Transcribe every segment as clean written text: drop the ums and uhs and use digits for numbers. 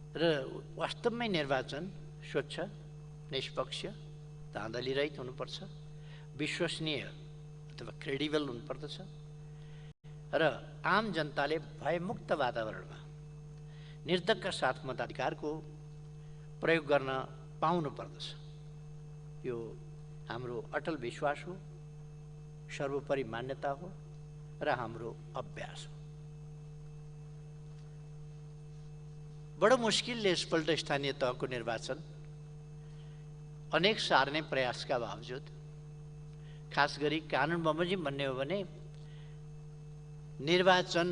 र वास्तवमै निर्वाचन स्वच्छ, निष्पक्ष, धाँधली रहित हुनुपर्छ, विश्वसनीय अथवा क्रेडिबल हुनुपर्दछ र आम जनताले भयमुक्त वातावरणमा निर्धक्क साथ मताधिकारको प्रयोग गर्न पाउनु पर्दछ। यो हाम्रो अटल विश्वास हो, सर्वोपरि मान्यता हो र हाम्रो अभ्यास हो। बडो मुस्किलले यसपल्ट स्थानीय तहको निर्वाचन अनेक सार्ने प्रयासका बावजुद, खास गरी कानुन बमोजिम भन्ने हो भने निर्वाचन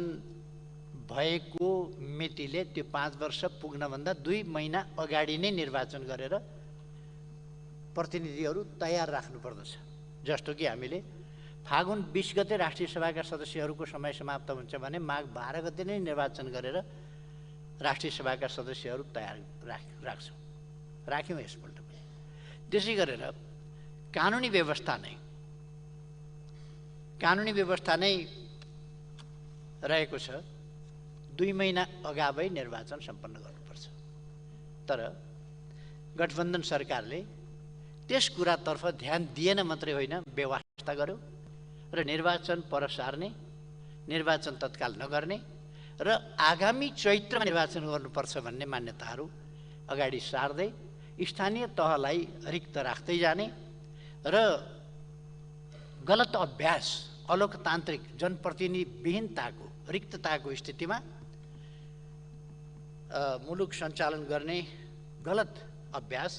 भएको मितिले त्यो 5 वर्ष पुग्नभन्दा 2 महिना अगाडि नै निर्वाचन गरेर प्रतिनिधिहरू तयार राख्नुपर्दछ। जस्तो कि हामीले फागुन 20 गते राष्ट्रिय सभाका सदस्यहरूको समय समाप्त हुन्छ भने माघ 12 गते नै निर्वाचन गरेर राष्ट्रिय सभाका सदस्यहरू तयार राख्यौँ यसपल्ट पनि। त्यसै गरेर कानुनी व्यवस्था नै रहेको छ, 2 महिना अगावै निर्वाचन सम्पन्न गर्नुपर्छ। तर गठबन्धन सरकारले त्यस कुरातर्फ ध्यान दिएन मात्रै होइन, व्यवस्था गर्यो र निर्वाचन पर सार्ने, निर्वाचन तत्काल नगर्ने र आगामी चैत्रमा निर्वाचन गर्नुपर्छ भन्ने मान्यताहरू अगाडि सार्दै स्थानीय तहलाई रिक्त राख्दै जाने र गलत अभ्यास, अलोकतान्त्रिक जनप्रतिनिधिविहीनताको, रिक्तताको स्थितिमा मुलुक सञ्चालन गर्ने गलत अभ्यास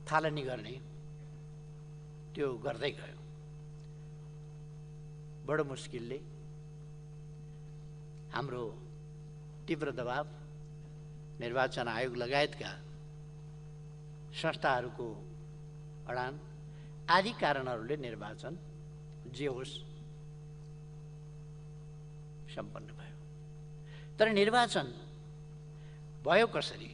थालनी गर्ने, त्यो गर्दै गयो। बडो मुस्किलले हाम्रो तीव्र दबाव, निर्वाचन आयोग लगायतका संस्थाहरूको अडान आदि कारणहरूले निर्वाचन जे होस् सम्पन्न भयो। तर निर्वाचन भयो कसरी?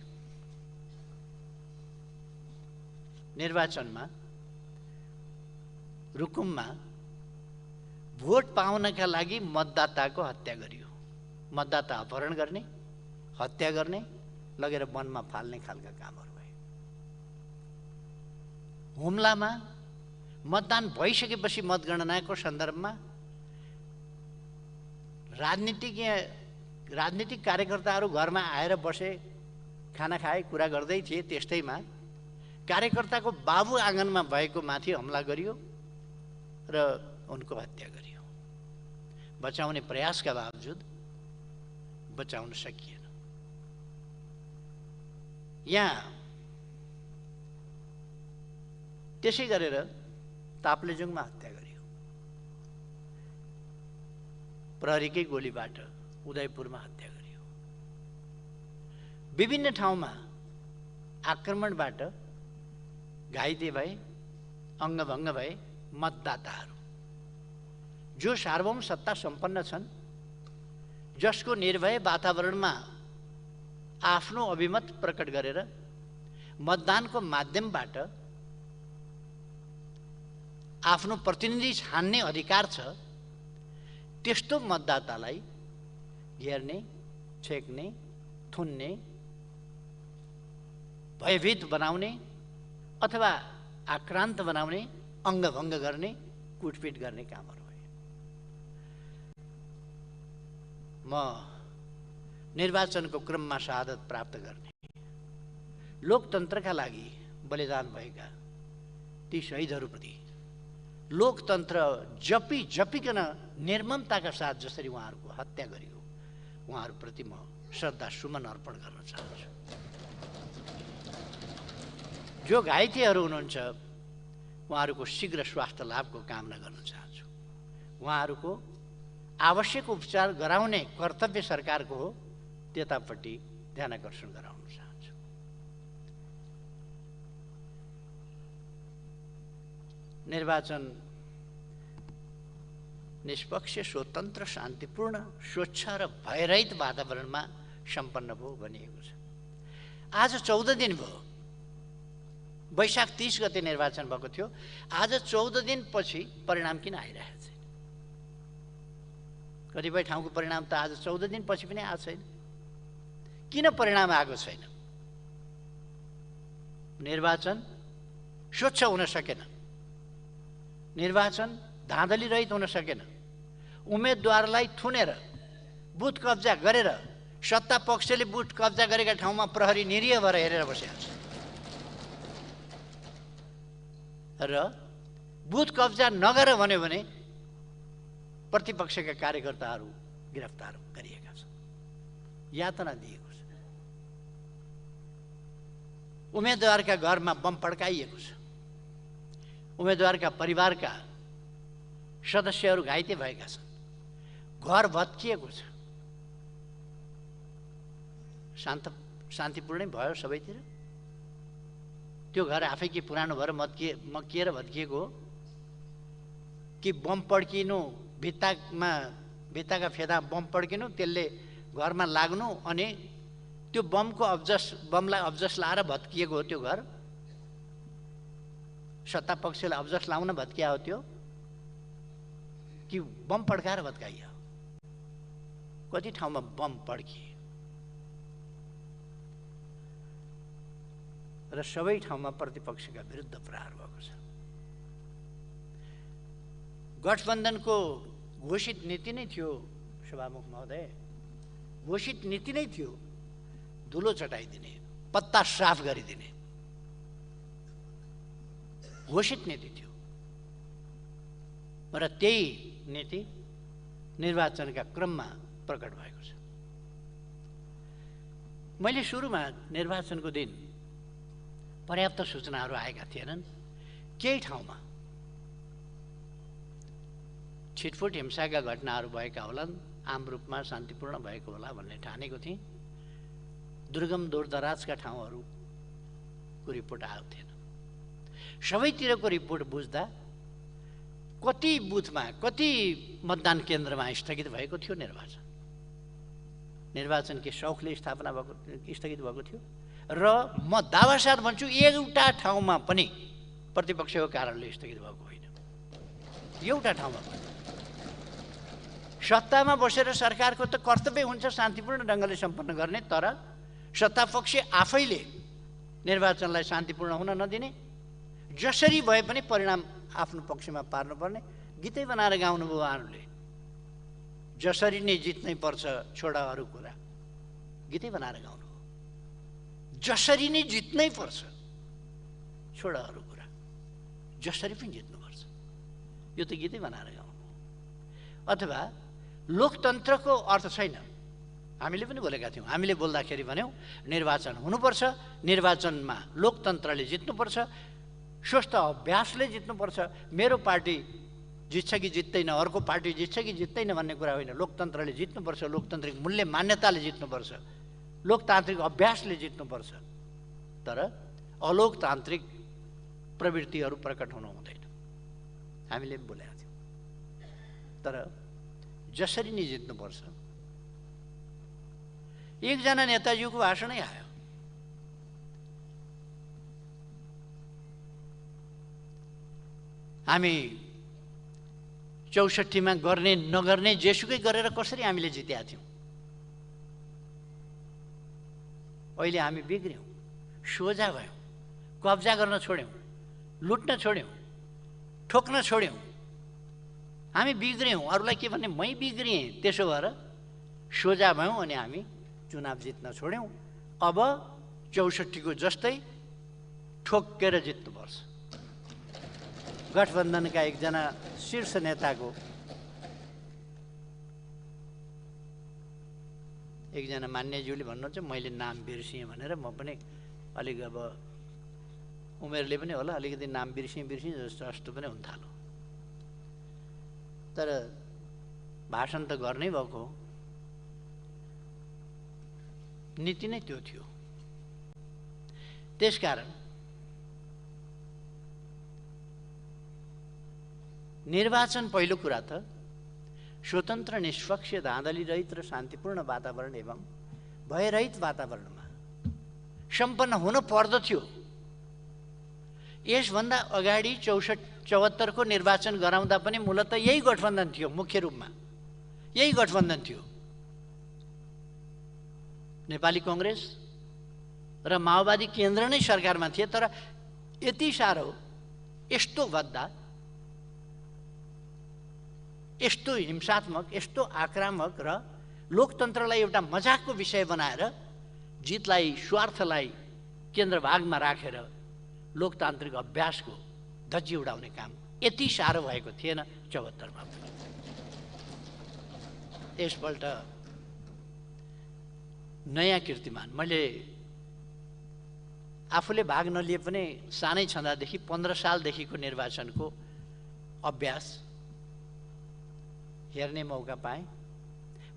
निर्वाचनमा रुकुममा भोट पाउनका लागि मतदाताको हत्या गरियो। मतदाता अपहरण गर्ने, हत्या गर्ने, लगेर वनमा फाल्ने खालका कामहरू भए। हुम्लामा मतदान भइसकेपछि मतगणनाको सन्दर्भमा राजनीतिक कार्यकर्ताहरू घरमा आएर बसे, खाना खाए, कुरा गर्दै थिए। त्यस्तैमा कार्यकर्ताको बाबु आँगनमा भएको माथि हमला गरियो र उनको हत्या गरियो। बचाउने प्रयासका बावजुद बचाउन सकिएन। यहाँ त्यसै गरेर ताप्लेजुङमा हत्या गरियो, प्रहरीकै गोलीबाट उदयपुरमा हत्या गरियो। विभिन्न ठाउँमा आक्रमणबाट घाइते भए, अङ्गभङ्ग भए मतदाताहरू, जो सार्वभौम सत्ता सम्पन्न छन्, जसको निर्भय वातावरणमा आफ्नो अभिमत प्रकट गरेर मतदानको माध्यमबाट आफ्नो प्रतिनिधि छान्ने अधिकार छ, त्यस्तो मतदातालाई घेर्ने, छेक्ने, थुन्ने, भयभीत बनाउने अथवा आक्रान्त बनाउने, अङ्गभङ्ग गर्ने, कुटपिट गर्ने कामहरू भए। म निर्वाचनको क्रममा शहादत प्राप्त गर्ने, लोकतन्त्रका लागि बलिदान भएका ती शहीदहरूप्रति लोकतन्त्र जपिकन निर्ममताका साथ जसरी उहाँहरूको हत्या गरियो, उहाँहरूप्रति म श्रद्धा सुमन अर्पण गर्न चाहन्छु। जो घाइतेहरू हुनुहुन्छ, उहाँहरूको शीघ्र स्वास्थ्य लाभको कामना गर्न चाहन्छु। उहाँहरूको आवश्यक उपचार गराउने कर्तव्य सरकारको हो, त्यतापट्टि ध्यानाकर्षण गराउन चाहन्छु। निर्वाचन निष्पक्ष, स्वतन्त्र, शान्तिपूर्ण, स्वच्छ र भयरहित वातावरणमा सम्पन्न भयो भनिएको छ। आज 14 दिन भयो, वैशाख 30 गते निर्वाचन भएको थियो। आज 14 दिनपछि परिणाम किन आइरहेको छैन? कतिपय ठाउँको परिणाम त आज 14 दिनपछि पनि आएको छैन। किन परिणाम आएको छैन? निर्वाचन स्वच्छ हुन सकेन, निर्वाचन धाँधली रहित हुन सकेन, उम्मेदवारलाई थुनेर बुथ कब्जा गरेर सत्ता पक्षले बुथ कब्जा गरेका ठाउँमा प्रहरी निरीह भएर हेरेर बसेको छ र बुथ कब्जा नगर भन्यो भने प्रतिपक्षका कार्यकर्ताहरू गिरफ्तार गरिएका छन्, यातना दिएको छ, उम्मेदवारका घरमा बम पड्काइएको छ, उम्मेदवारका परिवारका सदस्यहरू घाइते भएका छन्, घर भत्किएको छ। शान्तिपूर्णै भयो सबैतिर। त्यो घर आफै के पुरानो भएर मक्किएर भत्किएको हो कि बम पड्किनु, भित्ताका फेदा बम पड्किनु, त्यसले घरमा लाग्नु अनि त्यो बमलाई अब्जस लाएर भत्किएको हो त्यो घर? सत्ता पक्षले अब्जस लाउन भत्किया हो त्यो कि बम पड्काएर भत्काइयो? कति ठाउँमा बम पड्किए र सबै ठाउँमा प्रतिपक्षका विरुद्ध प्रहार भएको छ। गठबन्धनको घोषित नीति नै थियो, सभामुख महोदय, घोषित नीति नै थियो धुलो चटाइदिने, पत्ता साफ गरिदिने, घोषित नीति थियो र त्यही नीति निर्वाचनका क्रममा प्रकट भएको छ। मैले सुरुमा निर्वाचनको दिन पर्याप्त सूचनाहरू आएका थिएनन्, केही ठाउँमा छिटफुट हिंसाका घटनाहरू भएका होलान्, आम रूपमा शान्तिपूर्ण भएको होला भन्ने ठानेको थिएँ। दुर्गम दूरदराजका ठाउँहरूको रिपोर्ट आएको थिएन। सबैतिरको रिपोर्ट बुझ्दा कति बुथमा, कति मतदान केन्द्रमा स्थगित भएको थियो निर्वाचन के शौखले स्थगित भएको थियो र म दावासाथ भन्छु एउटा ठाउँमा पनि प्रतिपक्षको कारणले स्थगित भएको होइन। एउटा ठाउँमा पनि। सत्तामा बसेर सरकारको त कर्तव्य हुन्छ शान्तिपूर्ण ढङ्गले सम्पन्न गर्ने, तर सत्तापक्ष आफैले निर्वाचनलाई शान्तिपूर्ण हुन नदिने, जसरी भए पनि परिणाम आफ्नो पक्षमा पार्नुपर्ने गीतै बनाएर गाउनुभयो उहाँहरूले। जसरी नै जित्नै पर्छ, छोड अरू कुरा, गीतै बनाएर गाउनु। जसरी नै जित्नै पर्छ, छोड अरू कुरा, जसरी पनि जित्नुपर्छ, यो त गीतै बनाएर गाउनु। अथवा लोकतन्त्रको अर्थ छैन। हामीले पनि बोलेका थियौँ, हामीले बोल्दाखेरि भन्यौँ निर्वाचन हुनुपर्छ, निर्वाचनमा लोकतन्त्रले जित्नुपर्छ, स्वस्थ अभ्यासले जित्नुपर्छ। मेरो पार्टी जित्छ कि जित्दैन, अर्को पार्टी जित्छ कि जित्दैन भन्ने कुरा होइन। लोकतन्त्रले जित्नुपर्छ, लोकतान्त्रिक मूल्य मान्यताले जित्नुपर्छ, लोकतान्त्रिक अभ्यासले जित्नुपर्छ। तर अलोकतान्त्रिक प्रवृत्तिहरू प्रकट हुनु हुँदैन, हामीले बोलेका थियौँ। तर जसरी नै जित्नुपर्छ। एकजना नेताजीको भाषणै आयो, हामी 64मा गर्ने नगर्ने जेसुकै गरेर कसरी हामीले जितेका थियौँ। अहिले हामी बिग्र्यौँ, सोझा भयौँ, कब्जा गर्न छोड्यौँ, लुट्न छोड्यौँ, ठोक्न छोड्यौँ। हामी बिग्र्यौँ, अरूलाई के भन्ने, मै बिग्रिएँ। त्यसो भएर सोझा भयौँ अनि हामी चुनाव जित्न छोड्यौँ। अब 64को जस्तै ठोक्केर जित्नुपर्छ। गठबन्धनका एकजना शीर्ष नेताको एकजना मान्यज्यूले भन्नुहुन्छ, मैले नाम बिर्सिएँ भनेर। म पनि अलिक अब उमेरले पनि होला अलिकति नाम बिर्सिएँ जस्तो पनि हुन थाल्यो। तर भाषण त गर्नै भएको हो, नीति नै त्यो थियो। त्यसकारण निर्वाचन पहिलो कुरा त स्वतन्त्र, निष्पक्ष, धाँधली रहित र शान्तिपूर्ण वातावरण एवं भयरहित वातावरणमा सम्पन्न हुन पर्दथ्यो। यसभन्दा अगाडि 74को निर्वाचन गराउँदा पनि मूलतः यही गठबन्धन थियो, मुख्य रूपमा यही गठबन्धन थियो। नेपाली कांग्रेस र माओवादी केन्द्र नै सरकारमा थिए, तर यति साह्रो यस्तो गद्दा, यस्तो हिंसात्मक, यस्तो आक्रामक र लोकतन्त्रलाई एउटा मजाकको विषय बनाएर जितलाई, स्वार्थलाई केन्द्रभागमा राखेर लोकतान्त्रिक अभ्यासको धज्जी उडाउने काम यति साह्रो भएको थिएन 74 मा। यसपल्ट नयाँ कीर्तिमान, मैले आफूले भाग नलिए पनि सानै छँदादेखि 15 सालदेखिको निर्वाचनको अभ्यास हेर्ने मौका पाएँ।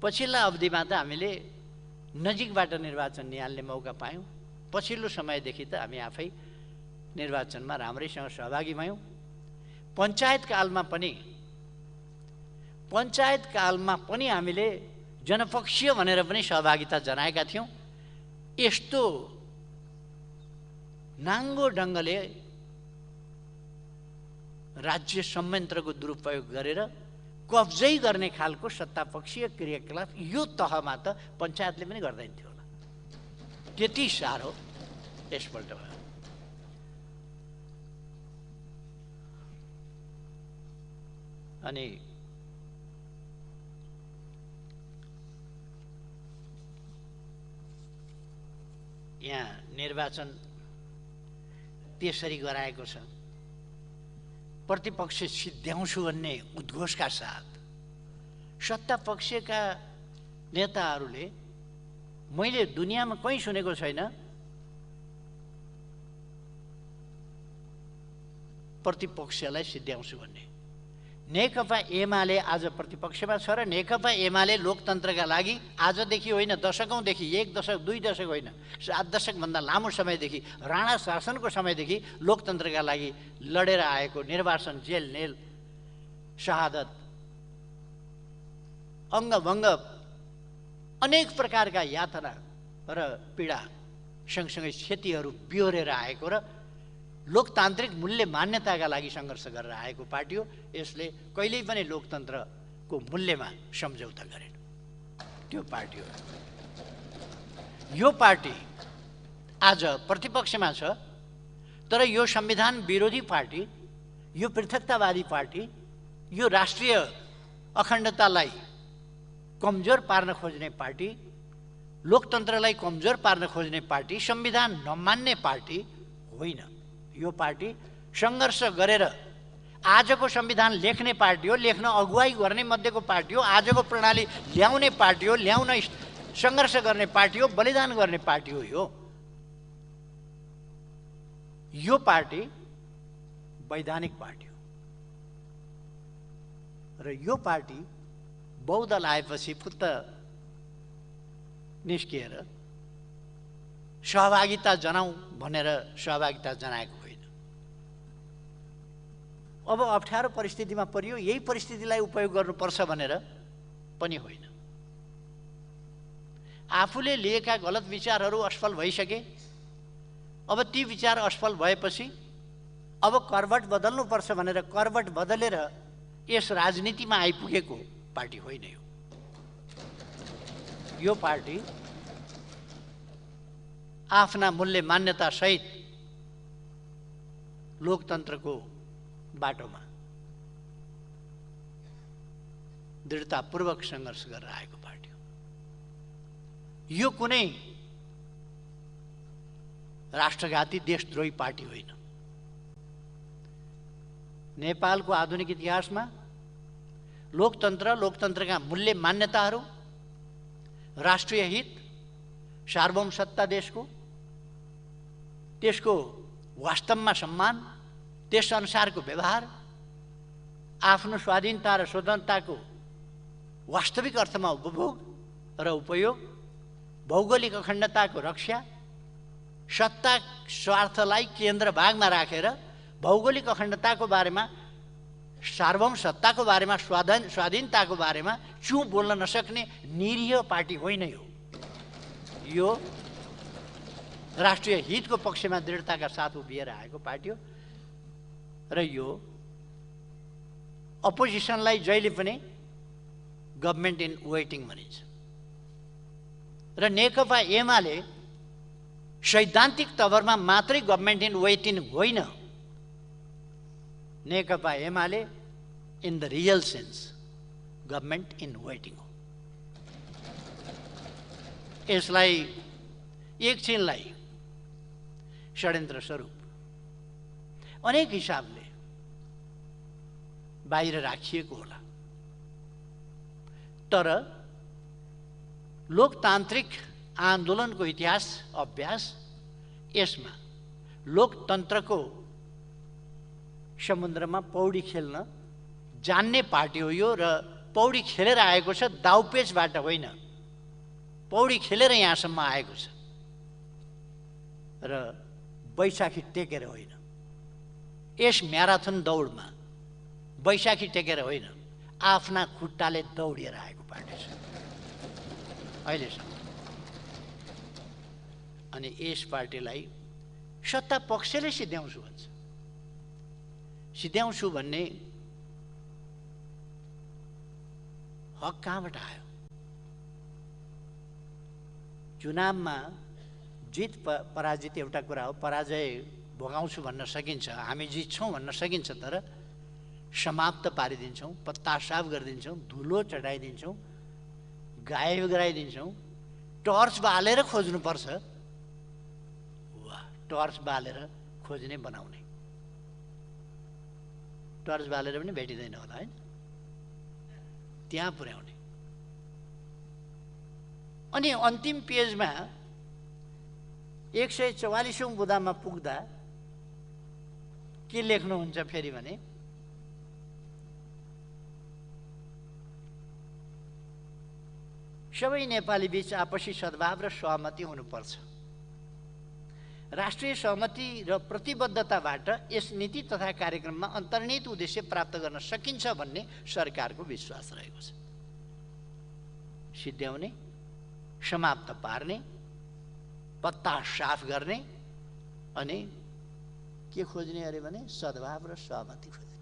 पछिल्ला अवधिमा त हामीले नजिकबाट निर्वाचन निहाल्ने मौका पायौँ। पछिल्लो समयदेखि त हामी आफै निर्वाचनमा राम्रैसँग सहभागी भयौँ। पञ्चायत कालमा पनि हामीले जनपक्षीय भनेर पनि सहभागिता जनाएका थियौँ। यस्तो नाङ्गो ढङ्गले राज्य संयन्त्रको दुरुपयोग गरेर कब्जै गर्ने खालको सत्तापक्षीय क्रियाकलाप यो तहमा त पञ्चायतले पनि गर्दैन थियो होला। त्यति साह्रो यसपल्ट भयो। अनि यहाँ निर्वाचन त्यसरी गराएको छ, प्रतिपक्ष सिद्ध्याउँछु भन्ने उद्घोषका साथ सत्ता पक्षका नेताहरूले, मैले दुनियाँमा कहीँ सुनेको छैन प्रतिपक्षलाई सिद्ध्याउँछु भन्ने। नेकपा एमाले आज प्रतिपक्षमा छ र नेकपा एमाले लोकतन्त्रका लागि आजदेखि होइन, दशकौँदेखि, 1 दशक 2 दशक होइन, 7 दशकभन्दा लामो समयदेखि, राणा शासनको समयदेखि लोकतन्त्रका लागि लडेर आएको निर्वासन, जेल नेल, शहादत, अङ्गभङ्ग, अनेक प्रकारका यातना र पीडा सँगसँगै क्षतिहरू बिहोरेर आएको र लोकतान्त्रिक मूल्य मान्यताका लागि सङ्घर्ष गरेर आएको पार्टी हो। यसले कहिल्यै पनि लोकतन्त्रको मूल्यमा सम्झौता गरेन। त्यो पार्टी हो। यो पार्टी आज प्रतिपक्षमा छ, तर यो संविधान विरोधी पार्टी, यो पृथकतावादी पार्टी, यो राष्ट्रिय अखण्डतालाई कमजोर पार्न खोज्ने पार्टी, लोकतन्त्रलाई कमजोर पार्न खोज्ने पार्टी, संविधान नमान्ने पार्टी होइन। यो पार्टी सङ्घर्ष गरेर आजको संविधान लेख्ने पार्टी हो, लेख्न अगुवाई गर्ने मध्येको पार्टी हो, आजको प्रणाली ल्याउने पार्टी हो, ल्याउन सङ्घर्ष गर्ने पार्टी हो, बलिदान गर्ने पार्टी हो। यो पार्टी वैधानिक पार्टी हो र यो पार्टी बहुदल आएपछि फुत्त निस्किएर सहभागिता जनाऊ भनेर सहभागिता जनाएको होइन। अब अप्ठ्यारो परिस्थितिमा परियो, यही परिस्थितिलाई उपयोग गर्नुपर्छ भनेर पनि होइन। आफूले लिएका गलत विचारहरू असफल भइसके, अब ती विचार असफल भएपछि अब करवट बदल्नुपर्छ भनेर करवट बदलेर यस राजनीतिमा आइपुगेको पार्टी होइन यो पार्टी आफ्ना मूल्य मान्यता सहित लोकतन्त्रको बाटोमा दृढतापूर्वक सङ्घर्ष गरेर आएको पार्टी हो। यो कुनै राष्ट्रघाती देशद्रोही पार्टी होइन। नेपालको आधुनिक इतिहासमा लोकतन्त्र, लोकतन्त्रका मूल्य मान्यताहरू, राष्ट्रिय हित, सार्वभौम सत्ता देशको, त्यसको वास्तवमा सम्मान, त्यसअनुसारको व्यवहार, आफ्नो स्वाधीनता र स्वतन्त्रताको वास्तविक अर्थमा उपभोग र उपयोग, भौगोलिक अखण्डताको रक्षा, सत्ता स्वार्थलाई केन्द्रभागमा राखेर भौगोलिक अखण्डताको बारेमा, सार्वभौम सत्ताको बारेमा, स्वाधीनताको बारेमा चुँ बोल्न नसक्ने निरीह पार्टी होइन यो राष्ट्रिय हितको पक्षमा दृढताका साथ उभिएर आएको पार्टी हो। र यो अपोजिसनलाई जहिले पनि गभर्नमेन्ट इन वेटिङ भनिन्छ। र नेकपा एमाले सैद्धान्तिक तवरमा मात्रै गभर्मेन्ट इन वेटिङ होइन, Nekapa Emale in the real sense government in waiting हो। यसलाई एकछिनलाई षड्यन्त्र स्वरूप अनेक हिसाबले बाहिर राखिएको होला, तर लोकतान्त्रिक आन्दोलनको इतिहास अभ्यास यसमा लोकतन्त्रको समुद्रमा पौडी खेल्न जान्ने पार्टी हो यो, र पौडी खेलेर आएको छ, दाउपेचबाट होइन, पौडी खेलेर यहाँसम्म आएको छ, र बैशाखी टेकेर होइन। यस म्याराथन दौडमा बैशाखी टेकेर होइन, आफ्ना खुट्टाले दौडिएर आएको पार्टी छ अहिलेसम्म। अनि यस पार्टीलाई सत्ता पक्षले सिध्याउँछु भन्छ। सिध्याउँछु भन्ने हक कहाँबाट आयो? चुनावमा जित पराजित एउटा कुरा हो, पराजय भोगाउँछु भन्न सकिन्छ, हामी जित्छौँ भन्न सकिन्छ, तर समाप्त पारिदिन्छौँ, पत्ता साफ गरिदिन्छौँ, धुलो चढाइदिन्छौँ, गायब गराइदिन्छौँ, टर्च बालेर खोज्नुपर्छ। वाह, टर्च बालेर खोज्ने बनाउने, टर्च बालेर पनि भेटिँदैन होला होइन, त्यहाँ पुर्याउने। अनि अन्तिम पेजमा 144औं बुँदामा पुग्दा के लेख्नुहुन्छ फेरि भने, सबै नेपाली बीच आपसी सद्भाव र सहमति हुनुपर्छ। राष्ट्रिय सहमति र प्रतिबद्धताबाट यस नीति तथा कार्यक्रममा अन्तर्निहित उद्देश्य प्राप्त गर्न सकिन्छ भन्ने सरकारको विश्वास रहेको छ। सिध्याउने, समाप्त पार्ने, पत्ता साफ गर्ने, अनि के खोज्ने अरे भने सद्भाव र सहमति खोज्ने।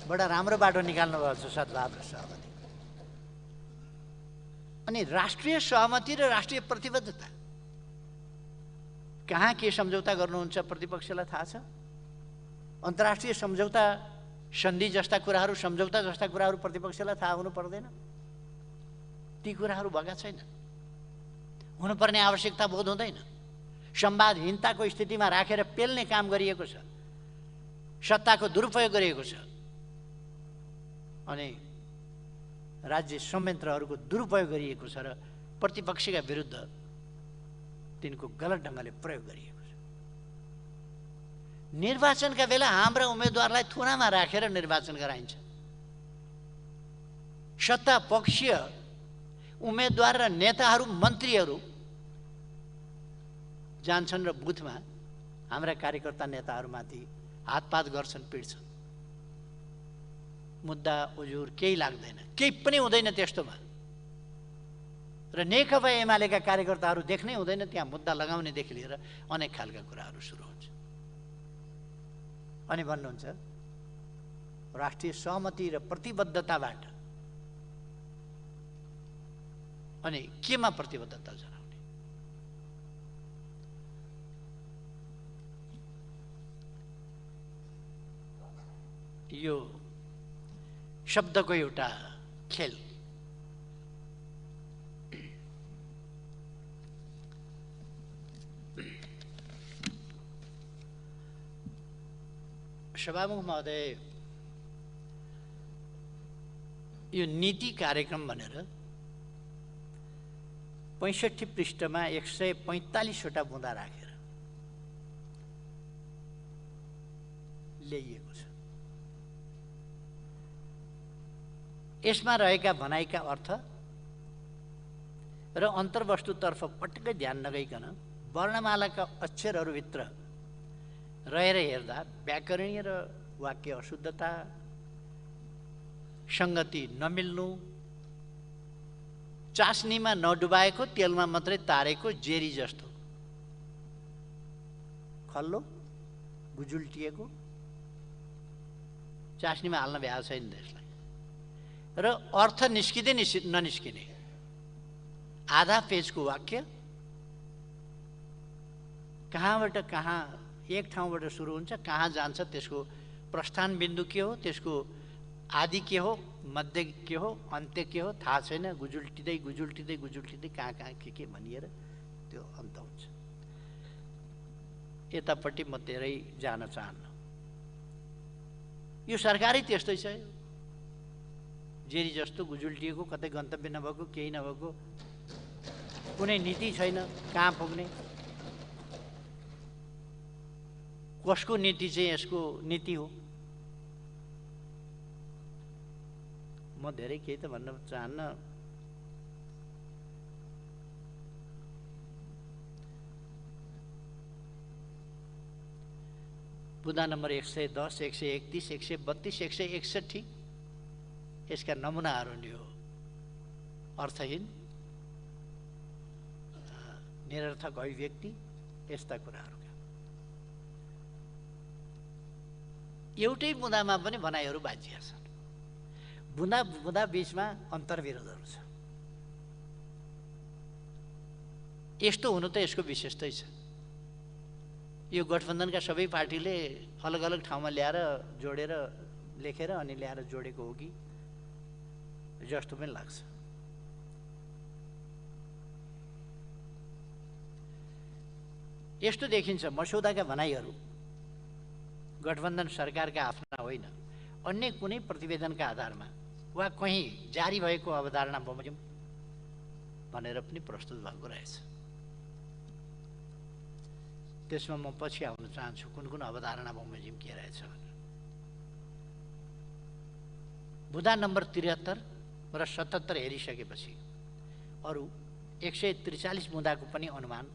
बडा राम्रो बाटो निकाल्नु भएको छ सद्भाव र सहमति। अनि राष्ट्रिय सहमति र राष्ट्रिय प्रतिबद्धता कहाँ के सम्झौता गर्नुहुन्छ प्रतिपक्षलाई थाहा छ? अन्तर्राष्ट्रिय सम्झौता, सन्धि जस्ता कुराहरू, सम्झौता जस्ता कुराहरू प्रतिपक्षलाई थाहा हुनु पर्दैन? ती कुराहरू भएका छैन, हुनुपर्ने आवश्यकता बोध हुँदैन। संवादहीनताको स्थितिमा राखेर पेल्ने काम गरिएको छ, सत्ताको दुरुपयोग गरिएको छ, अनि राज्य संयन्त्रहरूको दुरुपयोग गरिएको छ, र प्रतिपक्षका विरुद्ध तिनको गलत ढङ्गले प्रयोग गरिएको छ। निर्वाचनका बेला हाम्रा उम्मेदवारलाई थुनामा राखेर निर्वाचन गराइन्छ। सत्ता पक्षीय उम्मेदवार र नेताहरू, मन्त्रीहरू जान्छन् र बुथमा हाम्रा कार्यकर्ता नेताहरूमाथि हातपात गर्छन्, पिट्छन्। मुद्दा उजुर केही लाग्दैन, केही पनि हुँदैन त्यस्तोमा। र नेकपा एमालेका कार्यकर्ताहरू देख्नै हुँदैन, त्यहाँ मुद्दा लगाउनेदेखि लिएर अनेक खालका कुराहरू सुरु हुन्छ। अनि भन्नुहुन्छ राष्ट्रिय सहमति र प्रतिबद्धताबाट, अनि केमा प्रतिबद्धता जनाउने? यो शब्दको एउटा खेल। सभामुख महोदय, यो नीति कार्यक्रम भनेर 65 पृष्ठमा 145वटा बुँदा राखेर ल्याइएको छ। यसमा रहेका भनाइका अर्थ र अन्तर्वस्तुतर्फ पटक्कै ध्यान नगइकन वर्णमालाका अक्षरहरूभित्र रहेर हेर्दा व्याकरणीय र वाक्य अशुद्धता, सङ्गति नमिल्नु, चास्नीमा नडुबाएको तेलमा मात्रै तारेको जेरी जस्तो, खल्लो गुजुल्टिएको, चास्नीमा हाल्न भ्याएको छैन त्यसलाई, र अर्थ निस्किँदै ननिस्किने, आधा पेजको वाक्य कहाँबाट कहाँ एक ठाउँबाट सुरु हुन्छ, कहाँ जान्छ, त्यसको प्रस्थान बिन्दु के हो, त्यसको आदि के हो, मध्य के हो, अन्त्य के हो थाहा छैन। गुजुल्टिँदै गुजुल्टिँदै गुजुल्टिँदै कहाँ कहाँ के भनिएर त्यो अन्त हुन्छ। यतापट्टि म धेरै जान चाहन्न। यो सरकारै त्यस्तै छ। जेरी जस्तो गुजुल्टिएको, कतै गन्तव्य नभएको, केही नभएको, कुनै नीति छैन कहाँ पुग्ने। कसको नीति चाहिँ यसको नीति हो? म धेरै केही त भन्न चाहन्न। बुँदा नम्बर 110, 131, 132, 161 यसका नमुनाहरू नि हो। अर्थहीन, निरर्थक अभिव्यक्ति, यस्ता कुराहरूका एउटै बुँदामा पनि भनाइहरू बाजिया छन्। बुँदा बुँदा बीचमा अन्तर्विरोधहरू छ। यस्तो हुनु त यसको विशेषतै छ। यो गठबन्धनका सबै पार्टीले अलग अलग ठाउँमा ल्याएर जोडेर लेखेर अनि ल्याएर जोडेको हो कि जस्तो पनि लाग्छ। यस्तो देखिन्छ मस्यौदाका भनाइहरू गठबन्धन सरकारका आफ्ना होइन, अन्य कुनै प्रतिवेदनका आधारमा वा कहीँ जारी भएको अवधारणा बमोजिम भनेर पनि प्रस्तुत भएको रहेछ। त्यसमा म पछि आउन चाहन्छु कुन कुन अवधारणा बमोजिम के रहेछ भनेर। बुँदा नम्बर 73 र 77 हेरिसकेपछि अरू 143 बुँदाको पनि अनुमान,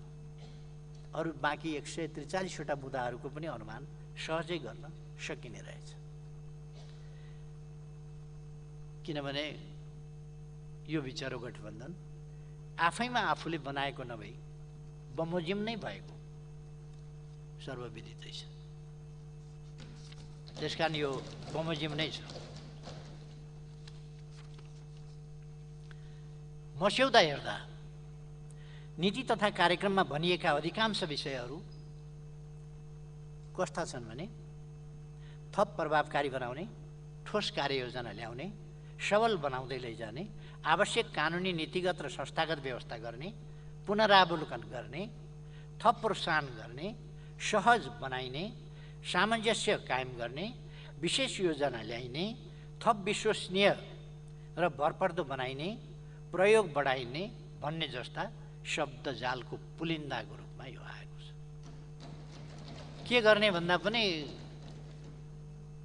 अरू बाँकी 143वटा बुँदाहरूको पनि अनुमान सहजै गर्न सकिने रहेछ। किनभने यो विचारो गठबन्धन आफैमा आफूले बनाएको नभई बमोजिम नै भएको सर्वविदितै छ। त्यसकारण यो बमोजिम नै छ। मस्यौदा हेर्दा नीति तथा कार्यक्रममा भनिएका अधिकांश विषयहरू कस्ता छन् भने थप प्रभावकारी बनाउने, ठोस कार्ययोजना ल्याउने, सबल बनाउँदै लैजाने, आवश्यक कानुनी, नीतिगत र संस्थागत व्यवस्था गर्ने, पुनरावलोकन गर्ने, थप प्रोत्साहन गर्ने, सहज बनाइने, सामञ्जस्य कायम गर्ने, विशेष योजना ल्याइने, थप विश्वसनीय र भरपर्दो बनाइने, प्रयोग बढाइने भन्ने जस्ता शब्द जालको पुलिन्दाको रूपमा यो आएको छ। के गर्ने भन्दा पनि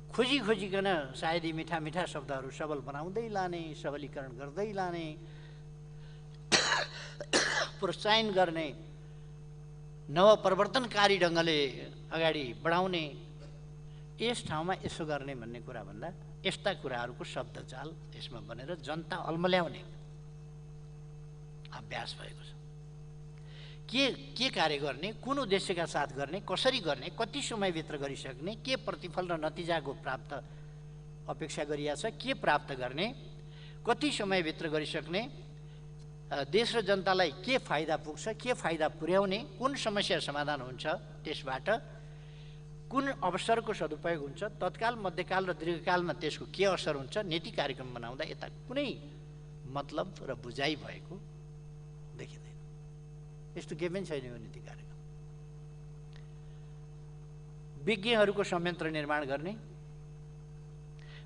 खोजिकन सायद यी मिठा मिठा शब्दहरू सबल बनाउँदै लाने, सबलीकरण गर्दै लाने, प्रोत्साहन गर्ने, नवप्रवर्तनकारी ढङ्गले अगाडि बढाउने, यस ठाउँमा यसो गर्ने भन्ने कुरा भन्दा यस्ता कुराहरूको शब्दजाल यसमा बनेर जनता अल्मल्याउने अभ्यास भएको छ। के कार्य गर्ने, कुन उद्देश्यका साथ गर्ने, कसरी गर्ने, कति समयभित्र गरिसक्ने, के प्रतिफल र नतिजाको प्राप्त अपेक्षा गरिया छ, के प्राप्त गर्ने, कति समयभित्र गरिसक्ने, देश र जनतालाई के फाइदा पुग्छ, के फाइदा पुर्याउने, कुन समस्या समाधान हुन्छ, त्यसबाट कुन अवसरको सदुपयोग हुन्छ, तत्काल, मध्यकाल र दीर्घकालमा त्यसको के असर हुन्छ, नीति कार्यक्रम बनाउँदा यता कुनै मतलब र बुझाइ भएको देखिँदैन। यस्तो केही पनि छैन यो नीति कार्यक्रम। विज्ञहरूको संयन्त्र निर्माण गर्ने,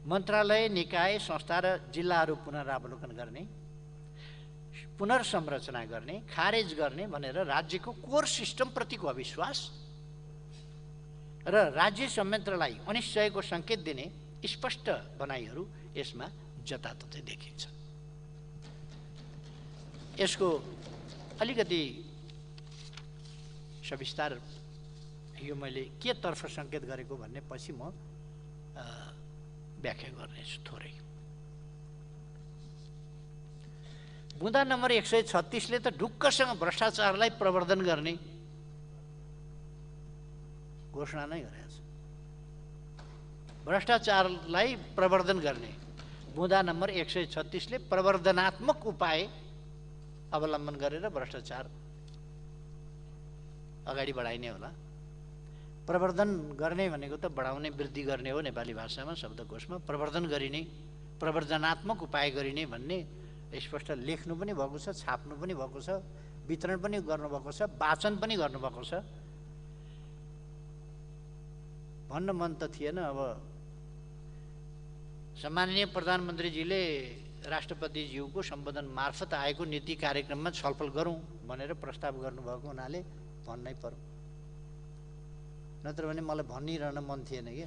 मन्त्रालय, निकाय, संस्था र जिल्लाहरू पुनरावलोकन गर्ने, पुनर्संरचना गर्ने, खारेज गर्ने भनेर राज्यको कोर सिस्टमप्रतिको अविश्वास र राज्य संयन्त्रलाई अनिश्चयको सङ्केत दिने स्पष्ट भनाइहरू यसमा जताततै देखिन्छ। यसको अलिकति सविस्तार यो मैले के तर्फ सङ्केत गरेको भन्ने पछि म व्याख्या गर्नेछु थोरै। बुँदा नम्बर 136ले त ढुक्कसँग भ्रष्टाचारलाई प्रवर्धन गर्ने घोषणा नै गरेको छ। भ्रष्टाचारलाई प्रवर्धन गर्ने बुँदा नम्बर 136ले प्रवर्धनात्मक उपाय अवलम्बन गरेर भ्रष्टाचार अगाडि बढाइने होला। प्रवर्धन गर्ने भनेको त बढाउने वृद्धि गर्ने हो नेपाली भाषामा शब्दकोशमा। प्रवर्धन गरिने, प्रवर्धनात्मक उपाय गरिने भन्ने स्पष्ट लेख्नु पनि भएको छ, छाप्नु पनि भएको छ, वितरण पनि गर्नुभएको छ, वाचन पनि गर्नुभएको छ। भन्न मन त थिएन अब सम्माननीय प्रधानमन्त्रीजीले राष्ट्रपतिज्यूको सम्बोधन मार्फत आएको नीति कार्यक्रममा छलफल गरौँ भनेर प्रस्ताव गर्नुभएको हुनाले भन्नै पर्यो, नत्र भने मलाई भनिरहन मन थिएन कि।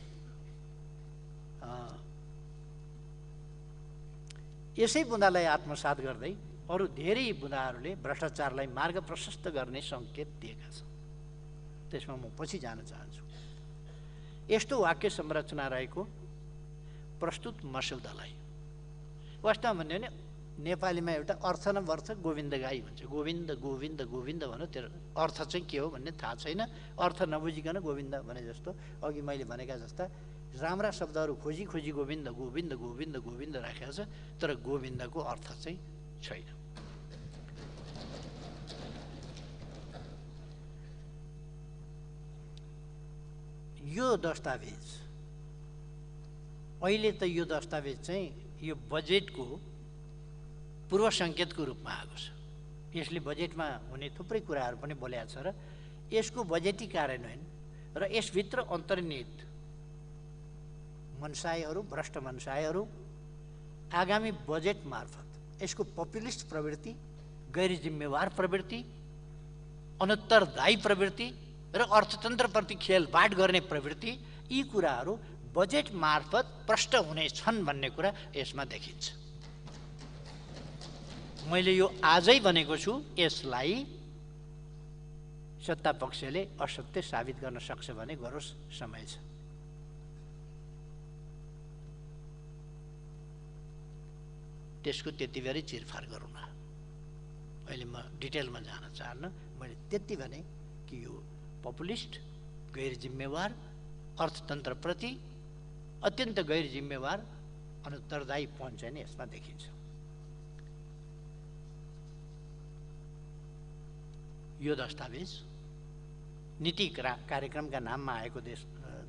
यसै बुँदालाई आत्मसात गर्दै अरू धेरै बुँदाहरूले भ्रष्टाचारलाई मार्ग प्रशस्त गर्ने सङ्केत दिएका छन्। त्यसमा म पछि जान चाहन्छु। यस्तो वाक्य संरचना रहेको प्रस्तुत मस्यौदालाई वास्तवमा भन्यो भने नेपालीमा एउटा अर्थ न वर्थ गोविन्द गाई भन्छ। गोविन्द गोविन्द गोविन्द भन्यो, त्यो अर्थ चाहिँ के हो भन्ने थाहा छैन। अर्थ नबुझिकन गोविन्द भने जस्तो अघि मैले भनेका जस्ता राम्रा शब्दहरू खोजी खोजी गोविन्द गोविन्द गोविन्द गोविन्द राखेको छ, तर गोविन्दको अर्थ चाहिँ छैन। यो दस्तावेज अहिले त यो दस्तावेज चाहिँ यो बजेटको पूर्व सङ्केतको रूपमा आएको छ। यसले बजेटमा हुने थुप्रै कुराहरू पनि बोलेको छ र यसको बजेटी कार्यान्वयन र यसभित्र अन्तर्निहित मनसायहरू, भ्रष्ट मनसायहरू आगामी बजेट मार्फत यसको पपुलिस्ट प्रवृत्ति, गैर जिम्मेवार प्रवृत्ति, अनुत्तरदायी प्रवृत्ति र अर्थतन्त्रप्रति खेलबाड गर्ने प्रवृत्ति, यी कुराहरू बजेट मार्फत प्रष्ट हुनेछन् भन्ने कुरा यसमा देखिन्छ। मैले यो आजै भनेको छु, यसलाई सत्ता पक्षले असत्य साबित गर्न सक्छ भने गरोस्, समय छ। त्यसको त्यति बेरै चिरफार गरौँ न। अहिले म डिटेलमा जान चाहन्न। मैले त्यति भने कि यो पपुलिस्ट, गैर जिम्मेवार, अर्थतन्त्रप्रति अत्यन्त गैर जिम्मेवार, अनुत्तरदायी पन चाहिँ नि यसमा देखिन्छ। यो दस्तावेज नीति कार्यक्रमका नाममा आएको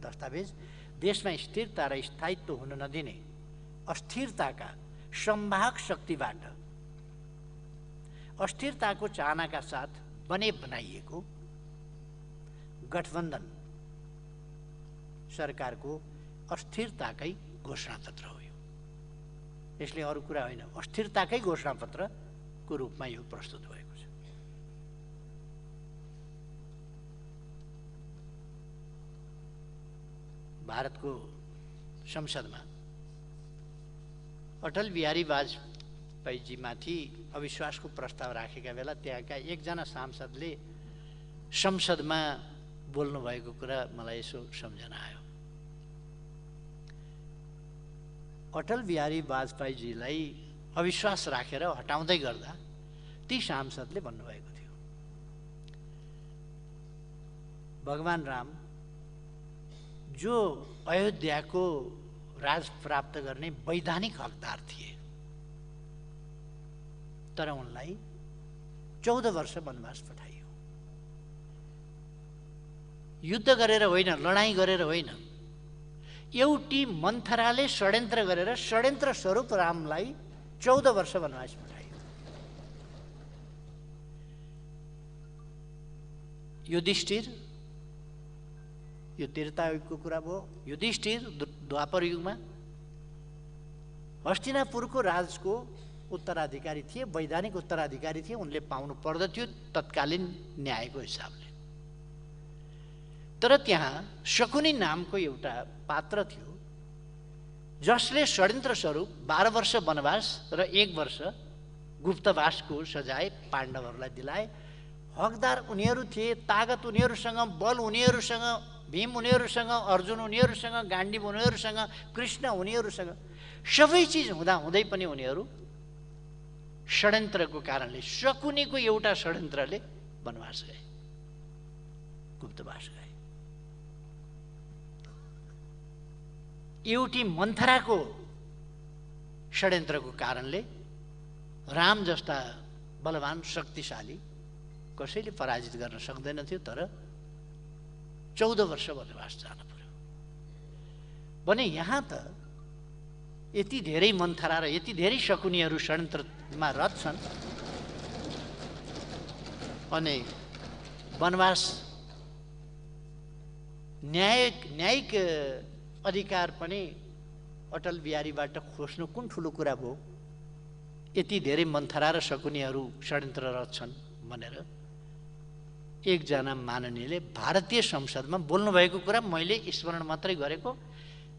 दस्तावेज देशमा स्थिरता र स्थायित्व हुन नदिने अस्थिरताका सम्भाग शक्तिबाट अस्थिरताको चाहनाका साथ बनाइएको गठबन्धन सरकारको अस्थिरताकै घोषणापत्र हो। यसले अरू कुरा होइन, अस्थिरताकै घोषणापत्रको रूपमा यो प्रस्तुत भएको छ। भारतको संसदमा अटल बिहारी वाजपेयीजीमाथि अविश्वासको प्रस्ताव राखेका बेला त्यहाँका एकजना सांसदले संसदमा बोल्नुभएको कुरा मलाई यसो सम्झना आयो। अटल बिहारी वाजपेयीजीलाई अविश्वास राखेर हटाउँदै गर्दा ती सांसदले भन्नुभएको थियो, भगवान राम जो अयोध्याको राज प्राप्त गर्ने वैधानिक हकदार थिए, तर उनलाई 14 वर्ष वनवास पठाइयो। युद्ध गरेर होइन, लडाईँ गरेर होइन, एउटी मन्थराले षड्यन्त्र गरेर षड्यन्त्र स्वरूप रामलाई 14 वर्ष वनवास पठाइयो। युधिष्ठिर, यो त्रेतायुगको कुरा भयो। युधिष्ठिर द्वापर युगमा हस्तिनापुरको राजको उत्तराधिकारी थिए, वैधानिक उत्तराधिकारी थिए। उनले पाउनु पर्दथ्यो तत्कालीन न्यायको हिसाबले। तर त्यहाँ शकुनी नामको एउटा पात्र थियो जसले षड्यन्त्र स्वरूप 12 वर्ष वनवास र 1 वर्ष गुप्तवासको सजाय पाण्डवहरूलाई दिलाए। हकदार उनीहरू थिए, तागत उनीहरूसँग, बल उनीहरूसँग, भीम उनीहरूसँग, अर्जुन उनीहरूसँग, गाण्डीव उनीहरूसँग, कृष्ण उनीहरूसँग, सबै चिज हुँदाहुँदै पनि उनीहरू षड्यन्त्रको कारणले, शकुनीको एउटा षड्यन्त्रले वनवास गए, गुप्तवास गए। एउटी मन्थराको षड्यन्त्रको कारणले राम जस्ता बलवान शक्तिशाली कसैले पराजित गर्न सक्दैन थियो। तर 14 वर्ष वनवास जानु पर्यो भने यहाँ त यति धेरै मन्थरा र यति धेरै शकुनीहरू षड्यन्त्रमा रत छन् अनि वनवास न्यायिक अधिकार पनि अटल बिहारीबाट खोज्नु कुन ठुलो कुरा भयो? यति धेरै मन्थरा र शकुनीहरू षड्यन्त्ररत छन् भनेर एकजना माननीयले भारतीय संसदमा बोल्नुभएको कुरा मैले स्मरण मात्रै गरेको,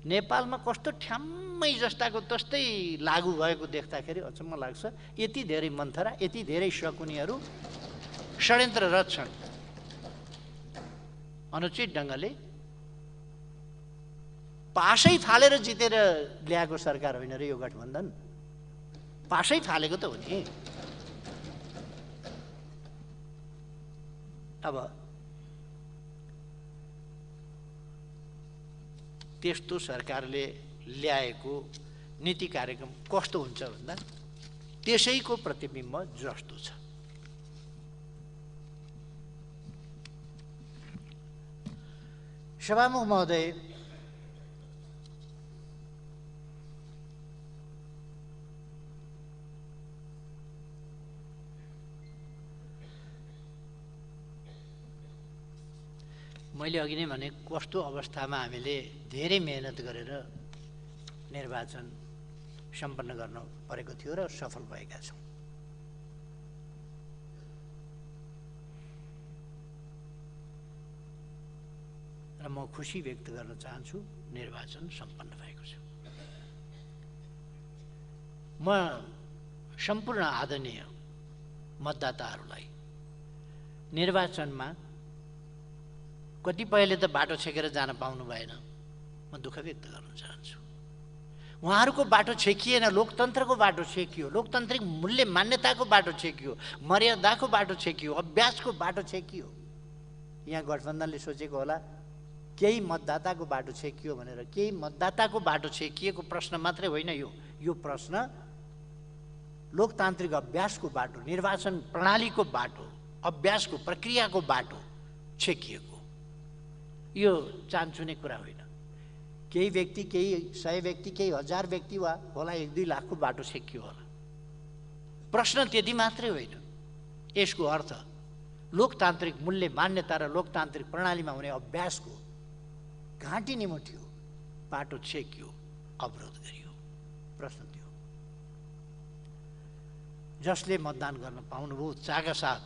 नेपालमा कस्तो ठ्याम्मै जस्ताको तस्तै लागू भएको देख्दाखेरि अचम्म लाग्छ। यति धेरै मन्थरा, यति धेरै शकुनीहरू षड्यन्त्ररत छन्। अनुचित ढङ्गले पासै फालेर जितेर ल्याएको सरकार होइन र यो गठबन्धन। पासै फालेको त हो नि। अब त्यस्तो सरकारले ल्याएको नीति कार्यक्रम कस्तो हुन्छ भन्दा त्यसैको प्रतिबिम्ब जस्तो छ। सभामुख महोदय, मैले अघि नै भने कस्तो अवस्थामा हामीले धेरै मेहनत गरेर निर्वाचन सम्पन्न गर्न परेको थियो र सफल भएका छौँ। र म खुसी व्यक्त गर्न चाहन्छु निर्वाचन सम्पन्न भएको छ। म सम्पूर्ण आदरणीय मतदाताहरूलाई निर्वाचनमा कतिपयले त बाटो छेकेर जान पाउनु भएन, म दुःख व्यक्त गर्न चाहन्छु। उहाँहरूको बाटो छेकिएन, लोकतन्त्रको बाटो छेकियो, लोकतान्त्रिक मूल्य मान्यताको बाटो छेकियो, मर्यादाको बाटो छेकियो, अभ्यासको बाटो छेकियो। यहाँ गठबन्धनले सोचेको होला केही मतदाताको बाटो छेकियो भनेर। केही मतदाताको बाटो छेकिएको प्रश्न मात्रै होइन यो प्रश्न लोकतान्त्रिक अभ्यासको बाटो, निर्वाचन प्रणालीको बाटो, अभ्यासको प्रक्रियाको बाटो छेकिएको। यो चान्चुने कुरा होइन। केही व्यक्ति, केही 100 व्यक्ति, केही 1000 व्यक्ति वा होला 1-2 लाखको बाटो छेकियो होला। प्रश्न त्यति मात्रै होइन। यसको अर्थ लोकतान्त्रिक मूल्य मान्यता र लोकतान्त्रिक प्रणालीमा हुने अभ्यासको घाँटी निमुट्यो, बाटो छेकियो, अवरोध गरियो। प्रश्न त्यो जसले मतदान गर्न पाउनुभयो उत्साहका साथ,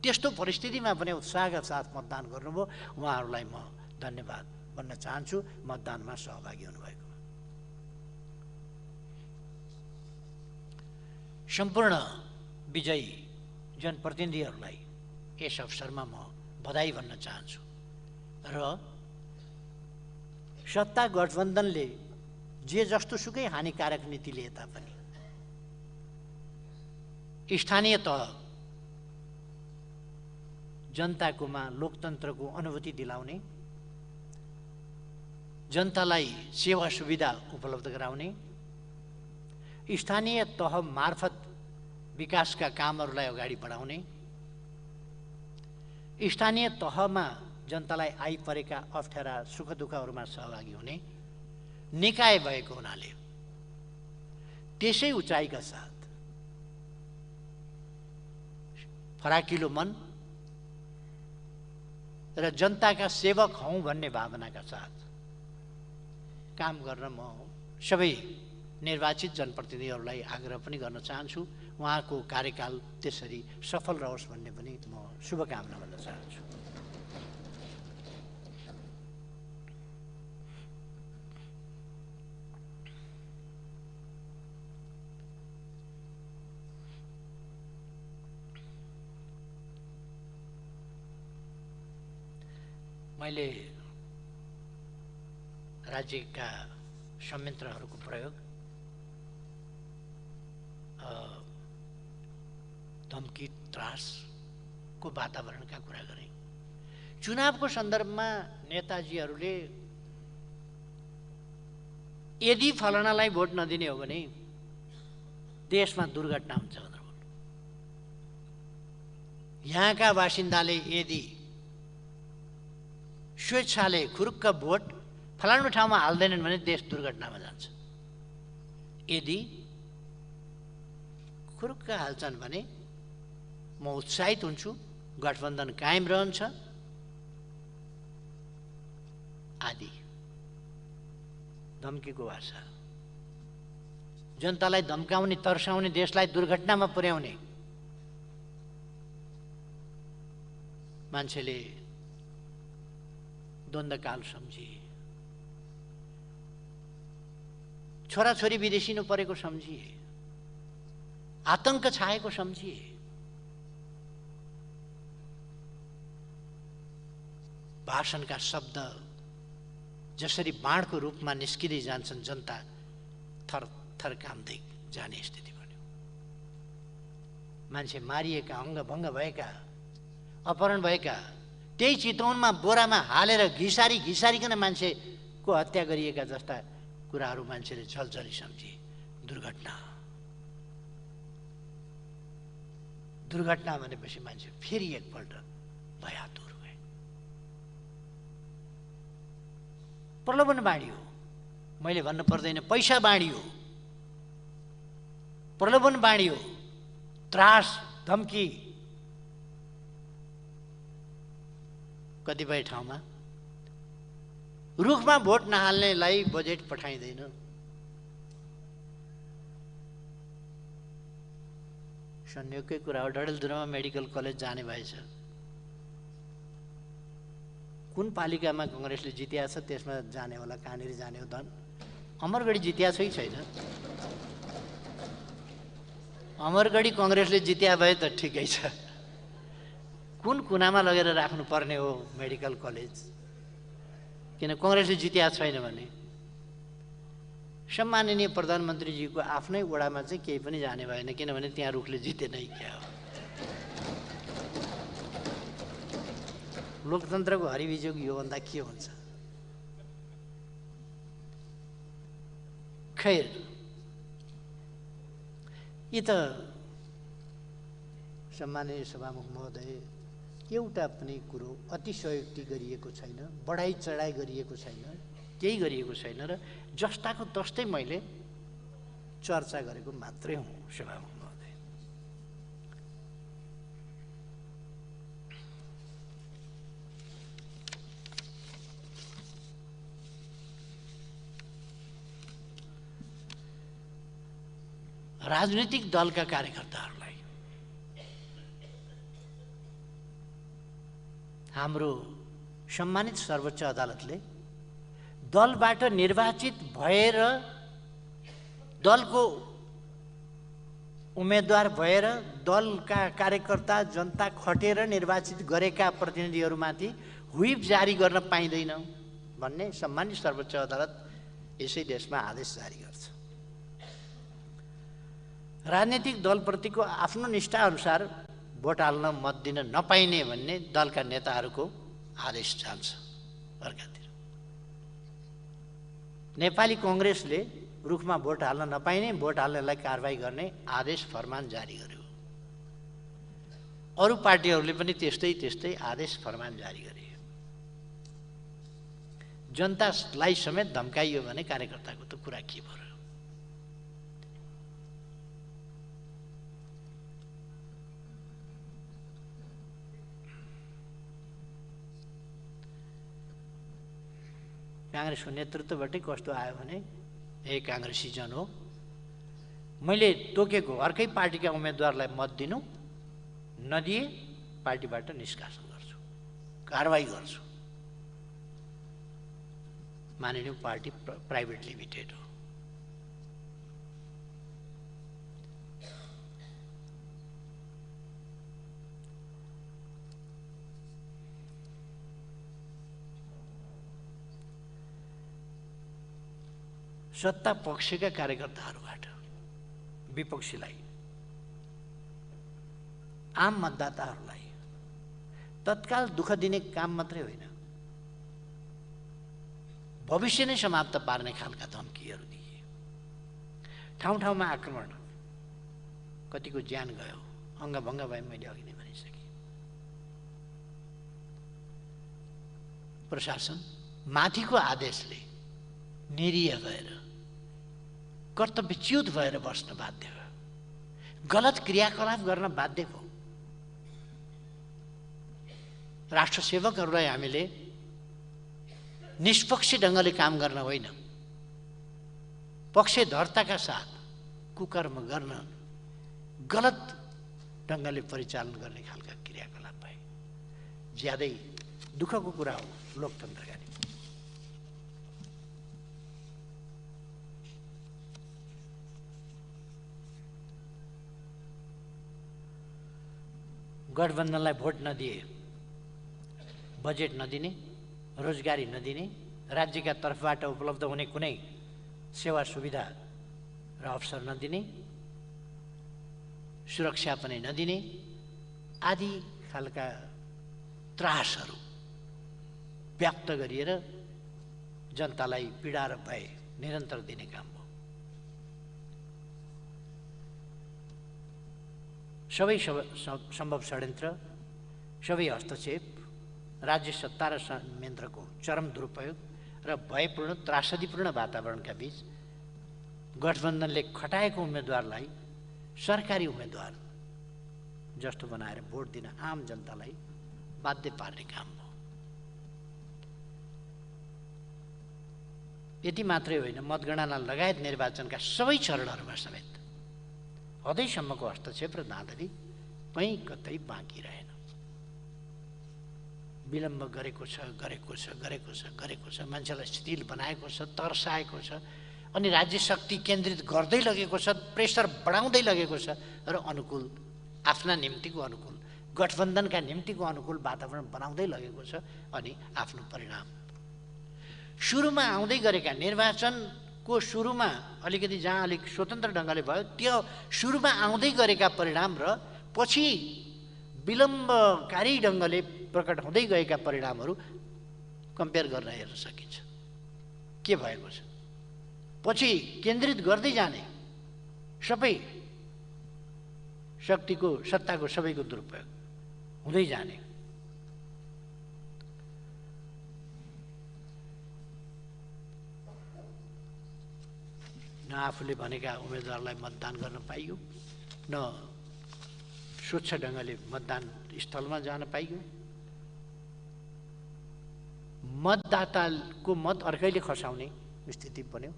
त्यस्तो परिस्थितिमा पनि उत्साहका साथ मतदान गर्नुभयो, उहाँहरूलाई म धन्यवाद भन्न चाहन्छु मतदानमा सहभागी हुनुभएकोमा। सम्पूर्ण विजयी जनप्रतिनिधिहरूलाई यस अवसरमा म बधाई भन्न चाहन्छु र सत्ता गठबन्धनले जे जस्तो सुकै हानिकारक नीति लिए तापनि स्थानीय तह जनताकोमा लोकतन्त्रको अनुभूति दिलाउने, जनतालाई सेवा सुविधा उपलब्ध गराउने, स्थानीय तह मार्फत विकासका कामहरूलाई अगाडि बढाउने, स्थानीय तहमा जनतालाई आइपरेका अप्ठ्यारा सुख दुःखहरूमा सहभागी हुने निकाय भएको हुनाले त्यसै उचाइका साथ फराकिलो मन र जनताका सेवक हौं भन्ने भावनाका साथ काम गर्न म सबै निर्वाचित जनप्रतिनिधिहरूलाई आग्रह पनि गर्न चाहन्छु। उहाँको कार्यकाल त्यसरी सफल रहोस् भन्ने पनि म शुभकामना भन्न चाहन्छु। मैले राज्यका संयन्त्रहरूको प्रयोग, धम्की त्रासको वातावरणका कुरा गरेँ। चुनावको सन्दर्भमा नेताजीहरूले यदि फलानालाई भोट नदिने हो भने देशमा दुर्घटना हुन्छ भनेर भन्नु। यहाँका बासिन्दाले यदि स्वेच्छाले खुरुक्क भोट फलानु ठाउँमा हाल्दैनन् भने देश दुर्घटनामा जान्छ। यदि खुरुक्क हाल्छन् भने म उत्साहित हुन्छु, गठबन्धन कायम रहन्छ आदि धम्कीको भाषा, जनतालाई धम्काउने, तर्साउने, देशलाई दुर्घटनामा पुर्याउने मान्छेले द्वन्द्वकाल सम्झिए, छोराछोरी विदेशिनु परेको सम्झिए, आतंक छाएको सम्झिए। भाषणका शब्द जसरी बाणको रूपमा निस्किँदै जान्छन्, जनता थर थर काम्दै जाने स्थिति बन्यो। मान्छे मारिएका, अङ्गभङ्ग भएका, अपहरण भएका, त्यही चितवनमा बोरामा हालेर घिसारिकन मान्छेको हत्या गरिएका जस्ता कुराहरू मान्छेले झलझली सम्झिए। दुर्घटना भनेपछि मान्छे फेरि एकपल्ट भयातुर भए। प्रलोभन बाँडियो, मैले भन्नु पर्दैन, पैसा बाँडियो, प्रलोभन बाँडियो, त्रास, धम्की। कतिपय ठाउँमा रुखमा भोट नहाल्नेलाई बजेट पठाइँदैन। संयोगकै कुरा हो, डडेलधुरामा मेडिकल कलेज जाने भएछ। कुन पालिकामा कांग्रेसले जित्या छ त्यसमा जाने होला, कहाँनिर जाने हो धन। अमरगढी जित्या छ कि छैन? अमरगढी कांग्रेसले जित्या भए त ठिकै छ। कुन कुनामा लगेर राख्नु पर्ने हो मेडिकल कलेज? किन कांग्रेसले जित्या छैन भने? सम्माननीय प्रधानमन्त्रीजीको आफ्नै वडामा चाहिँ केही पनि जाने भएन, किनभने त्यहाँ रुखले जितेनै क्या हो। लोकतन्त्रको हरिविजोग योभन्दा के हुन्छ? खैर, यी त सम्माननीय सभामुख महोदय, एउटा पनि कुरो अतिशयोक्ति गरिएको छैन, बढाइ चढाइ गरिएको छैन, केही गरिएको छैन र जस्ताको तस्तै मैले चर्चा गरेको मात्रै हुँ सभामुख महोदय। राजनीतिक दलका कार्यकर्ताहरूलाई हाम्रो सम्मानित सर्वोच्च अदालतले दलबाट निर्वाचित भएर, दलको उम्मेदवार भएर, दलका कार्यकर्ता जनता खटेर निर्वाचित गरेका प्रतिनिधिहरूमाथि व्हिप जारी गर्न पाइँदैन भन्ने सम्मानित सर्वोच्च अदालत यसै देशमा आदेश जारी गर्छ। राजनीतिक दलप्रतिको आफ्नो निष्ठा अनुसार भोट हाल्न मत दिन नपाइने भन्ने दलका नेताहरूको आदेश जान्छ अर्कातिर। नेपाली कांग्रेसले रुखमा भोट हाल्न नपाइने, भोट हाल्नेलाई कारबाही गर्ने आदेश फरमान जारी गर्यो। अरू पार्टीहरूले पनि त्यस्तै आदेश फरमान जारी गरे। जनतालाई समेत धम्काइयो भने कार्यकर्ताको त कुरा के भयो? कांग्रेसको नेतृत्वबाटै कस्तो आयो भने, ए कांग्रेसी जन हो, मैले तोकेको अर्कै पार्टीका उम्मेदवारलाई मत दिनु, नदिए पार्टीबाट निष्कासन गर्छु, कारबाही गर्छु। मानिलिउँ पार्टी प्राइभेट लिमिटेड हो। सत्ता पक्षका कार्यकर्ताहरूबाट विपक्षीलाई, आम मतदाताहरूलाई तत्काल दुःख दिने काम मात्रै होइन, भविष्य नै समाप्त पार्ने खालका धम्कीहरू दिए। ठाउँ ठाउँमा आक्रमण, कतिको ज्यान गयो, अङ्गभङ्ग भए, मैले अघि नै भनिसकेँ। प्रशासन माथिको आदेशले निरीह भएर कर्तव्यच्युत भएर बस्न बाध्य भयो, गलत क्रियाकलाप गर्न बाध्य भयो। राष्ट्र सेवकहरूलाई हामीले निष्पक्ष ढङ्गले काम गर्न होइन, पक्षधरताका साथ कुकर्म गर्न, गलत ढङ्गले परिचालन गर्ने खालका क्रियाकलाप भए। ज्यादै दुःखको कुरा हो लोकतन्त्रका निम्ति। गठबन्धनलाई भोट नदिए, बजेट नदिने, रोजगारी नदिने, राज्यका तर्फबाट उपलब्ध हुने कुनै सेवा सुविधा र अवसर नदिने, सुरक्षा पनि नदिने आदि खालका त्रासहरू व्यक्त गरिएर जनतालाई पीडा र भय निरन्तर दिने काम हो। सबै सम्भव षड्यन्त्र, सबै हस्तक्षेप, राज्य सत्ता र संयन्त्रको चरम दुरुपयोग र भयपूर्ण त्रासदीपूर्ण वातावरणका बीच गठबन्धनले खटाएको उम्मेदवारलाई सरकारी उम्मेदवार जस्तो बनाएर भोट दिन आम जनतालाई बाध्य पार्ने काम हो। यति मात्रै होइन, मतगणना लगायत निर्वाचनका सबै चरणहरूमा समेत हदैसम्मको हस्तक्षेप र धाँधली कहीँ कतै बाँकी रहेन। विलम्ब गरेको छ, मान्छेलाई स्थिर बनाएको छ, तर्साएको छ, अनि राज्य शक्ति केन्द्रित गर्दै लगेको छ, प्रेसर बढाउँदै लगेको छ र अनुकूल, आफ्ना निम्तिको अनुकूल, गठबन्धनका निम्तिको अनुकूल वातावरण बनाउँदै लगेको छ। अनि आफ्नो परिणाम सुरुमा आउँदै गरेका निर्वाचनको सुरुमा अलिकति जहाँ अलिक स्वतन्त्र ढङ्गले भयो, त्यो सुरुमा आउँदै गरेका परिणाम र पछि विलम्बकारी ढङ्गले प्रकट हुँदै गएका परिणामहरू कम्पेयर गर्न हेर्न सकिन्छ। के भएको छ? पछि केन्द्रित गर्दै जाने सबै शक्तिको, सत्ताको सबैको दुरुपयोग हुँदै जाने। न आफूले भनेका उम्मेदवारलाई मतदान गर्न पाइयो, न स्वच्छ ढङ्गले मतदान स्थलमा जान पाइयो। मतदाताको मत अर्कैले खसाउने स्थिति बन्यो।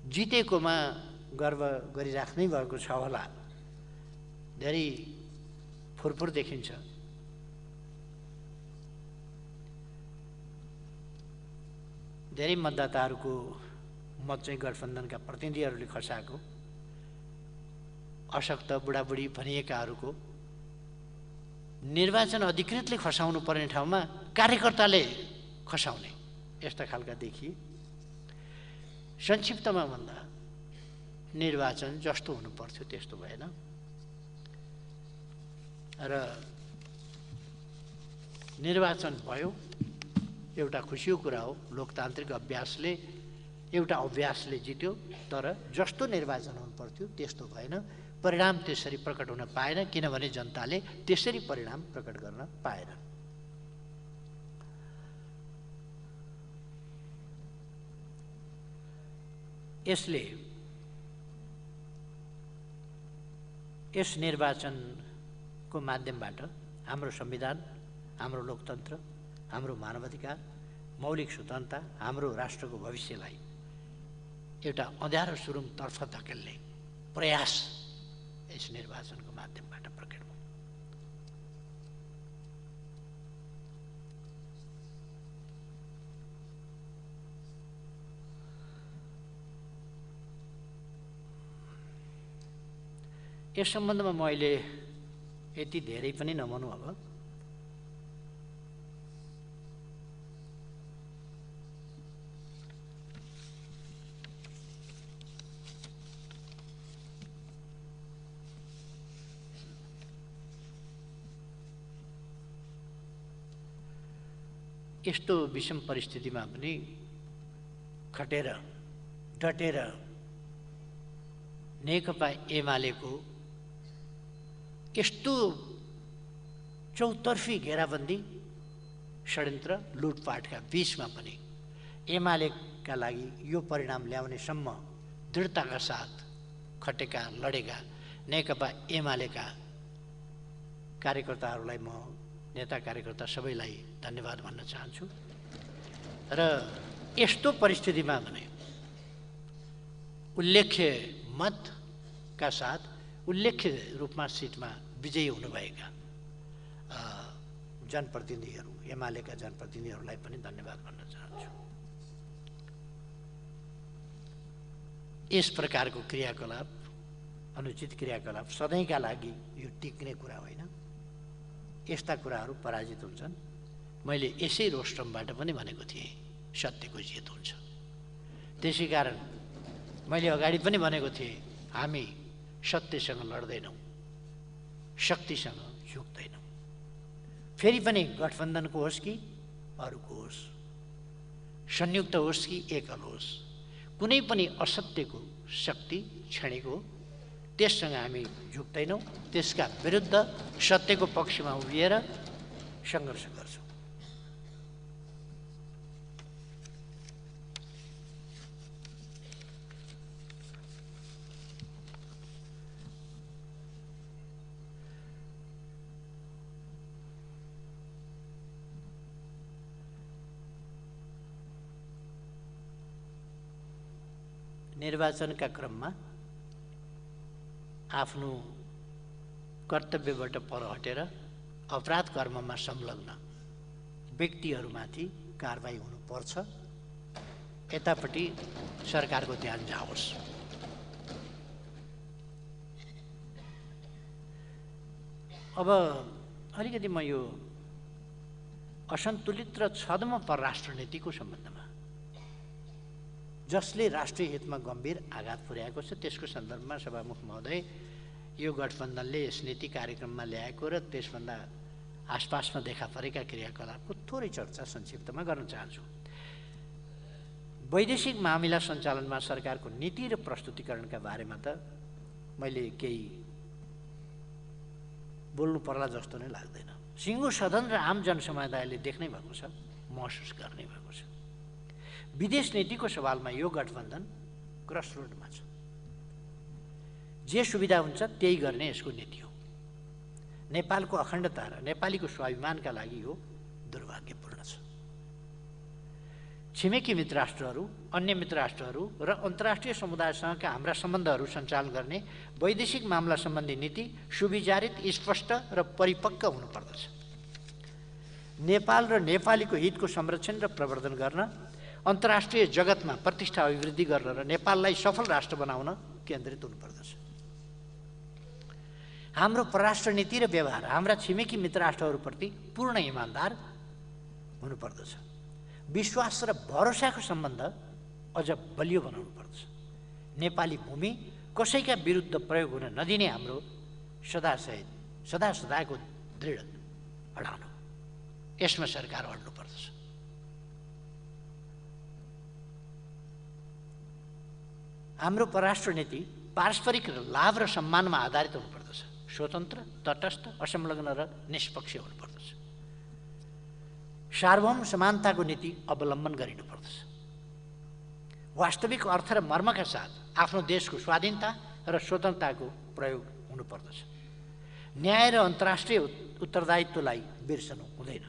जितेकोमा गर्व गरिराख्नै भएको छ होला, धेरै फुरफुर देखिन्छ। धेरै मतदाताहरूको मत चाहिँ गठबन्धनका प्रतिनिधिहरूले खसाएको, अशक्त बुढाबुढी भनिएकाहरूको निर्वाचन अधिकृतले खसाउनु पर्ने ठाउँमा कार्यकर्ताले खसाउने, यस्ता खालका देखिए। संक्षिप्तमा भन्दा निर्वाचन जस्तो हुनु पर्थ्यो त्यस्तो भएन र निर्वाचन भयो। एउटा खुसीको कुरा हो, लोकतान्त्रिक एउटा अभ्यासले जित्यो, तर जस्तो निर्वाचन हुनु पर्थ्यो त्यस्तो भएन। परिणाम त्यसरी प्रकट हुन पाएन, किनभने जनताले त्यसरी परिणाम प्रकट गर्न पाएन। यसले यस निर्वाचनको माध्यमबाट हाम्रो संविधान, हाम्रो लोकतन्त्र, हाम्रो मानवाधिकार, मौलिक स्वतन्त्रता, हाम्रो राष्ट्रको भविष्यलाई एउटा अँध्यारो सुरुङतर्फ धकेल्ने प्रयास यस निर्वाचनको माध्यमबाट प्रकट भयो। यस सम्बन्धमा म अहिले यति धेरै पनि नभनौँ। अब यस्तो विषम परिस्थितिमा पनि खटेर डटेर नेकपा एमालेको यस्तो चौतर्फी घेराबन्दी षड्यन्त्र लुटपाटका बीचमा पनि एमालेका लागि यो परिणाम ल्याउनेसम्म दृढताका साथ खटेका लडेका नेकपा एमालेका कार्यकर्ताहरूलाई म नेता कार्यकर्ता सबैलाई धन्यवाद भन्न चाहन्छु। र यस्तो परिस्थितिमा भने उल्लेख्य मतका साथ उल्लेख्य रूपमा सिटमा विजयी हुनुभएका जनप्रतिनिधिहरू एमालेका जनप्रतिनिधिहरूलाई पनि धन्यवाद भन्न चाहन्छु। यस प्रकारको क्रियाकलाप अनुचित क्रियाकलाप सधैँका लागि यो टिक्ने कुरा होइन। यस्ता कुराहरू पराजित हुन्छन्। मैले यसै रोस्ट्रमबाट पनि भनेको थिएँ सत्यको जित हुन्छ। त्यसै कारण मैले अगाडि पनि भनेको थिएँ हामी सत्यसँग लड्दैनौँ, शक्तिसँग झुक्दैनौँ। फेरि पनि गठबन्धनको होस् कि अरूको होस्, संयुक्त होस् कि एकल होस्, कुनै पनि असत्यको शक्ति क्षणिको त्यससँग हामी झुक्दैनौँ। त्यसका विरुद्ध सत्यको पक्षमा उभिएर सङ्घर्ष गर्छौँ। निर्वाचनका क्रममा आफ्नो कर्तव्यबाट पर हटेर अपराध कर्ममा संलग्न व्यक्तिहरूमाथि कारबाही हुनुपर्छ। यतापट्टि सरकारको ध्यान जाओस्। अब अलिकति म यो असन्तुलित र छद्म परराष्ट्र नीतिको सम्बन्धमा जसले राष्ट्रिय हितमा गम्भीर आघात पुर्याएको छ त्यसको सन्दर्भमा सभामुख महोदय यो गठबन्धनले यस नीति कार्यक्रममा ल्याएको र त्यसभन्दा आसपासमा देखा परेका क्रियाकलापको थोरै चर्चा संक्षिप्तमा गर्न चाहन्छु। वैदेशिक मामिला सञ्चालनमा सरकारको नीति र प्रस्तुतिकरणका बारेमा त मैले केही बोल्नु पर्ला जस्तो नै लाग्दैन। सिङ्गो सदन र आम जनसमुदायले देख्नै भएको छ, महसुस गर्नै भएको छ। विदेश नीतिको सवालमा यो गठबन्धन क्रसरोडमा छ। जे सुविधा हुन्छ त्यही गर्ने यसको नीति हो। नेपालको अखण्डता र नेपालीको स्वाभिमानका लागि यो दुर्भाग्यपूर्ण छ। छिमेकी मित्र राष्ट्रहरू, अन्य मित्र राष्ट्रहरू र अन्तर्राष्ट्रिय समुदायसँगका हाम्रा सम्बन्धहरू सञ्चालन गर्ने वैदेशिक मामला सम्बन्धी नीति सुविचारित, स्पष्ट र परिपक्व हुनुपर्दछ। नेपाल र नेपालीको हितको संरक्षण र प्रवर्धन गर्न, अन्तर्राष्ट्रिय जगतमा प्रतिष्ठा अभिवृद्धि गर्न र नेपाललाई सफल राष्ट्र बनाउन केन्द्रित हुनुपर्दछ। हाम्रो परराष्ट्र नीति र व्यवहार हाम्रा छिमेकी मित्र राष्ट्रहरूप्रति पूर्ण इमान्दार हुनुपर्दछ। विश्वास र भरोसाको सम्बन्ध अझ बलियो बनाउनु पर्दछ। नेपाली भूमि कसैका विरुद्ध प्रयोग हुन नदिने हाम्रो सदाको दृढ अडान हो। यसमा सरकार अड्नुपर्दछ। हाम्रो परराष्ट्र नीति पारस्परिक लाभ र सम्मानमा आधारित हुनुपर्दछ। स्वतन्त्र, तटस्थ, असंलग्न र निष्पक्ष हुनुपर्दछ। सार्वभौम समानताको नीति अवलम्बन गरिनुपर्दछ। वास्तविक अर्थ र मर्मका साथ आफ्नो देशको स्वाधीनता र स्वतन्त्रताको प्रयोग हुनुपर्दछ। न्याय र अन्तर्राष्ट्रिय उत्तरदायित्वलाई बिर्सनु हुँदैन।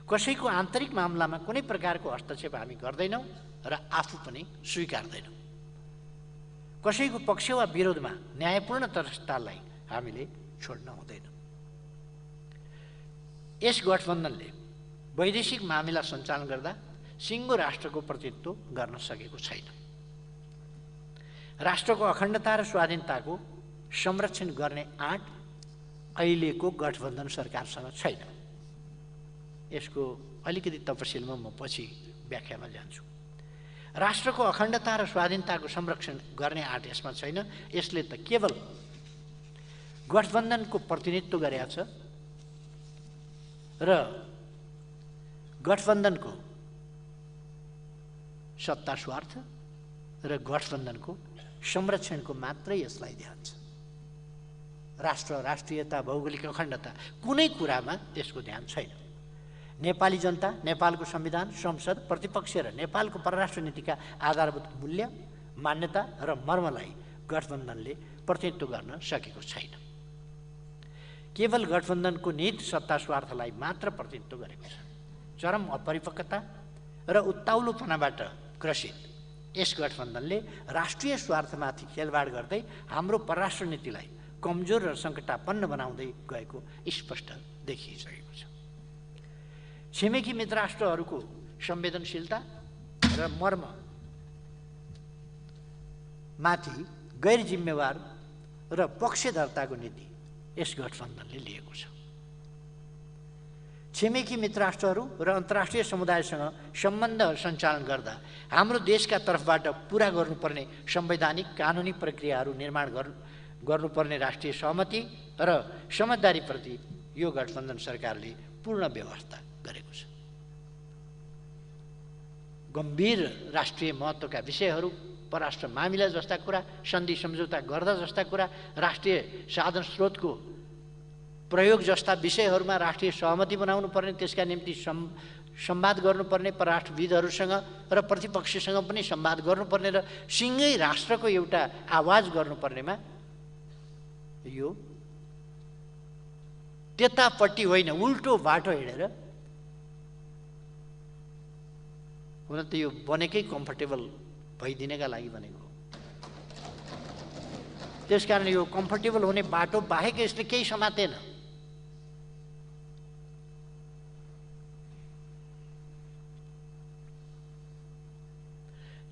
कसैको आन्तरिक मामलामा कुनै प्रकारको हस्तक्षेप हामी गर्दैनौँ र आफू पनि स्वीकार्दैनौँ। कसैको पक्ष वा विरोधमा न्यायपूर्ण तटस्थतालाई हामीले छोड्न हुँदैन। यस गठबन्धनले वैदेशिक मामिला सञ्चालन गर्दा सिङ्गो राष्ट्रको प्रतिनिधित्व गर्न सकेको छैन। राष्ट्रको अखण्डता र स्वाधीनताको संरक्षण गर्ने आँट अहिलेको गठबन्धन सरकारसँग छैन। यसको अलिकति तपसिलमा म पछि व्याख्यामा जान्छु। राष्ट्रको अखण्डता र स्वाधीनताको संरक्षण गर्ने आँट यसमा छैन। यसले त केवल गठबन्धनको प्रतिनिधित्व गरेको छ र गठबन्धनको सत्ता स्वार्थ र गठबन्धनको संरक्षणको मात्रै यसलाई ध्यान छ। राष्ट्र, राष्ट्रियता, भौगोलिक अखण्डता कुनै कुरामा यसको ध्यान छैन। नेपाली जनता, नेपालको संविधान, संसद, प्रतिपक्ष र नेपालको परराष्ट्र नीतिका आधारभूत मूल्य, मान्यता र मर्मलाई गठबन्धनले प्रतिनिधित्व गर्न सकेको छैन। केवल गठबन्धनको निहित सत्ता स्वार्थलाई मात्र प्रतिनिधित्व गरेको छ। चरम अपरिपक्वता र उत्ताउलोपनाबाट ग्रसित यस गठबन्धनले राष्ट्रिय स्वार्थमाथि खेलवाड गर्दै हाम्रो परराष्ट्र नीतिलाई कमजोर र सङ्कटापन्न बनाउँदै गएको स्पष्ट देखिसकेको छ। छिमेकी मित्र राष्ट्रहरूको संवेदनशीलता र मर्ममाथि गैर जिम्मेवार र पक्षधरताको नीति यस गठबन्धनले लिएको छ। छिमेकी मित्र राष्ट्रहरू र अन्तर्राष्ट्रिय समुदायसँग सम्बन्ध सञ्चालन गर्दा हाम्रो देशका तर्फबाट पुरा गर्नुपर्ने संवैधानिक कानुनी प्रक्रियाहरू निर्माण गर्नुपर्ने राष्ट्रिय सहमति र समझदारीप्रति यो गठबन्धन सरकारले पूर्ण व्यवस्था गरेको छ। गम्भीर राष्ट्रिय महत्त्वका विषयहरू, परराष्ट्र मामिला जस्ता कुरा, सन्धि सम्झौता गर्दा जस्ता कुरा, राष्ट्रिय साधन स्रोतको प्रयोग जस्ता विषयहरूमा राष्ट्रिय सहमति बनाउनु पर्ने, त्यसका निम्ति संवाद गर्नुपर्ने, परराष्ट्रविदहरूसँग र प्रतिपक्षसँग पनि संवाद गर्नुपर्ने र सिङ्गै राष्ट्रको एउटा आवाज गर्नुपर्नेमा यो त्यतापट्टि होइन उल्टो बाटो हिँडेर, हुन त यो बनेकै कम्फर्टेबल भइदिनका लागि बनेको हो। त्यसकारण यो कम्फर्टेबल हुने बाटो बाहेक यसले केही समातेन।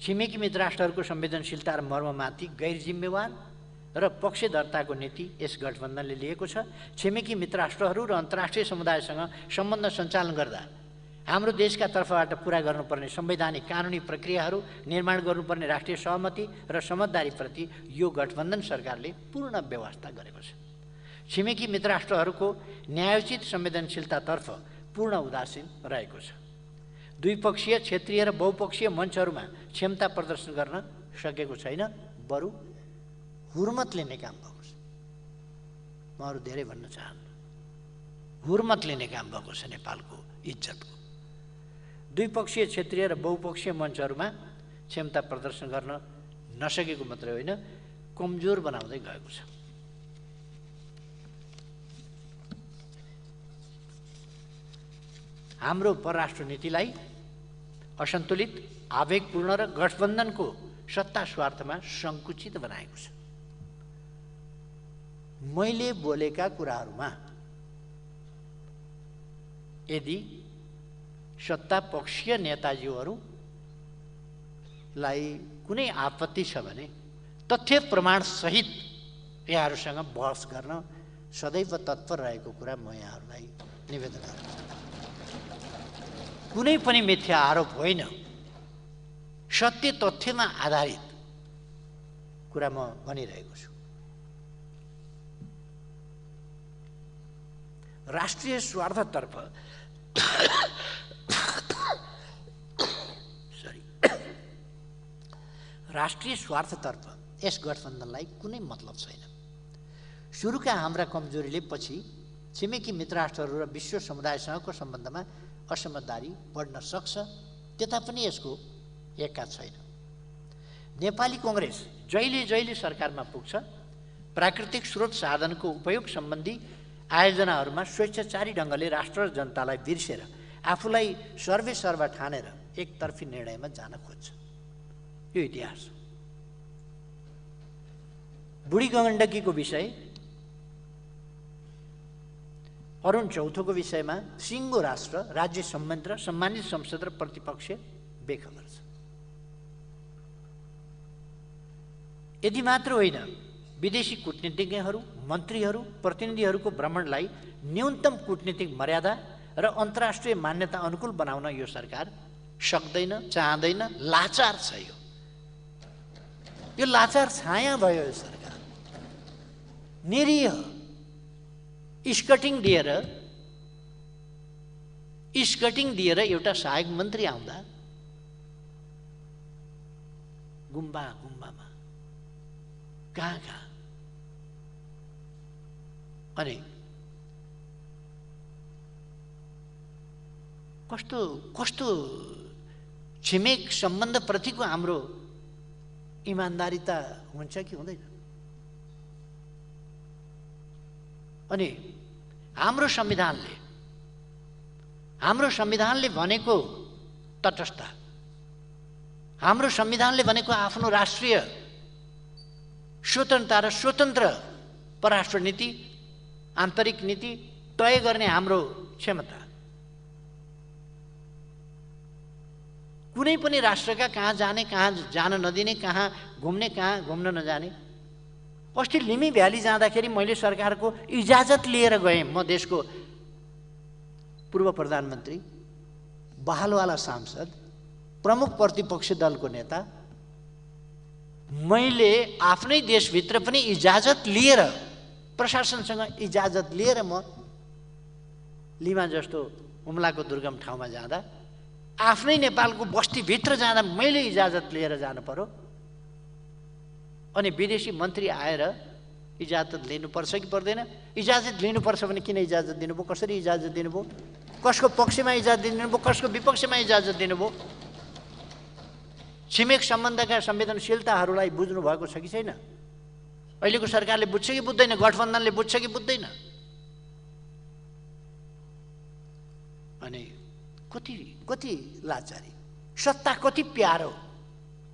छिमेकी मित्र राष्ट्रहरूको संवेदनशीलता र मर्ममाथि गैर जिम्मेवार र पक्षधरताको नीति यस गठबन्धनले लिएको छ। छिमेकी मित्र राष्ट्रहरू र अन्तर्राष्ट्रिय समुदायसँग सम्बन्ध सञ्चालन गर्दा हाम्रो देशका तर्फबाट पुरा गर्नुपर्ने संवैधानिक कानुनी प्रक्रियाहरू निर्माण गर्नुपर्ने राष्ट्रिय सहमति र समझदारीप्रति यो गठबन्धन सरकारले पूर्ण व्यवस्था गरेको छ। छिमेकी मित्र राष्ट्रहरूको न्यायोचित संवेदनशीलतातर्फ पूर्ण उदासीन रहेको छ। द्विपक्षीय, क्षेत्रीय र बहुपक्षीय मञ्चहरूमा क्षमता प्रदर्शन गर्न सकेको छैन, बरु हुर्मत लिने काम भएको छ। म अरू धेरै भन्न चाहन्न, हुर्मत लिने काम भएको छ नेपालको इज्जतको। द्विपक्षीय, क्षेत्रीय र बहुपक्षीय मञ्चहरूमा क्षमता प्रदर्शन गर्न नसकेको मात्रै होइन, कमजोर बनाउँदै गएको छ। हाम्रो परराष्ट्र नीतिलाई असन्तुलित, आवेगपूर्ण र गठबन्धनको सत्ता स्वार्थमा सङ्कुचित बनाएको छ। मैले बोलेका कुराहरूमा यदि सत्तापक्षीय नेताजीहरूलाई कुनै आपत्ति छ भने तथ्य प्रमाण सहित यहाँहरूसँग बहस गर्न सदैव तत्पर रहेको कुरा म यहाँहरूलाई निवेदन गर्छु। कुनै पनि मिथ्या आरोप होइन, सत्य तथ्यमा आधारित कुरा म भनिरहेको छु। राष्ट्रिय स्वार्थतर्फ राष्ट्रिय स्वार्थतर्फ यस गठबन्धनलाई कुनै मतलब छैन। सुरुका हाम्रा कमजोरीले पछि छिमेकी मित्र राष्ट्रहरू र विश्व समुदायसँगको सम्बन्धमा असमझदारी बढ्न सक्छ, त्यता पनि यसको एका छैन। नेपाली कङ्ग्रेस जहिले जहिले सरकारमा पुग्छ, प्राकृतिक स्रोत साधनको उपयोग सम्बन्धी आयोजनाहरूमा स्वेच्छाचारी ढङ्गले राष्ट्र र जनतालाई बिर्सेर आफूलाई सर्वेसर्वा ठानेर एकतर्फी निर्णयमा जान खोज्छ। यो इतिहास। बुढी गण्डकीको विषय, अरुण चौथोको विषयमा सिङ्गो राष्ट्र, राज्य संयन्त्र, सम्मानित संसद र प्रतिपक्ष बेखबर छ। यदि मात्र होइन, विदेशी कूटनीतिज्ञहरू, मन्त्रीहरू, प्रतिनिधिहरूको भ्रमणलाई न्यूनतम कूटनीतिक मर्यादा र अन्तर्राष्ट्रिय मान्यता अनुकूल बनाउन यो सरकार सक्दैन, चाहँदैन, लाचार छ। यो लाचार छाया भयो। यो सरकार निरीह स्कटिङ दिएर एउटा सहायक मन्त्री आउँदा गुम्बामा कहाँ अनि कस्तो कस्तो छिमेक सम्बन्धप्रतिको हाम्रो इमान्दारिता हुन्छ कि हुँदैन? अनि हाम्रो संविधानले भनेको तटस्थ, हाम्रो संविधानले भनेको आफ्नो राष्ट्रिय स्वतन्त्रता र स्वतन्त्र परराष्ट्र नीति, आन्तरिक नीति तय गर्ने हाम्रो क्षमता, कुनै पनि राष्ट्रका कहाँ जाने, कहाँ जान नदिने, कहाँ घुम्ने, कहाँ घुम्न नजाने। अस्ति लिमी भ्याली जाँदाखेरि मैले सरकारको इजाजत लिएर गएँ। म देशको पूर्व प्रधानमन्त्री, बहालवाला सांसद, प्रमुख प्रतिपक्षी दलको नेता, मैले आफ्नै देशभित्र पनि इजाजत लिएर, प्रशासनसँग इजाजत लिएर म लिमा जस्तो हुम्लाको दुर्गम ठाउँमा जाँदा, आफ्नै नेपालको बस्तीभित्र जाँदा मैले इजाजत लिएर जानु पर्यो। अनि विदेशी मन्त्री आएर इजाजत लिनुपर्छ कि पर्दैन? इजाजत लिनुपर्छ भने किन इजाजत दिनुभयो? कसरी इजाजत दिनुभयो? कसको पक्षमा इजाजत दिनुभयो? कसको विपक्षमा इजाजत दिनुभयो? छिमेक सम्बन्धका संवेदनशीलताहरूलाई बुझ्नु भएको छ कि छैन? अहिलेको सरकारले बुझ्छ कि बुझ्दैन? गठबन्धनले बुझ्छ कि बुझ्दैन? अनि कति लाचारी, सत्ता कति प्यारो,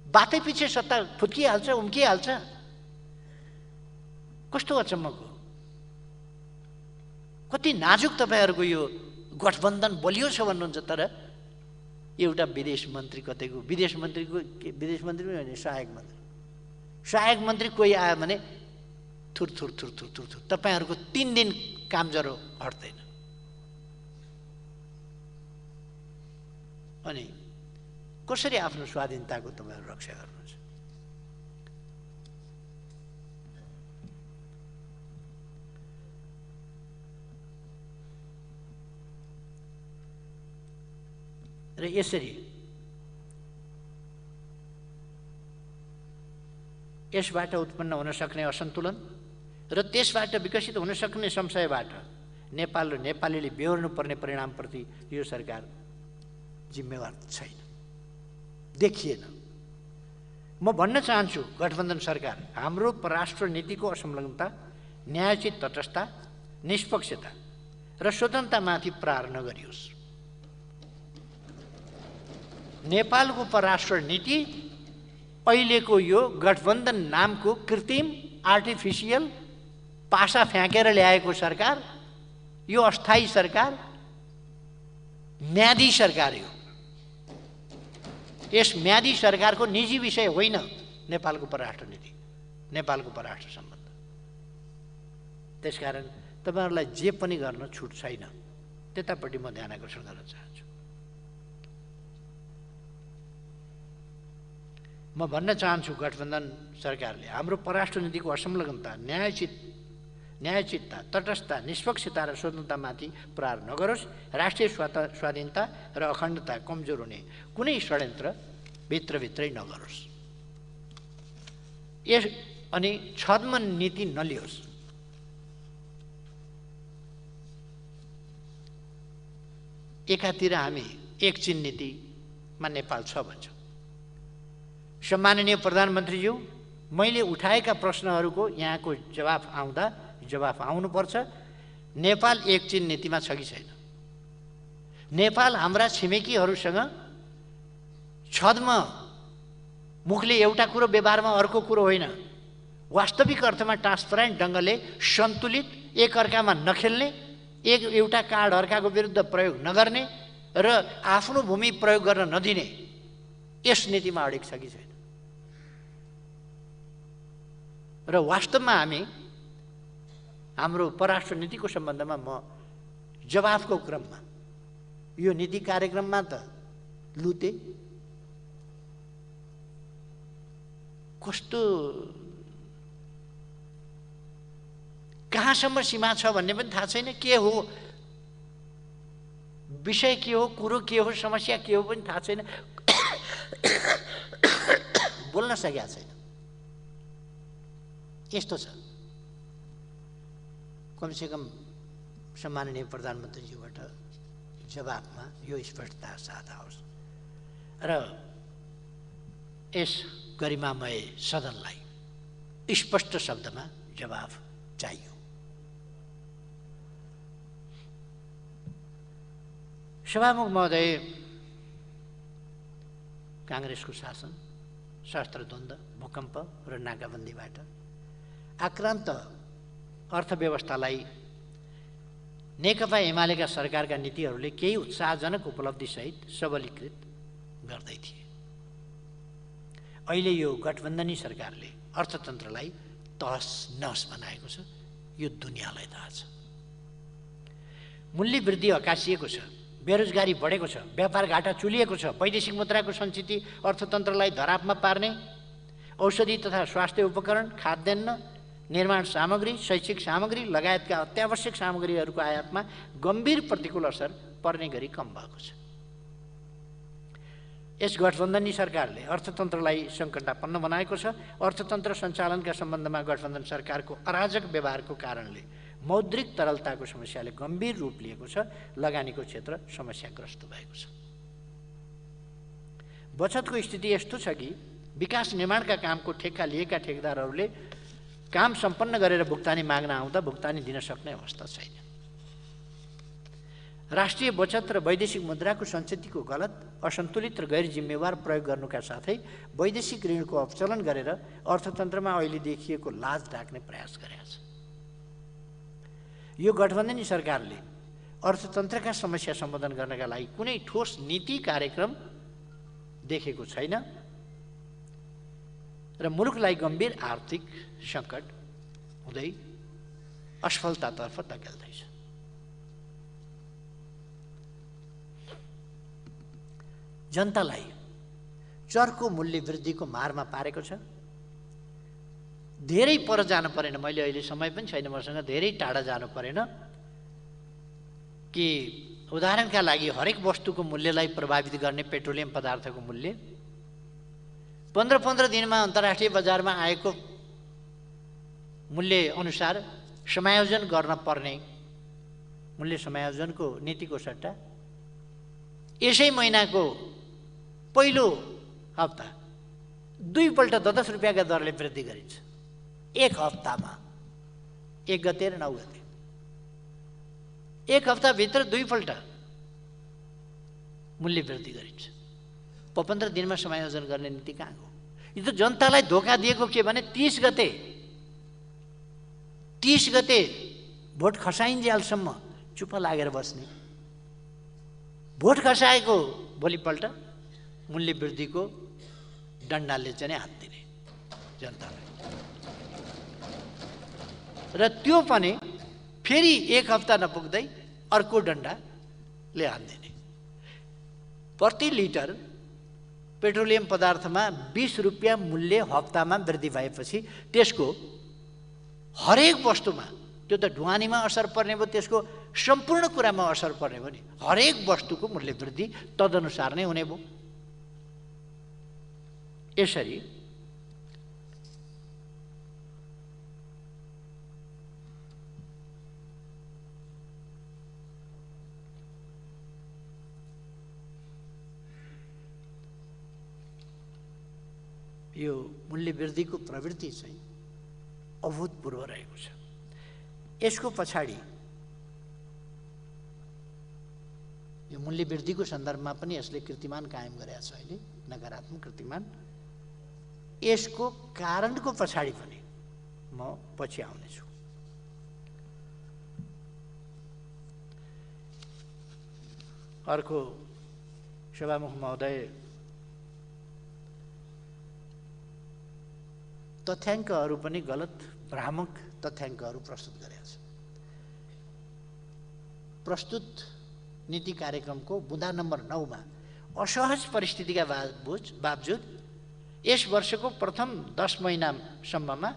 बातै पछि सत्ता फुत्किहाल्छ, उम्किहाल्छ। कस्तो अचम्मको, कति नाजुक तपाईँहरूको यो गठबन्धन बलियो छ भन्नुहुन्छ। तर एउटा विदेश मन्त्री कतैको, विदेश मन्त्री पनि होइन, सहायक मन्त्री कोही आयो भने थुर थुर थुर थुर थुर थुर, तपाईँहरूको 3 दिन काम ज्वरो हट्दैन। अनि कसरी आफ्नो स्वाधीनताको तपाईँहरू रक्षा गर्नुहुन्छ? र यसरी यसबाट उत्पन्न हुन सक्ने असन्तुलन र त्यसबाट विकसित हुन सक्ने संशयबाट नेपाल र नेपालीले बेहोर्नु पर्ने परिणामप्रति यो सरकार जिम्मेवार छैन, देखिएन। म भन्न चाहन्छु गठबन्धन सरकार हाम्रो परराष्ट्र नीतिको असंलग्नता, न्यायोचित तटस्थता, निष्पक्षता र स्वतन्त्रतामाथि प्रहार नगरियोस्। नेपालको परराष्ट्र नीति अहिलेको यो गठबन्धन नामको कृत्रिम आर्टिफिसियल पासा फ्याँकेर ल्याएको सरकार, यो अस्थायी सरकार, म्यादी सरकार हो। यस म्यादी सरकारको निजी विषय होइन नेपालको परराष्ट्र नीति, नेपालको परराष्ट्र सम्बन्ध। त्यसकारण तपाईहरुलाई जे पनि गर्न छुट छैन, त्यतापट्टि म ध्यान आकर्षण गर्न चाहन्छु। म भन्न चाहन्छु गठबन्धन सरकारले हाम्रो परराष्ट्र नीतिको असंलग्नता, न्यायोचितता, तटस्थता, निष्पक्षता र स्वतन्त्रतामाथि प्रहार नगरोस्। राष्ट्रिय स्वाधीनता र अखण्डता कमजोर हुने कुनै षड्यन्त्र भित्रभित्रै नगरोस्। अनि छद्म नीति नलियोस्। एकातिर हामी एक चीन नीतिमा नेपाल छ भन्छौँ। सम्माननीय प्रधानमन्त्रीज्यू, मैले उठाएका प्रश्नहरूको यहाँको जवाफ आउनुपर्छ। नेपाल एक चीन नीतिमा छ कि छैन? नेपाल हाम्रा छिमेकीहरूसँग छद्म मुखले एउटा कुरो, व्यवहारमा अर्को कुरो होइन, वास्तविक अर्थमा ट्रान्सपरेन्ट ढङ्गले सन्तुलित, एकअर्कामा नखेल्ने, एउटा कार्ड अर्काको विरुद्ध प्रयोग नगर्ने र आफ्नो भूमि प्रयोग गर्न नदिने यस नीतिमा अडिग छ कि छैन? र वास्तवमा हामी हाम्रो परराष्ट्र नीतिको सम्बन्धमा म जवाफको क्रममा यो नीति कार्यक्रममा त लुते, कस्तो कहाँसम्म सीमा छ भन्ने पनि थाहा छैन, के हो विषय, के हो कुरो, के हो समस्या, के हो पनि थाहा छैन, बोल्न सकेका छैन। यस्तो छ। कमसेकम सम्माननीय प्रधानमन्त्रीज्यूबाट जवाबमा यो स्पष्टता साथ आओस् र यस गरिमामय सदनलाई स्पष्ट शब्दमा जवाफ चाहियो। सभामुख महोदय, काङ्ग्रेसको शासन शस्त्र द्वन्द्व, भूकम्प र नाकाबन्दीबाट आक्रान्त अर्थव्यवस्थालाई नेकपा एमालेका सरकारका नीतिहरूले केही उत्साहजनक उपलब्धिसहित सबलीकृत गर्दै थिए। अहिले यो गठबन्धनी सरकारले अर्थतन्त्रलाई तहस नहस बनाएको छ, यो दुनियाँलाई थाहा छ। मूल्य वृद्धि अकासिएको छ, बेरोजगारी बढेको छ, व्यापार घाटा चुलिएको छ, वैदेशिक मुद्राको सञ्चिति अर्थतन्त्रलाई धरापमा पार्ने, औषधि तथा स्वास्थ्य उपकरण, खाद्यान्न, निर्माण सामग्री, शैक्षिक सामग्री लगायतका अत्यावश्यक सामग्रीहरूको आयातमा गम्भीर प्रतिकूल असर पर्ने गरी कम भएको छ। यस गठबन्धनी सरकारले अर्थतन्त्रलाई सङ्कटापन्न बनाएको छ। अर्थतन्त्र सञ्चालनका सम्बन्धमा गठबन्धन सरकारको अराजक व्यवहारको कारणले मौद्रिक तरलताको समस्याले गम्भीर रूप लिएको छ। लगानीको क्षेत्र समस्याग्रस्त भएको छ। बचतको स्थिति यस्तो छ कि विकास निर्माणका कामको ठेक्का लिएका ठेकेदारहरूले काम सम्पन्न गरेर भुक्तानी माग्न आउँदा भुक्तानी दिन सक्ने अवस्था छैन। राष्ट्रिय बचत र वैदेशिक मुद्राको सञ्चितिको गलत, असन्तुलित र गैर जिम्मेवार प्रयोग गर्नुका साथै वैदेशिक ऋणको अपचलन गरेर अर्थतन्त्रमा अहिले देखिएको लाज ढाक्ने प्रयास गरेको छ। यो गठबन्धनी सरकारले अर्थतन्त्रका समस्या सम्बोधन गर्नका लागि कुनै ठोस नीति कार्यक्रम देखेको छैन र मुलुकलाई गम्भीर आर्थिक सङ्कट हुँदै असफलतातर्फ धकेल्दैछ। जनतालाई चर्को मूल्य वृद्धिको मारमा पारेको छ। धेरै पर जानु परेन, मैले अहिले समय पनि छैन मसँग, धेरै टाढा जानु परेन कि उदाहरणका लागि हरेक वस्तुको मूल्यलाई प्रभावित गर्ने पेट्रोलियम पदार्थको मूल्य 15-15 दिनमा अन्तर्राष्ट्रिय बजारमा आएको मूल्य अनुसार समायोजन गर्न पर्ने मूल्य समायोजनको नीतिको सट्टा यसै महिनाको पहिलो हप्ता 2 पल्ट 10 रुपियाँका दरले वृद्धि गरिन्छ। एक हप्तामा, 1 गते र 9 गते, एक हप्ताभित्र 2 पल्ट मूल्य वृद्धि गरिन्छ। 15 दिनमा समायोजन गर्ने नीति कहाँ हो? यो त जनतालाई धोका दिएको के भने 30 गते भोट खसाइन्जेलसम्म चुप लागेर बस्ने, भोट खसाएको भोलिपल्ट मूल्य वृद्धिको डन्डाले चाहिँ हात दिने जनतालाई, र त्यो पनि फेरि एक हप्ता नपुग्दै अर्को डन्डाले हात दिने। प्रति लिटर पेट्रोलियम पदार्थमा 20 रुपियाँ मूल्य हप्तामा वृद्धि भएपछि त्यसको हरेक वस्तुमा, त्यो त ढुवानीमा असर पर्ने भयो, त्यसको सम्पूर्ण कुरामा असर पर्ने भयो नि। हरेक वस्तुको मूल्य वृद्धि तदनुसार नै हुने भयो। यसरी यो मूल्य वृद्धिको प्रवृत्ति चाहिँ अभूतपूर्व रहेको छ। यसको पछाडि यो मूल्य वृद्धिको सन्दर्भमा पनि यसले कीर्तिमान कायम गरेको छ, अहिले नकारात्मक कीर्तिमान। यसको कारणको पछाडि पनि म पछि आउनेछु। अर्को सभामुख महोदय, तथ्याङ्कहरू पनि गलत भ्रामक तथ्याङ्कहरू प्रस्तुत गरेका छ। प्रस्तुत नीति कार्यक्रमको बुँदा नम्बर 9 मा असहज परिस्थितिका बावजुद यस वर्षको प्रथम 10 महिनासम्ममा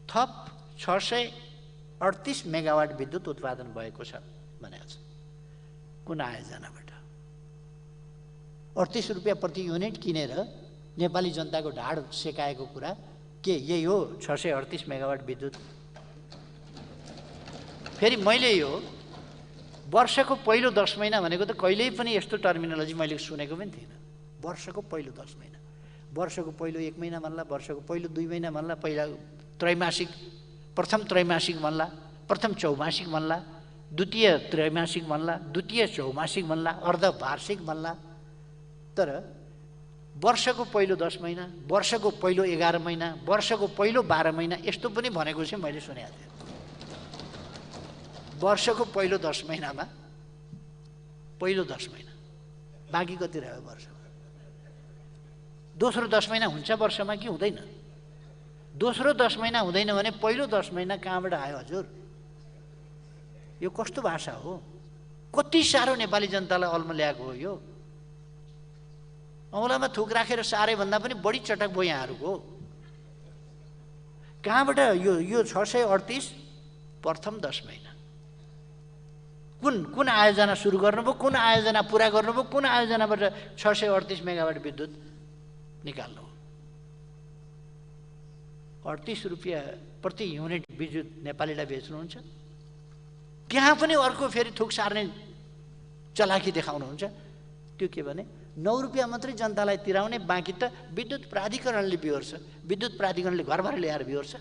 थप 638 मेगावाट विद्युत उत्पादन भएको छ भनेको छ। कुन आयोजनाबाट? 38 रुपियाँ प्रति युनिट किनेर नेपाली जनताको ढाड सेकाएको कुरा के यही हो? 638 मेगावाट विद्युत। फेरि मैले यो वर्षको पहिलो 10 महिना भनेको त कहिल्यै पनि यस्तो टर्मिनोलोजी मैले सुनेको पनि थिइनँ। वर्षको पहिलो 10 महिना, वर्षको पहिलो 1 महिना भन्ला, वर्षको पहिलो 2 महिना भन्ला, पहिला त्रैमासिक, प्रथम त्रैमासिक भन्ला, प्रथम चौमासिक भन्ला, द्वितीय त्रैमासिक भन्ला, द्वितीय चौमासिक भन्ला, अर्धवार्षिक भन्ला। तर वर्षको पहिलो 10 महिना, वर्षको पहिलो 11 महिना, वर्षको पहिलो 12 महिना यस्तो पनि भनेको चाहिँ मैले सुनेको थिएँ। वर्षको पहिलो 10 महिनामा पहिलो 10 महिना, बाँकी कति रह्यो वर्षमा? दोस्रो 10 महिना हुन्छ वर्षमा कि हुँदैन? दोस्रो 10 महिना हुँदैन भने पहिलो 10 महिना कहाँबाट आयो हजुर? यो कस्तो भाषा हो? कति साह्रो नेपाली जनतालाई अल्म ल्याएको हो यो। औँलामा थुक राखेर सारे भन्दा पनि बढी चटक भयो यहाँहरूको। कहाँबाट यो 638 प्रथम 10 महिना? कुन आयोजना सुरु गर्नुभयो, कुन आयोजना पुरा गर्नुभयो, कुन आयोजनाबाट 638 मेगावाट विद्युत निकाल्नु? 38 रुपियाँ प्रति युनिट विद्युत नेपालीलाई बेच्नुहुन्छ। त्यहाँ पनि अर्को फेरि थुक सार्ने चलाखी देखाउनुहुन्छ। त्यो के भने 9 रुपियाँ मात्रै जनतालाई तिराउने, बाँकी त विद्युत प्राधिकरणले बिहोर्छ। विद्युत प्राधिकरणले घरभर ल्याएर बिहोर्छ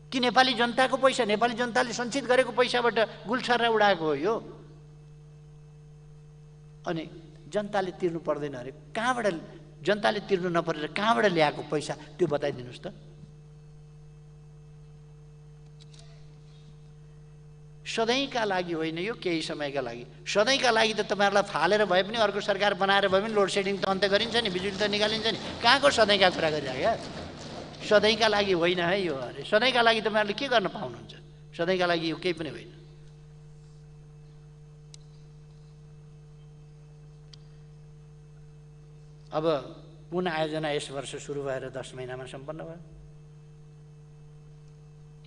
कि नेपाली जनताको पैसा, नेपाली जनताले सञ्चित गरेको पैसाबाट गुल्छर्रा उडाएको हो यो। अनि जनताले तिर्नु पर्दैन अरे कहाँबाट? जनताले तिर्नु नपरेर कहाँबाट ल्याएको पैसा त्यो बताइदिनुहोस् त। सधैँका लागि होइन, यो केही समयका लागि। सधैँका लागि त तपाईँहरूलाई फालेर भए पनि, अर्को सरकार बनाएर भए पनि लोड सेडिङ त अन्त्य गरिन्छ नि, बिजुली त निकालिन्छ नि। कहाँको सधैँका कुरा गरिराख्या? सधैँका लागि होइन है यो। अरे सधैँका लागि तपाईँहरूले के गर्न पाउनुहुन्छ? सधैँका लागि यो केही पनि होइन। अब पुनः आयोजना यस वर्ष सुरु भएर 10 महिनामा सम्पन्न भयो।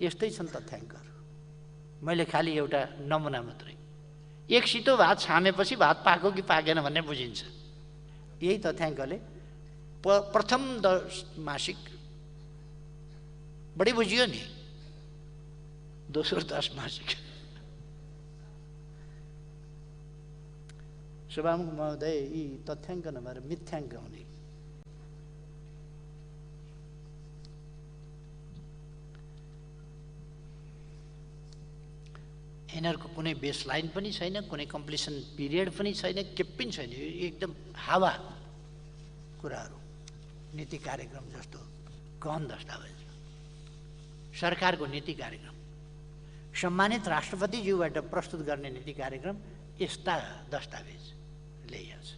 यस्तै छन् तथ्याङ्कहरू। मैले खालि एउटा नमुना मात्रै। एक सितो भात छामेपछि भात पाको कि पाकेन भन्ने बुझिन्छ। यही तथ्याङ्कले प्रथम 10 मासिक बढी बुझियो नि, दोस्रो 10 मासिक। सभामुख महोदय, यी तथ्याङ्क नभएर मिथ्याङ्क हुने। यिनीहरूको कुनै बेसलाइन पनि छैन, कुनै कम्प्लिसन पिरियड पनि छैन, के पनि छैन। यो एकदम हावा कुराहरू, नीति कार्यक्रम जस्तो गहन दस्तावेज। सरकारको नीति कार्यक्रम, सम्मानित राष्ट्रपतिज्यूबाट प्रस्तुत गर्ने नीति कार्यक्रम यस्ता दस्तावेज ल्याइएको छ।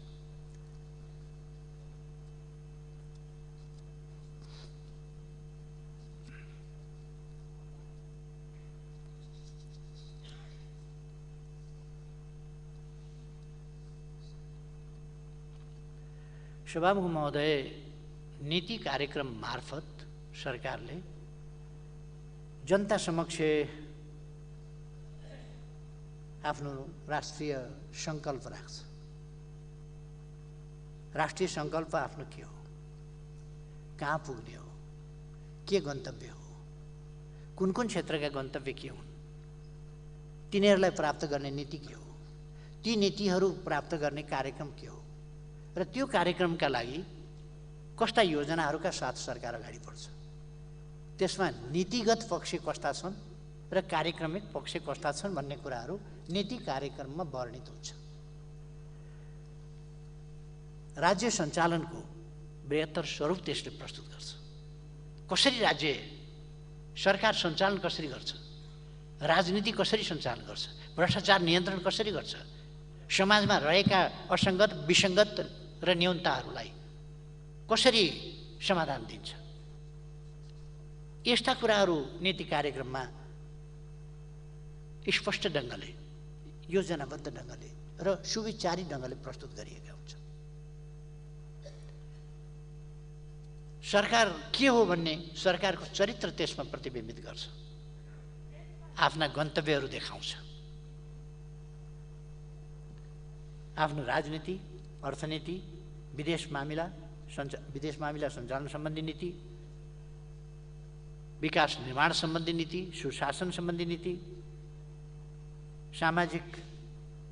सभामुख महोदय, नीति कार्यक्रम मार्फत सरकारले जनता समक्ष आफ्नो राष्ट्रिय सङ्कल्प राख्छ। राष्ट्रिय सङ्कल्प आफ्नो के हो, कहाँ पुग्ने हो, के गन्तव्य हो, कुन कुन क्षेत्रका गन्तव्य के हुन्, तिनीहरूलाई प्राप्त गर्ने नीति के हो, ती नीतिहरू प्राप्त गर्ने कार्यक्रम के हो र त्यो कार्यक्रमका लागि कस्ता योजनाहरूका साथ सरकार अगाडि बढ्छ। त्यसमा नीतिगत पक्ष कस्ता छन् र कार्यक्रमिक पक्ष कस्ता छन् भन्ने कुराहरू नीति कार्यक्रममा वर्णित हुन्छ। राज्य सञ्चालनको बृहत्तर स्वरूप त्यसले प्रस्तुत गर्छ। कसरी राज्य सरकार सञ्चालन कसरी गर्छ, राजनीति कसरी सञ्चालन गर्छ, भ्रष्टाचार नियन्त्रण कसरी गर्छ, समाजमा रहेका असङ्गत विसङ्गत र न्यूनताहरूलाई कसरी समाधान दिन्छ, यस्ता कुराहरू नीति कार्यक्रममा स्पष्ट ढङ्गले, योजनाबद्ध ढङ्गले र सुविचारी ढङ्गले प्रस्तुत गरिएका हुन्छ। सरकार के हो भन्ने सरकारको चरित्र त्यसमा प्रतिबिम्बित गर्छ, आफ्ना गन्तव्यहरू देखाउँछ। आफ्नो राजनीति, अर्थनीति, विदेश मामिला सञ्चालन सम्बन्धी नीति, विकास निर्माण सम्बन्धी नीति, सुशासन सम्बन्धी नीति, सामाजिक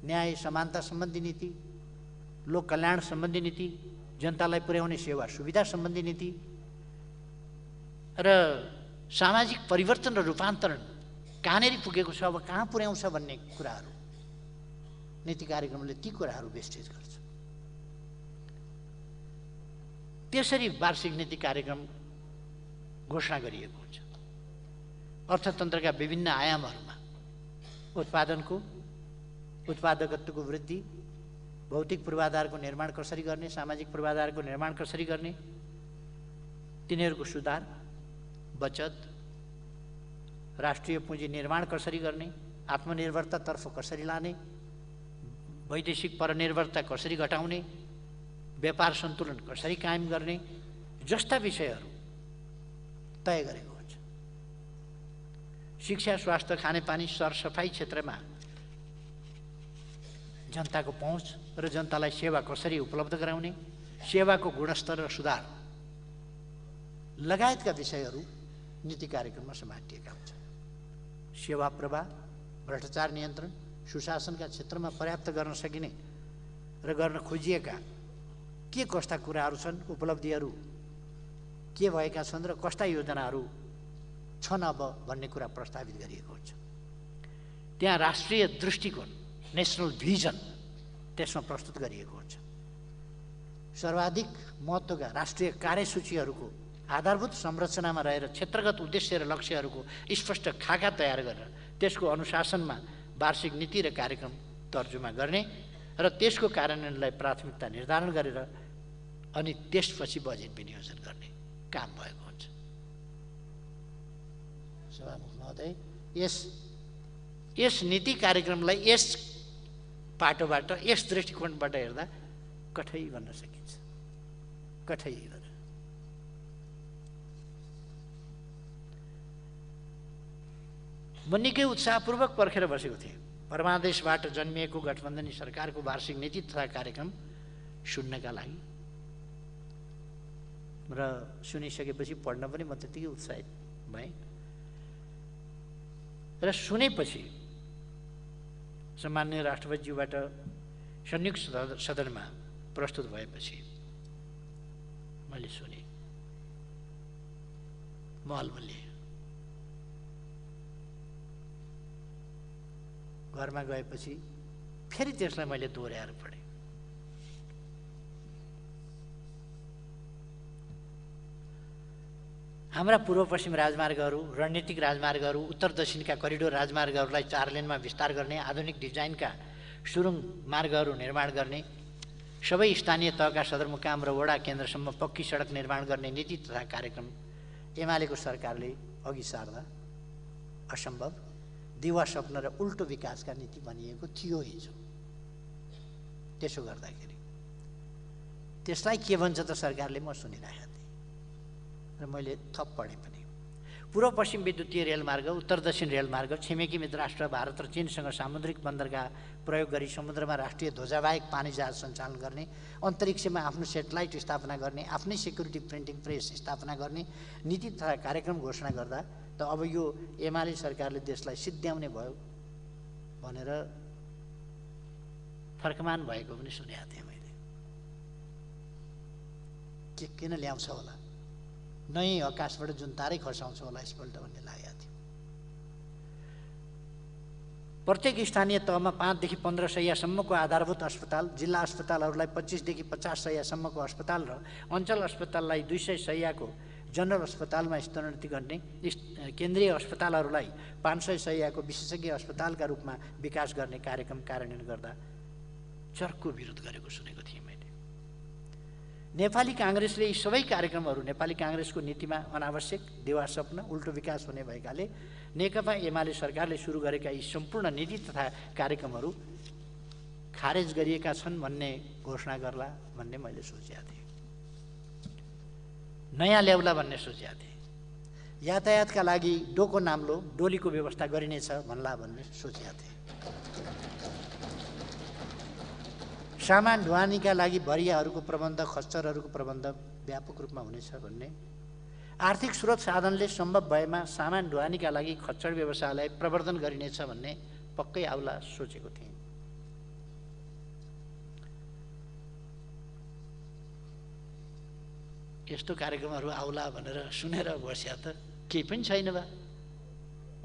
न्याय समानता सम्बन्धी नीति, लोक कल्याण सम्बन्धी नीति, जनतालाई पुर्याउने सेवा सुविधा सम्बन्धी नीति र सामाजिक परिवर्तन र रूपान्तरण कहाँनेरि पुगेको छ, अब कहाँ पुर्याउँछ भन्ने कुराहरू नीति कार्यक्रमले ती कुराहरू वेस्टेज गर्छ। त्यसरी वार्षिक नीति कार्यक्रम घोषणा गरिएको हुन्छ। अर्थतन्त्रका विभिन्न आयामहरूमा उत्पादकत्वको वृद्धि, भौतिक पूर्वाधारको निर्माण कसरी गर्ने, सामाजिक पूर्वाधारको निर्माण कसरी गर्ने, तिनीहरूको सुधार, बचत, राष्ट्रिय पुँजी निर्माण कसरी गर्ने, आत्मनिर्भरतातर्फ कसरी लाने, वैदेशिक परनिर्भरता कसरी घटाउने, व्यापार सन्तुलन कसरी कायम गर्ने जस्ता विषयहरू तय गरेको हुन्छ। शिक्षा, स्वास्थ्य, खानेपानी, सरसफाइ क्षेत्रमा जनताको पहुँच र जनतालाई सेवा कसरी उपलब्ध गराउने, सेवाको गुणस्तर र सुधार लगायतका विषयहरू नीति कार्यक्रममा समातिएका हुन्छन्। सेवा प्रवाह, भ्रष्टाचार नियन्त्रण, सुशासनका क्षेत्रमा पर्याप्त गर्न सकिने र गर्न खोजिएका के कस्ता कुराहरू छन्, उपलब्धिहरू के भएका छन् र कस्ता योजनाहरू छन् अब भन्ने कुरा प्रस्तावित गरिएको हुन्छ। त्यहाँ राष्ट्रिय दृष्टिकोण, नेसनल भिजन त्यसमा प्रस्तुत गरिएको हुन्छ। सर्वाधिक महत्त्वका राष्ट्रिय कार्यसूचीहरूको आधारभूत संरचनामा रहेर क्षेत्रगत उद्देश्य र लक्ष्यहरूको स्पष्ट खाका तयार गरेर त्यसको अनुशासनमा वार्षिक नीति र कार्यक्रम तर्जुमा गर्ने र त्यसको कार्यान्वयनलाई प्राथमिकता निर्धारण गरेर अनि त्यसपछि बजेट विनियोजन गर्ने काम भएको हुन्छ। सभामुख महोदय, यस नीति कार्यक्रमलाई यस पाटोबाट, यस दृष्टिकोणबाट हेर्दा कठै भन्न सकिन्छ, कठै भनेर। म निकै उत्साहपूर्वक पर्खेर बसेको थिएँ परमादेशबाट जन्मिएको गठबन्धनी सरकारको वार्षिक नीति तथा कार्यक्रम सुन्नका लागि र सुनिसकेपछि पढ्न पनि म त्यतिकै उत्साहित भएँ र सुनेपछि सम्माननीय राष्ट्रपतिज्यूबाट संयुक्त सदनमा प्रस्तुत भएपछि मैले सुने, महलमल्ली घरमा गएपछि फेरि त्यसलाई मैले दोहोऱ्याएर पढेँ। हाम्रा पूर्व पश्चिम राजमार्गहरू, रणनीतिक राजमार्गहरू, उत्तर दक्षिणका करिडोर राजमार्गहरूलाई 4 लेनमा विस्तार गर्ने, आधुनिक डिजाइनका सुरुङ मार्गहरू निर्माण गर्ने, सबै स्थानीय तहका सदरमुकाम र वडा केन्द्रसम्म पक्की सडक निर्माण गर्ने नीति तथा कार्यक्रम एमालेको सरकारले अघि सार्दा असम्भव, दिवा स्वप्न र उल्टो विकासका नीति बनिएको थियो हिजो। त्यसो गर्दाखेरि त्यसलाई के भन्छ त सरकारले, म सुनिरहेको थिएँ र मैले थप पढेँ पनि। पूर्व पश्चिम विद्युतीय रेलमार्ग, उत्तर दक्षिण रेलमार्ग, छिमेकी मित्र राष्ट्र भारत र चीनसँग सामुद्रिक बन्दरगाह प्रयोग गरी समुद्रमा राष्ट्रिय ध्वजाबाहेक पानी जहाज सञ्चालन गर्ने, अन्तरिक्षमा आफ्नो सेटेलाइट स्थापना गर्ने, आफ्नै सेक्युरिटी प्रिन्टिङ प्रेस स्थापना गर्ने नीति तथा कार्यक्रम घोषणा गर्दा त अब यो एमाले सरकारले देशलाई सिद्ध्याउने भयो भनेर फर्कमान भएको पनि सुनेको थिएँ मैले। के किन ल्याउँछ होला, नै आकाशबाट जुन तारै खसाउँछ होला यसपल्ट भन्ने लागेको थियो। प्रत्येक स्थानीय तहमा 5 देखि 15 शय्यासम्मको आधारभूत अस्पताल, जिल्ला अस्पतालहरूलाई 25 देखि 50 शय्यासम्मको अस्पताल र अञ्चल अस्पताललाई 200 शय्याको जनरल अस्पतालमा स्तरोन्नति गर्ने, केन्द्रीय अस्पतालहरूलाई 500 शय्याको विशेषज्ञ अस्पतालका रूपमा विकास गर्ने कार्यक्रम कार्यान्वयन गर्दा चर्को विरोध गरेको सुनेको थिएँ मैले। नेपाली काङ्ग्रेसले यी सबै कार्यक्रमहरू नेपाली काङ्ग्रेसको नीतिमा अनावश्यक, देवा स्वप्न, उल्टो विकास हुने भएकाले नेकपा एमाले सरकारले सुरु गरेका यी सम्पूर्ण नीति तथा कार्यक्रमहरू खारेज गरिएका छन् भन्ने घोषणा गर्ला भन्ने मैले सोचेको थिएँ। नयाँ ल्याउला भन्ने सोचेको थिएँ। यातायातका लागि डोको नाम्लो डोलीको व्यवस्था गरिनेछ भन्ला भन्ने सोचेको थिएँ। सामान ढुवानीका लागि भरियाहरूको प्रबन्ध, खच्चरहरूको प्रबन्ध व्यापक रूपमा हुनेछ भन्ने, आर्थिक स्रोत साधनले सम्भव भएमा सामान ढुवानीका लागि खच्चर व्यवसायलाई प्रवर्धन गरिनेछ भन्ने पक्कै आउला सोचेको थिएँ। यस्तो कार्यक्रमहरू आउला भनेर सुनेर बस्या त केही पनि छैन बा।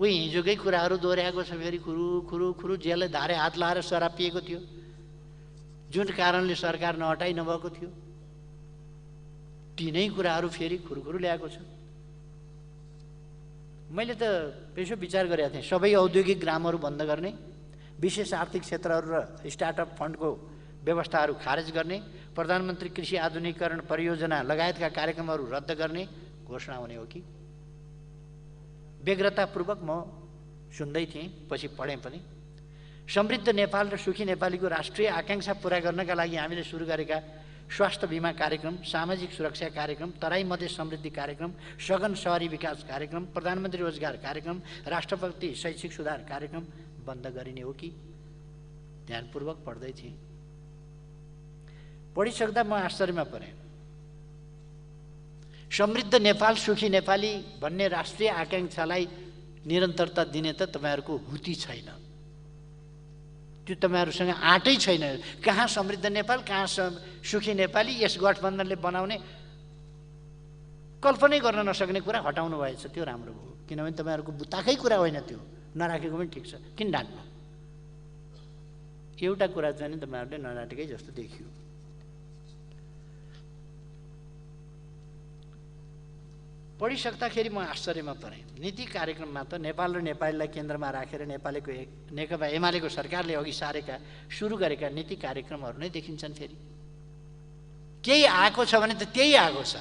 उही हिजोकै कुराहरू दोहोऱ्याएको छ, फेरि खुरु खुरु खुरु जेलले धारे हात लाएर शराब पिएको थियो, जुन कारणले सरकार नहटाइ नभएको थियो, तिनै कुराहरू फेरि खुरुखुरु ल्याएको छ। मैले त यसो विचार गरेको थिएँ, सबै औद्योगिक ग्रामहरू बन्द गर्ने, विशेष आर्थिक क्षेत्रहरू र स्टार्टअप फन्डको व्यवस्थाहरू खारेज गर्ने, प्रधानमन्त्री कृषि आधुनिकीकरण परियोजना लगायतका कार्यक्रमहरू रद्द गर्ने घोषणा हुने हो कि? व्यग्रतापूर्वक म सुन्दै थिएँ, पछि पढेँ पनि। समृद्ध नेपाल र सुखी नेपालीको राष्ट्रिय आकांक्षा पूरा गर्नका लागि हामीले सुरु गरेका स्वास्थ्य बिमा कार्यक्रम, सामाजिक सुरक्षा कार्यक्रम, तराई मधेस समृद्धि कार्यक्रम, सघन शहरी विकास कार्यक्रम, प्रधानमन्त्री रोजगार कार्यक्रम, राष्ट्रपति शैक्षिक सुधार कार्यक्रम बन्द गरिने हो कि? ध्यानपूर्वक पढ्दै थिएँ। पढिसक्दा म आश्चर्यमा परेँ। समृद्ध नेपाल सुखी नेपाली भन्ने राष्ट्रिय आकांक्षालाई निरन्तरता दिने त तपाईँहरूको हुती छैन, त्यो तपाईँहरूसँग आँटै छैन। कहाँ समृद्ध नेपाल, कहाँ सुखी नेपाली, यस गठबन्धनले बनाउने कल्पनै गर्न नसक्ने कुरा हटाउनु भएछ, त्यो राम्रो भयो। किनभने तपाईँहरूको बुताकै कुरा होइन, त्यो नराखेको पनि ठिक छ, किन डाँट्नु? एउटा कुरा चाहिँ तपाईँहरूले नडाँटेकै जस्तो देखियो। पढिसक्दाखेरि म आश्चर्यमा परेँ। नीति कार्यक्रममा त नेपाल र नेपालीलाई केन्द्रमा राखेर नेकपा एमालेको सरकारले अघि सारेका सुरु गरेका नीति कार्यक्रमहरू नै देखिन्छन्। फेरि केही आएको छ भने त त्यही आएको छ,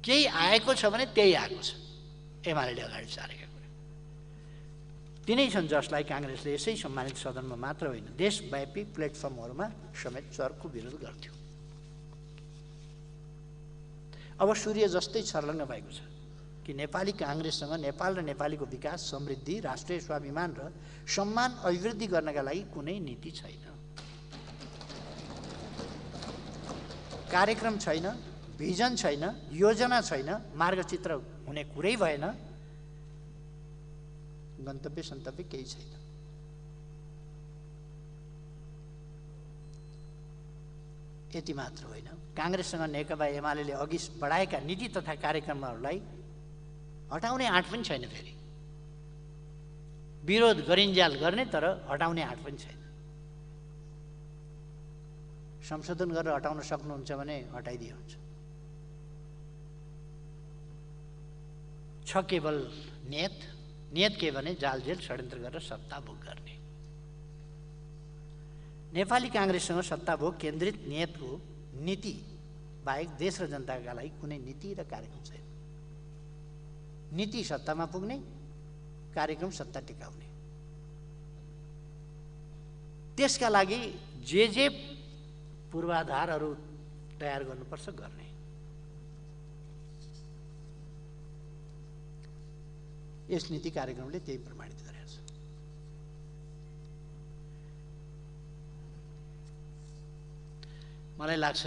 केही आएको छ भने त्यही आएको छ। एमालेले अगाडि सारेका कुरा तिनै छन् जसलाई काङ्ग्रेसले यसै सम्मानित सदनमा मात्र होइन, देशव्यापी प्लेटफर्महरूमा समेत चर्को विरोध गर्थ्यो। अब सूर्य जस्तै छर्लङ्ग भएको छ कि नेपाली काङ्ग्रेससँग नेपाल र नेपालीको विकास, समृद्धि, राष्ट्रिय स्वाभिमान र सम्मान अभिवृद्धि गर्नका लागि कुनै नीति छैन, कार्यक्रम छैन, भिजन छैन, योजना छैन, मार्गचित्र हुने कुरै भएन, गन्तव्य सन्तव्य केही छैन। यति मात्र होइन, काङ्ग्रेससँग नेकपा एमालेले अघि बढाएका नीति तथा कार्यक्रमहरूलाई हटाउने आँट पनि छैन। फेरि विरोध गरिन्जाल गर्ने, तर हटाउने आँट पनि छैन। संशोधन गरेर हटाउन सक्नुहुन्छ भने हटाइदिए हुन्छ। छ केवल नियत के भने जालझेल षड्यन्त्र गरेर सत्ता भोग गर्ने। नेपाली काङ्ग्रेससँग सत्ता भोग केन्द्रित नियतको नीति बाहेक देश र जनताका लागि कुनै नीति र कार्यक्रम छैन। नीति सत्तामा पुग्ने, कार्यक्रम सत्ता टिकाउने। त्यसका लागि जे पूर्वाधारहरू तयार गर्नुपर्छ गर्ने। यस नीति कार्यक्रमले त्यही प्रमाणित गरेको छ। मलाई लाग्छ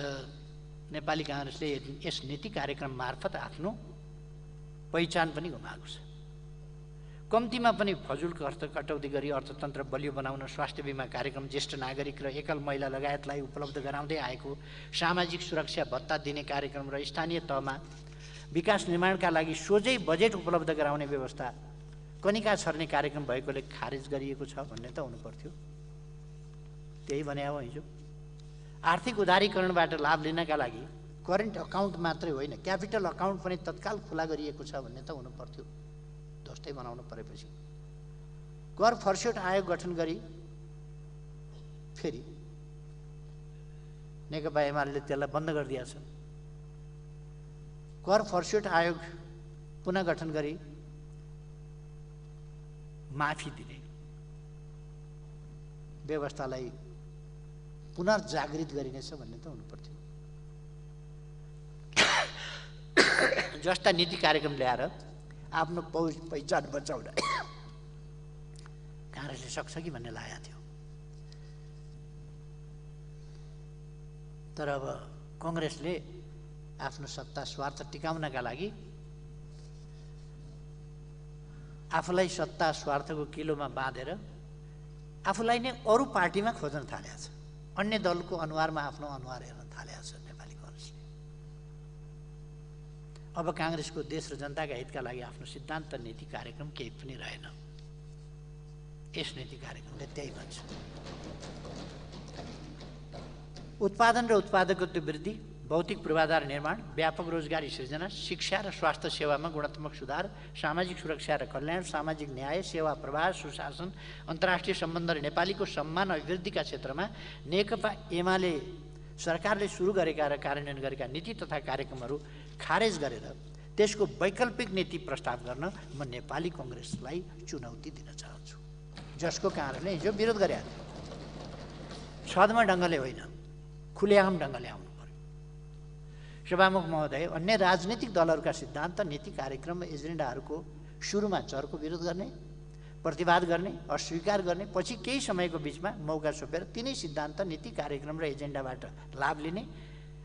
नेपाली काङ्ग्रेसले यस नीति कार्यक्रम मार्फत आफ्नो पहिचान पनि गुमाएको छ। कम्तीमा पनि फजुल खर्च कटौती गरी अर्थतन्त्र बलियो बनाउन स्वास्थ्य बिमा कार्यक्रम, ज्येष्ठ नागरिक र एकल महिला लगायतलाई उपलब्ध गराउँदै आएको सामाजिक सुरक्षा भत्ता दिने कार्यक्रम र स्थानीय तहमा विकास निर्माणका लागि सोझै बजेट उपलब्ध गराउने व्यवस्था कनिका छर्ने कार्यक्रम भएकोले खारेज गरिएको छ भन्ने त हुनु पर्थ्यो। त्यही भने हो हिजो। आर्थिक उदारीकरणबाट लाभ लिनका लागि करेन्ट अकाउन्ट मात्रै होइन, क्यापिटल अकाउन्ट पनि तत्काल खुला गरिएको छ भन्ने त हुनु पर्थ्यो। ध्वस्तै बनाउनु परेपछि कर फर्स्यौट आयोग गठन गरी फेरि नेकपा एमाले त्यसलाई बन्द गरिदिएको छ। कर फर्स्यौट आयोग पुनः गठन गरी माफी दिने व्यवस्थालाई पुनर्जागृत गरिनेछ भन्ने त हुनु पर्थ्यो। जस्ता नीति कार्यक्रम ल्याएर आफ्नो पहिचान बचाउन काङ्ग्रेसले सक्छ कि भन्ने लागेको थियो। तर अब काङ्ग्रेसले आफ्नो सत्ता स्वार्थ टिकाउनका लागि आफूलाई सत्ता स्वार्थको किलोमा बाँधेर आफूलाई नै अरू पार्टीमा खोज्न थालेको छ। अन्य दलको अनुहारमा आफ्नो अनुहार हेर्न थालेको छ नेपाली काङ्ग्रेसले। अब काङ्ग्रेसको देश र जनताका हितका लागि आफ्नो सिद्धान्त नीति कार्यक्रम केही पनि रहेन। यस नीति कार्यक्रमले त्यही भन्छ। उत्पादन र उत्पादकत्व वृद्धि, भौतिक पूर्वाधार निर्माण, व्यापक रोजगारी सृजना, शिक्षा र स्वास्थ्य सेवामा गुणात्मक सुधार, सामाजिक सुरक्षा र कल्याण, सामाजिक न्याय, सेवा प्रवाह, सुशासन, अन्तर्राष्ट्रिय सम्बन्ध र नेपालीको सम्मान अभिवृद्धिका क्षेत्रमा नेकपा एमाले सरकारले सुरु गरेका र कार्यान्वयन गरेका नीति तथा कार्यक्रमहरू खारेज गरेर त्यसको वैकल्पिक नीति प्रस्ताव गर्न म नेपाली कङ्ग्रेसलाई चुनौती दिन चाहन्छु, जसको काङ्ग्रेसले हिजो विरोध गरेका थियो। छद्म ढङ्गले होइन, खुलेआम ढङ्गले आउनु पर्यो। सभामुख महोदय, अन्य राजनीतिक दलहरूका सिद्धान्त नीति कार्यक्रम एजेन्डाहरूको सुरुमा चरको विरोध गर्ने, प्रतिवाद गर्ने, अस्वीकार गर्ने, पछि केही समयको बिचमा मौका छोपेर तिनै सिद्धान्त नीति कार्यक्रम र एजेन्डाबाट लाभ लिने,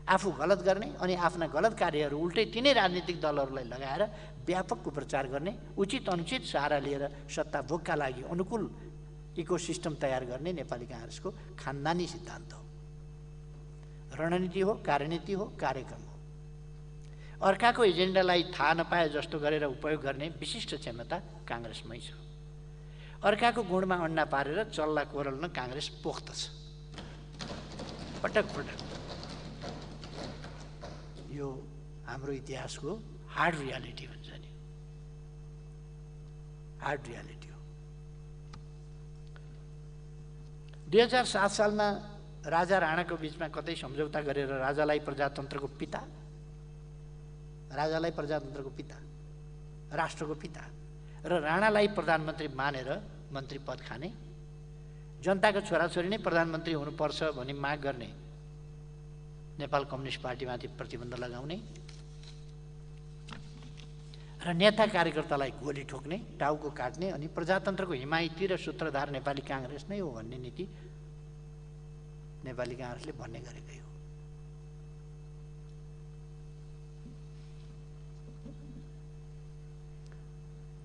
आफू गलत गर्ने अनि आफ्ना गलत कार्यहरू उल्टै तिनै राजनीतिक दलहरूलाई लगाएर व्यापक कुप्रचार गर्ने, उचित अनुचित सहारा लिएर सत्ता भोगका लागि अनुकूल इकोसिस्टम तयार गर्ने नेपाली काङ्ग्रेसको खानदानी सिद्धान्त हो। रणनीति हो, कार्यनीति हो, कार्यक्रम हो। अर्काको एजेन्डालाई थाहा नपाए जस्तो गरेर उपयोग गर्ने विशिष्ट क्षमता काङ्ग्रेसमै छ। अर्काको गुणमा अन्डा पारेर चल्ला कोरल्न काङ्ग्रेस पोख्त छ। पटक पटक यो हाम्रो इतिहासको हार्ड रियालिटी हुन्छ नि, हार्ड रियालिटी हो। 2007 सालमा राजा राणाको बिचमा कतै सम्झौता गरेर राजालाई प्रजातन्त्रको पिता, राष्ट्रको पिता र राणालाई प्रधानमन्त्री मानेर मन्त्री पद खाने, जनताको छोराछोरी नै प्रधानमन्त्री हुनुपर्छ भनी माग गर्ने, नेपाल कम्युनिस्ट पार्टीमाथि प्रतिबन्ध लगाउने र नेता कार्यकर्तालाई गोली ठोक्ने, टाउको काट्ने अनि प्रजातन्त्रको हिमायती र सूत्रधार नेपाली काङ्ग्रेस नै हो भन्ने नीति नेपाली काङ्ग्रेसले भन्ने गरेकै हो।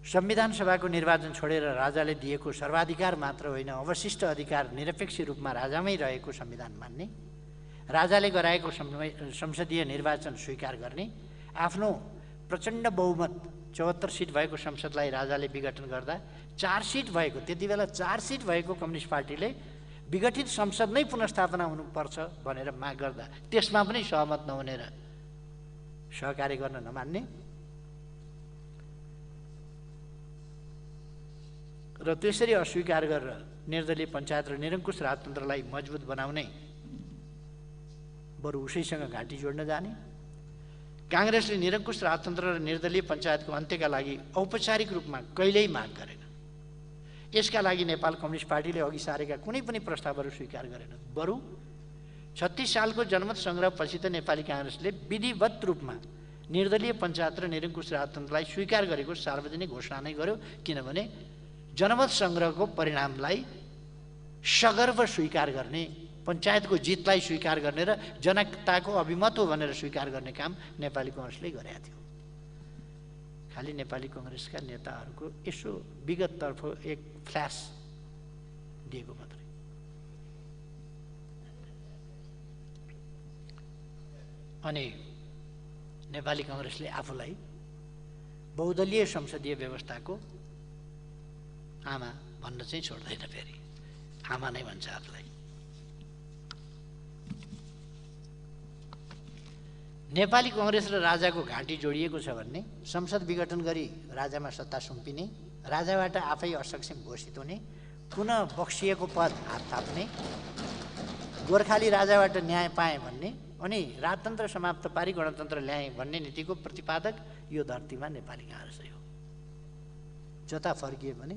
संविधान सभाको निर्वाचन छोडेर राजाले दिएको सर्वाधिकार मात्र होइन, अवशिष्ट अधिकार निरपेक्ष रूपमा राजामै रहेको संविधान मान्ने, राजाले गराएको संसदीय निर्वाचन स्वीकार गर्ने, आफ्नो प्रचण्ड बहुमत 74 सिट भएको संसदलाई राजाले विघटन गर्दा 4 सिट भएको, त्यति बेला 4 सिट भएको कम्युनिस्ट पार्टीले विघटित संसद नै पुनर्स्थापना हुनुपर्छ भनेर माग गर्दा त्यसमा पनि सहमत नहुने र सहकार्य गर्न नमान्ने र त्यसरी अस्वीकार गरेर निर्दलीय पञ्चायत र निरङ्कुश राजतन्त्रलाई मजबुत बनाउने, बरु उसैसँग घाँटी जोड्न जाने, काङ्ग्रेसले निरङ्कुश राजतन्त्र र निर्दलीय पञ्चायतको अन्त्यका लागि औपचारिक रूपमा कहिल्यै माग गरेन। यसका लागि नेपाल कम्युनिस्ट पार्टीले अघि सारेका कुनै पनि प्रस्तावहरू स्वीकार गरेन। बरु 36 सालको जनमत सङ्ग्रहपछि त नेपाली काङ्ग्रेसले विधिवत रूपमा निर्दलीय पञ्चायत र निरङ्कुश राजतन्त्रलाई स्वीकार गरेको सार्वजनिक घोषणा नै गर्यो, किनभने जनमत सङ्ग्रहको परिणामलाई सगर्व स्वीकार गर्ने, पञ्चायतको जितलाई स्वीकार गर्ने र जनताको अभिमत हो भनेर स्वीकार गर्ने काम नेपाली कङ्ग्रेसले गरेका थियो। खालि नेपाली कङ्ग्रेसका नेताहरूको यसो विगततर्फ एक फ्ल्यास दिएको मात्रै। अनि नेपाली कङ्ग्रेसले आफूलाई बहुदलीय संसदीय व्यवस्थाको आमा भन्न चाहिँ छोड्दैन, फेरि आमा नै भन्छ आफूलाई। नेपाली कङ्ग्रेस र राजाको घाँटी जोडिएको छ भन्ने, संसद विघटन गरी राजामा सत्ता सुम्पिने, राजाबाट आफै असक्षम घोषित हुने, पुनः बक्सिएको पद हात थाप्ने, गोर्खाली राजाबाट न्याय पाए भन्ने अनि राजतन्त्र समाप्त पारी गणतन्त्र ल्याए भन्ने नीतिको प्रतिपादक यो धरतीमा नेपाली काङ्ग्रेस हो। जता फर्किए भने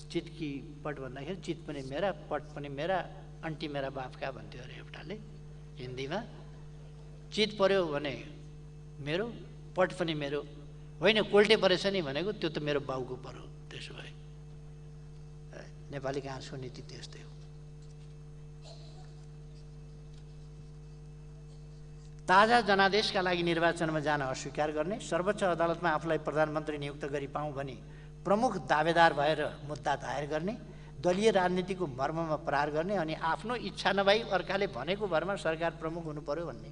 चितकी पट भन्दाखेरि चित पनि मेरा, पट पनि मेरा, अन्टी मेरा बापका भन्थ्यो अरे एउटाले हिन्दीमा। चित पर्यो भने मेरो, पट पनि मेरो, होइन कोल्टे परेछ नि भनेको त्यो त मेरो बाउको पर्यो। त्यसो भए नेपाली काङ्ग्रेसको नीति त्यस्तै हो। ताजा जनादेशका लागि निर्वाचनमा जान अस्वीकार गर्ने, सर्वोच्च अदालतमा आफूलाई प्रधानमन्त्री नियुक्त गरी पाऊँ भनी प्रमुख दावेदार भएर मुद्दा दायर गर्ने, दलीय राजनीतिको मर्ममा प्रहार गर्ने अनि आफ्नो इच्छा नभई अर्काले भनेको भरमा सरकार प्रमुख हुनु पर्यो भन्ने।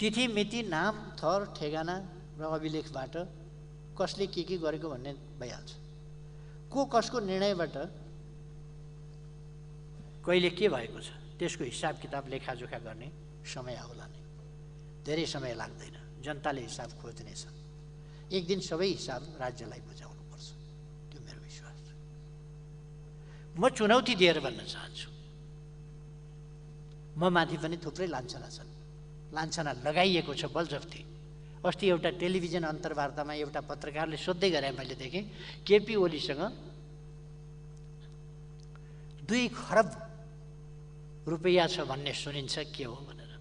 तिथि मिति नाम थर ठेगाना र अभिलेखबाट कसले के गरेको भन्ने भइहाल्छ। को कसको निर्णयबाट कहिले के भएको छ त्यसको हिसाब किताब लेखाजोखा गर्ने समय आउला नै। धेरै समय लाग्दैन, जनताले हिसाब खोज्नेछन्। एक दिन सबै हिसाब राज्यलाई बुझाउनुपर्छ, त्यो मेरो विश्वास छ। म चुनौती दिएर भन्न चाहन्छु, म माथि पनि थुप्रै लान्छना छन्, लान्छना लगाइएको छ बलजफ्ती। अस्ति एउटा टेलिभिजन अन्तर्वार्तामा एउटा पत्रकारले सोध्दै गरे, मैले देखेँ, केपी ओलीसँग 2 खरब रुपैयाँ छ भन्ने सुनिन्छ, के हो भनेर।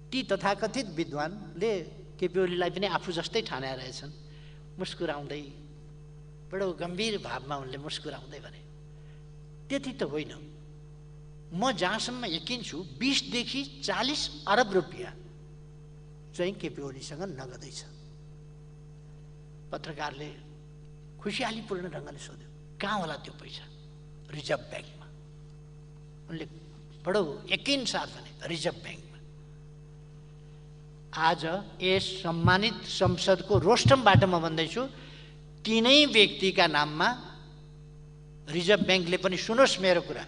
ती तथाकथित विद्वानले केपी ओलीलाई पनि आफू जस्तै ठाने रहेछन्। मुस्कुराउँदै, बडो गम्भीर भावमा उनले मुस्कुराउँदै भने, त्यति त होइन, म जहाँसम्म यकिन छु 20 देखि 40 अरब रुपैयाँ चाहिँ केपी ओलीसँग नगदै छ। पत्रकारले खुसियालीपूर्ण ढङ्गले सोध्यो, कहाँ होला त्यो पैसा? रिजर्भ ब्याङ्कमा। उनले बडो यकिन साथ भने, रिजर्भ ब्याङ्कमा। आज यस सम्मानित संसदको रोस्टमबाट म भन्दैछु, तीनै व्यक्तिका नाममा रिजर्भ ब्याङ्कले पनि सुनोस् मेरो कुरा,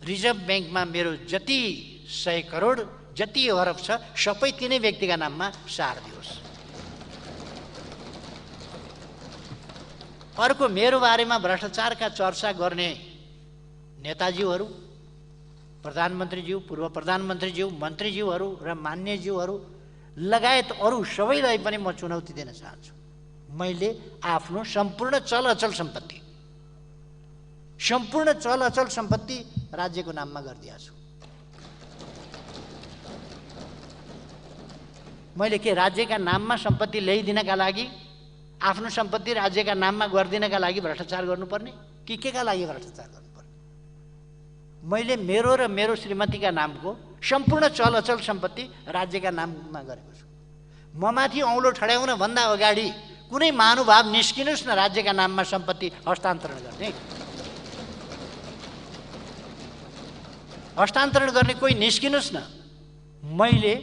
रिजर्भ ब्याङ्कमा मेरो जति 100 करोड जति अरब छ सबै तीनै व्यक्तिका नाममा सारिदियोस्। अर्को, मेरो बारेमा भ्रष्टाचारका चर्चा गर्ने नेताज्यूहरू, प्रधानमन्त्रीज्यू, पूर्व प्रधानमन्त्रीज्यू, मन्त्रीज्यूहरू र मान्यज्यूहरू लगायत अरू सबैलाई पनि म चुनौती दिन चाहन्छु। मैले आफ्नो सम्पूर्ण चल अचल सम्पत्ति राज्यको नाममा गरिदिएको छु। मैले के राज्यका नाममा सम्पत्ति ल्याइदिनका लागि, आफ्नो सम्पत्ति राज्यका नाममा गरिदिनका लागि भ्रष्टाचार गर्नुपर्ने कि केका लागि भ्रष्टाचार गर्नुपर्ने? मैले मेरो र मेरो श्रीमतीका नामको सम्पूर्ण चल अचल सम्पत्ति राज्यका नाममा गरेको छु। म माथि औँलो ठड्याउन भन्दा अगाडि कुनै महानुभाव निस्किनुहोस् न राज्यका नाममा सम्पत्ति हस्तान्तरण गर्ने। हस्तान्तरण गर्ने कोही निस्किनुहोस् न। मैले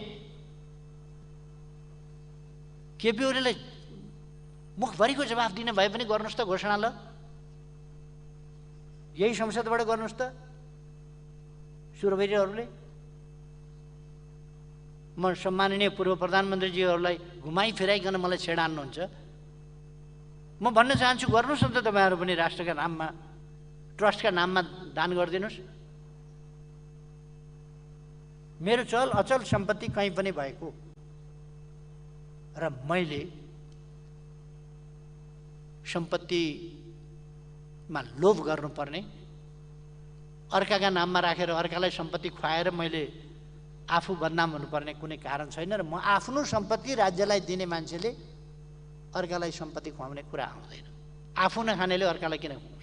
केपी ओलीलाई मुखभरिको जवाफ दिन भए पनि गर्नुहोस् त घोषणा, ल यही संसदबाट गर्नुहोस् त सुरवैरीहरूले। म सम्माननीय पूर्व प्रधानमन्त्रीजीहरूलाई घुमाइ फिराइकन मलाई छेडान्नुहुन्छ। म भन्न चाहन्छु, गर्नुहोस् न त तपाईँहरू पनि राष्ट्रका नाममा, ट्रस्टका नाममा दान गरिदिनुहोस्। मेरो चल अचल सम्पत्ति कहीँ पनि भएको र मैले सम्पत्तिमा लोभ गर्नुपर्ने, अर्काका नाममा राखेर अर्कालाई सम्पत्ति खुवाएर मैले आफू बदनाम हुनुपर्ने कुनै कारण छैन। र म आफ्नो सम्पत्ति राज्यलाई दिने मान्छेले अर्कालाई सम्पत्ति खुवाउने कुरा आउँदैन। आफू नखानेले अर्कालाई किन खुवाउँछ?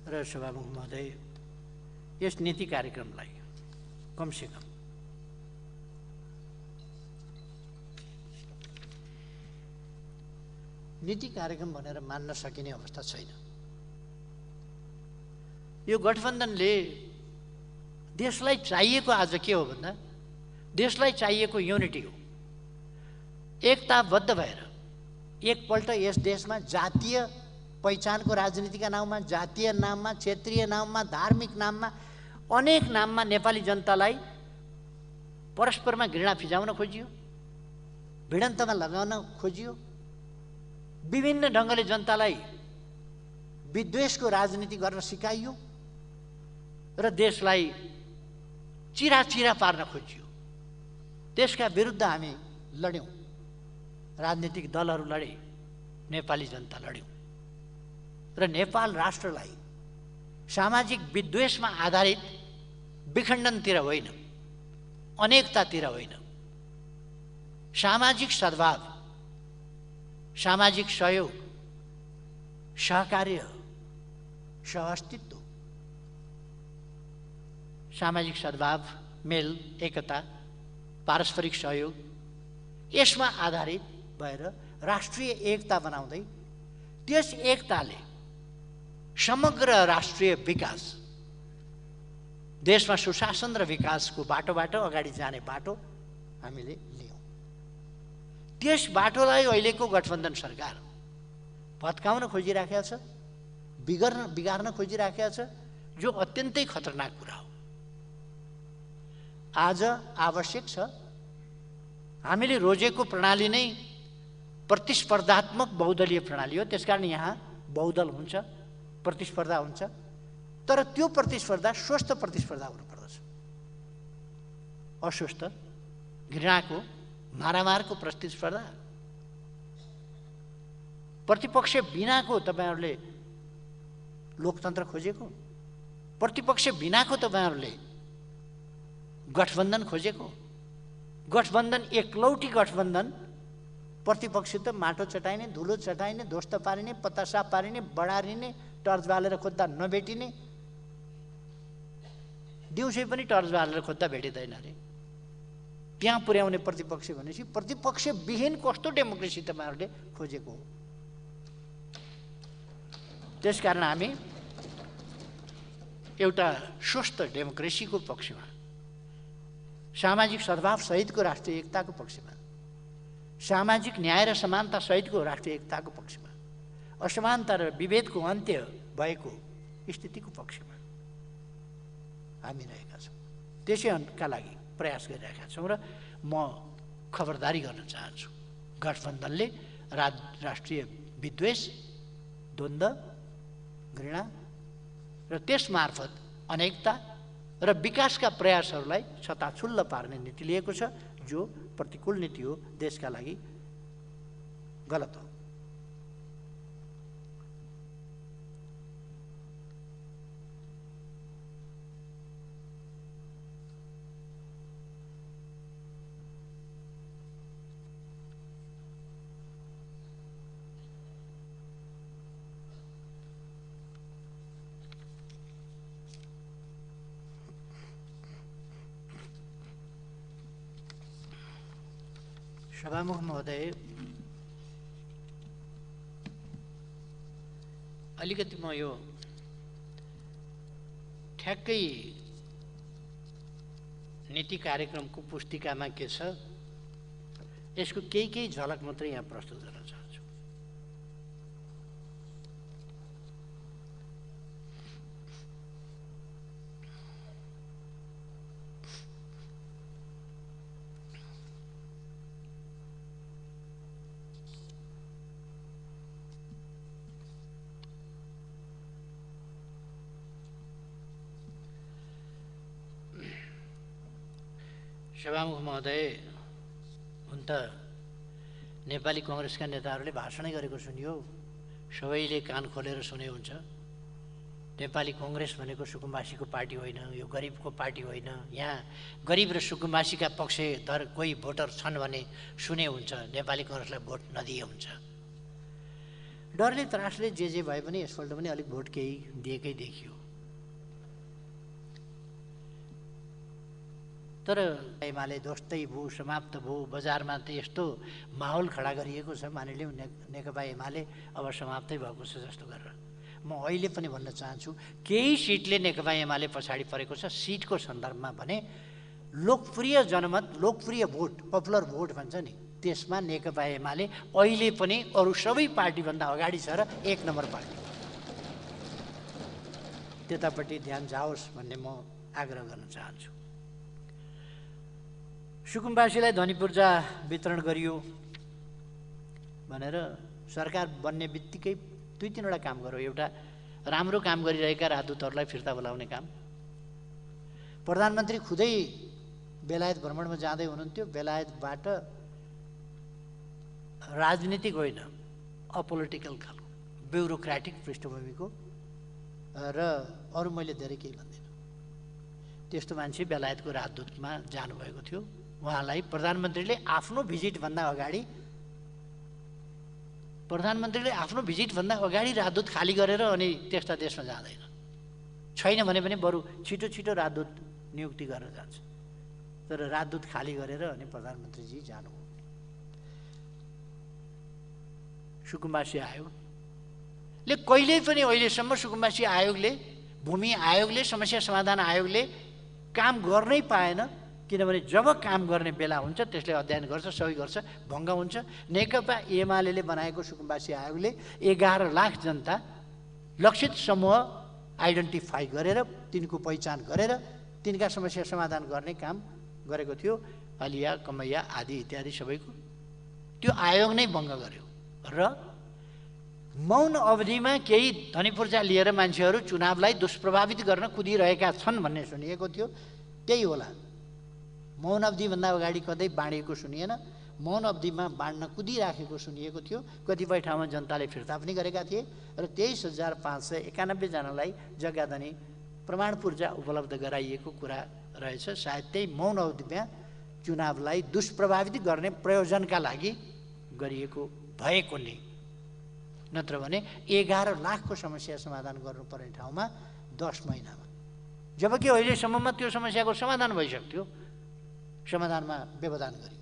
र सभामुख महोदय, यस नीति कार्यक्रमलाई कमसेकम नीति कार्यक्रम भनेर मान्न सकिने अवस्था छैन। यो गठबन्धनले देशलाई चाहिएको आज के हो भन्दा, देशलाई चाहिएको युनिटी हो। एकताबद्ध भएर एकपल्ट यस देशमा जातीय पहिचानको राजनीतिका नाममा, जातीय नाममा, क्षेत्रीय नाममा, धार्मिक नाममा, अनेक नाममा नेपाली जनतालाई परस्परमा घृणा फिजाउन खोजियो, भिडन्तमा लगाउन खोजियो, विभिन्न ढङ्गले जनतालाई विद्वेषको राजनीति गर्न सिकाइयो र देशलाई चिरा पार्न खोजियो। त्यसका विरुद्ध हामी लड्यौँ, राजनीतिक दलहरू लडे, नेपाली जनता लड्यौँ र नेपाल राष्ट्रलाई सामाजिक विद्वेषमा आधारित विखण्डनतिर होइन, अनेकतातिर होइन, सामाजिक सद्भाव, सामाजिक सहयोग, सहकार्य, सहअस्तित्व, सामाजिक सद्भाव, मेल, एकता, पारस्परिक सहयोग, यसमा आधारित भएर राष्ट्रिय एकता बनाउँदै त्यस एकताले समग्र राष्ट्रिय विकास, देशमा सुशासन र विकासको बाटोबाट अगाडि जाने बाटो हामीले लियौँ। त्यस बाटोलाई अहिलेको गठबन्धन सरकार भत्काउन खोजिराखेको छ, बिगार्न खोजिराखेको छ, जो अत्यन्तै खतरनाक कुरा हो। आज आवश्यक छ हामीले रोजेको प्रणाली नै प्रतिस्पर्धात्मक बहुदलीय प्रणाली हो। त्यसकारण यहाँ बहुदल हुन्छ, प्रतिस्पर्धा हुन्छ, तर त्यो प्रतिस्पर्धा स्वस्थ प्रतिस्पर्धा हुनुपर्दछ। अस्वस्थ, घृणाको, मारामारको प्रतिस्पर्धा, प्रतिपक्ष बिनाको तपाईहरुले लोकतन्त्र खोजेको, प्रतिपक्ष बिनाको तपाईहरुले गठबन्धन खोजेको, गठबन्धन एकलौटी गठबन्धन, प्रतिपक्ष त माटो चटाइने, धुलो चटाइने, ध्वस्त पारिने, पत्तासाप पारिने, बढारिने, टर्च बालेर खोज्दा नभेटिने, दिउँसै पनि टर्च बालेर खोज्दा भेटिँदैन अरे, त्यहाँ पुर्याउने प्रतिपक्ष भनेपछि प्रतिपक्ष विहीन कस्तो डेमोक्रेसी तपाईहरुले खोजेको हो। त्यसकारण हामी एउटा स्वस्थ डेमोक्रेसीको पक्षमा, सामाजिक सद्भाव सहितको राष्ट्रिय एकताको पक्षमा, सामाजिक न्याय र समानता सहितको राष्ट्रिय एकताको पक्षमा, असमानता र विभेदको अन्त्य भएको स्थितिको पक्षमा हामी रहेका छौँ। त्यसैका लागि प्रयास गरिरहेका छौँ र म खबरदारी गर्न चाहन्छु, गठबन्धनले राष्ट्रिय विद्वेष, द्वन्द्व, घृणा र त्यसमार्फत अनेकता र विकासका प्रयासहरूलाई छताछुल्ल पार्ने नीति लिएको छ, जो प्रतिकूल नीति हो, देशका लागि गलत हो। सभामुख महोदय, अलिकति म यो ठ्याक्कै नीति कार्यक्रमको पुस्तिकामा के छ यसको केही झलक मात्रै यहाँ प्रस्तुत गर्न चाहन्छु। सभामुख महोदय, हुन त नेपाली कांग्रेसका नेताहरूले भाषणै गरेको सुनियो, सबैले कान खोलेर सुने हुन्छ। नेपाली कांग्रेस भनेको सुकुम्बासीको पार्टी होइन, यो गरिबको पार्टी होइन, यहाँ गरिब र सुकुम्बासीका पक्षधर कोही भोटर छन् भने सुने हुन्छ, नेपाली कांग्रेसलाई भोट नदिए हुन्छ। डरले त्रासले जे भए पनि यसपल्ट पनि अलिक भोट केही दिएकै देखियो। तर एमाले ध्वस्तै भयो, समाप्त भयो, बजारमा त यस्तो माहौल खडा गरिएको छ, मानिलिउँ नेकपा एमाले अब समाप्तै भएको छ जस्तो गरेर। म अहिले पनि भन्न चाहन्छु, केही सिटले नेकपा एमाले पछाडि परेको छ। सिटको सन्दर्भमा भने लोकप्रिय जनमत, लोकप्रिय भोट, पपुलर भोट भन्छ नि, त्यसमा नेकपा एमाले अहिले पनि अरू सबै पार्टीभन्दा अगाडि छ र एक नम्बर पार्टी। त्यतापट्टि ध्यान जाओस् भन्ने म आग्रह गर्न चाहन्छु। सुकुम्बासीलाई ध्वनिपूर्जा वितरण गरियो भनेर सरकार बन्ने बित्तिकै दुई तीनवटा काम गर्यो। एउटा राम्रो काम गरिरहेका राजदूतहरूलाई फिर्ता बोलाउने काम। प्रधानमन्त्री खुदै बेलायत भ्रमणमा जाँदै हुनुहुन्थ्यो। बेलायतबाट राजनीतिक होइन, अपोलिटिकल खालको ब्युरोक्रेटिक पृष्ठभूमिको र अरू मैले धेरै केही भन्दिनँ, त्यस्तो मान्छे बेलायतको राजदूतमा जानुभएको थियो। उहाँलाई प्रधानमन्त्रीले आफ्नो भिजिटभन्दा अगाडि राजदूत खाली गरेर अनि त्यस्ता देशमा जाँदैन। छैन भने पनि बरु छिटो छिटो राजदूत नियुक्ति गरेर जान्छ। तर राजदूत खाली गरेर अनि प्रधानमन्त्रीजी जानु सुकुम्बासी आयोगले कहिल्यै पनि अहिलेसम्म सुकुम्बासी आयोगले भूमि आयोगले समस्या समाधान आयोगले काम गर्नै पाएन। किनभने जब काम गर्ने बेला हुन्छ त्यसले अध्ययन गर्छ, सही गर्छ, भङ्ग हुन्छ। नेकपा एमाले बनाएको सुकुम्बासी आयोगले 11 लाख जनता लक्षित समूह आइडेन्टिफाई गरेर तिनको पहिचान गरेर तिनका समस्या समाधान गर्ने काम गरेको थियो। हलिया, कमैया आदि इत्यादि सबैको त्यो आयोग नै भङ्ग गर्यो। र मौन अवधिमा केही धनी पूर्जा लिएर मान्छेहरू चुनावलाई दुष्प्रभावित गर्न कुदिरहेका छन् भन्ने सुनिएको थियो। त्यही होला, मौन अवधिभन्दा अगाडि कतै बाँडिएको सुनिएन, मौन अवधिमा बाँड्न कुदिराखेको सुनिएको थियो। कतिपय ठाउँमा जनताले फिर्ता पनि गरेका थिए र 23,591 जनालाई जग्गा धनी प्रमाण पूर्जा उपलब्ध गराइएको कुरा रहेछ। सायद त्यही मौन अवधिमा चुनावलाई दुष्प्रभावित गर्ने प्रयोजनका लागि गरिएको भएको नै, नत्र भने 11 लाखको समस्या समाधान गर्नुपर्ने ठाउँमा 10 महिनामा, जबकि अहिलेसम्ममा त्यो समस्याको समाधान भइसक्थ्यो, समाधानमा व्यवधान गरियो।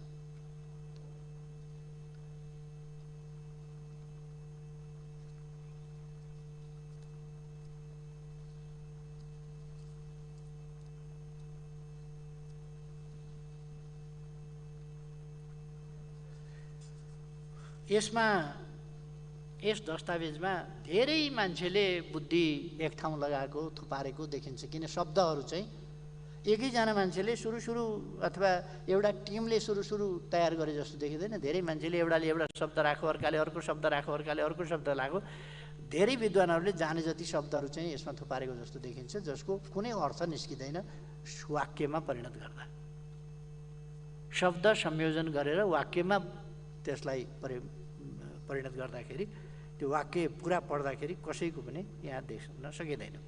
यस दस्तावेजमा धेरै मान्छेले बुद्धि एक ठाउँ लगाएको थुपारेको देखिन्छ। किन शब्दहरू चाहिँ एकैजना मान्छेले सुरु अथवा एउटा टिमले सुरु तयार गरे जस्तो देखिँदैन। धेरै मान्छेले एउटाले एउटा शब्द राख्यो, अर्काले अर्को शब्द राख्यो, अर्काले अर्को शब्द राख्यो। धेरै विद्वानहरूले जाने जति शब्दहरू चाहिँ यसमा थुपारेको जस्तो देखिन्छ, जसको कुनै अर्थ निस्किँदैन वाक्यमा परिणत गर्दा। शब्द संयोजन गरेर वाक्यमा त्यसलाई परिणत गर्दाखेरि त्यो वाक्य पुरा पढ्दाखेरि कसैको पनि यहाँ देख्न सकिँदैन।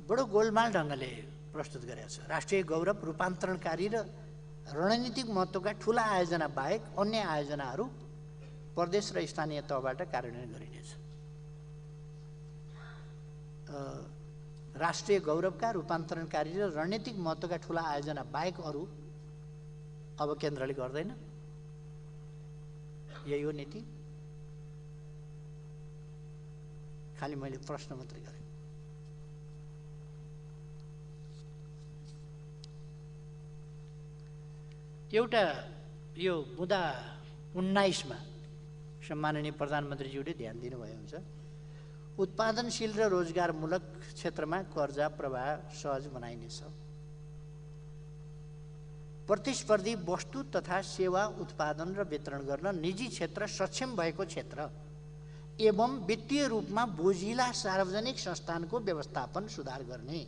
बडो गोलमाल ढङ्गले प्रस्तुत गरेको छ। राष्ट्रिय गौरव रूपान्तरणकारी र रणनीतिक महत्त्वका ठुला आयोजना बाहेक अन्य आयोजनाहरू प्रदेश र स्थानीय तहबाट कार्यान्वयन गरिनेछ। राष्ट्रिय गौरवका रूपान्तरणकारी र रणनीतिक महत्त्वका ठुला आयोजना बाहेक अरू अब केन्द्रले गर्दैन, यही हो नीति। खालि मैले प्रश्न मात्रै गरेँ। एउटा यो मुद्दा 19 मा सम्माननीय प्रधानमन्त्रीज्यूले ध्यान दिनुभयो हुन्छ। उत्पादनशील र रोजगारमूलक क्षेत्रमा कर्जा प्रवाह सहज बनाइनेछ। प्रतिस्पर्धी वस्तु तथा सेवा उत्पादन र वितरण गर्न निजी क्षेत्र सक्षम भएको क्षेत्र एवं वित्तीय रूपमा बोझिला सार्वजनिक संस्थानको व्यवस्थापन सुधार गर्ने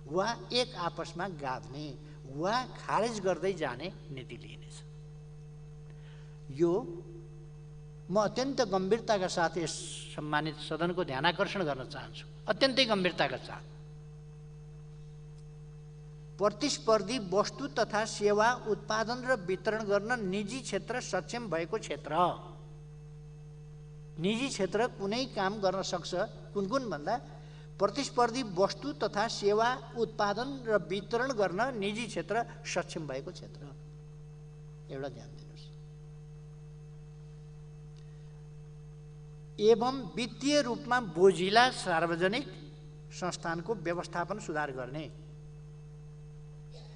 वा एक आपसमा गाभ्ने वा खारेज गर्दै जाने नीति लिइनेछ। यो म अत्यन्त गम्भीरताका साथ यस सम्मानित सदनको ध्यानाकर्षण गर्न चाहन्छु, अत्यन्तै गम्भीरताका साथ। प्रतिस्पर्धी वस्तु तथा सेवा उत्पादन र वितरण गर्न निजी क्षेत्र सक्षम भएको क्षेत्र। निजी क्षेत्र कुनै काम गर्न सक्छ, कुन भन्दा प्रतिस्पर्धी वस्तु तथा सेवा उत्पादन र वितरण गर्न निजी क्षेत्र सक्षम भएको क्षेत्र। एउटा ध्यान दिनुहोस्। एवं वित्तीय रूपमा बोझिला सार्वजनिक संस्थानको व्यवस्थापन सुधार गर्ने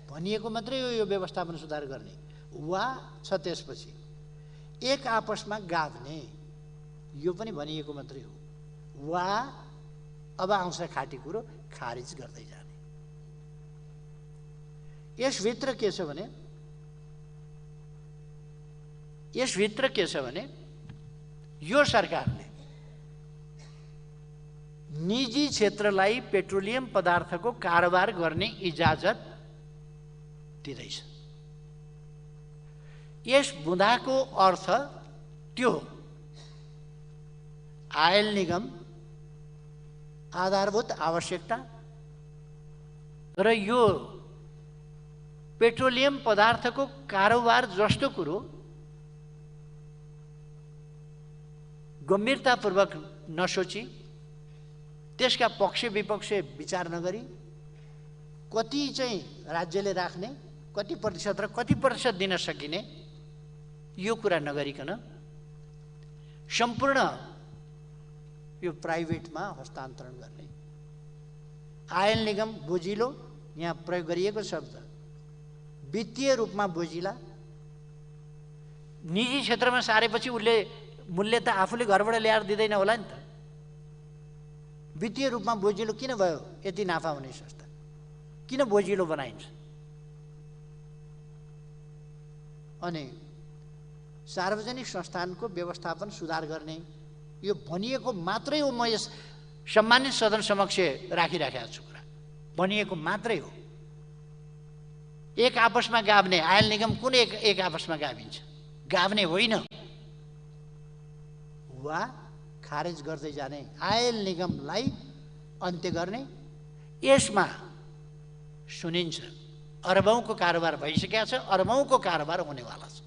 भनिएको मात्रै हो। यो व्यवस्थापन सुधार गर्ने वा छ त्यसपछि एक आपसमा गाभ्ने, यो पनि भनिएको मात्रै हो। वा अब आउँछ खाटी कुरो, खारिज गर्दै जाने। यसभित्र के छ भने यो सरकारले निजी क्षेत्रलाई पेट्रोलियम पदार्थको कारोबार गर्ने इजाजत दिँदैछ। यस बुँदाको अर्थ त्यो आयल निगम, आधारभूत आवश्यकता र यो पेट्रोलियम पदार्थको कारोबार जस्तो कुरो गम्भीरतापूर्वक नसोची, त्यसका पक्ष विपक्ष विचार नगरी कति चाहिँ राज्यले राख्ने, कति प्रतिशत दिन सकिने यो कुरा नगरिकन सम्पूर्ण यो प्राइभेटमा हस्तान्तरण गर्ने। आयल निगम बोजिलो, यहाँ प्रयोग गरिएको शब्द वित्तीय रूपमा बोजिला। निजी क्षेत्रमा सारेपछि उसले मूल्य त आफूले घरबाट ल्याएर दिँदैन होला नि त। वित्तीय रूपमा बोजिलो किन भयो? यति नाफा हुने संस्था किन बोजिलो बनाइन्छ? अनि सार्वजनिक संस्थानको व्यवस्थापन सुधार गर्ने यो भनिएको मात्रै हो। म यस सम्मानित सदन समक्ष राखिराखेको छु कुरा, भनिएको मात्रै हो। एक आपसमा गाभ्ने आयल निगम कुन एक आपसमा गाभिन्छ? गाभ्ने होइन, वा खारेज गर्दै जाने, आयल निगमलाई अन्त्य गर्ने। यसमा सुनिन्छ अरबौंको कारोबार भइसकेको छ, अरबौंको कारोबार हुनेवाला छ।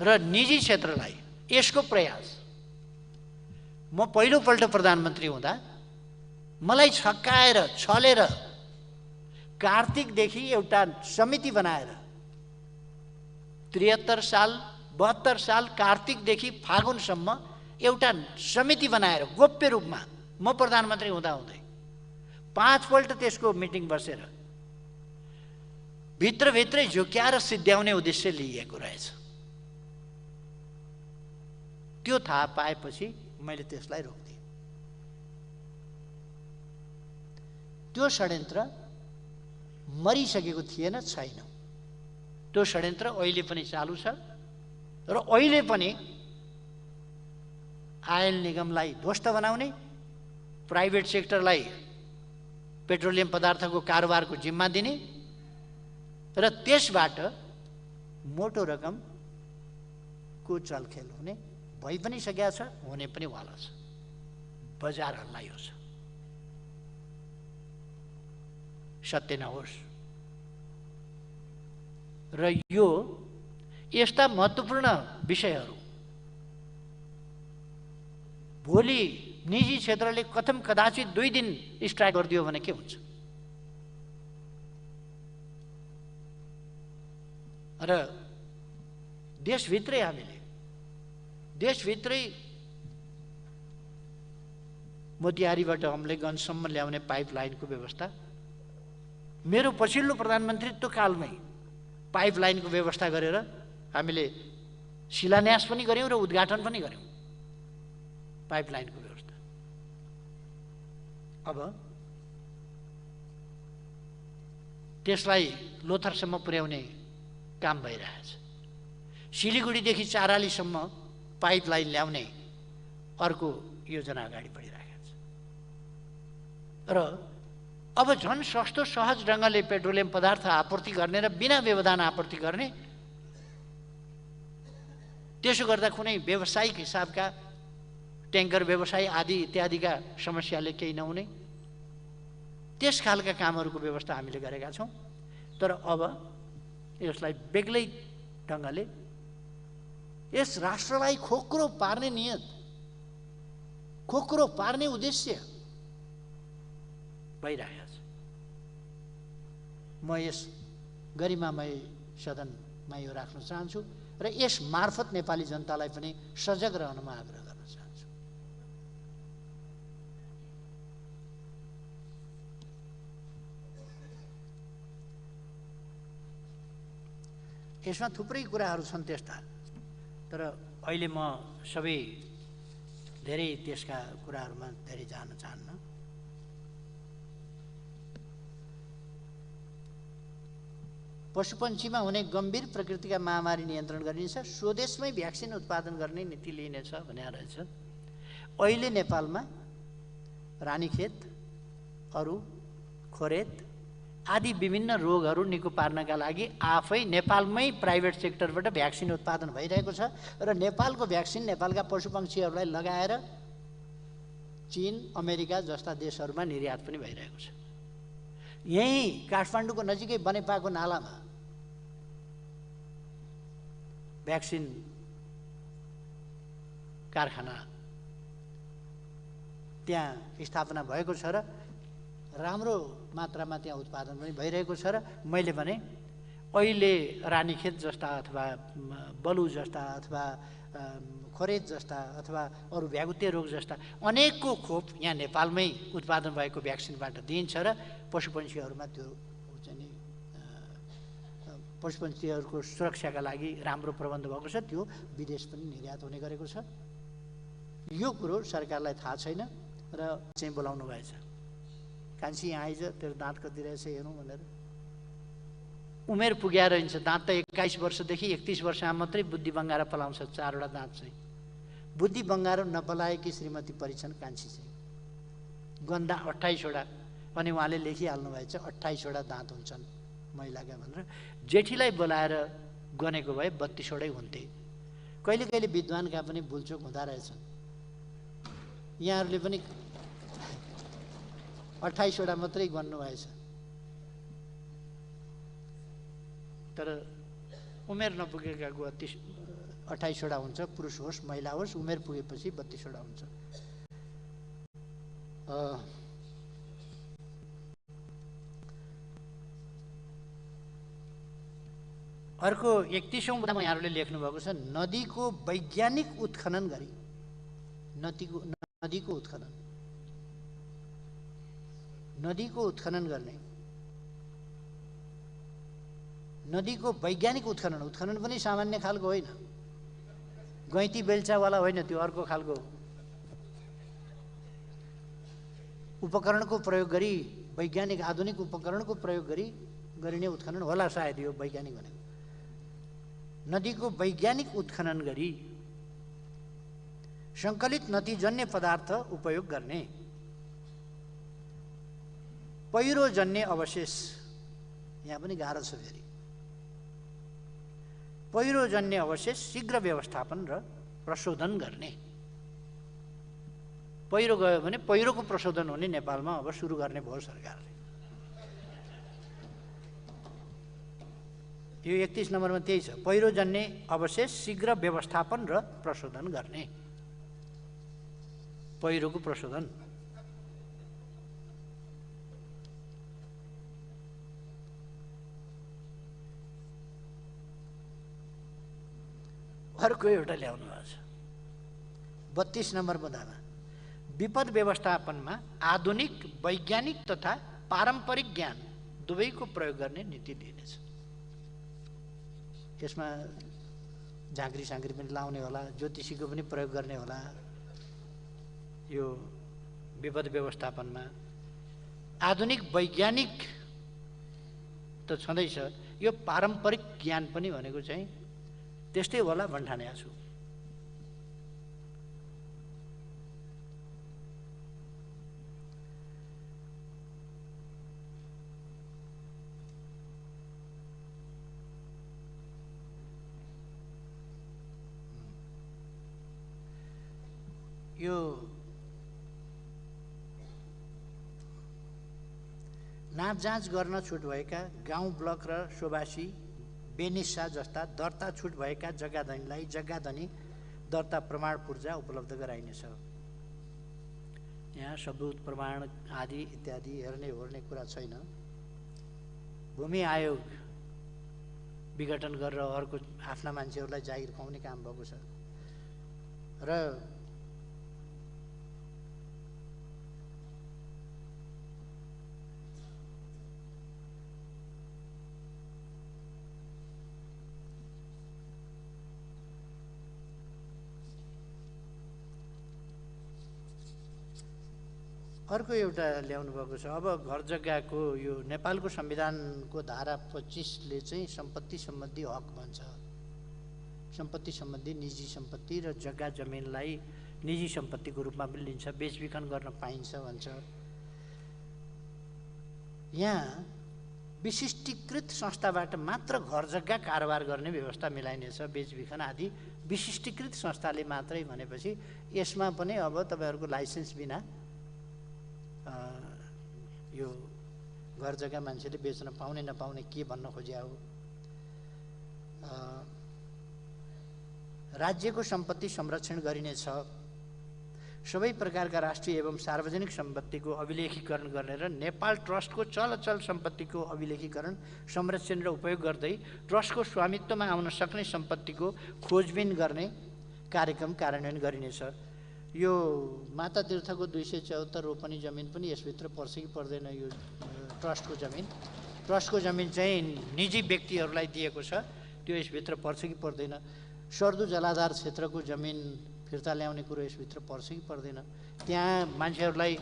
र निजी क्षेत्रलाई यसको प्रयास, म पहिलोपल्ट प्रधानमन्त्री हुँदा मलाई छक्काएर छलेर कार्तिकदेखि एउटा समिति बनाएर 73 साल 72 साल कार्तिकदेखि फागुनसम्म एउटा समिति बनाएर गोप्य रूपमा म प्रधानमन्त्री हुँदाहुँदै 5 पल्ट त्यसको मिटिङ बसेर भित्रभित्रै झुक्याएर सिद्ध्याउने उद्देश्य लिएको रहेछ। त्यो थाहा पाएपछि मैले त्यसलाई रोकिदिएँ। त्यो षड्यन्त्र मरिसकेको थिएन, छैन। त्यो षड्यन्त्र अहिले पनि चालु छ र अहिले पनि आयल निगमलाई ध्वस्त बनाउने, प्राइभेट सेक्टरलाई पेट्रोलियम पदार्थको कारोबारको जिम्मा दिने र त्यसबाट मोटो रकमको चलखेल हुने भइ पनि सकेको छ, हुने पनि वाला छ। बजार हल्लायो छ। सत्य नहोस्। र यो यस्ता महत्त्वपूर्ण विषयहरू भोलि निजी क्षेत्रले कथम कदाचित 2 दिन स्ट्राइक गरिदियो भने के हुन्छ? र देशभित्रै हामीले मोतिहारीबाट अम्लेगञ्जसम्म ल्याउने पाइपलाइनको व्यवस्था, मेरो पछिल्लो प्रधानमन्त्रीत्व कालमै पाइपलाइनको व्यवस्था गरेर हामीले शिलान्यास पनि गर्यौं र उद्घाटन पनि गर्यौं पाइपलाइनको व्यवस्था। अब त्यसलाई लोथरसम्म पुर्याउने काम भइरहेछ। सिलिगुडीदेखि चारालीसम्म पाइपलाइन ल्याउने अर्को योजना अगाडि बढिरहेको छ। र अब झन् सस्तो सहज ढङ्गले पेट्रोलियम पदार्थ आपूर्ति गर्ने र बिना व्यवधान आपूर्ति गर्ने, त्यसो गर्दा कुनै व्यावसायिक हिसाबका ट्याङ्कर व्यवसाय आदि इत्यादिका समस्याले केही नहुने, त्यस खालका कामहरूको व्यवस्था हामीले गरेका छौँ। तर अब यसलाई बेग्लै ढङ्गले यस राष्ट्रलाई खोक्रो पार्ने नियत, खोक्रो पार्ने उद्देश्य भइरहेको छ। म यस गरिमामय सदनमा यो राख्न चाहन्छु र यस मार्फत नेपाली जनतालाई पनि सजग रहनमा आग्रह गर्न चाहन्छु। यसमा थुप्रै कुराहरू छन् त्यस्ता, तर अहिले म सबै धेरै त्यसका कुराहरूमा धेरै जान चाहन्न। पशुपन्छीमा हुने गम्भीर प्रकृतिका महामारी नियन्त्रण गरिनेछ, स्वदेशमै भ्याक्सिन उत्पादन गर्ने नीति लिइनेछ भनेर रहेछ। अहिले नेपालमा रानीखेत, अरू खोरेत आदि विभिन्न रोगहरू निको पार्नका लागि आफै नेपालमै प्राइभेट सेक्टरबाट भ्याक्सिन उत्पादन भइरहेको छ र नेपालको भ्याक्सिन नेपालका पशुपक्षीहरूलाई लगाएर चीन, अमेरिका जस्ता देशहरूमा निर्यात पनि भइरहेको छ। यही काठमाडौँको नजिकै बनेपाको नालामा भ्याक्सिन कारखाना त्यहाँ स्थापना भएको छ र राम्रो मात्रामा त्यहाँ उत्पादन पनि भइरहेको छ र मैले भने अहिले रानीखेत जस्ता अथवा बलु जस्ता अथवा खोरेज जस्ता अथवा अरू भ्यागुते रोग जस्ता अनेकको खोप यहाँ नेपालमै उत्पादन भएको भ्याक्सिनबाट दिइन्छ र पशुपन्छीहरूमा त्यो चाहिँ नि पशुपन्छीहरूको सुरक्षाका लागि राम्रो प्रबन्ध भएको छ। त्यो विदेश पनि निर्यात हुने गरेको छ। यो कुरो सरकारलाई थाहा छैन र चाहिँ बोलाउनु भएछ। कान्छी यहाँ आइज तेरो दाँत कति रहेछ हेरौँ भनेर। उमेर पुग्या रहन्छ, दाँत त 21 वर्षदेखि 31 वर्षमा मात्रै बुद्धि बङ्गाएर पलाउँछ 4वटा दाँत चाहिँ। बुद्धि बङ्गाएर नपलाएकी श्रीमती परिछन् कान्छी चाहिँ। गन्दा 28वटा अनि उहाँले लेखिहाल्नु भएछ 28वटा दाँत हुन्छन् महिलाका भनेर। जेठीलाई बोलाएर गनेको भए 32वटै हुन्थे। कहिले कहिले विद्वानका पनि भुलचुक हुँदा रहेछन्। यहाँहरूले पनि 28वटा मात्रै गन्नु भएछ। तर उमेर नपुगेकाको 28वटा हुन्छ, पुरुष होस् महिला होस्, उमेर पुगेपछि 32वटा हुन्छ। अर्को 31औं बुदामा यहाँहरूले लेख्नु भएको छ, नदीको वैज्ञानिक उत्खनन गरी नदीको उत्खनन गर्ने, नदीको वैज्ञानिक उत्खनन पनि सामान्य खालको होइन, गैँती बेल्चावाला होइन, त्यो अर्को खालको उपकरणको प्रयोग गरी, वैज्ञानिक आधुनिक उपकरणको प्रयोग गरी गरिने उत्खनन होला सायद यो वैज्ञानिक भनेको। नदीको वैज्ञानिक उत्खनन गरी सङ्कलित नदीजन्य पदार्थ उपयोग गर्ने, पहिरोजन्य अवशेष, यहाँ पनि गाह्रो छ फेरि। पहिरोजन्य अवशेष शीघ्र व्यवस्थापन र प्रशोधन गर्ने। पहिरो गयो भने पहिरोको प्रशोधन हुने नेपालमा अब सुरु गर्ने भयो सरकारले। यो 31 नम्बरमा त्यही छ, पहिरोजन्य अवशेष शीघ्र व्यवस्थापन र प्रशोधन गर्ने। पहिरोको प्रशोधन। अर्को एउटा ल्याउनु भएको छ 32 नम्बर बुदामा, विपद व्यवस्थापनमा आधुनिक वैज्ञानिक तथा पारम्परिक ज्ञान दुवैको प्रयोग गर्ने नीति दिइनेछ। यसमा झाँक्री साँक्री पनि लाउने होला, ज्योतिषीको पनि प्रयोग गर्ने होला। यो विपद व्यवस्थापनमा आधुनिक वैज्ञानिक त छँदैछ, यो पारम्परिक ज्ञान पनि भनेको चाहिँ त्यस्तै होला भन्ठानेको छु। यो नाप जाँच गर्न छुट भएका गाउँ ब्लक र सोबासी बेनिसा जस्ता दर्ता छुट भएका जग्गाधनीलाई जग्गाधनी दर्ता प्रमाण पूर्जा उपलब्ध गराइनेछ। यहाँ सबुत प्रमाण आदि इत्यादि हेर्ने ओर्ने कुरा छैन। भूमि आयोग विघटन गरेर अर्को आफ्ना मान्छेहरूलाई जागिर खुवाउने काम भएको छ र अर्को एउटा ल्याउनु भएको छ। अब घर जग्गाको यो नेपालको संविधानको धारा 25ले चाहिँ सम्पत्ति सम्बन्धी हक भन्छ। सम्पत्ति सम्बन्धी निजी सम्पत्ति र जग्गा जमिनलाई निजी सम्पत्तिको रूपमा पनि लिन्छ, बेचबिखन गर्न पाइन्छ भन्छ। यहाँ विशिष्टीकृत संस्थाबाट मात्र घर जग्गा कारोबार गर्ने व्यवस्था मिलाइनेछ। बेचबिखन आदि विशिष्टीकृत संस्थाले मात्रै भनेपछि यसमा पनि अब तपाईँहरूको लाइसेन्स बिना यो घर जग्गा मान्छेले बेच्न पाउने नपाउने के भन्न खोज्या हो। राज्यको सम्पत्ति संरक्षण गरिनेछ। सबै प्रकारका राष्ट्रिय एवं सार्वजनिक सम्पत्तिको अभिलेखीकरण गर्ने र नेपाल ट्रस्टको चलअचल सम्पत्तिको अभिलेखीकरण, संरक्षण र उपयोग गर्दै ट्रस्टको स्वामित्वमा आउन सक्ने सम्पत्तिको खोजबिन गर्ने कार्यक्रम कार्यान्वयन गरिनेछ। यो माता तीर्थको 274 रोपनी जमिन पनि यसभित्र पर्छ कि पर्दैन? यो ट्रस्टको जमिन, ट्रस्टको जमिन चाहिँ निजी व्यक्तिहरूलाई दिएको छ, त्यो यसभित्र पर्छ कि पर्दैन? सर्दु जलाधार क्षेत्रको जमिन फिर्ता ल्याउने कुरो यसभित्र पर्छ कि पर्दैन? त्यहाँ मान्छेहरूलाई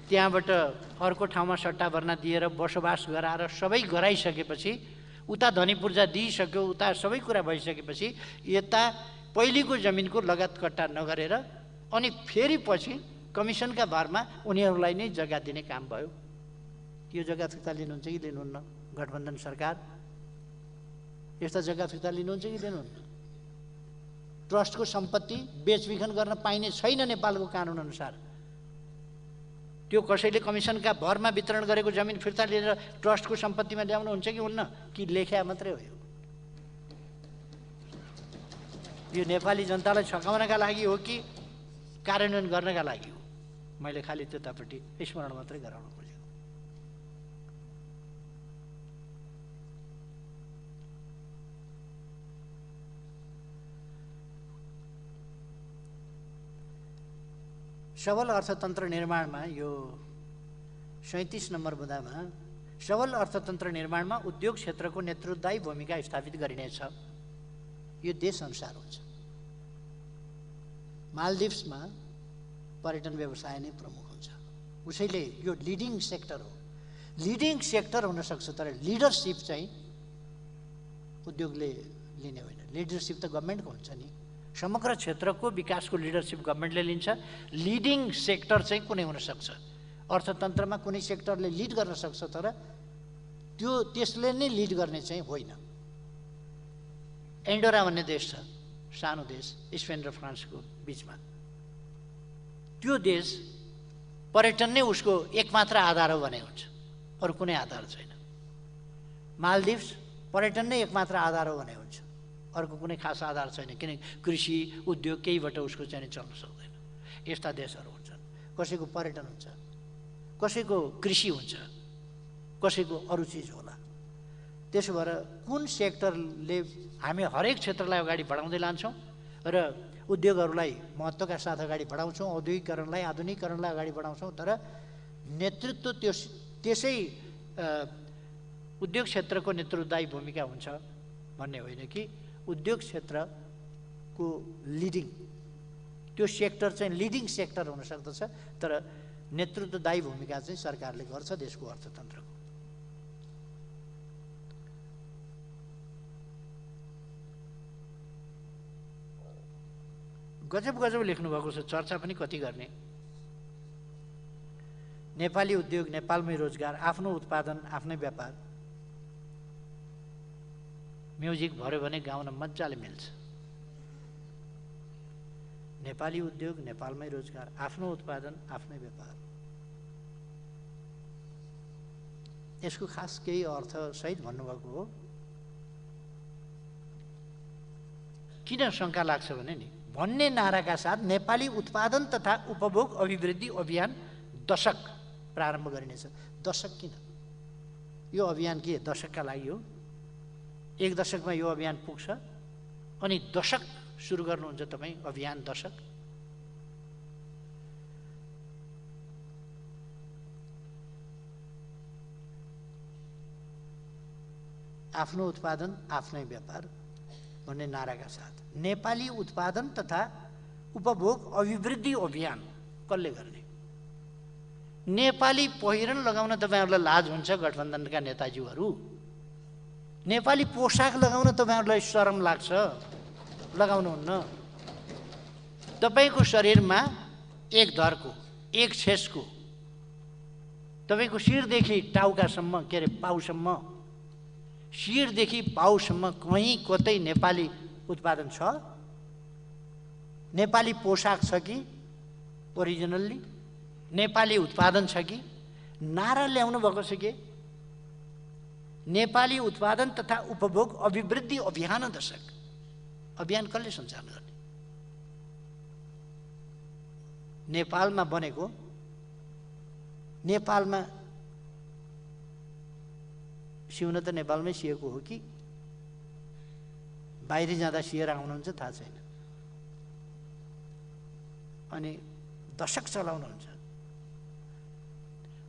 त्यहाँबाट अर्को ठाउँमा सट्टा भर्ना दिएर बसोबास गराएर सबै गराइसकेपछि, उता धनी पूर्जा दिइसक्यो, उता सबै कुरा भइसकेपछि यता पहिलेको जमिनको लगत कट्टा नगरेर अनि फेरि पछि कमिसनका भरमा उनीहरूलाई नै जग्गा दिने काम भयो। यो जग्गा फिर्ता लिनुहुन्छ कि लिनुहुन्न? गठबन्धन सरकार यस्ता जग्गा फिर्ता लिनुहुन्छ कि लिनुहुन्न? ट्रस्टको सम्पत्ति बेचबिखन गर्न पाइने छैन नेपालको कानुन अनुसार। त्यो कसैले कमिसनका भरमा वितरण गरेको जमिन फिर्ता लिएर ट्रस्टको सम्पत्तिमा ल्याउनुहुन्छ कि हुन्न? कि लेख्या मात्रै हो? यो नेपाली जनतालाई छकाउनका लागि हो कि कार्यान्वयन गर्नका लागि हो? मैले खालि त्यतापट्टि स्मरण मात्रै गराउन खोजेको। सबल अर्थतन्त्र निर्माणमा यो 37 नम्बर बुँदामा सबल अर्थतन्त्र निर्माणमा उद्योग क्षेत्रको नेतृत्वदायी भूमिका स्थापित गरिनेछ। यो देश अनुसार हुन्छ। मालदिप्समा पर्यटन व्यवसाय नै प्रमुख हुन्छ, उसैले यो लिडिङ सेक्टर हो। लिडिङ सेक्टर हुनसक्छ तर लिडरसिप चाहिँ उद्योगले लिने होइन। लिडरसिप त गभर्मेन्टको हुन्छ नि। समग्र क्षेत्रको विकासको लिडरसिप गभर्मेन्टले लिन्छ। लिडिङ सेक्टर चाहिँ कुनै हुनसक्छ, अर्थतन्त्रमा कुनै सेक्टरले लिड गर्न सक्छ तर त्यसले नै लिड गर्ने चाहिँ होइन। एन्डोरा भन्ने देश छ, सानो देश, स्पेन र फ्रान्सको बिचमा। त्यो देश पर्यटन नै उसको एकमात्र आधार हो भने हुन्छ, अरू कुनै आधार छैन। मालदिप्स पर्यटन नै एकमात्र आधार हो भने हुन्छ, अर्को कुनै खास आधार छैन, किनकि कृषि उद्योग केहीबाट उसको चाहिँ चल्न सक्दैन। यस्ता देशहरू हुन्छन्, कसैको पर्यटन हुन्छ, कसैको कृषि हुन्छ, कसैको अरू चिज होला। त्यसो भएर कुन सेक्टरले हामी हरेक क्षेत्रलाई अगाडि बढाउँदै लान्छौँ र उद्योगहरूलाई महत्त्वका साथ अगाडि बढाउँछौँ, औद्योगिकरणलाई आधुनिकीकरणलाई अगाडि बढाउँछौँ, तर नेतृत्व त्यसै उद्योग क्षेत्रको नेतृत्वदायी भूमिका हुन्छ भन्ने होइन कि उद्योग क्षेत्रको लिडिङ, त्यो सेक्टर चाहिँ लिडिङ सेक्टर हुन सक्दछ तर नेतृत्वदायी भूमिका चाहिँ सरकारले गर्छ देशको अर्थतन्त्रको। गजब गजब लेख्नुभएको छ, चर्चा पनि कति गर्ने। नेपाली उद्योग नेपालमै रोजगार, आफ्नो उत्पादन आफ्नै व्यापार। म्युजिक भर्यो भने गाउन मजाले मिल्छ। नेपाली उद्योग नेपालमै रोजगार, आफ्नो उत्पादन आफ्नै व्यापार। यसको खास केही अर्थ सहित भन्नुभएको हो। किन शङ्का लाग्छ भने नि भन्ने नाराका साथ नेपाली उत्पादन तथा उपभोग अभिवृद्धि अभियान दशक प्रारम्भ गरिनेछ। दशक किन? यो अभियान के दशकका लागि हो? एक दशकमा यो अभियान पुग्छ अनि दशक सुरु गर्नुहुन्छ तपाईँ अभियान दशक। आफ्नो उत्पादन आफ्नै व्यापार भन्ने नाराका साथ नेपाली उत्पादन तथा उपभोग अभिवृद्धि अभियान कसले गर्ने? नेपाली पहिरन लगाउन तपाईँहरूलाई लाज हुन्छ गठबन्धनका नेताजीहरू। नेपाली पोसाक लगाउन तपाईँहरूलाई शरम लाग्छ, लगाउनुहुन्न। तपाईँको शरीरमा एक धरको एक छेसको तपाईँको शिरदेखि टाउकासम्म के अरे पाउसम्म, शिरदेखि पाउसम्म कहीँ कतै नेपाली उत्पादन छ? नेपाली पोसाक छ कि ओरिजिनल्ली? नेपाली उत्पादन छ कि? नारा ल्याउनु भएको छ कि नेपाली उत्पादन तथा उपभोग अभिवृद्धि अभियान दशक। अभियान कसले सञ्चालन गर्ने? नेपालमा बनेको, नेपालमा सिउन त नेपालमै सिएको हो कि बाहिर जाँदा सिएर आउनुहुन्छ थाहा छैन। अनि दशक चलाउनुहुन्छ।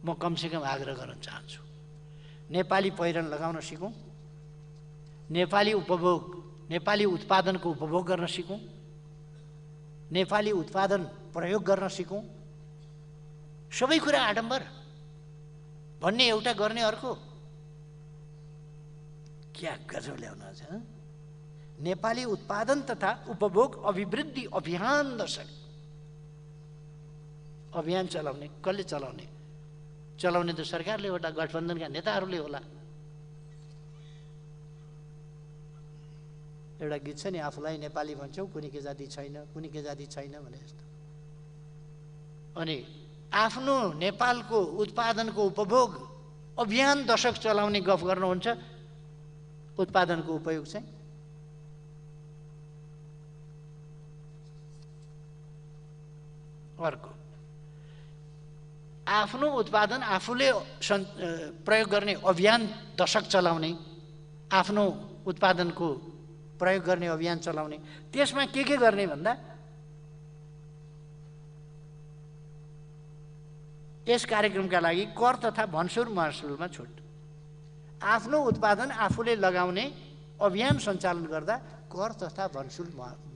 म कमसेकम आग्रह गर्न चाहन्छु, नेपाली पहिरन लगाउन सिकौँ, नेपाली उपभोग, नेपाली उत्पादनको उपभोग गर्न सिकौँ, नेपाली उत्पादन प्रयोग गर्न सिकौँ। सबै कुरा आडम्बर भन्ने एउटा, गर्ने अर्को। क्या गजब ल्याउनुहुन्छ? नेपाली उत्पादन तथा उपभोग अभिवृद्धि अभियान दशक अभियान चलाउने कसले चलाउने? चलाउने त सरकारले होला, गठबन्धनका नेताहरूले होला। एउटा गीत छ नि, आफूलाई नेपाली भन्छौ कुनै के जाति छैन, कुनै के जाति छैन भने जस्तो। अनि आफ्नो नेपालको उत्पादनको उपभोग अभियान दशक चलाउने गफ गर्नुहुन्छ, उत्पादनको उपयोग चाहिँ अर्को। आफ्नो उत्पादन आफूले प्रयोग गर्ने अभियान दशक चलाउने, आफ्नो उत्पादनको प्रयोग गर्ने अभियान चलाउने। त्यसमा के गर्ने भन्दा यस कार्यक्रमका लागि कर तथा भन्सुर महसुलमा छुट। आफ्नो उत्पादन आफूले लगाउने अभियान सञ्चालन गर्दा कर तथा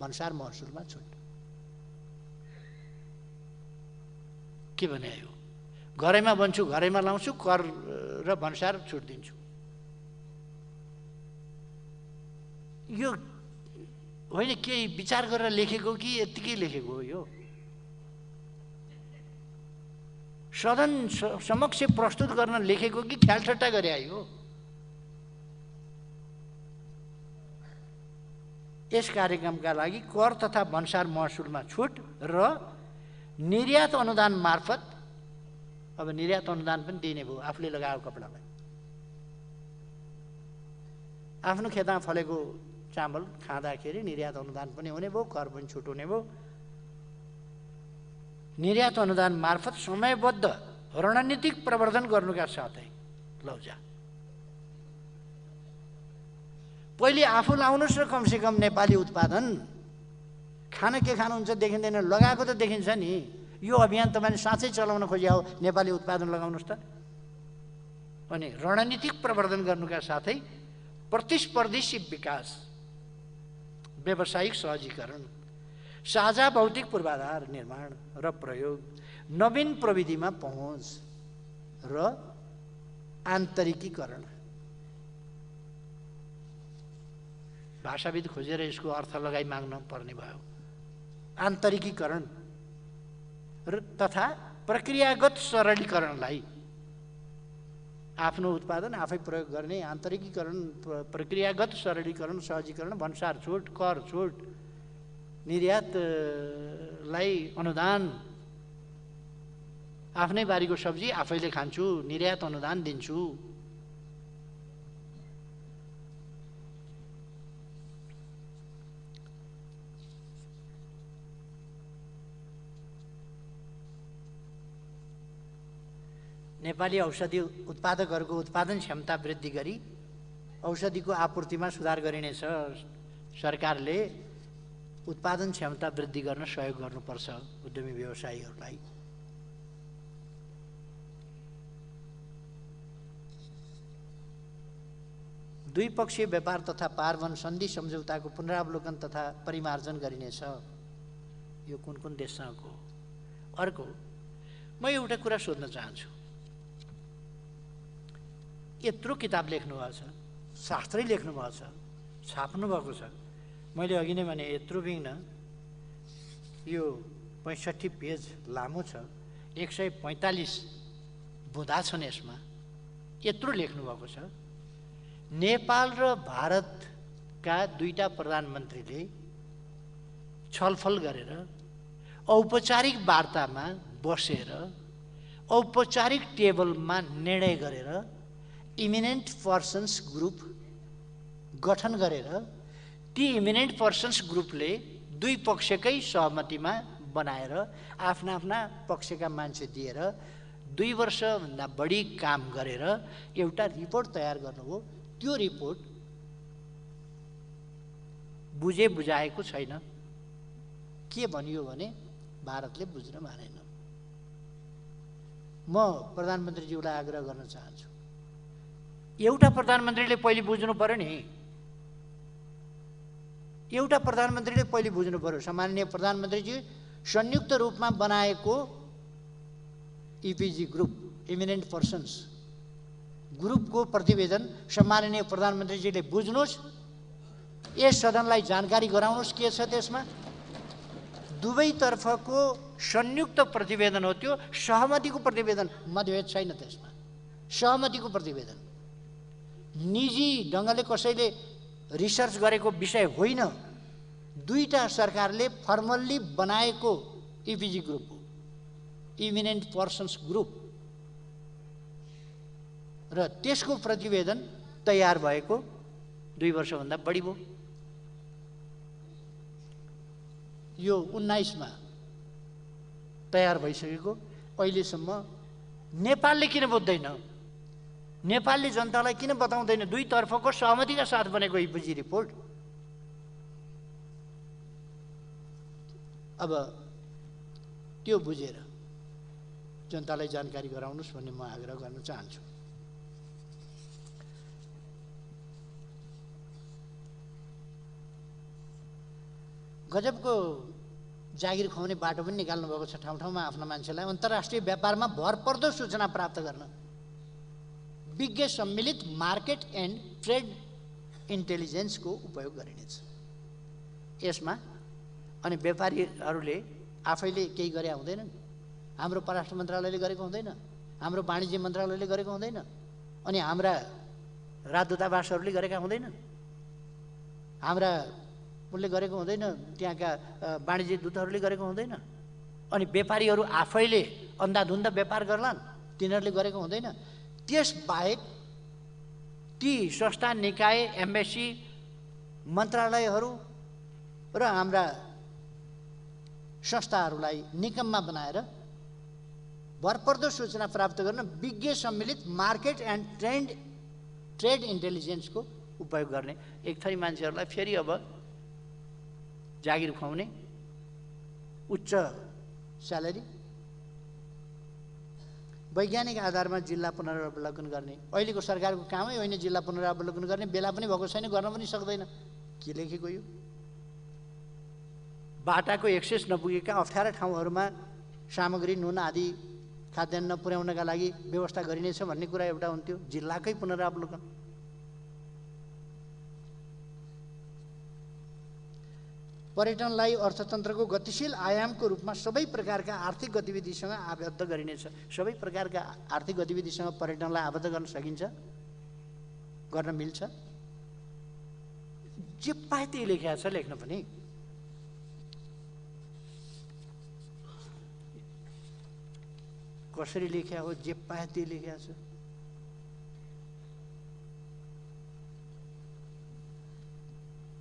भन्सार महसुलमा छुट। के भने यो? घरैमा बन्छु, घरैमा लाउँछु, कर र भन्सार छुट दिन्छु। यो होइन केही विचार गरेर लेखेको कि यत्तिकै लेखेको हो? यो सदन समक्ष प्रस्तुत गर्न लेखेको कि ख्यालठट्टा गरे आयो? यस कार्यक्रमका लागि कर तथा भन्सार महसुलमा छुट र निर्यात अनुदान मार्फत। अब निर्यात अनुदान पनि दिने भयो आफूले लगाएको कपडालाई। आफ्नो खेतमा फलेको चामल खाँदाखेरि निर्यात अनुदान पनि हुने भयो, कर पनि छुट हुने भयो। निर्यात अनुदान मार्फत समयबद्ध रणनीतिक प्रवर्धन गर्नुका साथै लौजा पहिले आफू लाउनुहोस् र कमसेकम नेपाली उत्पादन। खान के खानुहुन्छ देखिँदैन, लगाएको त देखिन्छ नि। यो अभियान तपाईँले साँच्चै चलाउन खोज्या हो, नेपाली उत्पादन लगाउनुहोस् त। अनि रणनीतिक प्रवर्धन गर्नुका साथै प्रतिस्पर्धी विकास, व्यावसायिक सहजीकरण, साझा भौतिक पूर्वाधार निर्माण र प्रयोग, नवीन प्रविधिमा पहुँच र आन्तरिकीकरण। भाषाविद खोजेर यसको अर्थ लगाई माग्न पर्ने भयो। आन्तरिकीकरण तथा प्रक्रियागत सरलीकरणलाई आफ्नो उत्पादन आफै प्रयोग गर्ने, आन्तरिकीकरण, प्रक्रियागत सरलीकरण, सहजीकरण, भन्सार छुट, कर छुट, निर्यातलाई अनुदान। आफ्नै बारीको सब्जी आफैले खान्छु, निर्यात अनुदान दिन्छु। नेपाली औषधि उत्पादकहरूको उत्पादन क्षमता वृद्धि गरी औषधिको आपूर्तिमा सुधार गरिनेछ। सरकारले उत्पादन क्षमता वृद्धि गर्न सहयोग गर्नुपर्छ उद्यमी व्यवसायीहरूलाई। द्विपक्षीय व्यापार तथा पारवन सन्धि सम्झौताको पुनरावलोकन तथा परिमार्जन गरिनेछ। यो कुन कुन देशसँगको? अर्को, म एउटा कुरा सोध्न चाहन्छु। यत्रो किताब लेख्नु भएको छ, शास्त्रै लेख्नु भएको छ, छाप्नु भएको छ। मैले अघि नै भने यत्रो बिघ्न यो 65 पेज लामो छ, 145 बुँदा छन् यसमा। यत्रो लेख्नु भएको छ। नेपाल र भारतका दुईटा प्रधानमन्त्रीले छलफल गरेर औपचारिक वार्तामा बसेर औपचारिक टेबलमा निर्णय गरेर इमिनेन्ट पर्सन्स ग्रुप गठन गरेर ती इमिनेन्ट पर्सन्स ग्रुपले दुई पक्षकै सहमतिमा बनाएर आफ्ना आफ्ना पक्षका मान्छे दिएर 2 वर्षभन्दा बढी काम गरेर एउटा रिपोर्ट तयार गर्नु हो। त्यो रिपोर्ट बुझाएको छैन। के भनियो भने भारतले बुझ्न मानेन। म प्रधानमन्त्रीज्यूलाई आग्रह गर्न चाहन्छु, एउटा प्रधानमन्त्रीले पहिले बुझ्नु पर्यो नि। एउटा प्रधानमन्त्रीले पहिले बुझ्नु पर्यो। सम्माननीय प्रधानमन्त्रीजी, संयुक्त रूपमा बनाएको इपिजी ग्रुप, इमिनेन्ट पर्सन्स ग्रुपको प्रतिवेदन सम्माननीय प्रधानमन्त्रीजीले बुझ्नुहोस्, यस सदनलाई जानकारी गराउनुहोस् के छ त्यसमा। दुवैतर्फको संयुक्त प्रतिवेदन हो त्यो, सहमतिको प्रतिवेदन, मतभेद छैन त्यसमा, सहमतिको प्रतिवेदन। निजी ढङ्गले कसैले रिसर्च गरेको विषय होइन, दुईटा सरकारले फर्मल्ली बनाएको इपिजी ग्रुप हो, इमिनेन्ट पर्सन्स ग्रुप। र त्यसको प्रतिवेदन तयार भएको 2 वर्षभन्दा बढी भयो। यो 19 मा तयार भइसकेको, अहिलेसम्म नेपालले किन बुझ्दैन? नेपालले जनतालाई किन बताउँदैन? दुई तर्फको सहमतिका साथ बनेको इपिजी रिपोर्ट। अब त्यो बुझेर जनतालाई जानकारी गराउनुहोस् भन्ने म आग्रह गर्न चाहन्छु। गजबको जागिर खुवाउने बाटो पनि निकाल्नु भएको छ ठाउँ ठाउँमा आफ्ना मान्छेलाई। अन्तर्राष्ट्रिय व्यापारमा भरपर्दो सूचना प्राप्त गर्न विज्ञ सम्मिलित मार्केट एन्ड ट्रेड इन्टेलिजेन्सको उपयोग गरिनेछ यसमा। अनि व्यापारीहरूले आफैले केही गरे हुँदैनन्, हाम्रो परराष्ट्र मन्त्रालयले गरेको हुँदैन, हाम्रो वाणिज्य मन्त्रालयले गरेको हुँदैन, अनि हाम्रा राजदूतावासहरूले गरेका हुँदैनन्, हाम्रा उनले गरेको हुँदैन, त्यहाँका वाणिज्य दूतहरूले गरेको हुँदैन, अनि व्यापारीहरू आफैले अन्धाधुन्ध व्यापार गर्लान्, तिनीहरूले गरेको हुँदैन। त्यसबाहेक ती संस्था, निकाय, एम्बेसी, मन्त्रालयहरू र हाम्रा संस्थाहरूलाई निकममा बनाएर भरपर्दो सूचना प्राप्त गर्न विज्ञ सम्मिलित मार्केट एन्ड ट्रेड इन्टेलिजेन्सको उपयोग गर्ने एक थरी मान्छेहरूलाई फेरि अब जागिर खुवाउने, उच्च स्यालेरी, वैज्ञानिक आधारमा जिल्ला पुनरावलोकन गर्ने। अहिलेको सरकारको कामै होइन जिल्ला पुनरावलोकन गर्ने, बेला पनि भएको छैन, गर्न पनि सक्दैन। के लेखेको यो? बाटाको एक्सेस नपुगेका अप्ठ्यारा ठाउँहरूमा सामग्री, नुन आदि खाद्यान्न पुर्याउनका लागि व्यवस्था गरिनेछ भन्ने कुरा एउटा हुन्थ्यो, जिल्लाकै पुनरावलोकन। पर्यटनलाई अर्थतन्त्रको गतिशील आयामको रूपमा सबै प्रकारका आर्थिक गतिविधिसँग आबद्ध गरिनेछ। सबै प्रकारका आर्थिक गतिविधिसँग पर्यटनलाई आबद्ध गर्न सकिन्छ, गर्न मिल्छ। जे पाए त्यही लेखेको छ, लेख्न पनि। कसरी लेख्या हो? जे पाए त्यही लेखेको छ।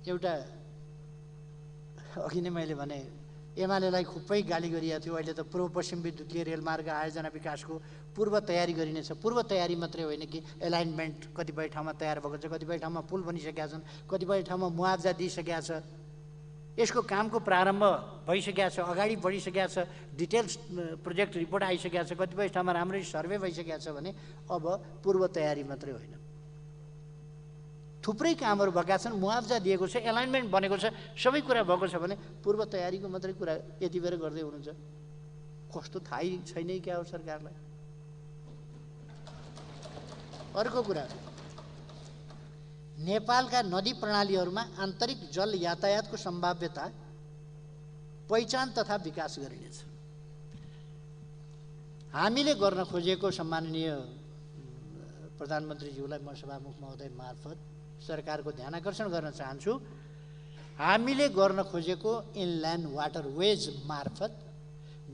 एउटा अघि नै मैले भने एमालेलाई खुबै गाली गरिएको थियो। अहिले त पूर्व पश्चिम विद्युतीय रेलमार्ग आयोजना विकासको पूर्व तयारी गरिनेछ। पूर्व तयारी मात्रै होइन कि एलाइनमेन्ट कतिपय ठाउँमा तयार भएको छ, कतिपय ठाउँमा पुल बनिसकेका छन्, कतिपय ठाउँमा मुआवजा दिइसकेका छ, यसको कामको प्रारम्भ भइसकेका छ, अगाडि बढिसकेका छ, डिटेल्स प्रोजेक्ट रिपोर्ट आइसकेका छ, कतिपय ठाउँमा राम्रै सर्वे भइसकेका छ भने अब पूर्व तयारी मात्रै होइन, थुप्रै कामहरू भएका छन्, मुआवजा दिएको छ, एलाइनमेन्ट बनेको छ, सबै कुरा भएको छ भने पूर्व तयारीको मात्रै कुरा यति बेर गर्दै हुनुहुन्छ। कस्तो थाहै छैन क्या हो सरकारलाई। अर्को कुरा, नेपालका नदी प्रणालीहरूमा आन्तरिक जल यातायातको सम्भाव्यता पहिचान तथा विकास गरिनेछ। हामीले गर्न खोजेको, सम्माननीय प्रधानमन्त्रीज्यूलाई म सभामुख महोदय मार्फत सरकारको ध्यानाकर्षण गर्न चाहन्छु। हामीले गर्न खोजेको इनल्यान्ड वाटरवेज मार्फत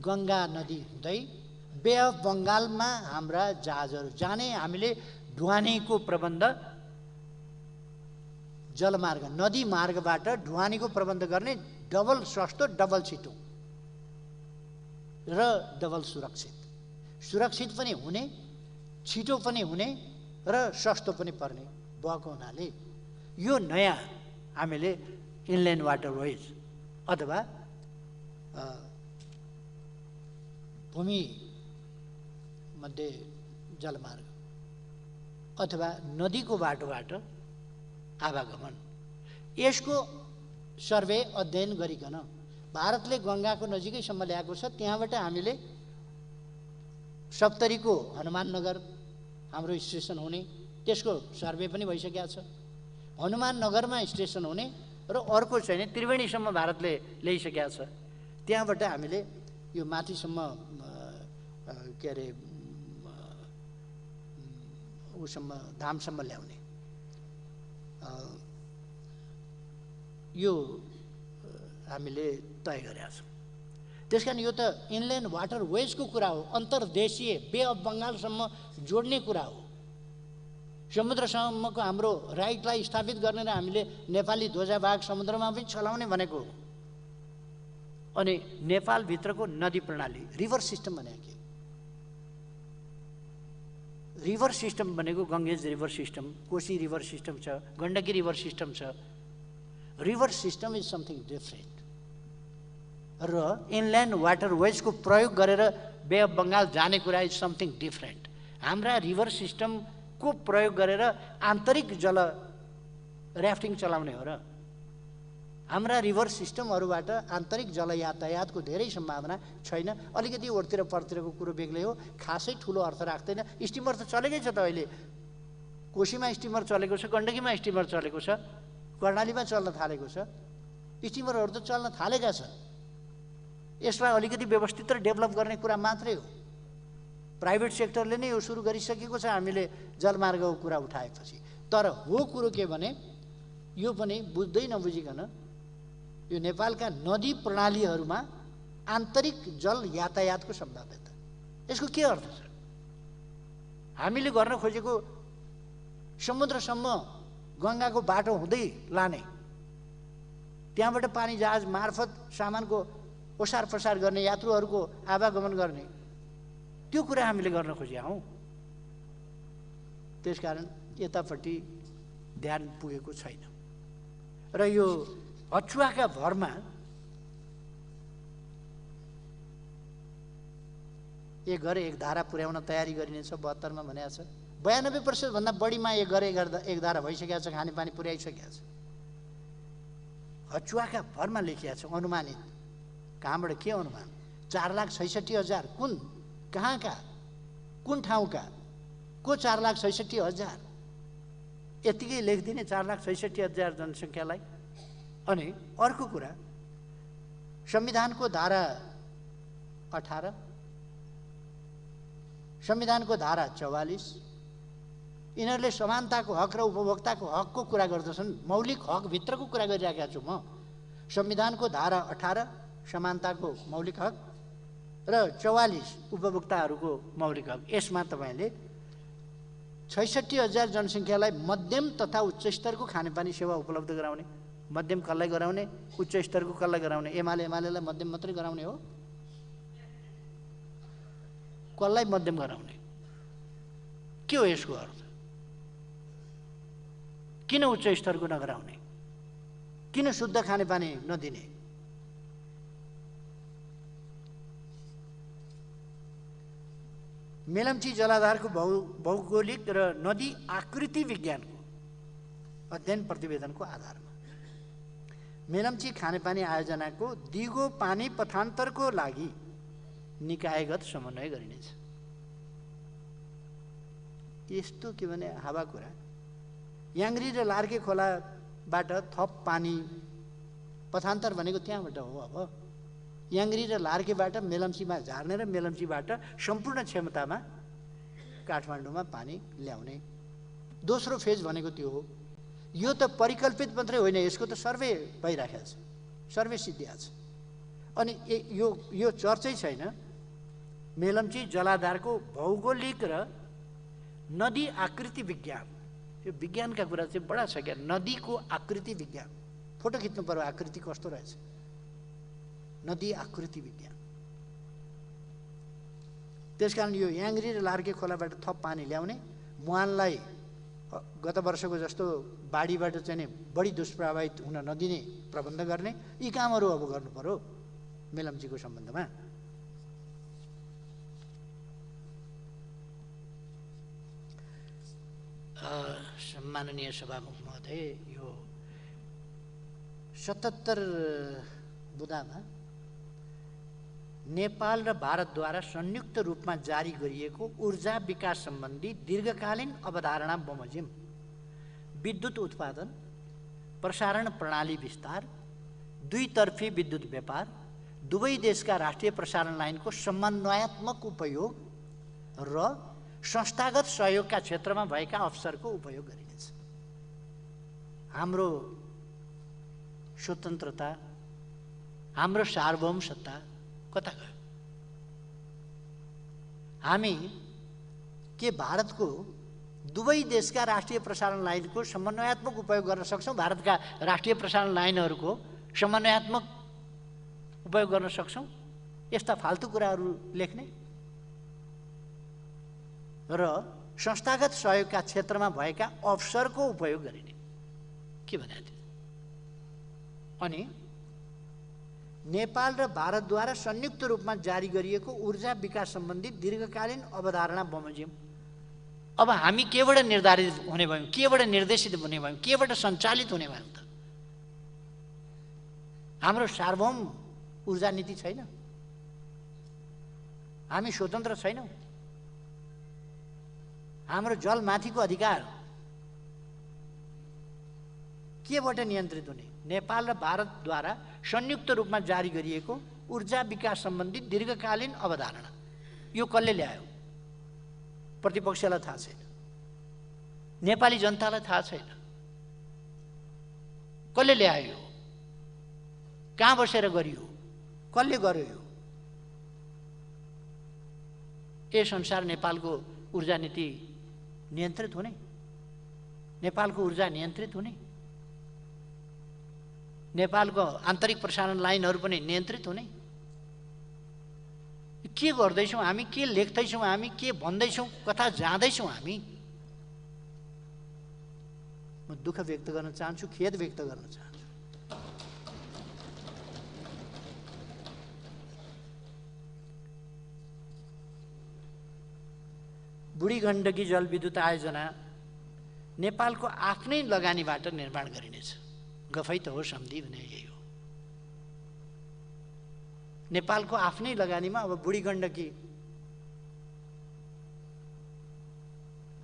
गङ्गा नदी हुँदै बे अफ बङ्गालमा हाम्रा जहाजहरू जाने, हामीले ढुवानीको प्रबन्ध जलमार्ग नदी मार्गबाट ढुवानीको प्रबन्ध गर्ने डबल सस्तो, डबल छिटो र डबल सुरक्षित पनि हुने, छिटो पनि हुने र सस्तो पनि पर्ने भएको हुनाले यो नयाँ हामीले इनल्यान्ड वाटरवेज अथवा भूमि मध्य जलमार्ग अथवा नदीको बाटोबाट आवागमन, यसको सर्वे अध्ययन गरिकन भारतले गङ्गाको नजिकैसम्म ल्याएको छ। त्यहाँबाट हामीले सप्तरीको हनुमाननगर हाम्रो स्टेसन हुने, त्यसको सर्वे पनि भइसकेको छ। हनुमाननगरमा स्टेसन हुने र अर्को चाहिँ त्रिवेणीसम्म भारतले ल्याइसकेको छ। त्यहाँबाट हामीले यो माथिसम्म के अरे उसम्म धामसम्म ल्याउने यो हामीले तय गरेका छौँ। त्यसकारण यो त इनल्यान्ड वाटरवेजको कुरा हो, अन्तर्देशीय बे अफ बङ्गालसम्म जोड्ने कुरा हो। समुद्रसम्मको हाम्रो राइटलाई स्थापित गर्ने र हामीले नेपाली ध्वजावाहक समुद्रमा पनि चलाउने भनेको हो। अनि नेपालभित्रको नदी प्रणाली रिभर सिस्टम भनेको के? रिभर सिस्टम भनेको Ganges river system, Koshi river system छ, गण्डकी रिभर सिस्टम छ। River system is something different र इनल्यान्ड वाटरवेजको प्रयोग गरेर बे अफ बङ्गाल जाने कुरा इज समथिङ डिफरेन्ट। हाम्रा रिभर सिस्टमको प्रयोग गरेर आन्तरिक जल ऱ्याफ्टिङ चलाउने हो र हाम्रा रिभर सिस्टमहरूबाट आन्तरिक जल यातायातको धेरै सम्भावना छैन। अलिकति ओरतिर परतिरको कुरो बेग्लै हो, खासै ठुलो अर्थ राख्दैन। स्टिमर त चलेकै छ त अहिले, कोशीमा स्टिमर चलेको छ, गण्डकीमा स्टिमर चलेको छ, कर्णालीमा चल्न थालेको छ, स्टिमरहरू त चल्न थालेका छन्। यसलाई अलिकति व्यवस्थित र डेभलप गर्ने कुरा मात्रै हो। प्राइभेट सेक्टरले नै यो सुरु गरिसकेको छ हामीले जलमार्गको कुरा उठाएपछि। तर हो कुरो के भने यो पनि बुझ्दै नबुझिकन यो नेपालका नदी प्रणालीहरूमा आन्तरिक जल यातायातको सम्भाव्यता, यसको के अर्थ छ? हामीले गर्न खोजेको समुद्रसम्म गङ्गाको बाटो हुँदै लाने, त्यहाँबाट पानी जहाज मार्फत सामानको ओसार प्रसार गर्ने, यात्रुहरूको आवागमन गर्ने, त्यो कुरा हामीले गर्न खोजेका हौँ। त्यसकारण यतापट्टि ध्यान पुगेको छैन र यो अछुवाका भरमा एक घर एक धारा पुर्याउन तयारी गरिनेछ 72 मा भनेको छ। 92% भन्दा बढीमा एक घर एक धारा भइसकेको छ, खानेपानी पुर्याइसकेको छ। अछुवाका भरमा लेखिएको छ अनुमानित, कहाँबाट के अनुमान? 4,66,000 कुन कहाँका कुन ठाउँका को 4,66,000 यतिकै लेखिदिने 4,66,000 जनसङ्ख्यालाई। अनि अर्को कुरा संविधानको धारा 18, संविधानको धारा 44 यिनीहरूले समानताको हक र उपभोक्ताको हकको कुरा गर्दछन्। मौलिक हक भित्रको कुरा गरिरहेका छु म। संविधानको धारा 18 समानताको मौलिक हक र 44 उपभोक्ताहरूको मौलिक हक। यसमा तपाईँले 66,000 जनसङ्ख्यालाई मध्यम तथा उच्च स्तरको खानेपानी सेवा उपलब्ध गराउने, मध्यम कसलाई गराउने, उच्च स्तरको कसलाई गराउने? एमालेलाई मध्यम मात्रै गराउने हो? कसलाई मध्यम गराउने? के हो यसको अर्थ? किन उच्च स्तरको नगराउने? किन शुद्ध खानेपानी नदिने? मेलम्ची जलाधारको भौगोलिक र नदी आकृति विज्ञानको अध्ययन प्रतिवेदनको आधारमा मेलम्ची खानेपानी आयोजनाको दिगो पानी पथान्तरको लागि निकायगत समन्वय गरिनेछ। यस्तो के भने हावा कुरा। याङ्ग्री र लार्के खोलाबाट थप पानी पथान्तर भनेको त्यहाँबाट हो। अब याङ्ग्री र लार्केबाट मेलम्चीमा झार्ने र मेलम्चीबाट सम्पूर्ण क्षमतामा काठमाडौँमा पानी ल्याउने दोस्रो फेज भनेको त्यो हो। यो त परिकल्पित मात्रै होइन, यसको त सर्वे भइराखेको छ, सर्वे सिद्धिएको छ। अनि यो चर्चै छैन। मेलम्ची जलाधारको भौगोलिक र नदी आकृति विज्ञान यो विज्ञानका कुरा चाहिँ बडा छ क्या। नदीको आकृति विज्ञान, फोटो खिच्नु पर्यो आकृति कस्तो रहेछ, नदी आकृति विज्ञान। त्यसकारण यो याङ्ग्री र लार्के खोलाबाट थप पानी ल्याउने, मुहानलाई गत वर्षको जस्तो बाढीबाट चाहिँ नि बढी दुष्प्रभावित हुन नदिने प्रबन्ध गर्ने, यी कामहरू अब गर्नु पर्यो मेलम्चीको सम्बन्धमा। सम्माननीय सभामुख महोदय, यो 77 बुँदामा नेपाल र भारतद्वारा संयुक्त रूपमा जारी गरिएको ऊर्जा विकास सम्बन्धी दीर्घकालीन अवधारणा बमोजिम विद्युत उत्पादन, प्रसारण प्रणाली विस्तार, दुईतर्फी विद्युत व्यापार, दुवै देशका राष्ट्रिय प्रसारण लाइनको समन्वयात्मक उपयोग र संस्थागत सहयोगका क्षेत्रमा भएका अवसरको उपयोग गरिनेछ। हाम्रो स्वतन्त्रता, हाम्रो सार्वभौम सत्ता कता गयो? हामी के भारतको दुवै देशका राष्ट्रिय प्रसारण लाइनको समन्वयात्मक उपयोग गर्न सक्छौँ? भारतका राष्ट्रिय प्रसारण लाइनहरूको समन्वयात्मक उपयोग गर्न सक्छौँ? यस्ता फाल्तु कुराहरू लेख्ने र संस्थागत सहयोगका क्षेत्रमा भएका अवसरको उपयोग गरिने, के भने थियो? अनि नेपाल र भारतद्वारा संयुक्त रूपमा जारी गरिएको ऊर्जा विकास सम्बन्धी दीर्घकालीन अवधारणा बमोजिम। अब हामी केबाट निर्धारित हुने भयौँ, केबाट निर्देशित हुने भयौँ, केबाट सञ्चालित हुने भयौँ त? हाम्रो सार्वभौम ऊर्जा नीति छैन, हामी स्वतन्त्र छैनौँ, हाम्रो जलमाथिको अधिकार केबाट नियन्त्रित हुने? नेपाल र भारतद्वारा संयुक्त रूपमा जारी गरिएको ऊर्जा विकास सम्बन्धी दीर्घकालीन अवधारणा, यो कसले ल्यायो? प्रतिपक्षलाई थाहा छैन, नेपाली जनतालाई थाहा छैन, कसले ल्यायो? कहाँ बसेर गरियो? कसले गर्यो? यो संसार नेपालको ऊर्जा नीति नियन्त्रित हुने, नेपालको ऊर्जा नियन्त्रित हुने, नेपालको आन्तरिक प्रसारण लाइनहरू पनि नियन्त्रित हुने। के गर्दैछौँ हामी? के लेख्दैछौँ हामी? के भन्दैछौँ? कता जाँदैछौँ हामी? म दुःख व्यक्त गर्न चाहन्छु, खेद व्यक्त गर्न चाहन्छु। बुढी गण्डकी जलविद्युत आयोजना नेपालको आफ्नै लगानीबाट निर्माण गरिनेछ। गफै त हो, सम्झी भने यही हो। नेपालको आफ्नै लगानीमा अब बुढी गण्डकी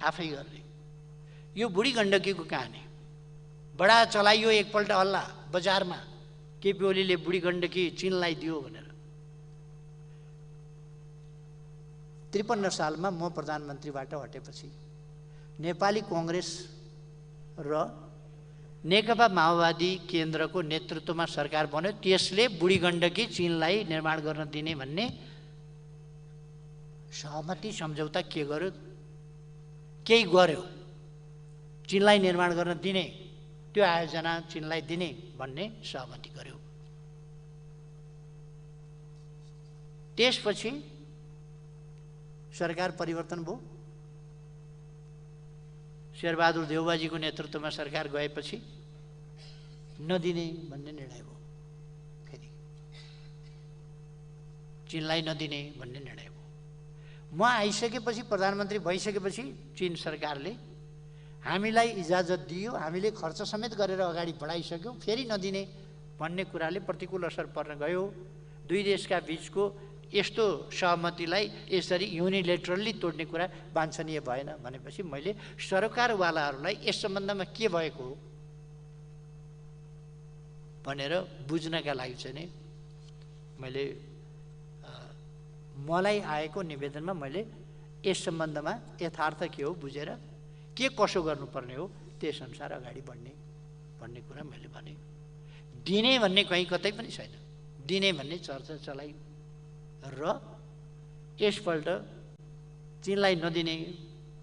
आफै गर्ने। यो बुढी गण्डकीको कहानी बडा चलाइयो, एकपल्ट हल्ला बजारमा, केपी ओलीले बुढी गण्डकी चीनलाई दियो भनेर। 53 सालमा म प्रधानमन्त्रीबाट हटेपछि नेपाली कांग्रेस र नेकपा माओवादी केन्द्रको नेतृत्वमा सरकार बन्यो। त्यसले बुढी गण्डकी चीनलाई निर्माण गर्न दिने भन्ने सहमति सम्झौता के गर्यो? केही गर्यो। चीनलाई निर्माण गर्न दिने, त्यो आयोजना चीनलाई दिने भन्ने सहमति गर्यो। त्यसपछि सरकार परिवर्तन भयो। शेरबहादुर देउबाजीको नेतृत्वमा सरकार गएपछि नदिने भन्ने निर्णय भयो। फेरि चीनलाई नदिने भन्ने निर्णय भयो। म आइसकेपछि, प्रधानमन्त्री भइसकेपछि चीन सरकारले हामीलाई इजाजत दियो, हामीले खर्च समेत गरेर अगाडि बढाइसक्यौँ, फेरि नदिने भन्ने कुराले प्रतिकूल असर पर्न गयो। दुई देशका बीचको यस्तो सहमतिलाई यसरी युनिलेटरली तोड्ने कुरा वाञ्छनीय भएन भनेपछि मैले सरकारवालाहरूलाई यस सम्बन्धमा के भएको हो भनेर बुझ्नका लागि चाहिँ नि मैले मलाई आएको निवेदनमा मैले यस सम्बन्धमा यथार्थ के हो बुझेर के कसो गर्नुपर्ने हो त्यस अनुसार अगाडि बढ्ने भन्ने कुरा मैले भने। दिने भन्ने कहीँ कतै पनि छैन, दिने भन्ने चर्चा चलाइ र यसपल्ट चीनलाई नदिने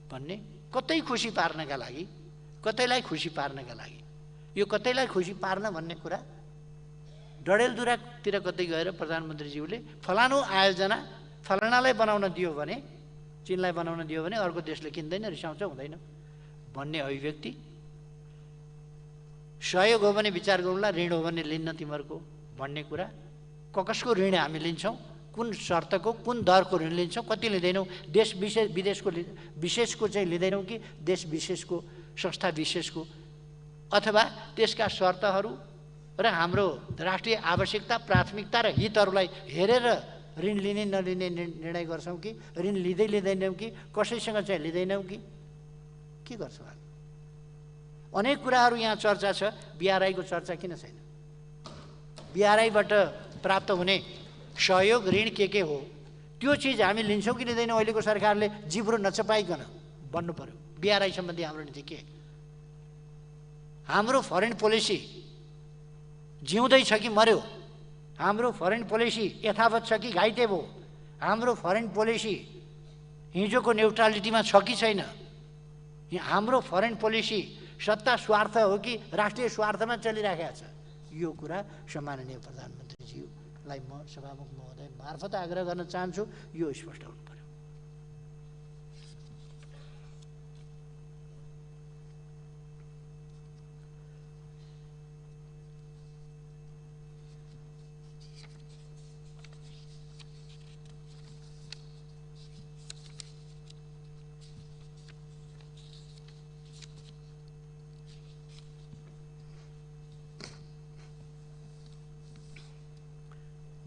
भन्ने कतै खुसी पार्नका लागि कतैलाई खुसी पार्नका लागि। यो कतैलाई खुसी पार्न भन्ने कुरा डडेलधुरातिर कतै गएर प्रधानमन्त्रीज्यूले फलानु आयोजना फलानालाई बनाउन दियो भने, चीनलाई बनाउन दियो भने अर्को देशले किन्दैन, रिसाउँछ, हुँदैन भन्ने अभिव्यक्ति, सहयोग हो भने विचार गरौँला, ऋण हो भने लिन्न तिमीहरूको भन्ने कुरा, कसको ऋण हामी लिन्छौँ, कुन शर्तको कुन दरको ऋण लिन्छौँ, कति लिँदैनौँ, देश विशेषको चाहिँ लिँदैनौँ कि देश विशेषको, संस्था विशेषको, अथवा त्यसका शर्तहरू र हाम्रो राष्ट्रिय आवश्यकता, प्राथमिकता र हितहरूलाई हेरेर ऋण लिने नलिने निर्णय गर्छौँ कि ऋण लिँदैनौँ कि कसैसँग चाहिँ लिँदैनौँ कि के गर्छौँ हामी? अनेक कुराहरू यहाँ चर्चा छ, बिआरआईको चर्चा किन छैन? बिआरआईबाट प्राप्त हुने सहयोग ऋण के हो त्यो चिज हामी लिन्छौँ कि लिँदैनौँ? अहिलेको सरकारले जिब्रो नचपाइकन बन्नु पर्यो। बिआरआई सम्बन्धी हाम्रो नीति के? हाम्रो फरेन पोलिसी जिउँदैछ कि मर्यो? हाम्रो फरेन पोलिसी यथावत छ कि घाइते भयो? हाम्रो फरेन पोलिसी हिजोको न्युट्रालिटीमा छ कि छैन? हाम्रो फरेन पोलिसी सत्ता स्वार्थ हो कि राष्ट्रिय स्वार्थमा चलिरहेको छ? यो कुरा सम्माननीय प्रधानमन्त्रीज्यूलाई म सभामुख महोदय मार्फत आग्रह गर्न चाहन्छु, यो स्पष्ट हुनु पर्यो।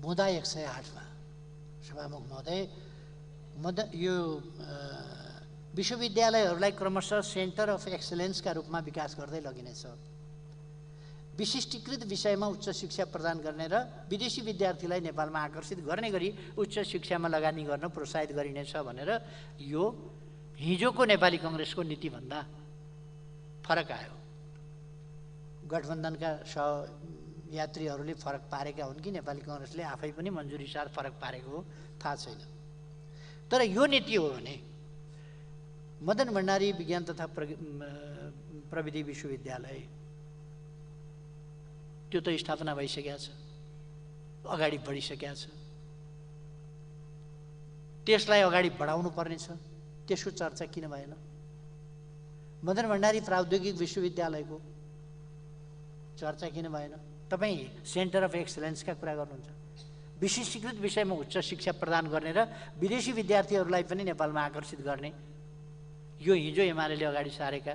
मुद्दा 108 मा सभामुख महोदय, यो विश्वविद्यालयहरूलाई क्रमशः सेन्टर अफ एक्सलेन्सका रूपमा विकास गर्दै लगिनेछ। विशिष्टीकृत विषयमा उच्च शिक्षा प्रदान गर्ने र विदेशी विद्यार्थीलाई नेपालमा आकर्षित गर्ने गरी उच्च शिक्षामा लगानी गर्न प्रोत्साहित गरिनेछ भनेर यो हिजोको नेपाली कङ्ग्रेसको नीतिभन्दा फरक आयो। गठबन्धनका यात्रीहरूले फरक पारेका हुन् कि नेपाली कङ्ग्रेसले आफै पनि मन्जुरीसार फरक पारेको हो, थाहा छैन। तर यो नीति हो भने मदन भण्डारी विज्ञान तथा प्रविधि विश्वविद्यालय त्यो त स्थापना भइसकेको छ, अगाडि बढिसकेको छ, त्यसलाई अगाडि बढाउनु पर्नेछ, त्यसको चर्चा किन भएन? मदन भण्डारी प्रौद्योगिक विश्वविद्यालयको चर्चा किन भएन? तपाईँ सेन्टर अफ एक्सलेन्सका कुरा गर्नुहुन्छ, विशिष्टीकृत विषयमा उच्च शिक्षा प्रदान गर्ने र विदेशी विद्यार्थीहरूलाई पनि नेपालमा आकर्षित गर्ने, यो हिजो एमाले अगाडि सारेका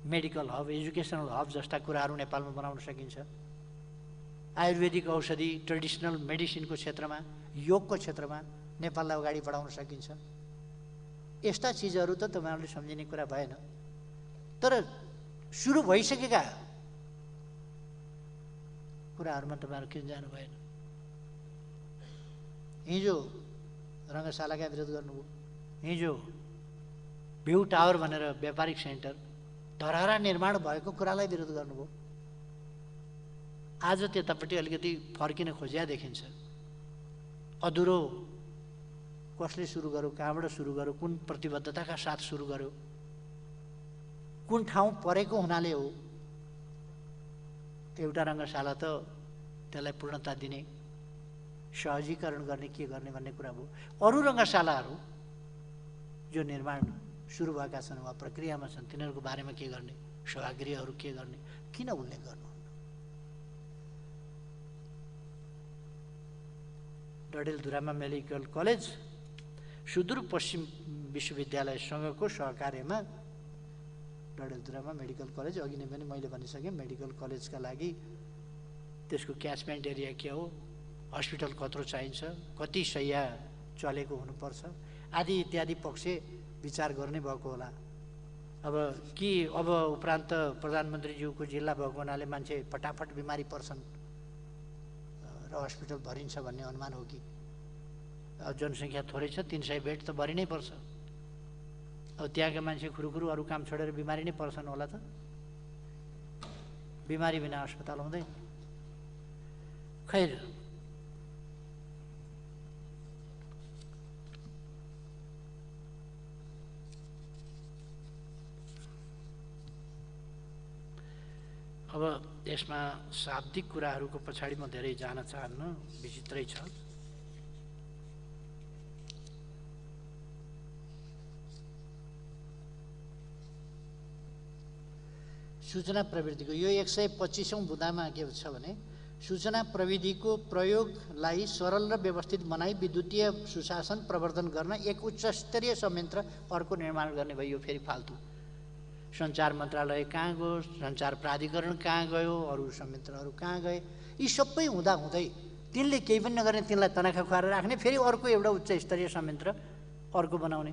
मेडिकल हब, एजुकेसनल हब जस्ता कुराहरू नेपालमा बनाउन सकिन्छ। आयुर्वेदिक औषधि, ट्रेडिसनल मेडिसिनको क्षेत्रमा, योगको क्षेत्रमा नेपाललाई अगाडि बढाउन सकिन्छ। यस्ता चिजहरू त तपाईँहरूले सम्झिने कुरा भएन। तर सुरु भइसकेका कुराहरूमा तपाईँहरू किन जानु भएन? हिजो रङ्गशालाका विरोध गर्नुभयो, हिजो भ्यू टावर भनेर व्यापारिक सेन्टर धरहरा निर्माण भएको कुरालाई विरोध गर्नुभयो। आज त्यतापट्टि अलिकति फर्किन खोजिया देखिन्छ। अधुरो कसले सुरु गर्यो, कहाँबाट सुरु गर्यो, कुन प्रतिबद्धताका साथ सुरु गर्यो, कुन ठाउँ परेको हुनाले हो? एउटा रङ्गशाला त त्यसलाई पूर्णता दिने, सहजीकरण गर्ने, के गर्ने भन्ने कुरा भयो। अरू रङ्गशालाहरू जो निर्माण सुरु भएका छन् वा प्रक्रियामा छन् तिनीहरूको बारेमा के गर्ने, सभागृहहरू के गर्ने, किन उल्लेख गर्नुहुन्न? डडेलधुरामा मेडिकल कलेज सुदूरपश्चिम विश्वविद्यालयसँगको सहकार्यमा डडेलधुरामा मेडिकल कलेज, अघि नै पनि मैले भनिसकेँ, मेडिकल कलेजका लागि त्यसको क्याचमेन्ट एरिया के हो, हस्पिटल कत्रो चाहिन्छ, कति शैय्या चलेको हुनुपर्छ आदि इत्यादि पक्ष विचार गर्ने भएको होला। अब उपरान्त प्रधानमन्त्रीज्यूको जिल्ला भएको हुनाले मान्छे फटाफट बिमारी पर्छन् र हस्पिटल भरिन्छ भन्ने अनुमान हो कि? अब जनसङ्ख्या थोरै छ, 300 बेड त भरि नै पर्छ। अब त्यहाँका मान्छे खुरुखुरु अरू काम छोडेर बिमारी नै पर्छन् होला त? बिमारी बिना अस्पताल हुँदैन। खैर, अब यसमा शाब्दिक कुराहरूको पछाडि म धेरै जान चाहन्न, विचित्रै छ। सूचना प्रविधिको यो 125औं बुँदामा के छ भने सूचना प्रविधिको प्रयोगलाई सरल र व्यवस्थित बनाई विद्युतीय सुशासन प्रवर्धन गर्न एक उच्च स्तरीय संयन्त्र अर्को निर्माण गर्ने भयो। यो फेरि फाल्तु सञ्चार मन्त्रालय कहाँ गयो, सञ्चार प्राधिकरण कहाँ गयो, अरू संयन्त्रहरू कहाँ गए, यी सबै हुँदाहुँदै तिनले केही पनि नगर्ने, तिनलाई तनखा खुवाएर राख्ने, फेरि अर्को एउटा उच्च स्तरीय संयन्त्र अर्को बनाउने।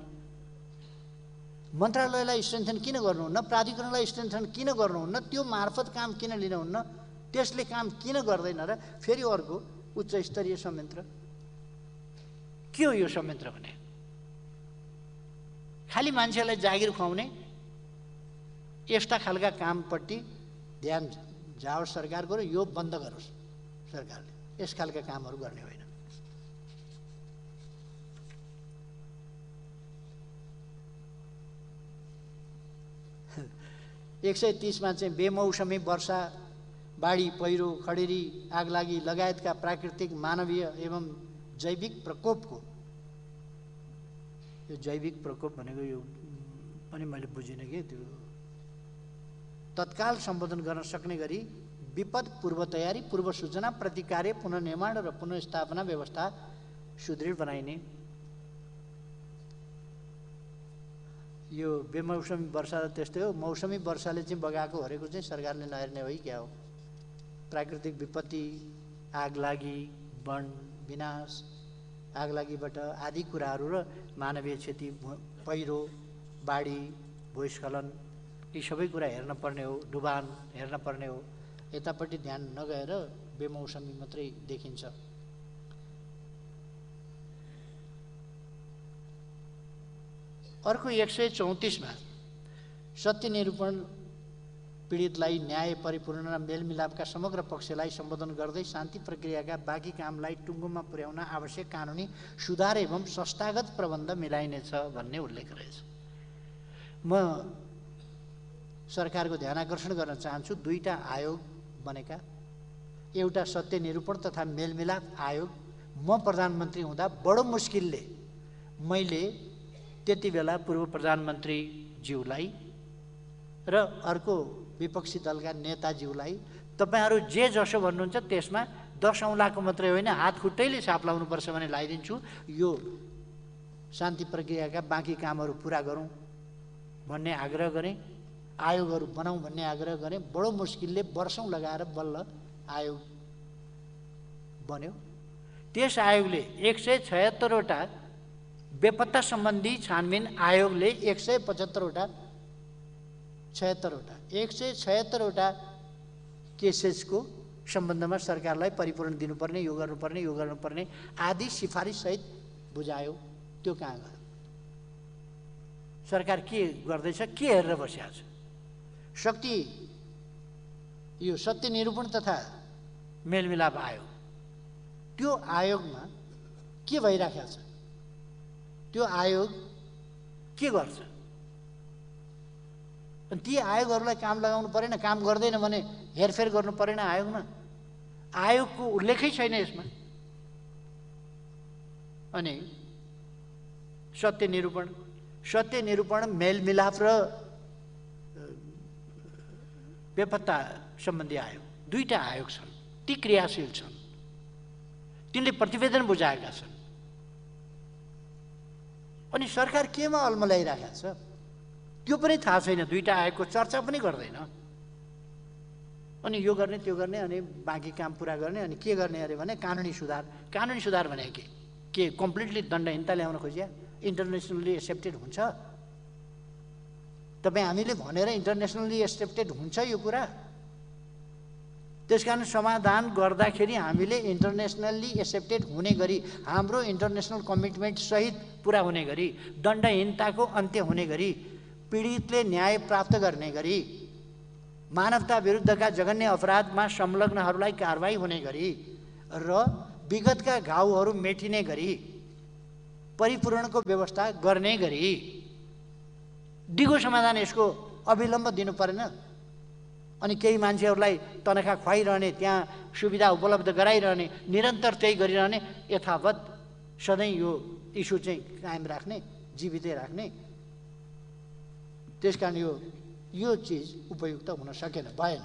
मन्त्रालयलाई स्ट्रेन्थन किन गर्नुहुन्न, प्राधिकरणलाई स्ट्रेन्थन किन गर्नुहुन्न, त्यो मार्फत काम किन लिनुहुन्न, त्यसले काम किन गर्दैन र फेरि अर्को उच्च स्तरीय संयन्त्र? के हो यो संयन्त्र भने? खालि मान्छेलाई जागिर खुवाउने यस्ता खालका कामपट्टि ध्यान जाओस् सरकारको, र यो बन्द गरोस् सरकारले, यस खालका कामहरू गर्ने होइन। 130मा चाहिँ बेमौसमी वर्षा, बाढी, पहिरो, खडेरी, आगलागी लगायतका प्राकृतिक, मानवीय एवं जैविक प्रकोपको, यो जैविक प्रकोप भनेको यो पनि मैले बुझिनँ कि त्यो तत्काल सम्बोधन गर्न सक्ने गरी विपद पूर्व तयारी, पूर्व सूचना, प्रतिकार्य, पुनर्निर्माण र पुनर्स्थापना व्यवस्था सुदृढ बनाइने। यो बेमौसमी वर्षा त त्यस्तै हो, मौसमी वर्षाले चाहिँ बगाएको हरेको चाहिँ सरकारले नहेर्ने हो कि क्या हो? प्राकृतिक विपत्ति, आगलागी, वन विनाश, आगलागीबाट आदि कुराहरू र मानवीय क्षति, पहिरो, बाढी, भूस्खलन, यी सबै कुरा हेर्न पर्ने हो, डुबान हेर्न पर्ने हो। यतापट्टि ध्यान नगएर बेमौसमी मात्रै देखिन्छ। अर्को 134मा सत्य निरूपण पीडितलाई न्याय, परिपूर्ण र मेलमिलापका समग्र पक्षलाई सम्बोधन गर्दै शान्ति प्रक्रियाका बाँकी कामलाई टुङ्गोमा पुर्याउन आवश्यक कानुनी सुधार एवं संस्थागत प्रबन्ध मिलाइनेछ भन्ने उल्लेख रहेछ। म सरकारको ध्यान आकर्षण गर्न चाहन्छु, दुईटा आयोग बनेका, एउटा सत्य निरूपण तथा मेलमिलाप आयोग। म प्रधानमन्त्री हुँदा बडो मुस्किलले मैले त्यति बेला पूर्व प्रधानमन्त्री ज्यूलाई र अर्को विपक्षी दलका नेताज्यूलाई तपाईहरू जे जसो भन्नुहुन्छ त्यसमा 10 औँलाको मात्रै होइन, हात खुट्टैले छाप लाउनुपर्छ भने लगाइदिन्छु, यो शान्ति प्रक्रियाका बाँकी कामहरू पुरा गरौँ भन्ने आग्रह गरेँ, आयोगहरू बनाऊँ भन्ने आग्रह गरेँ। बडो मुस्किलले वर्षौँ लगाएर बल्ल आयोग बन्यो। त्यस आयोगले 176वटा बेपत्ता सम्बन्धी छानबिन आयोगले 176वटा केसेसको सम्बन्धमा सरकारलाई परिपूर्ण दिनुपर्ने, यो गर्नुपर्ने आदि सिफारिस सहित बुझायो। त्यो कहाँ गयो? सरकार के गर्दैछ, के हेरेर बसिरहेको छ? यो सत्य निरूपण तथा मेलमिलाप आयोग, त्यो आयोगमा के भइराखेको छ? त्यो आयोग के गर्छ? अनि ती आयोगहरूलाई काम लगाउनु परेन? काम गर्दैन भने हेरफेर गर्नु परेन आयोगमा? आयोगको उल्लेखै छैन यसमा। अनि सत्य निरूपण मेलमिलाप र बेपत्ता सम्बन्धी आयोग, दुईटा आयोग छन्, ती क्रियाशील छन्, तिनले प्रतिवेदन बुझाएका छन्। अनि सरकार केमा अल्मल्याइराखेको छ त्यो पनि थाहा छैन, दुईटा आयोगको चर्चा पनि गर्दैन। अनि यो गर्ने त्यो गर्ने, अनि बाँकी काम पुरा गर्ने, अनि के गर्ने अरे भने कानुनी सुधार भने के कम्प्लिटली दण्डहीनता ल्याउन खोजिया? इन्टरनेसनली एक्सेप्टेड हुन्छ? तपाईँ हामीले भनेर इन्टरनेसनली एक्सेप्टेड हुन्छ यो कुरा? त्यसकारण समाधान गर्दाखेरि हामीले इन्टरनेसनली एक्सेप्टेड हुने गरी, हाम्रो इन्टरनेसनल कमिटमेन्ट सहित पुरा हुने गरी, दण्डहीनताको अन्त्य हुने गरी, पीडितले न्याय प्राप्त गर्ने गरी, मानवता विरुद्धका जघन्य अपराधमा संलग्नहरूलाई कारबाही हुने गरी र विगतका घाउहरू मेटिने गरी परिपूरणको व्यवस्था गर्ने गरी दिगो समाधान यसको अविलम्ब दिनु परेन? अनि केही मान्छेहरूलाई तनखा खुवाइरहने, त्यहाँ सुविधा उपलब्ध गराइरहने, निरन्तर त्यही गरिरहने, यथावत सधैँ यो इस्यु चाहिँ कायम राख्ने, जीवितै राख्ने। त्यसकारण यो चिज उपयुक्त हुन सकेन, भएन।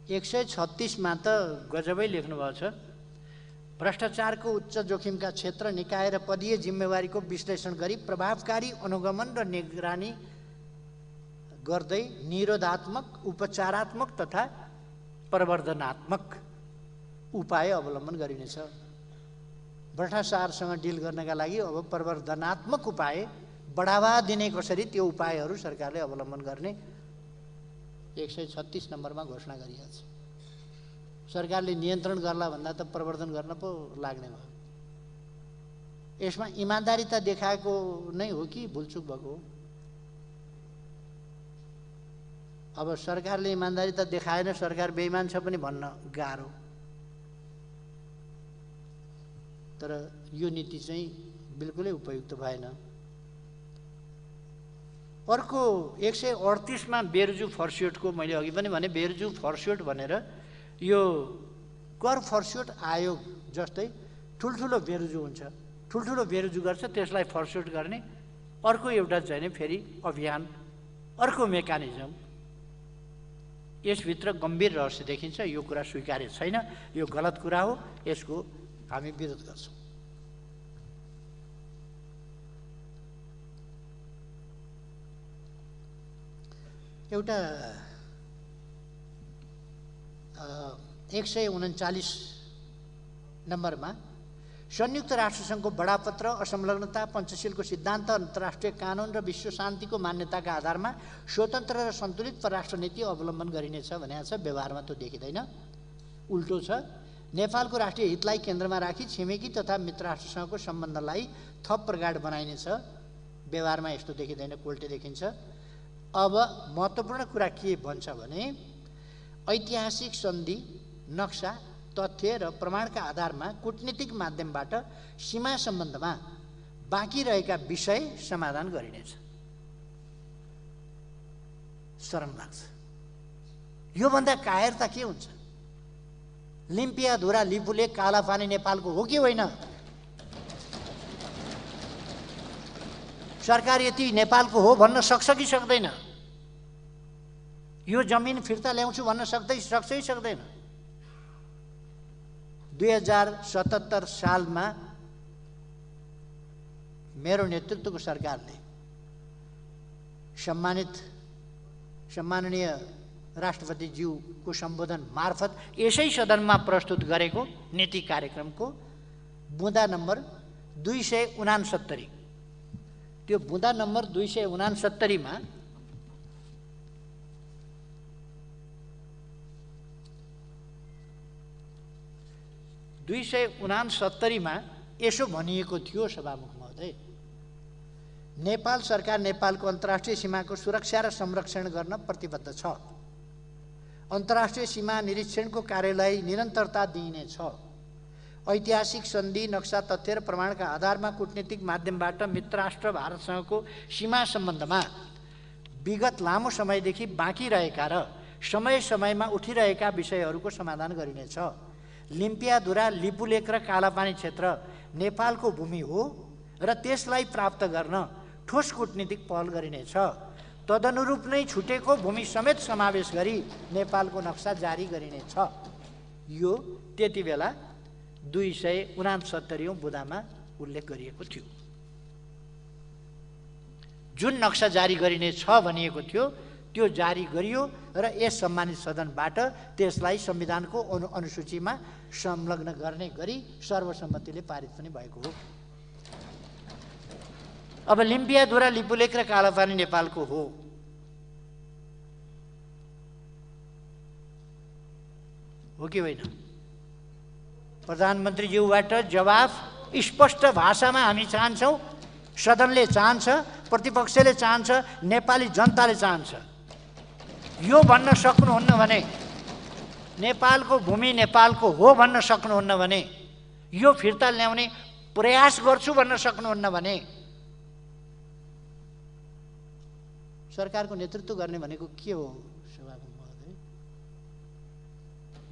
एक 136मा त गजबै लेख्नुभएको छ। भ्रष्टाचारको उच्च जोखिमका क्षेत्र, निकाय र पदीय जिम्मेवारीको विश्लेषण गरी प्रभावकारी अनुगमन र निगरानी गर्दै निरोधात्मक, उपचारात्मक तथा प्रवर्धनात्मक उपाय अवलम्बन गरिनेछ। भ्रष्टाचारसँग डिल गर्नका लागि अब प्रवर्धनात्मक उपाय बढावा दिने कसरी त्यो उपायहरू सरकारले अवलम्बन गर्ने 136 नम्बरमा घोषणा गरिएको छ। सरकारले नियन्त्रण गर्ला भन्दा त प्रवर्धन गर्न पो लाग्ने भयो। यसमा इमान्दारिता देखाएको नै हो कि भुलचुक भएको हो? अब सरकारले इमान्दारिता देखाएन, सरकार बेइमान छ पनि भन्न गाह्रो। तर यो नीति चाहिँ बिल्कुलै उपयुक्त भएन। अर्को 138मा बेरजु फर्स्योटको, मैले अघि पनि भने बेरजु फर्स्योट भनेर यो कर फर्स्योट आयोग जस्तै ठुल्ठुलो बेरजु हुन्छ, ठुल्ठुलो बेरजु गर्छ, त्यसलाई फर्स्योट गर्ने अर्को एउटा चाहिँ फेरि अभियान, अर्को मेकानिजम। यसभित्र गम्भीर रहस्य देखिन्छ। यो कुरा स्वीकार्य छैन, यो गलत कुरा हो, यसको हामी विरोध गर्छौँ। एउटा 139 नम्बरमा संयुक्त राष्ट्रसङ्घको बडापत्र, असंलग्नता, पञ्चशीलको सिद्धान्त, अन्तर्राष्ट्रिय कानुन र विश्व शान्तिको मान्यताका आधारमा स्वतन्त्र र सन्तुलित परराष्ट्र नीति अवलम्बन गरिनेछ भनेको छ। व्यवहारमा त्यो देखिँदैन, उल्टो छ। नेपालको राष्ट्रिय हितलाई केन्द्रमा राखी छिमेकी तथा मित्र राष्ट्रसँगको सम्बन्धलाई थप प्रगाढ बनाइनेछ। व्यवहारमा यस्तो देखिँदैन, कोल्टे देखिन्छ। अब महत्त्वपूर्ण कुरा के भन्छ भने ऐतिहासिक सन्धि, नक्सा, तथ्य र प्रमाणका आधारमा कूटनीतिक माध्यमबाट सीमा सम्बन्धमा बाँकी रहेका विषय समाधान गरिनेछ। शरम लाग्छ। योभन्दा कायरता के हुन्छ? लिम्पियाधुरा, लिपुलेक, कालापानी नेपालको हो कि होइन? सरकार यति नेपालको हो भन्न सक्छ कि सक्दैन? यो जमिन फिर्ता ल्याउँछु भन्न सक्छ कि सक्दैन? 2077 सालमा मेरो नेतृत्वको सरकारले सम्माननीय राष्ट्रपतिज्यूको सम्बोधन मार्फत यसै सदनमा प्रस्तुत गरेको नीति कार्यक्रमको बुँदा नम्बर 269, त्यो बुँदा नम्बर 269मा यसो भनिएको थियो, सभामुख महोदय, नेपाल सरकार नेपालको अन्तर्राष्ट्रिय सीमाको सुरक्षा र संरक्षण गर्न प्रतिबद्ध छ। अन्तर्राष्ट्रिय सीमा निरीक्षणको कार्यलाई निरन्तरता दिइनेछ। ऐतिहासिक सन्धि, नक्सा, तथ्य र प्रमाणका आधारमा कूटनीतिक माध्यमबाट मित्र राष्ट्र भारतसँगको सीमा सम्बन्धमा विगत लामो समयदेखि बाँकी रहेका र समय समयमा उठिरहेका विषयहरूको समाधान गरिनेछ। लिम्पियाधुरा, लिपुलेक र कालापानी क्षेत्र नेपालको भूमि हो र त्यसलाई प्राप्त गर्न ठोस कूटनीतिक पहल गरिनेछ। तदनुरूप नै छुटेको भूमि समेत समावेश गरी नेपालको नक्सा जारी गरिनेछ। यो त्यति बेला 269औं बुँदामा उल्लेख गरिएको थियो। जुन नक्सा जारी गरिनेछ भनिएको थियो त्यो जारी गरियो र यस सम्मानित सदनबाट त्यसलाई संविधानको अनुसूचीमा संलग्न गर्ने गरी सर्वसम्मतिले पारित पनि भएको हो। अब लिम्पियाधुरा, लिपुलेक र कालापानी नेपालको हो कि होइन? प्रधानमन्त्रीज्यूबाट जवाफ स्पष्ट भाषामा हामी चाहन्छौँ, सदनले चाहन्छ प्रतिपक्षले चाहन्छ, नेपाली जनताले चाहन्छ। यो भन्न सक्नुहुन्न भने, नेपालको भूमि नेपालको हो भन्न सक्नुहुन्न भने, यो फिर्ता ल्याउने प्रयास गर्छु भन्न सक्नुहुन्न भने सरकारको नेतृत्व गर्ने भनेको के हो? सभामुख महोदय,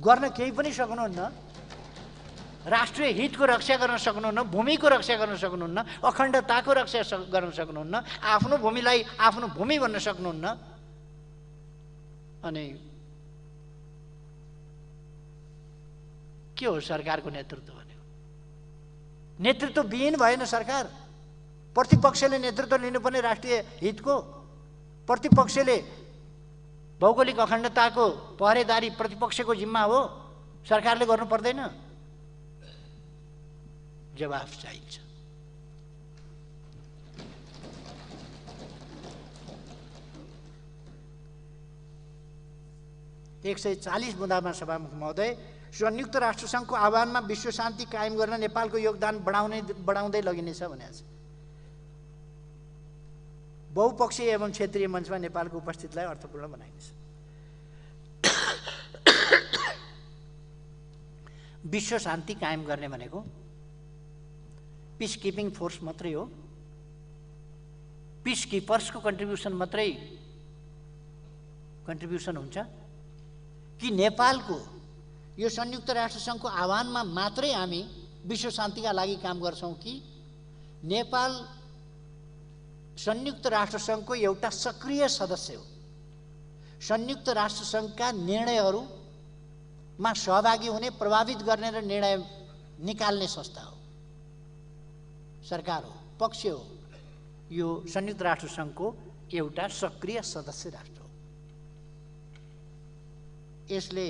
गर्न केही पनि सक्नुहुन्न। राष्ट्रिय हितको रक्षा गर्न सक्नुहुन्न, भूमिको रक्षा गर्न सक्नुहुन्न, अखण्डताको रक्षा गर्न सक्नुहुन्न, आफ्नो भूमिलाई आफ्नो भूमि भन्न सक्नुहुन्न। अनि के हो सरकारको नेतृत्व भनेको? नेतृत्व विहीन भएन सरकार। प्रतिपक्षले नेतृत्व लिनुपर्ने राष्ट्रिय हितको, प्रतिपक्षले भौगोलिक अखण्डताको पहरेदारी प्रतिपक्षको जिम्मा हो, सरकारले गर्नु पर्दैन? जवाफ चाहिन्छ। एक 140 बुँदामा सभामुख महोदय, संयुक्त राष्ट्र सङ्घको आह्वानमा विश्व शान्ति कायम गर्न नेपालको योगदान बढाउँदै लगिनेछ भनेको छ। बहुपक्षीय एवं क्षेत्रीय मञ्चमा नेपालको उपस्थितिलाई अर्थपूर्ण बनाइनेछ। विश्व शान्ति कायम गर्ने भनेको पिस किपिङ फोर्स मात्रै हो? पिस किपर्सको कन्ट्रिब्युसन मात्रै कन्ट्रिब्युसन हुन्छ कि नेपालको यो संयुक्त राष्ट्र सङ्घको आह्वानमा मात्रै हामी विश्व शान्तिका लागि काम गर्छौँ कि नेपाल संयुक्त राष्ट्र सङ्घको एउटा सक्रिय सदस्य हो, संयुक्त राष्ट्र सङ्घका निर्णयहरूमा सहभागी हुने, प्रभावित गर्ने र निर्णय निकाल्ने संस्था हो, सरकार हो, पक्ष हो। यो संयुक्त राष्ट्र सङ्घको एउटा सक्रिय सदस्य राष्ट्र हो। यसले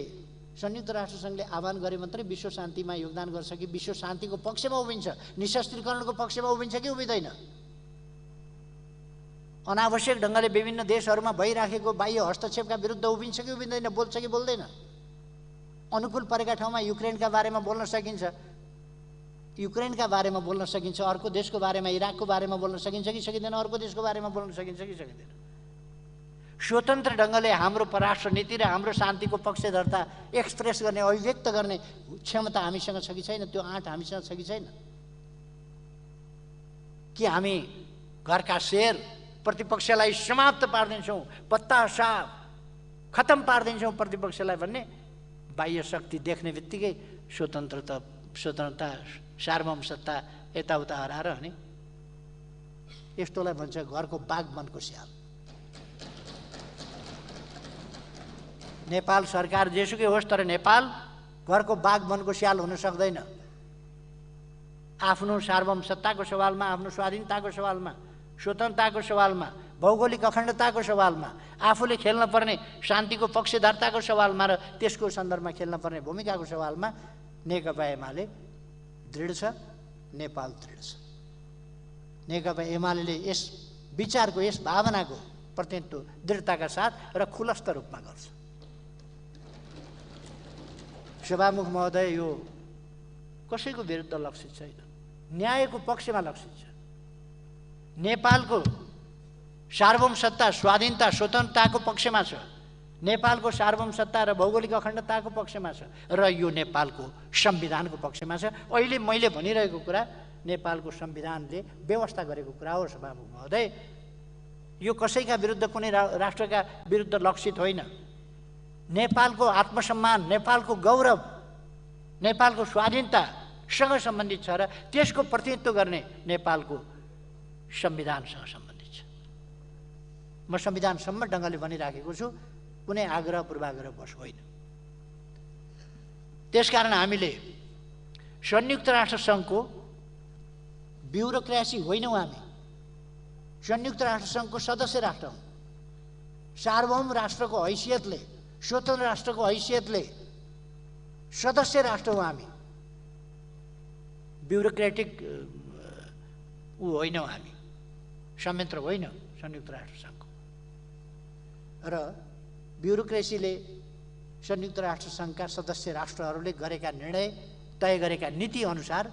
संयुक्त राष्ट्र सङ्घले आह्वान गरे मात्रै विश्व शान्तिमा योगदान गर्छ कि विश्व शान्तिको पक्षमा उभिन्छ, निशस्त्रीकरणको पक्षमा उभिन्छ कि उभिँदैन? अनावश्यक ढङ्गले विभिन्न देशहरूमा भइराखेको बाह्य हस्तक्षेपका विरुद्ध उभिन्छ कि उभिँदैन? बोल्छ कि बोल्दैन? अनुकूल परेका ठाउँमा युक्रेनका बारेमा बोल्न सकिन्छ, युक्रेनका बारेमा बोल्न सकिन्छ, अर्को देशको बारेमा, इराकको बारेमा बोल्न सकिन्छ कि सकिँदैन? अर्को देशको बारेमा बोल्न सकिन्छ कि सकिँदैन? स्वतन्त्र ढङ्गले हाम्रो परराष्ट्र नीति र हाम्रो शान्तिको पक्षधरता एक्सप्रेस गर्ने, अभिव्यक्त गर्ने क्षमता हामीसँग छ कि छैन? त्यो आँट हामीसँग छ कि छैन? कि हामी घरका शेर प्रतिपक्षलाई समाप्त पारिदिन्छौँ, पत्ता साफ खतम पारिदिन्छौँ प्रतिपक्षलाई भन्ने बाह्य शक्ति देख्ने बित्तिकै स्वतन्त्रता सार्वभौमसत्ता यताउता हराएर अनि यस्तोलाई भन्छ घरको बाघ वनको स्याल। नेपाल सरकार जेसुकै होस्, तर नेपाल घरको बाघ वनको स्याल हुन सक्दैन। आफ्नो सार्वभौमसत्ताको सवालमा, आफ्नो स्वाधीनताको सवालमा, स्वतन्त्रताको सवालमा, भौगोलिक अखण्डताको सवालमा, आफूले खेल्न पर्ने शान्तिको पक्षधरताको सवालमा र त्यसको सन्दर्भमा खेल्न पर्ने भूमिकाको सवालमा नेकपा एमाले दृढ छ, नेपाल दृढ छ। नेकपा एमाले यस विचारको, यस भावनाको प्रतिनिधित्व दृढताका साथ र खुलस्त रूपमा गर्छ। सभामुख महोदय, यो कसैको विरुद्ध लक्षित छैन, न्यायको पक्षमा लक्षित छ। नेपालको सार्वभौमसत्ता, स्वाधीनता, स्वतन्त्रताको पक्षमा छ, नेपालको सार्वभौमसत्ता र भौगोलिक अखण्डताको पक्षमा छ, र यो नेपालको संविधानको पक्षमा छ। अहिले मैले भनिरहेको कुरा नेपालको संविधानले व्यवस्था गरेको कुरा हो। सभामुख महोदय, यो कसैका विरुद्ध, कुनै राष्ट्रका विरुद्ध लक्षित होइन। नेपालको आत्मसम्मान, नेपालको गौरव, नेपालको स्वाधीनतासँग सम्बन्धित छ र त्यसको प्रतिनिधित्व गर्ने नेपालको संविधानसँग सम्बन्धित छ। म संविधान सम्मत ढङ्गले भनिराखेको छु, कुनै आग्रह पूर्वाग्रह बस होइन। त्यसकारण हामीले संयुक्त राष्ट्र सङ्घको ब्युरोक्रेसी होइनौँ, हामी संयुक्त राष्ट्र सङ्घको सदस्य राष्ट्र हौँ। सार्वभौम राष्ट्रको हैसियतले, स्वतन्त्र राष्ट्रको हैसियतले सदस्य राष्ट्र हौँ हामी। ब्युरोक्रेटिक होइनौँ हामी, संयन्त्र होइन संयुक्त राष्ट्र सङ्घको। र ब्युरोक्रेसीले संयुक्त राष्ट्र सङ्घका सदस्य राष्ट्रहरूले गरेका निर्णय, तय गरेका नीति अनुसार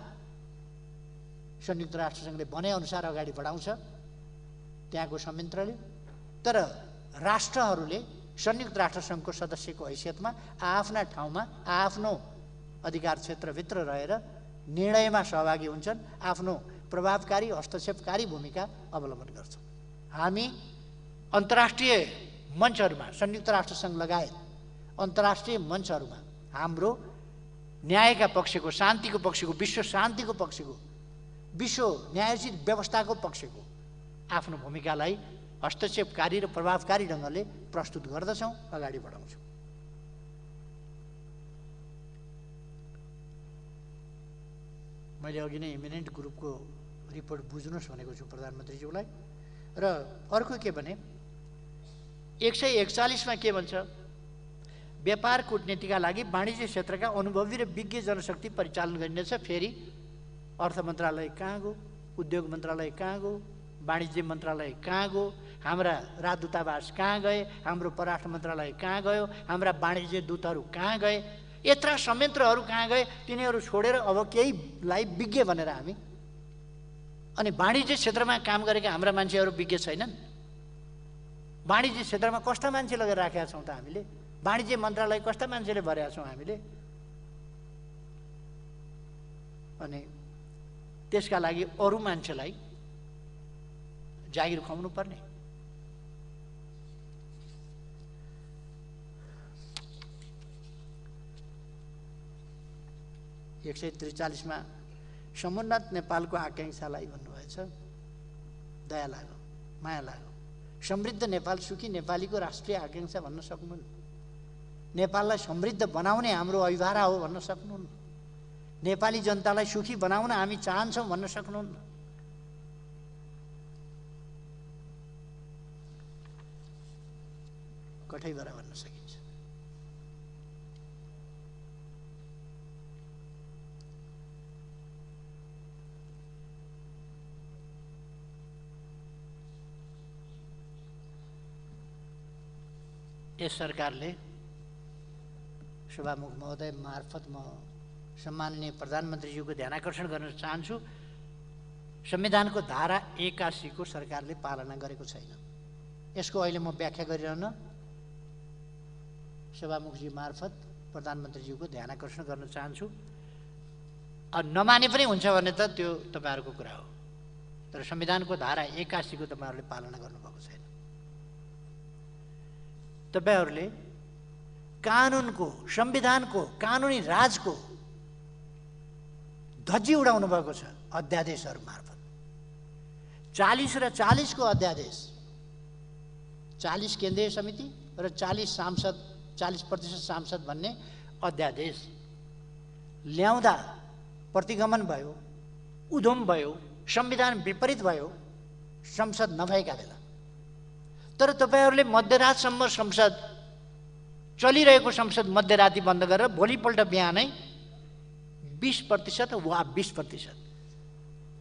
संयुक्त राष्ट्र सङ्घले भने अनुसार अगाडि बढाउँछ। त्यहाँको संयन्त्रले। तर राष्ट्रहरूले संयुक्त राष्ट्रसङ्घको सदस्यको हैसियतमा आफ्ना ठाउँमा आफ्नो अधिकार क्षेत्रभित्र रहेर निर्णयमा सहभागी हुन्छन्, आफ्नो प्रभावकारी हस्तक्षेपकारी भूमिका अवलम्बन गर्छौँ। हामी अन्तर्राष्ट्रिय मञ्चहरूमा संयुक्त राष्ट्रसङ्घ लगायत अन्तर्राष्ट्रिय मञ्चहरूमा हाम्रो न्यायका पक्षको, शान्तिको पक्षको, विश्व शान्तिको पक्षको, विश्व न्यायोचित व्यवस्थाको पक्षको आफ्नो भूमिकालाई हस्तक्षेपकारी र प्रभावकारी ढङ्गले प्रस्तुत गर्दछौँ, अगाडि बढाउँछौँ। मैले अघि नै इमिनेन्ट ग्रुपको रिपोर्ट बुझ्नुहोस् भनेको छु प्रधानमन्त्रीज्यूलाई। र अर्को के भने 141 मा के भन्छ, व्यापार कूटनीतिका लागि वाणिज्य क्षेत्रका अनुभवी र विज्ञ जनशक्ति परिचालन गरिनेछ। फेरि अर्थ मन्त्रालय कहाँ गयो, उद्योग मन्त्रालय कहाँ गयो, वाणिज्य मन्त्रालय कहाँ गयो, हाम्रा राजदूतावास कहाँ गए, हाम्रो परराष्ट्र मन्त्रालय कहाँ गयो, हाम्रा वाणिज्य दूतहरू कहाँ गए, यत्रा संयन्त्रहरू कहाँ गए, तिनीहरू छोडेर अब केहीलाई विज्ञ भनेर हामी। अनि वाणिज्य क्षेत्रमा काम गरेका हाम्रा मान्छेहरू विज्ञ छैनन्? वाणिज्य क्षेत्रमा कस्ता मान्छे लगेर राखेका छौँ त हामीले? वाणिज्य मन्त्रालय कस्ता मान्छेले भरेका छौँ हामीले? अनि त्यसका लागि अरू मान्छेलाई जागिर खुवाउनु पर्ने। एक 143 मा समुन्नत नेपालको आकाङ्क्षालाई भन्नुभएछ, दया लाग्यो, माया लाग्यो। समृद्ध नेपाल, सुखी नेपालीको राष्ट्रिय आकाङ्क्षा भन्न सक्नुहुन्न। नेपाललाई समृद्ध बनाउने हाम्रो अभिभारा हो भन्न सक्नुहुन्न। नेपाली जनतालाई सुखी बनाउन हामी चाहन्छौँ भन्न सक्नुहुन्न। कठैबाट भन्न सकिन्छ। यस सरकारले सभामुख महोदय मार्फत म सम्माननीय प्रधानमन्त्रीज्यूको ध्यानाकर्षण गर्न चाहन्छु, संविधानको धारा 81 को सरकारले पालना गरेको छैन। यसको अहिले म व्याख्या गरिरहन सभामुखजी मार्फत प्रधानमन्त्रीज्यूको ध्यानाकर्षण गर्न चाहन्छु। नमाने पनि हुन्छ भने त त्यो तपाईँहरूको कुरा हो, तर संविधानको धारा 81 को तपाईँहरूले पालना गर्नुभएको छैन। तपाईहरूले कानुनको, संविधानको, कानुनी राजको धज्जी उडाउनु भएको छ अध्यादेशहरू मार्फत। 40 र 40 को अध्यादेश, 40 केन्द्रीय समिति र 40 सांसद, 40% सांसद भन्ने अध्यादेश ल्याउँदा प्रतिगमन भयो, उधम भयो, संविधान विपरीत भयो संसद नभएका बेला। तर तपाईँहरूले मध्यरातसम्म संसद चलिरहेको संसद मध्यराति बन्द गरेर भोलिपल्ट बिहानै 20% वा 20%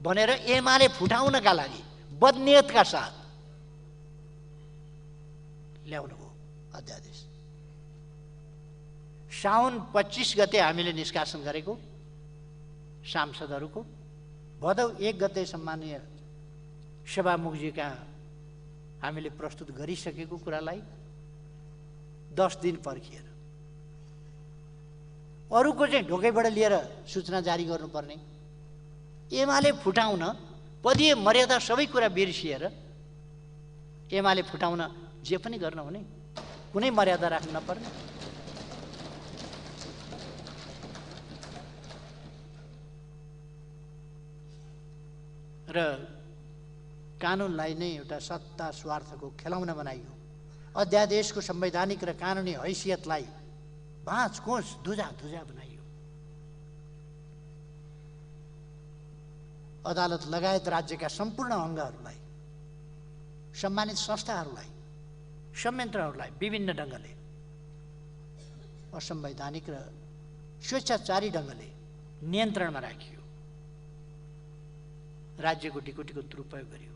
भनेर एमाले फुटाउनका लागि बदनियतका साथ ल्याउनुभयो अध्यादेश। साउन 25 गते हामीले निष्कासन गरेको सांसदहरूको भदौ 1 गते सम्माननीय सभामुखजी कहाँ हामीले प्रस्तुत गरिसकेको कुरालाई 10 दिन पर्खिएर अरूको चाहिँ ढोकैबाट लिएर सूचना जारी गर्नुपर्ने, एमाले फुटाउन पदीय मर्यादा सबै कुरा बिर्सिएर एमाले फुटाउन जे पनि गर्न हुने, कुनै मर्यादा राख्नु नपर्ने। र कानुनलाई नै एउटा सत्ता स्वार्थको खेलौना बनाइयो। अध्यादेशको संवैधानिक र कानुनी हैसियतलाई भाँच कोस धुजा बनाइयो। अदालत लगायत राज्यका सम्पूर्ण अङ्गहरूलाई, सम्मानित संस्थाहरूलाई, संयन्त्रहरूलाई विभिन्न ढङ्गले असंवैधानिक र स्वेच्छाचारी ढङ्गले नियन्त्रणमा राखियो। राज्यको टिकोटीको दुरुपयोग गरियो।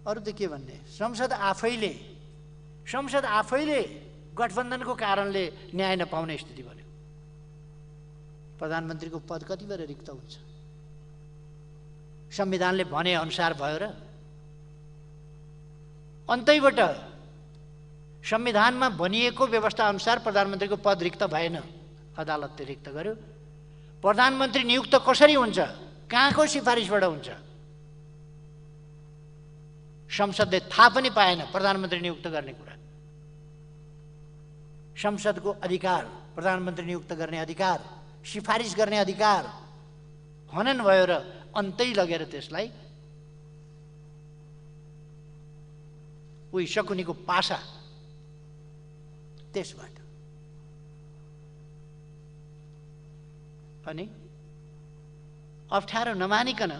अरू त के भन्ने, संसद आफैले गठबन्धनको कारणले न्याय नपाउने स्थिति बन्यो। प्रधानमन्त्रीको पद कतिबाट रिक्त हुन्छ? संविधानले भने अनुसार भयो र अन्तैबाट संविधानमा भनिएको व्यवस्था अनुसार प्रधानमन्त्रीको पद रिक्त भएन, अदालतले रिक्त गर्यो। प्रधानमन्त्री नियुक्त कसरी हुन्छ, कहाँको सिफारिसबाट हुन्छ? संसदले थाहा पनि पाएन प्रधानमन्त्री नियुक्त गर्ने कुरा। संसदको अधिकार, प्रधानमन्त्री नियुक्त गर्ने अधिकार, सिफारिस गर्ने अधिकार हनन भयो र अन्तै लगेर त्यसलाई उही शकुनीको पासा त्यसबाट। अनि अप्ठ्यारो नमानिकन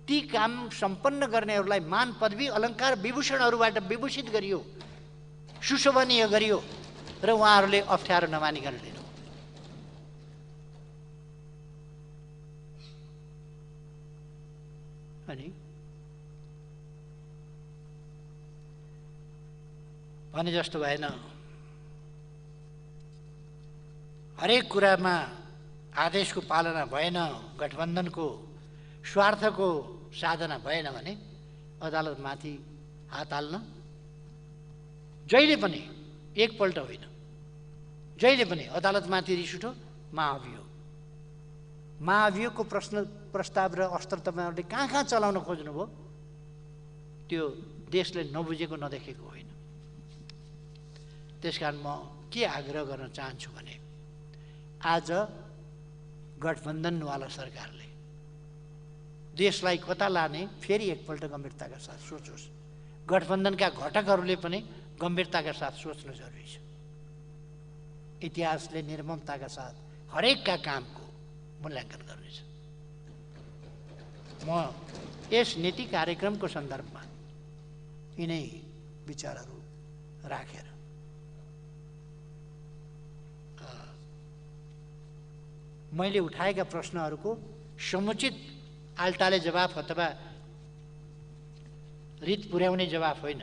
ती काम सम्पन्न गर्नेहरूलाई मान पदवी अलङ्कार विभूषणहरूबाट विभूषित गरियो, सुशोभनीय गरियो र उहाँहरूले अप्ठ्यारो नमानिकन लिनु। अनि भने जस्तो भएन, हरेक कुरामा आदेशको पालना भएन, गठबन्धनको स्वार्थको साधना भएन भने अदालतमाथि हात हाल्न जहिले पनि, एकपल्ट होइन, जहिले पनि अदालतमाथि रिस उठो, महाभियोग। महाभियोगको प्रस्ताव र अस्त्र तपाईँहरूले कहाँ कहाँ चलाउन खोज्नुभयो, त्यो देशले नबुझेको नदेखेको होइन। त्यसकारण म के आग्रह गर्न चाहन्छु भने आज गठबन्धनवाला सरकारले देशलाई कता लाने फेरि एकपल्ट गम्भीरताका साथ सोचोस्। गठबन्धनका घटकहरूले पनि गम्भीरताका साथ सोच्न जरुरी छ। इतिहासले निर्ममताका साथ हरेकका कामको मूल्याङ्कन गर्नेछ। म यस नीति कार्यक्रमको सन्दर्भमा यिनै विचारहरू राखेर मैले उठाएका प्रश्नहरूको समुचित आल्टाले जवाफ अथवा रित पुर्याउने जवाफ होइन,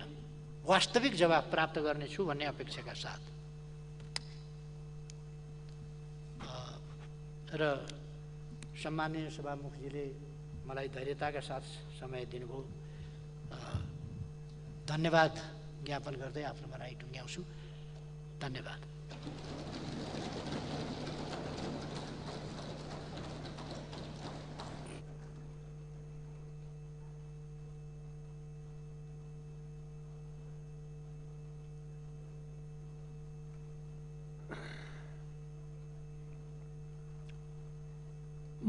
वास्तविक जवाफ प्राप्त गर्नेछु भन्ने अपेक्षाका साथ र सम्माननीय सभामुखजीले मलाई धैर्यताका साथ समय दिनुभयो, धन्यवाद ज्ञापन गर्दै आफ्नो भनाइ टुङ्ग्याउँछु। धन्यवाद।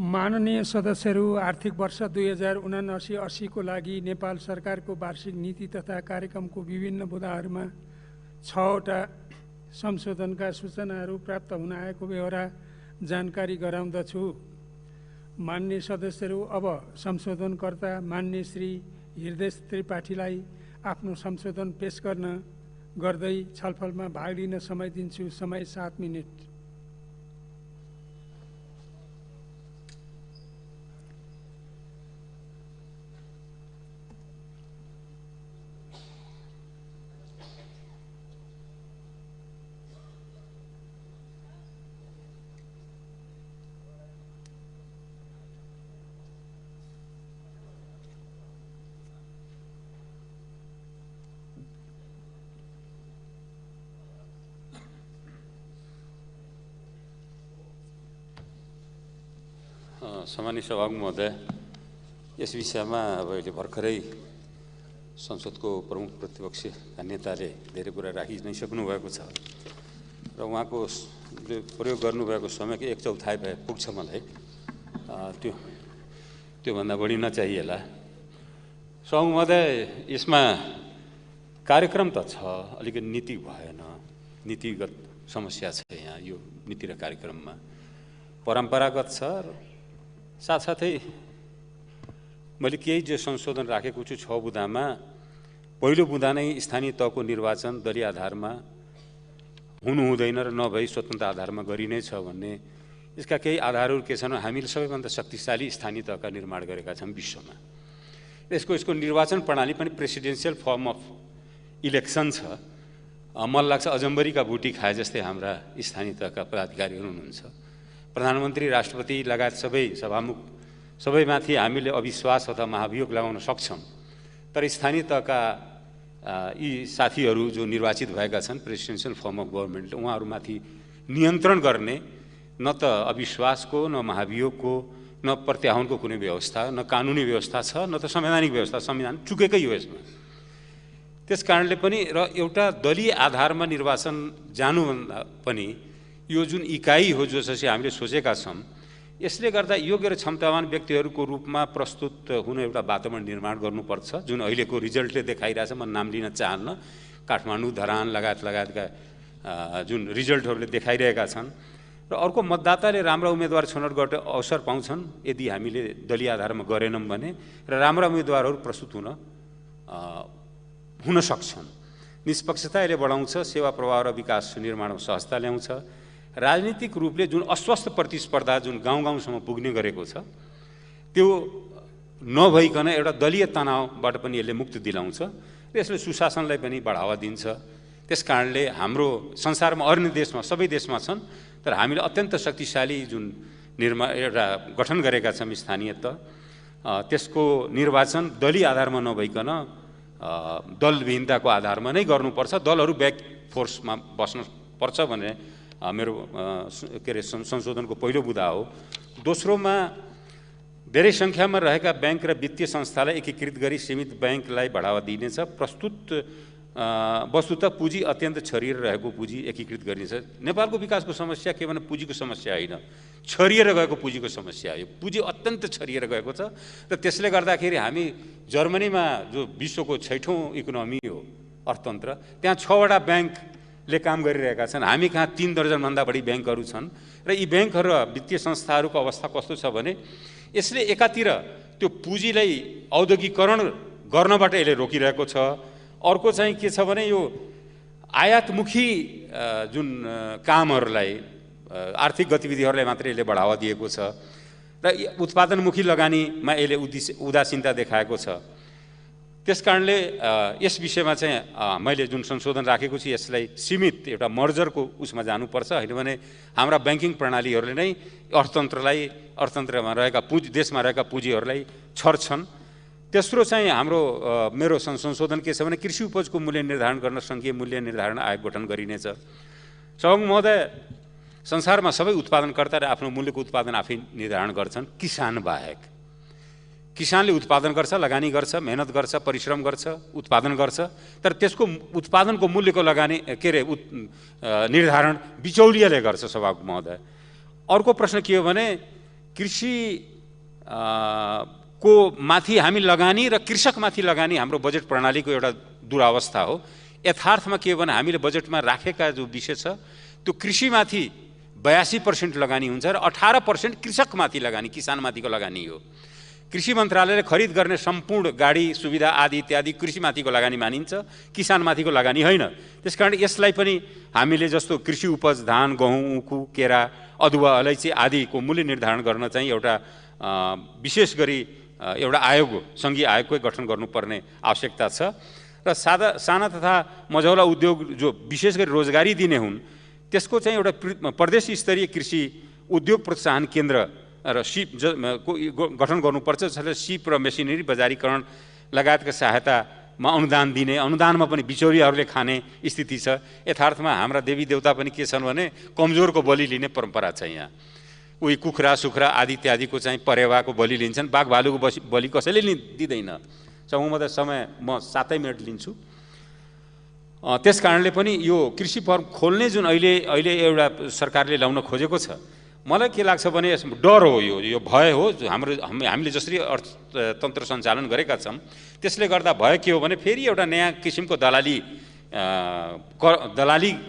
माननीय सदस्यहरू, आर्थिक वर्ष 2079-80 को लागि नेपाल सरकारको वार्षिक नीति तथा कार्यक्रमको विभिन्न बुँदाहरूमा 6वटा संशोधनका सूचनाहरू प्राप्त हुन आएको बेहोरा जानकारी गराउँदछु। माननीय सदस्यहरू, अब संशोधनकर्ता माननीय श्री हृदय त्रिपाठीलाई आफ्नो संशोधन पेश गर्दै छलफलमा भाग लिन समय दिन्छु। समय 7 मिनेट। सम्मानित सभामुख महोदय, यस विषयमा अब अहिले भर्खरै संसदको प्रमुख प्रतिपक्षका नेताले धेरै कुरा राखि नै सक्नु भएको छ र उहाँको प्रयोग गर्नुभएको समयको 1/4 भए पुग्छ मलाई, त्योभन्दा बढी नचाहिएला। सभामुख महोदय, यसमा कार्यक्रम त छ, अलिकति नीति भएन, नीतिगत समस्या छ यहाँ यो नीति र कार्यक्रममा। परम्परागत छ, साथसाथै मैले केही जो संशोधन राखेको छु 6 बुँदामा। पहिलो बुँदा नै स्थानीय तहको निर्वाचन दलीय आधारमा हुनु हुँदैन र नभई स्वतन्त्र आधारमा गरिनै छ भन्ने यसका केही आधारहरू के छन्। हामीले सबैभन्दा शक्तिशाली स्थानीय तहका निर्माण गरेका छौँ विश्वमा। यसको निर्वाचन प्रणाली पनि प्रेसिडेन्सियल फर्म अफ इलेक्सन छ। मलाई लाग्छ अजम्बरीका बुटी खाए जस्तै हाम्रा स्थानीय तहका पदाधिकारीहरू हुनुहुन्छ। प्रधानमन्त्री, राष्ट्रपति लगायत सबै सभामुख सबैमाथि हामीले अविश्वास अथवा महाभियोग लगाउन सक्छौँ, तर स्थानीय तहका यी साथीहरू जो निर्वाचित भएका छन् प्रेसिडेन्सियल फर्म अफ गभर्मेन्टले उहाँहरूमाथि नियन्त्रण गर्ने न त अविश्वासको न महाभियोगको न प्रत्याह्वानको कुनै व्यवस्था न कानुनी व्यवस्था छ न त संवैधानिक व्यवस्था संविधान चुकेकै हो यसमा। त्यस कारणले पनि र एउटा दलीय आधारमा निर्वाचन जानुभन्दा पनि यो जुन इकाइ हो जसरी हामीले सोचेका छौँ यसले गर्दा योग्य र क्षमतावान व्यक्तिहरूको रूपमा प्रस्तुत हुन एउटा वातावरण निर्माण गर्नुपर्छ। जुन अहिलेको रिजल्टले देखाइरहेछ, म नाम लिन चाहन्न, काठमाडौँ धरान लगायतका जुन रिजल्टहरूले देखाइरहेका छन् र अर्को मतदाताले राम्रा उम्मेदवार छनौट गर्ने अवसर पाउँछन् यदि हामीले दलीय आधारमा गरेनौँ भने र राम्रा उम्मेदवारहरू प्रस्तुत हुन सक्छन्। निष्पक्षता यसले बढाउँछ, सेवा प्रवाह र विकास निर्माणमा सहजता ल्याउँछ। राजनीतिक रूपले जुन अस्वस्थ प्रतिस्पर्धा जुन गाउँ गाउँसम्म पुग्ने गरेको छ त्यो नभइकन एउटा दलीय तनावबाट पनि यसले मुक्ति दिलाउँछ र यसले सुशासनलाई पनि बढावा दिन्छ। त्यस कारणले हाम्रो संसारमा अन्य देशमा सबै देशमा छन् तर हामीले अत्यन्त शक्तिशाली जुन एउटा गठन गरेका छौँ स्थानीय त्यसको निर्वाचन दलीय आधारमा नभइकन दलविहीनताको आधारमा नै गर्नुपर्छ। दलहरू ब्याक फोर्समा बस्न पर्छ भन्ने मेरो के अरे संशोधनको पहिलो बुँदा हो। दोस्रोमा धेरै सङ्ख्यामा रहेका ब्याङ्क र वित्तीय संस्थालाई एकीकृत गरी सीमित ब्याङ्कलाई बढावा दिइनेछ। वस्तुतः पुँजी अत्यन्त छरिएर रहेको पुँजी एकीकृत गरिनेछ। नेपालको विकासको समस्या के भने पुँजीको समस्या होइन, छरिएर गएको पुँजीको समस्या हो। पुँजी अत्यन्त छरिएर गएको छ र त्यसले गर्दाखेरि हामी जर्मनीमा जो विश्वको 6औं इकोनोमी हो अर्थतन्त्र, त्यहाँ 6वटा ब्याङ्कले काम गरिरहेका छन्। हामी कहाँ 3 दर्जनभन्दा बढी ब्याङ्कहरू छन् र यी ब्याङ्कहरू र वित्तीय संस्थाहरूको अवस्था कस्तो छ भने यसले एकातिर त्यो पुँजीलाई औद्योगिकरण गर्नबाट यसले रोकिरहेको छ, अर्को चाहिँ के छ भने यो आयातमुखी जुन कामहरूलाई आर्थिक गतिविधिहरूलाई मात्रै यसले बढावा दिएको छ र उत्पादनमुखी लगानीमा यसले उदासीनता देखाएको छ। त्यस कारणले यस विषयमा चाहिँ मैले जुन संशोधन राखेको छु यसलाई सीमित एउटा मर्जरको उसमा जानुपर्छ, होइन भने हाम्रा ब्याङ्किङ प्रणालीहरूले नै अर्थतन्त्रमा रहेका देशमा रहेका पुँजीहरूलाई छर्छन्। तेस्रो चाहिँ मेरो संशोधन के छ भने कृषि उपजको मूल्य निर्धारण गर्न सङ्घीय मूल्य निर्धारण आयोग गठन गरिनेछ। सभामुख महोदय, संसारमा सबै उत्पादनकर्ताले आफ्नो मूल्यको उत्पादन आफै निर्धारण गर्छन् किसान बाहेक। किसानले उत्पादन गर्छ, लगानी गर्छ, मेहनत गर्छ, परिश्रम गर्छ, उत्पादन गर्छ, तर त्यसको उत्पादनको मूल्यको निर्धारण बिचौलियाले गर्छ सभामुख महोदय। अर्को प्रश्न के हो भने कृषि को माथि हामी लगानी र कृषकमाथि लगानी हाम्रो बजेट प्रणालीको एउटा दुरावस्था हो। यथार्थमा के हो भने हामीले बजेटमा राखेका जो विषय छ त्यो कृषिमाथि 82% लगानी हुन्छ र 18% कृषकमाथि लगानी, किसानमाथिको लगानी हो। कृषि मन्त्रालयले खरिद गर्ने सम्पूर्ण गाडी सुविधा आदि इत्यादि कृषिमाथिको लगानी मानिन्छ, किसानमाथिको लगानी होइन। त्यसकारण यसलाई पनि हामीले जस्तो कृषि उपज धान, गहुँ, उखु, केरा, अदुवा, अलैँची आदिको मूल्य निर्धारण गर्न चाहिँ एउटा विशेष गरी एउटा आयोग, सङ्घीय आयोगकै गठन गर्नुपर्ने आवश्यकता छ र साना तथा मझौला उद्योग जो विशेष गरी रोजगारी दिने हुन् त्यसको चाहिँ एउटा प्रदेश स्तरीय कृषि उद्योग प्रोत्साहन केन्द्र र सिप गठन गर्नुपर्छ, जसले सिप र मेसिनरी बजारीकरण लगायतका सहायतामा अनुदान दिने, अनुदानमा पनि बिचौलियाहरूले खाने स्थिति छ। यथार्थमा हाम्रा देवी देवता पनि के छन् भने कमजोरको बलि लिने परम्परा छ। यहाँ उही कुखुरा सुखुरा आदि इत्यादिको चाहिँ परेवाको बलि लिन्छन्, बाघ भालुको बलि कसैले दिँदैन। समय म 7 मिनट लिन्छु। त्यस कारणले पनि यो कृषि फर्म खोल्ने जुन अहिले एउटा सरकारले ल्याउन खोजेको छ, मलाई के लाग्छ भने डर हो, यो भय हो। हामीले जसरी अर्थतन्त्र सञ्चालन गरेका छौँ त्यसले गर्दा भय के हो भने फेरि एउटा नयाँ किसिमको दलाली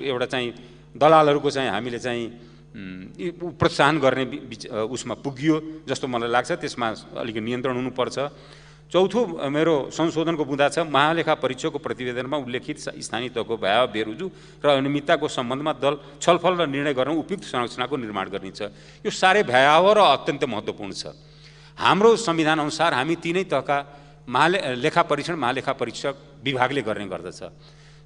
एउटा चाहिँ दलालहरूको चाहिँ हामीले चाहिँ प्रोत्साहन गर्ने उसमा पुगियो जस्तो मलाई लाग्छ। त्यसमा अलिकति नियन्त्रण हुनुपर्छ। चौथो मेरो संशोधनको बुँदा छ महालेखा परीक्षकको प्रतिवेदनमा उल्लेखित स्थानीय तहको भयावह बेरुजु र अनियमितताको सम्बन्धमा दल छलफल र निर्णय गर्न उपयुक्त संरचनाको निर्माण गरिन्छ। यो साह्रै भयावह र अत्यन्त महत्त्वपूर्ण छ। हाम्रो संविधान अनुसार हामी तीनै तहका लेखा परीक्षण महालेखा परीक्षक विभागले गर्ने गर्दछ।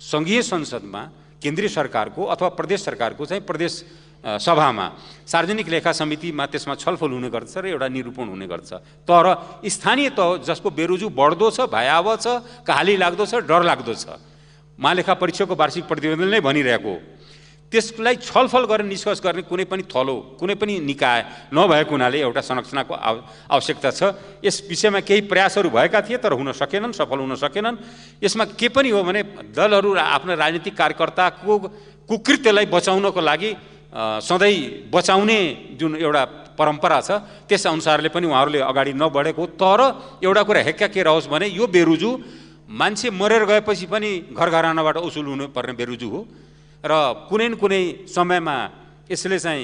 सङ्घीय संसदमा केन्द्रीय सरकारको अथवा प्रदेश सरकारको चाहिँ प्रदेश सभामा सार्वजनिक लेखा समितिमा त्यसमा छलफल हुने गर्दछ र एउटा निरूपण हुने गर्छ। तर स्थानीय तह जसको बेरोजु बढ्दो छ, भयावह छ, कहाली लाग्दो छ, डर लाग्दो छ, महालेखा परीक्षकको वार्षिक प्रतिवेदन नै भनिरहेको हो, त्यसलाई छलफल गरेर निष्कर्ष गर्ने कुनै पनि थलो, कुनै पनि निकाय नभएको हुनाले एउटा संरचनाको आवश्यकता छ। यस विषयमा केही प्रयासहरू भएका थिए तर हुन सकेनन्, सफल हुन सकेनन्। यसमा के पनि हो भने दलहरू आफ्ना राजनीतिक कार्यकर्ताको कुकृत्यलाई बचाउनको लागि सधैँ बचाउने जुन एउटा परम्परा छ त्यस अनुसारले पनि उहाँहरूले अगाडि नबढेको। तर एउटा कुरा हेक्का के रहोस् भने यो बेरुजु मान्छे मरेर गएपछि पनि घर घरानाबाट उसुल हुनुपर्ने बेरुजु हो र कुनै न कुनै समयमा यसले चाहिँ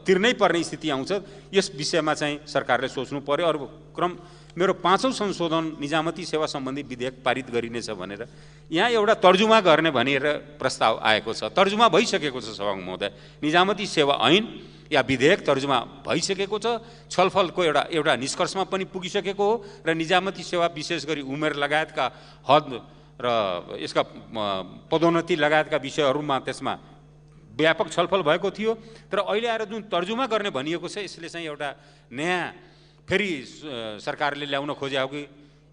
तिर्नै पर्ने स्थिति आउँछ। यस विषयमा चाहिँ सरकारले सोच्नु पर्यो। अरू क्रम मेरो 5औं संशोधन निजामती सेवा सम्बन्धी विधेयक पारित गरिनेछ भनेर यहाँ एउटा तर्जुमा गर्ने भनेर प्रस्ताव आएको छ। तर्जुमा भइसकेको छ सभामुख महोदय, निजामती सेवा ऐन या विधेयक तर्जुमा भइसकेको छ, छलफलको एउटा निष्कर्षमा पनि पुगिसकेको हो र निजामती सेवा विशेष गरी उमेर लगायतका हद र यसका पदोन्नति लगायतका विषयहरूमा त्यसमा व्यापक छलफल भएको थियो। तर अहिले आएर जुन तर्जुमा गर्ने भनिएको छ यसले चाहिँ एउटा नयाँ फेरि सरकारले ल्याउन खोजेको कि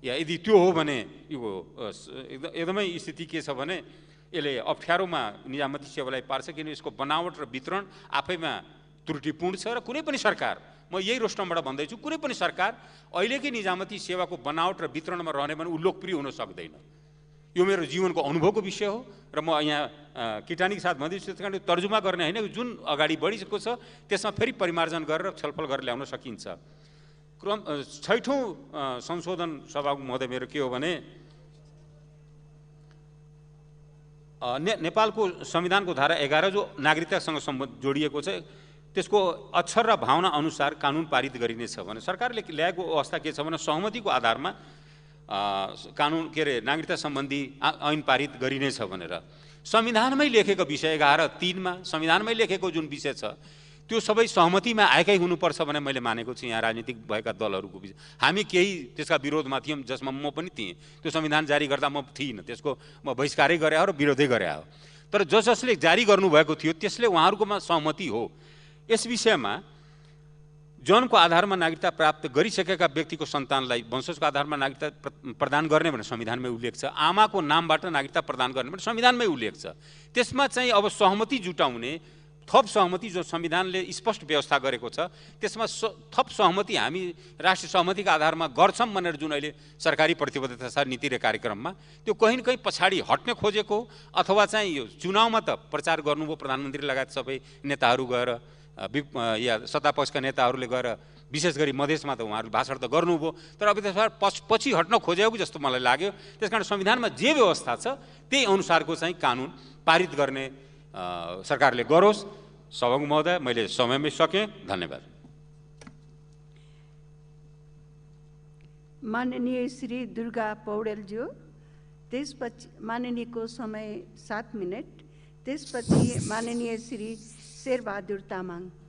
या यदि त्यो हो भने यो एकदमै स्थिति के छ भने यसले अप्ठ्यारोमा निजामती सेवालाई पार्छ, किन यसको बनावट र वितरण आफैमा त्रुटिपूर्ण छ। र कुनै पनि सरकार, म यही रोस्टमबाट भन्दैछु, कुनै पनि सरकार अहिलेकै निजामती सेवाको बनावट र वितरणमा रहने भने ऊ लोकप्रिय हुन सक्दैन। यो मेरो जीवनको अनुभवको विषय हो र म यहाँ किटानीको साथ भन्दैछु। त्यस कारण तर्जुमा गर्ने होइन, जुन अगाडि बढिसकेको छ त्यसमा फेरि परिमार्जन गरेर छलफल गरेर ल्याउन सकिन्छ। क्रम 6औं संशोधन सभामुख महोदय मेरो के हो भने नेपालको संविधानको धारा 11 जो नागरिकतासँग जोडिएको छ त्यसको अक्षर र भावना अनुसार कानुन पारित गरिनेछ भने सरकारले ल्याएको अवस्था के छ भने सहमतिको आधारमा कानुन के अरे नागरिकता सम्बन्धी ऐन पारित गरिनेछ भनेर संविधानमै लेखेको विषय 11(3) मा संविधानमै लेखेको जुन विषय छ त्यो सबै सहमतिमा आएकै हुनुपर्छ भने मैले मानेको छु। यहाँ राजनीतिक भएका दलहरूको बिच हामी केही त्यसका विरोधमा थियौँ, जसमा म पनि थिएँ। त्यो संविधान जारी गर्दा म थिइनँ, त्यसको म बहिष्कारै गरे हो र विरोधै गरे हो। तर जसले जारी गर्नुभएको थियो त्यसले उहाँहरूकोमा सहमति हो। यस विषयमा जनको आधारमा नागरिकता प्राप्त गरिसकेका व्यक्तिको सन्तानलाई वंशजको आधारमा नागरिकता प्रदान गर्ने भनेर संविधानमै उल्लेख छ। आमाको नामबाट नागरिकता प्रदान गर्ने भने संविधानमै उल्लेख छ। त्यसमा चाहिँ अब सहमति जुटाउने थप सहमति जो संविधानले स्पष्ट व्यवस्था गरेको छ त्यसमा थप सहमति हामी राष्ट्रिय सहमतिका आधारमा गर्छौँ भनेर जुन अहिले सरकारी प्रतिबद्धता छ नीति र कार्यक्रममा, त्यो कहीँ न कहीँ पछाडि हट्ने खोजेको अथवा चाहिँ यो चुनावमा त प्रचार गर्नुभयो प्रधानमन्त्री लगायत सबै नेताहरू गएर या सत्तापक्षका नेताहरूले गएर विशेष गरी मधेसमा त उहाँहरू भाषण त गर्नुभयो, तर अब त्यसबाट पछि हट्न खोजेको जस्तो मलाई लाग्यो। त्यसकारण संविधानमा जे व्यवस्था छ त्यही अनुसारको चाहिँ कानुन पारित गर्ने सरकारले गरोस्। सभामुख महोदय, मैले समयमै सकेँ, धन्यवाद। माननीय श्री दुर्गा पौडेलज्यू, त्यसपछि माननीयको समय 7 मिनट, त्यसपछि माननीय श्री शेरबहादुर तामाङ।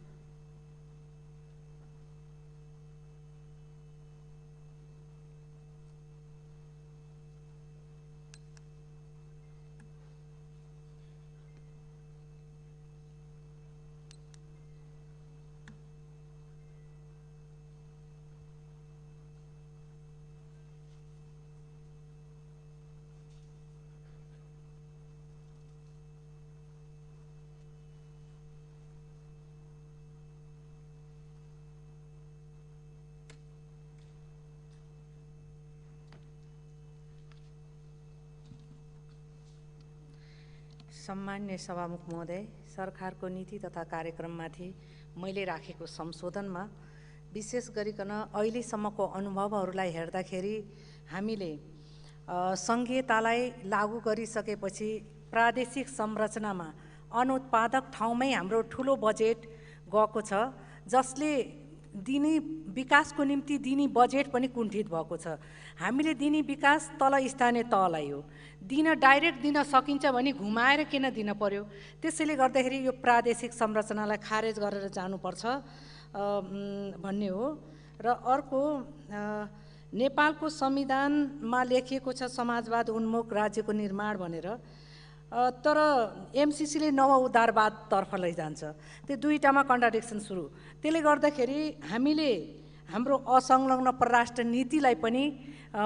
सम्मान्य सभामुख महोदय, सरकारको नीति तथा कार्यक्रममाथि मैले राखेको संशोधनमा विशेष गरिकन अहिलेसम्मको अनुभवहरूलाई हेर्दाखेरि हामीले सङ्घीयतालाई लागू गरिसकेपछि प्रादेशिक संरचनामा अनुत्पादक ठाउँमै हाम्रो ठुलो बजेट गएको छ, जसले दिने विकासको निम्ति दिने बजेट पनि कुण्ठित भएको छ। हामीले दिने विकास तल स्थानीय तहलाई हो, दिन डाइरेक्ट दिन सकिन्छ भने घुमाएर किन दिन पर्यो? त्यसैले गर्दाखेरि यो प्रादेशिक संरचनालाई खारेज गरेर जानुपर्छ भन्ने हो। र अर्को, नेपालको संविधानमा लेखिएको छ समाजवाद उन्मुख राज्यको निर्माण भनेर। तर एमसिसीले नवउदारवादतर्फ लैजान्छ। त्यो दुईटामा कन्ट्राडिक्सन सुरु। त्यसले गर्दाखेरि हामीले हाम्रो असंलग्न परराष्ट्र नीतिलाई पनि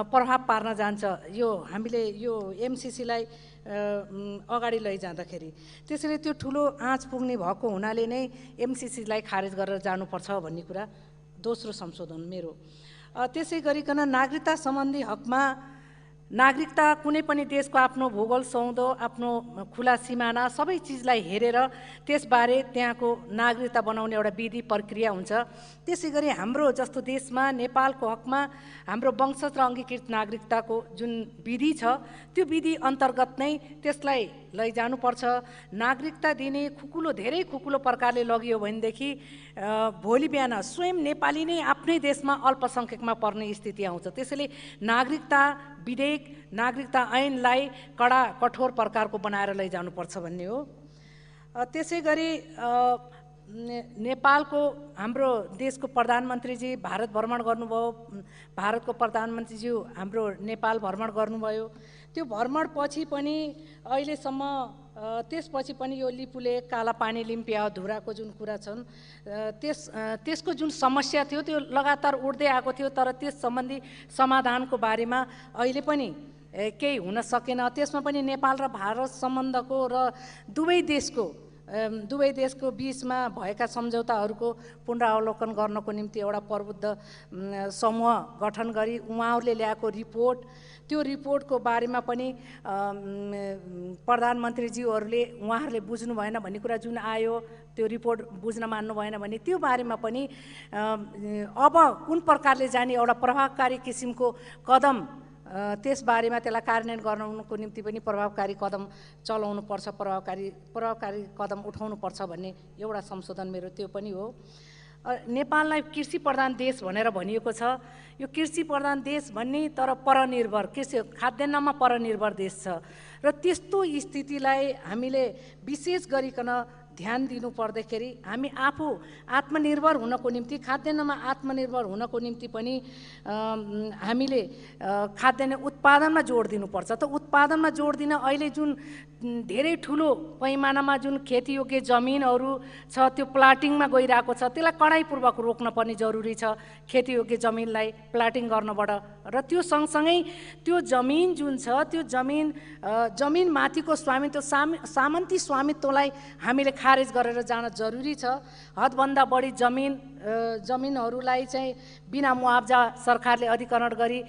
प्रभाव पार्न जान्छ यो हामीले यो एमसिसीलाई अगाडि लैजाँदाखेरि। त्यसैले त्यो ठुलो आँच पुग्ने भएको हुनाले नै एमसिसीलाई खारेज गरेर जानुपर्छ भन्ने कुरा दोस्रो संशोधन मेरो। त्यसै गरिकन नागरिकता सम्बन्धी हकमा नागरिकता कुनै पनि देशको आफ्नो भूगोल सौदो आफ्नो खुला सिमाना सबै चिजलाई हेरेर त्यसबारे त्यहाँको नागरिकता बनाउने एउटा विधि प्रक्रिया हुन्छ। त्यसै गरी हाम्रो जस्तो देशमा नेपालको हकमा हाम्रो वंशज र अङ्गीकृत नागरिकताको जुन विधि छ त्यो विधि अन्तर्गत नै त्यसलाई लैजानुपर्छ। नागरिकता दिने धेरै खुकुलो प्रकारले लगियो भनेदेखि भोलि बिहान स्वयं नेपाली नै आफ्नै देशमा अल्पसङ्ख्यकमा पर्ने स्थिति आउँछ। त्यसैले नागरिकता विधेयक नागरिकता ऐनलाई कठोर प्रकारको बनाएर लैजानुपर्छ भन्ने हो। त्यसै गरी नेपालको हाम्रो देशको प्रधानमन्त्रीजी भारत भ्रमण गर्नुभयो। भारतको प्रधानमन्त्रीज्यू हाम्रो नेपाल भ्रमण गर्नुभयो। त्यो भ्रमणपछि पनि अहिलेसम्म त्यसपछि पनि यो लिपुलेक कालापानी लिम्पिया धुराको जुन कुरा छन् त्यसको जुन समस्या थियो त्यो लगातार उठ्दै आएको थियो। तर त्यस सम्बन्धी समाधानको बारेमा अहिले पनि केही हुन सकेन। त्यसमा पनि नेपाल र भारत सम्बन्धको र दुवै देशको बीचमा भएका सम्झौताहरूको पुनरावलोकन गर्नको निम्ति एउटा प्रबुद्ध समूह गठन गरी उहाँहरूले ल्याएको रिपोर्ट त्यो रिपोर्टको बारेमा पनि प्रधानमन्त्रीज्यूहरूले उहाँहरूले बुझ्नु भएन भन्ने कुरा जुन आयो त्यो रिपोर्ट बुझ्न मान्नु भएन भने त्यो बारेमा पनि अब कुन प्रकारले जाने एउटा प्रभावकारी किसिमको कदम त्यसबारेमा त्यसलाई कार्यान्वयन गर्नको निम्ति पनि प्रभावकारी कदम चलाउनुपर्छ प्रभावकारी कदम उठाउनुपर्छ भन्ने एउटा संशोधन मेरो त्यो पनि हो। नेपाललाई कृषि प्रधान देश भनेर भनिएको छ। यो कृषि प्रधान देश भन्ने तर परनिर्भर खाद्यान्नमा परनिर्भर देश छ र त्यस्तो स्थितिलाई हामीले विशेष गरिकन ध्यान दिनु पर्दाखेरि हामी आफू आत्मनिर्भर हुनको निम्ति खाद्यान्नमा आत्मनिर्भर हुनको निम्ति पनि हामीले खाद्यान्न उत्पादनमा जोड दिनुपर्छ। त उत्पादनमा जोड दिन अहिले जुन धेरै ठुलो पैमानामा जुन खेतीयोग्य जमिनहरू छ त्यो प्लाटिङमा गइरहेको छ त्यसलाई कडाइपूर्वक रोक्न पर्ने जरुरी छ खेतीयोग्य जमिनलाई प्लाटिङ गर्नबाट। र त्यो सँगसँगै त्यो जमिन जुन छ त्यो जमिन माथिको स्वामित्व सामन्ती स्वामित्वलाई हामीले खारेज गरेर जान जरुरी छ। हदभन्दा बढी जमिनहरूलाई चाहिँ बिना मुआवजा सरकारले अधिग्रहण गरी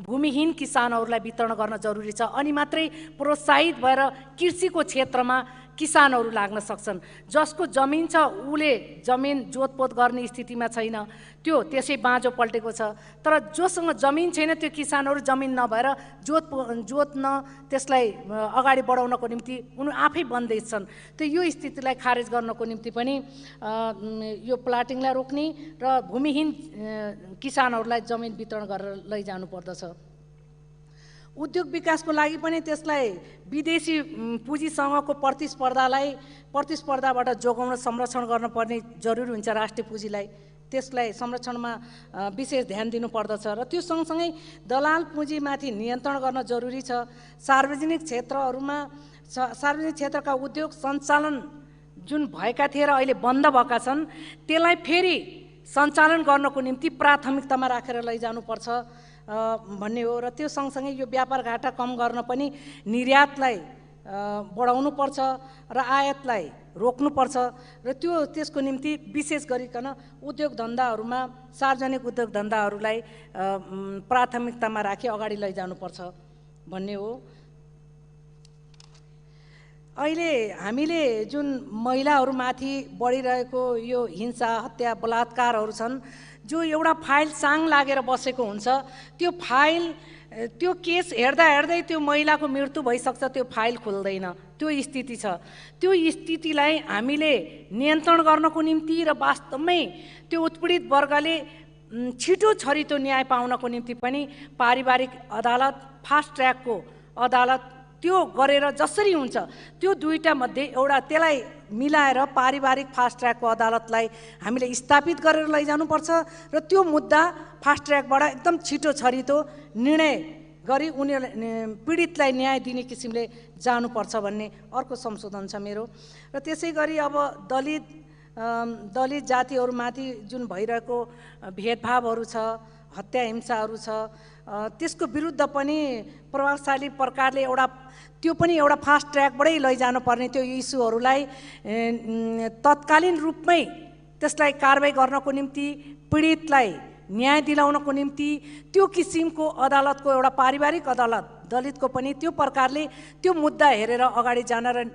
भूमिहीन किसानहरूलाई वितरण गर्न जरुरी छ। अनि मात्रै प्रोत्साहित भएर कृषिको क्षेत्रमा किसानहरू लाग्न सक्छन्। जसको जमिन छ उले जमिन जोतपोत गर्ने स्थितिमा छैन त्यो त्यसै बाँझो पल्टेको छ। तर जोसँग जमिन छैन त्यो किसानहरू जमिन नभएर जोत्न त्यसलाई अगाडि बढाउनको निम्ति उनी आफै बन्दैछन्। त्यो यो स्थितिलाई खारेज गर्नको निम्ति पनि यो प्लाटिङलाई रोक्ने र भूमिहीन किसानहरूलाई जमिन वितरण गरेर लैजानु पर्दछ। उद्योग विकासको लागि पनि त्यसलाई विदेशी पुँजीसँगको प्रतिस्पर्धाबाट जोगाउन संरक्षण गर्नुपर्ने जरुरी हुन्छ। राष्ट्रिय पुँजीलाई त्यसलाई संरक्षणमा विशेष ध्यान दिनुपर्दछ र त्यो सँगसँगै दलाल पुँजीमाथि नियन्त्रण गर्न जरुरी छ। सार्वजनिक क्षेत्रका उद्योग सञ्चालन जुन भएका थिए र अहिले बन्द भएका छन् त्यसलाई फेरि सञ्चालन गर्नको निम्ति प्राथमिकतामा राखेर लैजानुपर्छ भन्ने हो। र त्यो सँगसँगै यो व्यापार घाटा कम गर्न पनि निर्यातलाई बढाउनुपर्छ र आयातलाई रोक्नुपर्छ र त्यसको निम्ति विशेष गरिकन उद्योग धन्दाहरूमा सार्वजनिक उद्योग धन्दाहरूलाई प्राथमिकतामा राखी अगाडि लैजानुपर्छ भन्ने हो। अहिले हामीले जुन महिलाहरूमाथि बढिरहेको यो हिंसा हत्या बलात्कारहरू छन् जो एउटा फाइल साङ लागेर बसेको हुन्छ त्यो केस हेर्दै त्यो महिलाको मृत्यु भइसक्छ त्यो फाइल खुल्दैन त्यो स्थिति छ। त्यो स्थितिलाई हामीले नियन्त्रण गर्नको निम्ति र वास्तवमै त्यो उत्पीडित वर्गले छिटो छरितो न्याय पाउनको निम्ति पनि पारिवारिक अदालत फास्ट ट्र्याकको अदालत त्यो गरेर जसरी हुन्छ त्यो दुईटा मध्ये एउटा त्यसलाई मिलाएर पारिवारिक फास्ट ट्र्याकको अदालतलाई हामीले स्थापित गरेर लैजानुपर्छ र त्यो मुद्दा फास्ट ट्र्याकबाट एकदम छिटो छरितो निर्णय गरी उनीहरूले पीडितलाई न्याय दिने किसिमले जानुपर्छ भन्ने अर्को संशोधन छ मेरो। र त्यसै गरी अब दलित जातिहरूमाथि जुन भइरहेको भेदभावहरू छ, हत्या हिंसाहरू छ, त्यसको विरुद्ध पनि प्रभावशाली प्रकारले त्यो पनि एउटा फास्ट ट्र्याकबाटै लैजानु पर्ने, त्यो इस्युहरूलाई तत्कालीन रूपमै त्यसलाई कारबाही गर्नको निम्ति, पीडितलाई न्याय दिलाउनको निम्ति त्यो किसिमको अदालतको एउटा पारिवारिक अदालत दलितको पनि त्यो प्रकारले त्यो मुद्दा हेरेर अगाडि जान र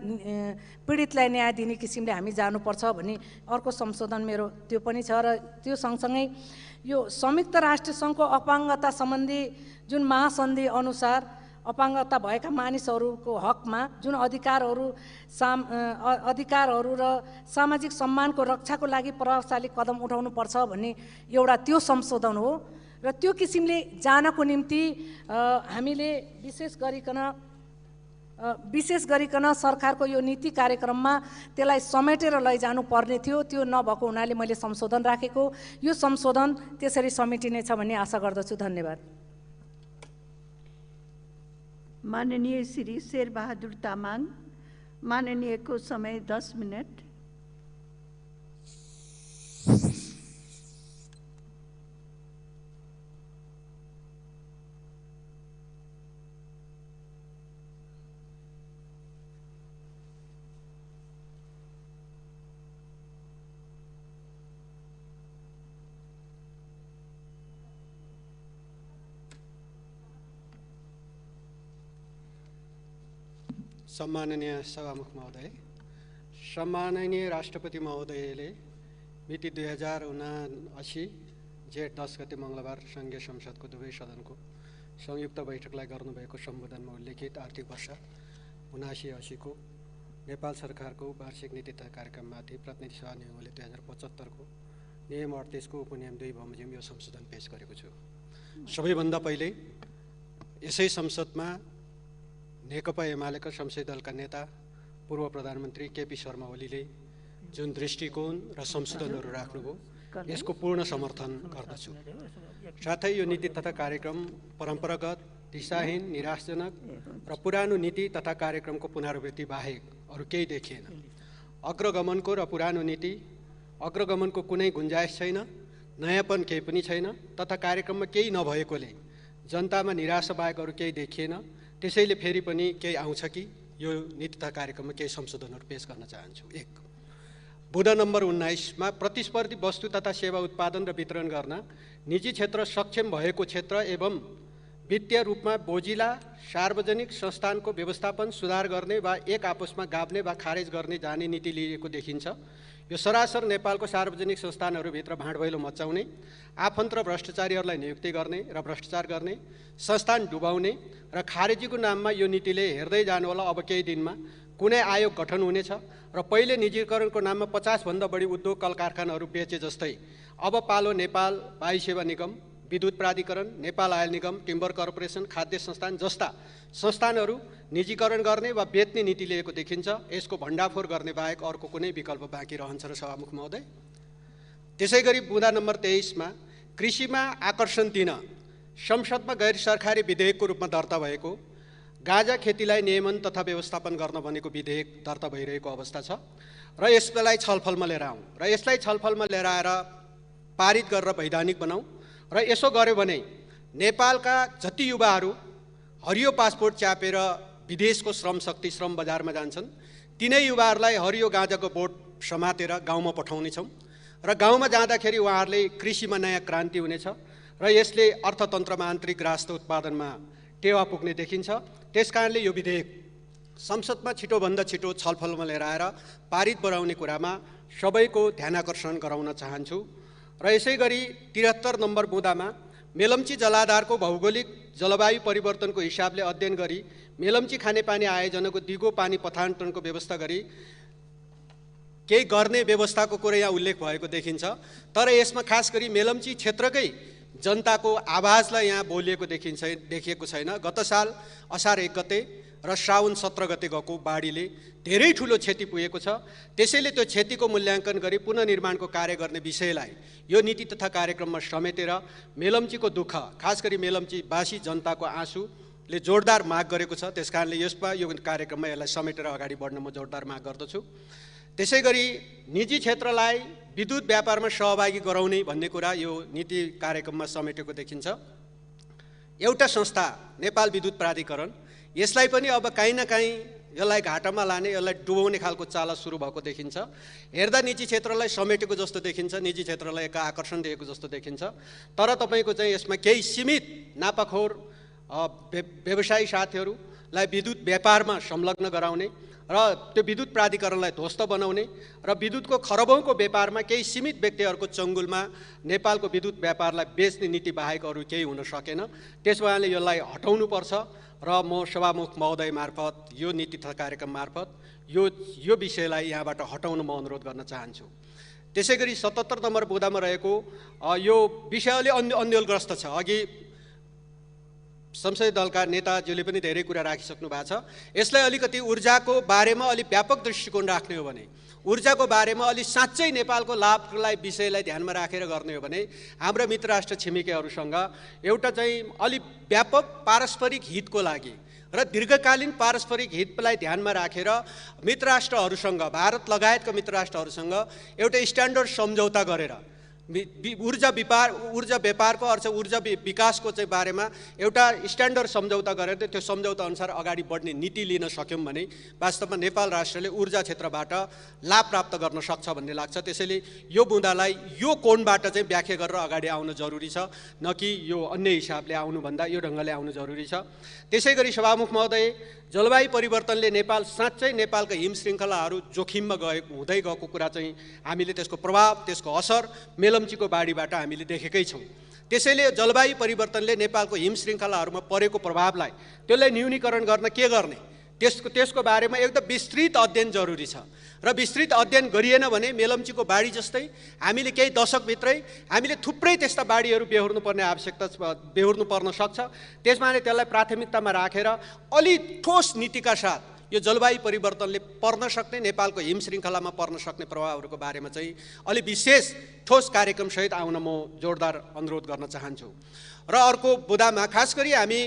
पीडितलाई न्याय दिने किसिमले हामी जानुपर्छ भन्ने अर्को संशोधन मेरो त्यो पनि छ। र त्यो सँगसँगै यो संयुक्त राष्ट्र सङ्घको अपाङ्गता सम्बन्धी जुन महासन्धि अनुसार अपाङ्गता भएका मानिसहरूको हकमा जुन अधिकारहरू र सामाजिक सम्मानको रक्षाको लागि प्रभावशाली कदम उठाउनुपर्छ भन्ने एउटा त्यो संशोधन हो। र त्यो किसिमले जानको निम्ति हामीले विशेष गरिकन सरकारको यो नीति कार्यक्रममा त्यसलाई समेटेर लैजानु पर्ने थियो। त्यो नभएको हुनाले मैले संशोधन राखेको। यो संशोधन त्यसरी समेटिनेछ भन्ने आशा गर्दछु। धन्यवाद। माननीय श्री शेरबहादुर तामाङ, माननीयको समय 10 मिनट। सम्माननीय सभामुख महोदय, सम्माननीय राष्ट्रपति महोदयले मिति 2079 जेठ 10 गते मङ्गलबार सङ्घीय संसदको दुवै सदनको संयुक्त बैठकलाई गर्नुभएको सम्बोधनमा उल्लेखित आर्थिक वर्ष 79-80 को नेपाल सरकारको वार्षिक नीति तथा कार्यक्रममाथि प्रतिनिधि सभा नियमले 2075 को नियम 38 को उपनियम 2 बमोजिम यो संशोधन पेश गरेको छु। सबैभन्दा पहिले यसै संसदमा नेकपा एमालेका संसदीय दलका नेता पूर्व प्रधानमन्त्री केपी शर्मा ओलीले जुन दृष्टिकोण र संशोधनहरू राख्नुभयो यसको पूर्ण समर्थन गर्दछु। साथै यो नीति तथा कार्यक्रम परम्परागत, दिशाहीन, निराशजनक र पुरानो नीति तथा कार्यक्रमको पुनरावृत्ति बाहेक अरू केही देखिएन। अग्रगमनको र पुरानो नीति अग्रगमनको कुनै गुन्जाइस छैन, नयाँपन केही पनि छैन तथा कार्यक्रममा केही नभएकोले जनतामा निराशा बाहेक अरू केही देखिएन। त्यसैले फेरि पनि केही आउँछ कि यो नीति तथा कार्यक्रममा केही संशोधनहरू पेश गर्न चाहन्छु। 1, बुँद नम्बर 19 मा प्रतिस्पर्धी वस्तु तथा सेवा उत्पादन र वितरण गर्न निजी क्षेत्र सक्षम भएको क्षेत्र एवं वित्तीय रूपमा बोझिला सार्वजनिक संस्थानको व्यवस्थापन सुधार गर्ने वा एक आपसमा गाभ्ने वा खारेज गर्ने जाने नीति लिएको देखिन्छ। यो सरासर नेपालको सार्वजनिक संस्थानहरूभित्र भाँडभैलो मचाउने, आफन्त र भ्रष्टाचारीहरूलाई नियुक्ति गर्ने र भ्रष्टाचार गर्ने, संस्थान डुबाउने र खारेजीको नाममा यो नीतिले हेर्दै जानुहोला अब केही दिनमा कुनै आयोग गठन हुनेछ र पहिले निजीकरणको नाममा 50 भन्दा बढी उद्योग कल कारखानाहरू बेचे जस्तै अब पालो नेपाल वायु सेवा निगम, विद्युत प्राधिकरण, नेपाल आयल निगम, टिम्बर कर्पोरेसन, खाद्य संस्थान जस्ता संस्थानहरू निजीकरण गर्ने वा बेच्ने नीति लिएको देखिन्छ। यसको भण्डाफोर गर्ने बाहेक अर्को कुनै विकल्प बाँकी रहन्छ र सभामुख महोदय। त्यसै गरी बुँदा नम्बर 23 मा कृषिमा आकर्षण दिन संसदमा गैर सरकारी विधेयकको रूपमा दर्ता भएको गाँजा खेतीलाई नियमन तथा व्यवस्थापन गर्न भनेको विधेयक दर्ता भइरहेको अवस्था छ र यसलाई छलफलमा लिएर आउँ र यसलाई छलफलमा लिएर आएर पारित गरेर वैधानिक बनाऊ र यसो गर्यो भने नेपालका जति युवाहरू हरियो पासपोर्ट च्यापेर विदेशको श्रम शक्ति श्रम बजारमा जान्छन् तिनै युवाहरूलाई हरियो गाँजाको बोट समातेर गाउँमा पठाउनेछौँ र गाउँमा जाँदाखेरि उहाँहरूले कृषिमा नयाँ क्रान्ति हुनेछ र यसले अर्थतन्त्रमा आन्तरिक राष्ट्र उत्पादनमा टेवा पुग्ने देखिन्छ। त्यसकारणले यो विधेयक संसदमा छिटोभन्दा छिटो छलफलमा लिएर आएर पारित गराउने कुरामा सबैको ध्यानाकर्षण गराउन चाहन्छु। र यसै गरी 73 नम्बर बुँदामा मेलम्ची जलाधारको भौगोलिक जलवायु परिवर्तनको हिसाबले अध्ययन गरी मेलम्ची खानेपानी आयोजनाको दिगो पानी पठान्तनको व्यवस्था गरी केही गर्ने व्यवस्थाको कुरा यहाँ उल्लेख भएको देखिन्छ। तर यसमा खास गरी मेलम्ची क्षेत्रकै जनताको आवाजलाई यहाँ बोलिएको देखिएको छैन। गत साल असार 1 गते र श्रावण 17 गते गएको बाढीले धेरै ठुलो क्षति पुगेको छ। त्यसैले त्यो क्षतिको मूल्याङ्कन गरी पुनर्निर्माणको कार्य गर्ने विषयलाई यो नीति तथा कार्यक्रममा समेटेर मेलम्चीको दुःख, खास गरी मेलम्चीवासी जनताको आँसुले जोरदार माग गरेको छ। त्यसकारणले यसमा यो कार्यक्रममा यसलाई समेटेर अगाडि बढ्न म जोरदार माग गर्दछु। त्यसै गरी निजी क्षेत्रलाई विद्युत व्यापारमा सहभागी गराउने भन्ने कुरा यो नीति कार्यक्रममा समेटेको देखिन्छ। एउटा संस्था नेपाल विद्युत प्राधिकरण, यसलाई पनि अब काहीँ न काहीँ यसलाई घाटामा लाने, यसलाई डुबाउने खालको चाला सुरु भएको देखिन्छ। हेर्दा निजी क्षेत्रलाई समेटेको जस्तो देखिन्छ, निजी क्षेत्रलाई एक आकर्षण दिएको जस्तो देखिन्छ। तर तपाईँको चाहिँ यसमा केही सीमित नापाखोर व्यवसायी साथीहरूलाई विद्युत व्यापारमा संलग्न गराउने र त्यो विद्युत प्राधिकरणलाई ध्वस्त बनाउने र विद्युतको खरबौँको व्यापारमा केही सीमित व्यक्तिहरूको चङ्गुलमा नेपालको विद्युत व्यापारलाई बेच्ने नीति बाहेक अरू केही हुन सकेन। त्यस भएकाले यसलाई हटाउनुपर्छ र म सभामुख महोदय मार्फत यो नीति तथा कार्यक्रम मार्फत यो विषयलाई यहाँबाट हटाउन म अनुरोध गर्न चाहन्छु। त्यसै गरी 77 नम्बर बुँदामा रहेको यो विषय अलि अन्यलग्रस्त छ। अघि संसदीय दलका नेताजीले पनि धेरै कुरा राखिसक्नु भएको छ। यसलाई अलिकति ऊर्जाको बारेमा अलि व्यापक दृष्टिकोण राख्ने हो भने, ऊर्जाको बारेमा अलि साँच्चै नेपालको लाभलाई विषयलाई ध्यानमा राखेर गर्ने हो भने हाम्रा मित्र राष्ट्र छिमेकीहरूसँग एउटा चाहिँ अलि व्यापक पारस्परिक हितको लागि र दीर्घकालीन पारस्परिक हितलाई ध्यानमा राखेर मित्र राष्ट्रहरूसँग, भारत लगायतका मित्र राष्ट्रहरूसँग एउटा स्ट्यान्डर्ड सम्झौता गरेर ऊर्जा व्यापारको अर्थात् ऊर्जा विकासको चाहिँ बारेमा एउटा स्ट्यान्डर्ड सम्झौता गरेर त्यो सम्झौता अनुसार अगाडि बढ्ने नीति लिन सक्यौँ भने वास्तवमा नेपाल राष्ट्रले ऊर्जा क्षेत्रबाट लाभ प्राप्त गर्न सक्छ भन्ने लाग्छ। त्यसैले यो बुँदालाई यो कोणबाट चाहिँ व्याख्या गरेर अगाडि आउन जरुरी छ, न कि यो अन्य हिसाबले आउनुभन्दा यो ढङ्गले आउनु जरुरी छ। त्यसै गरी सभामुख महोदय, जलवायु परिवर्तनले नेपाल साँच्चै नेपालका हिम श्रृङ्खलाहरू जोखिममा हुँदै गएको कुरा चाहिँ हामीले त्यसको प्रभाव, त्यसको असर मेलम्चीको बाढीबाट हामीले देखेकै छौँ। त्यसैले जलवायु परिवर्तनले नेपालको हिम श्रृङ्खलाहरूमा परेको प्रभावलाई त्यसलाई न्यूनीकरण गर्न के गर्ने त्यसको बारेमा एकदम विस्तृत अध्ययन जरुरी छ। र विस्तृत अध्ययन गरिएन भने मेलम्चीको बाढी जस्तै हामीले केही दशकभित्रै हामीले थुप्रै त्यस्ता बाढीहरू बेहोर्नु पर्न सक्छ। त्यसमाले त्यसलाई प्राथमिकतामा राखेर अलि ठोस नीतिका साथ यो जलवायु परिवर्तनले पर्न सक्ने, नेपालको हिम श्रृङ्खलामा पर्न सक्ने प्रभावहरूको बारेमा चाहिँ अलि विशेष ठोस कार्यक्रमसहित आउन म जोरदार अनुरोध गर्न चाहन्छु। र अर्को बुँदामा खास गरी हामी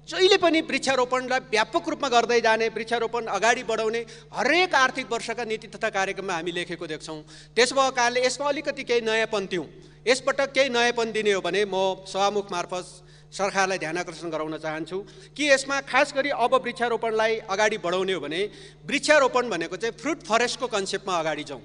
जहिले पनि वृक्षारोपणलाई व्यापक रूपमा गर्दै जाने, वृक्षारोपण अगाडि बढाउने हरेक आर्थिक वर्षका नीति तथा कार्यक्रममा हामी लेखेको देख्छौँ। त्यस भएको कारणले यसमा अलिकति केही नयाँपन दिउँ। यसपटक केही नयाँपन दिने हो भने म सभामुख मार्फत सरकारलाई ध्यान आकर्षण गराउन चाहन्छु कि यसमा खास गरी अब वृक्षारोपणलाई अगाडि बढाउने हो भने वृक्षारोपण भनेको चाहिँ फ्रुट फरेस्टको कन्सेप्टमा अगाडि जाउँ।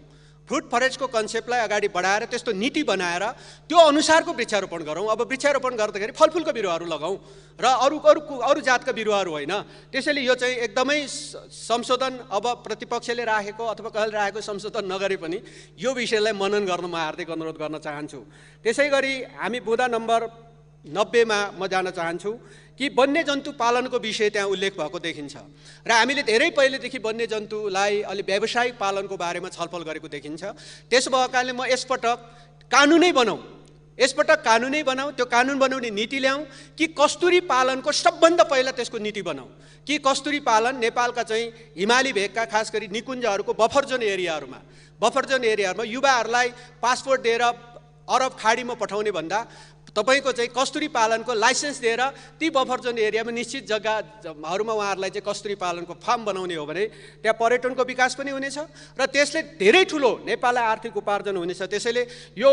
फ्रुट फरेस्टको कन्सेप्टलाई अगाडि बढाएर त्यस्तो नीति बनाएर त्यो अनुसारको वृक्षारोपण गरौँ। अब वृक्षारोपण गर्दाखेरि फलफुलका बिरुवाहरू लगाउँ र अरू जातका बिरुवाहरू होइन। त्यसैले यो चाहिँ एकदमै संशोधन अब प्रतिपक्षले राखेको अथवा कसैले राखेको संशोधन नगरे पनि यो विषयलाई मनन गर्न म हार्दिक अनुरोध गर्न चाहन्छु। त्यसै गरी हामी बुँदा नम्बर 90 मा म जान चाहन्छु कि वन्यजन्तु पालनको विषय त्यहाँ उल्लेख भएको देखिन्छ र हामीले धेरै पहिलेदेखि वन्यजन्तुलाई अलि व्यावसायिक पालनको बारेमा छलफल गरेको देखिन्छ। त्यसो भएको कारणले म यसपटक कानुनै बनाऊ, त्यो कानुन बनाउने नीति ल्याउँ कि कस्तुरी पालनको सबभन्दा पहिला त्यसको नीति बनाऊ कि कस्तुरी पालन नेपालका चाहिँ हिमाली भेगका खास गरी निकुञ्जहरूको बफर जोन एरियाहरूमा युवाहरूलाई पासपोर्ट दिएर अरब खाडीमा पठाउने भन्दा तपाईको चाहिँ कस्तुरी पालनको लाइसेन्स दिएर ती बफर जोन एरियामा निश्चित जग्गाहरूमा उहाँहरूलाई चाहिँ कस्तुरी पालनको फार्म बनाउने हो भने त्यहाँ पर्यटनको विकास पनि हुनेछ र त्यसले धेरै ठुलो नेपाललाई आर्थिक उपार्जन हुनेछ। त्यसैले यो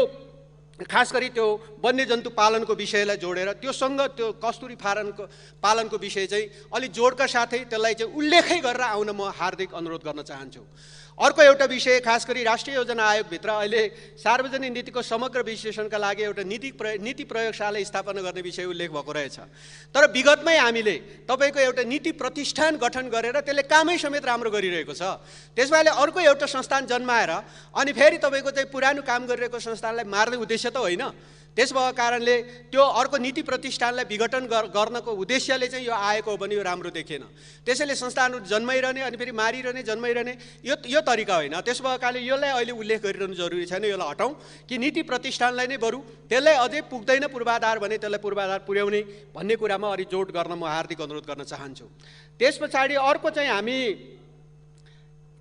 खास गरी त्यो वन्यजन्तु पालनको विषयलाई जोडेर त्योसँग त्यो कस्तुरी पालनको विषय चाहिँ अलि जोडका साथै त्यसलाई चाहिँ उल्लेखै गरेर आउन म हार्दिक अनुरोध गर्न चाहन्छु। अर्को एउटा विषय खास गरी राष्ट्रिय योजना आयोगभित्र अहिले सार्वजनिक नीतिको समग्र विश्लेषणका लागि एउटा नीति प्रयोगशाला स्थापना गर्ने विषय उल्लेख भएको रहेछ। तर विगतमै हामीले तपाईँको एउटा नीति प्रतिष्ठान गठन गरेर त्यसले कामै समेत राम्रो गरिरहेको छ। त्यसमाले अर्को एउटा संस्थान जन्माएर अनि फेरि तपाईँको चाहिँ पुरानो काम गरिरहेको संस्थानलाई मार्ने उद्देश्य त होइन। त्यस भएको कारणले त्यो अर्को नीति प्रतिष्ठानलाई विघटन गर्नको उद्देश्यले चाहिँ यो आएको हो भने यो राम्रो देखिएन। त्यसैले संस्थानहरू जन्माइरहने अनि फेरि मारिरहने जन्माइरहने यो तरिका होइन। त्यस भएको कारणले यसलाई अहिले उल्लेख गरिरहनु जरुरी छैन। यसलाई हटाउँ कि नीति प्रतिष्ठानलाई नै बरु त्यसलाई अझै पुग्दैन पूर्वाधार भने त्यसलाई पूर्वाधार पुर्याउने भन्ने कुरामा अलि जोड गर्न म हार्दिक अनुरोध गर्न चाहन्छु। त्यस पछाडि अर्को चाहिँ हामी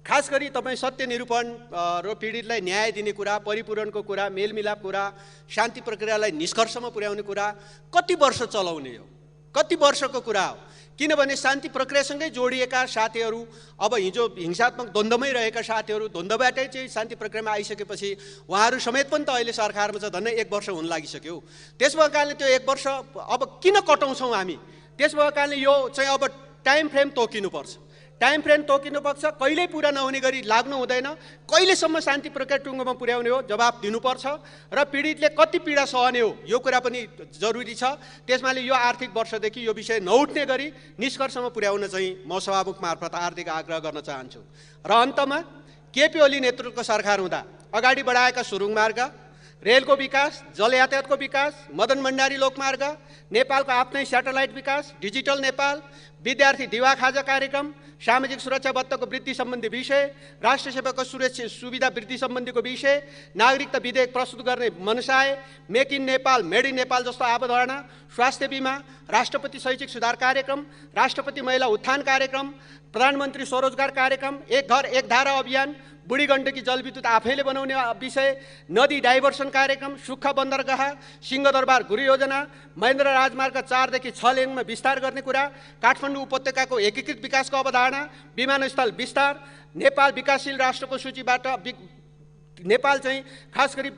खास गरी तपाईँ सत्य निरूपण र पीडितलाई न्याय दिने कुरा, परिपूरणको कुरा, मेलमिलाप कुरा, शान्ति प्रक्रियालाई निष्कर्षमा पुर्याउने कुरा कति वर्ष चलाउने हो, कति वर्षको कुरा हो? किनभने शान्ति प्रक्रियासँगै जोडिएका साथीहरू अब हिजो हिंसात्मक द्वन्द्वमै रहेका साथीहरू द्वन्द्वबाटै चाहिँ शान्ति प्रक्रियामा आइसकेपछि उहाँहरू समेत पनि त अहिले सरकारमा छ, झन्डै 1 वर्ष हुन लागिसक्यो। त्यस भएको कारणले त्यो 1 वर्ष अब किन कटाउँछौँ हामी? त्यस भएको कारणले यो चाहिँ अब टाइम फ्रेम तोकिनुपर्छ। टाइम फ्रेम तोकिनुपर्छ, कहिल्यै पुरा नहुने गरी लाग्नु हुँदैन। कहिलेसम्म शान्ति प्रक्रिया टुङ्गोमा पुर्याउने हो जवाब दिनुपर्छ र पीडितले कति पीडा सहने हो यो कुरा पनि जरुरी छ। त्यसमाले यो आर्थिक वर्षदेखि यो विषय नउठ्ने गरी निष्कर्षमा पुर्याउन चाहिँ म सभामुख मार्फत हार्दिक आग्रह गर्न चाहन्छु। र अन्तमा केपी ओली नेतृत्वको सरकार हुँदा अगाडि बढाएका सुरुङ मार्ग, रेलको विकास, जल यातायातको विकास, मदन भण्डारी लोकमार्ग, नेपालको आफ्नै स्याटेलाइट विकास, डिजिटल नेपाल, विद्यार्थी दिवा खाजा कार्यक्रम, सामाजिक सुरक्षा भत्ताको वृद्धि सम्बन्धी विषय, राष्ट्र सेवाको सुविधा वृद्धि सम्बन्धीको विषय, नागरिकता विधेयक प्रस्तुत गर्ने मनसाय, make in Nepal, made in Nepal जस्तो अवधारणा, स्वास्थ्य बिमा, राष्ट्रपति शैक्षिक सुधार कार्यक्रम, राष्ट्रपति महिला उत्थान कार्यक्रम, प्रधानमन्त्री स्वरोजगार कार्यक्रम, एक घर एक धारा अभियान, बुढी गण्डकी जलविद्युत आफैले बनाउने विषय, नदी डाइभर्सन कार्यक्रम, सुक्खा बन्दरगाह, सिंहदरबार गुरु योजना, महेन्द्र राजमार्ग 4 देखि 6 लेनमा विस्तार गर्ने कुरा, काठमाडौँ उपत्यकाको एकीकृत विकासको अवधारणा, विमानस्थल विस्तार, नेपाल विकासशील राष्ट्रको सूचीबाट नेपाल चाहिँ खास गरी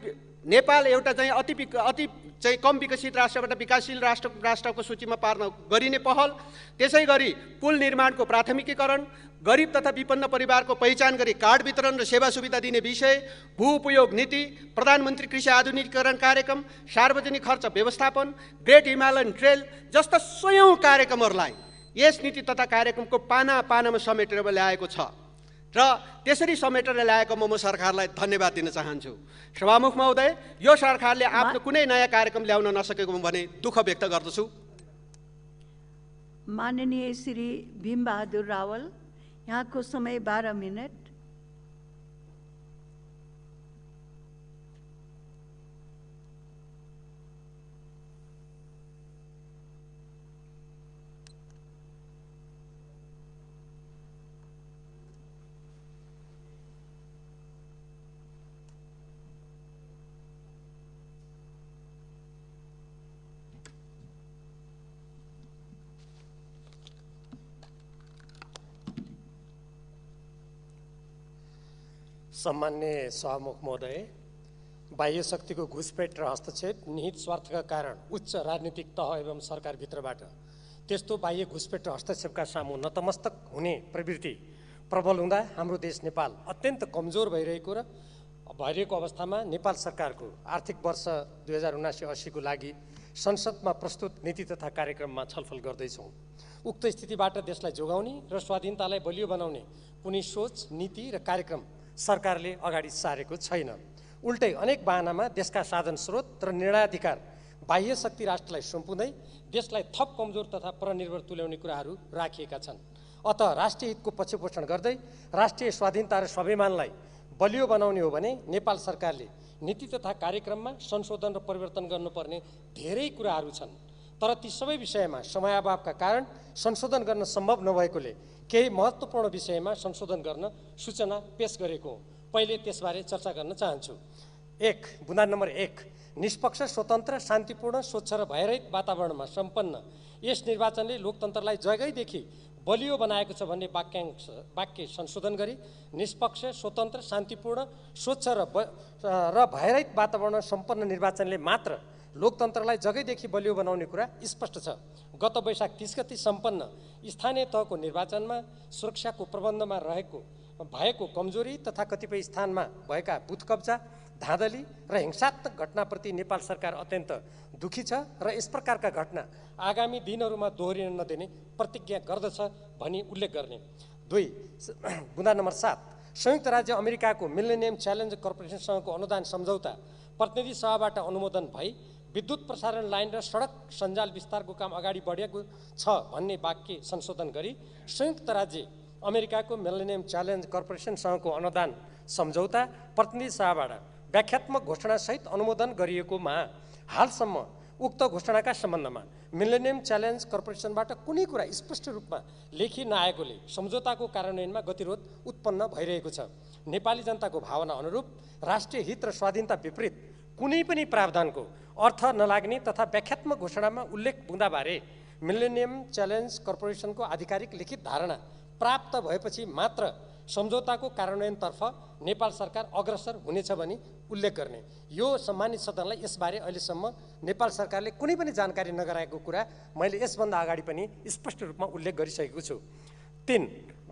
नेपाल एउटा चाहिँ अति चाहिँ कम विकसित राष्ट्रबाट विकासशील राष्ट्रको सूचीमा पार्न गरिने पहल, त्यसै गरी पुल निर्माणको प्राथमिकीकरण, गरिब तथा विपन्न परिवारको पहिचान गरी कार्ड वितरण र सेवा सुविधा दिने विषय, भू उपयोग नीति, प्रधानमन्त्री कृषि आधुनिकीकरण कार्यक्रम, सार्वजनिक खर्च व्यवस्थापन, ग्रेट हिमालयन ट्रेल जस्ता सयौं कार्यक्रमहरूलाई यस नीति तथा कार्यक्रमको पाना पानामा समेटेर ल्याएको छ र त्यसरी समेटेर ल्याएकोमा म सरकारलाई धन्यवाद दिन चाहन्छु। सभामुख महोदय, यो सरकारले आफ्नो कुनै नयाँ कार्यक्रम ल्याउन नसकेको भने दुःख व्यक्त गर्दछु। माननीय श्री भीमबहादुर रावल, यहाँको समय 12 मिनट। सम्मान्य सभामुख महोदय, बाह्य शक्तिको घुसपेट र हस्तक्षेप, निहित स्वार्थका कारण उच्च राजनीतिक तह एवं सरकारभित्रबाट त्यस्तो बाह्य घुसपेट र हस्तक्षेपका सामु नतमस्तक हुने प्रवृत्ति प्रबल हुँदा हाम्रो देश नेपाल अत्यन्त कमजोर भइरहेको अवस्थामा नेपाल सरकारको आर्थिक वर्ष 2079-80 को लागि संसदमा प्रस्तुत नीति तथा कार्यक्रममा छलफल गर्दैछौँ। उक्त स्थितिबाट देशलाई जोगाउने र स्वाधीनतालाई बलियो बनाउने कुनै सोच, नीति र कार्यक्रम सरकारले अगाडि सारेको छैन। उल्टै अनेक बहानामा देशका साधन स्रोत र निर्णयाधिकार बाह्य शक्ति राष्ट्रलाई सुम्पुँदै देशलाई थप कमजोर तथा परनिर्भर तुल्याउने कुराहरू राखिएका छन्। अत राष्ट्रिय हितको पक्षपोषण गर्दै राष्ट्रिय स्वाधीनता र स्वाभिमानलाई बलियो बनाउने हो भने नेपाल सरकारले नीति तथा कार्यक्रममा संशोधन र परिवर्तन गर्नुपर्ने धेरै कुराहरू छन्। तर ती सबै विषयमा समयाभावका कारण संशोधन गर्न सम्भव नभएकोले केही महत्त्वपूर्ण विषयमा संशोधन गर्न सूचना पेश गरेको हो। पहिले त्यसबारे चर्चा गर्न चाहन्छु। 1. बुँदा नम्बर 1, निष्पक्ष, स्वतन्त्र, शान्तिपूर्ण, स्वच्छ र भयरहित वातावरणमा सम्पन्न यस निर्वाचनले लोकतन्त्रलाई जगैदेखि बलियो बनाएको छ भन्ने वाक्य संशोधन गरी निष्पक्ष, स्वतन्त्र, शान्तिपूर्ण, स्वच्छ र भयरहित वातावरण सम्पन्न निर्वाचनले मात्र लोकतन्त्रलाई जगैदेखि बलियो बनाउने कुरा स्पष्ट छ। गत वैशाख 30 गते सम्पन्न स्थानीय तहको निर्वाचनमा सुरक्षाको प्रबन्धमा भएको कमजोरी तथा कतिपय स्थानमा भएका बुथ कब्जा, धाँधली र हिंसात्मक घटनाप्रति नेपाल सरकार अत्यन्त दुखी छ र यस प्रकारका घटना आगामी दिनहरूमा दोहोरिन नदिने प्रतिज्ञा गर्दछ भनी उल्लेख गर्ने। 2. बुँदा नम्बर 7, संयुक्त राज्य अमेरिकाको मिलेनियम च्यालेन्ज कर्पोरेसनसँगको अनुदान सम्झौता प्रतिनिधि सभाबाट अनुमोदन भई विद्युत प्रसारण लाइन र सडक सञ्जाल विस्तारको काम अगाडि बढेको छ भन्ने वाक्य संशोधन गरी संयुक्त राज्य अमेरिकाको मिलेनियम च्यालेन्ज कर्पोरेसनसँगको अनुदान सम्झौता प्रतिनिधि सभाबाट व्याख्यात्मक घोषणासहित अनुमोदन गरिएकोमा हालसम्म उक्त घोषणाका सम्बन्धमा मिलेनियम च्यालेन्ज कर्पोरेसनबाट कुनै कुरा स्पष्ट रूपमा लेखि नआएकोले सम्झौताको कार्यान्वयनमा गतिरोध उत्पन्न भइरहेको छ। नेपाली जनताको भावना अनुरूप राष्ट्रिय हित र स्वाधीनता विपरीत कुनै पनि प्रावधानको अर्थ नलाग्ने तथा व्याख्यात्मक घोषणामा उल्लेख हुँदाबारे मिलेनियम च्यालेन्ज कर्पोरेसनको आधिकारिक लिखित धारणा प्राप्त भएपछि मात्र सम्झौताको कार्यान्वयनतर्फ नेपाल सरकार अग्रसर हुनेछ भनी उल्लेख गर्ने। यो सम्मानित सदनलाई यसबारे अहिलेसम्म नेपाल सरकारले कुनै पनि जानकारी नगराएको कुरा मैले यसभन्दा अगाडि पनि स्पष्ट रूपमा उल्लेख गरिसकेको छु। 3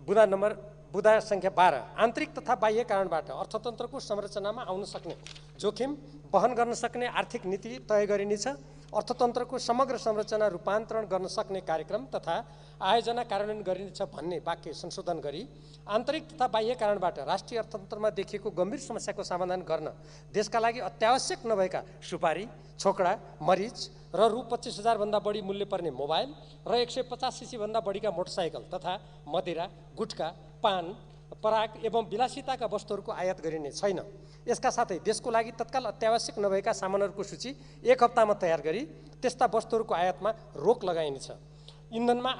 बुँदा सङ्ख्या 12 आन्तरिक तथा बाह्य कारणबाट अर्थतन्त्रको संरचनामा आउन सक्ने जोखिम वहन गर्न सक्ने आर्थिक नीति तय गरिनेछ। अर्थतन्त्रको समग्र संरचना रूपान्तरण गर्न सक्ने कार्यक्रम तथा आयोजना कार्यान्वयन गरिनेछ भन्ने वाक्य संशोधन गरी आन्तरिक तथा बाह्य कारणबाट राष्ट्रिय अर्थतन्त्रमा देखिएको गम्भीर समस्याको समाधान गर्न देशका लागि अत्यावश्यक नभएका सुपारी, छोकडा, मरिच र रु 25,000 भन्दा बढी मूल्य पर्ने मोबाइल र 150 सीसी भन्दा बढीका मोटरसाइकल तथा मदिरा, गुटखा, पान, पराग एवं विलासिताका वस्तुहरूको आयात गरिने छैन। यसका साथै देशको लागि तत्काल अत्यावश्यक नभएका सामानहरूको सूची 1 हप्तामा तयार गरी त्यस्ता वस्तुहरूको आयातमा रोक लगाइनेछ। इन्धनमा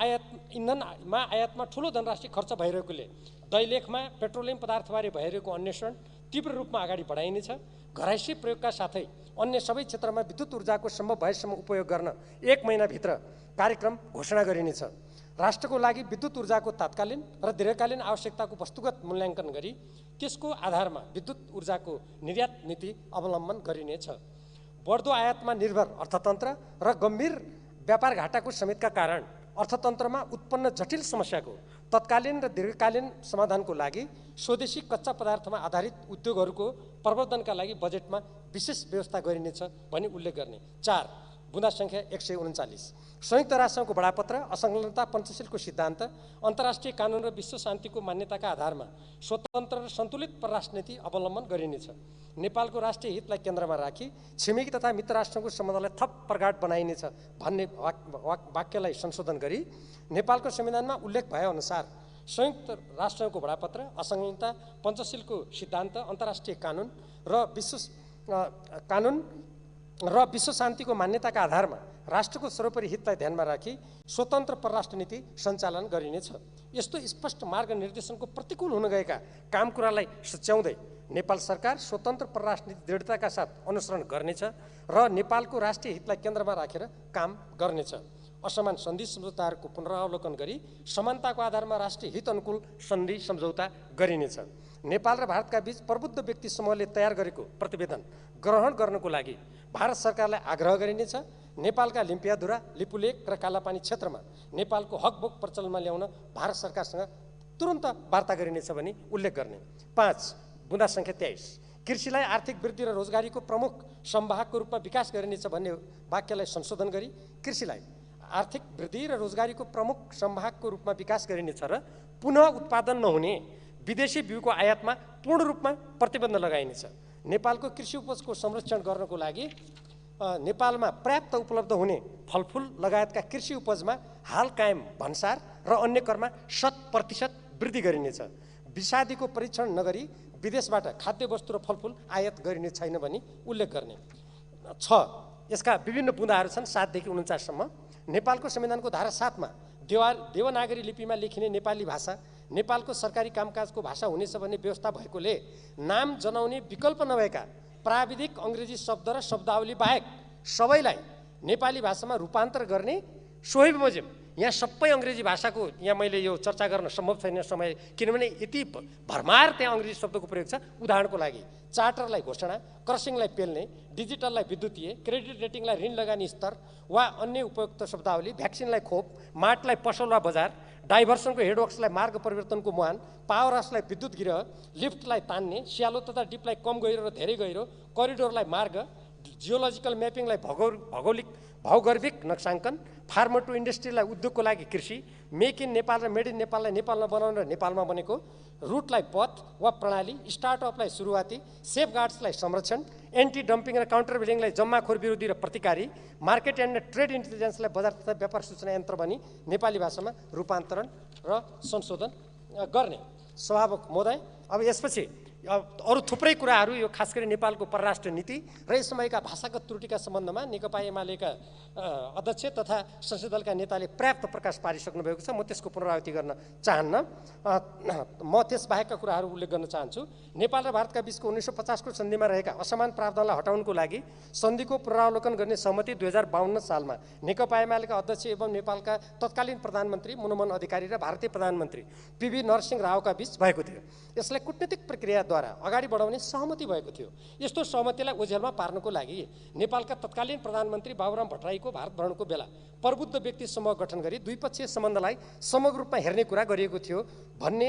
आयातमा ठूलो धनराशि खर्च भइरहेकोले दैलेखमा पेट्रोलियम पदार्थबारे भइरहेको अन्वेषण तीव्र रूपमा अगाडि बढाइनेछ। घराइसी प्रयोगका साथै अन्य सबै क्षेत्रमा विद्युत ऊर्जाको सम्भव भएसम्म उपयोग गर्न 1 महिनाभित्र कार्यक्रम घोषणा गरिनेछ। राष्ट्रको लागि विद्युत ऊर्जाको तात्कालीन र दीर्घकालीन आवश्यकताको वस्तुगत मूल्याङ्कन गरी त्यसको आधारमा विद्युत ऊर्जाको निर्यात नीति अवलम्बन गरिनेछ। बढ्दो आयातमा निर्भर अर्थतन्त्र र गम्भीर व्यापार घाटाको समेतका कारण अर्थतन्त्रमा उत्पन्न जटिल समस्याको तत्कालीन र दीर्घकालीन समाधानको लागि स्वदेशी कच्चा पदार्थमा आधारित उद्योगहरूको प्रवर्धनका लागि बजेटमा विशेष व्यवस्था गरिनेछ भनी उल्लेख गर्ने। 4 बुँदा सङ्ख्या 139 संयुक्त राष्ट्रसङ्घको बडापत्र, असंलग्नता, पञ्चशीलको सिद्धान्त, अन्तर्राष्ट्रिय कानुन र विश्व शान्तिको मान्यताका आधारमा स्वतन्त्र र सन्तुलित परराष्ट्र नीति अवलम्बन गरिनेछ। नेपालको राष्ट्रिय हितलाई केन्द्रमा राखी छिमेकी तथा मित्र राष्ट्रको सम्बन्धलाई थप प्रगाढ बनाइनेछ भन्ने वाक्यलाई संशोधन गरी नेपालको संविधानमा उल्लेख भएअनुसार संयुक्त राष्ट्रको बडापत्र, असंलग्नता, पञ्चशीलको सिद्धान्त, अन्तर्राष्ट्रिय कानुन र विश्व शान्तिको मान्यताका आधारमा राष्ट्रको सर्वोपरि हितलाई ध्यानमा राखी स्वतन्त्र परराष्ट्र नीति सञ्चालन गरिनेछ। यस्तो स्पष्ट मार्ग निर्देशनको प्रतिकूल हुन गएका काम कुरालाई सच्याउँदै नेपाल सरकार स्वतन्त्र परराष्ट्र नीति दृढताका साथ अनुसरण गर्नेछ र नेपालको राष्ट्रिय हितलाई केन्द्रमा राखेर काम गर्नेछ। असमान सन्धि सम्झौताहरूको पुनरावलोकन गरी समानताको आधारमा राष्ट्रिय हित अनुकूल सन्धि सम्झौता गरिनेछ। नेपाल र भारतका बीच प्रबुद्ध व्यक्ति समूहले तयार गरेको प्रतिवेदन ग्रहण गर्नको लागि भारत सरकारलाई आग्रह गरिनेछ। नेपालका लिम्पियाधुरा, लिपुलेक र कालापानी क्षेत्रमा नेपालको हकभोग प्रचलनमा ल्याउन भारत सरकारसँग तुरन्त वार्ता गरिनेछ भनी उल्लेख गर्ने। 5 बुँदा सङ्ख्या 23 कृषिलाई आर्थिक वृद्धि र रोजगारीको प्रमुख संवाहकको रूपमा विकास गरिनेछ भन्ने वाक्यलाई संशोधन गरी कृषिलाई आर्थिक वृद्धि र रोजगारीको प्रमुख संवाहकको रूपमा विकास गरिनेछ र पुनः उत्पादन नहुने विदेशी बिउको आयातमा पूर्ण रूपमा प्रतिबन्ध लगाइनेछ। नेपालको कृषि उपजको संरक्षण गर्नको लागि नेपालमा पर्याप्त उपलब्ध हुने फलफुल लगायतका कृषि उपजमा हाल कायम भन्सार र अन्य करमा 100% वृद्धि गरिनेछ। विषादीको परीक्षण नगरी विदेशबाट खाद्य वस्तु र फलफुल आयात गरिने छैन भनी उल्लेख गर्ने। 6 यसका विभिन्न बुँदाहरू छन् 7 देखि 49 सम्म। नेपालको संविधानको धारा 7 मा देवनागरी लिपिमा लेखिने नेपाली भाषा नेपालको सरकारी कामकाजको भाषा हुनेछ भन्ने व्यवस्था भएकोले नाम जनाउने विकल्प नभएका प्राविधिक अङ्ग्रेजी शब्द र शब्दावली बाहेक सबैलाई नेपाली भाषामा रूपान्तर गर्ने सोही बमोजिम यहाँ सबै अङ्ग्रेजी भाषाको यहाँ मैले यो चर्चा गर्न सम्भव छैन समय, किनभने यति भरमार त्यहाँ अङ्ग्रेजी शब्दको प्रयोग छ। उदाहरणको लागि चार्टरलाई घोषणा, क्रसिङलाई पेल्ने, डिजिटललाई विद्युतीय, क्रेडिट रेटिङलाई ऋण लगानी स्तर वा अन्य उपयुक्त शब्दावली, भ्याक्सिनलाई खोप, मार्टलाई पसल वा बजार, डाइभर्सनको हेडवर्क्सलाई मार्ग परिवर्तनको मुहान, पावर हाउसलाई विद्युत गिरह, लिफ्टलाई तान्ने, स्यालो तथा डिपलाई कम गहिरो र धेरै गहिरो, करिडोरलाई मार्ग, जियोलोजिकल म्यापिङलाई भौगोलिक नक्साङ्कन, फार्मर टु इन्डस्ट्रीलाई उद्योगको लागि कृषि, मेक इन नेपाल र मेड इन नेपाललाई नेपालमा बनाउन र नेपालमा बनेको, रुटलाई पथ वा प्रणाली, स्टार्टअपलाई सुरुवाती, सेफगार्ड्सलाई संरक्षण, एन्टी डम्पिङ र काउन्टर बिलिङलाई जम्माखोर विरोधी र प्रतिकारी, मार्केट एन्ड ट्रेड इन्टेलिजेन्सलाई बजार तथा व्यापार सूचना यन्त्र बनी नेपाली भाषामा रूपान्तरण र संशोधन गर्ने। सभामुख महोदय, अब यसपछि अरू थुप्रै कुराहरू, यो खास गरी नेपालको परराष्ट्र नीति र यस समयका भाषागत त्रुटिका सम्बन्धमा नेकपा एमालेका अध्यक्ष तथा संसदीय दलका नेताले पर्याप्त प्रकाश पारिसक्नु भएको छ। म त्यसको पुनरावृत्ति गर्न चाहन्न। म त्यसबाहेकका कुराहरू उल्लेख गर्न चाहन्छु। नेपाल र भारतका बीचको 1950 को सन्धिमा रहेका असमान प्रावधानलाई हटाउनको लागि सन्धिको पुनरावलोकन गर्ने सहमति 2052 सालमा नेकपा एमालेका अध्यक्ष एवं नेपालका तत्कालीन प्रधानमन्त्री मनमोहन अधिकारी र भारतीय प्रधानमन्त्री पीवी नरसिंह रावका बीच भएको थियो। यसलाई कूटनीतिक प्रक्रियाद्वारा अगाडि बढाउने सहमति भएको थियो। यस्तो सहमतिलाई ओझेलमा पार्नको लागि नेपालका तत्कालीन प्रधानमन्त्री बाबुराम भट्टराईको भारत भ्रमणको बेला प्रबुद्ध व्यक्ति समूह गठन गरी द्विपक्षीय सम्बन्धलाई समग्र रूपमा हेर्ने कुरा गरिएको थियो भन्ने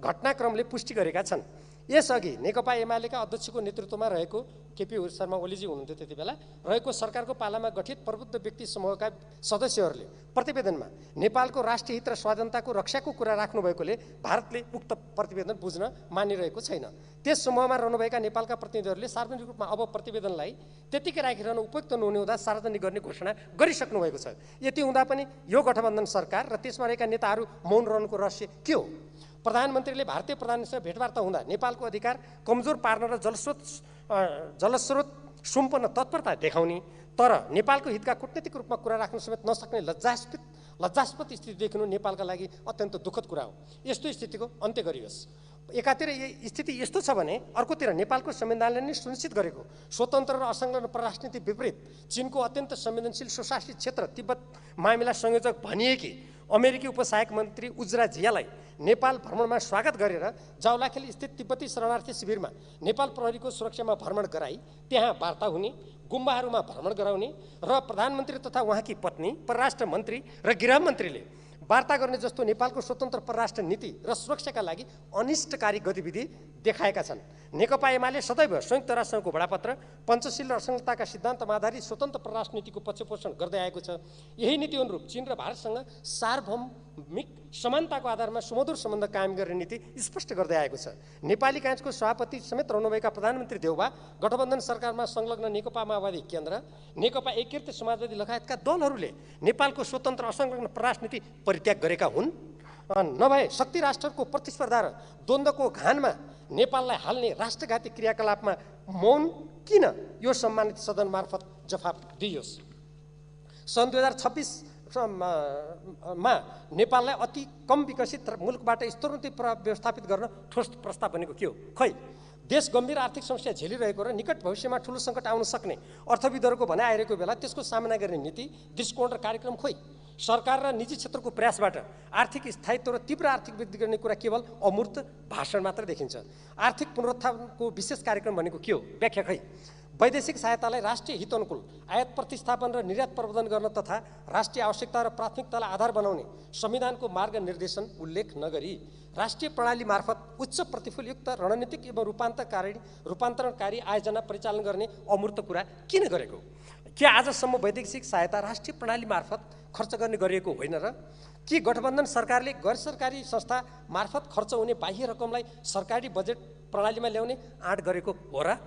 घटनाक्रमले पुष्टि गरेका छन्। यसअघि नेकपा एमालेका अध्यक्षको नेतृत्वमा रहेको केपी शर्मा ओलीजी हुनुहुन्थ्यो त्यति बेला, रहेको सरकारको पालामा गठित प्रबुद्ध व्यक्ति समूहका सदस्यहरूले प्रतिवेदनमा नेपालको राष्ट्रिय हित र स्वाधीनताको रक्षाको कुरा राख्नु भएकोले भारतले उक्त प्रतिवेदन बुझ्न मानिरहेको छैन। त्यस समूहमा रहनुभएका नेपालका प्रतिनिधिहरूले सार्वजनिक रूपमा अब प्रतिवेदनलाई त्यतिकै राखिरहन उपयुक्त नहुने हुँदा सार्वजनिक गर्ने घोषणा गरिसक्नु भएको छ। यति हुँदा पनि यो गठबन्धन सरकार र त्यसमा रहेका नेताहरू मौन रहनुको रहस्य के हो? प्रधानमन्त्रीले भारतीय प्रधानमन्त्रीसँग भेटवार्ता हुँदा नेपालको अधिकार कमजोर पार्न र जलस्रोत सुम्पन्न तत्परता देखाउने तर नेपालको हितका कूटनीतिक रूपमा कुरा राख्न समेत नसक्ने लज्जास्पद स्थिति देखिनु नेपालका लागि अत्यन्त दुःखद कुरा हो। यस्तो स्थितिको अन्त्य गरियोस्। एकातिर स्थिति यस्तो छ भने अर्कोतिर नेपालको संविधानले नै सुनिश्चित गरेको स्वतन्त्र र असंलग्न परराष्ट्र नीति विपरीत चीनको अत्यन्त संवेदनशील स्वशासित क्षेत्र तिब्बत मामिला संयोजक भनिएकी अमेरिकी उपसहायक मन्त्री उज्रा जियालाई नेपाल भ्रमणमा स्वागत गरेर जावलाखेल स्थित तिब्बती शरणार्थी शिविरमा नेपाल प्रहरीको सुरक्षामा भ्रमण गराई त्यहाँ वार्ता हुने, गुम्बाहरूमा भ्रमण गराउने र प्रधानमन्त्री तथा उहाँकी पत्नी परराष्ट्र मन्त्री र गृहमन्त्रीले वार्ता गर्ने जस्तो नेपालको स्वतन्त्र परराष्ट्र नीति र सुरक्षाका लागि अनिष्टकारी गतिविधि देखाएका छन्। नेकपा एमाले सदैव संयुक्त राष्ट्रसङ्घको बडापत्र पञ्चशील र असंलग्नताका सिद्धान्तमा आधारित स्वतन्त्र परराष्ट्र नीतिको पक्षपोषण गर्दै आएको छ। यही नीति अनुरूप चीन र भारतसँग सार्वभौमिक समानताको आधारमा सुमधुर सम्बन्ध कायम गर्ने नीति स्पष्ट गर्दै आएको छ। नेपाली काङ्ग्रेसको सभापति समेत रहनुभएका प्रधानमन्त्री देउबा गठबन्धन सरकारमा संलग्न नेकपा माओवादी केन्द्र, नेकपा एकीकृत समाजवादी लगायतका दलहरूले नेपालको स्वतन्त्र असंलग्न परराष्ट्र नीति परित्याग गरेका हुन्। नभए शक्ति राष्ट्रको प्रतिस्पर्धा र द्वन्द्वको घानमा नेपाललाई हाल्ने राष्ट्रघाती क्रियाकलापमा मौन किन? यो सम्मानित सदन मार्फत जवाफ दिइयोस्। सन् 2026 मा नेपाललाई अति कम विकसित मुलुकबाट स्तरोन्नति व्यवस्थापित गर्न ठोस प्रस्ताव बनेको के हो? खै देश गम्भीर आर्थिक समस्या झेलिरहेको र निकट भविष्यमा ठुलो सङ्कट आउन सक्ने अर्थविदहरूको भनाइ आइरहेको बेला त्यसको सामना गर्ने नीति, दृष्टिकोण र कार्यक्रम खोइ? सरकार र निजी क्षेत्रको प्रयासबाट आर्थिक स्थायित्व र तीव्र आर्थिक वृद्धि गर्ने कुरा केवल अमूर्त भाषण मात्र देखिन्छ। आर्थिक पुनरुत्थानको विशेष कार्यक्रम भनेको के हो? व्याख्या खै? वैदेशिक सहायतालाई राष्ट्रिय हित अनुकूल आयात प्रतिस्थापन र निर्यात प्रबन्धन गर्न तथा राष्ट्रिय आवश्यकता र प्राथमिकतालाई आधार बनाउने संविधानको मार्ग निर्देशन उल्लेख नगरी राष्ट्रिय प्रणाली मार्फत उच्च प्रतिफलयुक्त रणनीतिक एवं रूपान्तरणकारी आयोजना परिचालन गर्ने अमूर्त कुरा किन गरेको? के आजसम्म वैदेशिक सहायता राष्ट्रिय प्रणाली मार्फत खर्च गर्ने गरिएको होइन र? के गठबन्धन सरकारले गैर सरकारी संस्था मार्फत खर्च हुने बाह्य रकमलाई सरकारी बजेट प्रणालीमा ल्याउने आँट गरेको हो र?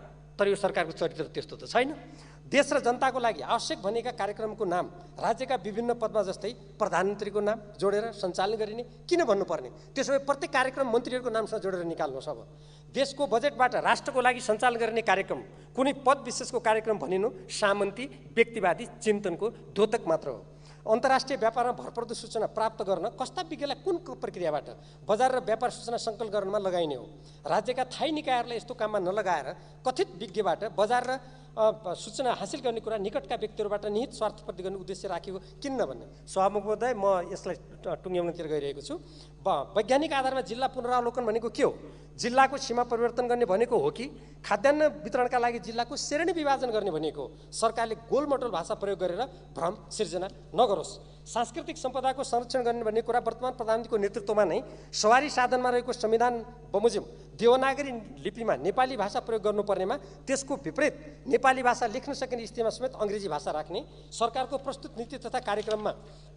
तर यो सरकारको चरित्र त्यस्तो त छैन। देश र जनताको लागि आवश्यक भनेका कार्यक्रमको नाम राज्यका विभिन्न पदमा जस्तै प्रधानमन्त्रीको नाम जोडेर सञ्चालन गरिने किन भन्नुपर्ने? त्यसो भए प्रत्येक कार्यक्रम मन्त्रीहरूको नामसँग जोडेर निकाल्नुहोस्। अब देशको बजेटबाट राष्ट्रको लागि सञ्चालन गर्ने कार्यक्रम कुनै पद विशेषको कार्यक्रम भनिनु सामन्ती व्यक्तिवादी चिन्तनको द्योतक मात्र हो। अन्तर्राष्ट्रिय व्यापारमा भरपर्दो सूचना प्राप्त गर्न कस्ता विज्ञलाई कुन प्रक्रियाबाट बजार र व्यापार सूचना सङ्कलन गर्नमा लगाइने हो? राज्यका थायी निकायहरूलाई यस्तो काममा नलगाएर कथित विज्ञबाट बजार र सूचना हासिल गर्ने कुरा निकटका व्यक्तिहरूबाट निहित स्वार्थपूर्ति गर्ने उद्देश्य राखेको किन नभन्ने? सभामुख महोदय, म यसलाई टुङ्ग्याउनतिर गइरहेको छु। वैज्ञानिक आधारमा जिल्ला पुनरावलोकन भनेको के हो? जिल्लाको सीमा परिवर्तन गर्ने भनेको हो कि खाद्यान्न वितरणका लागि जिल्लाको श्रेणी विभाजन गर्ने भनेको? सरकारले गोलमटोल भाषा प्रयोग गरेर भ्रम सिर्जना नगरोस्। सांस्कृतिक सम्पदाको संरक्षण गर्ने भन्ने कुरा वर्तमान प्रधानमन्त्रीको नेतृत्वमा नै सवारी साधनमा रहेको संविधान बमोजिम देवनागरी लिपिमा नेपाली भाषा प्रयोग गर्नुपर्नेमा त्यसको विपरीत नेपाली भाषा लेख्न सकिने स्थितिमा समेत अङ्ग्रेजी भाषा राख्ने, सरकारको प्रस्तुत नीति तथा कार्यक्रममा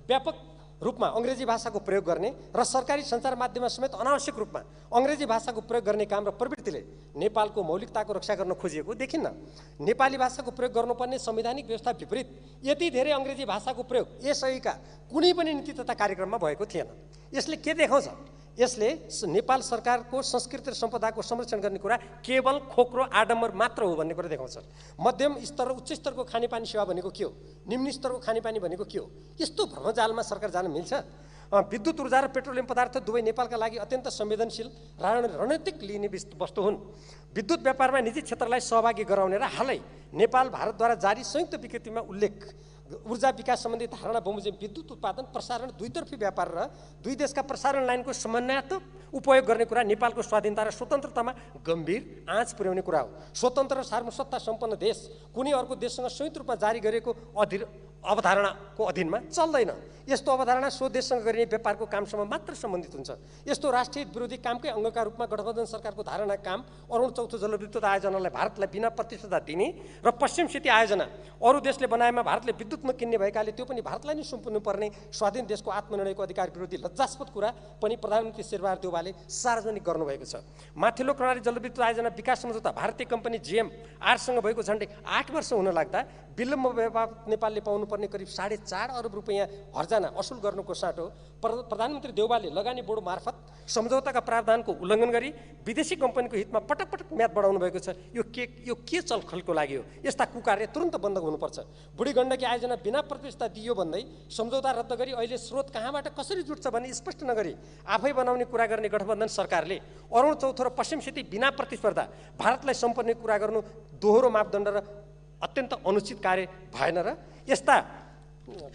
व्यापक रूपमा अङ्ग्रेजी भाषाको प्रयोग गर्ने र सरकारी सञ्चार माध्यममा समेत अनावश्यक रूपमा अङ्ग्रेजी भाषाको प्रयोग गर्ने काम र प्रवृत्तिले नेपालको मौलिकताको रक्षा गर्न खोजिएको देखिन्न। नेपाली भाषाको प्रयोग गर्नुपर्ने संवैधानिक व्यवस्था विपरीत यति धेरै अङ्ग्रेजी भाषाको प्रयोग यसअघिका कुनै पनि नीति तथा कार्यक्रममा भएको थिएन। यसले के देखाउँछ? यसले नेपाल सरकारको संस्कृति र सम्पदाको संरक्षण गर्ने कुरा केवल खोक्रो आडम्बर मात्र हो भन्ने कुरा देखाउँछ। मध्यम स्तर र उच्च स्तरको खानेपानी सेवा भनेको के हो? निम्न स्तरको खानेपानी भनेको के हो? यस्तो भ्रमजालमा सरकार जान मिल्छ? विद्युत ऊर्जा र पेट्रोलियम पदार्थ दुवै नेपालका लागि अत्यन्त संवेदनशील रणनीतिक लिने वस्तु हुन्। विद्युत व्यापारमा निजी क्षेत्रलाई सहभागी गराउने र हालै नेपाल भारतद्वारा जारी संयुक्त विकृतिमा उल्लेख ऊर्जा विकास सम्बन्धी धारणा बमोजिम विद्युत उत्पादन प्रसारण दुईतर्फी व्यापार र दुई देशका प्रसारण लाइनको समन्वयात्मक उपयोग गर्ने कुरा नेपालको स्वाधीनता र स्वतन्त्रतामा गम्भीर आँच पुर्याउने कुरा हो। स्वतन्त्र र सार्वसत्ता सम्पन्न देश कुनै अर्को देशसँग संयुक्त रूपमा जारी गरेको अवधारणाको अधीनमा चल्दैन। यस्तो अवधारणा सो देशसँग गरिने व्यापारको कामसँग मात्र सम्बन्धित हुन्छ। यस्तो राष्ट्रिय विरोधी कामकै अङ्गका रूपमा गठबन्धन सरकारको धारणा काम अरुण चौथो जलविद्युत आयोजनालाई भारतलाई बिना प्रतिस्पर्धा दिने र पश्चिम सेती आयोजना अरू देशले बनाएमा भारतले विद्युत नकिन्ने भएकाले त्यो पनि भारतलाई नै सुम्पिनु पर्ने स्वाधीन देशको आत्मनिर्णयको अधिकार विरोधी लज्जास्पद कुरा पनि प्रधानमन्त्री शेरबहादुर देउवाले सार्वजनिक गर्नुभएको छ। माथिल्लो कर्णाली जलविद्युत आयोजना विकास सम्झौता भारतीय कम्पनी GMRसँग भएको झन्डै 8 वर्ष हुन लाग्दा विलम्ब बापत नेपालले पाउनुपर्ने करिब 4.5 अरब रुपैयाँ हर्जाना असुल गर्नुको साटो प्रधानमन्त्री देउवाले लगानी बोर्ड मार्फत सम्झौताका प्रावधानको उल्लङ्घन गरी विदेशी कम्पनीको हितमा पटक पटक म्याद बढाउनु भएको छ। यो के चलखलको लागि हो? यस्ता कुकार्य तुरन्त बन्द हुनुपर्छ। बुढी गण्डकी आयोजना बिना प्रतिस्पर्धा दियो भन्दै सम्झौता रद्द गरी अहिले स्रोत कहाँबाट कसरी जुट्छ भन्ने स्पष्ट नगरी आफै बनाउने कुरा गर्ने गठबन्धन सरकारले अरुण चौथो र पश्चिम सेती बिना प्रतिस्पर्धा भारतलाई सम्पर्ने कुरा गर्नु दोहोरो मापदण्ड र अत्यन्त अनुचित कार्य भएन र यस्ता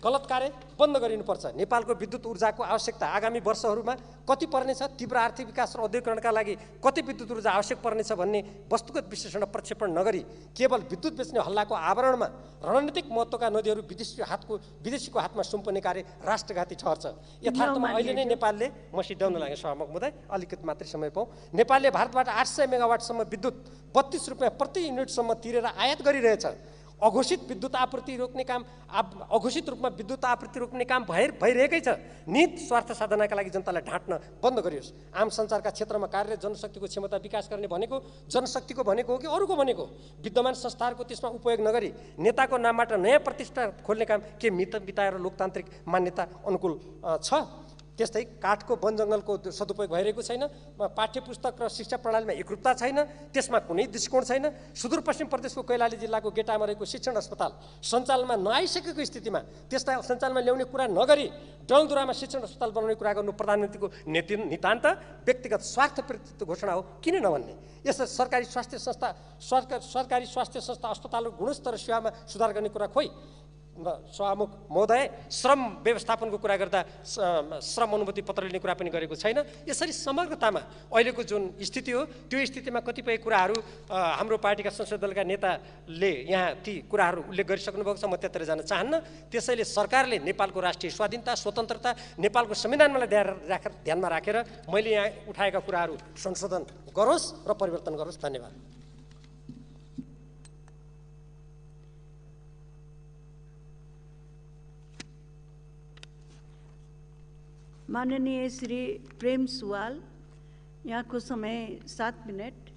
गलत कार्य बन्द गरिनुपर्छ। नेपालको विद्युत ऊर्जाको आवश्यकता आगामी वर्षहरूमा कति पर्नेछ, तीव्र आर्थिक विकास र औद्योगिकरणका लागि कति विद्युत ऊर्जा आवश्यक पर्नेछ भन्ने वस्तुगत विश्लेषण प्रक्षेपण नगरी केवल विद्युत बेच्ने हल्लाको आवरणमा रणनीतिक महत्त्वका नदीहरू विदेशीको हातमा सुम्पने कार्य राष्ट्रघाती ठहर्छ। यथार्थमा अहिले नै नेपालले म सिद्ध्याउन लागेँ सभामुख महोदय, अलिकति मात्रै समय पाऊँ। नेपालले भारतबाट 800 मेगावाटसम्म विद्युत 32 रुपियाँ प्रति युनिटसम्म तिरेर आयात गरिरहेछ। अघोषित विद्युत आपूर्ति रोक्ने काम अघोषित रूपमा विद्युत आपूर्ति रोक्ने काम भइरहेकै छ। नित स्वार्थ साधनाका लागि जनतालाई ढाँट्न बन्द गरियोस्। आम सञ्चारका क्षेत्रमा कार्यरत जनशक्तिको क्षमता विकास गर्ने भनेको जनशक्तिको भनेको हो कि अरूको भनेको? विद्यमान संस्थाहरूको त्यसमा उपयोग नगरी नेताको नामबाट नयाँ प्रतिष्ठान खोल्ने काम के बिताएर लोकतान्त्रिक मान्यता अनुकूल छ? त्यस्तै काठको वन जङ्गलको सदुपयोग भइरहेको छैन। पाठ्य पुस्तक र शिक्षा प्रणालीमा एकरूपता छैन, त्यसमा कुनै दृष्टिकोण छैन। सुदूरपश्चिम प्रदेशको कैलाली जिल्लाको गेटामा रहेको शिक्षण अस्पताल सञ्चालनमा नआइसकेको स्थितिमा त्यसलाई सञ्चालनमा ल्याउने कुरा नगरी डलदुरामा शिक्षण अस्पताल बनाउने कुरा गर्नु प्रधानमन्त्रीको नितान्त व्यक्तिगत स्वार्थ प्रेरित घोषणा हो, किन नभन्ने? यस सरकारी स्वास्थ्य संस्था अस्पतालको गुणस्तर र सेवामा सुधार गर्ने कुरा खोइ? सभामुख महोदय, श्रम व्यवस्थापनको कुरा गर्दा श्रम अनुमति पत्र लिने कुरा पनि गरेको छैन। यसरी समग्रतामा अहिलेको जुन स्थिति हो त्यो स्थितिमा कतिपय कुराहरू हाम्रो पार्टीका संसदीय दलका नेताले यहाँ ती कुराहरू उल्लेख गरिसक्नु भएको छ, म त्यतिर जान चाहन्न। त्यसैले सरकारले नेपालको राष्ट्रिय स्वाधीनता स्वतन्त्रता नेपालको संविधानमा ध्यानमा राखेर मैले यहाँ उठाएका कुराहरू संशोधन गरोस् र परिवर्तन गरोस्। धन्यवाद। माननीय श्री प्रेम सुवाल, यहाँको समय 7 मिनट।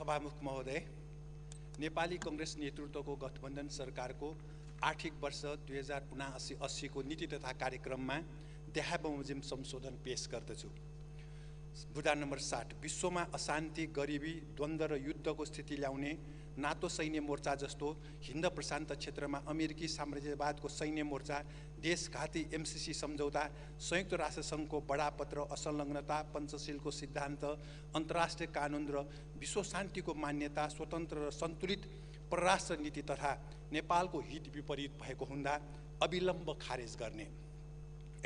सभामुख महोदय, नेपाली कांग्रेस नेतृत्वको गठबन्धन सरकारको आर्थिक वर्ष 2079-80 को नीति तथा कार्यक्रममा देखाबमोजिम संशोधन पेश गर्दछु। बुदा नम्बर 60 विश्वमा अशान्ति, गरिबी, द्वन्द्व र युद्धको स्थिति ल्याउने नातो सैन्य मोर्चा जस्तो हिन्द प्रशान्त क्षेत्रमा अमेरिकी साम्राज्यवादको सैन्य मोर्चा, देशघाती एमसिसी सम्झौता, संयुक्त राष्ट्रसङ्घको बडापत्र, असंलग्नता, पञ्चशीलको सिद्धान्त, अन्तर्राष्ट्रिय कानुन र विश्व शान्तिको मान्यता, स्वतन्त्र र सन्तुलित परराष्ट्र नीति तथा नेपालको हित विपरीत भएको हुँदा अविलम्ब खारेज गर्ने।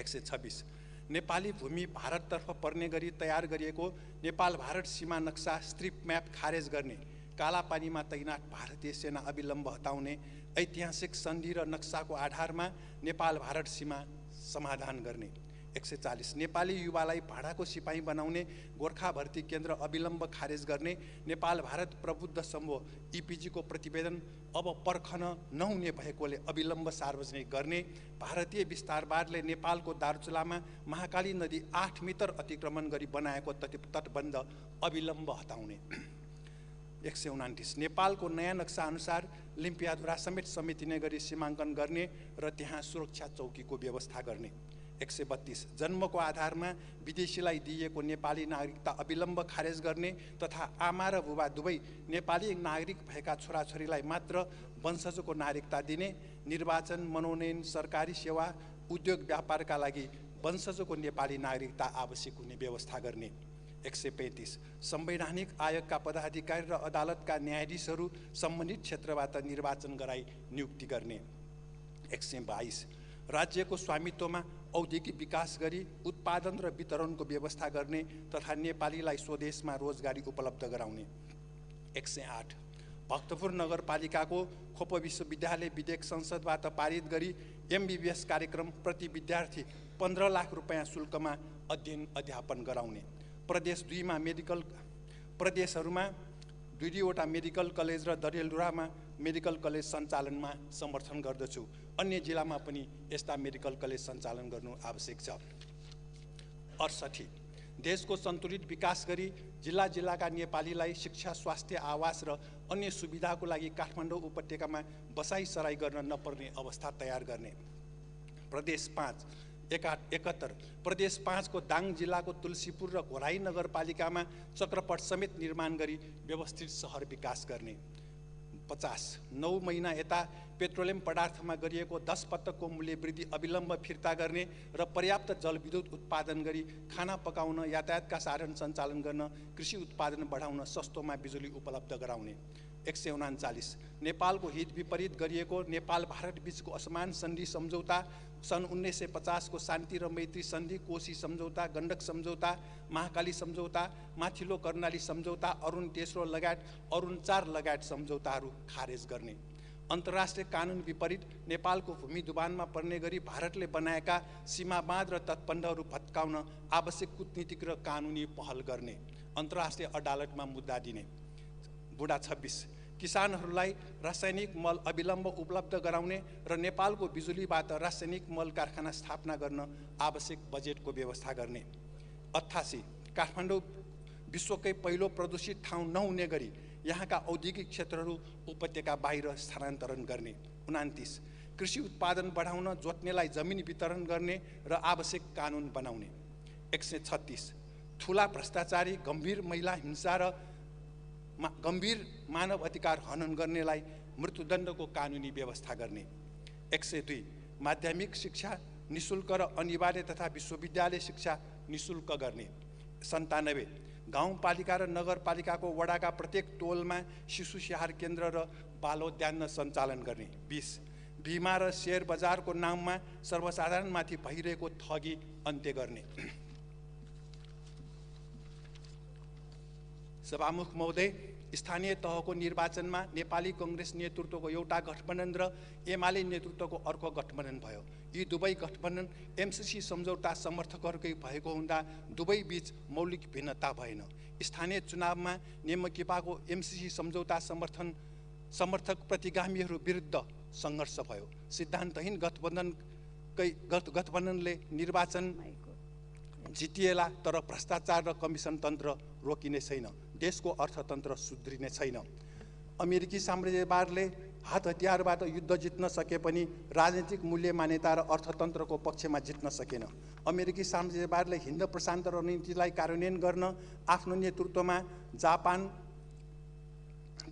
126 नेपाली भूमि भारततर्फ पर्ने गरी तयार गरिएको नेपाल भारत सीमा नक्सा स्ट्रिप म्याप खारेज गर्ने। कालापानीमा तैनात भारतीय सेना अविलम्ब हटाउने। ऐतिहासिक सन्धि र नक्साको आधारमा नेपाल भारत सीमा समाधान गर्ने। 140 नेपाली युवालाई भाडाको सिपाही बनाउने गोर्खा भर्ती केन्द्र अविलम्ब खारेज गर्ने। नेपाल भारत प्रबुद्ध समूह इपिजीको प्रतिवेदन अब पर्खन नहुने भएकोले अविलम्ब सार्वजनिक गर्ने। भारतीय विस्तारवादले नेपालको दार्चुलामा महाकाली नदी 8 मिटर अतिक्रमण गरी बनाएको तटबन्ध अविलम्ब हटाउने। 129 नेपालको नयाँ नक्सा अनुसार लिम्पियाधुरा समेत समेटिने गरी सीमाङ्कन गर्ने र त्यहाँ सुरक्षा चौकीको व्यवस्था गर्ने। 132 जन्मको आधारमा विदेशीलाई दिइएको नेपाली नागरिकता अविलम्ब खारेज गर्ने तथा आमा र बुबा दुवै नेपाली नागरिक भएका छोराछोरीलाई मात्र वंशजको नागरिकता दिने। निर्वाचन, मनोनयन, सरकारी सेवा, उद्योग व्यापारका लागि वंशजको नेपाली नागरिकता आवश्यक हुने व्यवस्था गर्ने। 135 संवैधानिक आयोगका पदाधिकारी र अदालतका न्यायाधीशहरू सम्बन्धित क्षेत्रबाट निर्वाचन गराई नियुक्ति गर्ने। 122 राज्यको स्वामित्वमा औद्योगिक विकास गरी उत्पादन र वितरणको व्यवस्था गर्ने तथा नेपालीलाई स्वदेशमा रोजगारी उपलब्ध गराउने। 108 भक्तपुर नगरपालिकाको खोप विश्वविद्यालय विधेयक संसदबाट पारित गरी एमबीबीएस कार्यक्रम प्रति विद्यार्थी 15 लाख रुपैयाँ शुल्कमा अध्ययन अध्यापन गराउने। प्रदेश 2 मा प्रदेशहरूमा 2वटा मेडिकल कलेज र डडेलधुरामा मेडिकल कलेज सञ्चालनमा समर्थन गर्दछु। अन्य जिल्लामा पनि यस्ता मेडिकल कलेज सञ्चालन गर्नु आवश्यक छ। 68 देशको सन्तुलित विकास गरी जिल्ला जिल्लाका नेपालीलाई शिक्षा, स्वास्थ्य, आवास र अन्य सुविधाको लागि काठमाडौँ उपत्यकामा बसाइसराई गर्न नपर्ने अवस्था तयार गर्ने। प्रदेश 5 71 प्रदेश 5 को दाङ जिल्लाको तुलसीपुर र घोराई नगरपालिकामा चक्रपथ समेत निर्माण गरी व्यवस्थित सहर विकास गर्ने। 50 9 महिना यता पेट्रोलियम पदार्थमा गरिएको 10 पटकको मूल्य वृद्धि अविलम्ब फिर्ता गर्ने र पर्याप्त जलविद्युत उत्पादन गरी खाना पकाउन, यातायातका साधन सञ्चालन गर्न, कृषि उत्पादन बढाउन सस्तोमा बिजुली उपलब्ध गराउने। 139 नेपालको हित विपरीत गरिएको नेपाल भारत बीचको असमान सन्धि सम्झौता, सन् 1950 को शान्ति र मैत्री सन्धि, कोशी सम्झौता, गण्डक सम्झौता, महाकाली सम्झौता, माथिल्लो कर्णाली सम्झौता, अरुण तेस्रो लगायत अरुण 4 लगायत सम्झौताहरू खारेज गर्ने। अन्तर्राष्ट्रिय कानुन विपरीत नेपालको भूमि दुबानमा पर्ने गरी भारतले बनाएका सीमाबाँध र तटबन्धहरू भत्काउन आवश्यक कूटनीतिक र कानुनी पहल गर्ने। अन्तर्राष्ट्रिय अदालतमा मुद्दा दिने। बुढा 26 किसानहरूलाई रासायनिक मल अविलम्ब उपलब्ध गराउने र नेपालको बिजुलीबाट रासायनिक मल कारखाना स्थापना गर्न आवश्यक बजेटको व्यवस्था गर्ने। 88 काठमाडौँ विश्वकै पहिलो प्रदूषित ठाउँ नहुने गरी यहाँका औद्योगिक क्षेत्रहरू उपत्यका बाहिर स्थानान्तरण गर्ने। 29 कृषि उत्पादन बढाउन जोत्नेलाई जमिन वितरण गर्ने र आवश्यक कानुन बनाउने। 136 ठुला भ्रष्टाचारी, गम्भीर महिला हिंसा र गम्भीर मानव अधिकार हनन गर्नेलाई मृत्युदण्डको कानुनी व्यवस्था गर्ने। 102 माध्यमिक शिक्षा निशुल्क र अनिवार्य तथा विश्वविद्यालय शिक्षा निशुल्क गर्ने। 97 गाउँपालिका र नगरपालिकाको वडाका प्रत्येक टोलमा शिशु स्याहार केन्द्र र बालोद्यान सञ्चालन गर्ने। 20 बिमा र शेयर बजारको नाममा सर्वसाधारणमाथि भइरहेको ठगी अन्त्य गर्ने। सभामुख महोदय, स्थानीय तहको निर्वाचनमा नेपाली कांग्रेस नेतृत्वको एउटा गठबन्धन र एमाले नेतृत्वको अर्को गठबन्धन भयो। यी दुवै गठबन्धन एमसिसी सम्झौता समर्थकहरूकै भएको हुँदा दुवै बीच मौलिक भिन्नता भएन। स्थानीय चुनावमा नेमकिपाको एमसिसी सम्झौता समर्थक प्रतिगामीहरू विरुद्ध सङ्घर्ष भयो। सिद्धान्तहीन गठबन्धनले निर्वाचन जितिएला, तर भ्रष्टाचार र कमिसन तन्त्र रोकिने छैन, देशको अर्थतन्त्र सुध्रिने छैन। अमेरिकी साम्राज्यवादले हात हतियारबाट युद्ध जित्न सके पनि राजनीतिक मूल्य मान्यता र अर्थतन्त्रको पक्षमा जित्न सकेन। अमेरिकी साम्राज्यवादले हिन्द प्रशान्त रणनीतिलाई कार्यान्वयन गर्न आफ्नो नेतृत्वमा जापान,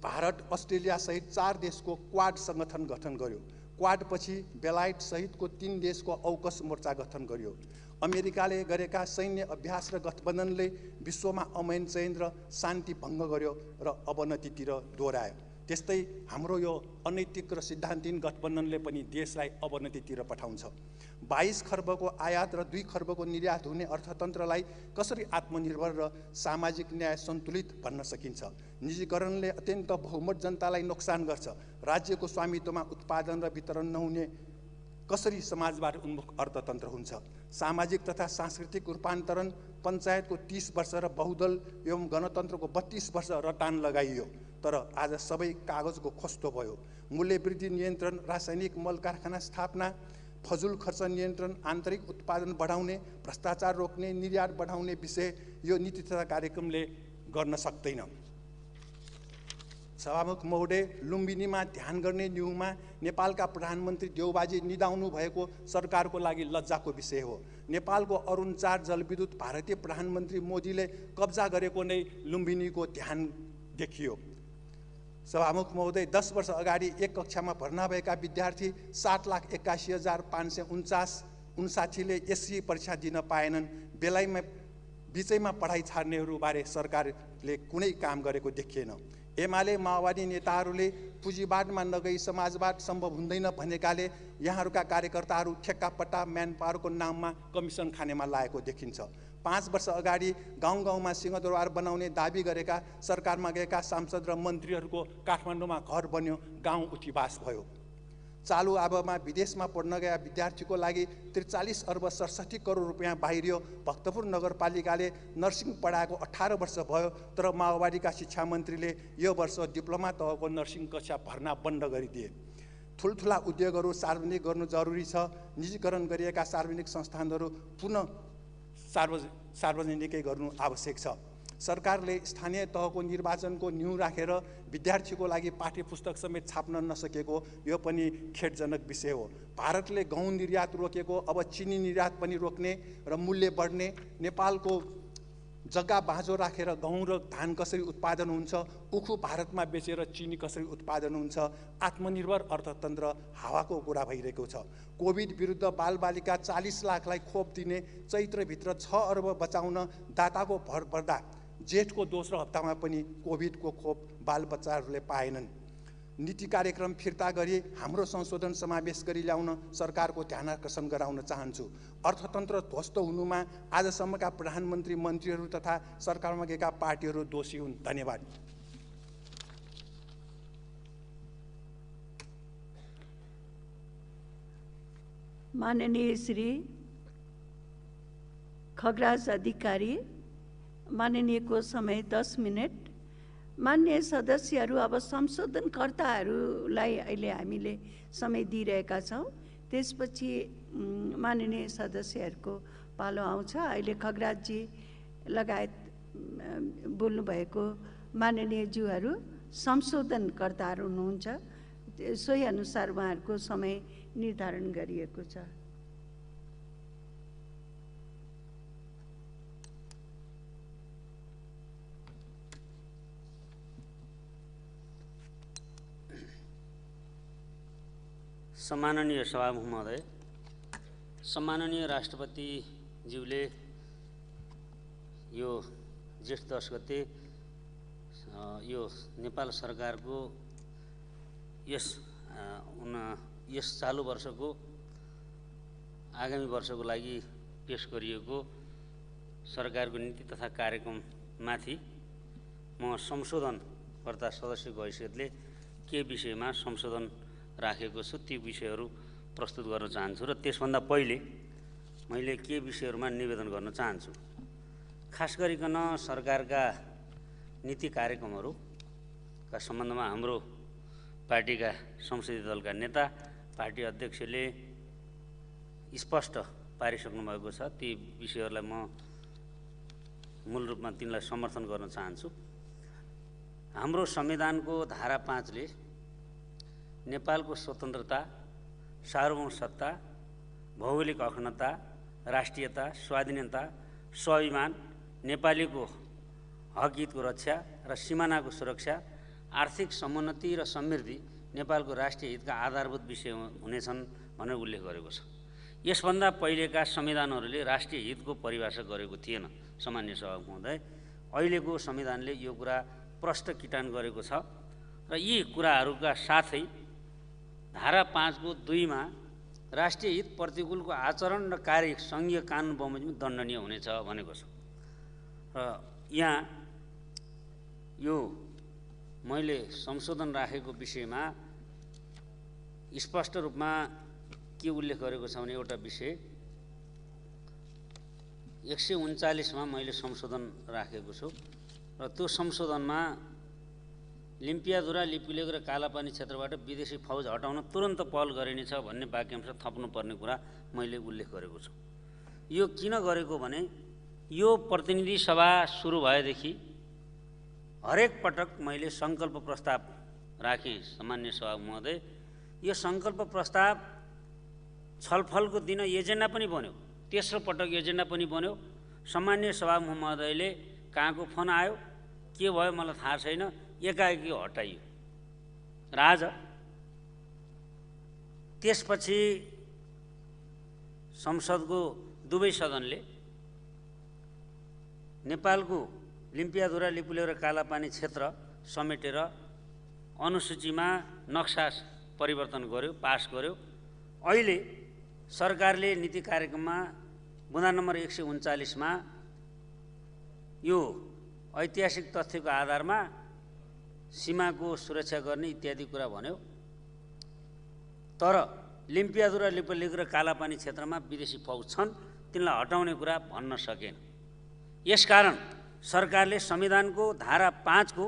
भारत, अस्ट्रेलिया सहित 4 देशको क्वाड सङ्गठन गठन गर्यो। क्वाड पछि बेलायत सहितको 3 देशको औकस मोर्चा गठन गर्यो। अमेरिकाले गरेका सैन्य अभ्यास र गठबन्धनले विश्वमा अमन चयन र शान्ति भङ्ग गर्यो र अवनतितिर दोहोऱ्यायो। त्यस्तै हाम्रो यो अनैतिक र सिद्धान्तहीन गठबन्धनले पनि देशलाई अवनतितिर पठाउँछ। 22 खर्बको आयात र 2 खर्बको निर्यात हुने अर्थतन्त्रलाई कसरी आत्मनिर्भर र सामाजिक न्याय सन्तुलित भन्न सकिन्छ? निजीकरणले अत्यन्त बहुमत जनतालाई नोक्सान गर्छ। राज्यको स्वामित्वमा उत्पादन र वितरण नहुने कसरी समाजवाद उन्मुख अर्थतन्त्र हुन्छ? सामाजिक तथा सांस्कृतिक रूपान्तरण पञ्चायतको 30 वर्ष र बहुदल एवं गणतन्त्रको 32 वर्ष रटान लगाइयो, तर आज सबै कागजको खोस्तो भयो। मूल्यवृद्धि नियन्त्रण, रासायनिक मल कारखाना स्थापना, फजुल खर्च नियन्त्रण, आन्तरिक उत्पादन बढाउने, भ्रष्टाचार रोक्ने, निर्यात बढाउने विषय यो नीति तथा कार्यक्रमले गर्न सक्दैन। सभामुख महोदय, लुम्बिनीमा ध्यान गर्ने न्युमा नेपालका प्रधानमन्त्री देउबाजी निदाउनु भएको सरकारको लागि लज्जाको विषय हो। नेपालको अरुण 4 जलविद्युत भारतीय प्रधानमन्त्री मोदीले कब्जा गरेको नै लुम्बिनीको ध्यान देखियो। सभामुख महोदय, 10 वर्ष अगाडि एक कक्षामा भर्ना भएका विद्यार्थी 7,81,549 ले एससी परीक्षा दिन पाएनन्। बिचैमा पढाइ छाड्नेहरूबारे सरकारले कुनै काम गरेको देखिएन। एमाले माओवादी नेताहरूले पुँजीवादमा नगई समाजवाद सम्भव हुँदैन भनेकाले यहाँहरूका कार्यकर्ताहरू ठेक्कापट्टा म्यानपावरको नाममा कमिसन खानेमा लागेको देखिन्छ। 5 वर्ष अगाडि गाउँ गाउँमा सिंहदरबार बनाउने दाबी गरेका सरकारमा गएका सांसद र मन्त्रीहरूको काठमाडौँमा घर बन्यो, गाउँ उठीवास भयो। चालु आबमा विदेशमा पढ्न गएका विद्यार्थीको लागि 43 अर्ब 67 करोड रुपियाँ बाहिरियो। भक्तपुर नगरपालिकाले नर्सिङ पढाएको 18 वर्ष भयो, तर माओवादीका शिक्षा मन्त्रीले यो वर्ष डिप्लोमा तहको नर्सिङ कक्षा भर्ना बन्द गरिदिए। ठुल्ठुला उद्योगहरू सार्वजनिक गर्नु जरुरी छ। निजीकरण गरिएका सार्वजनिक संस्थानहरू पुनः सार्वजनिकै गर्नु आवश्यक छ। सरकारले स्थानीय तहको निर्वाचनको न्यू राखेर विद्यार्थीको लागि पाठ्यपुस्तक समेत छाप्न नसकेको यो पनि खेदजनक विषय हो। भारतले गहुँ निर्यात रोकेको, अब चिनी निर्यात पनि रोक्ने र मूल्य बढ्ने। नेपालको जग्गा बाँझो राखेर गहुँ र धान कसरी उत्पादन हुन्छ, उखु भारतमा बेचेर चिनी कसरी उत्पादन हुन्छ, आत्मनिर्भर अर्थतन्त्र हावाको कुरा भइरहेको छ। कोभिड विरुद्ध बालबालिका 40 लाखलाई खोप दिने, चैत्रभित्र 6 अर्ब बचाउन दाताको भर पर्दा जेठको दोस्रो हप्तामा पनि कोभिडको खोप बालबच्चाहरूले पाएनन्। नीति कार्यक्रम फिर्ता गरी हाम्रो संशोधन समावेश गरी ल्याउन सरकारको ध्यान आकर्षण गराउन चाहन्छु। अर्थतन्त्र ध्वस्त हुनुमा आजसम्मका प्रधानमन्त्री, मन्त्रीहरू तथा सरकारमा गएका पार्टीहरू दोषी हुन्। धन्यवाद। माननीय श्री खगराज अधिकारी, माननीयको समय 10 मिनट। मान्य सदस्यहरू, अब संशोधनकर्ताहरूलाई अहिले हामीले समय दिइरहेका छौँ, त्यसपछि माननीय सदस्यहरूको पालो आउँछ। अहिले खगराजजी लगायत बोल्नुभएको माननीय ज्यूहरू संशोधनकर्ताहरू हुनुहुन्छ, सोही अनुसार उहाँहरूको समय निर्धारण गरिएको छ। सम्माननीय सभामुख महोदय, सम्माननीय राष्ट्रपतिज्यूले यो जेठ 10 गते यो नेपाल सरकारको यस चालु वर्षको आगामी वर्षको लागि पेश गरिएको सरकारको नीति तथा कार्यक्रममाथि म संशोधनकर्ता सदस्यको हैसियतले के विषयमा संशोधन राखेको छु ती विषयहरू प्रस्तुत गर्न चाहन्छु र त्यसभन्दा पहिले मैले के विषयहरूमा निवेदन गर्न चाहन्छु। खास गरिकन सरकारका नीति कार्यक्रमहरूका सम्बन्धमा हाम्रो पार्टीका संसदीय दलका नेता, पार्टी अध्यक्षले स्पष्ट पारिसक्नु भएको छ। ती विषयहरूलाई म मूल रूपमा तिनलाई समर्थन गर्न चाहन्छु। हाम्रो संविधानको धारा 5 ले नेपालको स्वतन्त्रता, सार्वभौम सत्ता, भौगोलिक अखण्डता, राष्ट्रियता, स्वाधीनता, स्वाभिमान, नेपालीको हक हितको रक्षा र सिमानाको सुरक्षा, आर्थिक समुन्नति र समृद्धि नेपालको राष्ट्रिय हितका आधारभूत विषय हुनेछन् भनेर उल्लेख गरेको छ। यसभन्दा पहिलेका संविधानहरूले राष्ट्रिय हितको परिभाषा गरेको थिएन। सामान्य सभामुख महोदय, अहिलेको संविधानले यो कुरा प्रष्ट किटान गरेको छ र यी कुराहरूका साथै धारा 5 को 2 मा राष्ट्रिय हित प्रतिकूलको आचरण र कार्य सङ्घीय कानुन बमोजिम दण्डनीय हुनेछ भनेको छ। र यहाँ यो मैले संशोधन राखेको विषयमा स्पष्ट रूपमा के उल्लेख गरेको छ भने एउटा विषय 139 मा मैले संशोधन राखेको छु र त्यो संशोधनमा लिम्पियाधुरा, लिपुलेक र कालापानी क्षेत्रबाट विदेशी फौज हटाउन तुरन्त पहल गरिनेछ भन्ने वाक्यांश थप्नुपर्ने कुरा मैले उल्लेख गरेको छु। यो किन गरेको भने यो प्रतिनिधि सभा सुरु भएदेखि हरेक पटक मैले सङ्कल्प प्रस्ताव राखेँ। सामान्य सभा महोदय, यो सङ्कल्प प्रस्ताव छलफलको दिन एजेन्डा पनि बन्यो, तेस्रो पटक एजेन्डा पनि बन्यो। सामान्य सभा महोदयले कहाँको फोन आयो, के भयो मलाई थाहा छैन, एकाएकी हटाइयो र आज त्यसपछि संसदको दुवै सदनले नेपालको लिम्पियाधुरा, लिपुलेक र कालापानी क्षेत्र समेटेर अनुसूचीमा नक्सा परिवर्तन गर्यो, पास गर्यो। अहिले सरकारले नीति कार्यक्रममा बुँदा नम्बर 139 मा यो ऐतिहासिक तथ्यको आधारमा सीमाको सुरक्षा गर्ने इत्यादि कुरा भन्यो। तर लिम्पियाधुरा, लिपुलेक र कालापानी क्षेत्रमा विदेशी फौज छन्, तिनलाई हटाउने कुरा भन्न सकेन। यसकारण सरकारले संविधानको धारा 5 को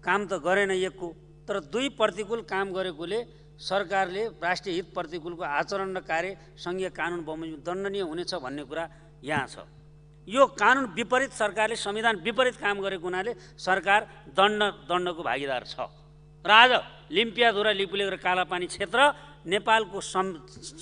काम त गरेन, 1 को, तर 2 प्रतिकूल काम गरेकोले सरकारले राष्ट्रिय हित प्रतिकूलको आचरण र कार्य सङ्घीय कानुन बमोजिम दण्डनीय हुनेछ भन्ने कुरा यहाँ छ। यो कानुन विपरीत सरकारले संविधान विपरीत काम गरेको हुनाले सरकार दण्डको भागीदार छ र आज लिम्पियाधुरा, लिपुलेक र कालापानी क्षेत्र नेपालको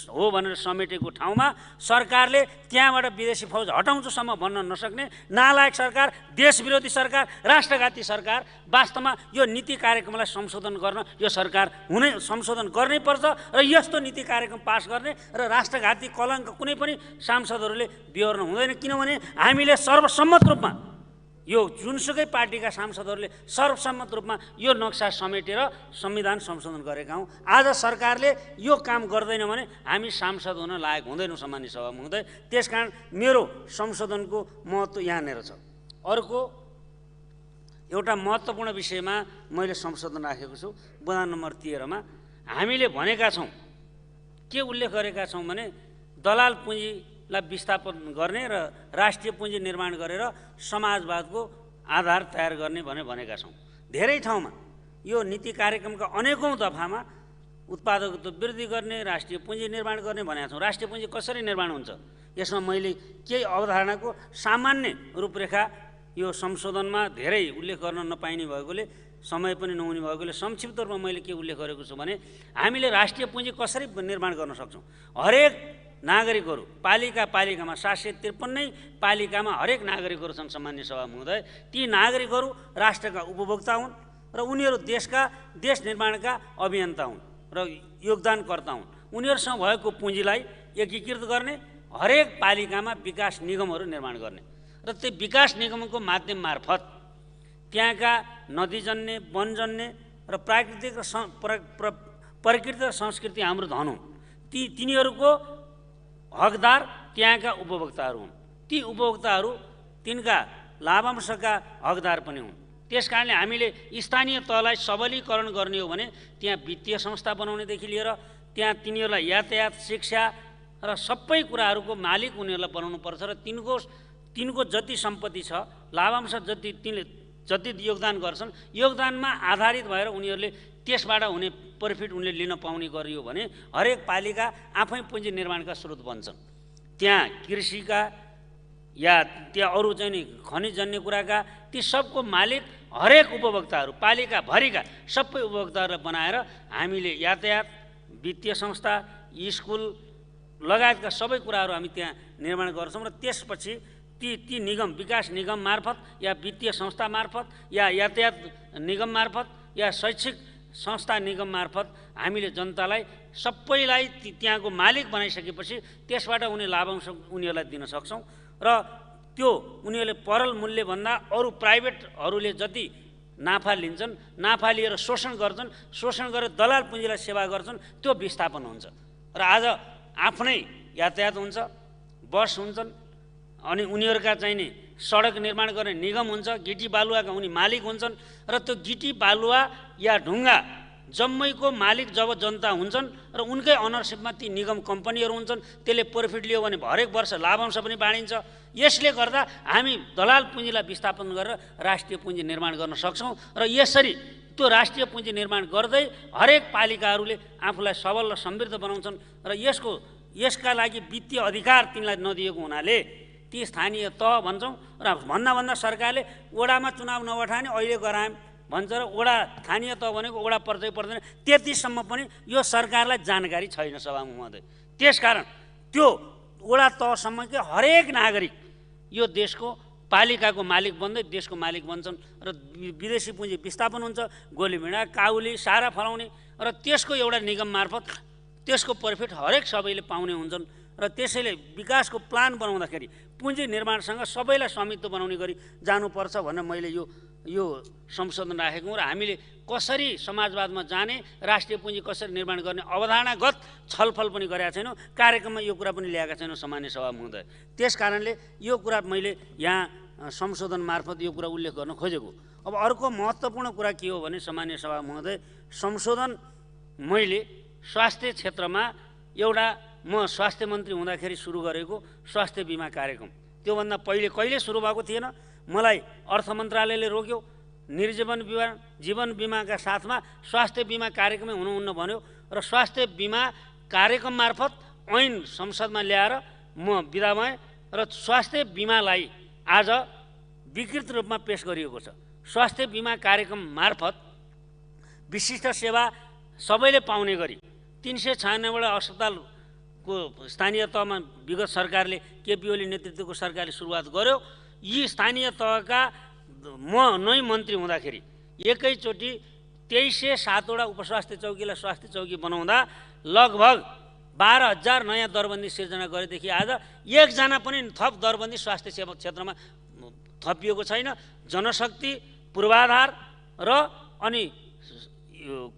हो भनेर समेटेको ठाउँमा सरकारले त्यहाँबाट विदेशी फौज हटाउँछसम्म भन्न नसक्ने नालायक सरकार, देशविरोधी सरकार, राष्ट्रघाती सरकार। वास्तवमा यो नीति कार्यक्रमलाई संशोधन गर्न यो सरकार संशोधन गर्नै पर्छ र यस्तो नीति कार्यक्रम पास गर्ने र राष्ट्रघाती कलङ्क कुनै पनि सांसदहरूले बिहोर्न हुँदैन। किनभने हामीले सर्वसम्मत रूपमा यो जुनसुकै पार्टीका सांसदहरूले सर्वसम्मत रूपमा यो नक्सा समेटेर संविधान संशोधन गरेका हौँ। आज सरकारले यो काम गर्दैन भने हामी सांसद हुन लायक हुँदैनौँ सामान्य सभा महोदय। त्यसकारण मेरो संशोधनको महत्त्व यहाँनिर छ। अर्को एउटा महत्त्वपूर्ण विषयमा मैले संशोधन राखेको छु, बुँदा नम्बर 13 मा हामीले भनेका छौँ, के उल्लेख गरेका छौँ भने दलाल पुँजी लाई विस्थापन गर्ने र राष्ट्रिय पुँजी निर्माण गरेर समाजवादको आधार तयार गर्ने भनेका छौँ। धेरै ठाउँमा यो नीति कार्यक्रमका अनेकौँ दफामा उत्पादकत्व वृद्धि गर्ने, राष्ट्रिय पुँजी निर्माण गर्ने भनेका छौँ। राष्ट्रिय पुँजी कसरी निर्माण हुन्छ यसमा मैले केही अवधारणाको सामान्य रूपरेखा यो संशोधनमा धेरै उल्लेख गर्न नपाइने भएकोले, समय पनि नहुने भएकोले संक्षिप्त रूपमा मैले के उल्लेख गरेको छु भने हामीले राष्ट्रिय पुँजी कसरी निर्माण गर्न सक्छौँ। हरेक नागरिकहरू पालिकामा 753 पालिकामा हरेक नागरिकहरू छन् सामान्य सभा महोदय। ती नागरिकहरू राष्ट्रका उपभोक्ता हुन् र उनीहरू देश निर्माणका अभियन्ता हुन् र योगदानकर्ता हुन्। उनीहरूसँग भएको पुँजीलाई एकीकृत गर्ने, हरेक पालिकामा विकास निगमहरू निर्माण गर्ने र त्यो विकास निगमको माध्यम मार्फत त्यहाँका नदीजन्य, वनजन्य र प्राकृतिक प्रकृति र संस्कृति हाम्रो धन हुन्। तिनीहरूको हकदार त्यहाँका उपभोक्ताहरू हुन्। ती उपभोक्ताहरू तिनका लाभांशका हकदार पनि हुन्। त्यसकारणले हामीले स्थानीय तहलाई सबलीकरण गर्ने हो भने त्यहाँ वित्तीय संस्था बनाउनेदेखि लिएर त्यहाँ तिनीहरूलाई यातायात, शिक्षा र सबै कुराहरूको मालिक उनीहरूलाई बनाउनु पर्छ र तिनको जति सम्पत्ति छ, लाभांश जति योगदान गर्छन्, योगदानमा आधारित भएर उनीहरूले त्यसबाट हुने प्रफिट उनले लिन पाउने गरियो भने हरेक पालिका आफै पुँजी निर्माणका स्रोत बन्छन्। त्यहाँ कृषिका या त्यहाँ अरू चाहिँ नि खनिजजन्य कुराका ती सबको मालिक हरेक उपभोक्ताहरू पालिकाभरिका सबै उपभोक्ताहरूलाई बनाएर हामीले यातायात वित्तीय संस्था स्कुल लगायतका सबै कुराहरू हामी त्यहाँ निर्माण गर्छौँ र त्यसपछि ती निगम विकास निगम मार्फत या वित्तीय संस्था मार्फत या यातायात निगम मार्फत या शैक्षिक संस्था निगम मार्फत हामीले जनतालाई सबैलाई त्यहाँको मालिक बनाइसकेपछि त्यसबाट उनी लाभांश उनीहरूलाई दिन सक्छौँ र त्यो उनीहरूले परल मूल्यभन्दा अरू प्राइभेटहरूले जति नाफा लिन्छन् नाफा लिएर शोषण गर्छन् शोषण गरेर दलाल पुँजीलाई सेवा गर्छन् त्यो विस्थापन हुन्छ र आज आफ्नै यातायात हुन्छ बस हुन्छन् अनि उनीहरूका चाहिँ नि सडक निर्माण गर्ने निगम हुन्छ गिटी बालुवाका उनी मालिक हुन्छन् र त्यो गिटी बालुवा या ढुङ्गा जम्मैको मालिक जब जनता हुन्छन् र उनकै अनरसिपमा ती निगम कम्पनीहरू हुन्छन् त्यसले प्रफिट लियो भने हरेक वर्ष लाभांश पनि बाँडिन्छ यसले गर्दा हामी दलाल पुँजीलाई विस्थापन गरेर राष्ट्रिय पुँजी निर्माण गर्न सक्छौँ र यसरी त्यो राष्ट्रिय पुँजी निर्माण गर्दै हरेक पालिकाहरूले आफूलाई सबल र समृद्ध बनाउँछन् र यसका लागि वित्तीय अधिकार तिनलाई नदिएको हुनाले ती स्थानीय तह भन्छौँ र भन्दा सरकारले वडामा चुनाव नउठाने अहिले गरायौँ भन्छ र वडा स्थानीय तह भनेको वडा पर्दै पर्दैन त्यतिसम्म पनि यो सरकारलाई जानकारी छैन सभामुख महोदय। त्यसकारण त्यो वडा तहसम्मकै हरेक नागरिक यो देशको पालिकाको मालिक बन्दै देशको मालिक बन्छन् र विदेशी पुँजी विस्थापन हुन्छ गोलीमेढा काउली सारा फलाउने र त्यसको एउटा निगम मार्फत त्यसको प्रफिट हरेक सबैले पाउने हुन्छन् र त्यसैले विकासको प्लान बनाउँदाखेरि पुँजी निर्माणसँग सबैलाई स्वामित्व बनाउने गरी जानुपर्छ भनेर मैले यो संशोधन राखेको हुँ र हामीले कसरी समाजवादमा जाने राष्ट्रिय पुँजी कसरी निर्माण गर्ने अवधारणागत छलफल पनि गरेका छैनौँ कार्यक्रममा यो कुरा पनि ल्याएका छैनौँ सामान्य सभा महोदय। त्यस कारणले यो कुरा मैले यहाँ संशोधन मार्फत यो कुरा उल्लेख गर्न खोजेको। अब अर्को महत्त्वपूर्ण कुरा के हो भने सामान्य सभा महोदय संशोधन मैले स्वास्थ्य क्षेत्रमा एउटा म स्वास्थ्य मन्त्री हुँदाखेरि सुरु गरेको स्वास्थ्य बिमा कार्यक्रम त्योभन्दा पहिले कहिले सुरु भएको थिएन। मलाई अर्थ मन्त्रालयले रोक्यो जीवन बिमाका साथमा स्वास्थ्य बिमा कार्यक्रमै हुनुहुन्न भन्यो र स्वास्थ्य बिमा कार्यक्रम मार्फत ऐन संसदमा ल्याएर म बिदा भएँ र स्वास्थ्य बिमालाई आज विकृत रूपमा पेश गरिएको छ। स्वास्थ्य बिमा कार्यक्रम मार्फत विशिष्ट सेवा सबैले पाउने गरी 396वटा अस्पतालको स्थानीय तहमा विगत सरकारले केपी ओली नेतृत्वको सरकारले सुरुवात गर्यो। यी स्थानीय तहका म नै मन्त्री हुँदाखेरि एकैचोटि 2307वटा उपस्वास्थ्य चौकीलाई स्वास्थ्य चौकी बनाउँदा लगभग 12,000 नयाँ दरबन्दी सिर्जना गरेदेखि आज एकजना पनि थप दरबन्दी स्वास्थ्य सेवा क्षेत्रमा थपिएको छैन। जनशक्ति पूर्वाधार र अनि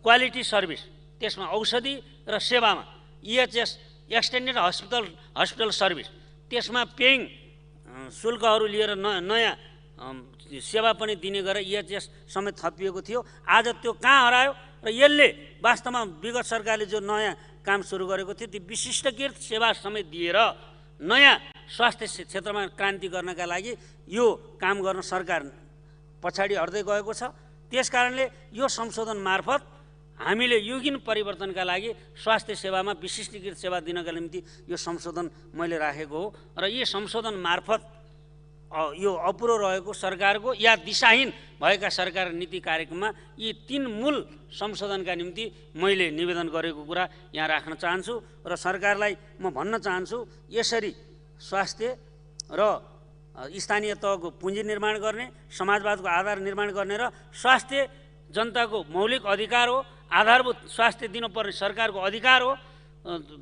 क्वालिटी सर्भिस त्यसमा औषधि र सेवामा EHS एक्सटेन्डेड हस्पिटल सर्भिस त्यसमा पेइङ शुल्कहरू लिएर नयाँ सेवा पनि दिने गरेर EHS समेत थपिएको थियो। आज त्यो कहाँ हरायो र यसले वास्तवमा विगत सरकारले जो नयाँ काम सुरु गरेको थियो ती विशिष्टकृत सेवा समेत दिएर नयाँ स्वास्थ्य क्षेत्रमा क्रान्ति गर्नका लागि यो काम गर्न सरकार पछाडि हट्दै गएको छ। त्यसकारणले यो संशोधन मार्फत हामीले युगीन परिवर्तनका लागि स्वास्थ्य सेवामा विशिष्टीकृत सेवा दिनका निम्ति यो संशोधन मैले राखेको हो र यी संशोधन मार्फत यो अपुरो रहेको सरकारको या दिशाहीन भएका सरकार नीति कार्यक्रममा यी 3 मूल संशोधनका निम्ति मैले निवेदन गरेको कुरा यहाँ राख्न चाहन्छु र सरकारलाई म भन्न चाहन्छु यसरी स्वास्थ्य र स्थानीय तहको पुँजी निर्माण गर्ने समाजवादको आधार निर्माण गर्ने र स्वास्थ्य जनताको मौलिक अधिकार हो आधारभूत स्वास्थ्य दिनुपर्ने सरकारको अधिकार हो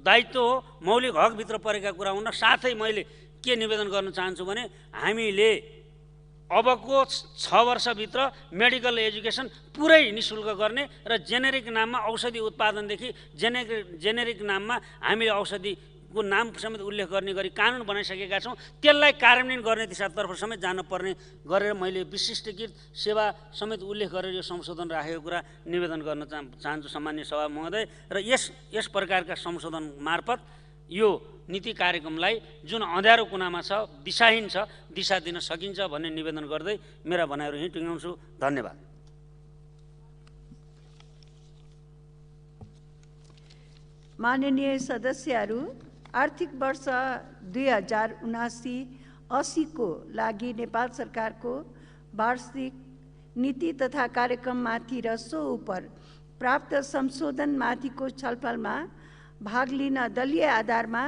दायित्व हो मौलिक हकभित्र परेका कुरा हुन्। साथै मैले के निवेदन गर्न चाहन्छु भने हामीले अबको 6 वर्षभित्र मेडिकल एजुकेसन पुरै निःशुल्क गर्ने र जेनेरिक नाममा औषधि उत्पादनदेखि जेनेरिक नाममा हामीले औषधिको नाम समेत उल्लेख गर्ने गरी कानुन बनाइसकेका छौँ। त्यसलाई कार्यान्वयन गर्ने दिशातर्फ समेत जानुपर्ने गरेर मैले विशिष्टकृत सेवा समेत उल्लेख गरेर यो संशोधन राखेको कुरा निवेदन गर्न चाहन्छु सामान्य सभा महोदय। र यस प्रकारका संशोधन मार्फत यो नीति कार्यक्रमलाई जुन अँध्यारो कुनामा छ दिशाहीन छ दिशा दिन सकिन्छ भन्ने निवेदन गर्दै मेरा भनाइहरू यहीँ टुङ्ग्याउँछु। धन्यवाद। माननीय सदस्यहरू आर्थिक वर्ष 2079 80 को लागि नेपाल सरकारको वार्षिक नीति तथा कार्यक्रममाथि र सो उपर प्राप्त संशोधनमाथिको छलफलमा भाग लिन दलीय आधारमा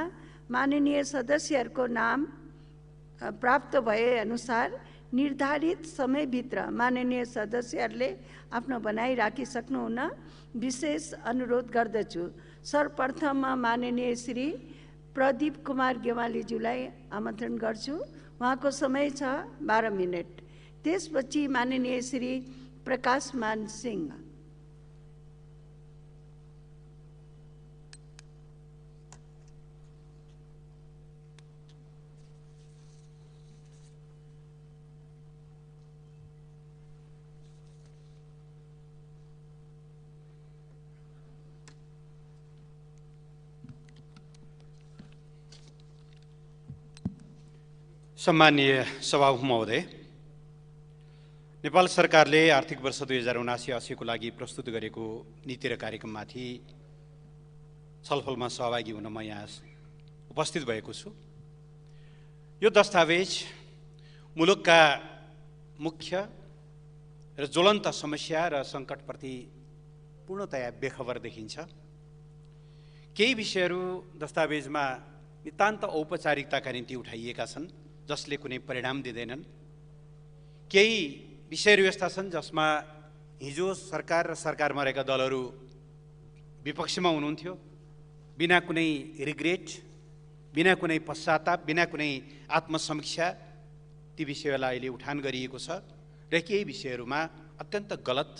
माननीय सदस्यहरूको नाम प्राप्त भए अनुसार निर्धारित समयभित्र माननीय सदस्यहरूले आफ्नो भनाइ राखिसक्नुहुन विशेष अनुरोध गर्दछु। सर्वप्रथममा माननीय श्री प्रदीप कुमार गेवालीज्यूलाई आमन्त्रण गर्छु। उहाँको समय छ 12 मिनट। त्यसपछि माननीय श्री प्रकाश मान सिंह। सम्माननीय सभामुख महोदय, नेपाल सरकारले आर्थिक वर्ष 2079-80 को लागि प्रस्तुत गरेको नीति र कार्यक्रममाथि छलफलमा सहभागी हुन म यहाँ उपस्थित भएको छु। यो दस्तावेज मुलुकका मुख्य र ज्वलन्त समस्या र सङ्कटप्रति पूर्णतया बेखबर देखिन्छ। केही विषयहरू दस्तावेजमा नितान्त औपचारिकताका निम्ति उठाइएका छन् जसले कुनै परिणाम दिँदैनन्। केही विषयहरू यस्ता छन् जसमा हिजो सरकार र सरकारमा रहेका दलहरू विपक्षमा हुनुहुन्थ्यो, बिना कुनै रिग्रेट, बिना कुनै पश्चाताप, बिना कुनै आत्मसमीक्षा ती विषयलाई अहिले उठान गरिएको छ र केही विषयहरूमा अत्यन्त गलत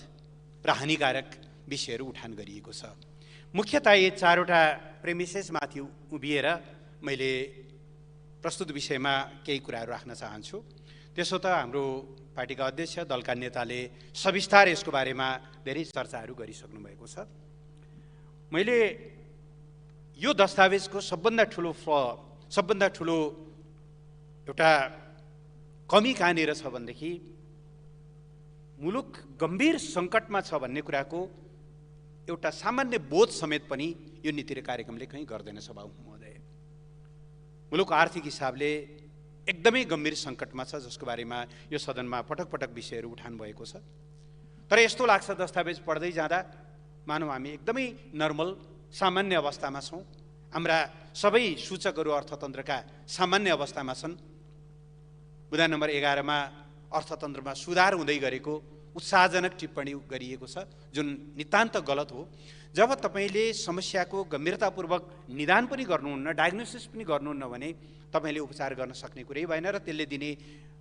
र हानिकारक विषयहरू उठान गरिएको छ। मुख्यतः यी 4वटा प्रेमिसेसमाथि उभिएर मैले प्रस्तुत विषयमा केही कुराहरू राख्न चाहन्छु। त्यसो त हाम्रो पार्टीका अध्यक्ष, दलका नेताले सविस्तार यसको बारेमा धेरै चर्चाहरू गरिसक्नु भएको छ। मैले यो दस्तावेजको सबभन्दा ठुलो एउटा कमी कहाँनिर छ भनेदेखि मुलुक गम्भीर सङ्कटमा छ भन्ने कुराको एउटा सामान्य बोध समेत पनि यो नीति र कार्यक्रमले कहीँ गर्दैन। सभामुख महोदय, मुलुक आर्थिक हिसाबले एकदमै गम्भीर सङ्कटमा छ जसको बारेमा यो सदनमा पटक पटक विषयहरू उठान भएको छ। तर यस्तो लाग्छ दस्तावेज पढ्दै जाँदा मानौँ हामी एकदमै नर्मल सामान्य अवस्थामा छौँ। हाम्रा सबै सूचकहरू अर्थतन्त्रका सामान्य अवस्थामा छन्। बुँदा नम्बर 11 मा अर्थतन्त्रमा सुधार हुँदै गरेको उत्साहजनक टिप्पणी गरिएको छ जुन नितान्त गलत हो। जब तपाईँले समस्याको गम्भीरतापूर्वक निदान पनि गर्नुहुन्न, डायग्नोसिस पनि गर्नुहुन्न भने तपाईँले उपचार गर्न सक्ने कुरै भएन र त्यसले दिने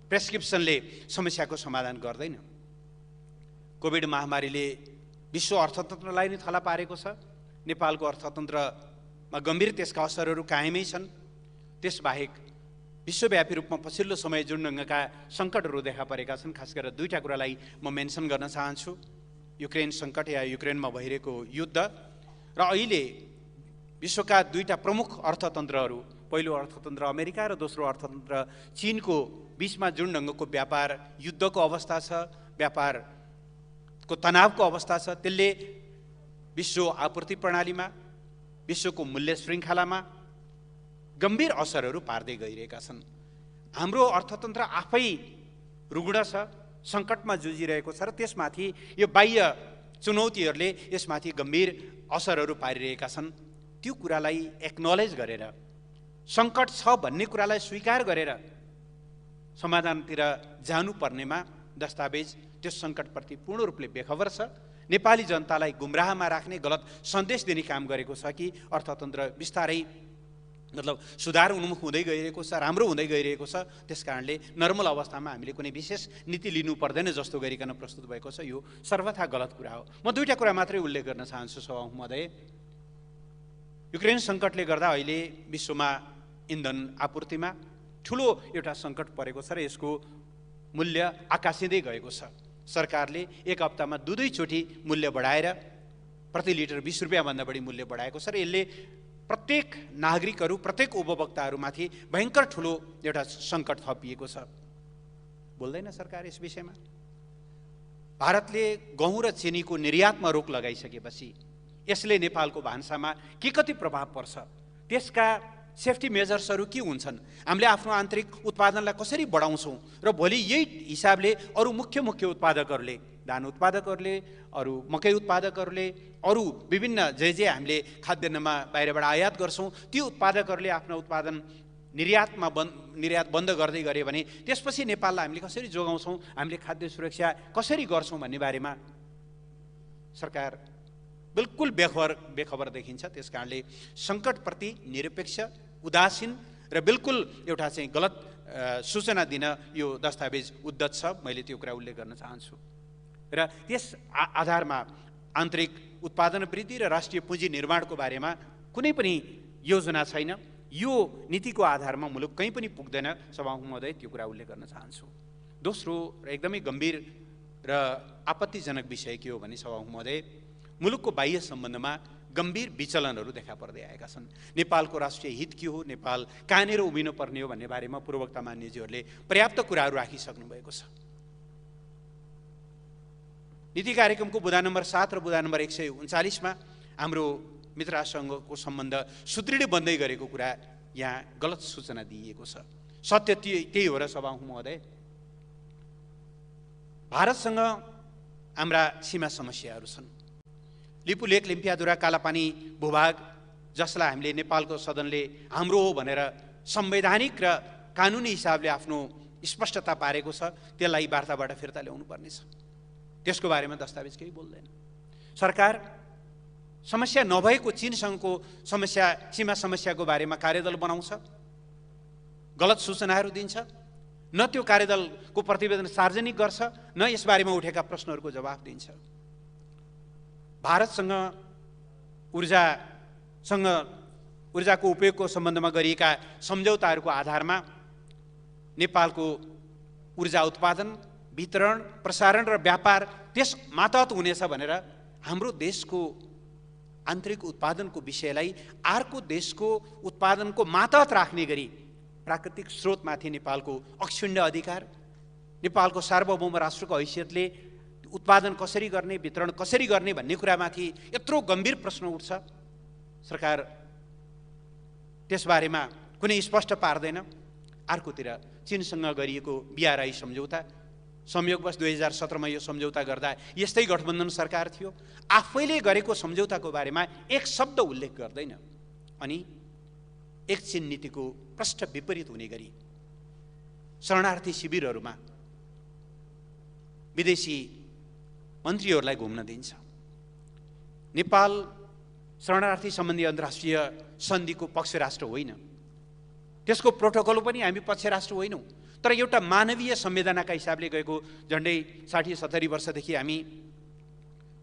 प्रेस्क्रिप्सनले समस्याको समाधान गर्दैन। कोभिड महामारीले विश्व अर्थतन्त्रलाई नै थला पारेको छ। नेपालको अर्थतन्त्रमा गम्भीर त्यसका असरहरू कायमै छन्। त्यसबाहेक विश्वव्यापी रूपमा पछिल्लो समय जुन ढङ्गका सङ्कटहरू देखा परेका छन्, खास गरेर 2टा कुरालाई म मेन्सन गर्न चाहन्छु। युक्रेन सङ्कट या युक्रेनमा भइरहेको युद्ध र अहिले विश्वका 2टा प्रमुख अर्थतन्त्रहरू, पहिलो अर्थतन्त्र अमेरिका र दोस्रो अर्थतन्त्र चीनको बीचमा जुन ढङ्गको व्यापार युद्धको अवस्था छ, व्यापारको तनावको अवस्था छ, त्यसले विश्व आपूर्ति प्रणालीमा, विश्वको मूल्य श्रृङ्खलामा गम्भीर असरहरू पार्दै गइरहेका छन्। हाम्रो अर्थतन्त्र आफै रुग्ण छ, सङ्कटमा जुझिरहेको छ र त्यसमाथि यो बाह्य चुनौतीहरूले यसमाथि गम्भीर असरहरू पारिरहेका छन्। त्यो कुरालाई एक्नोलेज गरेर, सङ्कट छ भन्ने कुरालाई स्वीकार गरेर समाधानतिर जानुपर्नेमा दस्तावेज त्यो सङ्कटप्रति पूर्ण रूपले बेखबर छ। नेपाली जनतालाई गुमराहमा राख्ने, गलत सन्देश दिने काम गरेको छ कि अर्थतन्त्र बिस्तारै सुधार उन्मुख हुँदै गइरहेको छ, राम्रो हुँदै गइरहेको छ। त्यसकारणले नर्मल अवस्थामा हामीले कुनै विशेष नीति लिनु पर्दैन जस्तो गरिकन प्रस्तुत भएको छ। यो सर्वथा गलत कुरा हो। म 2टा कुरा मात्रै उल्लेख गर्न चाहन्छु सभामुख महोदय। युक्रेन सङ्कटले गर्दा अहिले विश्वमा इन्धन आपूर्तिमा ठुलो एउटा सङ्कट परेको छ र यसको मूल्य आकासिँदै गएको छ। सरकारले 1 हप्तामा 2 चोटि मूल्य बढाएर प्रति लिटर 20 रुपियाँभन्दा बढी मूल्य बढाएको छ र यसले प्रत्येक नागरिकहरू, प्रत्येक उपभोक्ताहरूमाथि भयङ्कर ठुलो एउटा सङ्कट थपिएको छ। बोल्दैन सरकार यस विषयमा। भारतले गहुँ र चिनीको निर्यातमा रोक लगाइसकेपछि यसले नेपालको भान्सामा के कति प्रभाव पर्छ त्यसका सेफ्टी मेजर्सहरू के हुन्छन्, हामीले आफ्नो आन्तरिक उत्पादनलाई कसरी बढाउँछौँ र भोलि यही हिसाबले अरू मुख्य उत्पादकहरूले, धान उत्पादकहरूले, अरू मकै उत्पादकहरूले, अरू विभिन्न जे हामीले खाद्यान्नमा बाहिरबाट आयात गर्छौँ ती उत्पादकहरूले आफ्नो उत्पादन निर्यात बन्द गर्दै गरे भने त्यसपछि नेपाललाई हामीले कसरी जोगाउँछौँ, हामीले खाद्य सुरक्षा कसरी गर्छौँ भन्ने बारेमा सरकार बिल्कुल बेखबर देखिन्छ। त्यस कारणले सङ्कटप्रति निरपेक्ष, उदासीन र बिल्कुल एउटा चाहिँ गलत सूचना दिन यो दस्तावेज उद्धत छ। मैले त्यो कुरा उल्लेख गर्न चाहन्छु र त्यस आधारमा आन्तरिक उत्पादन वृद्धि र राष्ट्रिय पुँजी निर्माणको बारेमा कुनै पनि योजना छैन। यो नीतिको आधारमा मुलुक कहीँ पनि पुग्दैन। सभामुख महोदय, त्यो कुरा उल्लेख गर्न चाहन्छु। दोस्रो र एकदमै गम्भीर र आपत्तिजनक विषय के हो भने सभामुख महोदय, मुलुकको बाह्य सम्बन्धमा गम्भीर विचलनहरू देखा पर्दै आएका छन्। नेपालको राष्ट्रिय हित के हो, नेपाल कहाँनिर उभिनु पर्ने हो भन्ने बारेमा पूर्ववक्ता मान्यज्यूहरूले पर्याप्त कुराहरू राखिसक्नु भएको छ। नीति कार्यक्रमको बुँदा नम्बर 7 र बुँदा नम्बर 139 मा हाम्रो मित्र राष्ट्रसँगको सम्बन्ध सुदृढ बन्दै गरेको कुरा यहाँ गलत सूचना दिइएको छ। सत्य त्यही हो र सभामुख महोदय, भारतसँग हाम्रा सीमा समस्याहरू छन्। लिपुलेक, लिम्पियाधुरा, कालापानी भूभाग जसलाई हामीले नेपालको सदनले हाम्रो हो भनेर संवैधानिक र कानुनी हिसाबले आफ्नो स्पष्टता पारेको छ, त्यसलाई वार्ताबाट फिर्ता ल्याउनु पर्नेछ। त्यसको बारेमा दस्तावेज केही बोल्दैन। सरकार समस्या नभएको चीनसँगको सीमा समस्याको बारेमा कार्यदल बनाउँछ, गलत सूचनाहरू दिन्छ, न त्यो कार्यदलको प्रतिवेदन सार्वजनिक गर्छ, न यसबारेमा उठेका प्रश्नहरूको जवाफ दिन्छ। भारतसँग ऊर्जाको उपयोगको सम्बन्धमा गरिएका सम्झौताहरूको आधारमा नेपालको ऊर्जा उत्पादन, वितरण, प्रसारण र व्यापार त्यस मातहत हुनेछ भनेर हाम्रो देशको आन्तरिक उत्पादनको विषयलाई अर्को देशको उत्पादनको मातहत राख्ने गरी प्राकृतिक स्रोतमाथि नेपालको अक्षुण्ण अधिकार, नेपालको सार्वभौम राष्ट्रको हैसियतले उत्पादन कसरी गर्ने, वितरण कसरी गर्ने भन्ने कुरामाथि यत्रो गम्भीर प्रश्न उठ्छ। सरकार त्यसबारेमा कुनै स्पष्ट पार्दैन। अर्कोतिर चीनसँग गरिएको BRI सम्झौता, संयोगवश 2017 मा यो सम्झौता गर्दा यस्तै गठबन्धन सरकार थियो, आफैले गरेको सम्झौताको बारेमा एक शब्द उल्लेख गर्दैन अनि एक चीन नीतिको प्रष्ट विपरीत हुने गरी शरणार्थी शिविरहरूमा विदेशी मन्त्रीहरूलाई घुम्न दिन्छ। नेपाल शरणार्थी सम्बन्धी अन्तर्राष्ट्रिय सन्धिको पक्ष राष्ट्र होइन, त्यसको प्रोटोकल पनि हामी पक्ष राष्ट्र होइनौँ, तर एउटा मानवीय संवेदनाका हिसाबले गएको झन्डै 60-70 वर्षदेखि हामी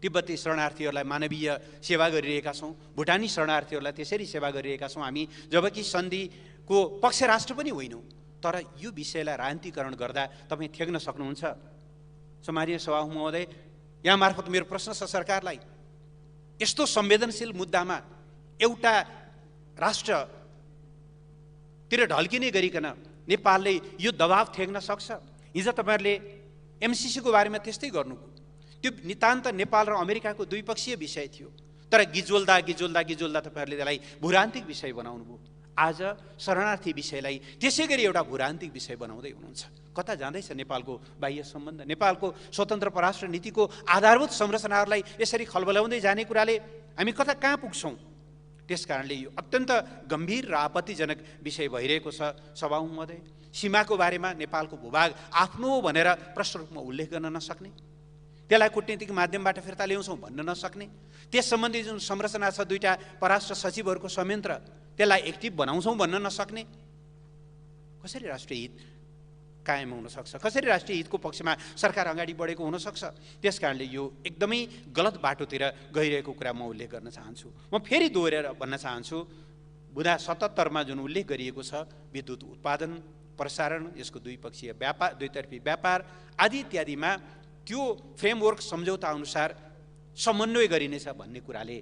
तिब्बती शरणार्थीहरूलाई मानवीय सेवा गरिरहेका छौँ, भुटानी शरणार्थीहरूलाई त्यसरी सेवा गरिरहेका छौँ हामी, जबकि सन्धिको पक्ष राष्ट्र पनि होइनौँ। तर यो विषयलाई राजनीतिकरण गर्दा तपाईँ थ्याक्न सक्नुहुन्छ? सम्माननीय सभामुख महोदय, यहाँ मार्फत मेरो प्रश्न छ सरकारलाई, यस्तो संवेदनशील मुद्दामा एउटा राष्ट्रतिर ढल्किने गरिकन नेपालले यो दबाव थ्याक्न सक्छ? हिजो तपाईँहरूले MCC को बारेमा त्यस्तै गर्नुभयो। त्यो नितान्त नेपाल र अमेरिकाको द्विपक्षीय विषय थियो, तर गिजोल्दा तपाईँहरूले त्यसलाई भूरान्तिक विषय बनाउनु भयो। आज शरणार्थी विषयलाई त्यसै गरी एउटा भूरान्तिक विषय बनाउँदै हुनुहुन्छ। कता जाँदैछ नेपालको बाह्य सम्बन्ध? नेपालको स्वतन्त्र परराष्ट्र नीतिको आधारभूत संरचनाहरूलाई यसरी खलबलाउँदै जाने कुराले हामी कहाँ पुग्छौँ? त्यसकारणले यो अत्यन्त गम्भीर र आपत्तिजनक विषय भइरहेको छ। सभामुख महोदय, सीमाको बारेमा नेपालको भूभाग आफ्नो हो भनेर प्रष्ट रूपमा उल्लेख गर्न नसक्ने, त्यसलाई कूटनीतिक माध्यमबाट फिर्ता ल्याउँछौँ भन्न नसक्ने, त्यस सम्बन्धी जुन संरचना छ दुईटा परराष्ट्र सचिवहरूको संयन्त्र, त्यसलाई एक्टिभ बनाउँछौँ भन्न नसक्ने, कसरी राष्ट्रिय हित कायम हुन सक्छ? कसरी राष्ट्रिय हितको पक्षमा सरकार अगाडि बढेको हुन सक्छ? त्यसकारणले यो एकदमै गलत बाटोतिर गइरहेको कुरा म उल्लेख गर्न चाहन्छु। म फेरि दोहोरेर भन्न चाहन्छु, बुँदा 77 मा जुन उल्लेख गरिएको छ विद्युत उत्पादन, प्रसारण, यसको द्विपक्षीय व्यापार, दुईतर्फी व्यापार आदि इत्यादिमा त्यो फ्रेमवर्क सम्झौता अनुसार समन्वय गरिनेछ भन्ने कुराले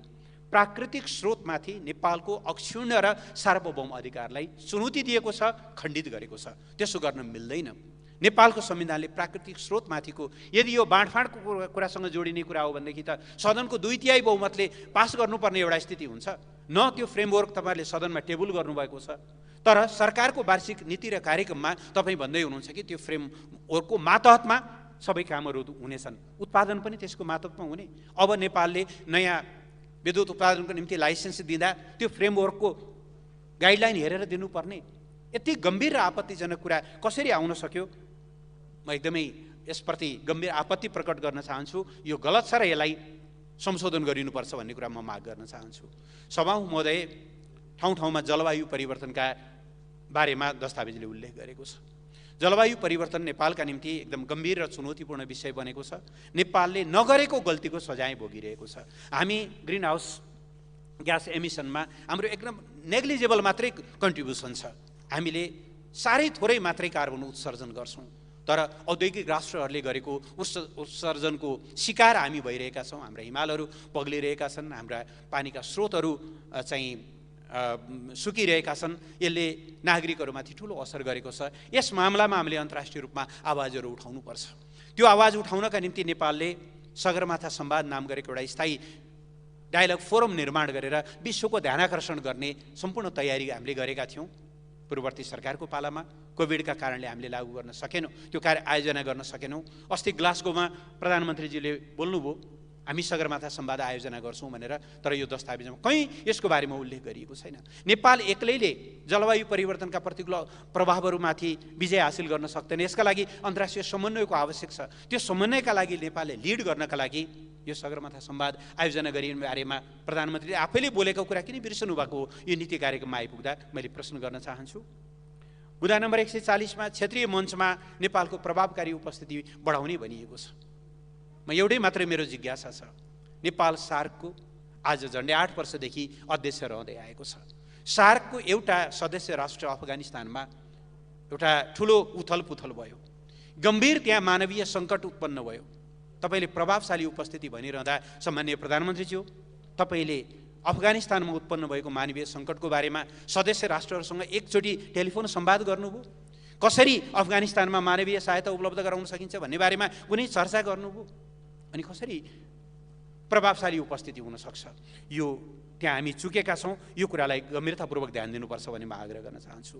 प्राकृतिक स्रोतमाथि नेपालको अक्षुण्ण र सार्वभौम अधिकारलाई चुनौती दिएको छ, खण्डित गरेको छ। त्यसो गर्न मिल्दैन। नेपालको संविधानले प्राकृतिक स्रोतमाथिको यदि यो बाँडफाँडको कुरासँग जोडिने कुरा हो भनेदेखि त सदनको 2/3 बहुमतले पास गर्नुपर्ने एउटा स्थिति हुन्छ। न त्यो फ्रेमवर्क तपाईँहरूले सदनमा टेबल गर्नुभएको छ, तर सरकारको वार्षिक नीति र कार्यक्रममा तपाईँ भन्दै हुनुहुन्छ कि त्यो फ्रेमवर्कको मातहतमा सबै कामहरू हुनेछन्, उत्पादन पनि त्यसको मातहतमा हुने। अब नेपालले नयाँ विद्युत उत्पादनको निम्ति लाइसेन्स दिँदा त्यो फ्रेमवर्कको गाइडलाइन हेरेर दिनुपर्ने, यति गम्भीर र आपत्तिजनक कुरा कसरी आउन सक्यो? म एकदमै यसप्रति गम्भीर आपत्ति प्रकट गर्न चाहन्छु। यो गलत छ र यसलाई संशोधन गरिनुपर्छ भन्ने कुरा म माग गर्न चाहन्छु। सभामुख महोदय, ठाउँ ठाउँमा जलवायु परिवर्तनका बारेमा दस्तावेजले उल्लेख गरेको छ। जलवायु परिवर्तन नेपालका निम्ति एकदम गम्भीर र चुनौतीपूर्ण विषय बनेको छ। नेपालले नगरेको गल्तीको सजाय भोगिरहेको छ। हामी ग्रिन हाउस ग्यास एमिसनमा हाम्रो एकदम नेग्लिजेबल मात्रै कन्ट्रिब्युसन छ। हामीले साह्रै थोरै मात्रै कार्बन उत्सर्जन गर्छौँ, तर औद्योगिक राष्ट्रहरूले गरेको उत्सर्जनको शिकार हामी भइरहेका छौँ। हाम्रा हिमालहरू पग्लिरहेका छन्, हाम्रा पानीका स्रोतहरू चाहिँ सुकिरहेका छन्। यसले नागरिकहरूमाथि ठुलो असर गरेको छ। यस मामलामा हामीले अन्तर्राष्ट्रिय रूपमा आवाजहरू उठाउनुपर्छ। त्यो आवाज उठाउनका निम्ति नेपालले सगरमाथा संवाद नाम गरेको एउटा स्थायी डायलग फोरम निर्माण गरेर विश्वको ध्यानाकर्षण गर्ने सम्पूर्ण तयारी हामीले गरेका थियौँ। पूर्ववर्ती सरकारको पालामा कोभिडका कारणले हामीले लागू गर्न सकेनौँ, त्यो कार्य आयोजना गर्न सकेनौँ। अस्ति ग्लासगोमा प्रधानमन्त्रीजीले बोल्नुभयो हामी सगरमाथा संवाद आयोजना गर्छौँ भनेर, तर यो दस्तावेजमा कहीँ यसको बारेमा उल्लेख गरिएको छैन। नेपाल एक्लैले जलवायु परिवर्तनका प्रतिकूल प्रभावहरूमाथि विजय हासिल गर्न सक्दैन। यसका लागि अन्तर्राष्ट्रिय समन्वयको आवश्यक छ। त्यो समन्वयका लागि नेपालले लिड गर्नका लागि यो सगरमाथा संवाद आयोजना गरिने बारेमा प्रधानमन्त्रीले आफैले बोलेको कुरा किन बिर्सनु भएको हो? यो नीति कार्यक्रममा आइपुग्दा मैले प्रश्न गर्न चाहन्छु। बुँदा नम्बर 140 मा क्षेत्रीय मञ्चमा नेपालको प्रभावकारी उपस्थिति बढाउने भनिएको छ। म एउटै मात्रै मेरो जिज्ञासा छ, नेपाल सार्कको आज झन्डै 8 वर्षदेखि अध्यक्ष रहँदै आएको छ। सार्कको एउटा सदस्य राष्ट्र अफगानिस्तानमा एउटा ठुलो उथलपुथल भयो, गम्भीर त्यहाँ मानवीय सङ्कट उत्पन्न भयो। तपाईँले प्रभावशाली उपस्थिति भनिरहँदा सम्माननीय प्रधानमन्त्रीज्यू, तपाईँले अफगानिस्तानमा उत्पन्न भएको मानवीय सङ्कटको बारेमा सदस्य राष्ट्रहरूसँग एकचोटि टेलिफोन संवाद गर्नुभयो? कसरी अफगानिस्तानमा मानवीय सहायता उपलब्ध गराउन सकिन्छ भन्ने बारेमा कुनै चर्चा गर्नुभयो? अनि कसरी प्रभावशाली उपस्थिति हुनसक्छ? यो त्यहाँ हामी चुकेका छौँ। यो कुरालाई गम्भीरतापूर्वक ध्यान दिनुपर्छ भन्ने म आग्रह गर्न चाहन्छु।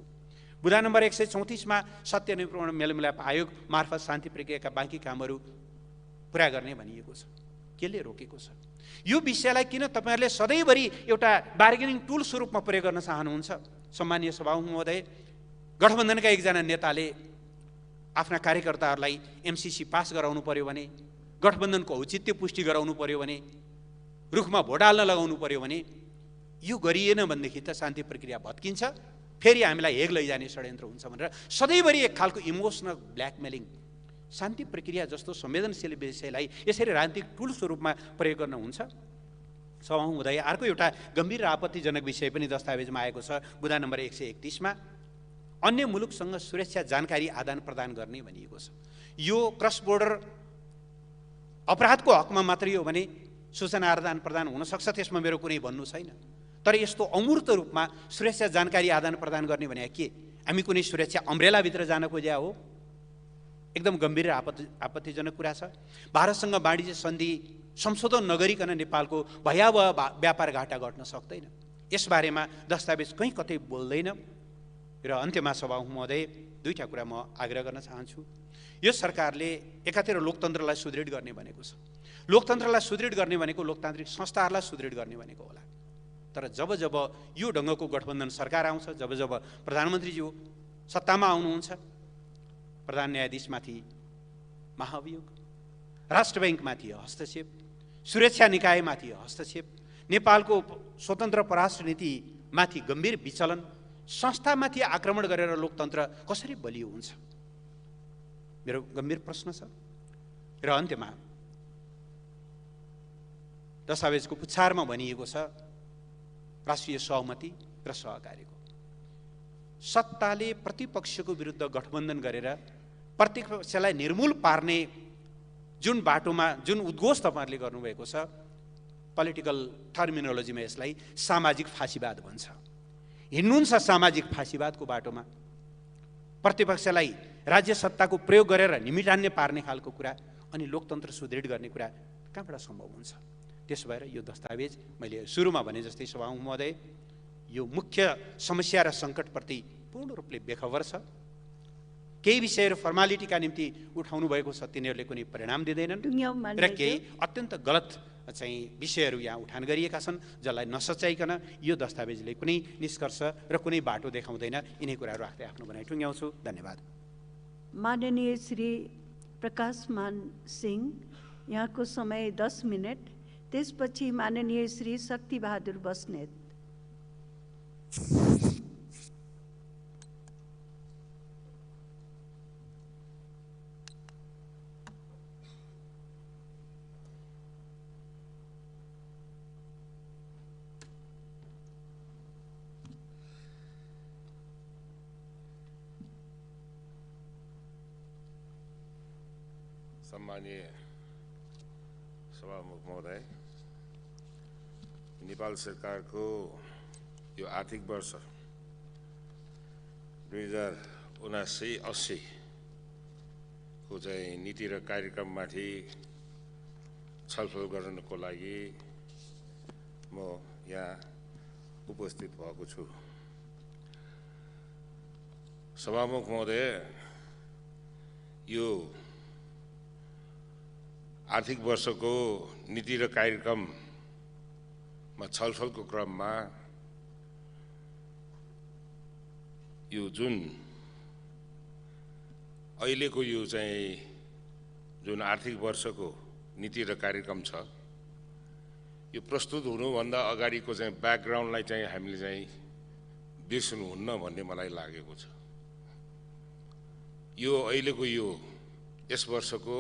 बुँदा नम्बर 134 मा सत्य निरूपण मेलमिलाप आयोग मार्फत शान्ति प्रक्रियाका बाँकी कामहरू पुरा गर्ने भनिएको छ। केले रोकेको छ? यो विषयलाई किन तपाईँहरूले सधैँभरि एउटा बार्गेनिङ टुल स्वरूपमा प्रयोग गर्न चाहनुहुन्छ? सम्मानीय सभामुख महोदय, गठबन्धनका एकजना नेताले आफ्ना कार्यकर्ताहरूलाई एमसीसी पास गराउनु पर्यो भने, गठबन्धनको औचित्य पुष्टि गराउनु पर्यो भने, रुखमा भोट हाल्न लगाउनु पर्यो भने, यो गरिएन भनेदेखि त शान्ति प्रक्रिया भत्किन्छ, फेरि हामीलाई हेग लैजाने षड्यन्त्र हुन्छ भनेर सधैँभरि एक खालको इमोसनल ब्ल्याकमेलिङ, शान्ति प्रक्रिया जस्तो संवेदनशील विषयलाई यसरी राजनीतिक टुल स्वरूपमा प्रयोग गर्न हुन्छ? सभामुख महोदय, अर्को एउटा गम्भीर र आपत्तिजनक विषय पनि दस्तावेजमा आएको छ। बुँदा नम्बर 131 मा अन्य मुलुकसँग सुरक्षा जानकारी आदान प्रदान गर्ने भनिएको छ। यो क्रस बोर्डर अपराधको हकमा मात्रै हो भने सूचना आदान प्रदान हुनसक्छ, त्यसमा मेरो कुनै भन्नु छैन। तर यस्तो अमूर्त रूपमा सुरक्षा जानकारी आदान प्रदान गर्ने भने के हामी कुनै सुरक्षा अम्ब्रेलाभित्र जान खोज्या हो? एकदम गम्भीर र आपत्तिजनक कुरा छ। भारतसँग वाणिज्य सन्धि संशोधन नगरिकन नेपालको भयावह व्यापार घाटा घट्न सक्दैन। यसबारेमा दस्तावेज कहीँ कतै बोल्दैन। र अन्त्यमा सभामुख महोदय, दुईटा कुरा म आग्रह गर्न चाहन्छु। यो सरकारले एकातिर लोकतन्त्रलाई सुदृढ गर्ने भनेको छ। लोकतन्त्रलाई सुदृढ गर्ने भनेको लोकतान्त्रिक संस्थाहरूलाई सुदृढ गर्ने भनेको होला। तर जब जब यो ढङ्गको गठबन्धन सरकार आउँछ, जब जब प्रधानमन्त्रीज्यू सत्तामा आउनुहुन्छ, प्रधान न्यायाधीशमाथि महाभियोग, राष्ट्र ब्याङ्कमाथि हस्तक्षेप, सुरक्षा निकायमाथि हस्तक्षेप, नेपालको स्वतन्त्र परराष्ट्र नीतिमाथि गम्भीर विचलन, संस्थामाथि आक्रमण गरेर लोकतन्त्र कसरी बलियो हुन्छ? मेरो गम्भीर प्रश्न छ। र अन्त्यमा दस्तावेजको पुच्छारमा भनिएको छ राष्ट्रिय सहमति र सहकार्यको। सत्ताले प्रतिपक्षको विरुद्ध गठबन्धन गरेर प्रतिपक्षलाई निर्मूल पार्ने जुन बाटोमा जुन उद्घोष तपाईँहरूले गर्नुभएको छ, पोलिटिकल टर्मिनोलोजीमा यसलाई सामाजिक फाँसीवाद भन्छ। हिँड्नुहुन्छ सामाजिक फाँसीवादको बाटोमा, प्रतिपक्षलाई राज्य सत्ताको प्रयोग गरेर निमिटान्य पार्ने खालको कुरा अनि लोकतन्त्र सुदृढ गर्ने कुरा कहाँबाट सम्भव हुन्छ? त्यसो भएर यो दस्तावेज मैले सुरुमा भने जस्तै सभामुख महोदय यो मुख्य समस्या र सङ्कटप्रति पूर्ण रूपले बेखबर छ। केही विषयहरू फर्मालिटीका निम्ति उठाउनु भएको छ, तिनीहरूले कुनै परिणाम दिँदैनन् र केही अत्यन्त गलत चाहिँ विषयहरू यहाँ उठान गरिएका छन् जसलाई नसच्याइकन यो दस्तावेजले कुनै निष्कर्ष र कुनै बाटो देखाउँदैन। यिनै कुराहरू राख्दै आफ्नो भनाइ टुङ्ग्याउँछु। धन्यवाद। माननीय श्री प्रकाशमान सिंह, यहाँको समय 10 मिनट। त्यसपछि माननीय श्री शक्तिबहादुर बस्नेत। सम्मानीय सभामुख महोदय, नेपाल सरकारको यो आर्थिक वर्ष 2079-80 को चाहिँ नीति र कार्यक्रममाथि छलफल गर्नको लागि म यहाँ उपस्थित भएको छु। सभामुख महोदय, यो आर्थिक वर्षको नीति र कार्यक्रममा छलफलको क्रममा यो जुन अहिलेको यो चाहिँ जुन आर्थिक वर्षको नीति र कार्यक्रम छ, यो प्रस्तुत हुनुभन्दा अगाडिको चाहिँ ब्याकग्राउन्डलाई चाहिँ हामीले चाहिँ बिर्सनुहुन्न भन्ने मलाई लागेको छ। यो अहिलेको यो यस वर्षको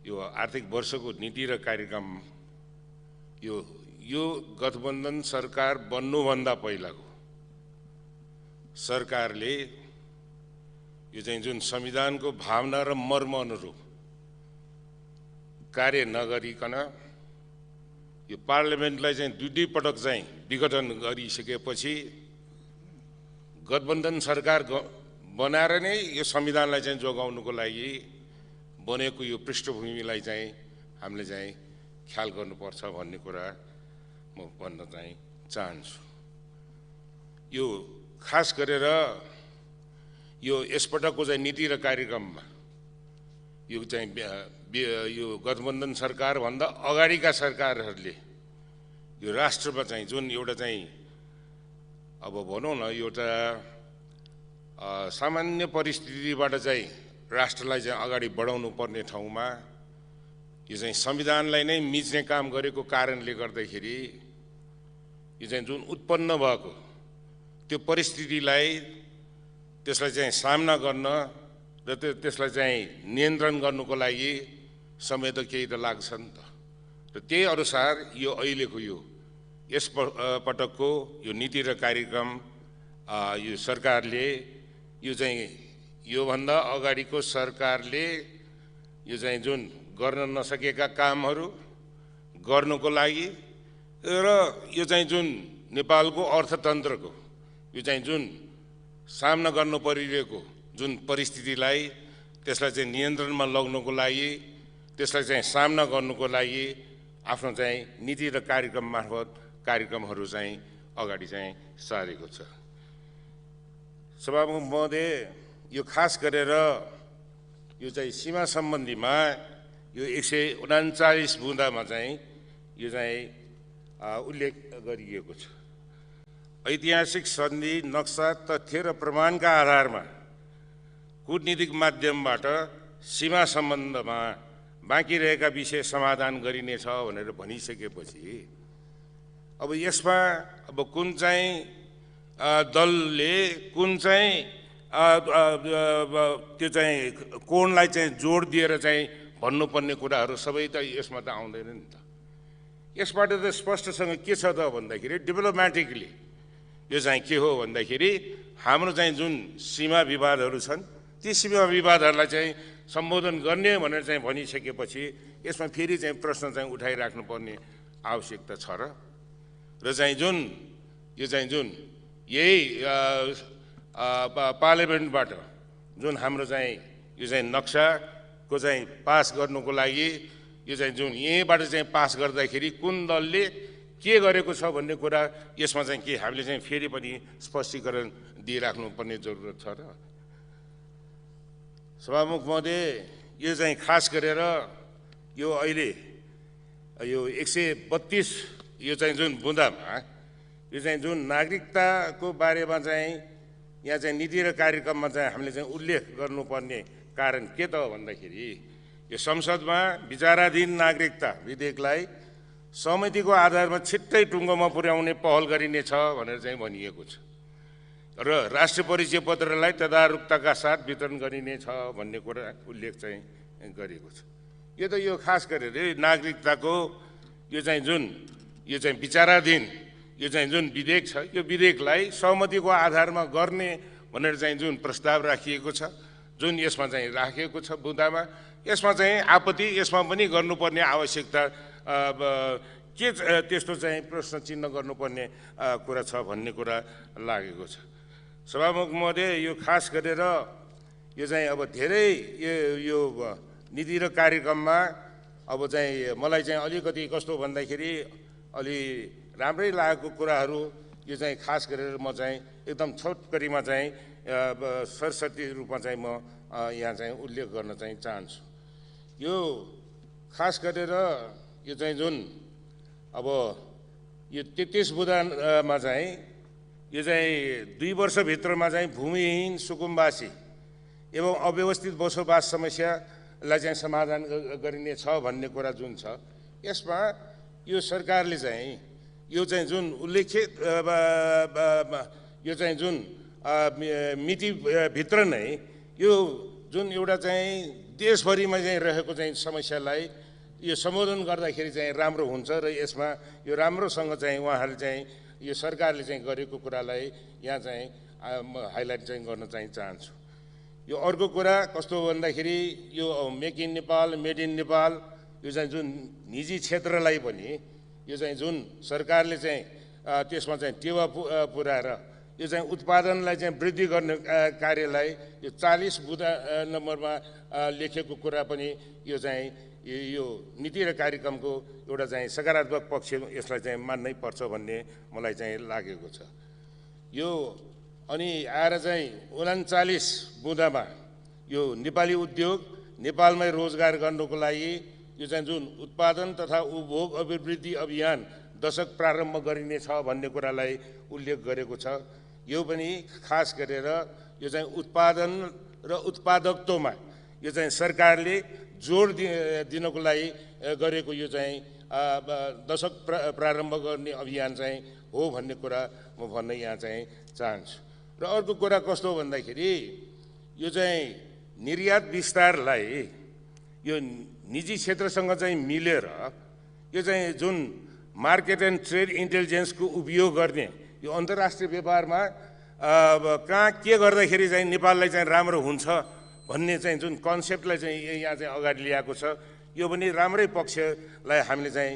यो आर्थिक वर्षको नीति र कार्यक्रम यो गठबन्धन सरकार बन्नुभन्दा पहिलाको सरकारले यो चाहिँ जुन संविधानको भावना र मर्म अनुरूप कार्य नगरिकन यो पार्लियामेन्टलाई चाहिँ दुई पटक चाहिँ विघटन गरिसकेपछि गठबन्धन सरकार बनाएर नै यो संविधानलाई चाहिँ जोगाउनुको लागि बनेको यो पृष्ठभूमिलाई चाहिँ हामीले चाहिँ ख्याल गर्नुपर्छ भन्ने कुरा म भन्न चाहिँ चाहन्छु। यो खास गरेर यो यसपटकको चाहिँ नीति र कार्यक्रममा यो चाहिँ यो गठबन्धन सरकारभन्दा अगाडिका सरकारहरूले यो राष्ट्रमा चाहिँ जुन एउटा चाहिँ अब भनौँ न एउटा सामान्य परिस्थितिबाट चाहिँ राष्ट्रलाई चाहिँ अगाडि बढाउनु पर्ने ठाउँमा यो चाहिँ संविधानलाई नै मिच्ने काम गरेको कारणले गर्दाखेरि यो चाहिँ जुन उत्पन्न भएको त्यो परिस्थितिलाई त्यसलाई चाहिँ सामना गर्न र त्यसलाई चाहिँ नियन्त्रण गर्नुको लागि समय त केही त लाग्छ नि त। र त्यही अनुसार यो अहिलेको यो यस पटकको यो नीति र कार्यक्रम यो सरकारले यो चाहिँ योभन्दा अगाडिको सरकारले यो चाहिँ जुन गर्न नसकेका कामहरू गर्नुको लागि र यो चाहिँ जुन नेपालको अर्थतन्त्रको यो चाहिँ जुन सामना गर्नु परिरहेको जुन परिस्थितिलाई त्यसलाई चाहिँ नियन्त्रणमा लग्नुको लागि त्यसलाई चाहिँ सामना गर्नुको लागि आफ्नो चाहिँ नीति र कार्यक्रम मार्फत कार्यक्रमहरू चाहिँ अगाडि चाहिँ सारेको छ। सभामुख महोदय, यो खास गरेर यो चाहिँ सीमा सम्बन्धीमा यो 139 बुँदामा चाहिँ यो चाहिँ उल्लेख गरिएको छ। ऐतिहासिक सन्धि, नक्सा, तथ्य र प्रमाणका आधारमा कूटनीतिक माध्यमबाट सीमा सम्बन्धमा बाँकी रहेका विषय समाधान गरिनेछ भनेर भनिसकेपछि अब यसमा अब कुन चाहिँ दलले कुन चाहिँ त्यो चाहिँ कोणलाई चाहिँ जोड दिएर चाहिँ भन्नुपर्ने कुराहरू सबै त यसमा त आउँदैन नि त। यसबाट त स्पष्टसँग के छ त भन्दाखेरि डिप्लोमेटिकली यो चाहिँ के हो भन्दाखेरि हाम्रो चाहिँ जुन सीमा विवादहरू छन् ती सीमा विवादहरूलाई चाहिँ सम्बोधन गर्ने भनेर चाहिँ भनिसकेपछि यसमा फेरि चाहिँ प्रश्न चाहिँ उठाइराख्नुपर्ने आवश्यकता छ र चाहिँ जुन यो चाहिँ जुन यही पार्लियामेन्टबाट जुन हाम्रो चाहिँ यो चाहिँ नक्साको चाहिँ पास गर्नुको लागि यो चाहिँ जुन यहीँबाट चाहिँ पास गर्दाखेरि कुन दलले के गरेको छ भन्ने कुरा यसमा चाहिँ के हामीले चाहिँ फेरि पनि स्पष्टीकरण दिइराख्नुपर्ने जरुरत छ र सभामुख महोदय यो चाहिँ खास गरेर यो अहिले यो 132 यो चाहिँ जुन बुँदामा यो चाहिँ जुन नागरिकताको बारेमा चाहिँ यहाँ चाहिँ नीति र कार्यक्रममा चाहिँ हामीले चाहिँ उल्लेख गर्नुपर्ने कारण के त भन्दाखेरि यो संसदमा विचाराधीन नागरिकता विधेयकलाई सहमतिको आधारमा छिट्टै टुङ्गोमा पुर्याउने पहल गरिनेछ भनेर चाहिँ भनिएको छ र राष्ट्रिय परिचय पत्रलाई तदारुकताका साथ वितरण गरिनेछ भन्ने कुरा उल्लेख चाहिँ गरिएको छ। यो त यो खास गरेर नागरिकताको यो चाहिँ जुन यो चाहिँ विचाराधीन यो चाहिँ जुन विधेयक छ यो विधेयकलाई सहमतिको आधारमा गर्ने भनेर चाहिँ जुन प्रस्ताव राखिएको छ जुन यसमा चाहिँ राखिएको छ बुँदामा यसमा चाहिँ आपत्ति यसमा पनि गर्नुपर्ने आवश्यकता के त्यस्तो चाहिँ प्रश्न चिन्ह गर्नुपर्ने कुरा छ भन्ने कुरा लागेको छ। सभामुख महोदय यो खास गरेर यो चाहिँ अब धेरै यो नीति र कार्यक्रममा अब चाहिँ मलाई चाहिँ अलिकति कस्तो भन्दाखेरि अलि राम्रै लागेको कुराहरू यो चाहिँ खास गरेर म चाहिँ एकदम छोटकरीमा चाहिँ सरस्वती रूपमा चाहिँ म यहाँ चाहिँ उल्लेख गर्न चाहिँ चाहन्छु। यो खास गरेर यो चाहिँ जुन अब यो 33 बुँदामा चाहिँ यो चाहिँ 2 वर्षभित्रमा चाहिँ भूमिहीन सुकुम्बासी एवं अव्यवस्थित बसोबास समस्यालाई चाहिँ समाधान गरिनेछ भन्ने कुरा जुन छ यसमा यो सरकारले चाहिँ यो चाहिँ जुन उल्लेखित यो चाहिँ जुन मितिभित्र नै यो जुन एउटा चाहिँ देशभरिमा चाहिँ रहेको चाहिँ समस्यालाई यो सम्बोधन गर्दाखेरि चाहिँ राम्रो हुन्छ र यसमा यो राम्रोसँग चाहिँ उहाँहरूले चाहिँ यो सरकारले चाहिँ गरेको कुरालाई यहाँ चाहिँ हाइलाइट चाहिँ गर्न चाहिँ चाहन्छु। यो अर्को कुरा कस्तो भन्दाखेरि यो make in Nepal made in Nepal यो चाहिँ जुन निजी क्षेत्रलाई पनि यो चाहिँ जुन सरकारले चाहिँ त्यसमा चाहिँ टेवा पुर्याएर यो चाहिँ उत्पादनलाई चाहिँ वृद्धि गर्ने कार्यलाई यो 40 बुँदा नम्बरमा लेखेको कुरा पनि यो चाहिँ यो नीति र कार्यक्रमको एउटा चाहिँ सकारात्मक पक्ष यसलाई चाहिँ मान्नै पर्छ भन्ने मलाई चाहिँ लागेको छ। यो अनि आएर चाहिँ 39 बुँदामा यो नेपाली उद्योग नेपालमै रोजगार गर्नुको लागि यो चाहिँ जुन उत्पादन तथा उपभोग अभिवृद्धि अभियान दशक प्रारम्भ गरिनेछ भन्ने कुरालाई उल्लेख गरेको छ। यो पनि खास गरेर यो चाहिँ उत्पादन र उत्पादकत्वमा यो चाहिँ सरकारले जोड दिनको लागि गरेको यो चाहिँ दशक प्रारम्भ गर्ने अभियान चाहिँ हो भन्ने कुरा म भन्न यहाँ चाहिँ चाहन्छु। र अर्को कुरा कस्तो भन्दाखेरि यो चाहिँ निर्यात विस्तारलाई यो निजी क्षेत्रसँग चाहिँ मिलेर यो चाहिँ जुन मार्केट एन्ड ट्रेड इन्टेलिजेन्सको उपयोग गर्ने यो अन्तर्राष्ट्रिय व्यापारमा कहाँ के गर्दाखेरि चाहिँ नेपाललाई चाहिँ राम्रो हुन्छ भन्ने चाहिँ जुन कन्सेप्टलाई चाहिँ यहाँ चाहिँ अगाडि ल्याएको छ यो पनि राम्रै पक्षलाई हामीले चाहिँ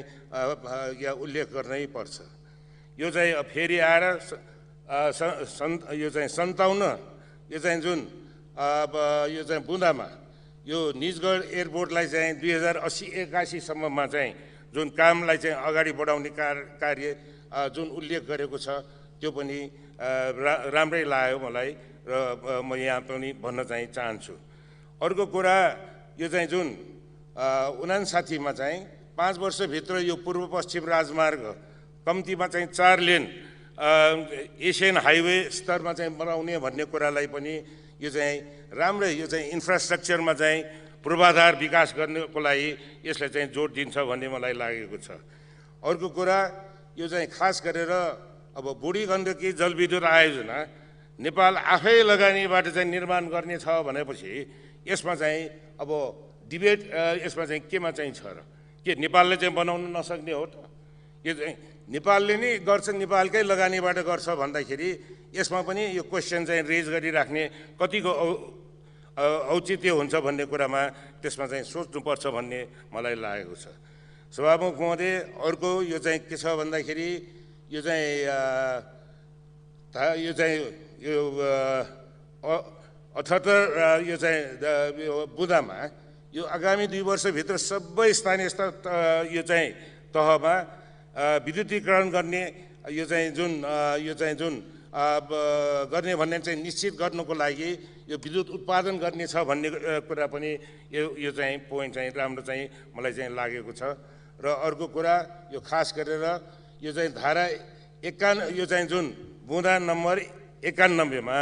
यहाँ उल्लेख गर्नै पर्छ। यो चाहिँ फेरि आएर यो चाहिँ 57 यो चाहिँ जुन यो चाहिँ बुँदामा यो निजगढ एयरपोर्टलाई चाहिँ 2080-81 सम्ममा चाहिँ जुन कामलाई चाहिँ अगाडि बढाउने कार्य जुन उल्लेख गरेको छ त्यो पनि राम्रै लाग्यो मलाई र म यहाँ पनि भन्न चाहिँ चाहन्छु। अर्को कुरा यो चाहिँ जुन 59 मा चाहिँ 5 वर्षभित्र यो पूर्व पश्चिम राजमार्ग कम्तीमा चाहिँ 4 लेन एसियन हाइवे स्तरमा चाहिँ बनाउने भन्ने कुरालाई पनि यो चाहिँ राम्रै यो चाहिँ इन्फ्रास्ट्रक्चरमा चाहिँ पूर्वाधार विकास गर्नको लागि यसले चाहिँ जोड दिन्छ भन्ने मलाई लागेको छ। अर्को कुरा यो चाहिँ खास गरेर अब बुढी गण्डकी जलविद्युत आयोजना नेपाल आफै लगानीबाट चाहिँ निर्माण गर्ने छ भनेपछि यसमा चाहिँ अब डिबेट यसमा चाहिँ केमा चाहिँ छ र के नेपालले चाहिँ बनाउन नसक्ने हो त? यो चाहिँ नेपालले नै गर्छ नेपालकै लगानीबाट गर्छ भन्दाखेरि यसमा पनि यो क्वेसन चाहिँ रेज गरिराख्ने कतिको औचित्य हुन्छ भन्ने कुरामा त्यसमा चाहिँ सोच्नुपर्छ भन्ने मलाई लागेको छ। सभामुख महोदय अर्को यो चाहिँ के छ भन्दाखेरि यो चाहिँ यो चाहिँ यो 78 यो चाहिँ बुँदामा यो आगामी 2 वर्षभित्र सबै स्थानीय स्तर यो चाहिँ तहमा विद्युतीकरण गर्ने यो चाहिँ जुन गर्ने भन्ने चाहिँ निश्चित गर्नुको लागि यो विद्युत उत्पादन गर्ने छ भन्ने कुरा पनि यो चाहिँ पोइन्ट चाहिँ राम्रो चाहिँ मलाई चाहिँ लागेको छ। र अर्को कुरा यो खास गरेर यो चाहिँ धारा 51 यो चाहिँ जुन बुँदा नम्बर 91 मा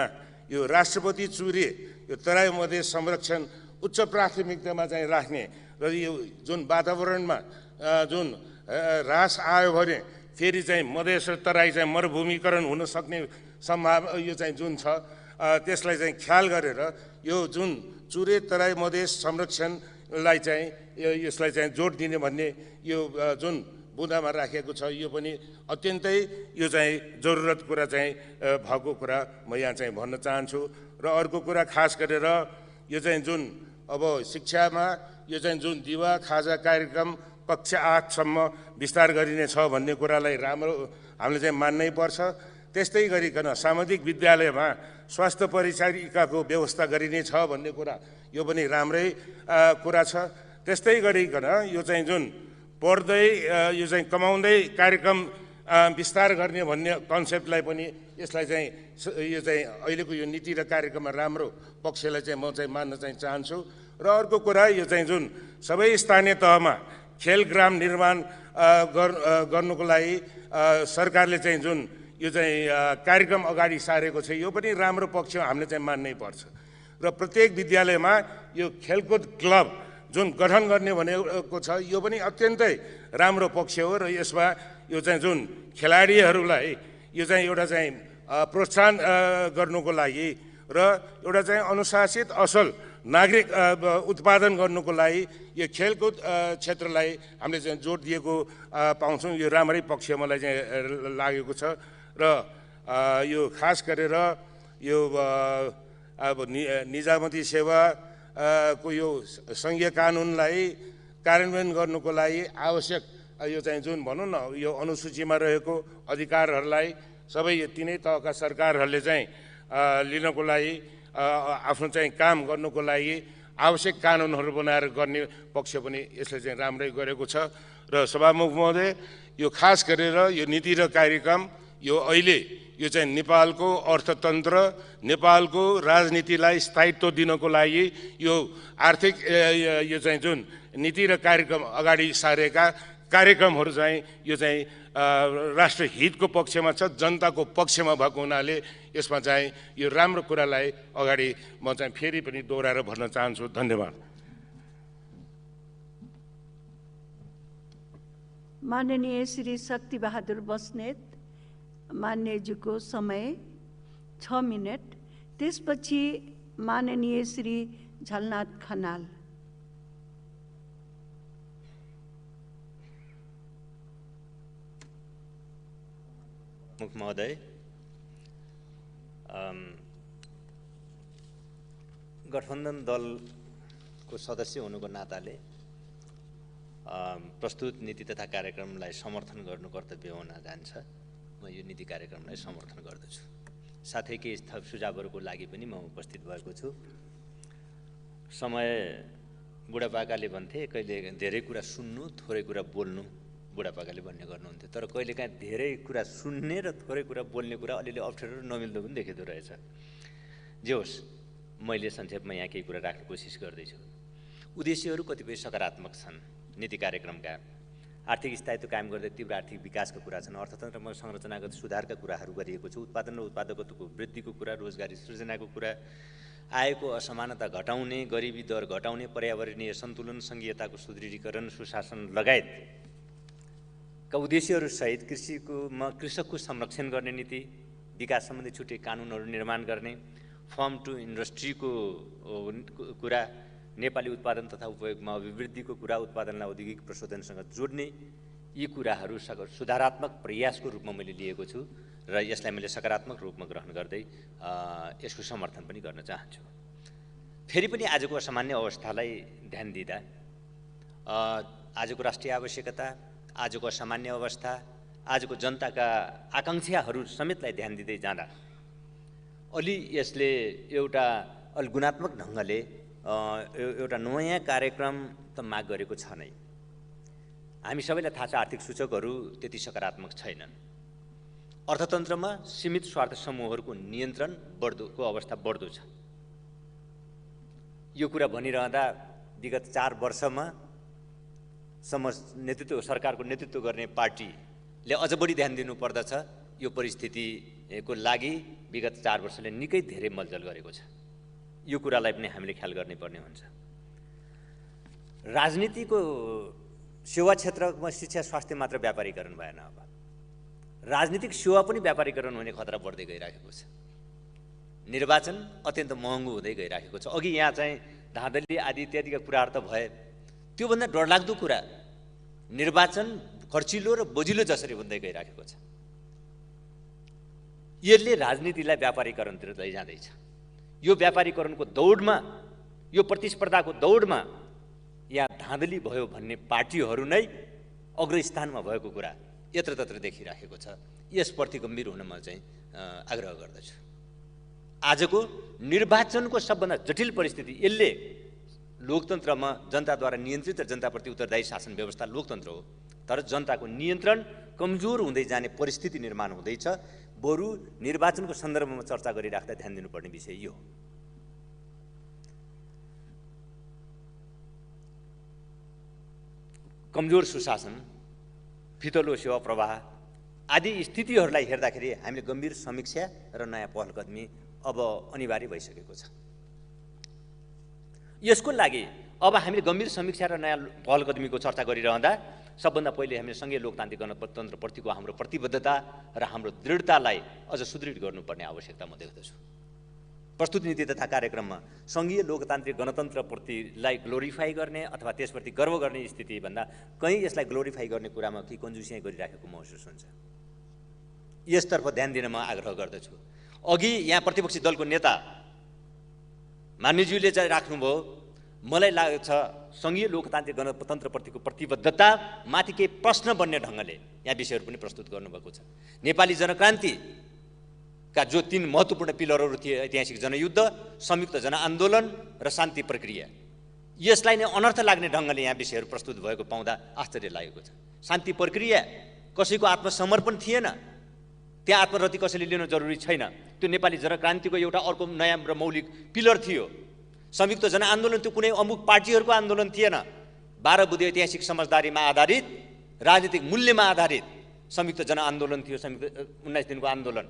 यो राष्ट्रपति चुरे यो तराई मधेस संरक्षण उच्च प्राथमिकतामा चाहिँ राख्ने र यो जुन वातावरणमा जुन ह्रास आयो भने फेरि चाहिँ मधेस र तराई चाहिँ मरुभूमिकरण हुन सक्ने सम्भावना यो चाहिँ जुन छ त्यसलाई चाहिँ ख्याल गरेर यो जुन चुरे तराई मधेस संरक्षणलाई चाहिँ यसलाई चाहिँ जोड दिने भन्ने यो जुन बुँदामा राखेको छ यो पनि अत्यन्तै यो चाहिँ जरुरत कुरा चाहिँ भएको कुरा म यहाँ चाहिँ भन्न चाहन्छु। र अर्को कुरा खास गरेर यो चाहिँ जुन अब शिक्षामा यो चाहिँ जुन दिवा खाजा कार्यक्रम कक्षा 8 सम्म विस्तार गरिनेछ भन्ने कुरालाई राम्रो हामीले चाहिँ मान्नै पर्छ। त्यस्तै गरिकन सामुदायिक विद्यालयमा स्वास्थ्य परिचारिकाको व्यवस्था गरिनेछ भन्ने कुरा यो पनि राम्रै कुरा छ। त्यस्तै गरिकन यो चाहिँ जुन पढ्दै यो चाहिँ कमाउँदै कार्यक्रम विस्तार गर्ने भन्ने कन्सेप्टलाई पनि यसलाई चाहिँ यो चाहिँ अहिलेको यो नीति र कार्यक्रममा राम्रो पक्षलाई चाहिँ म चाहिँ मान्न चाहिँ चाहन्छु। र अर्को कुरा यो चाहिँ जुन सबै स्थानीय तहमा खेलग्राम निर्माण गर्नुको लागि सरकारले चाहिँ जुन यो चाहिँ कार्यक्रम अगाडि सारेको छ यो पनि राम्रो पक्ष हामीले चाहिँ मान्नै पर्छ। र प्रत्येक विद्यालयमा यो खेलकुद क्लब जुन गठन गर्ने भनेको छ यो पनि अत्यन्तै राम्रो पक्ष हो। र यसमा यो चाहिँ जुन खेलाडीहरूलाई यो चाहिँ एउटा चाहिँ प्रोत्साहन गर्नुको लागि र एउटा चाहिँ अनुशासित असल नागरिक उत्पादन गर्नुको लागि यो खेलकुद क्षेत्रलाई हामीले चाहिँ जोड दिएको पाउँछौँ। यो राम्रै पक्ष मलाई चाहिँ लागेको छ। र यो खास गरेर यो अब निजामती सेवा को यो सङ्घीय कानुनलाई कार्यान्वयन गर्नुको लागि आवश्यक यो चाहिँ जुन भनौँ न यो अनुसूचीमा रहेको अधिकारहरूलाई सबै यो तिनै तहका सरकारहरूले चाहिँ लिनको लागि आफ्नो चाहिँ काम गर्नुको लागि आवश्यक कानुनहरू बनाएर गर्ने पक्ष पनि यसले चाहिँ राम्रै गरेको छ। र सभामुख महोदय यो खास गरेर यो नीति र कार्यक्रम यो अहिले यो चाहिँ नेपालको अर्थतन्त्र नेपालको राजनीतिलाई स्थायित्व दिनको लागि यो आर्थिक यो चाहिँ जुन नीति र कार्यक्रम अगाडि सारेका कार्यक्रमहरू चाहिँ यो चाहिँ राष्ट्रहितको पक्षमा छ, जनताको पक्षमा भएको हुनाले यसमा चाहिँ यो राम्रो कुरालाई अगाडि म चाहिँ फेरि पनि दोहोऱ्याएर भन्न चाहन्छु। धन्यवाद। माननीय श्री शक्ति बहादुर बस्नेत मान्यज्यूको समय 6 मिनट। त्यसपछि माननीय श्री झलनाथ खनाल। मुख महोदय, गठबन्धन दलको सदस्य हुनुको नाताले प्रस्तुत नीति तथा कार्यक्रमलाई समर्थन गर्नु कर्तव्य हुन जान्छ। म यो नीति कार्यक्रमलाई समर्थन गर्दछु। साथै केही थप सुझावहरूको लागि पनि म उपस्थित भएको छु। समय बुढापाकाले भन्थे कहिले धेरै कुरा सुन्नु थोरै कुरा बोल्नु, बुढापाकाले भन्ने गर्नुहुन्थ्यो। तर कहिलेकाहीँ धेरै कुरा सुन्ने र थोरै कुरा बोल्ने कुरा अलिअलि अप्ठ्यारो र नमिल्दो पनि देखिँदो रहेछ। जे होस्, मैले संक्षेपमा यहाँ केही कुरा राख्ने कोसिस गर्दैछु। उद्देश्यहरू कतिपय सकारात्मक छन्। नीति कार्यक्रमका आर्थिक स्थायित्व कायम गर्दै तीव्र आर्थिक विकासका कुरा छन्, अर्थतन्त्रमा संरचनागत सुधारका कुराहरू गरिएको छ, उत्पादन र उत्पादकत्वको वृद्धिको कुरा, रोजगारी सृजनाको कुरा, आयको असमानता घटाउने, गरिबी दर घटाउने, पर्यावरणीय सन्तुलन, सङ्घीयताको सुदृढीकरण, सुशासन लगायतका उद्देश्यहरूसहित कृषकको संरक्षण गर्ने नीति, विकास सम्बन्धी छुट्टै कानुनहरू निर्माण गर्ने, फार्म टु इन्डस्ट्रीको कुरा, नेपाली उत्पादन तथा उपयोगमा अभिवृद्धिको कुरा, उत्पादनलाई औद्योगिक प्रशोधनसँग जोड्ने, यी कुराहरू सुधारात्मक प्रयासको रूपमा मैले लिएको छु र यसलाई मैले सकारात्मक रूपमा ग्रहण गर्दै यसको समर्थन पनि गर्न चाहन्छु। फेरि पनि आजको असामान्य अवस्थालाई ध्यान दिँदा आजको राष्ट्रिय आवश्यकता, आजको असामान्य अवस्था, आजको जनताका आकाङ्क्षाहरू समेतलाई ध्यान दिँदै जाँदा अलि यसले एउटा अलि गुणात्मक ढङ्गले एउटा नयाँ कार्यक्रम त माग गरेको छ नै। हामी सबैलाई थाहा छ आर्थिक सूचकहरू त्यति सकारात्मक छैनन्। अर्थतन्त्रमा सीमित स्वार्थ समूहहरूको नियन्त्रण बढ्दोको अवस्था बढ्दो छ। यो कुरा भनिरहँदा विगत 4 वर्षमा सरकारको नेतृत्व गर्ने पार्टीले अझ बढी ध्यान दिनुपर्दछ। यो परिस्थितिको लागि विगत 4 वर्षले निकै धेरै मलजल गरेको छ। यो कुरालाई पनि हामीले ख्याल गर्नुपर्ने हुन्छ। राजनीतिको सेवा क्षेत्रमा शिक्षा स्वास्थ्य मात्र व्यापारीकरण भएन, अब राजनीतिक सेवा पनि व्यापारीकरण हुने खतरा बढ्दै गइराखेको छ। निर्वाचन अत्यन्त महँगो हुँदै गइराखेको छ। अघि यहाँ चाहिँ धाँधली आदि इत्यादिका कुराहरू त भए, त्योभन्दा डरलाग्दो कुरा निर्वाचन खर्चिलो र बोझिलो जसरी हुँदै गइराखेको छ। यसले राजनीतिलाई व्यापारीकरणतिर लैजाँदैछ। यो व्यापारीकरणको दौडमा, यो प्रतिस्पर्धाको दौडमा यहाँ धाँधली भयो भन्ने पार्टीहरू नै अग्रस्थानमा भएको कुरा यत्रतत्र देखिराखेको छ। यसप्रति गम्भीर हुन म चाहिँ आग्रह गर्दछु। आजको निर्वाचनको सबभन्दा जटिल परिस्थिति, यसले लोकतन्त्रमा जनताद्वारा नियन्त्रित र जनताप्रति उत्तरदायी शासन व्यवस्था लोकतन्त्र हो, तर जनताको नियन्त्रण कमजोर हुँदै जाने परिस्थिति निर्माण हुँदैछ। बरु निर्वाचनको सन्दर्भमा चर्चा गरिराख्दा ध्यान दिनुपर्ने विषय यो हो। कमजोर सुशासन, फितलो सेवा प्रवाह आदि स्थितिहरूलाई हेर्दाखेरि हामीले गम्भीर समीक्षा र नयाँ पहलकदमी अब अनिवार्य भइसकेको छ। यसको लागि अब हामीले गम्भीर समीक्षा र नयाँ पहलकदमीको चर्चा गरिरहँदा सबभन्दा पहिले हामीले सङ्घीय लोकतान्त्रिक गणतन्त्रप्रतिको हाम्रो प्रतिबद्धता र हाम्रो दृढतालाई अझ सुदृढ गर्नुपर्ने आवश्यकता म देख्दछु। प्रस्तुत नीति तथा कार्यक्रममा सङ्घीय लोकतान्त्रिक गणतन्त्रप्रतिलाई ग्लोरिफाई गर्ने अथवा त्यसप्रति गर्व गर्ने स्थितिभन्दा कहीँ यसलाई ग्लोरिफाई गर्ने कुरामा केही कन्जुसियाँ गरिराखेको महसुस हुन्छ। यसतर्फ ध्यान दिन म आग्रह गर्दछु। अघि यहाँ प्रतिपक्षी दलको नेता मान्यज्यूले चाहिँ राख्नुभयो, मलाई लाग्छ सङ्घीय लोकतान्त्रिक गणतन्त्रप्रतिको प्रतिबद्धता माथि केही प्रश्न बन्ने ढङ्गले यहाँ विषयहरू पनि प्रस्तुत गर्नुभएको छ। नेपाली जनक्रान्तिका जो 3 महत्त्वपूर्ण पिलरहरू थिए, ऐतिहासिक जनयुद्ध, संयुक्त जनआन्दोलन र शान्ति प्रक्रिया, यसलाई नै अनर्थ लाग्ने ढङ्गले यहाँ विषयहरू प्रस्तुत भएको पाउँदा आश्चर्य लागेको छ। शान्ति प्रक्रिया कसैको आत्मसमर्पण थिएन, त्यहाँ आत्मरति कसैले लिनु जरुरी छैन। त्यो नेपाली जनक्रान्तिको एउटा अर्को नयाँ र मौलिक पिलर थियो। संयुक्त जनआन्दोलन त्यो कुनै अमुक पार्टीहरूको आन्दोलन थिएन। 12 बुँदे ऐतिहासिक समझदारीमा आधारित, राजनीतिक मूल्यमा आधारित संयुक्त जनआन्दोलन थियो, संयुक्त 19 दिनको आन्दोलन।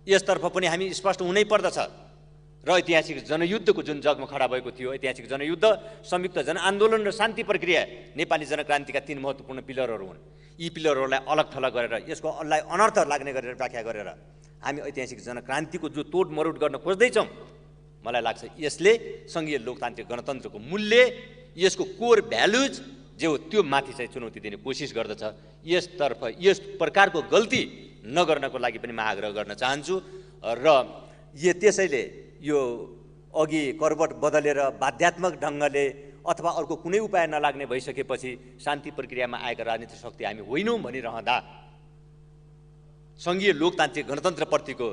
यसतर्फ पनि हामी स्पष्ट हुनै पर्दछ। र ऐतिहासिक जनयुद्धको जुन जगमा खडा भएको थियो, ऐतिहासिक जनयुद्ध, संयुक्त जनआन्दोलन र शान्ति प्रक्रिया नेपाली जनक्रान्तिका 3 महत्त्वपूर्ण पिलरहरू हुन्। यी पिलरहरूलाई अलग थलग गरेर, यसकोलाई अनर्थ लाग्ने गरेर व्याख्या गरेर हामी ऐतिहासिक जनक्रान्तिको जो तोड मरोड गर्न खोज्दैछौँ, मलाई लाग्छ यसले सङ्घीय लोकतान्त्रिक गणतन्त्रको मूल्य, यसको कोर भ्यालुज जो त्यो माथि चाहिँ चुनौती दिने कोसिस गर्दछ। यसतर्फ यस प्रकारको गल्ती नगर्नको लागि पनि म आग्रह गर्न चाहन्छु। र त्यसैले यो अघि करवट बदलेर बाध्यात्मक ढङ्गले अथवा अर्को कुनै उपाय नलाग्ने भइसकेपछि शान्ति प्रक्रियामा आएका राजनीतिक शक्ति हामी होइनौँ भनिरहँदा सङ्घीय लोकतान्त्रिक गणतन्त्रप्रतिको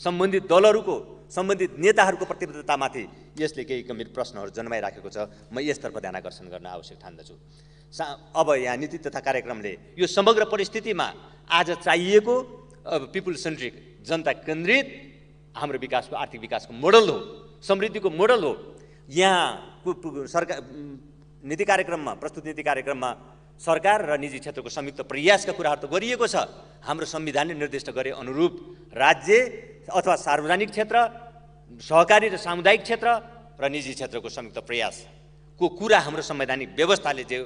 सम्बन्धित दलहरूको, सम्बन्धित नेताहरूको प्रतिबद्धतामाथि यसले केही गम्भीर प्रश्नहरू जन्माइराखेको छ। म यसतर्फ ध्यान आकर्षण गर्न आवश्यक ठान्दछु। अब यहाँ नीति तथा कार्यक्रमले यो समग्र परिस्थितिमा आज चाहिएको पिपुल सेन्ट्रिक, जनता केन्द्रित हाम्रो विकासको, आर्थिक विकासको मोडल हो, समृद्धिको मोडल हो। यहाँ सरकार नीति कार्यक्रममा, प्रस्तुत नीति कार्यक्रममा सरकार र निजी क्षेत्रको संयुक्त प्रयासका कुराहरू त गरिएको छ। हाम्रो संविधानले निर्दिष्ट गरे अनुरूप राज्य अथवा सार्वजनिक क्षेत्र, सहकारी र सामुदायिक क्षेत्र र निजी क्षेत्रको संयुक्त प्रयासको कुरा हाम्रो संवैधानिक व्यवस्थाले जो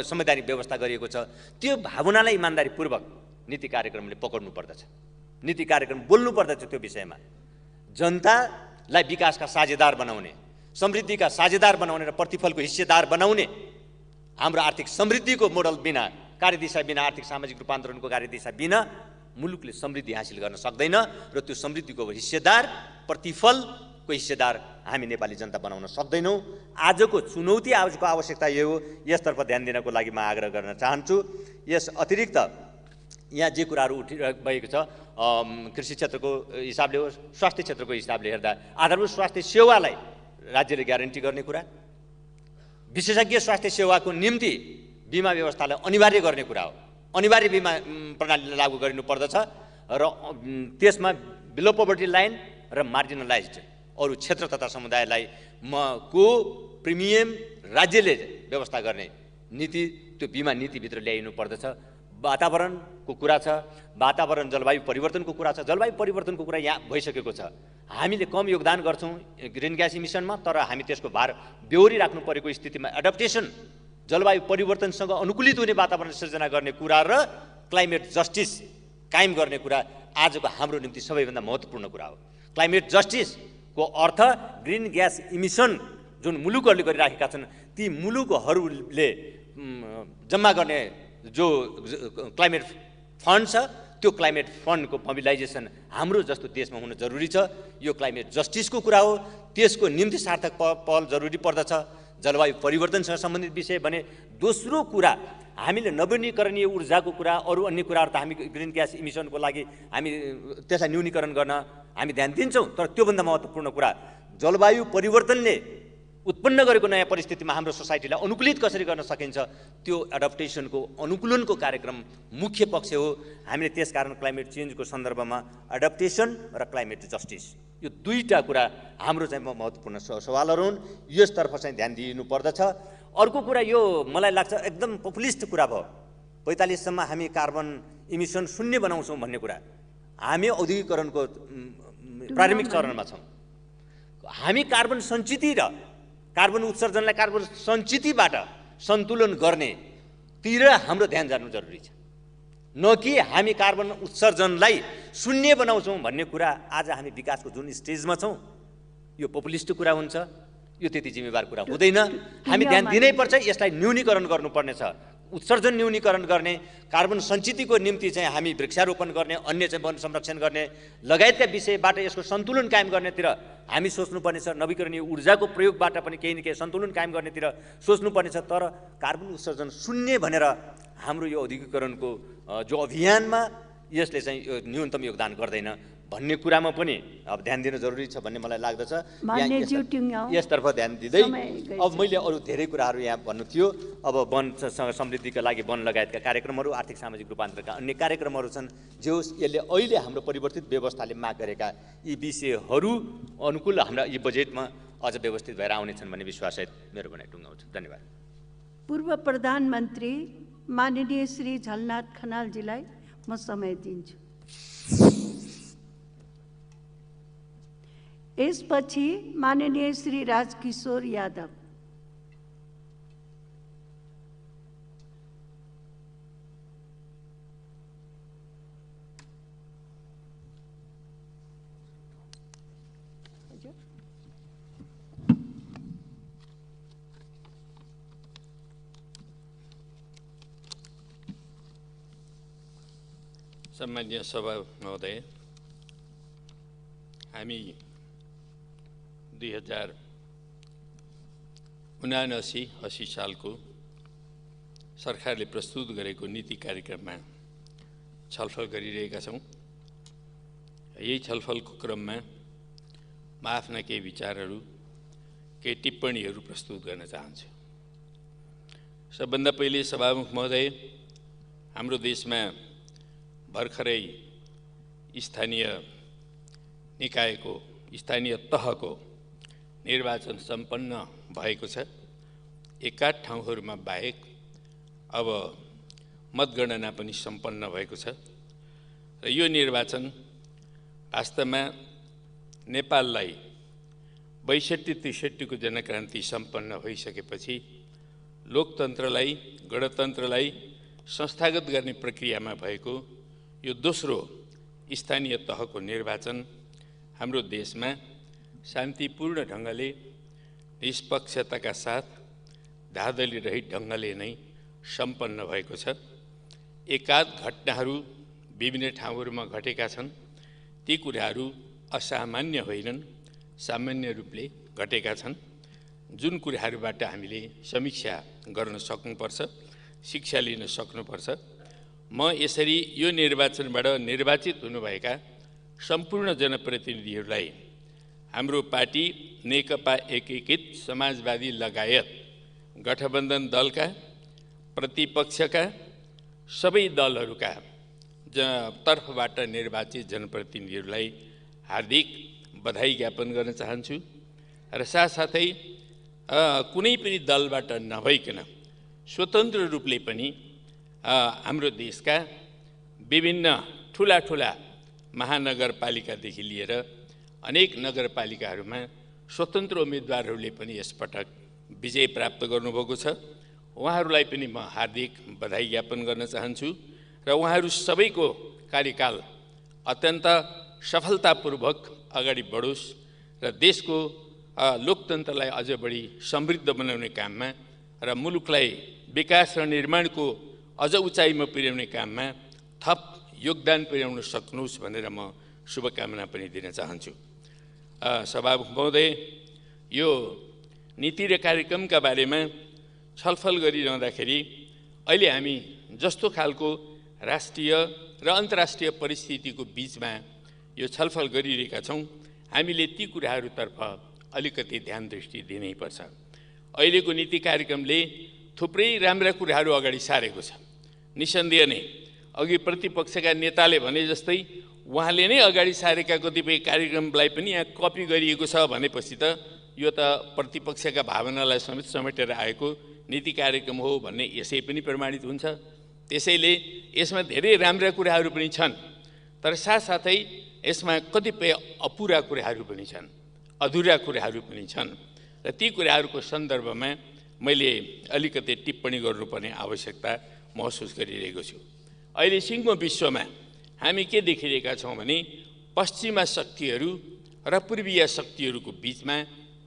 संवैधानिक व्यवस्था गरिएको छ, त्यो भावनालाई इमान्दारीपूर्वक नीति कार्यक्रमले पक्र्नु पर्दछ। नीति कार्यक्रम बोल्नु पर्दछ त्यो विषयमा। जनतालाई विकासका साझेदार बनाउने, समृद्धिका साझेदार बनाउने र प्रतिफलको हिस्सेदार बनाउने हाम्रो आर्थिक समृद्धिको मोडल बिना, कार्यदिशा बिना, आर्थिक सामाजिक रूपान्तरणको कार्यदिशा बिना मुलुकले समृद्धि हासिल गर्न सक्दैन। र त्यो समृद्धिको हिस्सेदार, प्रतिफलको हिस्सेदार हामी नेपाली जनता बनाउन सक्दैनौँ। आजको चुनौती, आजको आवश्यकता यो हो। यसतर्फ ध्यान दिनको लागि म आग्रह गर्न चाहन्छु। यस अतिरिक्त यहाँ जे कुराहरू उठिरहेको छ कृषि क्षेत्रको हिसाबले होस्, स्वास्थ्य क्षेत्रको हिसाबले हेर्दा आधारभूत स्वास्थ्य सेवालाई राज्यले ग्यारेन्टी गर्ने कुरा, विशेषज्ञ स्वास्थ्य सेवाको निम्ति बिमा व्यवस्थालाई अनिवार्य गर्ने कुरा हो। अनिवार्य बिमा प्रणालीलाई लागू गरिनुपर्दछ र त्यसमा बिलो पोभर्टी लाइन र मार्जिनलाइज्ड अरू क्षेत्र तथा समुदायलाई को प्रिमियम राज्यले व्यवस्था गर्ने नीति, त्यो बिमा नीतिभित्र ल्याइनु पर्दछ। वातावरणको कुरा छ, वातावरण जलवायु परिवर्तनको कुरा छ। जलवायु परिवर्तनको कुरा यहाँ भइसकेको छ। हामीले कम योगदान गर्छौँ ग्रिन ग्यास इमिसनमा, तर हामी त्यसको भार बेहोरी राख्नु परेको स्थितिमा एडप्टेसन, जलवायु परिवर्तनसँग अनुकूलित हुने वातावरण सृजना गर्ने कुरा र क्लाइमेट जस्टिस कायम गर्ने कुरा आजको हाम्रो निम्ति सबैभन्दा महत्त्वपूर्ण कुरा हो। क्लाइमेट जस्टिसको अर्थ ग्रिन ग्यास इमिसन जुन मुलुकहरूले गरिराखेका छन् ती मुलुकहरूले जम्मा गर्ने जो क्लाइमेट फन्ड छ त्यो क्लाइमेट फन्डको मोबिलाइजेसन हाम्रो जस्तो देशमा हुन जरुरी छ। यो क्लाइमेट जस्टिसको कुरा हो, त्यसको निम्ति सार्थक पहल जरुरी पर्दछ। जलवायु परिवर्तनसँग सम्बन्धित विषय भने दोस्रो कुरा हामीले नवीनीकरणीय ऊर्जाको कुरा, अरू अन्य कुराहरू त हामी ग्रिन ग्यास इमिसनको लागि हामी त्यसलाई न्यूनीकरण गर्न हामी ध्यान दिन्छौँ, तर त्योभन्दा महत्त्वपूर्ण कुरा जलवायु परिवर्तनले उत्पन्न गरेको नयाँ परिस्थितिमा हाम्रो सोसाइटीलाई अनुकूलित कसरी गर्न सकिन्छ त्यो एडप्टेसनको अनुकूलनको कार्यक्रम मुख्य पक्ष हो। हामीले त्यसकारण क्लाइमेट चेन्जको सन्दर्भमा एडप्टेसन र क्लाइमेट जस्टिस यो दुईटा कुरा हाम्रो चाहिँ महत्त्वपूर्ण सवालहरू हुन्। यसतर्फ चाहिँ ध्यान दिनु पर्दछ। अर्को कुरा यो मलाई लाग्छ एकदम पपुलिस्ट कुरा भयो, 45 सम्म हामी कार्बन इमिसन शून्य बनाउँछौँ भन्ने कुरा। हामी औद्योगिकरणको प्रारम्भिक चरणमा छौँ। हामी कार्बन सञ्चित र कार्बन उत्सर्जनलाई कार्बन सञ्चितबाट सन्तुलन गर्नेतिर हाम्रो ध्यान जानु जरुरी छ, न कि हामी कार्बन उत्सर्जनलाई शून्य बनाउँछौँ भन्ने कुरा। आज हामी विकासको जुन स्टेजमा छौँ यो पपुलिस्ट कुरा हुन्छ, यो त्यति जिम्मेवार कुरा हुँदैन। हामी ध्यान दिनै पर्छ, यसलाई न्यूनीकरण गर्नुपर्ने छ। उत्सर्जन न्यूनीकरण गर्ने, कार्बन सञ्चितको निम्ति चाहिँ हामी वृक्षारोपण गर्ने, अन्य चाहिँ वन संरक्षण गर्ने लगायतका विषयबाट यसको सन्तुलन कायम गर्नेतिर हामी सोच्नुपर्ने छ। नवीकरणीय ऊर्जाको प्रयोगबाट पनि केही न केही सन्तुलन कायम गर्नेतिर सोच्नुपर्ने छ। तर कार्बन उत्सर्जन शून्य भनेर हाम्रो यो औद्योगिकरणको जो अभियानमा यसले चाहिँ यो न्यूनतम योगदान गर्दैन भन्ने कुरामा पनि अब ध्यान दिनु जरुरी छ भन्ने मलाई लाग्दछ। यसतर्फ ध्यान दिँदै अब मैले अरू धेरै कुराहरू यहाँ भन्नु थियो। अब वनसँग समृद्धिका लागि वन लगायतका कार्यक्रमहरू, आर्थिक सामाजिक रूपान्तरणका अन्य कार्यक्रमहरू छन् जो यसले अहिले हाम्रो परिवर्तित व्यवस्थाले माग गरेका यी विषयहरू अनुकूल हाम्रा यी बजेटमा अझ व्यवस्थित भएर आउनेछन् भन्ने विश्वाससहित मेरो भनाइ टुङ्गाउँछु। धन्यवाद। पूर्व प्रधानमन्त्री माननीय श्री झलनाथ खनालजीलाई म समय दिन्छु। यसपछि माननीय श्री राजकिशोर यादव। सम्माननीय सभा महोदय, हामी 1979-80 सालको सरकारले प्रस्तुत गरेको नीति कार्यक्रममा छलफल गरिरहेका छौँ। यही छलफलको क्रममा म आफ्ना केही विचारहरू, केही टिप्पणीहरू प्रस्तुत गर्न चाहन्छु। सबभन्दा पहिले सभामुख महोदय, हाम्रो देशमा भर्खरै स्थानीय निकायको, स्थानीय तहको निर्वाचन सम्पन्न भएको छ। एकाध ठाउँहरूमा बाहेक अब मतगणना पनि सम्पन्न भएको छ र यो निर्वाचन वास्तवमा नेपाललाई 62-63 को जनक्रान्ति सम्पन्न भइसकेपछि लोकतन्त्रलाई, गणतन्त्रलाई संस्थागत गर्ने प्रक्रियामा भएको यो दोस्रो स्थानीय तहको निर्वाचन हाम्रो देशमा शान्तिपूर्ण ढङ्गले, निष्पक्षताका साथ, धाँधली रहित ढङ्गले नै सम्पन्न भएको छ। एकाध घटनाहरू विभिन्न ठाउँहरूमा घटेका छन्। ती कुराहरू असामान्य होइनन्, सामान्य रूपले घटेका छन्। जुन कुराहरूबाट हामीले समीक्षा गर्न सक्नुपर्छ, शिक्षा लिन सक्नुपर्छ, म यसरी यो निर्वाचनबाट निर्वाचित हुनुभएका सम्पूर्ण जनप्रतिनिधिहरूलाई हाम्रो पार्टी नेकपा एकीकृत समाजवादी लगायत गठबन्धन दलका प्रतिपक्षका सबै दलहरूका तर्फबाट निर्वाचित जनप्रतिनिधिहरूलाई हार्दिक बधाई ज्ञापन गर्न चाहन्छु र साथसाथै कुनै पनि दलबाट नभइकन स्वतन्त्र रूपले पनि हाम्रो देशका विभिन्न ठुला ठुला महानगरपालिकादेखि लिएर अनेक नगरपालिकाहरूमा स्वतन्त्र उम्मेदवारहरूले पनि यसपटक विजय प्राप्त गर्नुभएको छ। उहाँहरूलाई पनि म हार्दिक बधाई ज्ञापन गर्न चाहन्छु र उहाँहरू सबैको कार्यकाल अत्यन्त सफलतापूर्वक अगाडि बढोस् र देशको लोकतन्त्रलाई अझ बढी समृद्ध बनाउने काममा र मुलुकलाई विकास र निर्माणको अझ उचाइमा पुर्याउने काममा थप योगदान पुर्याउन सक्नुहोस् भनेर म शुभकामना पनि दिन चाहन्छु। सभामुख महोदय, यो नीति र कार्यक्रमका बारेमा छलफल गरिरहँदाखेरि अहिले हामी जस्तो खालको राष्ट्रिय र अन्तर्राष्ट्रिय परिस्थितिको बीचमा यो छलफल गरिरहेका छौँ, हामीले ती कुराहरूतर्फ अलिकति ध्यान दृष्टि दिनैपर्छ। अहिलेको नीति कार्यक्रमले थुप्रै राम्रा कुराहरू अगाडि सारेको छ। निसन्देह नै अघि प्रतिपक्षका नेताले भने जस्तै उहाँले नै अगाडि सारेका कतिपय कार्यक्रमलाई पनि यहाँ कपी गरिएको छ भनेपछि त यो त प्रतिपक्षका भावनालाई समेत समेटेर आएको नीति कार्यक्रम हो भन्ने यसै पनि प्रमाणित हुन्छ। त्यसैले यसमा धेरै राम्रा कुराहरू पनि छन्, तर साथसाथै यसमा कतिपय अपुरा कुराहरू पनि छन्, अधुरा कुराहरू पनि छन् र ती कुराहरूको सन्दर्भमा मैले अलिकति टिप्पणी गर्नुपर्ने आवश्यकता महसुस गरिरहेको छु। अहिले सिङ्गो विश्वमा हामी के देखिरहेका छौँ भने पश्चिमा शक्तिहरू र पूर्वीय शक्तिहरूको बीचमा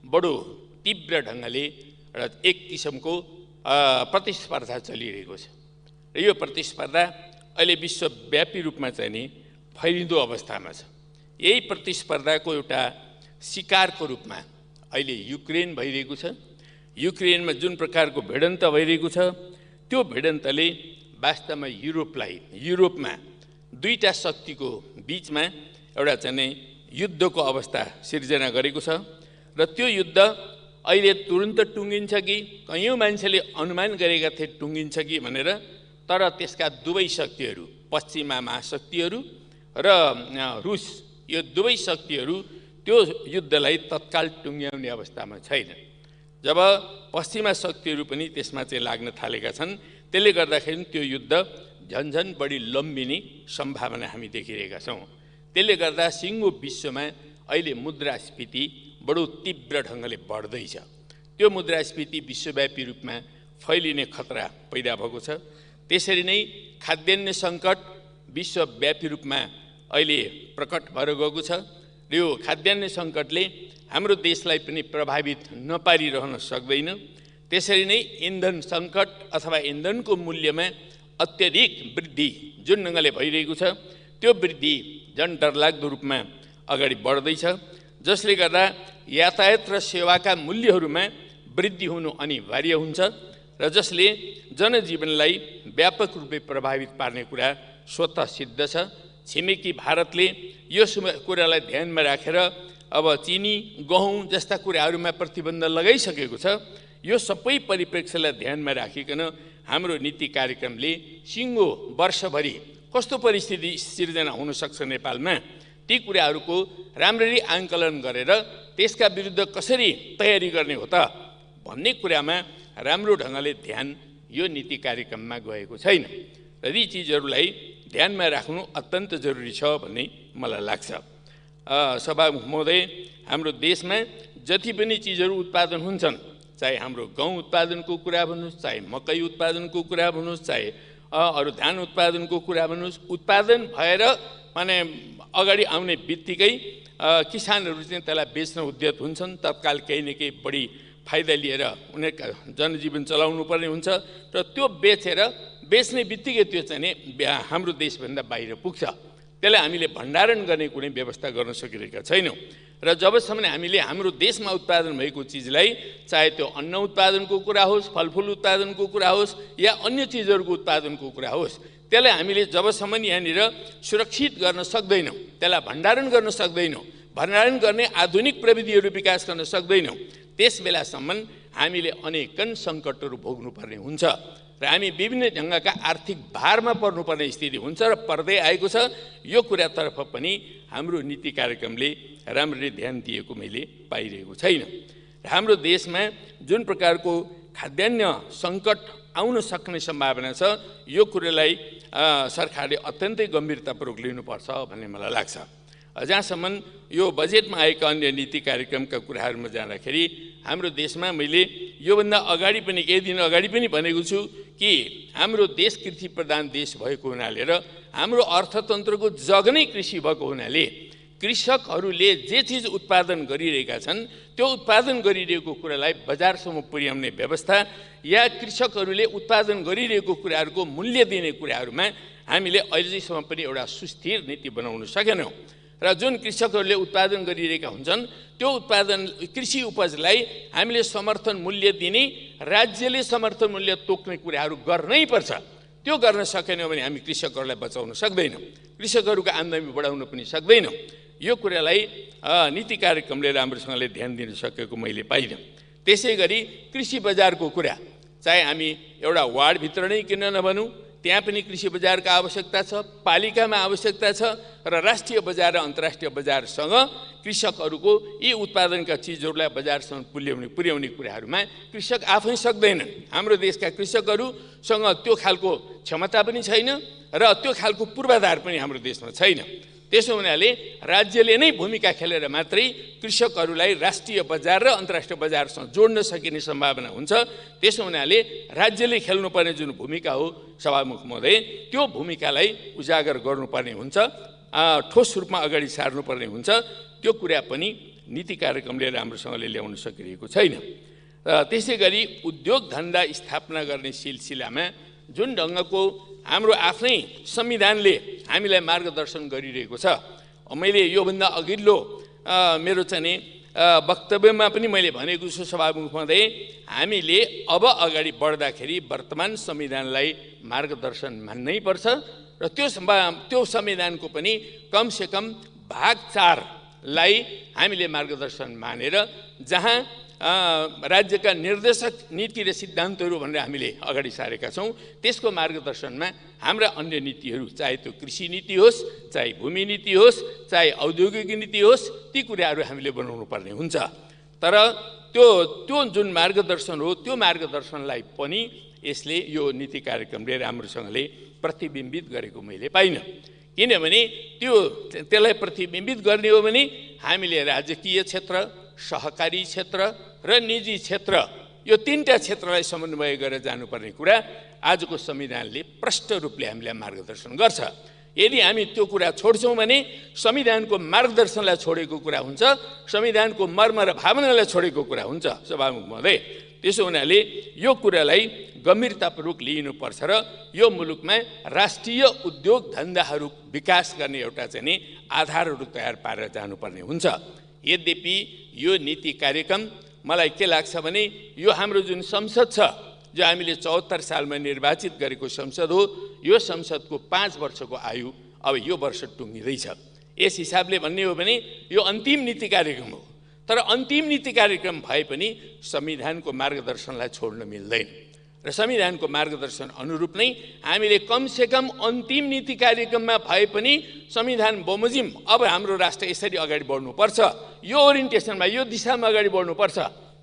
बडो तीव्र ढङ्गले र एक किसिमको प्रतिस्पर्धा चलिरहेको छ र यो प्रतिस्पर्धा अहिले विश्वव्यापी रूपमा चाहिँ नि फैलिँदो अवस्थामा छ। यही प्रतिस्पर्धाको एउटा शिकारको रूपमा अहिले युक्रेन भइरहेको छ। युक्रेनमा जुन प्रकारको भिडन्त भइरहेको छ त्यो भिडन्तले वास्तवमा युरोपमा दुईटा शक्तिको बीचमा एउटा चाहिँ युद्धको अवस्था सिर्जना गरेको छ र त्यो युद्ध अहिले तुरुन्त टुङ्गिन्छ कि कयौँ मान्छेले अनुमान गरेका थिए टुङ्गिन्छ कि भनेर, तर त्यसका दुवै शक्तिहरू पश्चिमा महाशक्तिहरू र रुस, यो दुवै शक्तिहरू त्यो युद्धलाई तत्काल टुङ्ग्याउने अवस्थामा छैन। जब पश्चिमा शक्तिहरू पनि त्यसमा चाहिँ लाग्न थालेका छन्, त्यसले गर्दाखेरि त्यो युद्ध झन्झन बढी लम्बिने सम्भावना हामी देखिरहेका छौँ। त्यसले गर्दा सिङ्गो विश्वमा अहिले मुद्रास्फीति बडो तीव्र ढङ्गले बढ्दैछ। त्यो मुद्रास्फीति विश्वव्यापी रूपमा फैलिने खतरा पैदा भएको छ। त्यसरी नै खाद्यान्न सङ्कट विश्वव्यापी रूपमा अहिले प्रकट भएर गएको छ र यो खाद्यान्न सङ्कटले हाम्रो देशलाई पनि प्रभावित नपारिरहन सक्दैन। त्यसरी नै इन्धन सङ्कट अथवा इन्धनको मूल्यमा अत्यधिक वृद्धि जुन ढङ्गले भइरहेको छ त्यो वृद्धि झन् डरलाग्दो रूपमा अगाडि बढ्दैछ, जसले गर्दा यातायात र सेवाका मूल्यहरूमा वृद्धि हुनु अनिवार्य हुन्छ र जसले जनजीवनलाई व्यापक रूपले प्रभावित पार्ने कुरा स्वतः सिद्ध छ। छिमेकी भारतले यो कुरालाई ध्यानमा राखेर अब चिनी, गहुँ जस्ता कुराहरूमा प्रतिबन्ध लगाइसकेको छ। यो सबै परिप्रेक्ष्यलाई ध्यानमा राखिकन हाम्रो नीति कार्यक्रमले सिङ्गो वर्षभरि कस्तो परिस्थिति सिर्जना हुनसक्छ नेपालमा, ती कुराहरूको राम्ररी आङ्कलन गरेर त्यसका विरुद्ध कसरी तयारी गर्ने हो त भन्ने कुरामा राम्रो ढङ्गले ध्यान यो नीति कार्यक्रममा गएको छैन र यी चिजहरूलाई ध्यानमा राख्नु अत्यन्त जरुरी छ भन्ने मलाई लाग्छ। सभामुख महोदय, हाम्रो देशमा जति पनि चिजहरू उत्पादन हुन्छन्, चाहे हाम्रो गहुँ उत्पादनको कुरा भन्नुहोस्, चाहे मकै उत्पादनको कुरा भन्नुहोस्, चाहे अरू धान उत्पादनको कुरा भन्नुहोस्, उत्पादन भएर माने अगाडि आउने बित्तिकै किसानहरू चाहिँ त्यसलाई बेच्न उद्यत हुन्छन्। तत्काल केही न केही बढी फाइदा लिएर उनीहरूका जनजीवन चलाउनु पर्ने हुन्छ र त्यो बेच्ने बित्तिकै त्यो चाहिँ हाम्रो देशभन्दा बाहिर पुग्छ। त्यसलाई हामीले भण्डारण गर्ने कुनै व्यवस्था गर्न सकिरहेका छैनौँ र जबसम्म हामीले हाम्रो देशमा उत्पादन भएको चिजलाई, चाहे त्यो अन्न उत्पादनको कुरा होस्, फलफुल उत्पादनको कुरा होस् या अन्य चिजहरूको उत्पादनको कुरा होस्, त्यसलाई हामीले जबसम्म यहाँनिर सुरक्षित गर्न सक्दैनौँ, त्यसलाई भण्डारण गर्न सक्दैनौँ, भण्डारण गर्ने आधुनिक प्रविधिहरू विकास गर्न सक्दैनौँ, त्यस बेलासम्म हामीले अनेकन सङ्कटहरू भोग्नुपर्ने हुन्छ र हामी विभिन्न ढङ्गका आर्थिक भारमा पर्नुपर्ने स्थिति हुन्छ र पर्दै आएको छ। यो कुरातर्फ पनि हाम्रो नीति कार्यक्रमले राम्ररी ध्यान दिएको मैले पाइरहेको छैन। र हाम्रो देशमा जुन प्रकारको खाद्यान्न सङ्कट आउन सक्ने सम्भावना छ, यो कुरालाई सरकारले अत्यन्तै गम्भीरतापूर्वक लिनुपर्छ भन्ने मलाई लाग्छ। जहाँसम्म यो बजेटमा आएका अन्य नीति कार्यक्रमका कुराहरूमा जाँदाखेरि हाम्रो देशमा मैले योभन्दा अगाडि पनि केही दिन अगाडि पनि भनेको छु कि हाम्रो देश कृषि प्रधान देश भएको हुनाले र हाम्रो अर्थतन्त्रको जग नै कृषि भएको हुनाले कृषकहरूले जे चिज उत्पादन गरिरहेका छन् त्यो उत्पादन गरिरहेको कुरालाई बजारसम्म पुर्याउने व्यवस्था या कृषकहरूले उत्पादन गरिरहेको कुराहरूको मूल्य दिने कुराहरूमा हामीले अहिलेसम्म पनि एउटा सुस्थिर नीति बनाउन सकेनौँ। र जुन कृषकहरूले उत्पादन गरिरहेका हुन्छन् त्यो उत्पादन कृषि उपजलाई हामीले समर्थन मूल्य दिने, राज्यले समर्थन मूल्य तोक्ने कुराहरू गर्नै पर्छ। त्यो गर्न सकेनौँ भने हामी कृषकहरूलाई बचाउन सक्दैनौँ, कृषकहरूको आम्दानी बढाउन पनि सक्दैनौँ। यो कुरालाई नीति कार्यक्रमले राम्रोसँगले ध्यान दिन सकेको मैले पाइनँ। त्यसै गरी कृषि बजारको कुरा, चाहे हामी एउटा वार्डभित्र नै किन नभनौँ, त्यहाँ पनि कृषि बजारको आवश्यकता छ, पालिकामा आवश्यकता छ र राष्ट्रिय बजार र अन्तर्राष्ट्रिय बजारसँग कृषकहरूको यी उत्पादनका चिजहरूलाई बजारसम्म पुर्याउने कुराहरूमा कृषक आफै सक्दैनन्। हाम्रो देशका कृषकहरूसँग त्यो खालको क्षमता पनि छैन र त्यो खालको पूर्वाधार पनि हाम्रो देशमा छैन। त्यसो हुनाले राज्यले नै भूमिका खेलेर मात्रै कृषकहरूलाई राष्ट्रिय बजार र अन्तर्राष्ट्रिय बजारसँग जोड्न सकिने सम्भावना हुन्छ। त्यसो हुनाले राज्यले खेल्नुपर्ने जुन भूमिका हो सभामुख महोदय, त्यो भूमिकालाई उजागर गर्नुपर्ने हुन्छ, ठोस रूपमा अगाडि सार्नुपर्ने हुन्छ। त्यो कुरा पनि नीति कार्यक्रमले राम्रोसँगले ल्याउन सकिरहेको छैन। त्यसै गरी उद्योग धन्दा स्थापना गर्ने सिलसिलामा जुन ढङ्गको हाम्रो आफ्नै संविधानले हामीलाई मार्गदर्शन गरिरहेको छ, मैले योभन्दा अघिल्लो मेरो चाहिँ वक्तव्यमा पनि मैले भनेको छु सभामुख महोदय, हामीले अब अगाडि बढ्दाखेरि वर्तमान संविधानलाई मार्गदर्शन मान्नै पर्छ र त्यो संविधानको पनि कमसेकम भाग 4लाई हामीले मार्गदर्शन मानेर जहाँ राज्यका निर्देशक नीति र सिद्धान्तहरू भनेर हामीले अगाडि सारेका छौँ, त्यसको मार्गदर्शनमा हाम्रा अन्य नीतिहरू, चाहे त्यो कृषि नीति होस्, चाहे भूमि नीति होस्, चाहे औद्योगिक नीति होस्, ती कुराहरू हामीले बनाउनु पर्ने हुन्छ। तर त्यो जुन मार्गदर्शन हो त्यो मार्गदर्शनलाई पनि यसले यो नीति कार्यक्रमले राम्रोसँगले प्रतिबिम्बित गरेको मैले पाइनँ। किनभने त्यसलाई प्रतिबिम्बित गर्ने हो भने हामीले राजकीय क्षेत्र, सहकारी क्षेत्र र निजी क्षेत्र, यो 3टा क्षेत्रलाई समन्वय गरेर जानुपर्ने कुरा आजको संविधानले प्रष्ट रूपले हामीलाई मार्गदर्शन गर्छ। यदि हामी त्यो कुरा छोड्छौँ भने संविधानको मार्गदर्शनलाई छोडेको कुरा हुन्छ, संविधानको मर्म र भावनालाई छोडेको कुरा हुन्छ सभामुख महोदय। त्यसो हुनाले यो कुरालाई गम्भीरतापूर्वक लिनुपर्छ र यो मुलुकमा राष्ट्रिय उद्योग धन्दाहरू विकास गर्ने एउटा चाहिँ नि आधारहरू तयार पारेर जानुपर्ने हुन्छ। यद्यपि यो नीति कार्यक्रम मलाई के लाग्छ भने यो हाम्रो जुन संसद छ, जो हामीले 74 सालमा निर्वाचित गरेको संसद हो, यो संसदको 5 वर्षको आयु अब यो वर्ष टुङ्गिँदैछ। यस हिसाबले भन्ने हो भने यो अन्तिम नीति कार्यक्रम हो। तर अन्तिम नीति कार्यक्रम भए पनि संविधानको मार्गदर्शनलाई छोड्न मिल्दैन र संविधानको मार्गदर्शन अनुरूप नै हामीले कमसेकम अन्तिम नीति कार्यक्रममा भए पनि संविधान बमोजिम अब हाम्रो राष्ट्र यसरी अगाडि बढ्नुपर्छ, यो ओरिएन्टेसनमा, यो दिशामा अगाडि बढ्नुपर्छ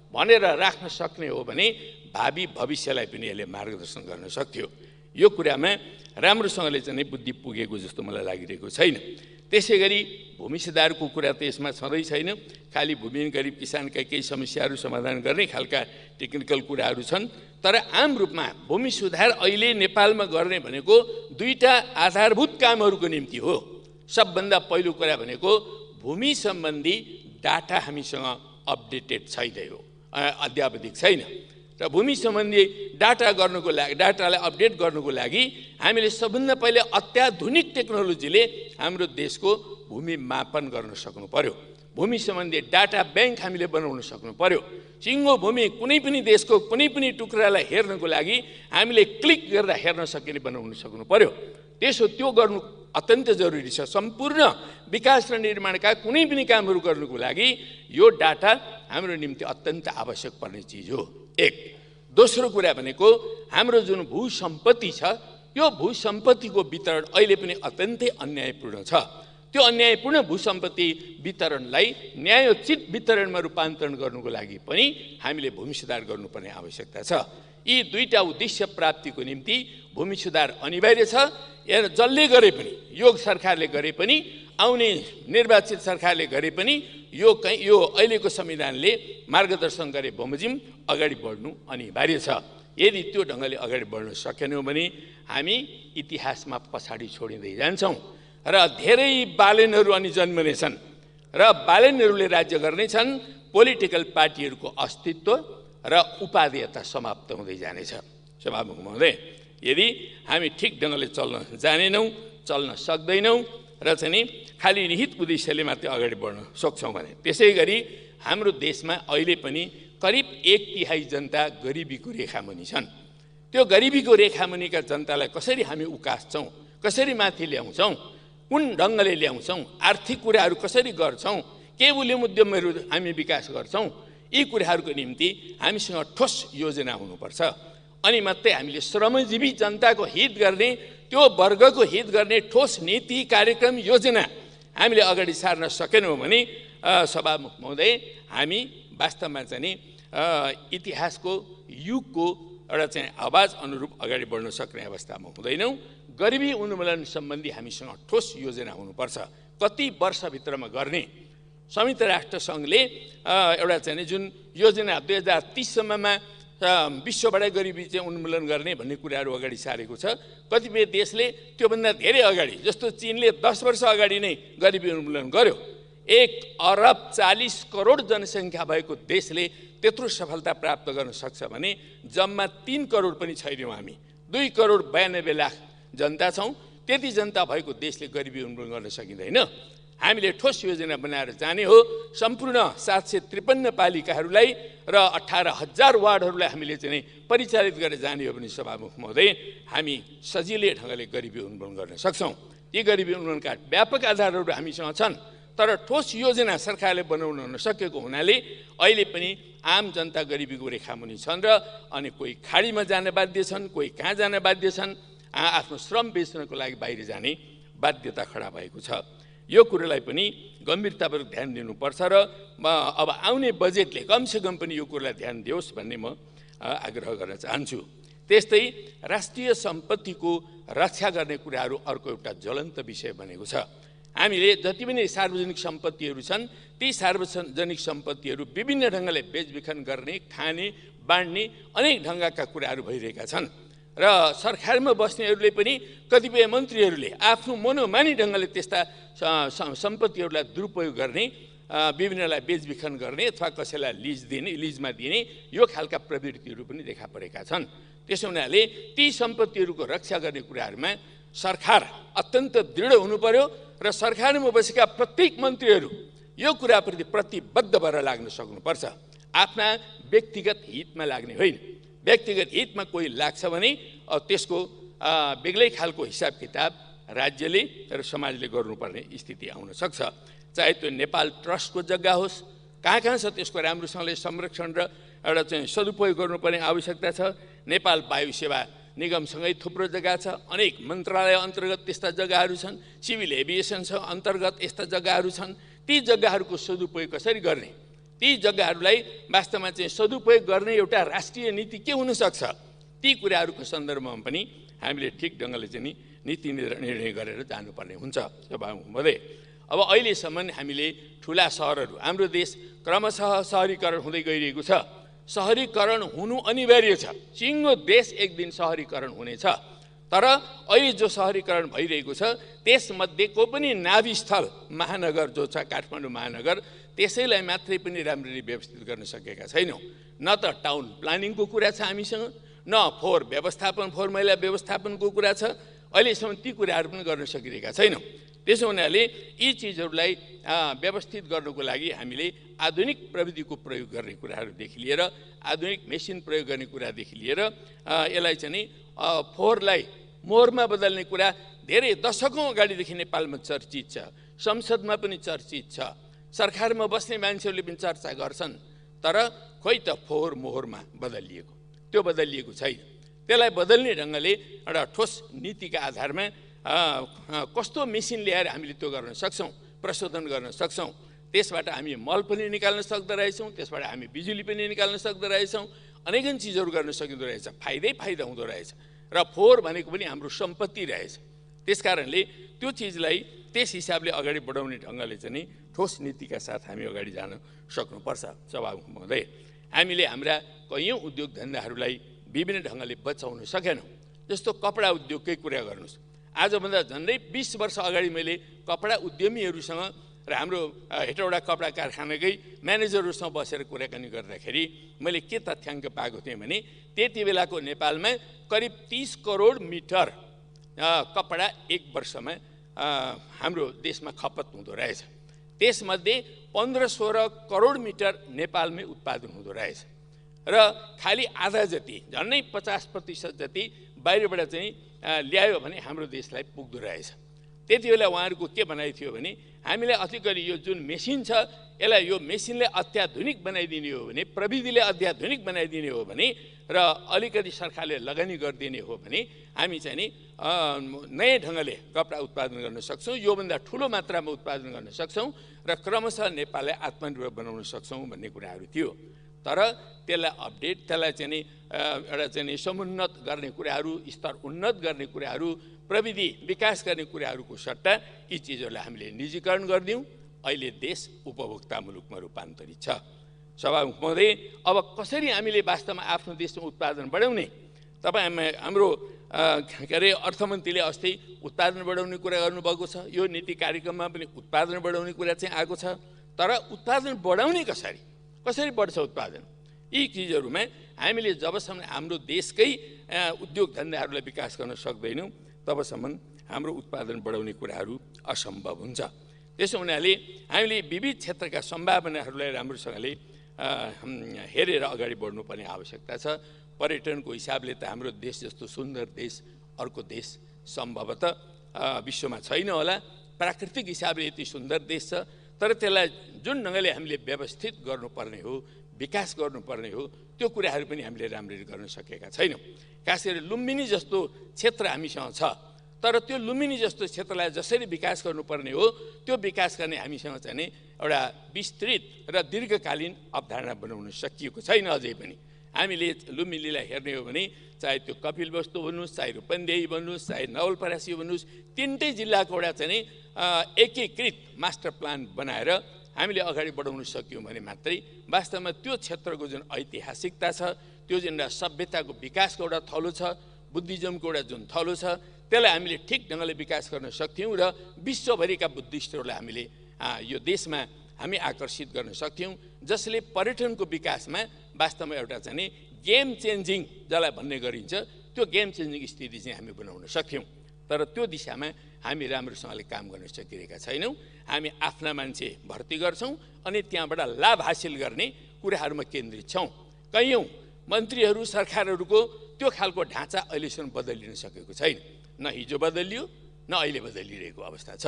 भनेर राख्न सक्ने हो भने भावी भविष्यलाई पनि यसले मार्गदर्शन गर्न सक्थ्यो। यो कुरामा राम्रोसँगले चाहिँ बुद्धि पुगेको जस्तो मलाई लागिरहेको छैन। त्यसै गरी भूमि सुधारको कुरा त यसमा छँदै छैन, खालि भूमिहीन गरिब किसानका केही समस्याहरू समाधान गर्ने खालका टेक्निकल कुराहरू छन्। तर आम रूपमा भूमि सुधार अहिले नेपालमा गर्ने भनेको 2टा आधारभूत कामहरूको निम्ति हो। सबभन्दा पहिलो कुरा भनेको भूमि सम्बन्धी डाटा हामीसँग अपडेटेड छैन, अद्यावधिक छैन र भूमि सम्बन्धी डाटालाई अपडेट गर्नुको लागि हामीले सबभन्दा पहिले अत्याधुनिक टेक्नोलोजीले हाम्रो देशको भूमि मापन गर्न सक्नु पर्यो। भूमि सम्बन्धी डाटा ब्याङ्क हामीले बनाउन सक्नु पर्यो। सिङ्गो भूमि कुनै पनि देशको कुनै पनि टुक्रालाई हेर्नको लागि हामीले क्लिक गर्दा हेर्न सकिने बनाउन सक्नु पर्यो। त्यो गर्नु अत्यन्त जरुरी छ। सम्पूर्ण विकास र निर्माणका कुनै पनि कामहरू गर्नुको लागि यो डाटा हाम्रो निम्ति अत्यन्त आवश्यक पर्ने चिज हो। एक। दोस्रो कुरा भनेको हाम्रो जुन भूसम्पत्ति छ, यो भूसम्पत्तिको वितरण अहिले पनि अत्यन्तै अन्यायपूर्ण छ। त्यो अन्यायपूर्ण भूसम्पत्ति वितरणलाई न्यायोचित वितरणमा रूपान्तरण गर्नुको लागि पनि हामीले भूमि सुधार गर्नुपर्ने आवश्यकता छ। यी दुईटा उद्देश्य प्राप्तिको निम्ति भूमि सुधार अनिवार्य छ। जसले गरे पनि, यो सरकारले गरे पनि, आउने निर्वाचित सरकारले गरे पनि यो अहिलेको संविधानले मार्गदर्शन गरे बमोजिम अगाडि बढ्नु अनिवार्य छ। यदि त्यो ढङ्गले अगाडि बढ्न सकेनौँ भने हामी इतिहासमा पछाडि छोडिँदै जान्छौँ र धेरै बालेनहरू अनि जन्मनेछन् र बालेनहरूले राज्य गर्नेछन्। पोलिटिकल पार्टीहरूको अस्तित्व र उपादेयता समाप्त हुँदै जानेछ। सभामुख महोदय, यदि हामी ठिक ढङ्गले चल्न जानेनौँ, चल्न सक्दैनौँ र चाहिँ खालि निहित उद्देश्यले मात्रै अगाडि बढ्न सक्छौँ भने, त्यसै गरी हाम्रो देशमा अहिले पनि करिब 1/3 जनता गरिबीको रेखामुनि छन्। त्यो गरिबीको रेखामुनिका जनतालाई कसरी हामी उकास्छौँ, कसरी माथि ल्याउँछौँ, कुन ढङ्गले ल्याउँछौँ, आर्थिक कुराहरू कसरी गर्छौँ, के मूल्य उद्यमहरू हामी विकास गर्छौँ, यी कुराहरूको निम्ति हामीसँग ठोस योजना हुनुपर्छ। अनि मात्रै हामीले श्रमजीवी जनताको हित गर्ने, त्यो वर्गको हित गर्ने ठोस नीति, कार्यक्रम, योजना हामीले अगाडि सार्न सकेनौँ भने सभामुख महोदय, हामी वास्तवमा चाहिँ इतिहासको युगको एउटा चाहिँ आवाज अनुरूप अगाडि बढ्न सक्ने अवस्थामा हुँदैनौँ। गरिबी उन्मूलन सम्बन्धी हामीसँग ठोस योजना हुनुपर्छ। कति वर्षभित्रमा गर्ने? संयुक्त राष्ट्र सङ्घले एउटा चाहिँ जुन योजना 2030 सम्ममा विश्वबाटै गरिबी चाहिँ उन्मूलन गर्ने भन्ने कुराहरू अगाडि सारेको छ। कतिपय देशले त्योभन्दा धेरै अगाडि, जस्तो चीनले 10 वर्ष अगाडि नै गरिबी उन्मूलन गर्यो। 1 अरब 40 करोड जनसङ्ख्या भएको देशले त्यत्रो सफलता प्राप्त गर्न सक्छ भने जम्मा 3 करोड पनि छैनौँ हामी। 2 करोड 92 लाख जनता छौँ। त्यति जनता भएको देशले गरिबी उन्मूलन गर्न सकिँदैन। हामीले ठोस योजना बनाएर जाने हो। सम्पूर्ण 753 पालिकाहरूलाई र 18,000 वार्डहरूलाई हामीले चाहिँ परिचालित गरेर जाने हो भने सभामुख महोदय, हामी सजिलै ढङ्गले गरिबी उन्मूलन गर्न सक्छौँ। यी गरिबी उन्मूलनका व्यापक आधारहरू हामीसँग छन्, तर ठोस योजना सरकारले बनाउन नसकेको हुनाले अहिले पनि आम जनता गरिबीको रेखामुनि छन् र अनि कोही खाडीमा जान बाध्य छन्, कोही कहाँ जान बाध्य छन्, आफ्नो श्रम बेच्नको लागि बाहिर जाने बाध्यता खडा भएको छ। यो कुरोलाई पनि गम्भीरतापूर्वक ध्यान दिनुपर्छ र अब आउने बजेटले कमसेकम पनि यो कुरोलाई ध्यान दियोस् भन्ने म आग्रह गर्न चाहन्छु। त्यस्तै राष्ट्रिय सम्पत्तिको रक्षा गर्ने कुराहरू अर्को एउटा ज्वलन्त विषय बनेको छ। हामीले जति पनि सार्वजनिक सम्पत्तिहरू छन्, ती सार्वजनिक सम्पत्तिहरू विभिन्न ढङ्गले बेचबिखन गर्ने, खाने, बाँड्ने अनेक ढङ्गका कुराहरू भइरहेका छन् र सरकारमा बस्नेहरूले पनि कतिपय मन्त्रीहरूले आफ्नो मनोमानी ढङ्गले त्यस्ता सम्पत्तिहरूलाई दुरुपयोग गर्ने, विभिन्नलाई बेचबिखन गर्ने अथवा कसैलाई लिजमा दिने यो खालका प्रवृत्तिहरू पनि देखा परेका छन्। त्यसो हुनाले ती सम्पत्तिहरूको रक्षा गर्ने कुराहरूमा सरकार अत्यन्त दृढ हुनु पर्यो र सरकारमा बसेका प्रत्येक मन्त्रीहरू यो कुराप्रति प्रतिबद्ध भएर लाग्न सक्नुपर्छ। आफ्ना व्यक्तिगत हितमा लाग्ने होइन। व्यक्तिगत हितमा कोही लाग्छ भने त्यसको बेग्लै खालको हिसाब किताब राज्यले र समाजले गर्नुपर्ने स्थिति आउन सक्छ। चाहे त्यो नेपाल ट्रस्टको जग्गा होस्, कहाँ कहाँ छ त्यसको राम्रोसँगले संरक्षण र एउटा चाहिँ सदुपयोग गर्नुपर्ने आवश्यकता छ। नेपाल वायु सेवा निगमसँगै थुप्रो जग्गा छ, अनेक मन्त्रालय अन्तर्गत त्यस्ता जग्गाहरू छन्, सिभिल एभिएसन छ अन्तर्गत यस्ता जग्गाहरू छन्। ती जग्गाहरूको सदुपयोग कसरी गर्ने, ती जग्गाहरूलाई वास्तवमा चाहिँ सदुपयोग गर्ने एउटा राष्ट्रिय नीति के हुनसक्छ, ती कुराहरूको सन्दर्भमा पनि हामीले ठिक ढङ्गले चाहिँ नीति निर्णय गरेर जानुपर्ने हुन्छ। महोदय, अब अहिलेसम्म हामीले ठुला सहरहरू, हाम्रो देश क्रमशः सहरीकरण हुँदै गइरहेको छ। सहरीकरण हुनु अनिवार्य छ। सिङ्गो देश एक दिन सहरीकरण हुनेछ। तर अहिले जो सहरीकरण भइरहेको छ त्यसमध्येको पनि नाभिस्थल महानगर जो छ काठमाडौँ महानगर, त्यसैलाई मात्रै पनि राम्ररी व्यवस्थित गर्न सकेका छैनौँ। न त टाउन प्लानिङको कुरा छ हामीसँग, न फोहोर मैला व्यवस्थापनको कुरा छ। अहिलेसम्म ती कुराहरू पनि गर्न सकिरहेका छैनौँ। त्यसो हुनाले यी चिजहरूलाई व्यवस्थित गर्नको लागि हामीले आधुनिक प्रविधिको प्रयोग गर्ने कुराहरूदेखि लिएर आधुनिक मेसिन प्रयोग गर्ने कुरादेखि लिएर यसलाई चाहिँ नि फोहोरलाई मोहरमा बदल्ने कुरा धेरै दशकौँ अगाडिदेखि नेपालमा चर्चित छ, संसदमा पनि चर्चित छ, सरकारमा बस्ने मान्छेहरूले पनि चर्चा गर्छन्। तर खोइ त फोहोर मोहोरमा बदलिएको, त्यो बदलिएको छैन। त्यसलाई बदल्ने ढङ्गले एउटा ठोस नीतिका आधारमा कस्तो मेसिन ल्याएर हामीले त्यो गर्न सक्छौँ, प्रशोधन गर्न सक्छौँ। त्यसबाट हामी मल पनि निकाल्न सक्दो रहेछौँ, त्यसबाट हामी बिजुली पनि निकाल्न सक्दो रहेछौँ, अनेकन चिजहरू गर्न सकिँदो रहेछ, फाइदा हुँदो रहेछ। र फोहोर भनेको पनि हाम्रो सम्पत्ति रहेछ। त्यसकारणले त्यो चिजलाई त्यस हिसाबले अगाडि बढाउने ढङ्गले चाहिँ नि ठोस नीतिका साथ हामी अगाडि जान सक्नुपर्छ। सभामुख महोदय, हामीले हाम्रा कैयौँ उद्योग धन्दाहरूलाई विभिन्न ढङ्गले बचाउन सकेनौँ। जस्तो कपडा उद्योगकै कुरा गर्नुहोस्, आजभन्दा झन्डै 20 वर्ष अगाडि मैले कपडा उद्यमीहरूसँग र हाम्रो हेटौडा कपडा कारखानाकै म्यानेजरहरूसँग बसेर कुराकानी गर्दाखेरि मैले के तथ्याङ्क पाएको थिएँ भने त्यति बेलाको नेपालमा करिब 30 करोड मिटर कपडा एक वर्षमा हाम्रो देशमा खपत हुँदो रहेछ। त्यसमध्ये 15-16 करोड मिटर नेपालमै उत्पादन हुँदो रहेछ र खालि आधा जति झन्डै 50% जति बाहिरबाट चाहिँ ल्यायो भने हाम्रो देशलाई पुग्दो रहेछ। त्यति बेला उहाँहरूको के भनाइ थियो भने हामीलाई अतिकरी यो जुन मेसिन छ यसलाई यो मेसिनले अत्याधुनिक बनाइदिने हो भने, प्रविधिले अत्याधुनिक बनाइदिने हो भने र अलिकति सरकारले लगानी गरिदिने हो भने हामी चाहिँ नि नयाँ ढङ्गले कपडा उत्पादन गर्न सक्छौँ, योभन्दा ठुलो मात्रामा उत्पादन गर्न सक्छौँ र क्रमशः नेपाललाई आत्मनिर्भर बनाउन सक्छौँ भन्ने कुराहरू थियो। तर त्यसलाई अपडेट, त्यसलाई चाहिँ नि एउटा चाहिँ नि समुन्नत गर्ने कुराहरू, स्तर उन्नत गर्ने कुराहरू, प्रविधि विकास गर्ने कुराहरूको सट्टा यी चिजहरूलाई हामीले निजीकरण गरिदियौँ। अहिले देश उपभोक्ता मुलुकमा रूपान्तरित छ। सभामुख महोदय, अब कसरी हामीले वास्तवमा आफ्नो देशमा उत्पादन बढाउने? हाम्रो के अरे अर्थमन्त्रीले अस्ति उत्पादन बढाउने कुरा गर्नुभएको छ। यो नीति कार्यक्रममा पनि उत्पादन बढाउने कुरा चाहिँ आएको छ। तर उत्पादन बढाउने कसरी बढ्छ उत्पादन? यी चिजहरूमा हामीले जबसम्म हाम्रो देशकै उद्योग धन्दाहरूलाई विकास गर्न सक्दैनौँ तबसम्म हाम्रो उत्पादन बढाउने कुराहरू असम्भव हुन्छ। त्यसो हुनाले हामीले विविध क्षेत्रका सम्भावनाहरूलाई राम्रोसँगले हेरेर अगाडि बढ्नुपर्ने आवश्यकता छ। पर्यटनको हिसाबले त हाम्रो देश जस्तो सुन्दर देश अर्को देश सम्भवतः विश्वमा छैन होला। प्राकृतिक हिसाबले यति सुन्दर देश छ, तर त्यसलाई जुन ढङ्गले हामीले व्यवस्थित गर्नुपर्ने हो, विकास गर्नुपर्ने हो, त्यो कुराहरू पनि हामीले राम्ररी गर्न सकेका छैनौँ। खास गरी लुम्बिनी जस्तो क्षेत्र हामीसँग छ, तर त्यो लुम्बिनी जस्तो क्षेत्रलाई जसरी विकास गर्नुपर्ने हो त्यो विकास गर्ने हामीसँग चाहिँ नि एउटा विस्तृत र दीर्घकालीन अवधारणा बनाउन सकिएको छैन अझै पनि। हामीले लुम्बिनीलाई हेर्ने हो भने चाहे त्यो कपिलवस्तु भन्नुहोस्, चाहे रूपन्देही भन्नुहोस्, चाहे नवलपरासी भन्नुहोस्, तिनटै जिल्लाको एउटा चाहिँ नि एकीकृत मास्टर प्लान बनाएर हामीले अगाडि बढाउन सक्यौँ भने मात्रै वास्तवमा त्यो क्षेत्रको जुन ऐतिहासिकता छ, त्यो जुन एउटा सभ्यताको विकासको एउटा थलो छ, बुद्धिज्मको एउटा जुन थलो छ, त्यसलाई हामीले ठिक ढङ्गले विकास गर्न सक्थ्यौँ र विश्वभरिका बुद्धिस्टहरूलाई हामीले यो देशमा हामी आकर्षित गर्न सक्थ्यौँ, जसले पर्यटनको विकासमा वास्तवमा एउटा चाहिँ नि गेम चेन्जिङ जसलाई भन्ने गरिन्छ त्यो गेम चेन्जिङ स्थिति चाहिँ हामी बनाउन सक्थ्यौँ। तर त्यो दिशामा हामी राम्रोसँगले काम गर्न सकिरहेका छैनौँ। हामी आफ्ना मान्छे भर्ती गर्छौँ अनि त्यहाँबाट लाभ हासिल गर्ने कुराहरूमा केन्द्रित छौँ। कैयौँ मन्त्रीहरू सरकारहरूको त्यो खालको ढाँचा अहिलेसम्म बदलिन सकेको छैन। न हिजो बदलियो न अहिले बदलिरहेको अवस्था छ।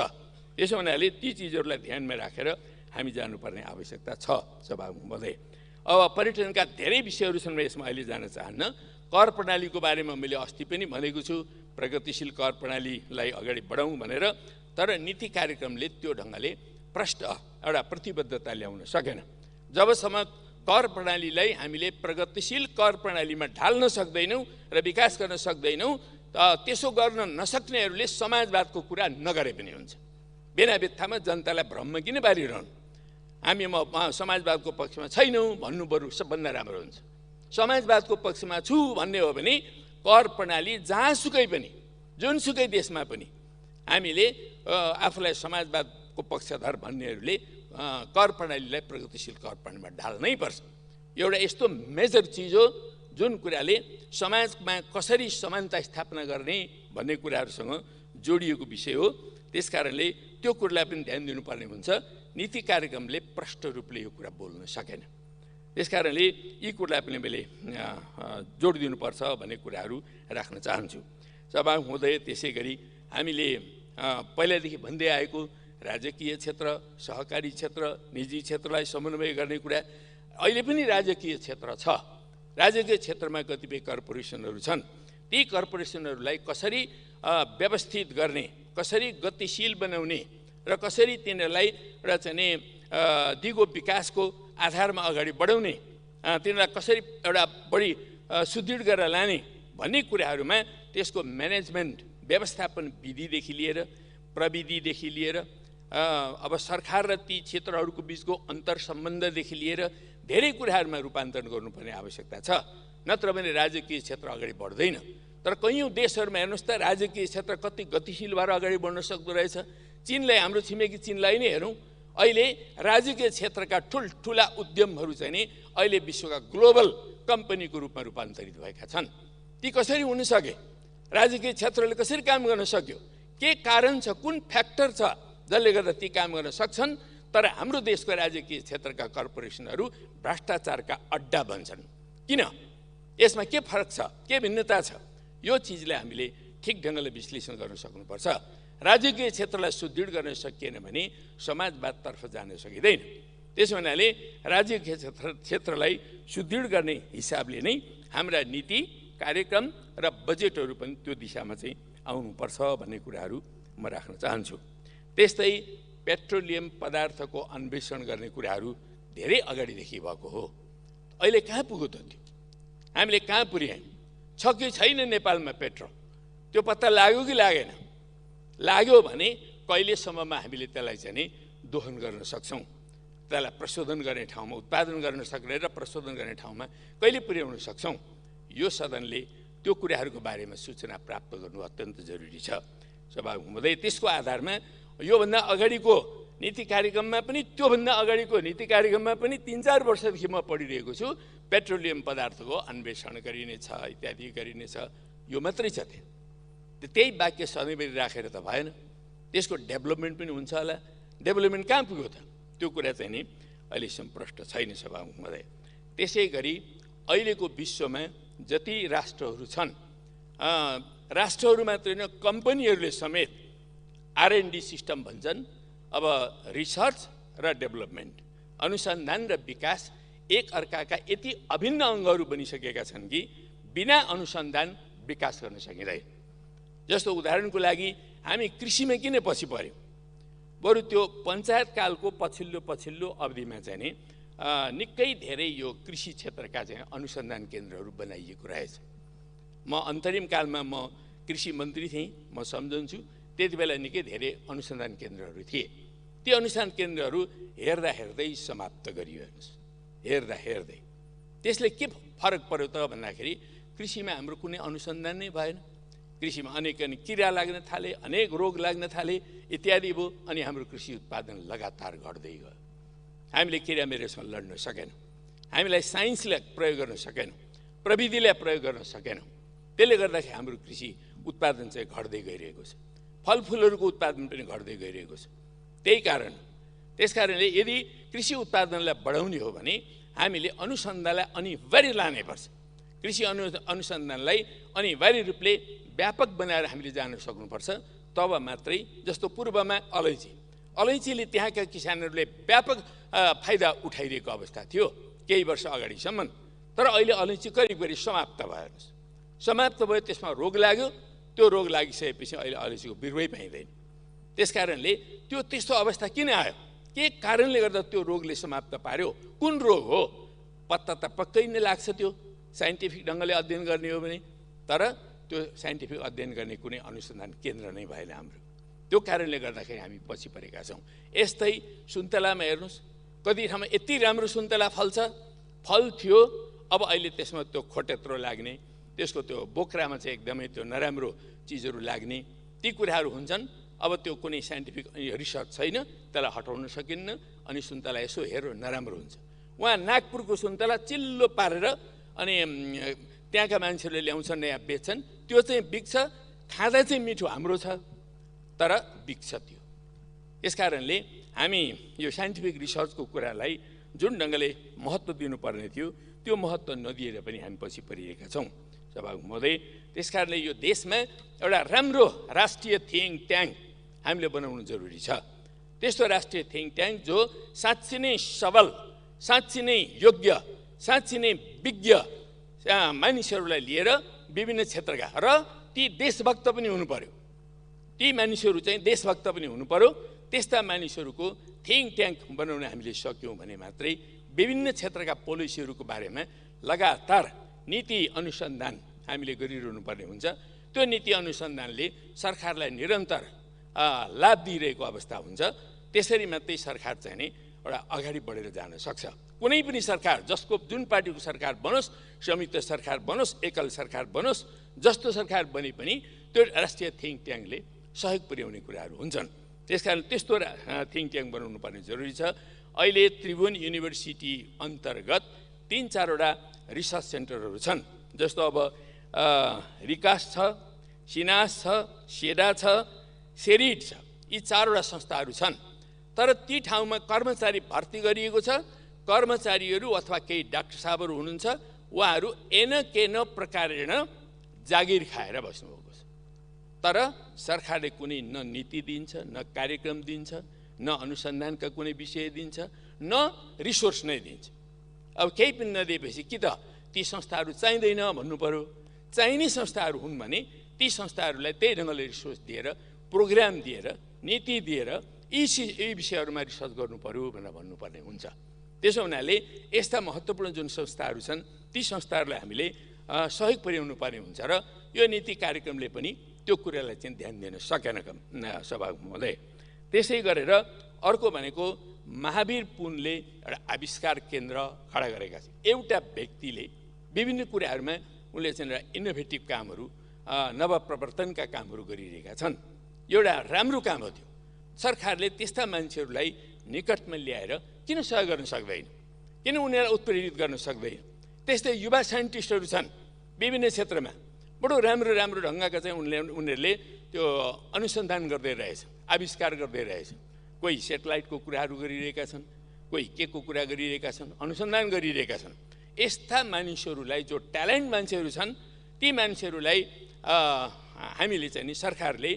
यसो हुनाले ती चिजहरूलाई ध्यानमा राखेर हामी जानुपर्ने आवश्यकता छ। सभामुख महोदय, अब पर्यटनका धेरै विषयहरू छन्, म यसमा अहिले जान चाहन्न। कर प्रणालीको बारेमा मैले अस्ति पनि भनेको छु, प्रगतिशील कर प्रणालीलाई अगाडि बढाउँ भनेर। तर नीति कार्यक्रमले त्यो ढङ्गले प्रष्ट एउटा प्रतिबद्धता ल्याउन सकेन। जबसम्म कर प्रणालीलाई हामीले प्रगतिशील कर प्रणालीमा ढाल्न सक्दैनौँ र विकास गर्न सक्दैनौँ, त्यसो गर्न नसक्नेहरूले समाजवादको कुरा नगरे पनि हुन्छ। बिना बित्थामा जनतालाई भ्रममा किन पारिरहनु? हामी समाजवादको पक्षमा छैनौँ भन्नु बरु सबभन्दा राम्रो हुन्छ। समाजवादको पक्षमा छु भन्ने हो भने कर प्रणाली जहाँसुकै पनि जुनसुकै देशमा पनि हामीले आफूलाई समाजवादको पक्षधर भन्नेहरूले कर प्रणालीलाई प्रगतिशील कर प्रणालीमा ढाल्नै पर्छ। एउटा यस्तो मेजर चिज हो जुन कुराले समाजमा कसरी समानता स्थापना गर्ने भन्ने कुराहरूसँग जोडिएको विषय हो। त्यसकारणले त्यो कुरालाई पनि ध्यान दिनुपर्ने हुन्छ। नीति कार्यक्रमले प्रष्ट रूपले यो कुरा बोल्न सकेन। त्यसकारणले यी कुरालाई पनि मैले जोड दिनुपर्छ भन्ने कुराहरू राख्न चाहन्छु। सभामुख महोदय, त्यसै गरी हामीले पहिलादेखि भन्दै आएको राजकीय क्षेत्र, सहकारी क्षेत्र, निजी क्षेत्रलाई समन्वय गर्ने कुरा अहिले पनि राजकीय क्षेत्र छ। राजकीय क्षेत्रमा कतिपय कर्पोरेसनहरू छन्। ती कर्पोरेसनहरूलाई कसरी व्यवस्थित गर्ने, कसरी गतिशील बनाउने र कसरी तिनीहरूलाई एउटा चाहिँ दिगो विकासको आधारमा अगाडि बढाउने, तिनीहरूलाई कसरी एउटा बढी सुदृढ गरेर लाने भन्ने कुराहरूमा त्यसको म्यानेजमेन्ट, व्यवस्थापन विधिदेखि लिएर, प्रविधिदेखि लिएर, अब सरकार र ती क्षेत्रहरूको बिचको अन्तर सम्बन्धदेखि लिएर धेरै कुराहरूमा रूपान्तरण गर्नुपर्ने आवश्यकता छ। नत्र भने राजकीय क्षेत्र अगाडि बढ्दैन। तर कैयौँ देशहरूमा हेर्नुहोस् त, राजकीय क्षेत्र कति गतिशील भएर अगाडि बढ्न सक्दो रहेछ। चीनलाई, हाम्रो छिमेकी चीनलाई नै हेरौँ, अहिले राजकीय क्षेत्रका ठुल्ठुला उद्यमहरू चाहिँ नि अहिले विश्वका ग्लोबल कम्पनीको रूपमा रूपान्तरित भएका छन्। ती कसरी हुन सके? राजकीय क्षेत्रले कसरी काम गर्न सक्यो? के कारण छ, कुन फ्याक्टर छ जसले गर्दा ती काम गर्न सक्छन्? तर हाम्रो देशको राजकीय क्षेत्रका कर्पोरेसनहरू भ्रष्टाचारका अड्डा बन्छन्। किन? यसमा के फरक छ, के भिन्नता छ? यो चिजलाई हामीले ठिक ढङ्गले विश्लेषण गर्न सक्नुपर्छ। राजकीय क्षेत्रलाई सुदृढ गर्न सकिएन भने समाजवादतर्फ जान सकिँदैन। त्यसो हुनाले राजकीय क्षेत्रलाई सुदृढ गर्ने हिसाबले नै हाम्रा नीति, कार्यक्रम र बजेटहरू पनि त्यो दिशामा चाहिँ आउनुपर्छ भन्ने कुराहरू म राख्न चाहन्छु। त्यस्तै पेट्रोलियम पदार्थको अन्वेषण गर्ने कुराहरू धेरै अगाडिदेखि भएको हो। अहिले कहाँ पुग्यो त त्यो? हामीले कहाँ पुर्यायौँ? छ कि छैन नेपालमा पेट्रोल? त्यो पत्ता लाग्यो कि लागेन? लाग्यो भने कहिलेसम्ममा हामीले त्यसलाई चाहिँ नि दोहन गर्न सक्छौँ? त्यसलाई प्रशोधन गर्ने ठाउँमा, उत्पादन गर्न सक्ने र प्रशोधन गर्ने ठाउँमा कहिले पुर्याउन सक्छौँ? यो सदनले त्यो कुराहरूको बारेमा सूचना प्राप्त गर्नु अत्यन्त जरुरी छ। सभामुख महोदय, त्यसको आधारमा योभन्दा अगाडिको नीति कार्यक्रममा पनि, त्योभन्दा अगाडिको नीति कार्यक्रममा पनि 3-4 वर्षदेखि म पढिरहेको छु, पेट्रोलियम पदार्थको अन्वेषण गरिनेछ, इत्यादि गरिनेछ। यो मात्रै छ त्यहाँ। त्यही वाक्य सधैँभरि राखेर त भएन। त्यसको डेभलपमेन्ट पनि हुन्छ होला। डेभलपमेन्ट कहाँ पुग्यो त? त्यो कुरा चाहिँ नि अहिलेसम्म प्रष्ट छैन सभामुख महोदय। त्यसै गरी अहिलेको विश्वमा जति राष्ट्रहरू छन्, राष्ट्रहरू मात्र होइन, कम्पनीहरूले समेत R&D सिस्टम भन्छन्। अब रिसर्च र डेभलपमेन्ट, अनुसन्धान र विकास एक अर्काका यति अभिन्न अङ्गहरू बनिसकेका छन् कि बिना अनुसन्धान विकास गर्न सकिँदैन। जस्तो उदाहरणको लागि हामी कृषिमा किन पछि पर्यौँ? बरु त्यो पञ्चायत कालको पछिल्लो अवधिमा चाहिँ नि निकै धेरै यो कृषि क्षेत्रका चाहिँ अनुसन्धान केन्द्रहरू बनाइएको रहेछ। म अन्तरिम कालमा म कृषि मन्त्री थिएँ, म सम्झन्छु त्यति बेला निकै धेरै अनुसन्धान केन्द्रहरू थिए। ती अनुसन्धान केन्द्रहरू हेर्दै समाप्त गरियो। हेर्दै त्यसले के फरक पर्यो त भन्दाखेरि कृषिमा हाम्रो कुनै अनुसन्धान नै भएन। कृषिमा अनेक किरा लाग्न थाले, अनेक रोग लाग्न थाले इत्यादि भयो, अनि हाम्रो कृषि उत्पादन लगातार घट्दै गयो। हामीले किरामेरेसँग लड्न सकेनौँ, हामीलाई साइन्सलाई प्रयोग गर्न सकेनौँ, प्रविधिलाई प्रयोग गर्न सकेनौँ। त्यसले गर्दाखेरि हाम्रो कृषि उत्पादन चाहिँ घट्दै गइरहेको छ। फलफुलहरूको उत्पादन पनि घट्दै गइरहेको छ। त्यसकारणले यदि कृषि उत्पादनलाई बढाउने हो भने हामीले अनुसन्धानलाई अनिवार्य लानुपर्छ। कृषि अनुसन्धानलाई अनिवार्य रूपले व्यापक बनाएर हामीले जान सक्नुपर्छ। तब मात्रै, जस्तो पूर्वमा अलैँचीले त्यहाँका किसानहरूले व्यापक फाइदा उठाइरहेको अवस्था थियो केही वर्ष अगाडिसम्म। तर अहिले अलैँची करिब समाप्त भयो। त्यसमा रोग लाग्यो। त्यो रोग लागिसकेपछि अहिले अलैँचीको बिरुवै पाइँदैन। त्यसकारणले त्यस्तो अवस्था किन आयो? के कारणले गर्दा त्यो रोगले समाप्त पार्यो? कुन रोग हो? पत्ता त पक्कै नै लाग्छ त्यो साइन्टिफिक ढङ्गले अध्ययन गर्ने हो भने। तर त्यो साइन्टिफिक अध्ययन गर्ने कुनै अनुसन्धान केन्द्र नै भएन हाम्रो। त्यो कारणले गर्दाखेरि हामी पछि परेका छौँ। यस्तै सुन्तलामा हेर्नुहोस्, कति ठाउँमा यति राम्रो सुन्तला फल थियो, अब अहिले त्यसमा त्यो खोटेत्रो लाग्ने, त्यसको त्यो बोक्रामा चाहिँ एकदमै त्यो नराम्रो चिजहरू लाग्ने, ती कुराहरू हुन्छन्। अब त्यो कुनै साइन्टिफिक रिसर्च छैन, त्यसलाई हटाउन सकिन्न, अनि सुन्तला यसो हेर्नु नराम्रो हुन्छ। उहाँ नागपुरको सुन्तला चिल्लो पारेर अनि त्यहाँका मान्छेहरूले ल्याउँछन्, यहाँ बेच्छन्, त्यो चाहिँ बिक्छ, खाँदा चाहिँ मिठो हाम्रो छ। तर बिग्छ त्यो। यस कारणले हामी यो साइन्टिफिक रिसर्चको कुरालाई जुन ढङ्गले महत्त्व दिनुपर्ने थियो त्यो महत्त्व नदिएर पनि हामी पछि परिरहेका छौँ सभामुख महोदय। त्यसकारणले यो देशमा एउटा राम्रो राष्ट्रिय थिङ्क ट्याङ्क हामीले बनाउनु जरुरी छ। त्यस्तो राष्ट्रिय थिङ्क ट्याङ्क जो साँच्चै नै सबल, साँच्चै नै योग्य, साँच्चै नै विज्ञ मानिसहरूलाई लिएर विभिन्न क्षेत्रका र ती देशभक्त पनि हुनु पर्यो। ती मानिसहरू चाहिँ देशभक्त पनि हुनु पर्यो। त्यस्ता मानिसहरूको थिङ्क ट्याङ्क बनाउन हामीले सक्यौँ भने मात्रै विभिन्न क्षेत्रका पोलिसीहरूको बारेमा लगातार नीति अनुसन्धान हामीले गरिरहनु पर्ने हुन्छ। त्यो नीति अनुसन्धानले सरकारलाई निरन्तर लाभ दिइरहेको अवस्था हुन्छ। त्यसरी मात्रै सरकार चाहिँ नि एउटा अगाडि बढेर जान सक्छ। कुनै पनि सरकार जसको जुन पार्टीको सरकार बनोस्, संयुक्त सरकार बनोस्, एकल सरकार बनोस्, जस्तो सरकार बने पनि त्यो राष्ट्रिय थिङ्क ट्याङ्कले सहयोग पुर्याउने कुराहरू हुन्छन्। त्यसकारण त्यस्तो थिङ्क ट्याङ्क बनाउनु पर्ने जरुरी छ। अहिले त्रिभुवन युनिभर्सिटी अन्तर्गत 3-4वटा रिसर्च सेन्टरहरू छन्। जस्तो अब रिकास छ, सिनास छ, सेडा छ, सेरिड छ। यी 4वटा संस्थाहरू छन्। तर ती ठाउँमा कर्मचारी भर्ती गरिएको छ। कर्मचारीहरू अथवा केही डाक्टर साहबहरू हुनुहुन्छ, उहाँहरू एन केन प्रकारेण जागिर खाएर बस्नुभएको छ। तर सरकारले कुनै न नीति दिन्छ, न कार्यक्रम दिन्छ, न अनुसन्धानका कुनै विषय दिन्छ, न रिसोर्स नै दिन्छ। अब केही पनि नदिएपछि कि त ती संस्थाहरू चाहिँदैन भन्नु पर्यो। चाहिने संस्थाहरू हुन् भने ती संस्थाहरूलाई त्यही ढङ्गले रिसोर्स दिएर, प्रोग्राम दिएर, नीति दिएर यी विषयहरूमा रिसर्च गर्नु पर्यो भनेर भन्नुपर्ने हुन्छ। त्यसो हुनाले यस्ता महत्त्वपूर्ण जुन संस्थाहरू छन् ती संस्थाहरूलाई हामीले सहयोग पुर्याउनु पर्ने हुन्छ र यो नीति कार्यक्रमले पनि त्यो कुरालाई चाहिँ ध्यान दिन सकेन सभामुख महोदय। त्यसै गरेर अर्को भनेको महावीर पुनले एउटा आविष्कार केन्द्र खडा गरेका छन्। एउटा व्यक्तिले विभिन्न कुराहरूमा उनले चाहिँ एउटा इनोभेटिभ कामहरू, नवप्रवर्तनका कामहरू गरिरहेका छन्। एउटा राम्रो काम हो त्यो। सरकारले त्यस्ता मान्छेहरूलाई निकटमा ल्याएर किन सहयोग गर्न सक्दैन, किन उनीहरूलाई उत्प्रेरित गर्न सक्दैन? त्यस्तै युवा साइन्टिस्टहरू छन् विभिन्न क्षेत्रमा, बडो राम्रो राम्रो ढङ्गका चाहिँ उनीहरूले त्यो अनुसन्धान गर्दै रहेछ, आविष्कार गर्दै रहेछ। कोही सेटेलाइटको कुराहरू गरिरहेका छन्, कोही के को कुरा गरिरहेका छन्, अनुसन्धान गरिरहेका छन्। यस्ता मानिसहरूलाई, जो ट्यालेन्ट मान्छेहरू छन्, ती मान्छेहरूलाई हामीले चाहिँ नि सरकारले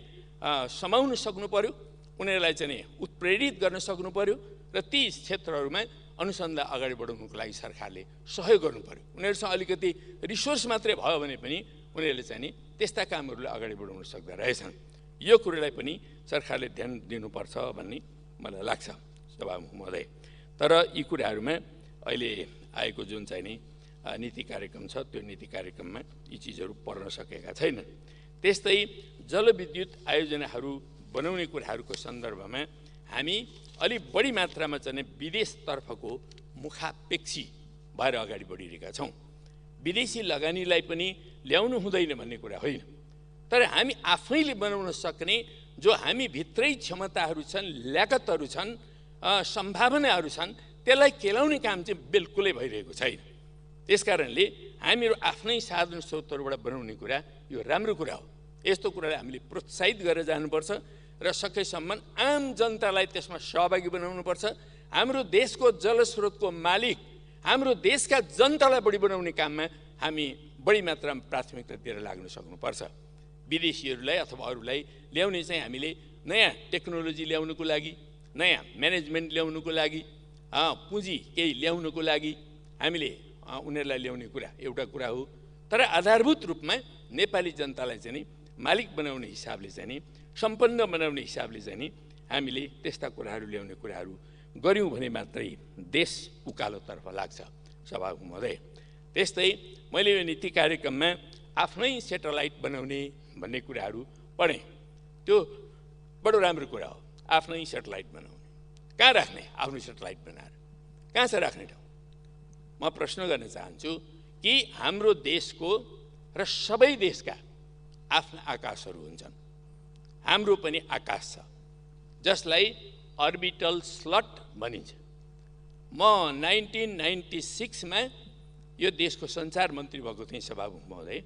समाउन सक्नु पर्यो, उनीहरूलाई चाहिँ उत्प्रेरित गर्न सक्नु पर्यो र ती क्षेत्रहरूमा अनुसन्धान अगाडि बढाउनुको लागि सरकारले सहयोग गर्नु पर्यो। उनीहरूसँग अलिकति रिसोर्स मात्रै भयो भने पनि उनीहरूले चाहिँ नि त्यस्ता कामहरूलाई अगाडि बढाउन सक्दा रहेछन्। यो कुरालाई पनि सरकारले ध्यान दिनुपर्छ भन्ने मलाई लाग्छ सभामुख महोदय। तर यी कुराहरूमा अहिले आएको जुन चाहिँ नि नीति कार्यक्रम छ, त्यो नीति कार्यक्रममा यी चिजहरू पर्न सकेका छैनन्। त्यस्तै जलविद्युत आयोजनाहरू बनाउने कुराहरूको सन्दर्भमा हामी अलि बढी मात्रामा चाहिँ विदेशतर्फको मुखापेक्षी भएर अगाडि बढिरहेका छौँ। विदेशी लगानीलाई पनि ल्याउनु हुँदैन भन्ने कुरा होइन, तर हामी आफैले बनाउन सक्ने जो हामी भित्रै क्षमताहरू छन्, ल्याकतहरू छन्, सम्भावनाहरू छन्, त्यसलाई केलाउने काम चाहिँ बिल्कुलै भइरहेको छैन। त्यसकारणले हामीहरू आफ्नै साधन स्रोतहरूबाट बनाउने कुरा यो राम्रो कुरा हो। यस्तो कुरालाई हामीले प्रोत्साहित गरेर जानुपर्छ र सकेसम्म आम जनतालाई त्यसमा सहभागी बनाउनुपर्छ। हाम्रो देशको जलस्रोतको मालिक हाम्रो देशका जनतालाई बढी बनाउने काममा हामी बढी मात्रामा प्राथमिकता दिएर लाग्न सक्नुपर्छ। विदेशीहरूलाई अथवा अरूलाई ल्याउने चाहिँ हामीले नयाँ टेक्नोलोजी ल्याउनुको लागि, नयाँ म्यानेजमेन्ट ल्याउनुको लागि, पुँजी केही ल्याउनुको लागि हामीले उनीहरूलाई ल्याउने कुरा एउटा कुरा हो। तर आधारभूत रूपमा नेपाली जनतालाई चाहिँ नि मालिक बनाउने हिसाबले चाहिँ नि, सम्पन्न बनाउने हिसाबले चाहिँ नि हामीले त्यस्ता कुराहरू ल्याउने कुराहरू गऱ्यौँ भने मात्रै देश उकालोतर्फ लाग्छ सभामुख महोदय। त्यस्तै मैले यो नीति कार्यक्रममा आफ्नै सेटेलाइट बनाउने भन्ने कुराहरू पढेँ। त्यो बडो राम्रो कुरा हो। आफ्नै सेटेलाइट बनाउने, कहाँ राख्ने? आफ्नो सेटेलाइट बनाएर कहाँ छ राख्ने ठाउँ? म प्रश्न गर्न चाहन्छु कि हाम्रो देशको र सबै देशका आफ्ना आकाशहरू हुन्छन्। हाम्रो पनि आकाश छ जसलाई अर्बिटल स्लट भनिन्छ। म 1996 यो देशको सञ्चार मन्त्री भएको थिएँ सभामुख महोदय।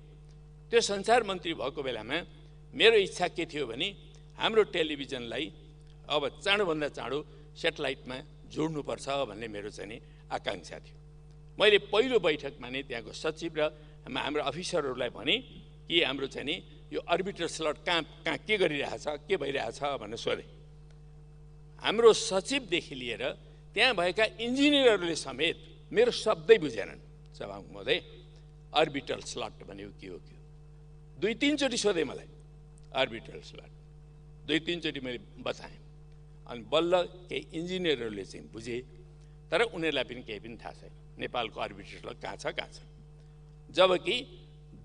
त्यो सञ्चार मन्त्री भएको बेलामा मेरो इच्छा के थियो भने हाम्रो टेलिभिजनलाई अब चाँडोभन्दा चाँडो सेटेलाइटमा जोड्नुपर्छ भन्ने मेरो चाहिँ नि आकाङ्क्षा थियो। मैले पहिलो बैठकमा नै त्यहाँको सचिव र हाम्रो अफिसरहरूलाई भने कि हाम्रो चाहिँ नि यो अर्बिटर स्लट कहाँ के गरिरहेछ, के भइरहेछ भनेर सोधेँ। हाम्रो सचिवदेखि लिएर त्यहाँ भएका इन्जिनियरहरूले समेत मेरो शब्दै बुझेनन्। सभामुख महोदय, अर्बिटल स्लट भनेको के हो? 2-3 चोटि सोधेँ मलाई अर्बिटल स्लट, 2-3 चोटि मैले बताएँ। अनि बल्ल केही इन्जिनियरहरूले चाहिँ बुझे, तर उनीहरूलाई पनि केही पनि थाहा छैन नेपालको अर्बिटर स्लट कहाँ छ। जबकि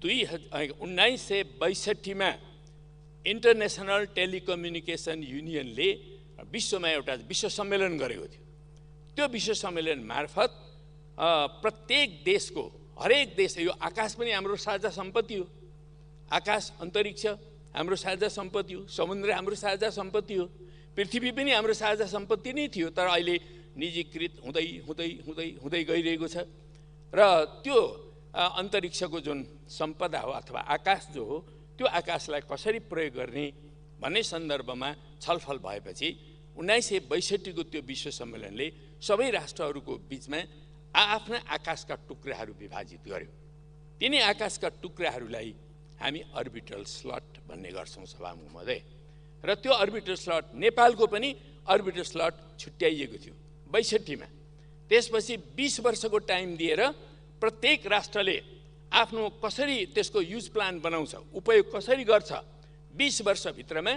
1962मा इन्टरनेसनल टेलिकम्युनिकेसन युनियनले विश्वमा एउटा विश्व सम्मेलन गरेको थियो। त्यो विश्व सम्मेलन मार्फत प्रत्येक देशको, हरेक देश, यो आकाश पनि हाम्रो साझा सम्पत्ति हो, आकाश अन्तरिक्ष हाम्रो साझा सम्पत्ति हो, समुद्र हाम्रो साझा सम्पत्ति हो, पृथ्वी पनि हाम्रो साझा सम्पत्ति नै थियो, तर अहिले निजीकृत हुँदै हुँदै हुँदै हुँदै गइरहेको छ। र त्यो अन्तरिक्षको जुन सम्पदा हो अथवा आकाश जो हो, त्यो आकाशलाई कसरी प्रयोग गर्ने भन्ने सन्दर्भमा छलफल भएपछि 1962को त्यो विश्व सम्मेलनले सबै राष्ट्रहरूको बिचमा आफ्ना आकाशका टुक्राहरू विभाजित गर्यो। तिनी आकाशका टुक्राहरूलाई हामी अर्बिटल स्लट भन्ने गर्छौँ सभामुख महोदय। र त्यो अर्बिटल स्लट, नेपालको पनि अर्बिटल स्लट छुट्याइएको थियो 62मा। त्यसपछि 20 वर्षको टाइम दिएर प्रत्येक राष्ट्रले आफ्नो कसरी त्यसको युज प्लान बनाउँछ, उपयोग कसरी गर्छ, 20 वर्षभित्रमा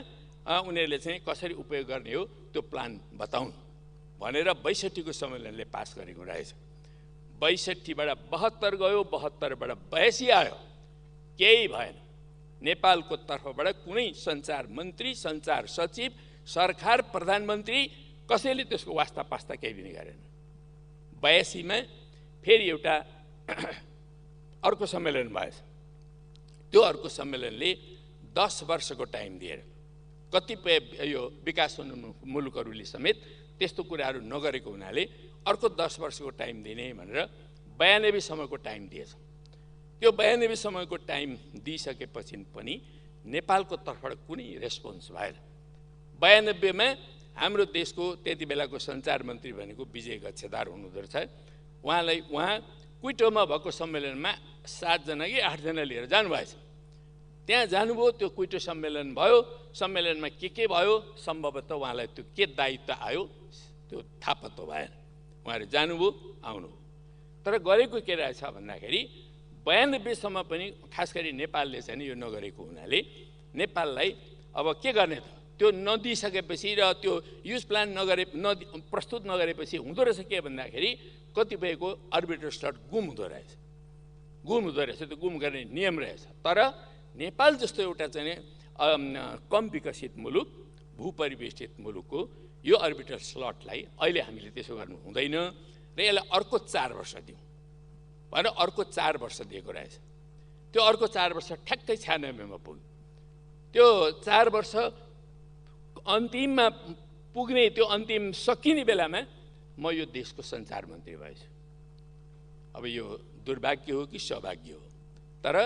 उनीहरूले चाहिँ कसरी उपयोग गर्ने हो त्यो प्लान बताउनु भनेर 62को सम्मेलनले पास गरेको रहेछ। 62बाट 72 गयो, 72बाट 82 आयो, केही भएन। नेपालको तर्फबाट कुनै सञ्चार मन्त्री, सञ्चार सचिव, सरकार, प्रधानमन्त्री कसैले त्यसको वास्ता पास्ता केही पनि गरेन। 82मा फेरि एउटा अर्को सम्मेलन भएछ। त्यो अर्को सम्मेलनले 10 वर्षको टाइम दिएर कतिपय यो विकास मुलुकहरूले समेत त्यस्तो कुराहरू नगरेको हुनाले अर्को 10 वर्षको टाइम दिने भनेर 92 सम्मको टाइम दिएछ। त्यो 92 सम्मको टाइम दिइसकेपछि पनि नेपालको तर्फबाट कुनै रेस्पोन्स भएन। 92मा हाम्रो देशको त्यति बेलाको सञ्चार मन्त्री भनेको विजय गच्छेदार हुनुहुँदो रहेछ। उहाँ क्विटोमा भएको सम्मेलनमा 7 जना कि 8 जना लिएर जानुभएछ। त्यहाँ जानुभयो, त्यो क्विटो सम्मेलन भयो। सम्मेलनमा के भयो सम्भवतः उहाँलाई त्यो के दायित्व आयो त्यो थाहा पत्तो भएन। उहाँहरू जानुभयो, आउनुभयो। तर गरेको के रहेछ भन्दाखेरि 92 सम्म पनि खास गरी नेपालले चाहिँ यो नगरेको हुनाले नेपाललाई अब के गर्ने त? त्यो नदिइसकेपछि र त्यो युज प्लान प्रस्तुत नगरेपछि हुँदो रहेछ के भन्दाखेरि कतिपयको अर्बिटर स्लट गुम हुँदो रहेछ। त्यो गुम गर्ने नियम रहेछ। तर नेपाल जस्तो एउटा चाहिँ कम विकसित मुलुक, भूपरिवेष्टित मुलुकको यो अर्बिटर स्लटलाई अहिले हामीले त्यसो गर्नु हुँदैन र यसलाई अर्को 4 वर्ष दिउँ भनेर अर्को 4 वर्ष दिएको रहेछ। त्यो अर्को 4 वर्ष ठ्याक्कै 96मा पुग्यो। त्यो 4 वर्ष अन्तिममा पुग्ने, त्यो अन्तिम सकिने बेलामा म यो देशको सञ्चार मन्त्री भएछु। अब यो दुर्भाग्य हो कि सौभाग्य हो, तर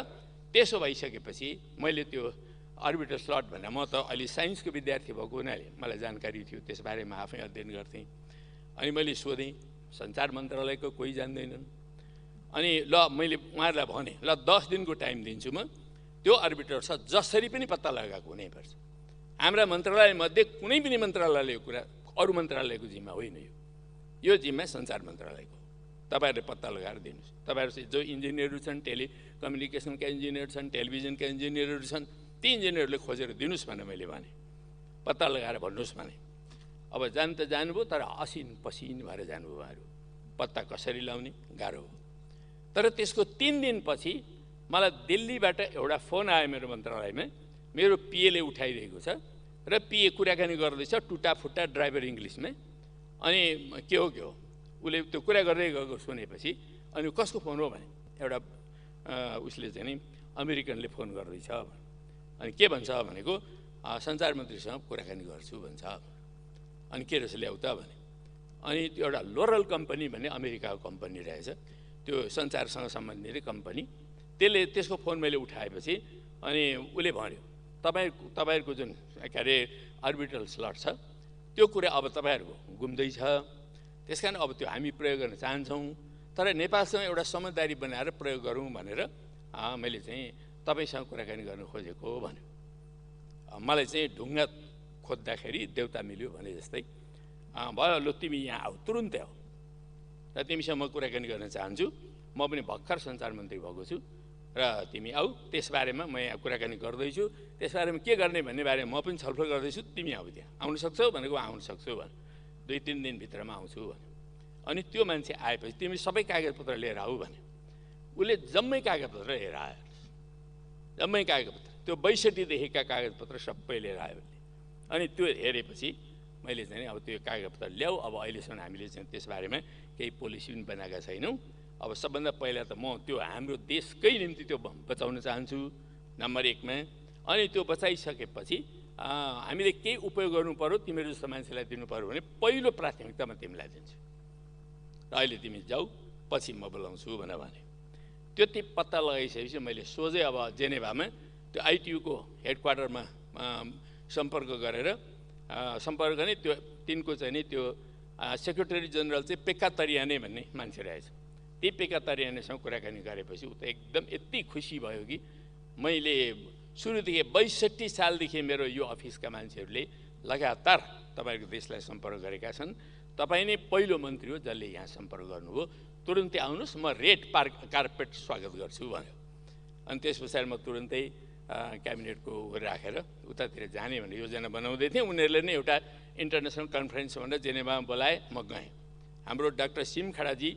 त्यसो भइसकेपछि मैले त्यो अर्बिटर स्लट भनेर, म त अहिले साइन्सको विद्यार्थी भएको हुनाले मलाई जानकारी थियो, त्यसबारे म आफै अध्ययन गर्थेँ। अनि मैले सोधेँ, सञ्चार मन्त्रालयको कोही जान्दैनन्। अनि ल मैले उहाँहरूलाई भने, ल 10 दिनको टाइम दिन्छु, म त्यो अर्बिटर स्लट जसरी पनि पत्ता लगाएको हुनैपर्छ। हाम्रा मन्त्रालयमध्ये कुनै पनि मन्त्रालयको कुरा अरू मन्त्रालयको जिम्मा होइन, यो जिम्मा सञ्चार मन्त्रालयको। तपाईँहरूले पत्ता लगाएर दिनुहोस्। तपाईँहरू जो इन्जिनियरहरू छन्, टेलिकम्युनिकेसनका इन्जिनियर छन्, टेलिभिजनका इन्जिनियरहरू छन्, ती इन्जिनियरहरूले खोजेर दिनुहोस् भनेर मैले भने, पत्ता लगाएर भन्नुहोस् भने। अब जानु त जानुभयो, तर असिन पसिन भएर जानुभयो उहाँहरू। पत्ता कसरी लाउने गाह्रो हो। तर त्यसको 3 दिनपछि मलाई दिल्लीबाट एउटा फोन आयो मेरो मन्त्रालयमा। मेरो पिएले उठाइरहेको छ र पिए कुराकानी गर्दैछ टुटाफुट्टा ड्राइभर इङ्ग्लिसमा। अनि के हो उसले त्यो कुरा गर्दै गएको सुनेपछि, अनि कसको फोन हो भने एउटा उसले चाहिँ नि अमेरिकनले फोन गर्दैछ। अनि के भन्छ भनेको, सञ्चार मन्त्रीसँग कुराकानी गर्छु भन्छ। अनि के रहेछ ल्याउ त भने। अनि त्यो एउटा लोरल कम्पनी भन्ने अमेरिकाको कम्पनी रहेछ, त्यो सञ्चारसँग सम्बन्धित कम्पनी। त्यसको फोन मैले उठाएपछि अनि उसले भन्यो, तपाईँहरूको जुन के अरे अर्बिटल स्लट छ त्यो कुरा अब तपाईँहरूको गुम्दैछ। त्यस कारण अब त्यो हामी प्रयोग गर्न चाहन्छौँ, तर नेपालसँग एउटा समझदारी बनाएर प्रयोग गरौँ भनेर मैले चाहिँ तपाईँसँग कुराकानी गर्न खोजेको भन्यो। मलाई चाहिँ ढुङ्गा खोज्दाखेरि देउता मिल्यो भने जस्तै भयो, लु तिमी यहाँ आऊ, तुरुन्तै आऊ र तिमीसँग म कुराकानी गर्न चाहन्छु। म पनि भर्खर सञ्चार मन्त्री भएको छु र तिमी आऊ, त्यसबारेमा म यहाँ कुराकानी गर्दैछु, त्यसबारेमा के गर्ने भन्ने बारेमा म पनि छलफल गर्दैछु, तिमी आऊ, त्यहाँ आउन सक्छौ भनेको आउन सक्छु भने 2-3 दिनभित्रमा आउँछु भने। अनि त्यो मान्छे आएपछि तिमी सबै कागजपत्र लिएर आऊ भने उसले जम्मै कागजपत्र लिएर आयो, जम्मै कागजपत्र, त्यो 62 देखिका कागजपत्र सबै लिएर आयो। अनि त्यो हेरेपछि मैले चाहिँ अब त्यो कागजपत्र ल्याऊ, अब अहिलेसम्म हामीले चाहिँ त्यसबारेमा केही पोलिसी पनि बनाएका छैनौँ। अब सबभन्दा पहिला त म त्यो हाम्रो देशकै निम्ति त्यो बचाउन चाहन्छु नम्बर 1 मा। अनि त्यो बचाइसकेपछि हामीले केही उपयोग गर्नु पर्यो, तिमीहरू जस्तो मान्छेलाई दिनु पर्यो भने पहिलो प्राथमिकता म तिमीलाई दिन्छु र अहिले तिमी जाऊ, पछि म बोलाउँछु भनेर भने। त्यो पत्ता लगाइसकेपछि मैले सोझै अब जेनेभामा त्यो आइटियुको हेडक्वार्टरमा सम्पर्क गरेर सम्पर्क गर्ने त्यो तिनको चाहिँ नि त्यो सेक्रेटरी जनरल चाहिँ पेक्का तरियाने भन्ने मान्छे रहेछ। ती पेक्का तरियानेसँग कुराकानी गरेपछि ऊ त एकदम यति खुसी भयो कि मैले सुरुदेखि 62 सालदेखि मेरो यो अफिसका मान्छेहरूले लगातार तपाईँहरूको देशलाई सम्पर्क गरेका छन्, तपाईँ नै पहिलो मन्त्री हो जसले यहाँ सम्पर्क गर्नुभयो, तुरुन्तै आउनुहोस्, म रेड कार्पेट स्वागत गर्छु भन्यो। अनि त्यस पछाडि म तुरुन्तै क्याबिनेटको राखेर उतातिर जाने भनेर योजना बनाउँदै थिएँ। उनीहरूले नै एउटा इन्टरनेसनल कन्फरेन्स भनेर जेनेभामा बोलाए, म गएँ। हाम्रो डाक्टर सिम खडाजी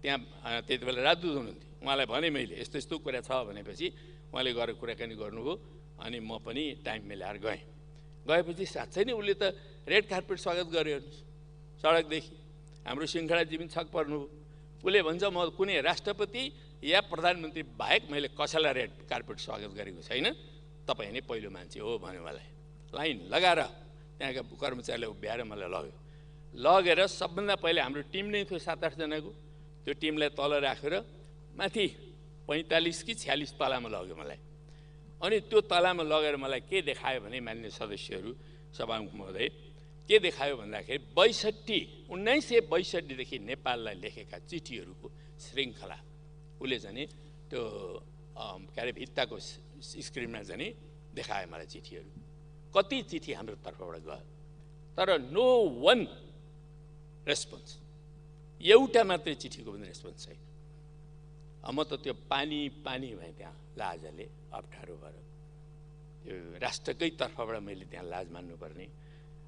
त्यहाँ त्यति बेला राजदूत हुनुहुन्थ्यो, उहाँलाई भने मैले यस्तो यस्तो कुरा छ भनेपछि उहाँले गएर कुराकानी गर्नुभयो। अनि म पनि टाइम मिलाएर गएँ। गएपछि साँच्चै नै उसले त रेड कार्पेट स्वागत गर्यो सडकदेखि। हाम्रो सिंहखडाजी पनि छक पर्नुभयो। उसले भन्छ म कुनै राष्ट्रपति या प्रधानमन्त्री बाहेक मैले कसैलाई रेड कार्पेट स्वागत गरेको छैन, तपाईँ नै पहिलो मान्छे हो भन्यो मलाई। लाइन लगाएर त्यहाँका कर्मचारीलाई उभ्याएर मलाई लग्यो। लगेर सबभन्दा पहिले हाम्रो टिम नै थियो 7-8 जनाको, त्यो टिमलाई तल राखेर माथि 45 कि 46 तलामा लग्यो मलाई। अनि त्यो तलामा लगेर मलाई के देखायो भने मान्य सदस्यहरू, सभामुख महोदय, के देखायो भन्दाखेरि 1962 देखि नेपाललाई लेखेका चिठीहरूको श्रृङ्खला उसले चाहिँ त्यो के अरे भित्ताको स्क्रिनमा चाहिँ देखायो मलाई चिठीहरू। कति चिठी हाम्रो तर्फबाट गयो, तर नो वन रेस्पोन्स, एउटा मात्रै चिठीको पनि रेस्पोन्स छैन। म त त्यो पानी भएँ त्यहाँ लाजले, अप्ठ्यारो भएर। त्यो राष्ट्रकै तर्फबाट मैले त्यहाँ लाज मान्नुपर्ने,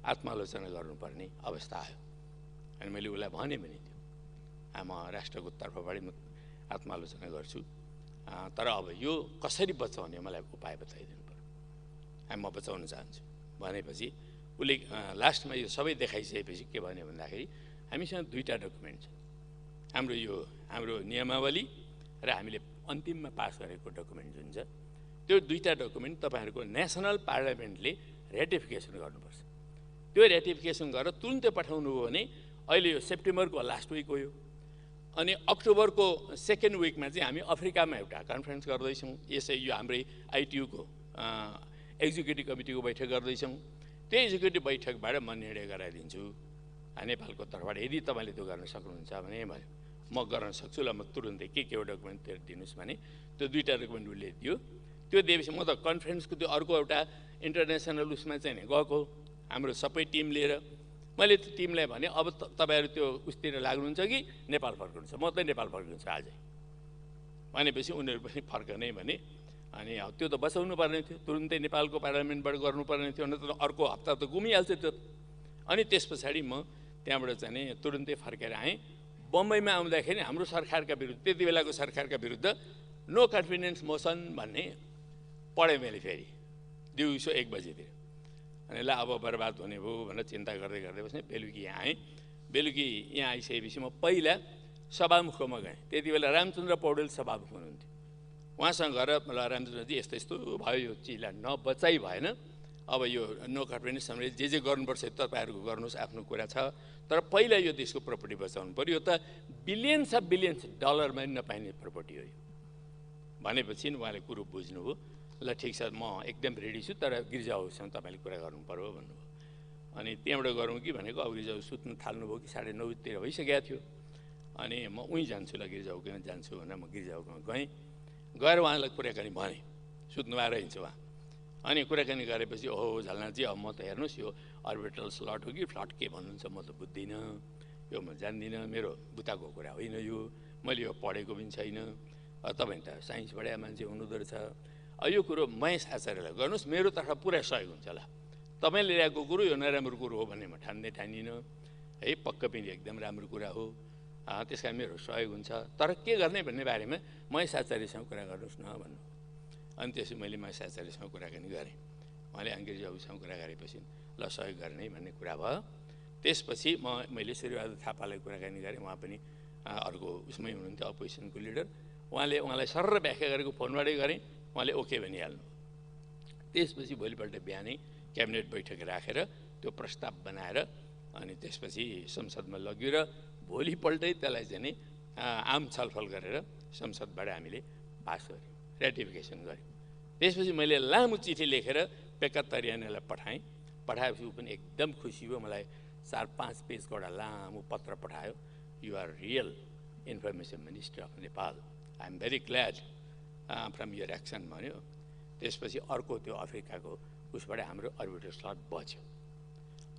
आत्मालोचना गर्नुपर्ने अवस्था आयो। अनि मैले उसलाई भने पनि त्यो म राष्ट्रको तर्फबाट म आत्मालोचना गर्छु, तर अब यो कसरी बचाउने मलाई उपाय बताइदिनु पर्यो, म बचाउन चाहन्छु भनेपछि उसले लास्टमा यो सबै देखाइसकेपछि के भन्यो भन्दाखेरि हामीसँग 2टा डकुमेन्ट छ, हाम्रो नियमावली र हामीले अन्तिममा पास गरेको डकुमेन्ट जुन छ, त्यो 2टा डकुमेन्ट तपाईँहरूको नेसनल पार्लियामेन्टले रेटिफिकेसन गर्नुपर्छ। त्यो रेटिफिकेसन गरेर तुरुन्तै पठाउनु हो भने अहिले यो सेप्टेम्बरको लास्ट विक हो यो, अनि अक्टोबरको 2nd विकमा चाहिँ हामी अफ्रिकामा एउटा कन्फरेन्स गर्दैछौँ। यसै यो हाम्रै आइटियुको एक्जिक्युटिभ कमिटीको बैठक गर्दैछौँ। त्यो एक्जिक्युटिभ बैठकबाट म निर्णय गराइदिन्छु नेपालको तर्फबाट, यदि तपाईँले त्यो गर्न सक्नुहुन्छ भने भन्यो। म गर्न सक्छु ल, म तुरुन्तै के डकुमेन्ट दिनुहोस् भने त्यो 2टा डकुमेन्ट उसले दियो। त्यो दिएपछि म त कन्फरेन्सको त्यो अर्को एउटा इन्टरनेसनल उसमा चाहिँ नि गएको, हाम्रो सबै टिम लिएर। मैले त्यो टिमलाई भने अब तपाईँहरू त्यो उसतिर लाग्नुहुन्छ कि नेपाल फर्कनुहुन्छ? म त नेपाल फर्किन्छु आजै भनेपछि उनीहरू पनि फर्कने भने। अनि त्यो त बचाउनु पर्ने थियो, तुरुन्तै नेपालको पार्लियामेन्टबाट गर्नुपर्ने थियो, न त अर्को हप्ता त गुमिहाल्छ त्यो। अनि त्यस पछाडि म त्यहाँबाट चाहिँ नि तुरुन्तै फर्केर आएँ। बम्बईमा आउँदाखेरि हाम्रो सरकारका विरुद्ध, त्यति बेलाको सरकारका विरुद्ध नो कन्फिडेन्स मोसन भन्ने पढेँ मैले फेरि दिउँसो 1 बजीतिर। अनि ल अब बर्बाद हुने भयो भनेर चिन्ता गर्दै बस्ने। बेलुकी यहाँ आएँ। बेलुकी यहाँ आइसकेपछि म पहिला सभामुखमा गएँ। त्यति बेला रामचन्द्र पौडेल सभामुख हुनुहुन्थ्यो। उहाँसँग गएर ल रामचन्द्रजी यस्तो यस्तो भयो, यो चिजलाई नबचाइ भएन, अब यो नो कन्फिडेन्स हामीले जे गर्नुपर्छ तपाईँहरूको गर्नुहोस्, आफ्नो कुरा छ, तर पहिला यो देशको प्रपर्टी बचाउनु पऱ्यो। यो त बिलियन्स अफ बिलियन्स डलरमा पनि नपाइने प्रपर्टी हो यो भनेपछि उहाँले कुरो बुझ्नुभयो। ल ठिक छ म एकदम रेडी छु तर गिर्जाहरूसँग तपाईँले कुरा गर्नु पर्यो भन्नुभयो। अनि त्यहाँबाट गरौँ कि भनेको अब गिर्जाहरू सुत्नु थाल्नुभयो कि 9:30 भइसकेको थियो। अनि म उहीँ जान्छु ल गिर्जाहरूकोमा जान्छु भनेर म गिर्जाहरूकोमा गएँ। गएर उहाँलाई कुराकानी भने सुत्नु आएर हिँड्छु उहाँ। अनि कुराकानी गरेपछि ओहो झलनाथजी अब म त हेर्नुहोस् यो अर्बिटल स्लट हो कि फ्लट के भन्नुहुन्छ म त बुझ्दिनँ, यो म जान्दिनँ, मेरो बुताको कुरा होइन यो, मैले यो पढेको पनि छैन, तपाईँ त साइन्स पढाए मान्छे हुनुहुँदो रहेछ, यो कुरो महेश आचार्यलाई गर्नुहोस्, मेरो तर्फ पुरा सहयोग हुन्छ ल। तपाईँले ल्याएको कुरो यो नराम्रो कुरो हो भन्ने म ठान्दिनँ है, पक्का पनि एकदम राम्रो कुरा हो, त्यस कारण मेरो सहयोग हुन्छ, तर के गर्ने भन्ने बारेमा महेश आचार्यसँग कुरा गर्नुहोस् न भन्नु। अनि त्यसपछि मैले महेश आचार्यसँग कुराकानी गरेँ। उहाँले अङ्ग्रेजी बाबुसँग कुरा गरेपछि ल सहयोग गर्ने भन्ने कुरा भयो। त्यसपछि मैले सूर्यबहादुर थापालाई कुराकानी गरेँ, उहाँ पनि अर्को उसमै हुनुहुन्थ्यो अपोजिसनको लिडर। उहाँलाई सरर व्याख्या गरेको फोनबाटै गरेँ, उहाँले ओके भनिहाल्नु। त्यसपछि भोलिपल्ट बिहानै क्याबिनेट बैठक राखेर त्यो प्रस्ताव बनाएर अनि त्यसपछि संसदमा लग्यो र भोलिपल्टै त्यसलाई चाहिँ नि आम छलफल गरेर संसदबाट हामीले पास गऱ्यौँ, रेटिफिकेसन गऱ्यौँ। त्यसपछि मैले लामो चिठी लेखेर बेकत तरियानीलाई पठाएपछि ऊ पनि एकदम खुसी भयो, मलाई 4-5 पेजको एउटा लामो पत्र पठायो, you are real information minister of Nepal, I am very glad from your action भन्यो। त्यसपछि अर्को त्यो अफ्रिकाको उसबाट हाम्रो अर्बिटल स्लट बच्यो।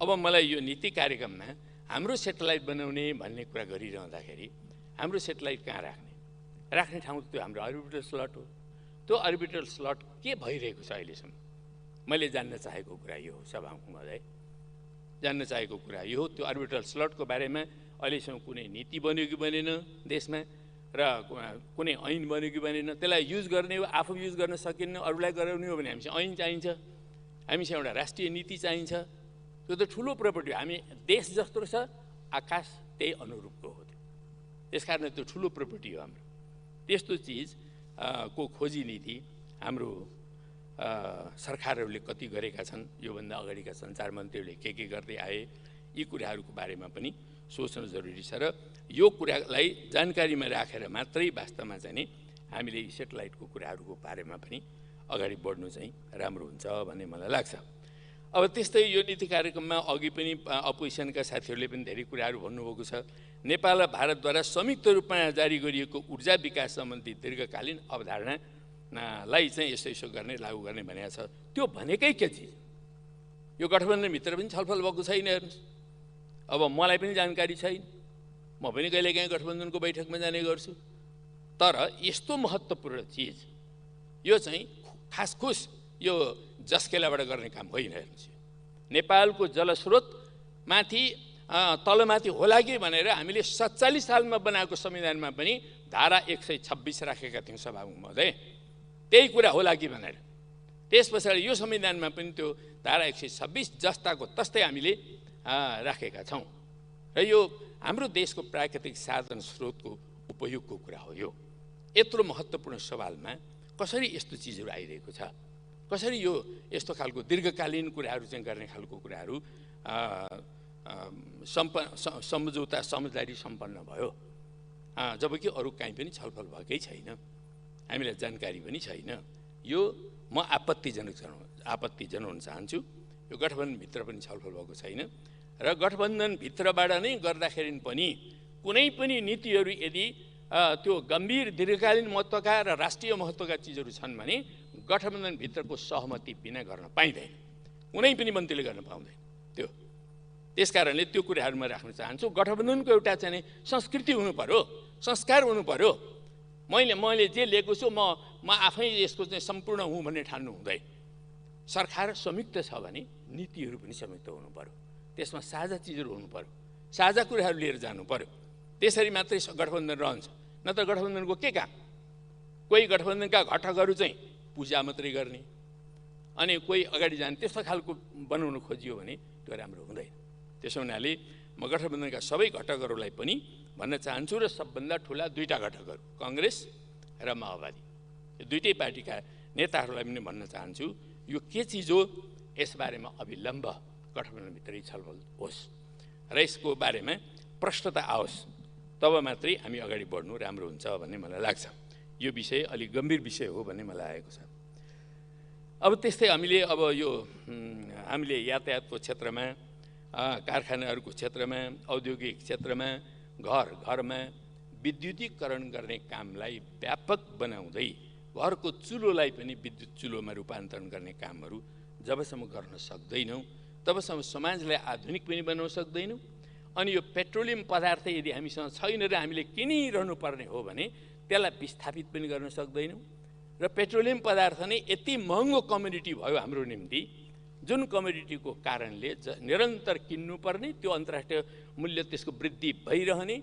अब मलाई यो नीति कार्यक्रममा हाम्रो सेटेलाइट बनाउने भन्ने कुरा गरिरहँदाखेरि हाम्रो सेटेलाइट कहाँ राख्ने ठाउँ त्यो हाम्रो अर्बिटल स्लट हो। त्यो अर्बिटल स्लट के भइरहेको छ अहिलेसम्म मैले जान्न चाहेको कुरा यो हो। सभामुख महोदय, जान्न चाहेको कुरा यो हो, त्यो अर्बिटल स्लटको बारेमा अहिलेसम्म कुनै नीति बन्यो कि बनेन देशमा, र कुनै ऐन बन्यो कि बनेन, त्यसलाई युज गर्ने हो, आफू युज गर्न सकिन्न, अरूलाई गराउने हो भने हामीसँग ऐन चाहिन्छ, हामीसँग एउटा राष्ट्रिय नीति चाहिन्छ। त्यो त ठुलो प्रपर्टी हो, हामी देश जस्तो छ, आकाश त्यही अनुरूपको हो, त्यस कारण त्यो ठुलो प्रपर्टी हो हाम्रो। त्यस्तो चिज को खोजी नीति हाम्रो सरकारहरूले कति गरेका छन्, योभन्दा अगाडिका सञ्चार मन्त्रीहरूले के गर्दै आए, यी कुराहरूको बारेमा पनि सोच्नु जरुरी छ। र यो कुरालाई जानकारीमा राखेर मात्रै वास्तवमा चाहिँ नि हामीले सेटेलाइटको कुराहरूको बारेमा पनि अगाडि बढ्नु चाहिँ राम्रो हुन्छ भन्ने मलाई लाग्छ। अब त्यस्तै यो नीति कार्यक्रममा अघि पनि अपोजिसनका साथीहरूले पनि धेरै कुराहरू भन्नुभएको छ। नेपाल र भारतद्वारा संयुक्त रूपमा जारी गरिएको ऊर्जा विकास सम्बन्धी दीर्घकालीन अवधारणालाई चाहिँ यसो गर्ने लागू गर्ने भनेको छ। त्यो भनेकै के चिज, यो गठबन्धनभित्र पनि छलफल भएको छैन हेर्नुहोस्। अब मलाई पनि जानकारी छैन, म पनि कहिलेकाहीँ गठबन्धनको बैठकमा जाने गर्छु, तर यस्तो महत्त्वपूर्ण चिज यो चाहिँ खासखुस यो जस्केलाबाट गर्ने काम होइन हेर्नुहोस्। नेपालको जलस्रोतमाथि तलमाथि होला कि भनेर हामीले 47 सालमा बनाएको संविधानमा पनि धारा 126 राखेका थियौँ सभामुख महोदय, त्यही कुरा होला कि भनेर। त्यस पछाडि यो संविधानमा पनि त्यो धारा 126 जस्ताको तस्तै हामीले राखेका छौँ। र यो हाम्रो देशको प्राकृतिक साधन स्रोतको उपयोगको कुरा हो। यो यत्रो महत्त्वपूर्ण सवालमा कसरी यस्तो चिजहरू आइरहेको छ, कसरी यो यस्तो खालको दीर्घकालीन कुराहरू चाहिँ गर्ने खालको कुराहरू सम्झौता समझदारी सम्पन्न भयो, जबकि अरू कहीँ पनि छलफल भएकै छैन, हामीलाई जानकारी पनि छैन। यो म आपत्ति जनाउन चाहन्छु। यो गठबन्धनभित्र पनि छलफल भएको छैन र गठबन्धनभित्रबाट नै गर्दाखेरि पनि कुनै पनि नीतिहरू यदि त्यो गम्भीर दीर्घकालीन महत्त्वका र राष्ट्रिय महत्त्वका चिजहरू छन् भने गठबन्धनभित्रको सहमति बिना गर्न पाइँदैन, कुनै पनि मन्त्रीले गर्न पाउँदैन त्यो। त्यस कारणले त्यो कुराहरू म राख्न चाहन्छु। गठबन्धनको एउटा चाहिँ संस्कृति हुनु पर्यो, संस्कार हुनु पर्यो। मैले जे लिएको छु म आफै यसको चाहिँ सम्पूर्ण हुँ भन्ने ठान्नु हुँदैन। सरकार संयुक्त छ भने नीतिहरू पनि संयुक्त हुनु पर्यो, त्यसमा साझा चिजहरू हुनु पर्यो, साझा कुराहरू लिएर जानु पर्यो, त्यसरी मात्रै गठबन्धन रहन्छ। न त गठबन्धनको के काम, कोही गठबन्धनका घटकहरू चाहिँ पूजा मात्रै गर्ने अनि कोही अगाडि जाने त्यस्तो खालको बनाउन खोजियो भने त्यो राम्रो हुँदैन। त्यसो हुनाले म गठबन्धनका सबै घटकहरूलाई पनि भन्न चाहन्छु र सबभन्दा ठुला दुईटा घटकहरू काङ्ग्रेस र माओवादी, यो दुईटै पार्टीका नेताहरूलाई पनि भन्न चाहन्छु, यो के चिज हो यसबारेमा अविलम्ब गठबन्धनभित्रै छलफल होस् र यसको बारेमा प्रश्नता आओस्, तब मात्रै हामी अगाडि बढ्नु राम्रो हुन्छ भन्ने मलाई लाग्छ। यो विषय अलिक गम्भीर विषय हो भन्ने मलाई लागेको छ। अब त्यस्तै हामीले यातायातको क्षेत्रमा, कारखानाहरूको क्षेत्रमा, औद्योगिक क्षेत्रमा, घरमा विद्युतीकरण गर्ने कामलाई व्यापक बनाउँदै घरको चुलोलाई पनि विद्युत चुलोमा रूपान्तरण गर्ने कामहरू जबसम्म गर्न सक्दैनौँ तबसम्म समाजलाई आधुनिक पनि बनाउन सक्दैनौँ। अनि यो पेट्रोलियम पदार्थ यदि हामीसँग छैन र हामीले किनिरहनु पर्ने हो भने त्यसलाई विस्थापित पनि गर्न सक्दैनौँ। र पेट्रोलियम पदार्थ नै यति महँगो कमोडिटी भयो हाम्रो निम्ति, जुन कमोडिटीको कारणले निरन्तर किन्नुपर्ने, त्यो अन्तर्राष्ट्रिय मूल्य त्यसको वृद्धि भइरहने,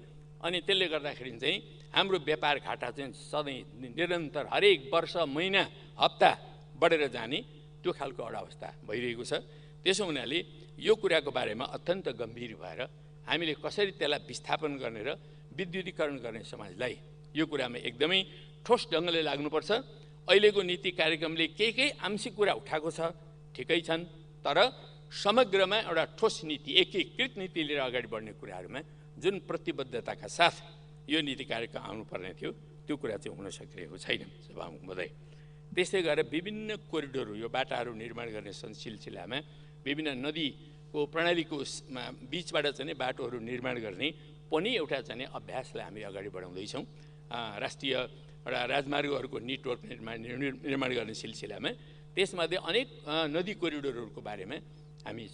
अनि त्यसले गर्दाखेरि चाहिँ हाम्रो व्यापार घाटा चाहिँ सधैँ निरन्तर हरेक वर्ष, महिना, हप्ता बढेर जाने त्यो खालको अवस्था भइरहेको छ। त्यसो हुनाले यो कुराको बारेमा अत्यन्त गम्भीर भएर हामीले कसरी त्यसलाई विस्थापन गर्ने र विद्युतीकरण गर्ने समाजलाई यो कुरामा एकदमै ठोस ढङ्गले लाग्नुपर्छ। अहिलेको नीति कार्यक्रमले केही आंशिक कुरा उठाएको छ, ठिकै छन्, तर समग्रमा एउटा ठोस नीति, एकीकृत नीति लिएर अगाडि बढ्ने कुराहरूमा जुन प्रतिबद्धताका साथ यो नीति कार्यक्रम आउनुपर्ने थियो त्यो कुरा चाहिँ हुन सकिरहेको छैन सभामुख महोदय। त्यसै गरेर विभिन्न कोरिडोरहरू, यो बाटाहरू निर्माण गर्ने सिलसिलामा विभिन्न नदीको प्रणालीको बिचबाट चाहिँ बाटोहरू निर्माण गर्ने पनि एउटा चाहिँ अभ्यासलाई हामी अगाडि बढाउँदैछौँ। राष्ट्रिय एउटा राजमार्गहरूको नेटवर्क निर्माण गर्ने सिलसिलामा त्यसमध्ये अनेक नदी कोरिडोरहरूको बारेमा हामी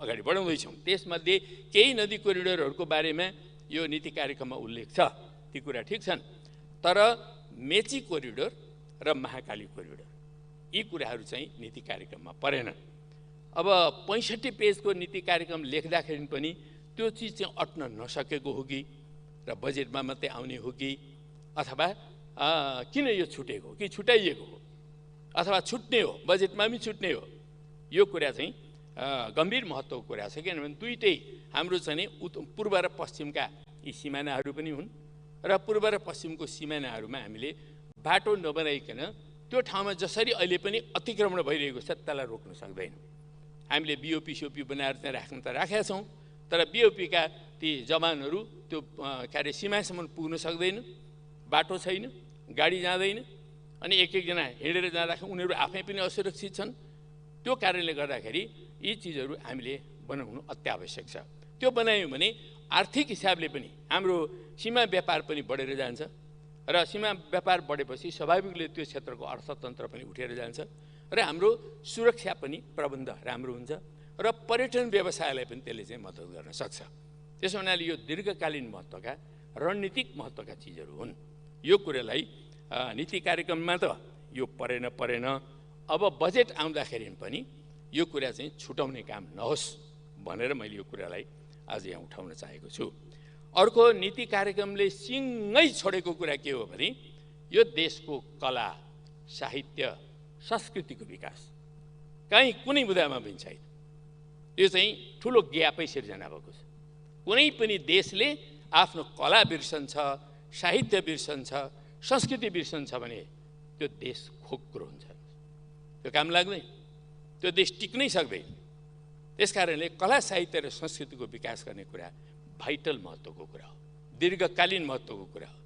अगाडि बढाउँदैछौँ। त्यसमध्ये केही नदी कोरिडोरहरूको बारेमा यो नीति कार्यक्रममा उल्लेख छ, ती कुरा ठिक छन्, तर मेची कोरिडोर र महाकाली कोरिडोर यी कुराहरू चाहिँ नीति कार्यक्रममा परेनन्। अब 65 पेजको नीति कार्यक्रम लेख्दाखेरि पनि त्यो चिज चाहिँ अट्न नसकेको हो कि र बजेटमा मात्रै आउने हो कि, अथवा किन यो छुटेको हो कि छुट्याइएको हो, अथवा छुट्ने हो, बजेटमा पनि छुट्ने हो, यो कुरा चाहिँ गम्भीर महत्त्वको कुरा छ। किनभने दुईटै हाम्रो चाहिँ पूर्व र पश्चिमका यी सिमानाहरू पनि हुन् र पूर्व र पश्चिमको सिमानाहरूमा हामीले बाटो नबनाइकन त्यो ठाउँमा जसरी अहिले पनि अतिक्रमण भइरहेको छ त्यसलाई रोक्न सक्दैनौँ। हामीले बिओपी सोपी बनाएर चाहिँ राख्न त राखेका छौँ, तर बिओपीका ती जवानहरू त्यो सीमासम्म पुग्न सक्दैन, बाटो छैन, गाडी जाँदैन, अनि एकजना हिँडेर जाँदाखेरि उनीहरू आफै पनि असुरक्षित छन्। त्यो कारणले गर्दाखेरि यी चिजहरू हामीले बनाउनु अत्यावश्यक छ। त्यो बनायौँ भने आर्थिक हिसाबले पनि हाम्रो सीमा व्यापार पनि बढेर जान्छ र सीमा व्यापार बढेपछि स्वाभाविकले त्यो क्षेत्रको अर्थतन्त्र पनि उठेर जान्छ र हाम्रो सुरक्षा पनि प्रबन्ध राम्रो हुन्छ र पर्यटन व्यवसायलाई पनि त्यसले चाहिँ मद्दत गर्न सक्छ। त्यसो हुनाले यो दीर्घकालीन महत्त्वका, रणनीतिक महत्त्वका चिजहरू हुन्। यो कुरालाई नीति कार्यक्रममा त यो परेन, अब बजेट आउँदाखेरि पनि यो कुरा चाहिँ छुटाउने काम नहोस् भनेर मैले यो कुरालाई आज यहाँ उठाउन चाहेको छु। अर्को नीति कार्यक्रमले सिङ्गै छोडेको कुरा के हो भने यो देशको कला, साहित्य, संस्कृतिको विकास कहीँ कुनै मुद्दामा पनि छैन। यो चाहिँ ठुलो ग्यापै सिर्जना भएको छ। कुनै पनि देशले आफ्नो कला बिर्सन्छ, साहित्य बिर्सन्छ, संस्कृति बिर्सन्छ भने त्यो देश खोक्रो हुन्छ, त्यो काम लाग्दैन, त्यो देश टिक्नै सक्दैन। त्यसकारणले कला, साहित्य र संस्कृतिको विकास गर्ने कुरा भाइटल महत्त्वको कुरा हो, दीर्घकालीन महत्त्वको कुरा हो।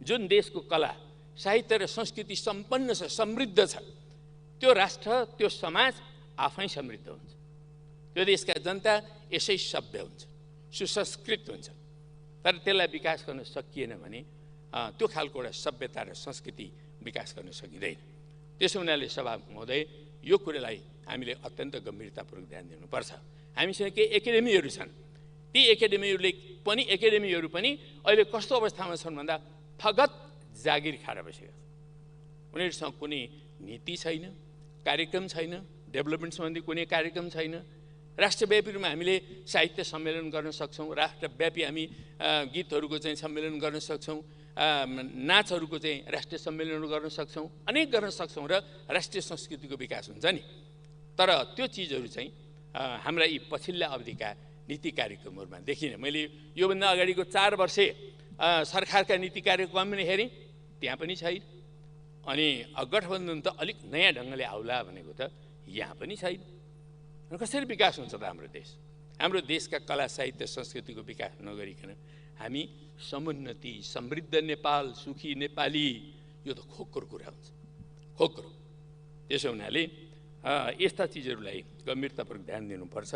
जुन देशको कला, साहित्य र संस्कृति सम्पन्न छ, समृद्ध छ, त्यो राष्ट्र, त्यो समाज आफै समृद्ध हुन्छ, त्यो देशका जनता यसै सभ्य हुन्छ, सुसंस्कृत हुन्छ। तर त्यसलाई विकास गर्न सकिएन भने त्यो खालको एउटा सभ्यता र संस्कृति विकास गर्न सकिँदैन। त्यसो हुनाले सभा महोदय यो कुरालाई हामीले अत्यन्त गम्भीरतापूर्वक ध्यान दिनुपर्छ। हामीसँग केही एकाडेमीहरू छन्, ती एकाडेमीहरू पनि अहिले कस्तो अवस्थामा छन् भन्दा फगत जागिर खाएर बसेका छन्। उनीहरूसँग कुनै नीति छैन, कार्यक्रम छैन, डेभलपमेन्ट सम्बन्धी कुनै कार्यक्रम छैन। राष्ट्रव्यापी रूपमा हामीले साहित्य सम्मेलन गर्न सक्छौँ, राष्ट्रव्यापी हामी गीतहरूको चाहिँ सम्मेलन गर्न सक्छौँ, नाचहरूको चाहिँ राष्ट्रिय सम्मेलनहरू गर्न सक्छौँ, अनेक गर्न सक्छौँ र राष्ट्रिय संस्कृतिको विकास हुन्छ नि। तर त्यो चिजहरू चाहिँ हाम्रा यी पछिल्ला अवधिका नीति कार्यक्रमहरूमा देखिनँ। मैले योभन्दा अगाडिको 4 वर्षे सरकारका नीति कार्यक्रम पनि हेरेँ, त्यहाँ पनि छैन। अनि गठबन्धन त अलिक नयाँ ढङ्गले आउला भनेको त यहाँ पनि छैन। कसरी विकास हुन्छ त हाम्रो देश? हाम्रो देशका कला, साहित्य, संस्कृतिको विकास नगरिकन हामी समुन्नति, समृद्ध नेपाल, सुखी नेपाली, यो त खोक्रो कुरा हुन्छ, खोक्रो। त्यसो हुनाले यस्ता चिजहरूलाई गम्भीरतापूर्वक ध्यान दिनुपर्छ।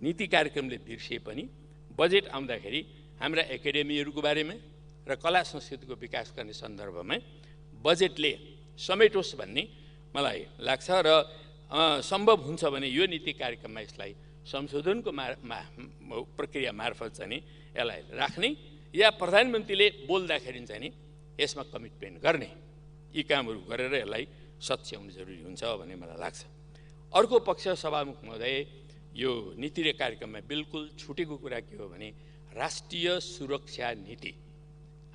नीति कार्यक्रमले बिर्सिए पनि बजेट आउँदाखेरि हाम्रा एकाडेमीहरूको बारेमा र कला संस्कृतिको विकास गर्ने सन्दर्भमा बजेटले समेटोस् भन्ने मलाई लाग्छ र सम्भव हुन्छ भने यो नीति कार्यक्रममा यसलाई संशोधनको प्रक्रिया मार्फत चाहिँ यसलाई राख्ने या प्रधानमन्त्रीले बोल्दाखेरि चाहिँ यसमा कमिटमेन्ट गर्ने यी कामहरू गरेर यसलाई सच्याउनु जरुरी हुन्छ भन्ने मलाई लाग्छ। अर्को पक्ष सभामुख महोदय यो नीति र कार्यक्रममा बिल्कुल छुटेको कुरा के हो भने राष्ट्रिय सुरक्षा नीति।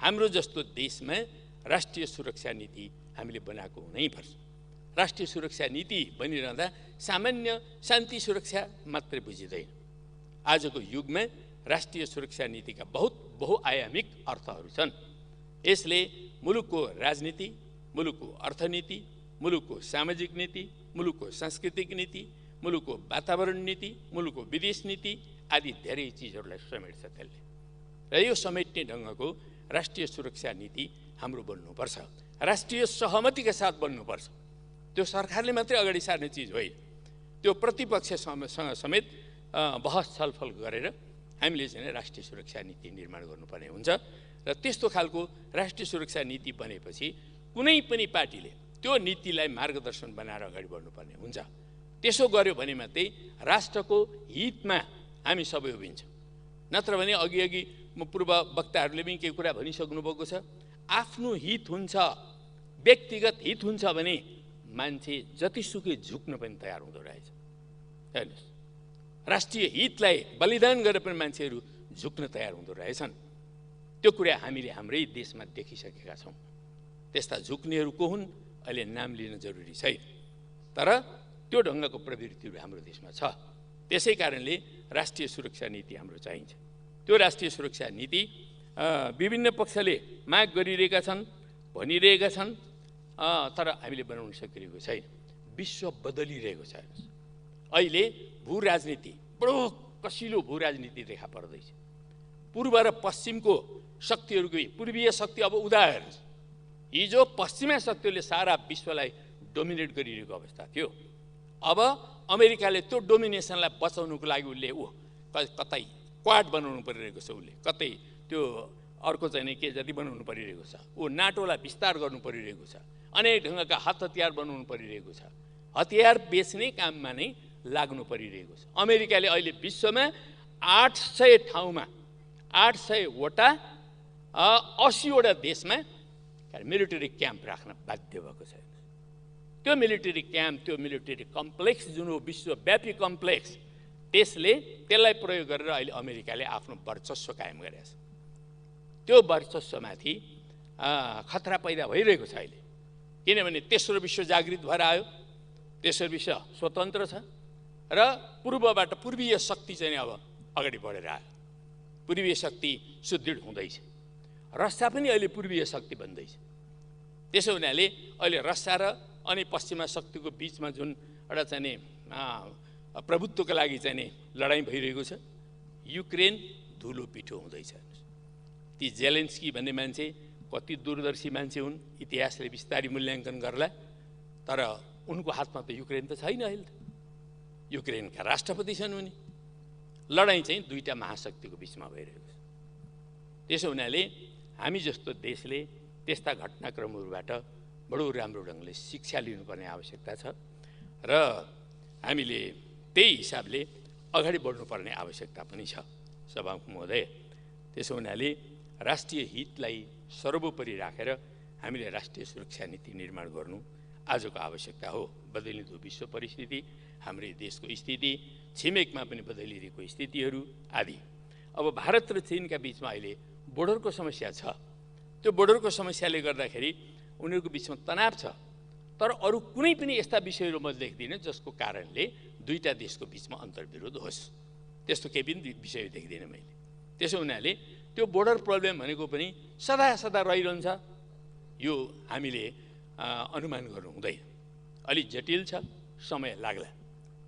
हाम्रो जस्तो देशमा राष्ट्रिय सुरक्षा नीति हामीले बनाएको हुनैपर्छ। राष्ट्रिय सुरक्षा नीति बनिरहँदा सामान्य शान्ति सुरक्षा मात्रै बुझिँदैन। आजको युगमा राष्ट्रिय सुरक्षा नीतिका बहुआयामिक अर्थहरू छन्। यसले मुलुकको राजनीति, मुलुकको अर्थनीति, मुलुकको सामाजिक नीति, मुलुकको सांस्कृतिक नीति, मुलुकको वातावरण नीति, मुलुकको विदेश नीति आदि धेरै चिजहरूलाई समेट्छ त्यसले। र यो समेट्ने ढङ्गको राष्ट्रिय सुरक्षा नीति हाम्रो बन्नुपर्छ। राष्ट्रिय सहमतिका साथ बन्नुपर्छ। त्यो सरकारले मात्रै अगाडि सार्ने चिज होइन। त्यो प्रतिपक्षसँग समेत बहस छलफल गरेर हामीले चाहिँ राष्ट्रिय सुरक्षा नीति निर्माण गर्नुपर्ने हुन्छ। र त्यस्तो खालको राष्ट्रिय सुरक्षा नीति बनेपछि कुनै पनि पार्टीले त्यो नीतिलाई मार्गदर्शन बनाएर अगाडि बढ्नुपर्ने हुन्छ। त्यसो गर्यो भने मात्रै राष्ट्रको हितमा हामी सबै उभिन्छौँ। नत्र भने अघि पूर्व वक्ताहरूले पनि केही कुरा भनिसक्नु भएको छ। आफ्नो हित हुन्छ, व्यक्तिगत हित हुन्छ भने मान्छे जतिसुकै झुक्न पनि तयार हुँदो रहेछ। हेर्नुहोस्, राष्ट्रिय हितलाई बलिदान गरेर पनि मान्छेहरू झुक्न तयार हुँदो रहेछन्। त्यो कुरा हामीले हाम्रै देशमा देखिसकेका छौँ। त्यस्ता झुक्नेहरू को हुन् अहिले नाम लिन जरुरी छैन, तर त्यो ढङ्गको प्रवृत्तिहरू हाम्रो देशमा छ। त्यसै कारणले राष्ट्रिय सुरक्षा नीति हाम्रो चाहिन्छ। त्यो राष्ट्रिय सुरक्षा नीति विभिन्न पक्षले माग गरिरहेका छन्, भनिरहेका छन्, तर हामीले बनाउन सकिरहेको छैन। विश्व बदलिरहेको छ। अहिले भू राजनीति बडो कसिलो भू राजनीति देखा पर्दैछ। पूर्व र पश्चिमको शक्तिहरूको पूर्वीय शक्ति अब उदार। हिजो पश्चिमा शक्तिहरूले सारा विश्वलाई डोमिनेट गरिरहेको अवस्था थियो। अब अमेरिकाले त्यो डोमिनेसनलाई बचाउनुको लागि उसले कतै क्वाड बनाउनु परिरहेको छ, उसले कतै त्यो अर्को चाहिँ के जति बनाउनु परिरहेको छ, नाटोलाई विस्तार गर्नु परिरहेको छ, अनेक ढङ्गका हतियार बनाउनु परिरहेको छ। हतियार बेच्ने काममा नै लाग्नु परिरहेको छ। अमेरिकाले अहिले विश्वमा 800 ठाउँमा 800वटा 80वटा देशमा मिलिटरी क्याम्प राख्न बाध्य भएको छ। त्यो मिलिटरी क्याम्प, त्यो मिलिटरी कम्प्लेक्स जुन हो विश्वव्यापी कम्प्लेक्स, त्यसलाई प्रयोग गरेर अहिले अमेरिकाले आफ्नो वर्चस्व कायम गरेको छ। त्यो वर्चस्वमाथि खतरा पैदा भइरहेको छ अहिले। किनभने तेस्रो विश्व जागृत भएर आयो, तेस्रो विश्व स्वतन्त्र छ र पूर्वबाट पूर्वीय शक्ति चाहिँ अब अगाडि बढेर आयो। पूर्वीय शक्ति सुदृढ हुँदैछ। रसिया पनि अहिले पूर्वीय शक्ति बन्दैछ। त्यसो हुनाले अहिले रसिया र अनि पश्चिमा शक्तिको बिचमा जुन एउटा चाहिँ प्रभुत्वको लागि चाहिँ लडाइँ भइरहेको छ, युक्रेन धुलो पिठो हुँदैछ। ती जेलेन्स्की भन्ने मान्छे कति दूरदर्शी मान्छे हुन्, इतिहासले विस्तारै मूल्याङ्कन गर्ला, तर उनको हातमा त युक्रेन त छैन। अहिले त युक्रेनका राष्ट्रपति छन् उनी। लडाइँ चाहिँ दुईटा महाशक्तिको बिचमा भइरहेको छ। त्यसो हुनाले हामी जस्तो देशले त्यस्ता घटनाक्रमहरूबाट बडो राम्रो ढङ्गले शिक्षा लिनुपर्ने आवश्यकता छ र हामीले त्यही हिसाबले अगाडि बढ्नुपर्ने आवश्यकता पनि छ सभामुख महोदय। त्यसो हुनाले राष्ट्रिय हितलाई सर्वोपरि राखेर हामीले राष्ट्रिय सुरक्षा नीति निर्माण गर्नु आजको आवश्यकता हो। बदलिँदो विश्व परिस्थिति, हाम्रै देशको स्थिति, छिमेकमा पनि बदलिरहेको स्थितिहरू आदि। अब भारत र चीनका बिचमा अहिले बोर्डरको समस्या छ। त्यो बोर्डरको समस्याले गर्दाखेरि उनीहरूको बिचमा तनाव छ, तर अरू कुनै पनि यस्ता विषयहरू म देख्दिनँ जसको कारणले दुईटा देशको बिचमा अन्तर्विरोध होस्। त्यस्तो केही पनि विषय देख्दिनँ मैले। त्यसो हुनाले त्यो बोर्डर प्रब्लम भनेको पनि सदा रहिरहन्छ, यो हामीले अनुमान गर्नु हुँदैन। अलि जटिल छ, समय लाग्ला,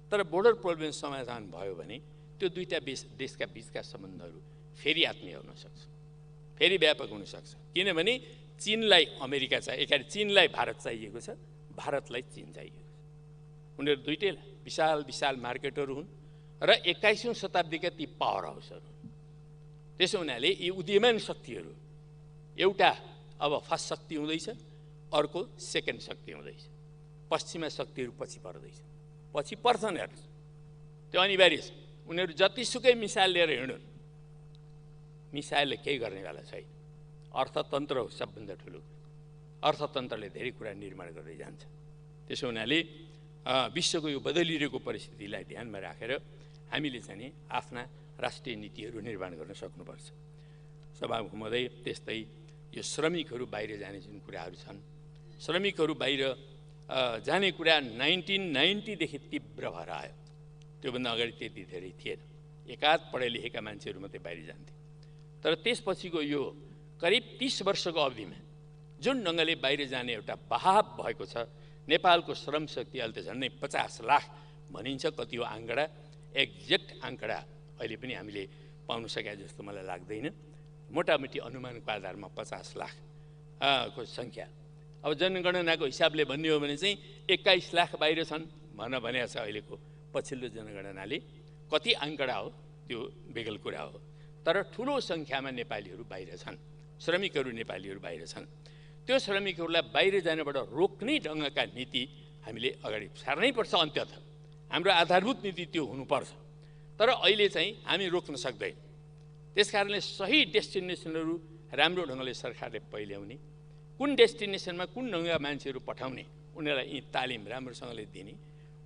तर बोर्डर प्रब्लम समाधान भयो भने त्यो दुईटा देशका बिचका सम्बन्धहरू फेरि आत्मीय हुन सक्छ, फेरि व्यापक हुन सक्छ। किनभने चीनलाई अमेरिका चाहियो, चीनलाई भारत चाहिएको छ, भारतलाई चीन चाहिएको छ। उनीहरू दुइटै विशाल विशाल मार्केटहरू हुन् र 21औं शताब्दीका ती पावर हाउसहरू हुन्। त्यसो हुनाले यी उदीयमान शक्तिहरू एउटा अब फर्स्ट शक्ति हुँदैछ, अर्को सेकेन्ड शक्ति हुँदैछ। पश्चिमा शक्तिहरू पछि पर्दैछ, पछि पर्छन् हेर्नुहोस्, त्यो अनिवार्य छ। उनीहरू जतिसुकै मिसाइल लिएर हिँडुन्, मिसाइलले केही गर्नेवाला छैन। अर्थतन्त्र हो सबभन्दा ठुलो। अर्थतन्त्रले धेरै कुरा निर्माण गर्दै जान्छ। त्यसो हुनाले विश्वको यो बदलिरहेको परिस्थितिलाई ध्यानमा राखेर हामीले चाहिँ आफ्ना राष्ट्रिय नीतिहरू निर्माण गर्न सक्नुपर्छ। सभामुख महोदय, त्यस्तै यो श्रमिकहरू बाहिर जाने जुन कुराहरू छन्, श्रमिकहरू बाहिर जाने कुरा 1990देखि तीव्र भएर आयो। त्योभन्दा अगाडि त्यति धेरै थिएन, एकाध पढे लेखेका मान्छेहरू मात्रै बाहिर जान्थे। तर त्यसपछिको यो करिब 30 वर्षको अवधिमा जुन ढङ्गले बाहिर जाने एउटा बहाव भएको छ, नेपालको श्रम शक्ति अहिले त झन्डै 50 लाख भनिन्छ। कति हो आँकडा, एक्ज्याक्ट आँकडा अहिले पनि हामीले पाउन सके जस्तो मलाई लाग्दैन। मोटामोटी अनुमानको आधारमा 50 लाख को सङ्ख्या। अब जनगणनाको हिसाबले भन्ने हो भने चाहिँ 21 लाख बाहिर छन् भनेको छ अहिलेको पछिल्लो जनगणनाले। कति आँकडा हो त्यो बेगल कुरा हो, तर ठुलो सङ्ख्यामा नेपालीहरू बाहिर छन्, श्रमिकहरू नेपालीहरू बाहिर छन्। त्यो श्रमिकहरूलाई बाहिर जानबाट रोक्ने ढङ्गका नीति हामीले अगाडि सार्नै पर्छ। अन्त्यतः हाम्रो आधारभूत नीति त्यो हुनुपर्छ। तर अहिले चाहिँ हामी रोक्न सक्दैनौँ। त्यसकारणले सही डेस्टिनेसनहरू राम्रो ढङ्गले सरकारले पहिल्याउने, कुन डेस्टिनेसनमा कुन ढङ्गका मान्छेहरू पठाउने, उनीहरूलाई यी तालिम राम्रोसँगले दिने,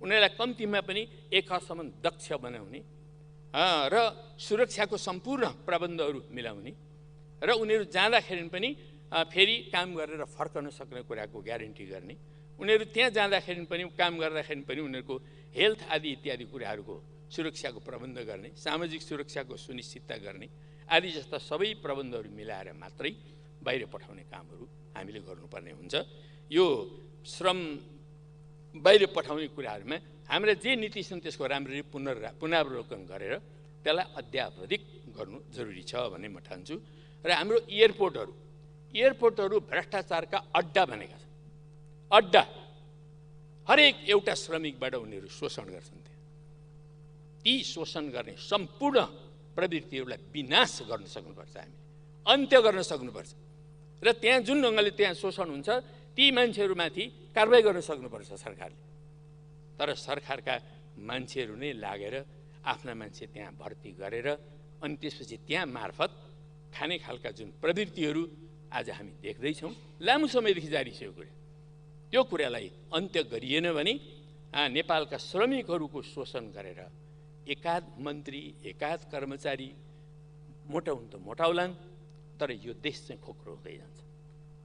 उनीहरूलाई कम्तीमा पनि 1 हदसम्म दक्ष बनाउने र सुरक्षाको सम्पूर्ण प्रबन्धहरू मिलाउने र उनीहरू जाँदाखेरि पनि फेरि काम गरेर फर्कन सक्ने कुराको ग्यारेन्टी गर्ने, उनीहरू त्यहाँ जाँदाखेरि पनि काम गर्दाखेरि पनि उनीहरूको हेल्थ आदि इत्यादि कुराहरूको सुरक्षाको प्रबन्ध गर्ने, सामाजिक सुरक्षाको सुनिश्चितता गर्ने आदि जस्ता सबै प्रबन्धहरू मिलाएर मात्रै बाहिर पठाउने कामहरू हामीले गर्नुपर्ने हुन्छ। यो श्रम बाहिर पठाउने कुराहरूमा हाम्रा जे नीति छन् त्यसको राम्ररी पुनरावलोकन गरेर त्यसलाई अद्यावधिक गर्नु जरुरी छ भन्ने म ठान्छु। र हाम्रो एयरपोर्टहरू भ्रष्टाचारका अड्डा बनेका छन्। अड्डा, हरेक एउटा श्रमिकबाट उनीहरू शोषण गर्छन्। ती शोषण गर्ने सम्पूर्ण प्रवृत्तिहरूलाई विनाश गर्न सक्नुपर्छ, हामीले अन्त्य गर्न सक्नुपर्छ। र त्यहाँ जुन ढङ्गले त्यहाँ शोषण हुन्छ ती मान्छेहरूमाथि कारबाही गर्न सक्नुपर्छ सरकारले। तर सरकारका मान्छेहरू नै लागेर आफ्ना मान्छे त्यहाँ भर्ती गरेर अनि त्यसपछि त्यहाँ मार्फत खाने खालका जुन प्रवृत्तिहरू आज हामी देख्दैछौँ, लामो समयदेखि जारी छ यो कुरा। त्यो कुरालाई अन्त्य गरिएन भने नेपालका श्रमिकहरूको शोषण गरेर एकाध मन्त्री एकाध कर्मचारी मोटाउन त मोटाउलान्, तर यो देश चाहिँ खोक्रो हुँदै जान्छ।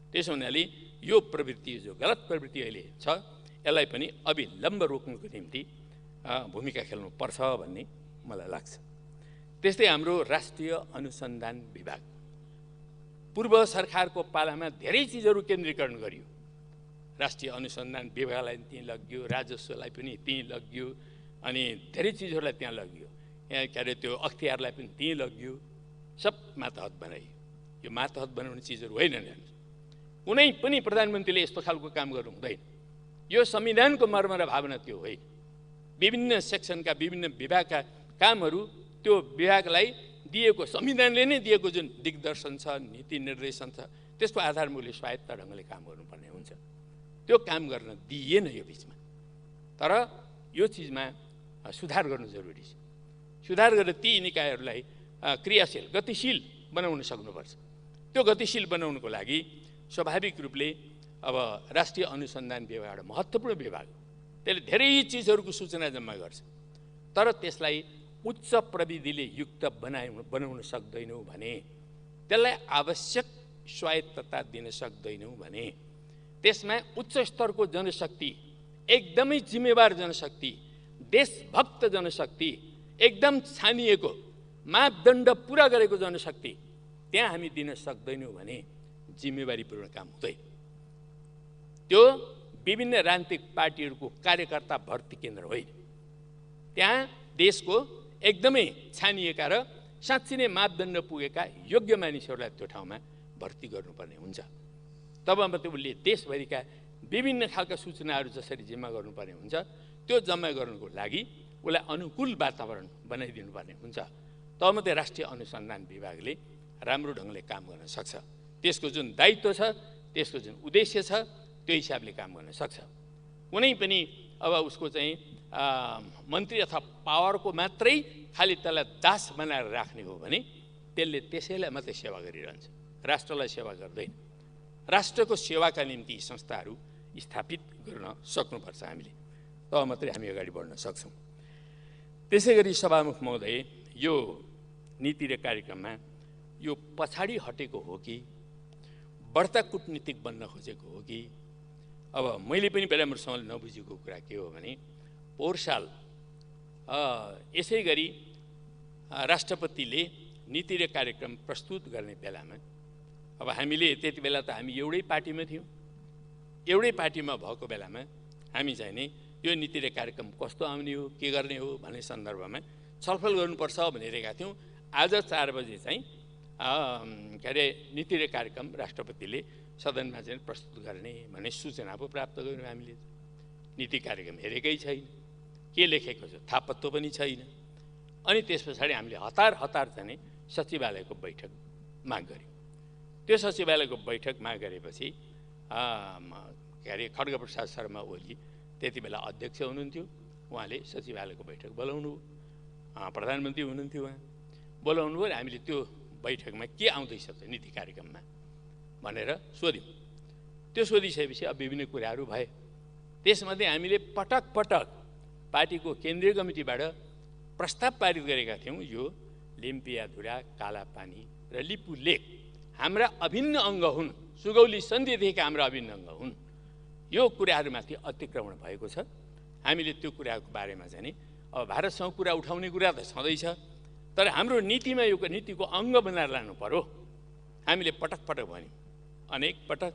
त्यसो हुनाले यो प्रवृत्ति, जो गलत प्रवृत्ति अहिले छ, यसलाई पनि अविलम्ब रोक्नुको निम्ति भूमिका खेल्नुपर्छ भन्ने मलाई लाग्छ। त्यस्तै हाम्रो राष्ट्रिय अनुसन्धान विभाग, पूर्व सरकारको पालामा धेरै चिजहरू केन्द्रीकरण गरियो। राष्ट्रिय अनुसन्धान विभागलाई त्यहीँ लगियो, राजस्वलाई पनि त्यहीँ लगियो, अनि धेरै चिजहरूलाई त्यहाँ लगियो। यहाँ के अरे त्यो अख्तियारलाई पनि त्यहीँ लगियो, सब मातहत बनाइयो। यो मातहत बनाउने चिजहरू होइनन्। कुनै पनि प्रधानमन्त्रीले यस्तो खालको काम गर्नु हुँदैन। यो संविधानको मर्म र भावना त्यो होइन। विभिन्न सेक्सनका विभिन्न विभागका कामहरू त्यो विभागलाई दिएको, संविधानले नै दिएको जुन दिग्दर्शन छ, नीति निर्देशन छ, त्यसको आधारमा उसले स्वायत्त ढङ्गले काम गर्नुपर्ने हुन्छ। त्यो काम गर्न दिइएन यो बिचमा। तर यो चिजमा सुधार गर्नु जरुरी छ। सुधार गरेर ती निकायहरूलाई क्रियाशील, गतिशील बनाउन सक्नुपर्छ। त्यो गतिशील बनाउनको लागि स्वाभाविक रूपले अब राष्ट्रिय अनुसन्धान विभाग एउटा महत्त्वपूर्ण विभाग हो। त्यसले धेरै चिजहरूको सूचना जम्मा गर्छ। तर त्यसलाई उच्च प्रविधिले युक्त बनाउन सक्दैनौँ भने, त्यसलाई आवश्यक स्वायत्तता दिन सक्दैनौँ भने, त्यसमा उच्च स्तरको जनशक्ति, एकदमै जिम्मेवार जनशक्ति, देशभक्त जनशक्ति, एकदम छानिएको मापदण्ड पुरा गरेको जनशक्ति त्यहाँ हामी दिन सक्दैनौँ भने जिम्मेवारीपूर्ण काम हुँदैन। त्यो विभिन्न राजनीतिक पार्टीहरूको कार्यकर्ता भर्ती केन्द्र होइन। त्यहाँ देशको एकदमै छानिएका र साँच्चै नै मापदण्ड पुगेका योग्य मानिसहरूलाई त्यो ठाउँमा भर्ती गर्नुपर्ने हुन्छ। तब मात्रै उसले देशभरिका विभिन्न खालका सूचनाहरू जसरी जिम्मा गर्नुपर्ने हुन्छ त्यो जम्मा गर्नुको लागि उसलाई अनुकूल वातावरण बनाइदिनु पर्ने हुन्छ। तब मात्रै राष्ट्रिय अनुसन्धान विभागले राम्रो ढङ्गले काम गर्न सक्छ। त्यसको जुन दायित्व छ, त्यसको जुन उद्देश्य छ, त्यो हिसाबले काम गर्न सक्छ। कुनै पनि अब उसको चाहिँ मन्त्री अथवा पावरको मात्रै खालि त्यसलाई दास बनाएर राख्ने हो भने त्यसले त्यसैलाई मात्रै सेवा गरिरहन्छ, राष्ट्रलाई सेवा गर्दैन। राष्ट्रको सेवाका निम्ति यी संस्थाहरू स्थापित गर्न सक्नुपर्छ हामीले, तब मात्रै हामी अगाडि बढ्न सक्छौँ। त्यसै गरी सभामुख महोदय, यो नीति र कार्यक्रममा यो पछाडि हटेको हो कि बढ्ता कुटनीतिक बन्न खोजेको हो कि? अब मैले पनि राम्रोसँगले नबुझेको कुरा के हो भने पोहोर साल यसै गरी राष्ट्रपतिले नीति र कार्यक्रम प्रस्तुत गर्ने बेलामा अब हामीले त्यति बेला त हामी एउटै पार्टीमा थियौँ। एउटै पार्टीमा भएको बेलामा हामी चाहिँ नि यो नीति र कार्यक्रम कस्तो आउने हो, के गर्ने हो भन्ने सन्दर्भमा छलफल गर्नुपर्छ भनिरहेका थियौँ। आज 4 बजे चाहिँ के अरे नीति र कार्यक्रम राष्ट्रपतिले सदनमा चाहिँ प्रस्तुत गर्ने भन्ने सूचना पो प्राप्त गर्यौँ हामीले। नीति कार्यक्रम हेरेकै छैन, के लेखेको छ थाहा पत्तो पनि छैन। अनि त्यस पछाडि हामीले हतार चाहिँ सचिवालयको बैठक माग गऱ्यौँ। त्यो सचिवालयको बैठक माग गरेपछि के अरे खड्गप्रसाद शर्मा ओली त्यति बेला अध्यक्ष हुनुहुन्थ्यो। उहाँले सचिवालयको बैठक बोलाउनु, प्रधानमन्त्री हुनुहुन्थ्यो, उहाँ बोलाउनु भयो। हामीले त्यो बैठकमा के आउँदैछ त नीति कार्यक्रममा भनेर सोध्यौँ। त्यो सोधिसकेपछि अब विभिन्न कुराहरू भए। त्यसमध्ये हामीले पटक पार्टीको केन्द्रीय कमिटीबाट प्रस्ताव पारित गरेका थियौँ। यो लिम्पियाधुरा, कालापानी र लिपु लेक हाम्रा अभिन्न अङ्ग हुन्, सुगौली सन्धिदेखि हाम्रा अभिन्न अङ्ग हुन्। यो कुराहरूमाथि अतिक्रमण भएको छ। हामीले त्यो कुराको बारेमा चाहिँ अब भारतसँग कुरा उठाउने कुरा त छँदैछ, तर हाम्रो नीतिमा यो नीतिको अङ्ग बनाएर लानु पर्यो। हामीले पटक भन्यौँ, अनेक पटक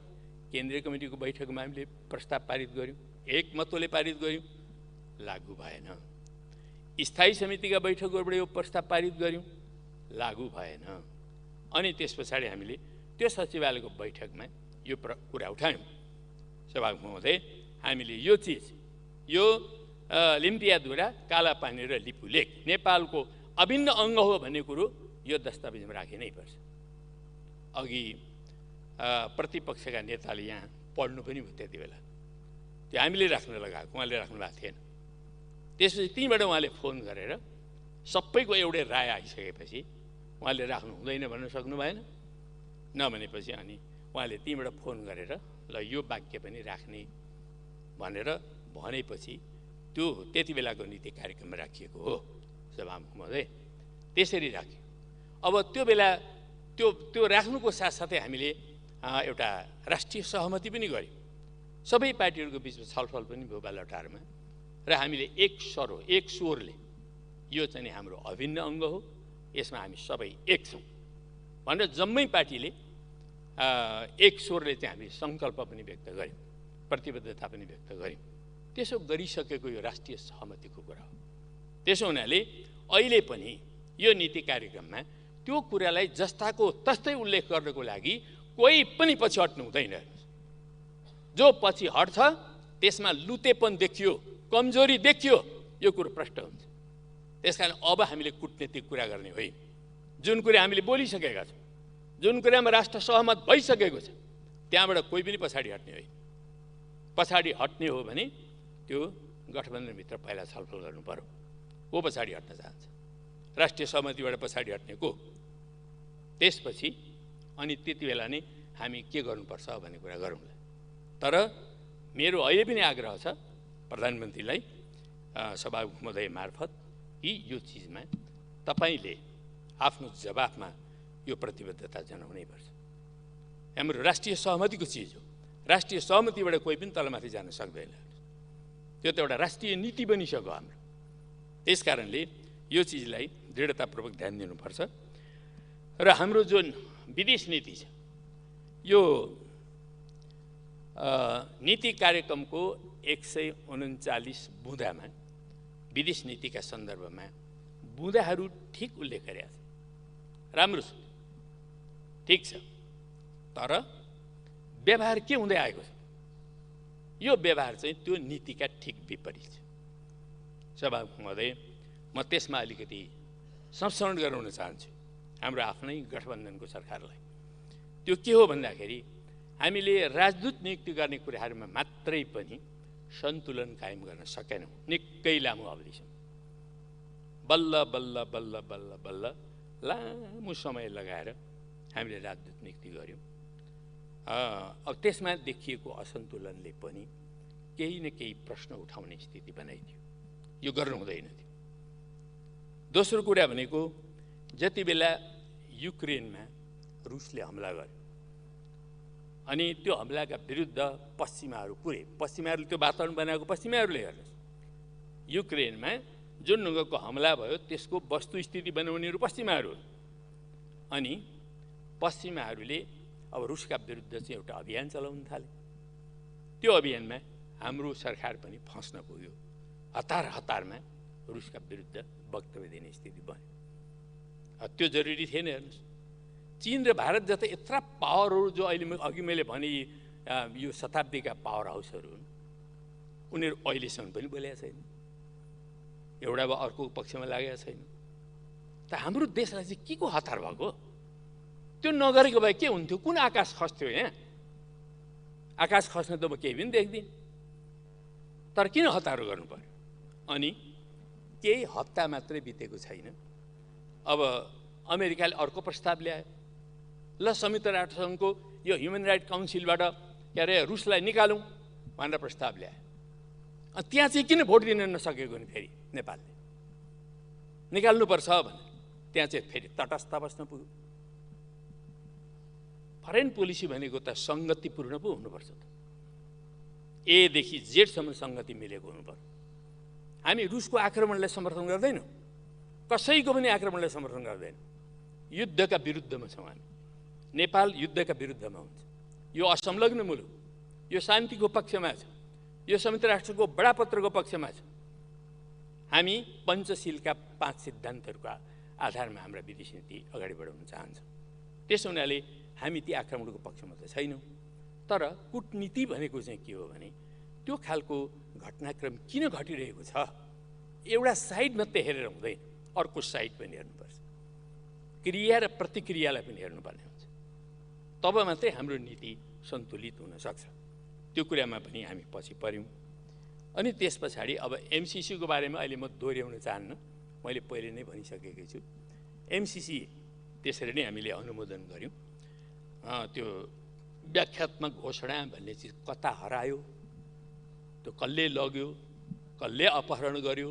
केन्द्रीय कमिटीको बैठकमा हामीले प्रस्ताव पारित गऱ्यौँ, एकमतले पारित गऱ्यौँ, लागू भएन। स्थायी समितिका बैठकहरूबाट यो प्रस्ताव पारित गऱ्यौँ, लागू भएन। अनि त्यस पछाडि हामीले त्यो सचिवालयको बैठकमा यो कुरा उठायौँ। सभामुख महोदय, हामीले यो चिज, यो लिम्पियाधुरा, कालापानी र लिपु लेक नेपालको अभिन्न अङ्ग हो भन्ने कुरो यो दस्तावेजमा राखिनै पर्छ। अघि प्रतिपक्षका नेताले यहाँ पढ्नु पनि भयो त्यति बेला, त्यो हामीले राख्न लगाएको, उहाँले राख्नु भएको थिएन। त्यसपछि त्यहीँबाट उहाँले फोन गरेर सबैको एउटै राय आइसकेपछि उहाँले राख्नु हुँदैन भन्न सक्नु भएन। नभनेपछि अनि उहाँले त्यहीँबाट फोन गरेर ल यो वाक्य पनि राख्ने भनेर भनेपछि त्यो त्यति बेलाको नीति कार्यक्रममा राखिएको हो। सभामुख महोदय, त्यसरी राख्यो। अब त्यो बेला त्यो राख्नुको साथसाथै हामीले एउटा राष्ट्रिय सहमति पनि गऱ्यौँ। सबै पार्टीहरूको बिचमा छलफल पनि भयो बालटारमा, र हामीले एक स्वरले यो चाहिँ हाम्रो अभिन्न अङ्ग हो, यसमा हामी सबै एक छौँ भनेर जम्मै पार्टीले एक स्वरले चाहिँ हामी सङ्कल्प पनि व्यक्त गऱ्यौँ, प्रतिबद्धता पनि व्यक्त गऱ्यौँ। त्यसो गरिसकेको यो राष्ट्रिय सहमतिको कुरा हो। त्यसो हुनाले अहिले पनि यो नीति कार्यक्रममा त्यो कुरालाई जस्ताको तस्तै उल्लेख गर्नको लागि कोही पनि पछि हट्नु हुँदैन। जो पछि हट्छ त्यसमा लुतेपन देखियो, कमजोरी देखियो, यो कुरो प्रष्ट हुन्छ। त्यसकारण अब हामीले कूटनीतिक कुरा गर्ने होइन। जुन कुरा हामीले बोलिसकेका छौँ, जुन कुरामा राष्ट्र सहमत भइसकेको छ, त्यहाँबाट कोही पनि पछाडि हट्ने होइन। पछाडि हट्ने हो भने त्यो गठबन्धनभित्र पहिला छलफल गर्नु पर्यो। को पछाडि हट्न चाहन्छ? राष्ट्रिय सहमतिबाट पछाडि हट्ने को? त्यसपछि अनि त्यति बेला नै हामी के गर्नुपर्छ भन्ने कुरा गरौँला। तर मेरो अहिले पनि आग्रह छ प्रधानमन्त्रीलाई, सभामुख महोदय मार्फत, कि यो चिजमा तपाईँले आफ्नो जवाफमा यो प्रतिबद्धता जनाउनै पर्छ। हाम्रो राष्ट्रिय सहमतिको चिज हो। राष्ट्रिय सहमतिबाट कोही पनि तलमाथि जान सक्दैन। त्यो त एउटा राष्ट्रिय नीति बनिसक्यो हाम्रो। त्यस कारणले यो चिजलाई दृढतापूर्वक ध्यान दिनुपर्छ। र हाम्रो जुन विदेश नीति छ, यो नीति कार्यक्रमको 139 बुँदामा विदेश नीतिका सन्दर्भमा बुँदाहरू ठिक उल्लेख गरेका छ, राम्रो छ, ठिक छ। तर व्यवहार के हुँदै आएको छ? यो व्यवहार चाहिँ त्यो नीतिका ठिक विपरीत छ। सभामुख महोदय, म त्यसमा अलिकति संस्मरण गराउन चाहन्छु हाम्रो आफ्नै गठबन्धनको सरकारलाई। त्यो के हो भन्दाखेरि हामीले राजदूत नियुक्ति गर्ने कुराहरूमा मात्रै पनि सन्तुलन कायम गर्न सकेनौँ निकै लामो अवधिसम्म। बल्ल बल्ल बल्ल बल्ल बल्ल लामो समय लगाएर हामीले राजदूत नियुक्ति गऱ्यौँ। अब त्यसमा देखिएको असन्तुलनले पनि केही न केही प्रश्न उठाउने स्थिति बनाइदियो। यो गर्नु हुँदैन थियो। दोस्रो कुरा भनेको जति बेला युक्रेनमा रुसले हमला गर्यो अनि त्यो हमलाका विरुद्ध पश्चिमाहरूले त्यो वातावरण बनाएको पश्चिमाहरूले हेर्नुहोस्, युक्रेनमा जुन ढङ्गको हमला भयो त्यसको वस्तुस्थिति बनाउनेहरू पश्चिमाहरू हुन्। अनि पश्चिमाहरूले अब रुसका विरुद्ध चाहिँ एउटा अभियान चलाउन थाले। त्यो अभियानमा हाम्रो सरकार पनि फस्न पुग्यो। हतारमा रुसका विरुद्ध वक्तव्य दिने स्थिति बन्यो। त्यो जरुरी थिएन। हेर्नुहोस्, चीन र भारत जता यत्रा पावरहरू जो अहिले अघि मैले भने यो शताब्दीका पावर हाउसहरू हुन्, उनीहरू अहिलेसम्म पनि बोलेका छैन, एउटा वा अर्को पक्षमा लागेका छैन। त हाम्रो देशलाई चाहिँ के को हतार भएको? त्यो नगरेको भए के हुन्थ्यो? कुन आकाश खस्थ्यो? यहाँ आकाश खस्न त म केही पनि देख्दिनँ। तर किन हतारो गर्नु पर्यो? अनि केही हप्ता मात्रै बितेको छैन, अब अमेरिकाले अर्को प्रस्ताव ल्यायो। ल, संयुक्त राष्ट्रसङ्घको यो ह्युमन राइट काउन्सिलबाट के अरे रुसलाई निकालौँ भनेर प्रस्ताव ल्यायो। अनि त्यहाँ चाहिँ किन भोट दिन नसकेको नि? फेरि नेपालले निकाल्नुपर्छ भने त्यहाँ चाहिँ फेरि तटस्थ बस्न पुग्यो। फरेन पोलिसी भनेको त सङ्गतिपूर्ण पो हुनुपर्छ त। एदेखि जेडसम्म सङ्गति मिलेको हुनुपर्छ। हामी रुसको आक्रमणलाई समर्थन गर्दैनौँ, कसैको पनि आक्रमणलाई समर्थन गर्दैन। युद्धका विरुद्धमा छौँ हामी। नेपाल युद्धका विरुद्धमा हुन्छ। यो असंलग्न मुलुक, यो शान्तिको पक्षमा छ, यो संयुक्त राष्ट्रको बडापत्रको पक्षमा छ। हामी पञ्चशीलका 5 सिद्धान्तहरूको आधारमा हाम्रा विदेश नीति अगाडि बढाउन चाहन्छौँ। त्यसो हुनाले हामी ती आक्रमणको पक्षमा त छैनौँ। तर कूटनीति भनेको चाहिँ के हो भने त्यो खालको घटनाक्रम किन घटिरहेको छ एउटा साइड मात्रै हेरेर हुँदैन, अर्को साइड पनि हेर्नुपर्छ। क्रिया र प्रतिक्रियालाई पनि हेर्नुपर्ने हुन्छ। तब मात्रै हाम्रो नीति सन्तुलित हुन सक्छ। त्यो कुरामा पनि हामी पछि पर्यौँ। अनि त्यस पछाडि अब एमसिसीको बारेमा अहिले म दोहोऱ्याउन चाहन्न, मैले पहिले नै भनिसकेकै छु। एमसिसी त्यसरी नै हामीले अनुमोदन गऱ्यौँ। त्यो व्याख्यात्मक घोषणा भन्ने चिज कता हरायो, त्यो कसले लग्यो, कसले अपहरण गर्यो,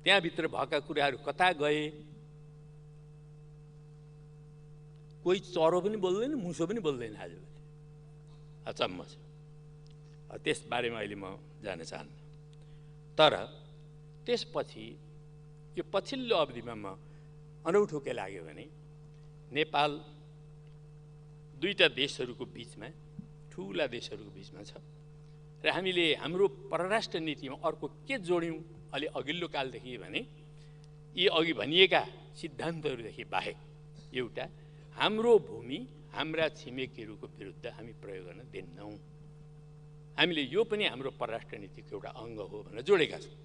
त्यहाँभित्र भएका कुराहरू कता गए, कोही चरो पनि बोल्दैन, मुसो पनि बोल्दैन। आजभोलि अचम्म छ। त्यसबारेमा अहिले म जान चाहन्न। तर त्यसपछि यो पछिल्लो अवधिमा म अनौठो के लाग्यो भने नेपाल दुईटा देशहरूको बिचमा, ठुला देशहरूको बिचमा छ र हामीले हाम्रो परराष्ट्र नीतिमा अर्को के जोड्यौँ अलि अघिल्लो कालदेखि भने यी अघि भनिएका सिद्धान्तहरूदेखि बाहेक एउटा हाम्रो भूमि हाम्रा छिमेकीहरूको विरुद्ध हामी प्रयोग गर्न दिन्नौँ। हामीले यो पनि हाम्रो परराष्ट्र नीतिको एउटा अङ्ग हो भनेर जोडेका छौँ।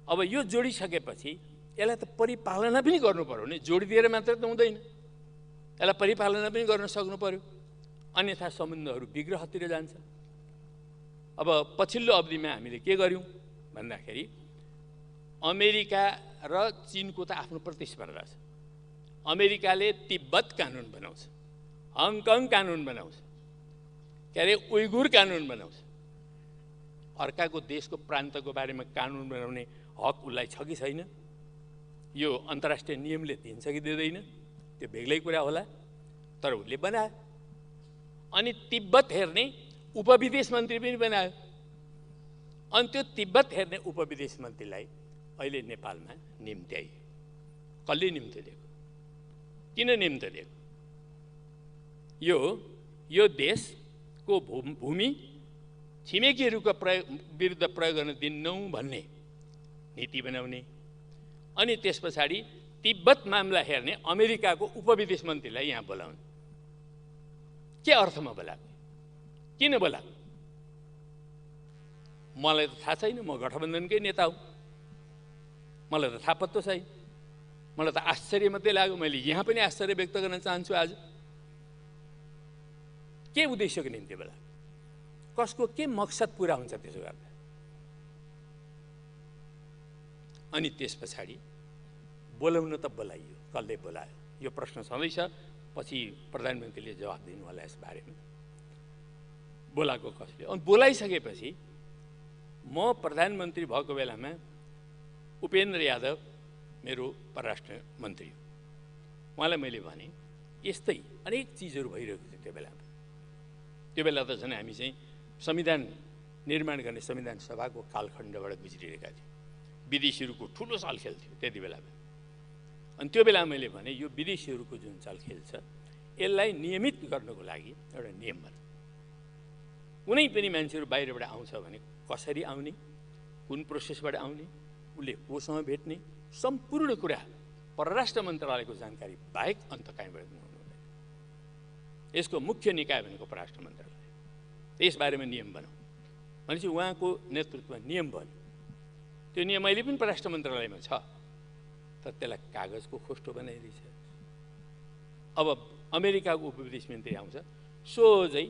अब यो जोडिसकेपछि यसलाई त परिपालना पनि गर्नु पर्यो नि, जोडिदिएर मात्र त हुँदैन, यसलाई परिपालना पनि गर्न सक्नु पर्यो, अन्यथा सम्बन्धहरू विग्रहतिर जान्छ। अब पछिल्लो अवधिमा हामीले के गर्यौँ भन्दाखेरि अमेरिका र चीनको त आफ्नो प्रतिस्पर्धा छ। अमेरिकाले तिब्बत कानुन बनाउँछ, हङकङ कानुन बनाउँछ, के अरे उइगुर कानुन बनाउँछ। अर्काको देशको प्रान्तको बारेमा कानुन बनाउने हक उसलाई छ कि छैन? यो अन्तर्राष्ट्रिय नियमले दिन्छ कि दिँदैन त्यो बेग्लै कुरा होला, तर उसले बनायो। अनि तिब्बत हेर्ने उपविदेश मन्त्री पनि बनायो। अनि त्यो तिब्बत हेर्ने उपविदेश मन्त्रीलाई अहिले नेपालमा निम्त्याइयो। कसले निम्तो दिएको? किन निम्तो दिएको? यो देशको भूमि छिमेकीहरूको विरुद्ध प्रयोग गर्न दिन्नौँ भन्ने नीति बनाउने, अनि त्यस पछाडि तिब्बत मामला हेर्ने अमेरिकाको उपविदेश मन्त्रीलाई यहाँ बोलाउने। के अर्थमा बोलाएको? किन बोलाएको? मलाई त थाहा छैन, म गठबन्धनकै नेता हुँ, मलाई त थाहा पत्तो छैन। मलाई त आश्चर्य मात्रै लाग्यो। मैले यहाँ पनि आश्चर्य व्यक्त गर्न चाहन्छु। आज के उद्देश्यको निम्ति बेला कसको के मकसद पुरा हुन्छ त्यसो गर्दा? अनि त्यस पछाडि बोलाउन त बोलाइयो, कसले बोलायो यो प्रश्न छँदैछ। पछि प्रधानमन्त्रीले जवाफ दिनु होला यस बारेमा, बोलाएको कसले। अनि बोलाइसकेपछि म प्रधानमन्त्री भएको बेलामा उपेन्द्र यादव मेरो परराष्ट्र मन्त्री हो। उहाँलाई मैले भने यस्तै अनेक चिजहरू भइरहेको थियो त्यो बेलामा। त्यो बेला त झन् हामी चाहिँ संविधान निर्माण गर्ने संविधान सभाको कालखण्डबाट गुज्रिरहेका थियौँ। विदेशीहरूको ठुलो चलखेल थियो त्यति बेलामा। अनि त्यो बेला मैले भने यो विदेशीहरूको जुन चलखेल छ यसलाई नियमित गर्नको लागि एउटा नियम बनाऊ। कुनै पनि मान्छेहरू बाहिरबाट आउँछ भने कसरी आउने, कुन प्रोसेसबाट आउने, उसले कोसँग भेट्ने, सम्पूर्ण कुरा परराष्ट्र मन्त्रालयको जानकारी बाहेक अन्त कहीँबाट हुनुहुँदैन। यसको मुख्य निकाय भनेको परराष्ट्र मन्त्रालय। त्यसबारेमा नियम बनाऊ भनेपछि उहाँको नेतृत्वमा नियम बन्यो। त्यो नियम अहिले पनि परराष्ट्र मन्त्रालयमा छ, तर त्यसलाई कागजको खोस्टो बनाइदिन्छ। अब अमेरिकाको उपविदेश मन्त्री आउँछ, सोझै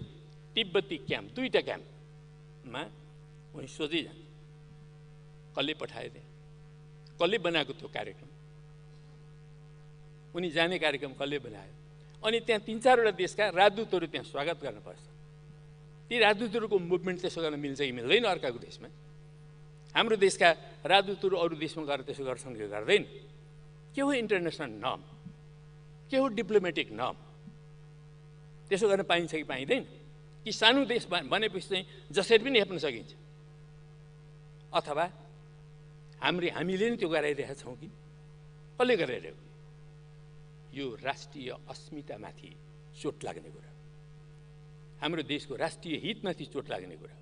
तिब्बती क्याम्प, 2टा क्याम्पमा उनी सोझै जान्छ। कसले पठायो त्यहाँ? कसले बनाएको त्यो कार्यक्रम? उनी जाने कार्यक्रम कसले बनायो? अनि त्यहाँ 3-4वटा देशका राजदूतहरू त्यहाँ स्वागत गर्नुपर्छ। ती राजदूतहरूको मुभमेन्ट त्यसो गर्न मिल्छ कि मिल्दैन अर्काको देशमा? हाम्रो देशका राजदूतहरू अरू देशमा गएर त्यसो गर्छन् कि गर्दैन? के हो इन्टरनेसनल नर्म? के हो डिप्लोमेटिक नर्म? त्यसो गर्न पाइन्छ कि पाइँदैन? कि सानो देश बनेपछि चाहिँ जसरी पनि हेप्न सकिन्छ? अथवा हामीले नै त्यो गराइरहेका छौँ कि कसले गराइरहेको? यो राष्ट्रिय अस्मितामाथि चोट लाग्ने कुरा, हाम्रो देशको राष्ट्रिय हितमाथि चोट लाग्ने कुरा।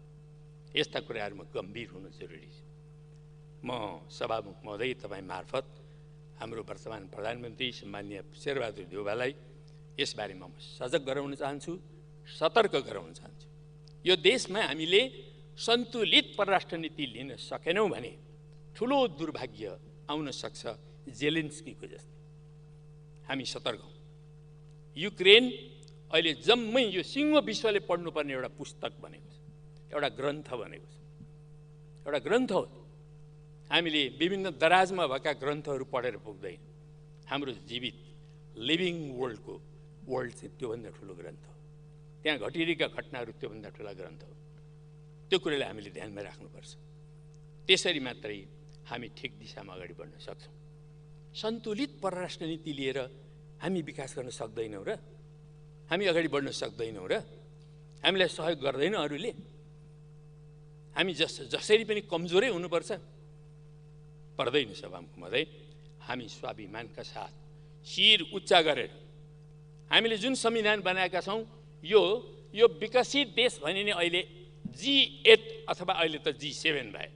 यस्ता कुराहरूमा गम्भीर हुनु जरुरी छ। म सभामुख महोदय तपाईँ मार्फत हाम्रो वर्तमान प्रधानमन्त्री सम्माननीय शेरबहादुर देउवालाई यसबारेमा म सजग गराउन चाहन्छु, सतर्क गराउन चाहन्छु। यो देशमा हामीले सन्तुलित परराष्ट्र नीति लिन सकेनौँ भने ठुलो दुर्भाग्य आउन सक्छ, जेलेन्स्कीको जस्तै। हामी सतर्क हौँ। युक्रेन अहिले जम्मै यो सिङ्गो विश्वले पढ्नुपर्ने एउटा पुस्तक बनेको छ, एउटा ग्रन्थ बनेको छ, एउटा ग्रन्थ हो। हामीले विभिन्न दराजमा भएका ग्रन्थहरू पढेर पुग्दैन। हाम्रो जीवित लिभिङ वर्ल्ड चाहिँ त्योभन्दा ठुलो ग्रन्थ हो। त्यहाँ घटिरहेका घटनाहरू त्योभन्दा ठुला ग्रन्थ हो। त्यो कुरालाई हामीले ध्यानमा राख्नुपर्छ। त्यसरी मात्रै हामी ठिक दिशामा अगाडि बढ्न सक्छौँ। सन्तुलित परराष्ट्र नीति लिएर हामी विकास गर्न सक्दैनौँ र हामी अगाडि बढ्न सक्दैनौँ र हामीलाई सहयोग गर्दैन अरूले? हामी जसरी पनि कमजोरै हुनुपर्छ? पर्दैन सभामुख महोदय। हामी स्वाभिमानका साथ शिर उच्चा गरेर हामीले जुन संविधान बनाएका छौँ यो विकसित देश भनिने अहिले G8 अथवा अहिले त G7 भयो।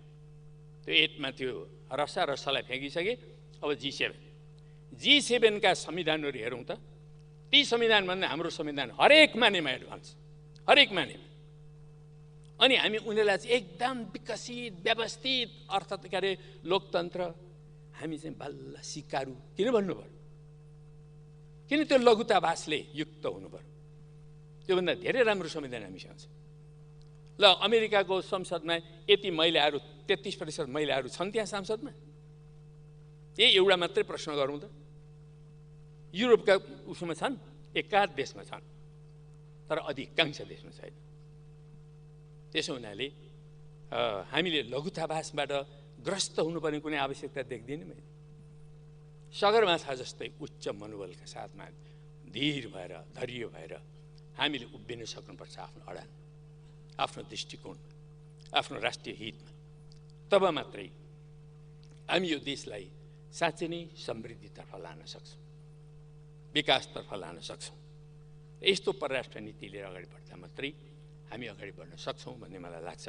त्यो 8मा त्यो रसालाई फ्याँकिसके, अब G7 का संविधानहरू हेरौँ त। ती संविधानभन्दा हाम्रो संविधान हरेक मानेमा एडभान्स, हरेक मानेमा। अनि हामी उनीहरूलाई चाहिँ एकदम विकसित व्यवस्थित अर्थ के अरे लोकतन्त्र, हामी चाहिँ बल्ल सिकारु किन भन्नु पर्यो? किन त्यो लघुतावासले युक्त हुनु पर्यो? त्योभन्दा धेरै राम्रो संविधान हामीसँग छ। ल अमेरिकाको संसदमा यति महिलाहरू 33% महिलाहरू छन् त्यहाँ संसदमा। एउटा मात्रै प्रश्न गरौँ त। युरोपका उसमा छन्, एकाध देशमा छन्, तर अधिकांश देशमा छैन। त्यसो हुनाले हामीले लघुतावासबाट ग्रस्त हुनुपर्ने कुनै आवश्यकता देख्दिनँ मैले। सगरमाथा जस्तै उच्च मनोबलका साथमा धीर भएर धैर्य भएर हामीले उभिन सक्नुपर्छ आफ्नो अडान, आफ्नो दृष्टिकोण, आफ्नो राष्ट्रिय हितमा। तब मात्रै हामी यो देशलाई साँच्चै नै समृद्धितर्फ लान सक्छौँ, विकासतर्फ लान सक्छौँ। यस्तो परराष्ट्र नीति लिएर अगाडि बढ्दा मात्रै हामी अगाडि बढ्न सक्छौँ भन्ने मलाई लाग्छ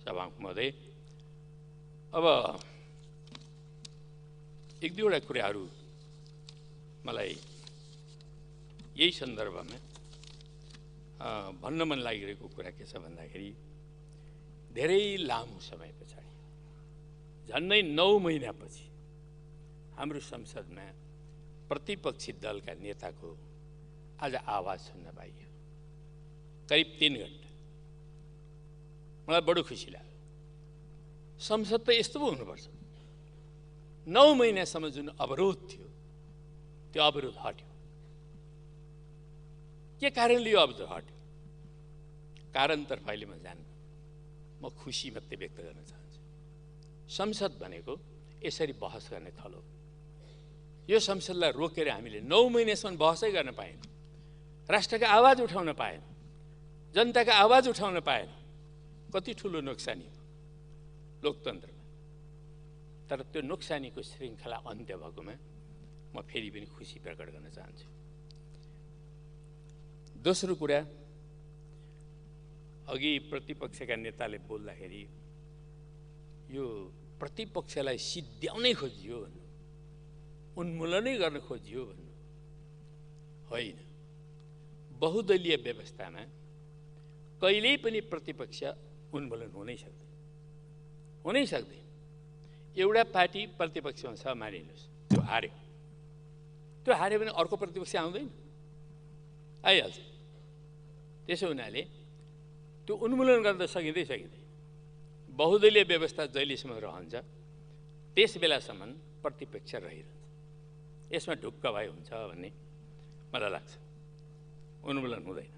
सभामुख महोदय। अब 1-2वटा कुराहरू मलाई यही सन्दर्भमा भन्न मन लागिरहेको कुरा के छ भन्दाखेरि धेरै लामो समय पछाडि, झन्डै 9 महिनापछि हाम्रो संसदमा प्रतिपक्षी दलका नेताको आज आवाज सुन्न पाइयो, करिब 3 घण्टा। मलाई बडो खुसी लाग्यो। संसद त यस्तो पो हुनुपर्छ। 9 महिनासम्म जुन अवरोध थियो त्यो अवरोध हट्यो। के कारणले यो अवरोध हट्यो? कारणतर्फ अहिले म जान्न, म खुसी मात्रै व्यक्त गर्न चाहन्छु। संसद भनेको यसरी बहस गर्ने थलो। यो संसदलाई रोकेर हामीले 9 महिनासम्म बहसै गर्न पाएन, राष्ट्रका आवाज उठाउन पाएन, जनताका आवाज उठाउन पाएन। कति ठुलो नोक्सानी हो लोकतन्त्रमा। तर त्यो नोक्सानीको श्रृङ्खला अन्त्य भएकोमा म फेरि पनि खुसी प्रकट गर्न चाहन्छु। दोस्रो कुरा, अघि प्रतिपक्षका नेताले बोल्दाखेरि यो प्रतिपक्षलाई सिद्ध्याउनै खोजियो भन्नु, उन्मूलनै गर्न खोजियो भन्नु होइन। बहुदलीय व्यवस्थामा कहिल्यै पनि प्रतिपक्ष उन्मूलन हुनै सक्दैन। एउटा पार्टी प्रतिपक्षमा छ मानिनुहोस्, त्यो हार्यो भने अर्को प्रतिपक्ष आउँदैन, आइहाल्छ। त्यसो हुनाले त्यो उन्मूलन गर्न त सकिँदैन। बहुदलीय व्यवस्था जहिलेसम्म रहन्छ त्यस बेलासम्म प्रतिपक्ष रहिरहन्छ। यसमा ढुक्क भए हुन्छ भन्ने मलाई लाग्छ, उन्मूलन हुँदैन।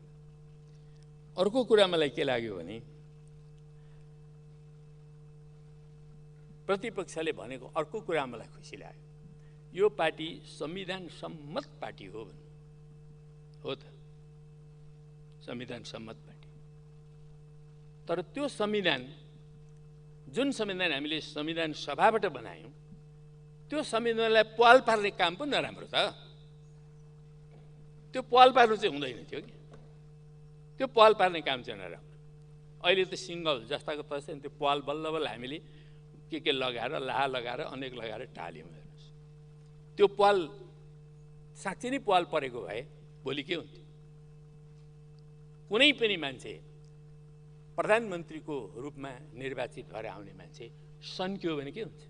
अर्को कुरा मलाई के लाग्यो भने प्रतिपक्षले भनेको अर्को कुरा मलाई खुसी लाग्यो, यो पार्टी संविधान सम्मत पार्टी हो भन्नु। हो त, संविधान सम्मत पार्टी। तर त्यो संविधान, जुन संविधान हामीले संविधान सभाबाट बनायौँ, त्यो संविधानलाई पाल पार्ने काम पनि नराम्रो त। त्यो पाल पार्नु चाहिँ हुँदैन थियो कि, त्यो पाल पार्ने काम चाहिँ नराम्रो। अहिले त सिङ्गल जस्ताको तस्तै त्यो पाल बल्ल बल्ल हामीले के लगाएर लाहा लगाएर अनेक लगाएर टाल्यौँ। हेर्नुहोस्, त्यो पाल साँच्चै नै पाल परेको भए भोलि के हुन्थ्यो? कुनै पनि मान्छे प्रधानमन्त्रीको रूपमा निर्वाचित भएर आउने मान्छे सन्क्यो भने के हुन्छ?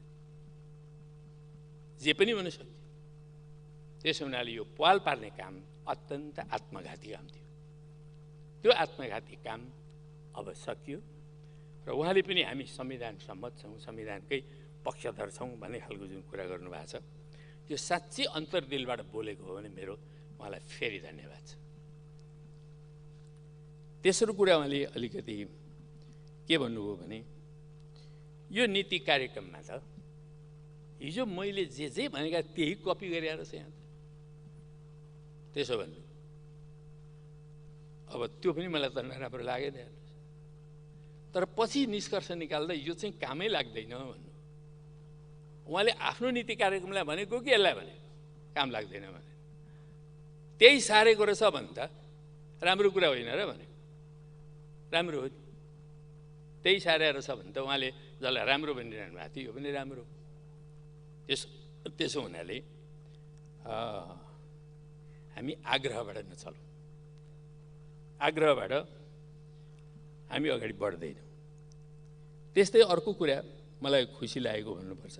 जे पनि हुन सक्छ। त्यसो हुनाले यो पाल पार्ने काम अत्यन्त आत्मघाती काम थियो। त्यो आत्मघाती काम अब सकियो र उहाँले पनि हामी संविधान सम्मत छौँ, संविधानकै पक्षधर छौँ भन्ने खालको जुन कुरा गर्नुभएको छ, त्यो साँच्चै अन्तर्दिलबाट बोलेको हो भने मेरो उहाँलाई फेरि धन्यवाद छ। तेस्रो कुरा उहाँले अलिकति के भन्नुभयो भने यो नीति कार्यक्रममा त हिजो मैले जे भनेका त्यही कपी गरिरहेको छ यहाँ। त्यसो भन्नु अब त्यो पनि मलाई त नराम्रो लागेन। तर पछि निष्कर्ष निकाल्दा यो चाहिँ कामै लाग्दैन भन्नु। उहाँले आफ्नो नीति कार्यक्रमलाई भनेको कि यसलाई भने काम लाग्दैन भने त्यही सारेको रहेछ भने त राम्रो कुरा होइन र भने राम्रो हो। त्यही सारेर रहेछ भने त उहाँले जसलाई राम्रो भनिरहनु भएको थियो यो पनि राम्रो। त्यसो हुनाले हामी आग्रहबाट नचलौँ, आग्रहबाट हामी अगाडि बढ्दैनौँ। त्यस्तै अर्को कुरा मलाई खुसी लागेको भन्नुपर्छ,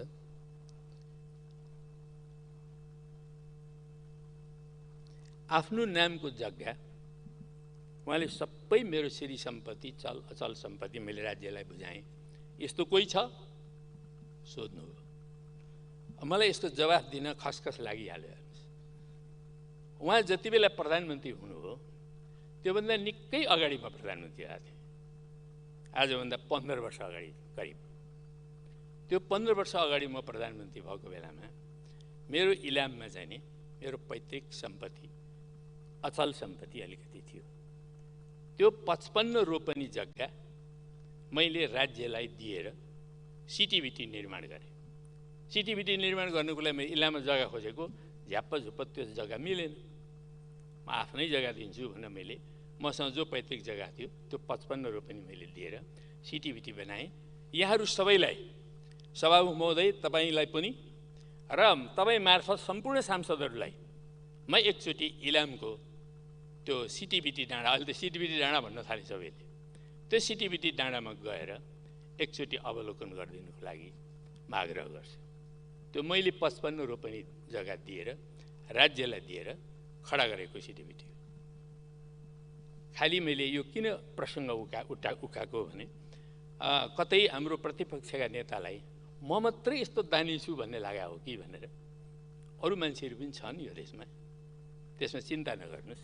आफ्नो नामको जग्गा उहाँले सबै मेरो श्री सम्पत्ति चल अचल सम्पत्ति मैले राज्यलाई बुझाएँ। यस्तो कोही छ सोध्नु हो, मलाई यस्तो जवाफ दिन खसखस लागिहाल्यो। उहाँ जति बेला प्रधानमन्त्री हुनुभयो त्योभन्दा निकै अगाडि म प्रधानमन्त्री आएको थिएँ, आजभन्दा 15 वर्ष अगाडि करिब। त्यो 15 वर्ष अगाडि म प्रधानमन्त्री भएको बेलामा मेरो इलाममा चाहिँ नि मेरो पैतृक सम्पत्ति अचल सम्पत्ति अलिकति थियो। त्यो 55 रोपनी जग्गा मैले राज्यलाई दिएर सिटिबिटी निर्माण गरेँ। सिटिबिटी निर्माण गर्नुको लागि मैले इलाममा जग्गा खोजेको, झ्याप्प झुप्प त्यो जग्गा मिलेन। म आफ्नै जग्गा दिन्छु भनेर मैले मसँग जो पैतृक जग्गा थियो त्यो 55 रोपनी मैले दिएर सिटिबिटी बनाएँ। यहाँहरू सबैलाई, सभामुख महोदय तपाईँलाई पनि र तपाईँ मार्फत सम्पूर्ण सांसदहरूलाई म एकचोटि इलामको त्यो सिटिबिटी डाँडा, अहिले त सिटिबिटी डाँडा भन्न थाले सबैले, त्यो सिटिबिटी डाँडामा गएर एकचोटि अवलोकन गरिदिनुको लागि म आग्रह गर्छु। त्यो मैले 55 रोपनी जग्गा दिएर राज्यलाई दिएर खडा गरेको सिडिबिटी हो। खालि मैले यो किन प्रसङ्ग उठाएको भने कतै हाम्रो प्रतिपक्षका नेतालाई म मात्रै यस्तो दानी छु भन्ने लाग्यो हो कि भनेर अरू मान्छेहरू पनि छन् यो देशमा, त्यसमा चिन्ता नगर्नुहोस्,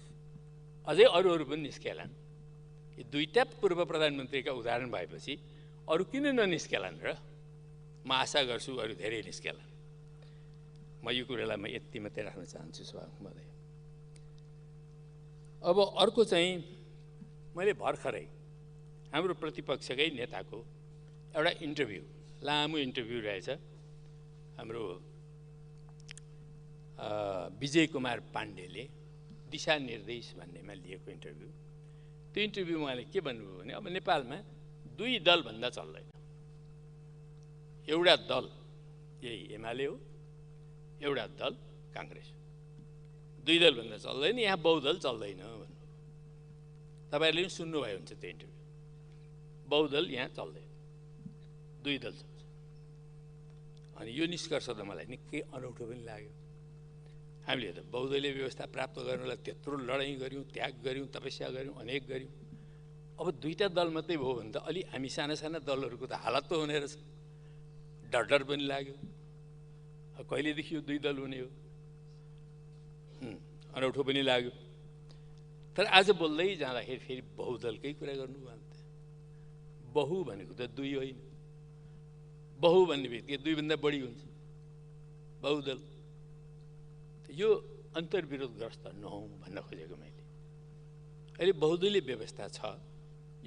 अझै अरू पनि निस्केलान्। यी दुईटा पूर्व प्रधानमन्त्रीका उदाहरण भएपछि अरू किन ननिस्केलान् र? म आशा गर्छु अरू धेरै निस्केलान्। म यो कुरालाई यति मात्रै राख्न चाहन्छु सभामुख महोदय। अब अर्को चाहिँ मैले भर्खरै हाम्रो प्रतिपक्षकै नेताको एउटा इन्टरभ्यू, लामो इन्टरभ्यू रहेछ, हाम्रो विजय कुमार पाण्डेले दिशानिर्देश भन्नेमा लिएको इन्टरभ्यू। त्यो इन्टरभ्यू उहाँले के भन्नुभयो भने अब नेपालमा दुई दलभन्दा चल्दैन। एउटा दल यही एमाले हो, एउटा दल काङ्ग्रेस। दुई दलभन्दा चल्दैन, यहाँ बहुदल चल्दैन भन्नु। तपाईँहरूले पनि सुन्नुभयो हुन्छ त्यो इन्टरभ्यू। बहुदल यहाँ चल्दैन, दुई दल चल्छ। अनि यो निष्कर्ष त मलाई निकै अनौठो पनि लाग्यो। हामीले त बहुदलीय व्यवस्था प्राप्त गर्नलाई त्यत्रो लडाइँ गऱ्यौँ, त्याग गऱ्यौँ, तपस्या गऱ्यौँ, अनेक गऱ्यौँ। अब दुईटा दल मात्रै भयो भने त अलि हामी साना साना दलहरूको त हालत त हुने रहेछ। डर पनि लाग्यो, कहिलेदेखि यो दुई दल हुने हो, अनौठो पनि लाग्यो। तर आज बोल्दै जाँदाखेरि फेरि बहुदलकै कुरा गर्नुभयो भने त बहु भनेको त दुई होइन, बहु भन्ने बित्तिकै दुईभन्दा बढी हुन्छ बहुदल। यो अन्तर्विरोधग्रस्त नहौँ भन्न खोजेको मैले। अहिले बहुदलीय व्यवस्था छ,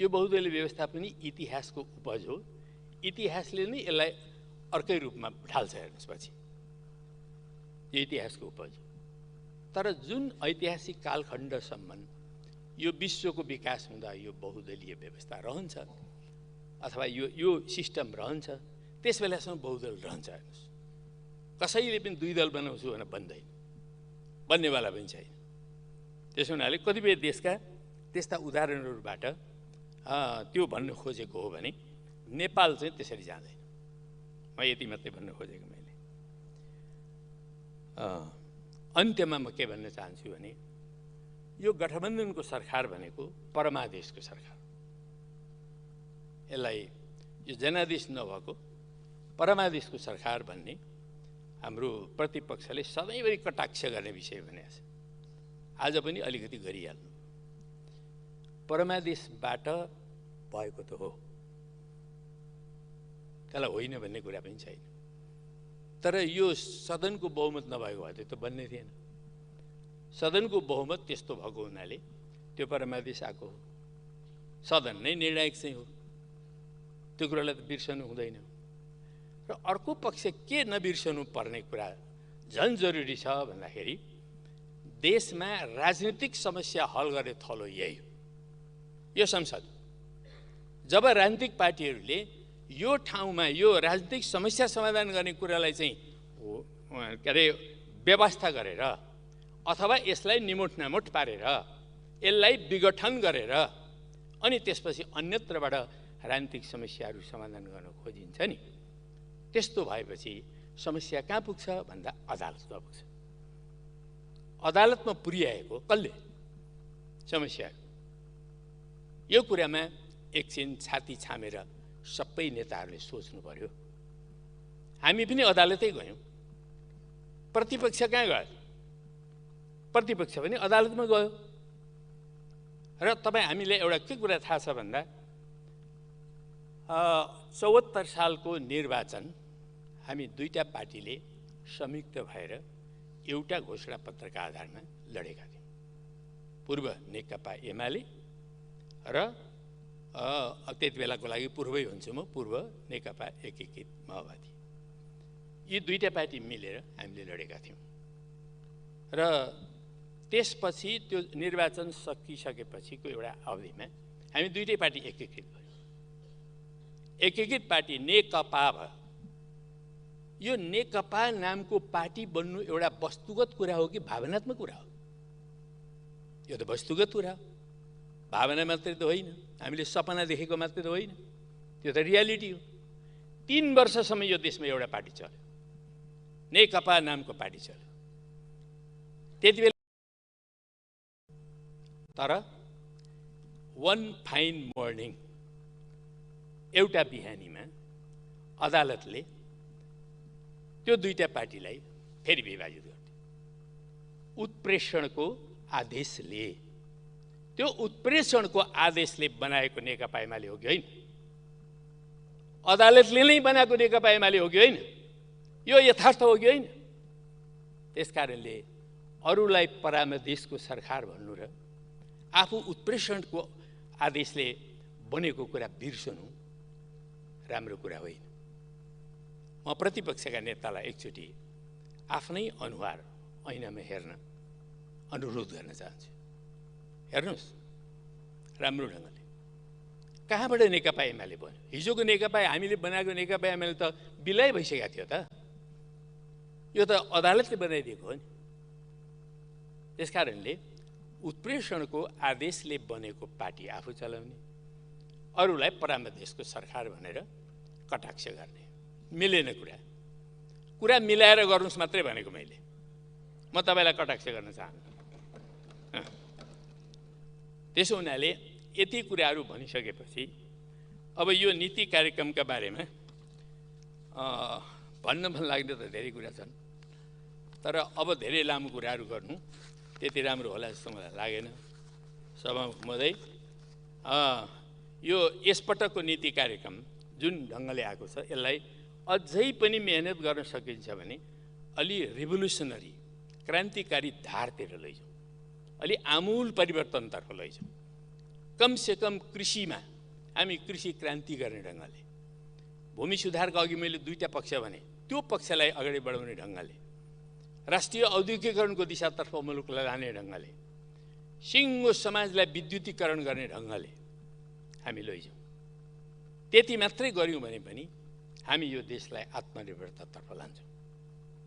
यो बहुदलीय व्यवस्था पनि इतिहासको उपज हो। इतिहासले नै यसलाई अर्कै रूपमा ढाल्छ हेर्नुहोस् पछि, यो इतिहासको उपज हो। तर जुन ऐतिहासिक कालखण्डसम्म यो विश्वको विकास हुँदा यो बहुदलीय व्यवस्था रहन्छ अथवा यो सिस्टम रहन्छ, त्यस बेलासम्म बहुदल रहन्छ हेर्नुहोस्। कसैले पनि दुई दल बनाउँछु भनेर बन्दैन, बन्नेवाला पनि छैन। त्यसो हुनाले कतिपय देशका त्यस्ता उदाहरणहरूबाट त्यो भन्न खोजेको हो भने नेपाल चाहिँ त्यसरी जाँदैन। म यति मात्रै भन्न खोजेको मैले। अन्त्यमा म के भन्न चाहन्छु भने यो गठबन्धनको सरकार भनेको परमादेशको सरकार, यसलाई यो जनादेश नभएको परमादेशको सरकार भन्ने हाम्रो प्रतिपक्षले सधैँभरि कटाक्ष गर्ने विषय भनेको छ। आज पनि अलिकति गरिहाल्नु। परमादेशबाट भएको त हो, त्यसलाई होइन भन्ने कुरा पनि छैन। तर यो सदनको बहुमत नभएको भए त्यो त बन्ने थिएन। सदनको बहुमत त्यस्तो भएको हुनाले त्यो परमादेश आएको हो। सदन नै निर्णायक चाहिँ हो, त्यो कुरालाई त बिर्सनु हुँदैन। र अर्को पक्ष के नबिर्सनु पर्ने कुरा झन् जरुरी छ भन्दाखेरि देशमा राजनीतिक समस्या हल गर्ने थलो यही हो, यो संसद। जब राजनीतिक पार्टीहरूले यो ठाउँमा यो राजनीतिक समस्या समाधान गर्ने कुरालाई चाहिँ के अरे व्यवस्था गरेर अथवा यसलाई निमोट नामोट पारेर यसलाई विघटन गरेर अनि त्यसपछि अन्यत्रबाट राजनीतिक समस्याहरू समाधान गर्न खोजिन्छ नि, त्यस्तो भएपछि समस्या कहाँ पुग्छ भन्दा अदालतमा पुग्छ। अदालतमा पुर्याएको कसले समस्या? यो कुरामा एकछिन छाती छामेर सबै नेताहरूले सोच्नु पर्यो। हामी पनि अदालतै गयौँ, प्रतिपक्ष कहाँ गयो? प्रतिपक्ष पनि अदालतमा गयो। र तपाईँ हामीले एउटा के कुरा थाहा छ भन्दा 74 सालको निर्वाचन हामी दुईटा पार्टीले संयुक्त भएर एउटा घोषणा पत्रका आधारमा लडेका थियौँ। पूर्व नेकपा एमाले र त्यति बेलाको लागि पूर्वै हुन्छु म, पूर्व नेकपा एकीकृत माओवादी, यी दुईटा पार्टी मिलेर हामीले लडेका थियौँ। र त्यसपछि त्यो निर्वाचन सकिसकेपछिको एउटा अवधिमा हामी दुईटै पार्टी एकीकृत भयौँ। एकीकृत पार्टी नेकपा भयो। यो नेकपा नामको पार्टी बन्नु एउटा वस्तुगत कुरा हो कि भावनात्मक कुरा हो? यो त वस्तुगत कुरा हो, भावना मात्रै त होइन, हामीले सपना देखेको मात्रै त होइन, त्यो त रियालिटी हो। 3 वर्षसम्म यो देशमा एउटा पार्टी चल्यो, नेकपा नामको पार्टी चल्यो। त्यति बेला तर वान फाइन मर्निङ एउटा बिहानीमा अदालतले त्यो दुईटा पार्टीलाई फेरि विभाजित गर्यो। उत्प्रेषणको आदेशले, त्यो उत्प्रेषणको आदेशले बनाएको नेकपा एमाले हो कि होइन? अदालतले नै बनाएको नेकपा एमाले हो कि होइन? यो यथार्थ हो कि होइन? त्यसकारणले अरूलाई परामदेशको सरकार भन्नु र आफू उत्प्रेषणको आदेशले बनेको कुरा बिर्सनु राम्रो कुरा होइन। म प्रतिपक्षका नेतालाई एकचोटि आफ्नै अनुहार ऐनामा हेर्न अनुरोध गर्न चाहन्छु। हेर्नुहोस् राम्रो ढङ्गले, कहाँबाट नेकपा एमाले बन्यो? हिजोको नेकपा, हामीले बनाएको नेकपा एमाले त बिलाइ भइसकेको थियो त। यो त अदालतले बनाइदिएको हो नि। त्यसकारणले उत्प्रेषणको आदेशले बनेको पार्टी आफू चलाउने, अरूलाई परामदेशको सरकार भनेर कटाक्ष गर्ने मिलेन। कुरा मिलाएर गर्नुहोस् मात्रै भनेको मैले। म तपाईँलाई कटाक्ष गर्न चाहन्छु। त्यसो हुनाले यति कुराहरू भनिसकेपछि अब यो नीति कार्यक्रमका बारेमा भन्न मन लाग्ने त धेरै कुरा छन्, तर अब धेरै लामो कुराहरू गर्नु त्यति राम्रो होला जस्तो मलाई लागेन। सभामुख महोदय, यो यसपटकको नीति कार्यक्रम जुन ढङ्गले आएको छ, यसलाई अझै पनि मेहनत गर्न सकिन्छ भने अलि रिभोल्युसनरी, क्रान्तिकारी धारतिर लैजाउँ, अलि आमूल परिवर्तनतर्फ लैजाउँ। कमसेकम कृषिमा हामी कृषि क्रान्ति गर्ने ढङ्गले, भूमि सुधारका अघि मैले दुईटा पक्ष भने, त्यो पक्षलाई अगाडि बढाउने ढङ्गले, राष्ट्रिय औद्योगिकरणको दिशातर्फ मुलुकलाई लाने ढङ्गले, सिङ्गो समाजलाई विद्युतीकरण गर्ने ढङ्गले हामी लैजाउँ। त्यति मात्रै गऱ्यौँ भने पनि हामी यो देशलाई आत्मनिर्भरतातर्फ लान्छौँ,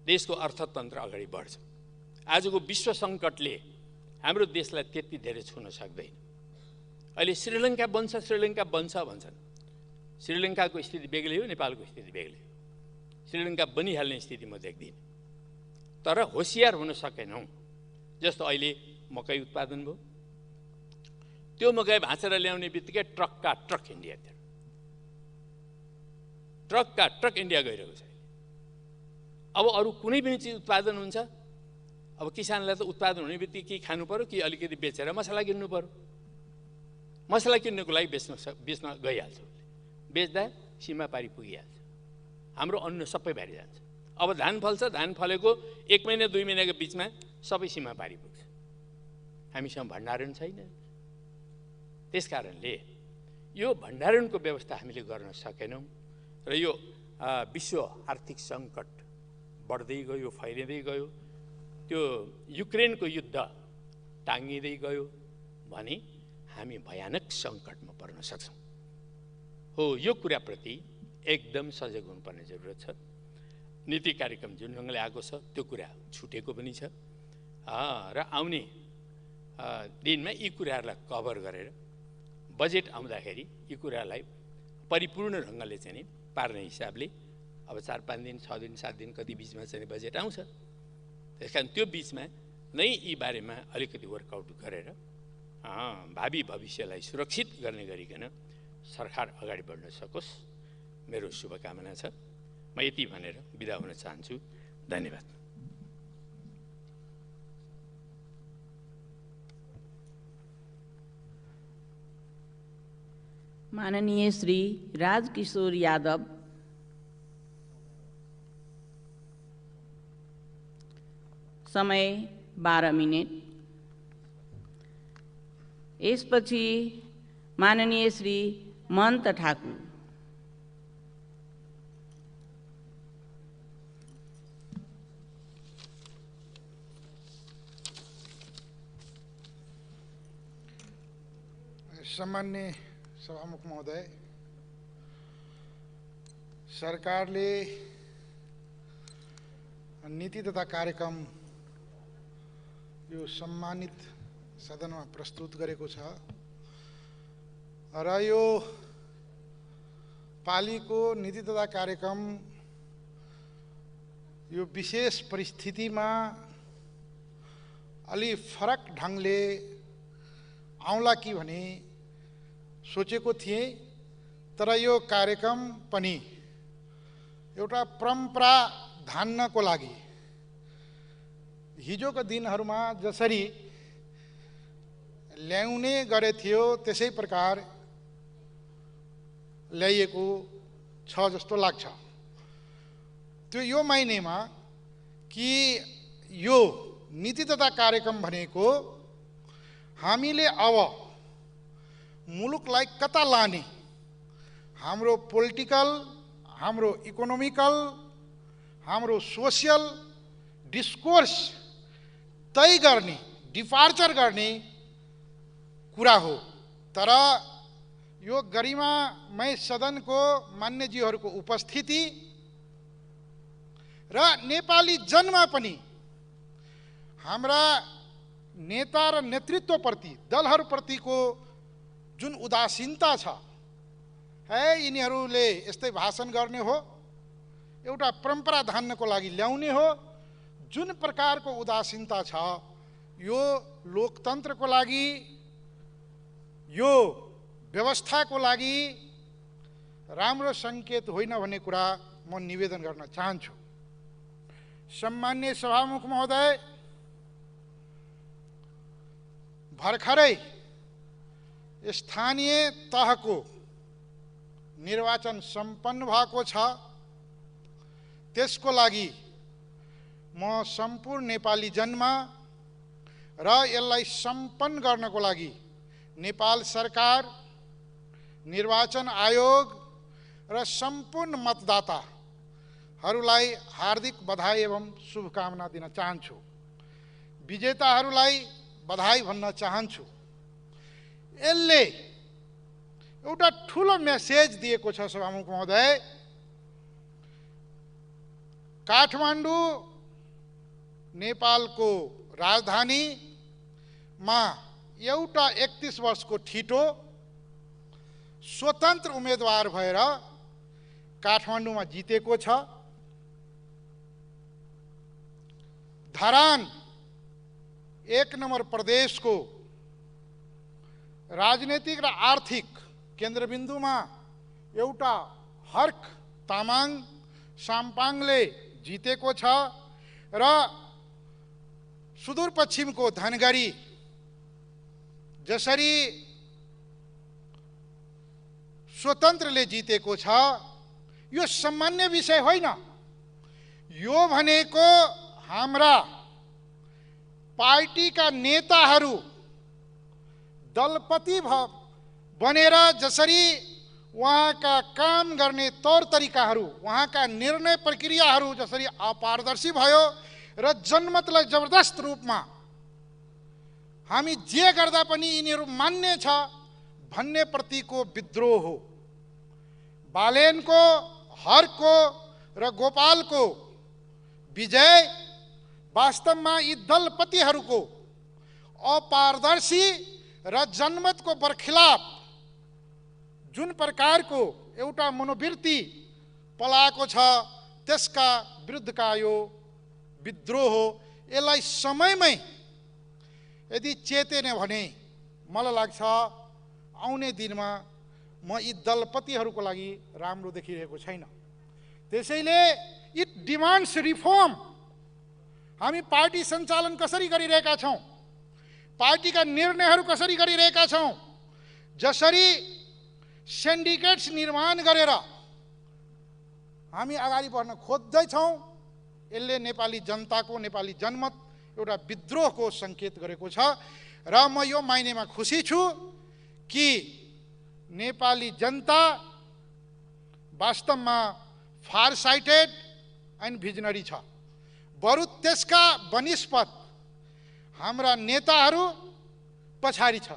देशको अर्थतन्त्र अगाडि बढ्छ। आजको विश्व सङ्कटले हाम्रो देशलाई त्यति धेरै छुन सक्दैन। अहिले श्रीलङ्का बन्छ भन्छन्। श्रीलङ्काको स्थिति बेग्लै हो, नेपालको स्थिति बेग्लै हो। श्रीलङ्का बनिहाल्ने स्थिति म देख्दिनँ। तर होसियार हुन सकेनौँ। जस्तो अहिले मकै उत्पादन भयो, त्यो मकै भाँचेर ल्याउने बित्तिकै ट्रकका ट्रक इन्डियातिर, ट्रकका ट्रक इन्डिया गइरहेको छ। अब अरू कुनै पनि चिज उत्पादन हुन्छ, अब किसानलाई त उत्पादन हुने बित्तिकै के खानु पर्यो कि अलिकति बेचेर मसला किन्नु पर्यो। मसला किन्नुको लागि बेच्न गइहाल्छ, बेच्दा सीमा पारी पुगिहाल्छ। हाम्रो अन्न सबै बाहिर जान्छ। अब धान फल्छ, धान फलेको 1 महिना 2 महिनाको बिचमा सबै सीमा पारी पुग्छ। हामीसँग भण्डारण छैन। त्यसकारणले यो भण्डारणको व्यवस्था हामीले गर्न सकेनौँ र यो विश्व आर्थिक सङ्कट बढ्दै गयो, फैलिँदै गयो, त्यो युक्रेनको युद्ध टाङ्गिँदै गयो भने हामी भयानक सङ्कटमा पर्न सक्छौँ। हो, यो कुराप्रति एकदम सजग हुनुपर्ने जरुरत छ। नीति कार्यक्रम जुन ढङ्गले आएको छ त्यो कुरा छुटेको पनि छ र आउने दिनमा यी कुराहरूलाई कभर गरेर बजेट आउँदाखेरि यी कुरालाई परिपूर्ण ढङ्गले चाहिँ पार्ने हिसाबले अब 4-5 दिन 6 दिन 7 दिन कति बिचमा चाहिँ बजेट आउँछ। त्यसकारण त्यो बिचमा नै यी बारेमा अलिकति वर्कआउट गरेर भावी भविष्यलाई सुरक्षित गर्ने गरिकन सरकार अगाडि बढ्न सकोस्, मेरो शुभकामना छ। म यति भनेर बिदा हुन चाहन्छु। धन्यवाद। माननीय श्री राजकिशोर यादव, समय 12 मिनट। यसपछि माननीय श्री महन्त ठाकुर। सम्मान्य सभामुख महोदय, सरकारले नीति तथा कार्यक्रम यो सम्मानित सदनमा प्रस्तुत गरेको छ र यो पालिको नीति तथा कार्यक्रम यो विशेष परिस्थितिमा अलि फरक ढङ्गले आउँला कि भने सोचेको थिएँ, तर यो कार्यक्रम पनि एउटा परम्परा धान्नको लागि हिजोको दिनहरूमा जसरी ल्याउने गरे थियो त्यसै प्रकार ल्याइएको छ जस्तो लाग्छ। त्यो यो महिनेमा कि यो नीति तथा कार्यक्रम भनेको हामीले अब मुलुकलाई कता लाने, हाम्रो पोलिटिकल, हाम्रो इकोनोमिकल, हाम्रो सोसियल डिस्कोर्स तय गर्ने, डिपार्चर गर्ने कुरा हो। तर यो गरिमामय सदनको मान्यज्यूहरूको उपस्थिति र नेपाली जनमा पनि हाम्रा नेता र नेतृत्वप्रति, दलहरूप्रतिको जुन उदासीनता छ, यिनीहरूले यस्तै भाषण गर्ने हो, एउटा परम्परा धान्नको लागि ल्याउने हो, जुन प्रकारको उदासीनता छ, यो लोकतन्त्रको लागि, यो व्यवस्थाको लागि राम्रो सङ्केत होइन भन्ने कुरा म निवेदन गर्न चाहन्छु। सम्मान्य सभामुख महोदय, भर्खरै स्थानीय तहको निर्वाचन सम्पन्न भएको छ। त्यसको लागि म सम्पूर्ण नेपाली जनमा र यसलाई सम्पन्न गर्नको लागि नेपाल सरकार, निर्वाचन आयोग र सम्पूर्ण मतदाताहरूलाई हार्दिक बधाई एवं शुभकामना दिन चाहन्छु। विजेताहरूलाई बधाई भन्न चाहन्छु। यसले एउटा ठुलो मेसेज दिएको छ सभामुख महोदय। काठमाडौँ नेपालको राजधानीमा एउटा 31 वर्षको ठिटो स्वतन्त्र उम्मेदवार भएर काठमाडौँमा जितेको छ। धरान 1 नम्बर प्रदेशको राजनीतिक र आर्थिक केन्द्रबिन्दुमा एउटा हर्क तामाङ साम्पाङले जितेको छ र सुदूरपश्चिमको धनगढी जसरी स्वतन्त्रले जितेको छ, यो सामान्य विषय होइन। यो भनेको हाम्रा पार्टीका नेताहरू दलपति बनेर जसरी उहाँका काम गर्ने तौर तरिकाहरू, उहाँका निर्णय प्रक्रियाहरू जसरी अपारदर्शी भयो र जनमतलाई जबरदस्त रूपमा हामी जे गर्दा पनि यिनीहरू मान्ने छ भन्ने प्रतिको विद्रोह हो। बालेनको, हरको र गोपालको विजय वास्तवमा यी दलपतिहरूको अपारदर्शी र जनमतको बरखिलाफ जुन प्रकारको एउटा मनोवृत्ति पलाएको छ, त्यसका विरुद्धका यो विद्रोह हो। यसलाई समयमै यदि चेतेन भने मलाई लाग्छ आउने दिनमा म यी दलपतिहरूको लागि राम्रो देखिरहेको छैन। त्यसैले इट डिमान्ड्स रिफर्म। हामी पार्टी सञ्चालन कसरी गरिरहेका छौँ, पार्टीका निर्णयहरू कसरी गरिरहेका छौँ, जसरी सिन्डिकेट्स निर्माण गरेर हामी अगाडि बढ्न खोज्दैछौँ, यसले नेपाली जनताको, नेपाली जनमत एउटा विद्रोहको सङ्केत गरेको छ। र म यो माइनेमा खुसी छु कि नेपाली जनता वास्तवमा फार साइटेड एन्ड भिजनरी छ। बरु त्यसका बनिस्पत हाम्रा नेताहरू पछाडि छ।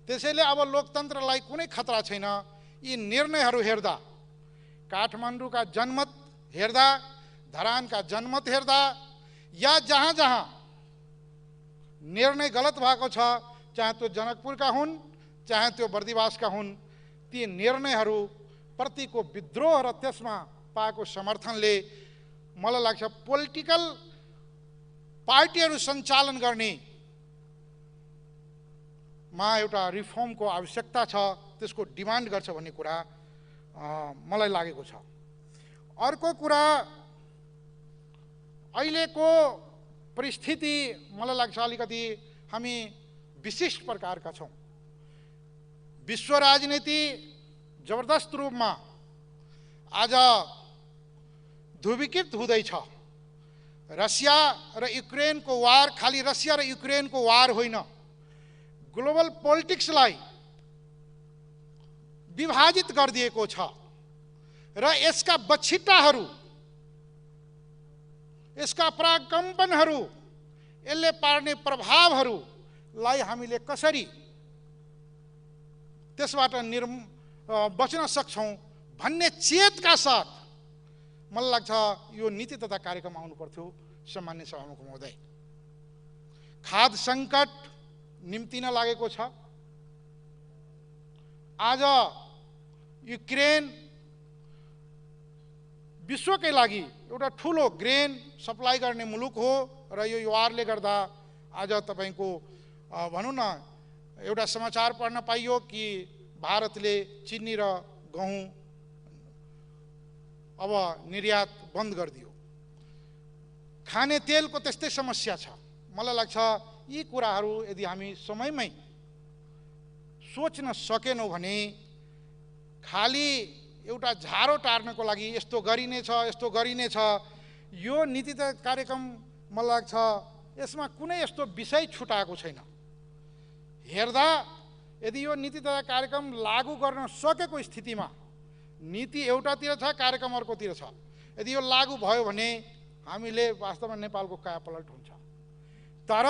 त्यसैले अब लोकतन्त्रलाई कुनै खतरा छैन। यी निर्णयहरू हेर्दा, काठमाडौँका जनमत हेर्दा, धरानका जनमत हेर्दा, या जहाँ जहाँ निर्णय गलत भएको छ, चाहे त्यो जनकपुरका हुन् चाहे त्यो बर्दिवासका हुन्, ती निर्णयहरू प्रतिको विद्रोह र त्यसमा पाएको समर्थनले मलाई लाग्छ पोलिटिकल पार्टीहरू सञ्चालन गर्ने मा एउटा रिफर्मको आवश्यकता छ, त्यसको डिमान्ड गर्छ भन्ने कुरा मलाई लागेको छ। अर्को कुरा, अहिलेको परिस्थिति मलाई लाग्छ अलिकति हामी विशिष्ट प्रकारका छौँ। विश्व राजनीति जबरदस्त रूपमा आज ध्रुवीकृत हुँदैछ। रसिया र युक्रेनको वार खालि रसिया र युक्रेनको वार होइन, ग्लोबल पोलिटिक्सलाई विभाजित गरिदिएको छ र यसका बछिटाहरू, यसका पराकम्पनहरू, यसले पार्ने प्रभावहरूलाई हामीले कसरी त्यसबाट बच्न सक्छौँ भन्ने चेतका साथ मलाई लाग्छ यो नीति तथा कार्यक्रम आउनु पर्थ्यो। सम्मान्य सभामुख महोदय, खाद्य सङ्कट निम्तिन लागेको छ। आज युक्रेन विश्वकै लागि एउटा ठुलो ग्रेन सप्लाई गर्ने मुलुक हो र यो वारले गर्दा आज तपाईको भनौँ न एउटा समाचार पढ्न पाइयो कि भारतले चिनी र गहुँ अब निर्यात बन्द गरिदियो। खाने तेलको त्यस्तै समस्या छ। मलाई लाग्छ यी कुराहरू यदि हामी समयमै सोच्न सकेनौँ भने खाली एउटा झारो टार्नको लागि यस्तो गरिनेछ यस्तो गरिनेछ, यो नीति तथा कार्यक्रम मलाई लाग्छ यसमा कुनै यस्तो विषय छुटाएको छैन। हेर्दा यदि यो नीति तथा कार्यक्रम लागू गर्न सकेको स्थितिमा नीति एउटातिर छ, कार्यक्रम अर्कोतिर छ। यदि यो लागू भयो भने हामीले वास्तवमा नेपालको कायापलट हुन्छ। तर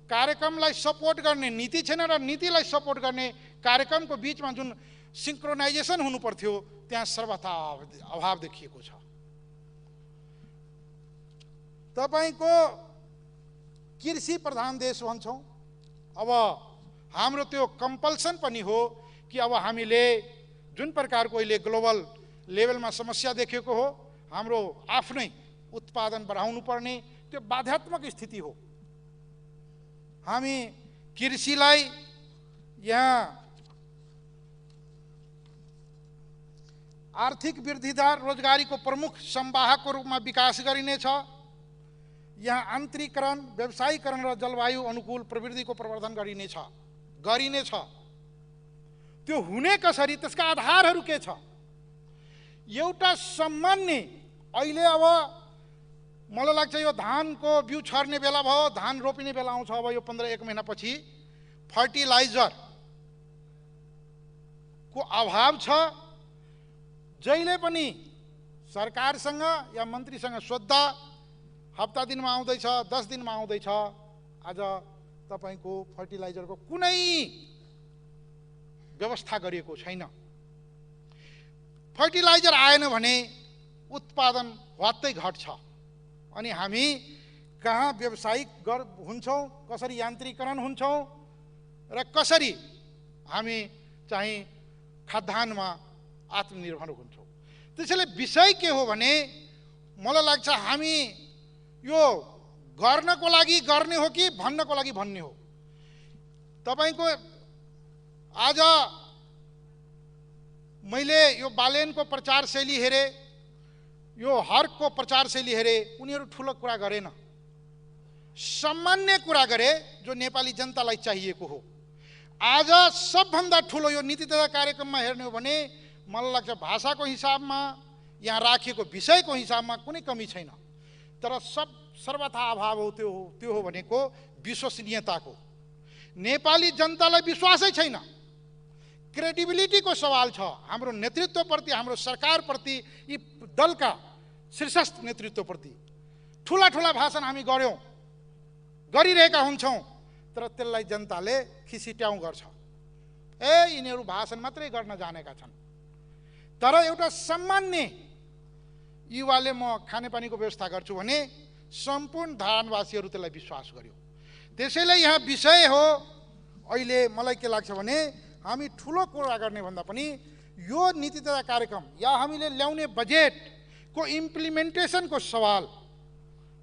कार्यक्रमलाई सपोर्ट गर्ने नीति छैन र नीतिलाई सपोर्ट गर्ने कार्यक्रमको बीचमा जुन सिंक्रोनाइजेसन हुनु पर्थ्यो त्यहाँ सर्वथा अभाव देखिएको छ। तपाईको कृषि प्रधान देश भन्छौँ, अब हाम्रो त्यो कम्पल्सन पनि हो कि अब हामीले जुन प्रकारको अहिले ग्लोबल लेभलमा समस्या देखेको हो, हाम्रो आफ्नै उत्पादन बढाउनु पर्ने त्यो बाध्यात्मक स्थिति हो। हामी कृषिलाई यहाँ आर्थिक वृद्धिदार रोजगारीको प्रमुख संवाहकको रूपमा विकास गरिनेछ। यहाँ आन्तरिकरण, व्यवसायीकरण र जलवायु अनुकूल प्रवृत्तिको प्रवर्धन गरिनेछ। त्यो हुने कसरी, त्यसका आधारहरू के छ? एउटा सामान्य अहिले अब मलाई लाग्छ यो धानको बिउ छर्ने बेला भयो, धान रोपिने बेला आउँछ। अब यो 15-1 महिनापछि फर्टिलाइजर को अभाव छ। जहिले पनि सरकारसँग या मन्त्रीसँग सोद्धा हप्ता दिनमा आउँदैछ, 10 दिनमा आउँदैछ। आज तपाईको फर्टिलाइजरको कुनै व्यवस्था गरिएको छैन। फर्टिलाइजर आएन भने उत्पादन वात्तै घट्छ। अनि हामी कहाँ व्यावसायिक हुन्छौँ, कसरी यान्त्रिकरण हुन्छौँ र कसरी हामी चाहिँ खाद्यान्नमा आत्मनिर्भर हुन्छौँ। त्यसैले विषय के हो भने मलाई लाग्छ हामी यो गर्नको लागि गर्ने हो कि भन्नको लागि भन्ने हो। तपाईको आज मैले यो बालेनको प्रचार शैली हेरे, यो हर्कको प्रचार शैली हेरे, उनीहरू ठुलो कुरा गरेन, सामान्य कुरा गरे जो नेपाली जनतालाई चाहिएको हो। आज सबभन्दा ठुलो यो नीति तथा कार्यक्रममा हेर्ने हो भने मलाई लाग्छ भाषाको हिसाबमा, यहाँ राखिएको विषयको हिसाबमा कुनै कमी छैन। तर सर्वथा अभाव हो त्यो हो भनेको विश्वसनीयताको। नेपाली जनतालाई विश्वासै छैन। क्रेडिबिलिटीको सवाल छ हाम्रो नेतृत्वप्रति, हाम्रो सरकारप्रति, यी दलका शीर्षस्थ नेतृत्वप्रति। ठुला ठुला भाषण हामी गरिरहेका हुन्छौँ, तर त्यसलाई जनताले खिसिट्याउँ गर्छ। यिनीहरू भाषण मात्रै गर्न जानेका छन्। तर एउटा सामान्य युवाले म खानेपानीको व्यवस्था गर्छु भने सम्पूर्ण धारणवासीहरू त्यसलाई विश्वास गर्यो। त्यसैले यहाँ विषय हो, अहिले मलाई के लाग्छ भने हामी ठुलो कुरा गर्ने भन्दा पनि यो नीति तथा कार्यक्रम या हामीले ल्याउने बजेटको को इम्प्लिमेन्टेसनको सवाल,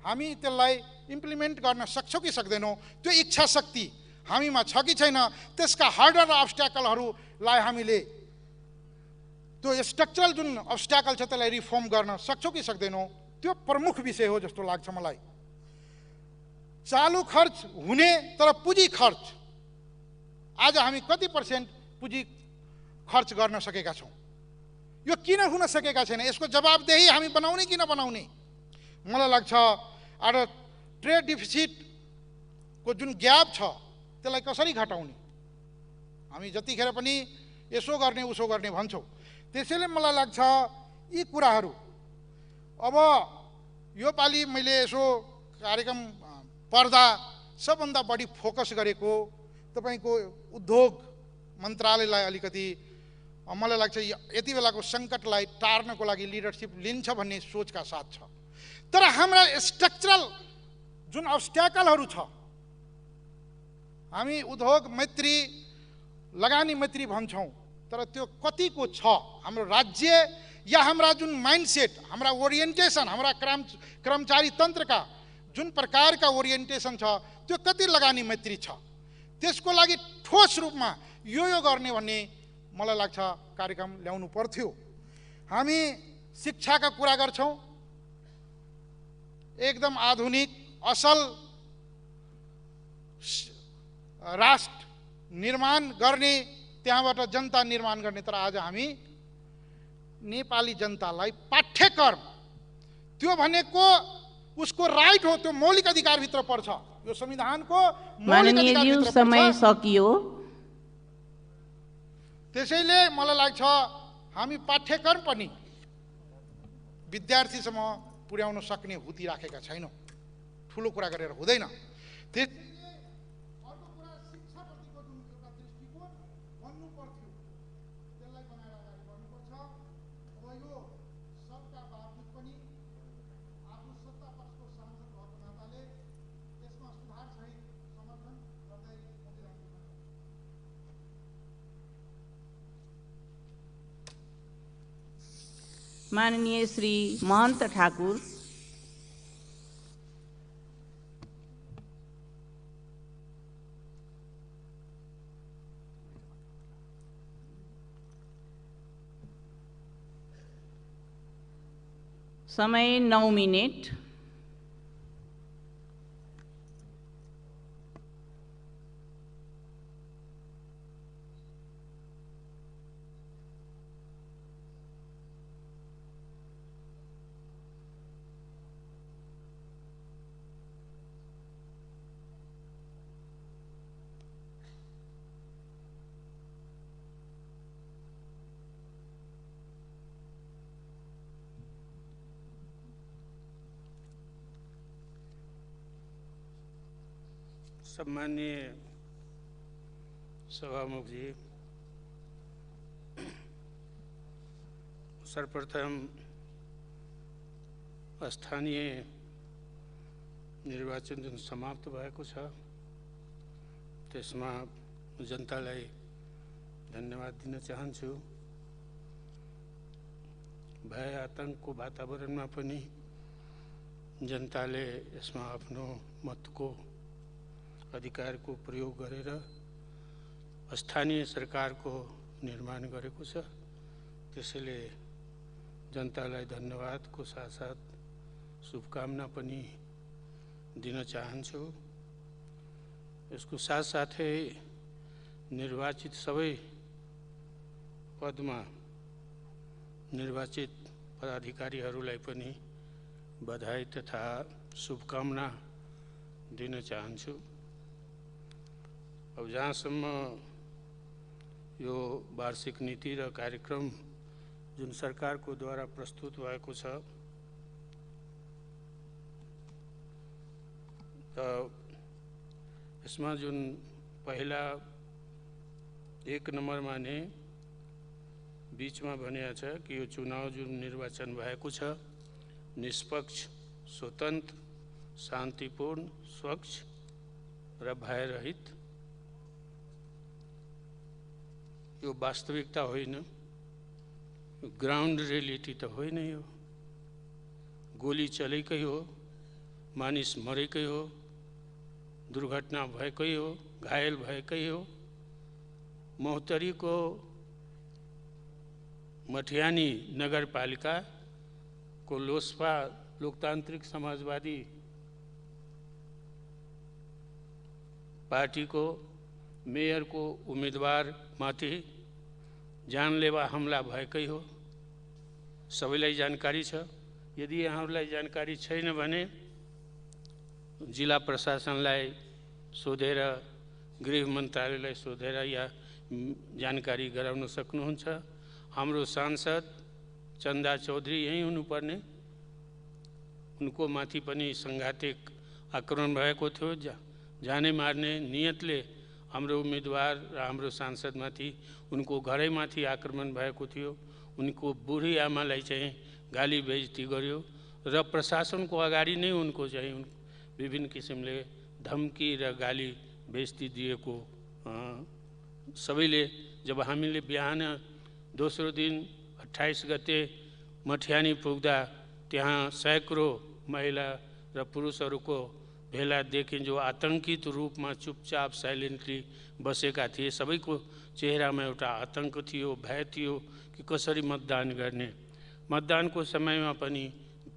हामी त्यसलाई इम्प्लिमेन्ट गर्न सक्छौँ कि सक्दैनौँ, त्यो इच्छा शक्ति हामीमा छ कि छैन, त्यसका हर्डर र अब्स्ट्याकलहरूलाई हामीले त्यो स्ट्रक्चरल जुन अब्स्ट्याकल छ त्यसलाई रिफर्म गर्न सक्छौँ कि सक्दैनौँ, त्यो प्रमुख विषय हो जस्तो लाग्छ मलाई। चालु खर्च हुने तर पुँजी खर्च, आज हामी कति % पुँजी खर्च गर्न सकेका छौँ? यो किन हुन सकेका छैन? यसको जवाबदेही हामी बनाउने कि नबनाउने? मलाई लाग्छ आज ट्रेड डिफिसिटको जुन ग्याप छ त्यसलाई कसरी घटाउने? हामी जतिखेर पनि यसो गर्ने उसो गर्ने भन्छौँ। त्यसैले मलाई लाग्छ यी कुराहरू अब यो पालि मैले यसो कार्यक्रम पढ्दा सबभन्दा बढी फोकस गरेको तपाईँको उद्योग मन्त्रालयलाई अलिकति मलाई लाग्छ यति बेलाको सङ्कटलाई टार्नको लागि लिडरसिप लिन्छ भन्ने सोचका साथ छ। तर हाम्रा स्ट्रक्चरल जुन अब्स्ट्याकलहरू छ, हामी उद्योग मैत्री लगानी मैत्री भन्छौँ, तर त्यो कतिको छ? हाम्रो राज्य या हाम्रा जुन माइन्डसेट, हाम्रा ओरिएन्टेसन, हाम्रा कर्मचारी तन्त्रका जुन प्रकारका ओरिएन्टेसन छ त्यो कति लगानी मैत्री छ? त्यसको लागि ठोस रूपमा यो गर्ने भन्ने मलाई लाग्छ कार्यक्रम ल्याउनु पर्थ्यो। हामी शिक्षाका कुरा गर्छौँ, एकदम आधुनिक असल राष्ट्र निर्माण गर्ने, त्यहाँबाट जनता निर्माण गर्ने, तर आज हामी नेपाली जनतालाई पाठ्यक्रम त्यो भनेको उसको राइट हो, त्यो मौलिक अधिकारभित्र पर्छ, यो संविधानको मौलिक अधिकारभित्र पर्छ। समय सकियो। त्यसैले मलाई लाग्छ हामी पाठ्यक्रम पनि विद्यार्थीसम्म पुर्याउन सक्ने हुती राखेका छैनौँ। ठुलो कुरा गरेर हुँदैन। माननीय श्री महन्त ठाकुर, समय 9 मिनट। सम्माननीय सभामुख जी, सर्वप्रथम स्थानीय निर्वाचन जुन समाप्त भएको छ त्यसमा जनतालाई धन्यवाद दिन चाहन्छु। भय आतंकको वातावरणमा पनि जनताले यसमा आफ्नो मतको अधिकारको प्रयोग गरेर स्थानीय सरकारको निर्माण गरेको छ। त्यसैले जनतालाई धन्यवादको साथसाथ शुभकामना पनि दिन चाहन्छु। यसको साथसाथै निर्वाचित सबै पदमा निर्वाचित पदाधिकारीहरूलाई पनि बधाई तथा शुभकामना दिन चाहन्छु। अब जहाँसम्म यो वार्षिक नीति र कार्यक्रम जुन सरकारको द्वारा प्रस्तुत भएको छ त यसमा जुन पहिला 1 नम्बरमा नै बीचमा भनिएको छ कि यो चुनाव जुन निर्वाचन भएको छ निष्पक्ष, स्वतन्त्र, शान्तिपूर्ण, स्वच्छ र भयरहित। यो वास्तविकता होइन, ग्राउन्ड रियालिटी त होइन। यो गोली चलेकै हो, मानिस मरेकै हो, दुर्घटना भएकै हो, घायल भएकै हो। महोत्तरीको मठियानी नगरपालिकाको लोसपा लोकतान्त्रिक समाजवादी पार्टीको मेयरको उम्मेदवारमाथि जानलेवा हमला भएकै हो। सबैलाई जानकारी छ। यदि यहाँहरूलाई जानकारी छैन भने जिल्ला प्रशासनलाई सोधेर, गृह मन्त्रालयलाई सोधेर या जानकारी गराउन सक्नुहुन्छ। हाम्रो सांसद चन्दा चौधरी यहीँ हुनुपर्ने, उनको माथि पनि सङ्घातिक आक्रमण भएको थियो। जाने मार्ने नियतले हाम्रो उम्मेदवार र हाम्रो सांसदमाथि, उनको घरैमाथि आक्रमण भएको थियो। उनको बुढी आमालाई चाहिँ गाली बेइज्जती गर्यो र प्रशासनको अगाडि नै उनको चाहिँ विभिन्न किसिमले धम्की र गाली बेइज्जती दिएको सबैले। जब हामीले बिहान दोस्रो दिन 28 गते मठियानी पुग्दा त्यहाँ सैकड़ों महिला र पुरुषहरूको भेला देखे, जो आतंकित रूपमा चुपचाप साइलेन्टली बसेका थिए। सबैको चेहरामा एउटा आतंक थियो, भय थियो कि कसरी मतदान गर्ने। मतदानको समयमा पनि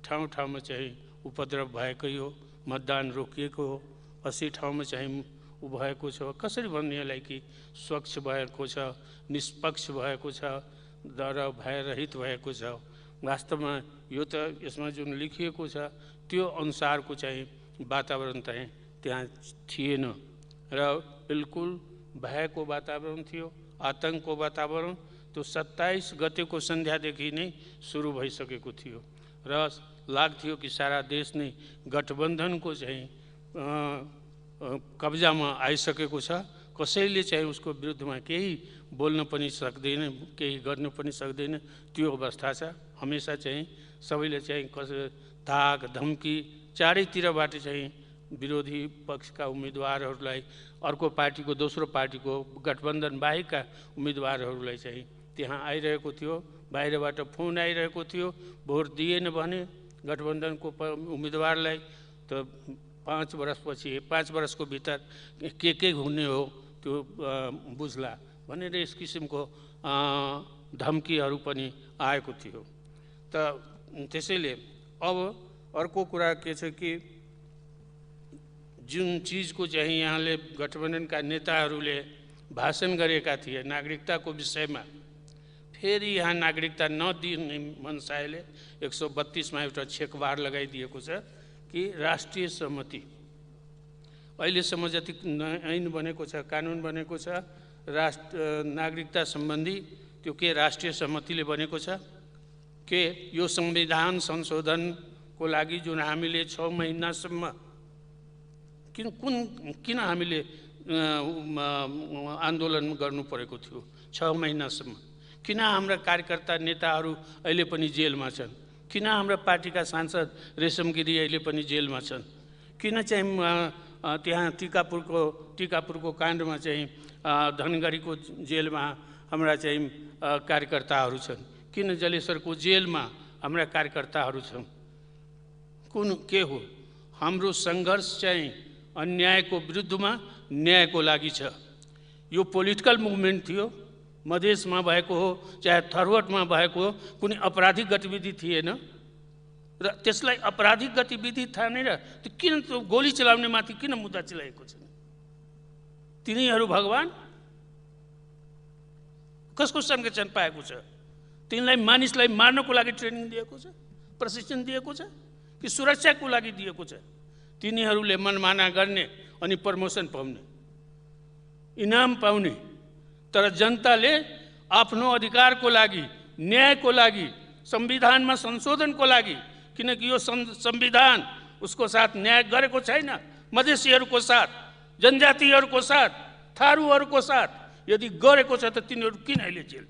ठाउँ ठाउँमा चाहिँ उपद्रव भएकै हो, मतदान रोकिएको हो। 80 ठाउँमा चाहिँ उ भएको छ। कसरी भन्ने यसलाई कि स्वच्छ भएको छ, निष्पक्ष भएको छ, डर भयरहित भएको छ। वास्तवमा यो त यसमा जुन लेखिएको छ त्यो अनुसारको चाहिँ वातावरण चाहिँ त्यहाँ थिएन र बिल्कुल भयको वातावरण थियो, आतंकको वातावरण। त्यो 27 गतेको सन्ध्यादेखि नै सुरु भइसकेको थियो र लाग्थ्यो कि सारा देश नै गठबन्धनको चाहिँ कब्जामा आइसकेको छ। कसैले चाहिँ उसको विरुद्धमा केही बोल्न पनि सक्दैन, केही गर्न पनि सक्दैन। त्यो अवस्था छ। हमेसा चाहिँ सबैले चाहिँ धाक धम्की चारैतिरबाट चाहिँ विरोधी पक्षका उम्मेदवारहरूलाई, अर्को पार्टीको, दोस्रो पार्टीको, गठबन्धन बाहेकका उम्मेदवारहरूलाई चाहिँ त्यहाँ आइरहेको थियो। बाहिरबाट फोन आइरहेको थियो, भोट दिएन भने गठबन्धनको उम्मेदवारलाई त 5 वर्षपछि, 5 वर्षको भित्र के हुने हो त्यो बुझ्ला भनेर यस किसिमको धम्कीहरू पनि आएको थियो। त त्यसैले अब अर्को कुरा के छ कि जुन चिजको चाहिँ यहाँले गठबन्धनका नेताहरूले भाषण गरेका थिए नागरिकताको विषयमा, फेरि यहाँ नागरिकता नदिने मनसायले 132 मा एउटा छेकबार लगाइदिएको छ कि राष्ट्रिय सहमति। अहिलेसम्म जति ऐन बनेको छ, कानुन बनेको छ नागरिकता सम्बन्धी, त्यो के राष्ट्रिय सहमतिले बनेको छ के यो संविधान संशोधनको लागि जुन हामीले 6 महिनासम्म किन हामीले आन्दोलन गर्नु परेको थियो 6 महिनासम्म? किन हाम्रा कार्यकर्ता नेताहरू अहिले पनि जेलमा छन्? किन हाम्रा पार्टीका सांसद रेशम गिरी अहिले पनि जेलमा छन्? किन चाहिँ त्यहाँ टिकापुरको काण्डमा चाहिँ धनगढीको जेलमा हाम्रा चाहिँ कार्यकर्ताहरू छन्? किन जलेश्वरको जेलमा हाम्रा कार्यकर्ताहरू छन्? के हो? हाम्रो सङ्घर्ष चाहिँ अन्यायको विरुद्धमा न्यायको लागि छ। यो पोलिटिकल मुभमेन्ट थियो, मधेसमा भएको हो चाहे थरवटमा भएको हो, कुनै आपराधिक गतिविधि थिएन र त्यसलाई आपराधिक गतिविधि ठानेर त्यो किन गोली चलाउने माथि किन मुद्दा चलाएको छ? तिनीहरू भगवान कसको संरक्षण पाएको छ? तिनलाई मानिसलाई मार्नको लागि ट्रेनिङ दिएको छ, प्रशिक्षण दिएको छ कि सुरक्षाको लागि दिएको छ? तिनीहरूले मनमाना गर्ने अनि प्रमोसन पाउने, इनाम पाउने, तर जनताले आफ्नो अधिकारको लागि, न्यायको लागि, संविधानमा संशोधनको लागि, किनकि यो संविधान उसको साथ न्याय गरेको छैन। मधेसीहरूको साथ, जनजातिहरूको साथ, थारूहरूको साथ यदि गरेको छ त तिनीहरू किन अहिले जेल?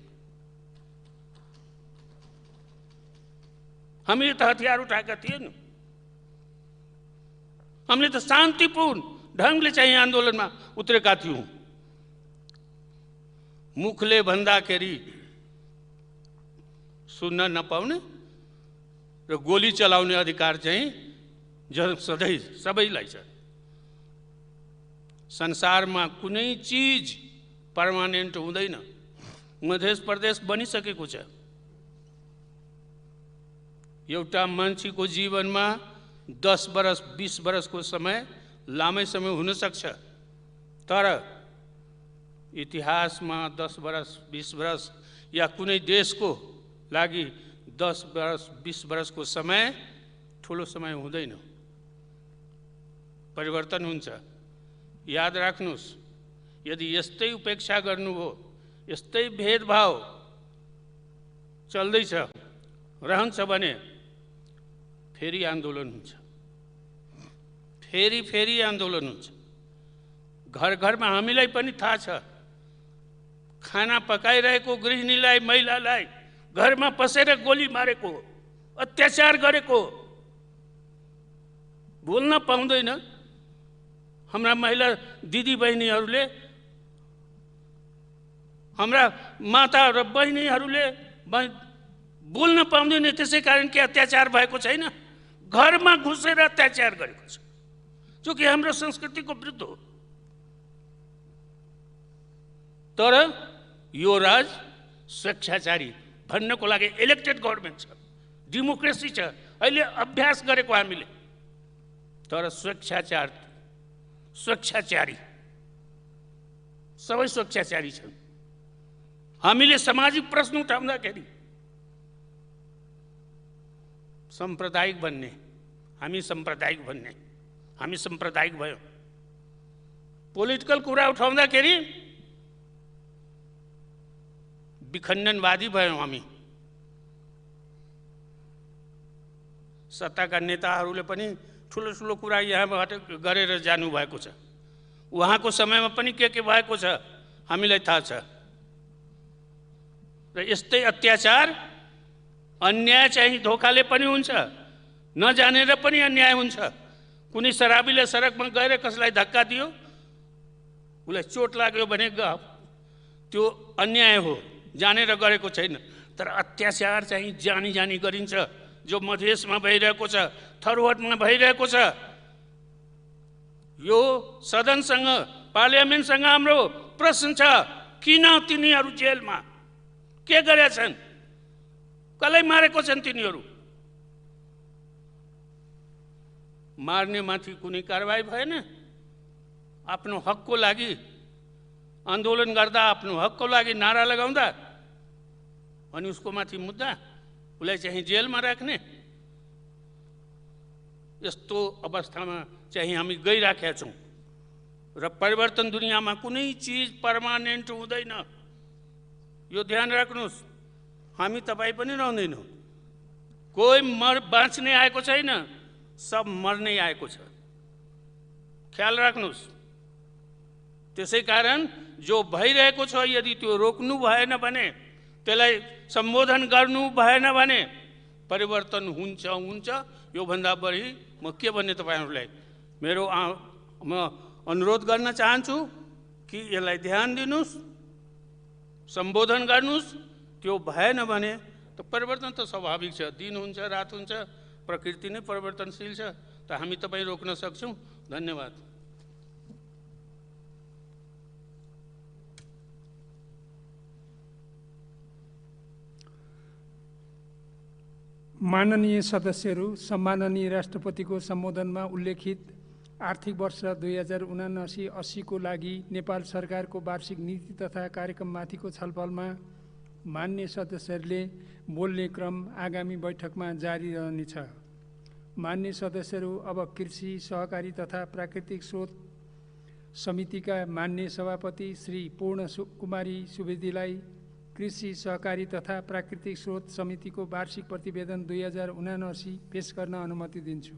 हामीले त हतियार उठाएका थिएनौँ। हामीले त शान्तिपूर्ण ढङ्गले चाहिँ आन्दोलनमा उत्रेका थियौँ। मुखले भन्दाखेरि सुन्न नपाउने, र गोली चलाउने अधिकार चाहिँ सधैँ सबैलाई छ। संसारमा कुनै चिज पर्मानेन्ट हुँदैन। मध्य प्रदेश बनिसकेको छ। एउटा मान्छेको जीवनमा 10 वर्ष 20 वर्षको समय लामै समय हुन सक्छ, तर इतिहासमा 10 वर्ष 20 वर्ष या कुनै देशको लागि 10 वर्ष 20 वर्षको समय ठुलो समय हुँदैन, परिवर्तन हुन्छ। याद राख्नुस्, यदि यस्तै उपेक्षा गर्नुभयो, यस्तै भेदभाव चल्दैछ रहन्छ भने फेरि आन्दोलन हुन्छ, फेरि आन्दोलन हुन्छ। घर घरमा हामीलाई पनि थाहा छ, खाना पकाइरहेको गृहिणीलाई, महिलालाई घरमा पसेर गोली मारेको, अत्याचार गरेको, बोल्न पाउँदैन। हाम्रा महिला दिदी बहिनीहरूले, हाम्रा माता र बहिनीहरूले बोल्न पाउँदैन। त्यसै कारण के अत्याचार भएको छैन? घरमा घुसेर अत्याचार गरेको छ, जो कि हाम्रो संस्कृतिको विरुद्ध हो। तर यो राज स्वेच्छाचारी भन्नको लागि इलेक्टेड गभर्नमेन्ट छ, डेमोक्रेसी छ, अहिले अभ्यास गरेको हामीले। तर स्वेच्छाचारी सबै स्वेच्छाचारी छन्। हामीले सामाजिक प्रश्न उठाउँदाखेरि सांप्रदायिक भन्ने, हामी सांप्रदायिक भन्ने, हामी सांप्रदायिक भयौँ। पोलिटिकल कुरा उठाउँदाखेरि विखण्डनवादी भयौँ हामी। सत्ताका नेताहरूले पनि ठुलो ठुलो कुरा यहाँबाट गरेर जानुभएको छ। उहाँको समयमा पनि के भएको छ हामीलाई थाहा छ। र यस्तै अत्याचार, अन्याय चाहिँ धोखाले पनि हुन्छ, नजानेर पनि अन्याय हुन्छ। कुनै शराबीले सडकमा गएर कसलाई धक्का दियो, उसलाई चोट लाग्यो भने त्यो अन्याय हो, जानेर गरेको छैन। तर अत्याचार चाहिँ जानी जानी गरिन्छ, जो मधेसमा भइरहेको छ, थरुहटमा भइरहेको छ। यो सदनसँग, पार्लियामेन्टसँग हाम्रो प्रश्न छ, किन तिनीहरू जेलमा? के गरेछन्? कसलाई मारेको छन् तिनीहरू? मार्ने माथि कुनै कारबाही भएन। आफ्नो हकको लागि आन्दोलन गर्दा, आफ्नो हकको लागि नारा लगाउँदा अनि उसको माथि मुद्दा, उसलाई चाहिँ जेलमा राख्ने। यस्तो अवस्थामा चाहिँ हामी गइराखेका छौँ। र परिवर्तन दुनियाँमा कुनै चिज पर्मानेन्ट हुँदैन, यो ध्यान राख्नुहोस्। हामी तपाईँ पनि रहँदैनौँ, कोही बाँच्ने आएको छैन, सब मर्नै आएको छ। ख्याल राख्नुहोस्। त्यसै कारण जो भइरहेको छ, यदि त्यो रोक्नु भएन भने, त्यसलाई सम्बोधन गर्नु भएन भने परिवर्तन हुन्छ। योभन्दा बढी म के भन्ने तपाईँहरूलाई म अनुरोध गर्न चाहन्छु कि यसलाई ध्यान दिनुहोस्, सम्बोधन गर्नुहोस्। त्यो भएन भने त परिवर्तन त स्वाभाविक छ, दिन हुन्छ, रात हुन्छ, प्रकृति नै परिवर्तनशील छ। त हामी तपाईँ रोक्न सक्छौँ। धन्यवाद। माननीय सदस्यहरू, सम्माननीय राष्ट्रपतिको सम्बोधनमा उल्लेखित आर्थिक वर्ष 2079-80 को लागि नेपाल सरकारको वार्षिक नीति तथा कार्यक्रममाथिको छलफलमा मान्य सदस्यहरूले बोल्ने क्रम आगामी बैठकमा जारी रहनेछ। मान्य सदस्यहरू, अब कृषि, सहकारी तथा प्राकृतिक स्रोत समितिका मान्य सभापति श्री पूर्ण कुमारी सुवेदीलाई कृषि, सहकारी तथा प्राकृतिक स्रोत समितिको वार्षिक प्रतिवेदन 2079 पेश गर्न अनुमति दिन्छु।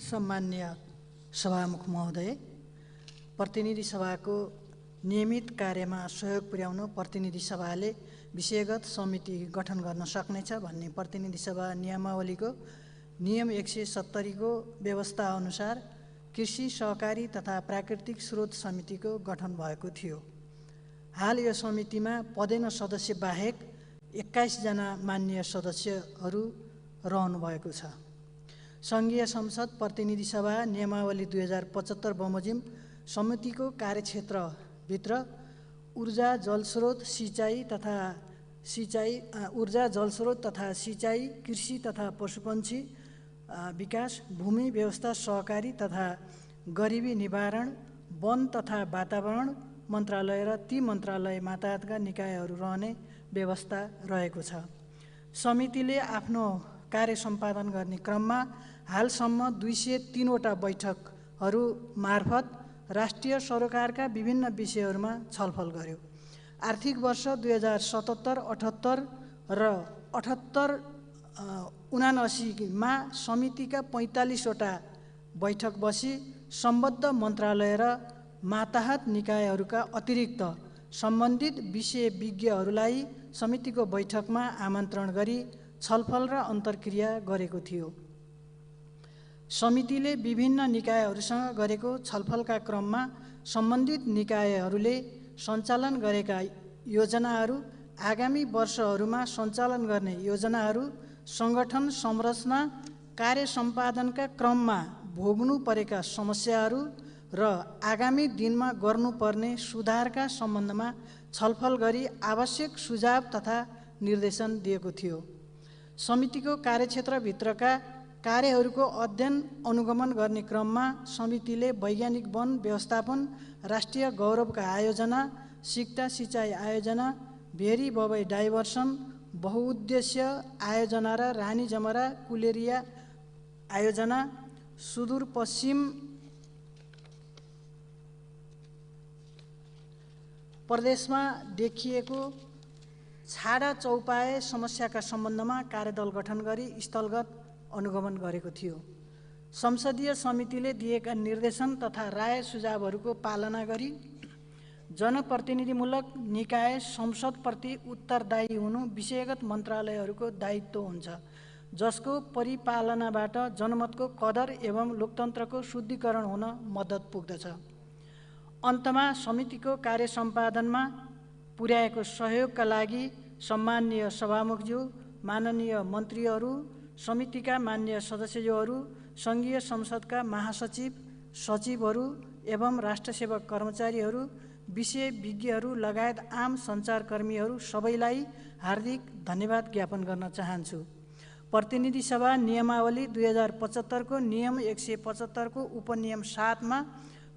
सम्मान्य सभामुख महोदय, प्रतिनिधि सभाको नियमित कार्यमा सहयोग पुर्याउन प्रतिनिधि सभाले विषयगत समिति गठन गर्न सक्नेछ भन्ने प्रतिनिधि सभा नियमावलीको नियम 170 को व्यवस्था अनुसार कृषि सहकारी तथा प्राकृतिक स्रोत समितिको गठन भएको थियो। हाल यो समितिमा पदेन सदस्य बाहेक 21 जना मान्य सदस्यहरू रहनु भएको छ। सङ्घीय संसद प्रतिनिधि सभा नियमावली 2075 बमोजिम समितिको कार्यक्षेत्रभित्र ऊर्जा जलस्रोत तथा सिँचाइ, कृषि तथा पशुपन्छी विकास, भूमि व्यवस्था सहकारी तथा गरिबी निवारण, वन तथा वातावरण मन्त्रालय र ती मन्त्रालय मातहतका निकायहरू रहने व्यवस्था रहेको छ। समितिले आफ्नो कार्य सम्पादन गर्ने क्रममा हालसम्म 203 वटा बैठकहरू मार्फत राष्ट्रिय सरोकारका विभिन्न विषयहरूमा छलफल गर्यो। आर्थिक वर्ष 2077-78 र 78-79 मा समितिका 45 वटा बैठक बसी सम्बद्ध मन्त्रालय र मातहत निकायहरूका अतिरिक्त सम्बन्धित विषयविज्ञहरूलाई समितिको बैठकमा आमन्त्रण गरी छलफल र अन्तर्क्रिया गरेको थियो। समितिले विभिन्न निकायहरूसँग गरेको छलफलका क्रममा सम्बन्धित निकायहरूले सञ्चालन गरेका योजनाहरू, आगामी वर्षहरूमा सञ्चालन गर्ने योजनाहरू, सङ्गठन संरचना, कार्य सम्पादनका क्रममा भोग्नु परेका समस्याहरू र आगामी दिनमा गर्नुपर्ने सुधारका सम्बन्धमा छलफल गरी आवश्यक सुझाव तथा निर्देशन दिएको थियो। समितिको कार्यक्षेत्रभित्रका कार्यहरूको अध्ययन अनुगमन गर्ने क्रममा समितिले वैज्ञानिक वन व्यवस्थापन, राष्ट्रिय गौरवका आयोजना, सिक्टा सिँचाइ आयोजना, भेरी बबै डाइभर्सन, बहुउद्देश्य आयोजना र रानी जमरा कुलेरिया आयोजना, सुदूरपश्चिम प्रदेशमा देखिएको छाडा चौपाए समस्याका सम्बन्धमा कार्यदल गठन गरी स्थलगत अनुगमन गरेको थियो। संसदीय समितिले दिएका निर्देशन तथा राय सुझावहरूको पालना गरी जनप्रतिनिधिमूलक निकाय संसदप्रति उत्तरदायी हुनु विषयगत मन्त्रालयहरूको दायित्व हुन्छ, जसको परिपालनाबाट जनमतको कदर एवं लोकतन्त्रको शुद्धिकरण हुन मद्दत पुग्दछ। अन्तमा समितिको कार्य सम्पादनमा पुर्याएको सहयोगका लागि सम्माननीय सभामुखज्यू, माननीय मन्त्रीहरू, समितिका मान्य सदस्यज्यूहरू, सङ्घीय संसदका महासचिव, सचिवहरू एवं राष्ट्रसेवक कर्मचारीहरू, विषयविज्ञहरू लगायत आम सञ्चारकर्मीहरू सबैलाई हार्दिक धन्यवाद ज्ञापन गर्न चाहन्छु। प्रतिनिधि सभा नियमावली 2075 को नियम 175 को उपनियम 7 मा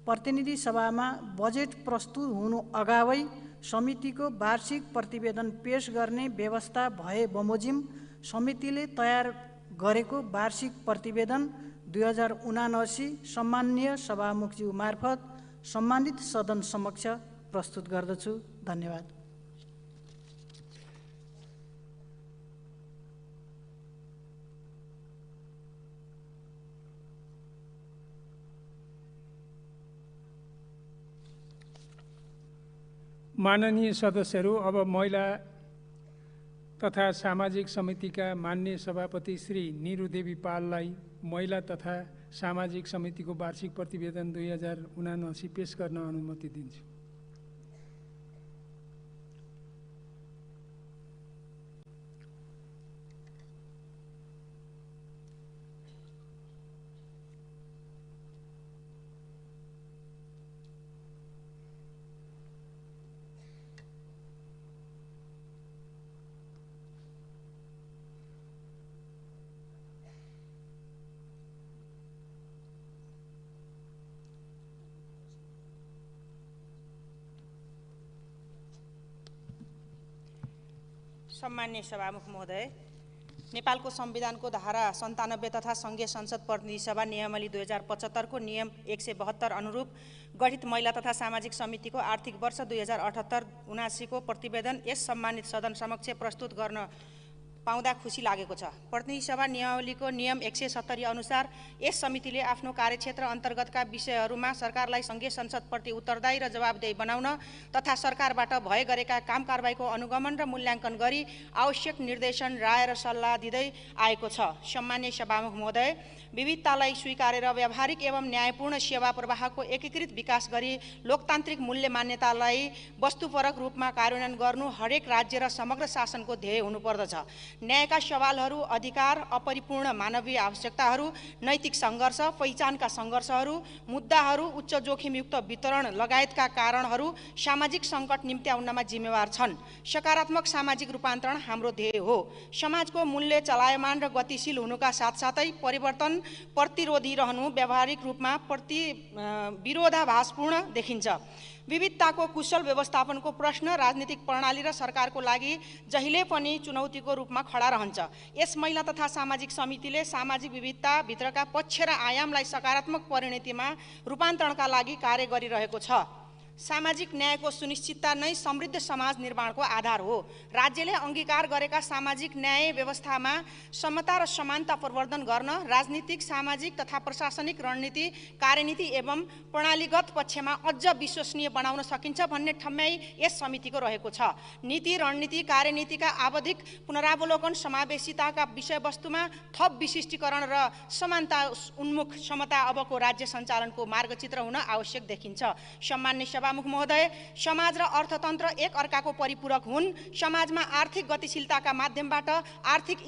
प्रतिनिधि सभामा बजेट प्रस्तुत हुनु अगावै समितिको वार्षिक प्रतिवेदन पेश गर्ने व्यवस्था भए बमोजिम समितिले तयार गरेको वार्षिक प्रतिवेदन 2079 सम्माननीय सभामुखज्यू मार्फत सम्मानित सदन समक्ष प्रस्तुत गर्दछु। धन्यवाद। माननीय सदस्यहरू, अब महिला तथा सामाजिक समितिका माननीय सभापति श्री निरुदेवी पाललाई महिला तथा सामाजिक समितिको वार्षिक प्रतिवेदन 2079 पेश गर्न अनुमति दिन्छु। सम्मान्य सभामुख महोदय, नेपालको संविधानको धारा 97 तथा संघीय संसद प्रतिनिधि सभा नियमावली 2075 को नियम 172 अनुरूप गठित महिला तथा सामाजिक समितिको आर्थिक वर्ष 2078-79 को प्रतिवेदन यस सम्मानित सदन समक्ष प्रस्तुत गर्न पाउँदा खुसी लागेको छ। प्रतिनिधि सभा नियमावलीको नियम 170 अनुसार यस समितिले आफ्नो कार्यक्षेत्र अन्तर्गतका विषयहरूमा सरकारलाई सङ्घीय संसदप्रति उत्तरदायी र जवाबदेही बनाउन तथा सरकारबाट भए गरेका काम कारबाहीको अनुगमन र मूल्याङ्कन गरी आवश्यक निर्देशन, राय र सल्लाह दिँदै आएको छ। सम्मान्य सभामुख महोदय, विविधतालाई स्वीकारेर व्यावहारिक एवं न्यायपूर्ण सेवा प्रवाहको एकीकृत विकास गरी लोकतान्त्रिक मूल्य मान्यतालाई वस्तुपरक रूपमा कार्यान्वयन गर्नु हरेक राज्य र समग्र शासनको ध्येय हुनुपर्दछ। न्यायका सवालहरू, अधिकार, अपरिपूर्ण मानवीय आवश्यकताहरू, नैतिक सङ्घर्ष, पहिचानका सङ्घर्षहरू, मुद्दाहरू, उच्च जोखिमयुक्त वितरण लगायतका कारणहरू सामाजिक सङ्कट निम्त्याउनमा जिम्मेवार छन्। सकारात्मक सामाजिक रूपान्तरण हाम्रो ध्येय हो। समाजको मूल्य चलायमान र गतिशील हुनुका साथसाथै परिवर्तन प्रतिरोधी रहनु व्यावहारिक रूपमा विरोधाभासपूर्ण देखिन्छ। विविधताको कुशल व्यवस्थापनको प्रश्न राजनीतिक प्रणाली र सरकारको लागि जहिले पनि चुनौतीको रूपमा खडा रहन्छ। यस महिला तथा सामाजिक समितिले सामाजिक विविधता भित्रका पक्ष र आयामलाई सकारात्मक परिणतिमा रूपान्तरणका लागि कार्य गरिरहेको छ। सामाजिक न्यायको सुनिश्चितता नै समृद्ध समाज निर्माणको आधार हो। राज्यले अङ्गीकार गरेका सामाजिक न्याय व्यवस्थामा समता र समानता प्रवर्धन गर्न राजनीतिक, सामाजिक तथा प्रशासनिक रणनीति, कार्यनीति एवं प्रणालीगत पक्षमा अझ विश्वसनीय बनाउन सकिन्छ भन्ने ठम्याइ यस समितिको रहेको छ। नीति, रणनीति, कार्यनीतिका आवधिक पुनरावलोकन, समावेशिताका विषयवस्तुमा थप विशिष्टीकरण र समानता उन्मुख क्षमता अबको राज्य सञ्चालनको मार्गचित्र हुन आवश्यक देखिन्छ। सम्मान्य सभामुख महोदय, समाज र अर्थतन्त्र एक अर्काको परिपूरक हुन्। समाजमा आर्थिक गतिशीलताका माध्यमबाट आर्थिक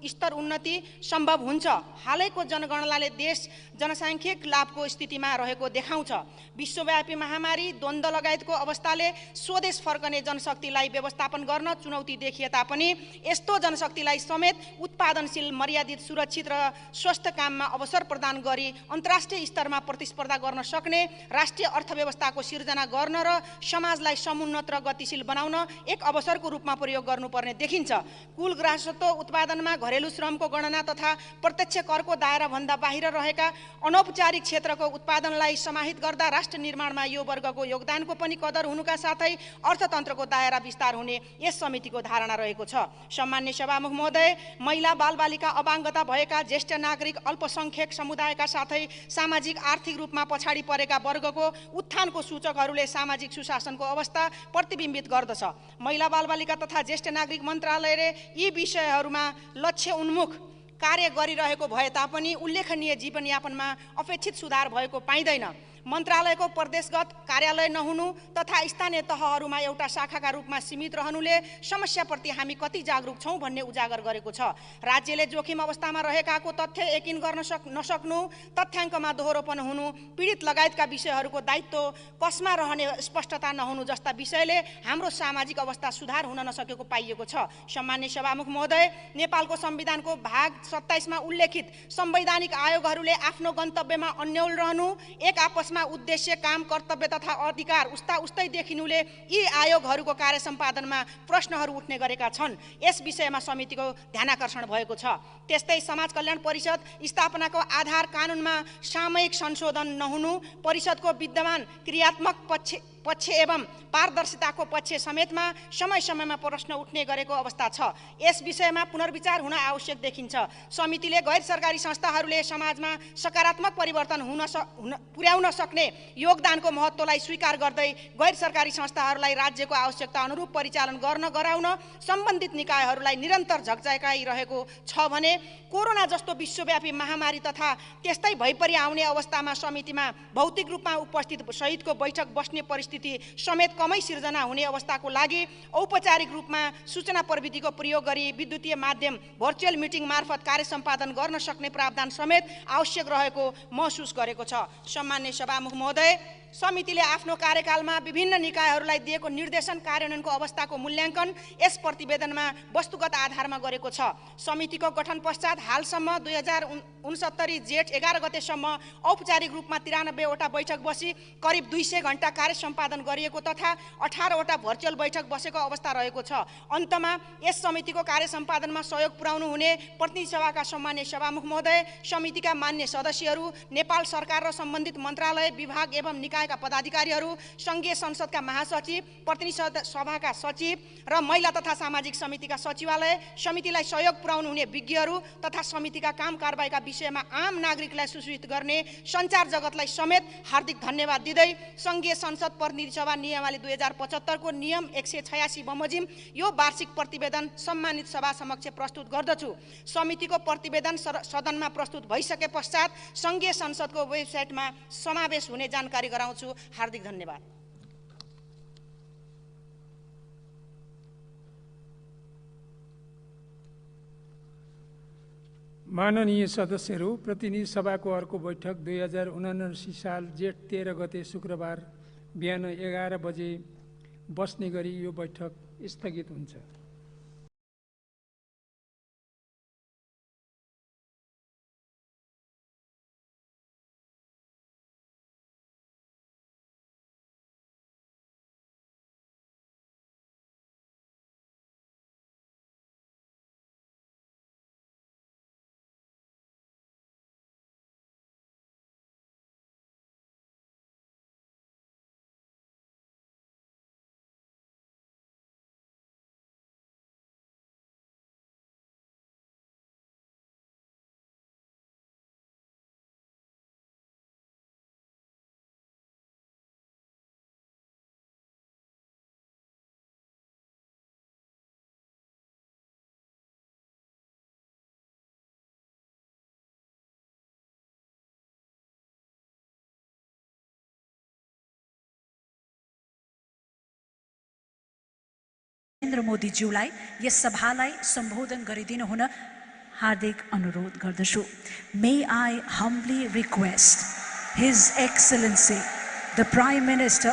स्तर उन्नति सम्भव हुन्छ। हालैको जनगणनाले देश जनसाङ्ख्यिक लाभको स्थितिमा रहेको देखाउँछ। विश्वव्यापी महामारी, द्वन्द्व लगायतको अवस्थाले स्वदेश फर्कने जनशक्तिलाई व्यवस्थापन गर्न चुनौती देखिए तापनि यस्तो जनशक्तिलाई समेत उत्पादनशील, मर्यादित, सुरक्षित र स्वस्थ काममा अवसर प्रदान गरी अन्तर्राष्ट्रिय स्तरमा प्रतिस्पर्धा गर्न सक्ने राष्ट्रिय अर्थव्यवस्थाको सिर्जना गर्न र समाजलाई समुन्नत र गतिशील बनाउन एक अवसरको रूपमा प्रयोग गर्नुपर्ने देखिन्छ। कुल ग्राहकत्व उत्पादनमा घरेलु श्रमको गणना तथा प्रत्यक्ष करको दायराभन्दा बाहिर रहेका अनौपचारिक क्षेत्रको उत्पादनलाई समाहित गर्दा राष्ट्र निर्माणमा यो वर्गको योगदानको पनि कदर हुनुका साथै अर्थतन्त्रको दायरा विस्तार हुने यस समितिको धारणा रहेको छ। सम्मान्य सभामुख महोदय, महिला, बालबालिका, अपाङ्गता भएका ज्येष्ठ नागरिक, अल्पसङ्ख्यक समुदायका साथै सामाजिक आर्थिक रूपमा पछाडि परेका वर्गको उत्थानको सूचकहरूले सामाजिक सुशासनको अवस्था प्रतिबिम्बित गर्दछ। महिला, बालबालिका तथा ज्येष्ठ नागरिक मन्त्रालयले यी विषयहरूमा लक्ष्य उन्मुख कार्य गरिरहेको भए तापनि उल्लेखनीय जीवनयापनमा अपेक्षित सुधार भएको पाइँदैन। मन्त्रालयको प्रदेशगत कार्यालय नहुनु तथा स्थानीय तहहरूमा एउटा शाखाका रूपमा सीमित रहनुले समस्याप्रति हामी कति जागरुक छौँ भन्ने उजागर गरेको छ। राज्यले जोखिम अवस्थामा रहेकाको तथ्य यकिन गर्न नसक्नु, तथ्याङ्कमा दोहोरोपन हुनु, पीडित लगायतका विषयहरूको दायित्व कसमा रहने स्पष्टता नहुनु जस्ता विषयले हाम्रो सामाजिक अवस्था सुधार हुन नसकेको पाइएको छ। सम्मान्य सभामुख महोदय, नेपालको संविधानको भाग 27 मा उल्लेखित संवैधानिक आयोगहरूले आफ्नो गन्तव्यमा अन्यल रहनु, एक आपसमा उद्देश्य, काम, कर्तव्य तथा अधिकार उस्तै देखिनुले यी आयोगहरूको कार्य सम्पादनमा प्रश्नहरू उठ्ने गरेका छन्। यस विषयमा समितिको ध्यानाकर्षण भएको छ। त्यस्तै समाज कल्याण परिषद स्थापनाको आधार कानुनमा सामयिक संशोधन नहुनु, परिषदको विद्यमान क्रियात्मक पक्ष एवं पारदर्शिताको पक्ष समेतमा समय समयमा प्रश्न उठ्ने गरेको अवस्था छ। यस विषयमा पुनर्विचार हुन आवश्यक देखिन्छ। समितिले गैर सरकारी संस्थाहरूले समाजमा सकारात्मक परिवर्तन पुर्याउन सक्ने योगदानको महत्त्वलाई स्वीकार गर्दै गैर सरकारी संस्थाहरूलाई राज्यको आवश्यकता अनुरूप परिचालन गर्न गराउन सम्बन्धित निकायहरूलाई निरन्तर झकझकाइरहेको छ भने कोरोना जस्तो विश्वव्यापी महामारी तथा त्यस्तै भइपरि आउने अवस्थामा समितिमा भौतिक रूपमा उपस्थित सहितको बैठक बस्ने परिस्थिति समेत कमै सिर्जना हुने अवस्थाको लागि औपचारिक रूपमा सूचना प्रविधिको प्रयोग गरी विद्युतीय माध्यम भर्चुअल मिटिङ मार्फत कार्य सम्पादन गर्न सक्ने प्रावधान समेत आवश्यक रहेको महसुस गरेको छ। सम्मान्य सभामुख महोदय, समितिले आफ्नो कार्यकालमा विभिन्न निकायहरूलाई दिएको निर्देशन कार्यान्वयनको अवस्थाको मूल्याङ्कन यस प्रतिवेदनमा वस्तुगत आधारमा गरेको छ। समितिको गठन पश्चात हालसम्म 2069 जेठ 11 गतेसम्म औपचारिक रूपमा 93 वटा बैठक बसी करिब 200 घण्टा कार्य सम्पादन गरिएको तथा 18वटा भर्चुअल बैठक बसेको अवस्था रहेको छ। अन्तमा यस समितिको कार्य सम्पादनमा सहयोग पुर्याउनु हुने प्रतिनिधि सभाका सम्मान्य सभामुख महोदय, समितिका मान्य सदस्यहरू, नेपाल सरकार र सम्बन्धित मन्त्रालय, विभाग एवं निकायका पदाधिकारीहरू, सङ्घीय संसदका महासचिव, प्रतिनिधि सभाका सचिव र महिला तथा सामाजिक समितिका सचिवालय, समितिलाई सहयोग पुर्याउनु हुने विज्ञहरू तथा समितिका काम कारबाहीका विषयमा आम नागरिकलाई सूचित गर्ने सञ्चार जगतलाई समेत हार्दिक धन्यवाद दिँदै सङ्घीय संसद प्रतिनिधि सभा नियमावली 2075 को नियम 186 बमोजिम यो वार्षिक प्रतिवेदन सम्मानित सभा समक्ष प्रस्तुत गर्दछु। समितिको प्रतिवेदन सदनमा प्रस्तुत भइसके पश्चात सङ्घीय संसदको वेबसाइटमा समावेश हुने जानकारी गराउँछु। हार्दिक धन्यवाद। माननीय सदस्यहरू, प्रतिनिधि सभाको अर्को बैठक 2079 साल जेठ 13 गते शुक्रबार बिहान 11 बजे बस्ने गरी यो बैठक स्थगित हुन्छ। नरेन्द्र मोदीज्यूलाई यस सभालाई सम्बोधन गरिदिनु हुन हार्दिक अनुरोध गर्दछु। May I humbly request His Excellency, the Prime Minister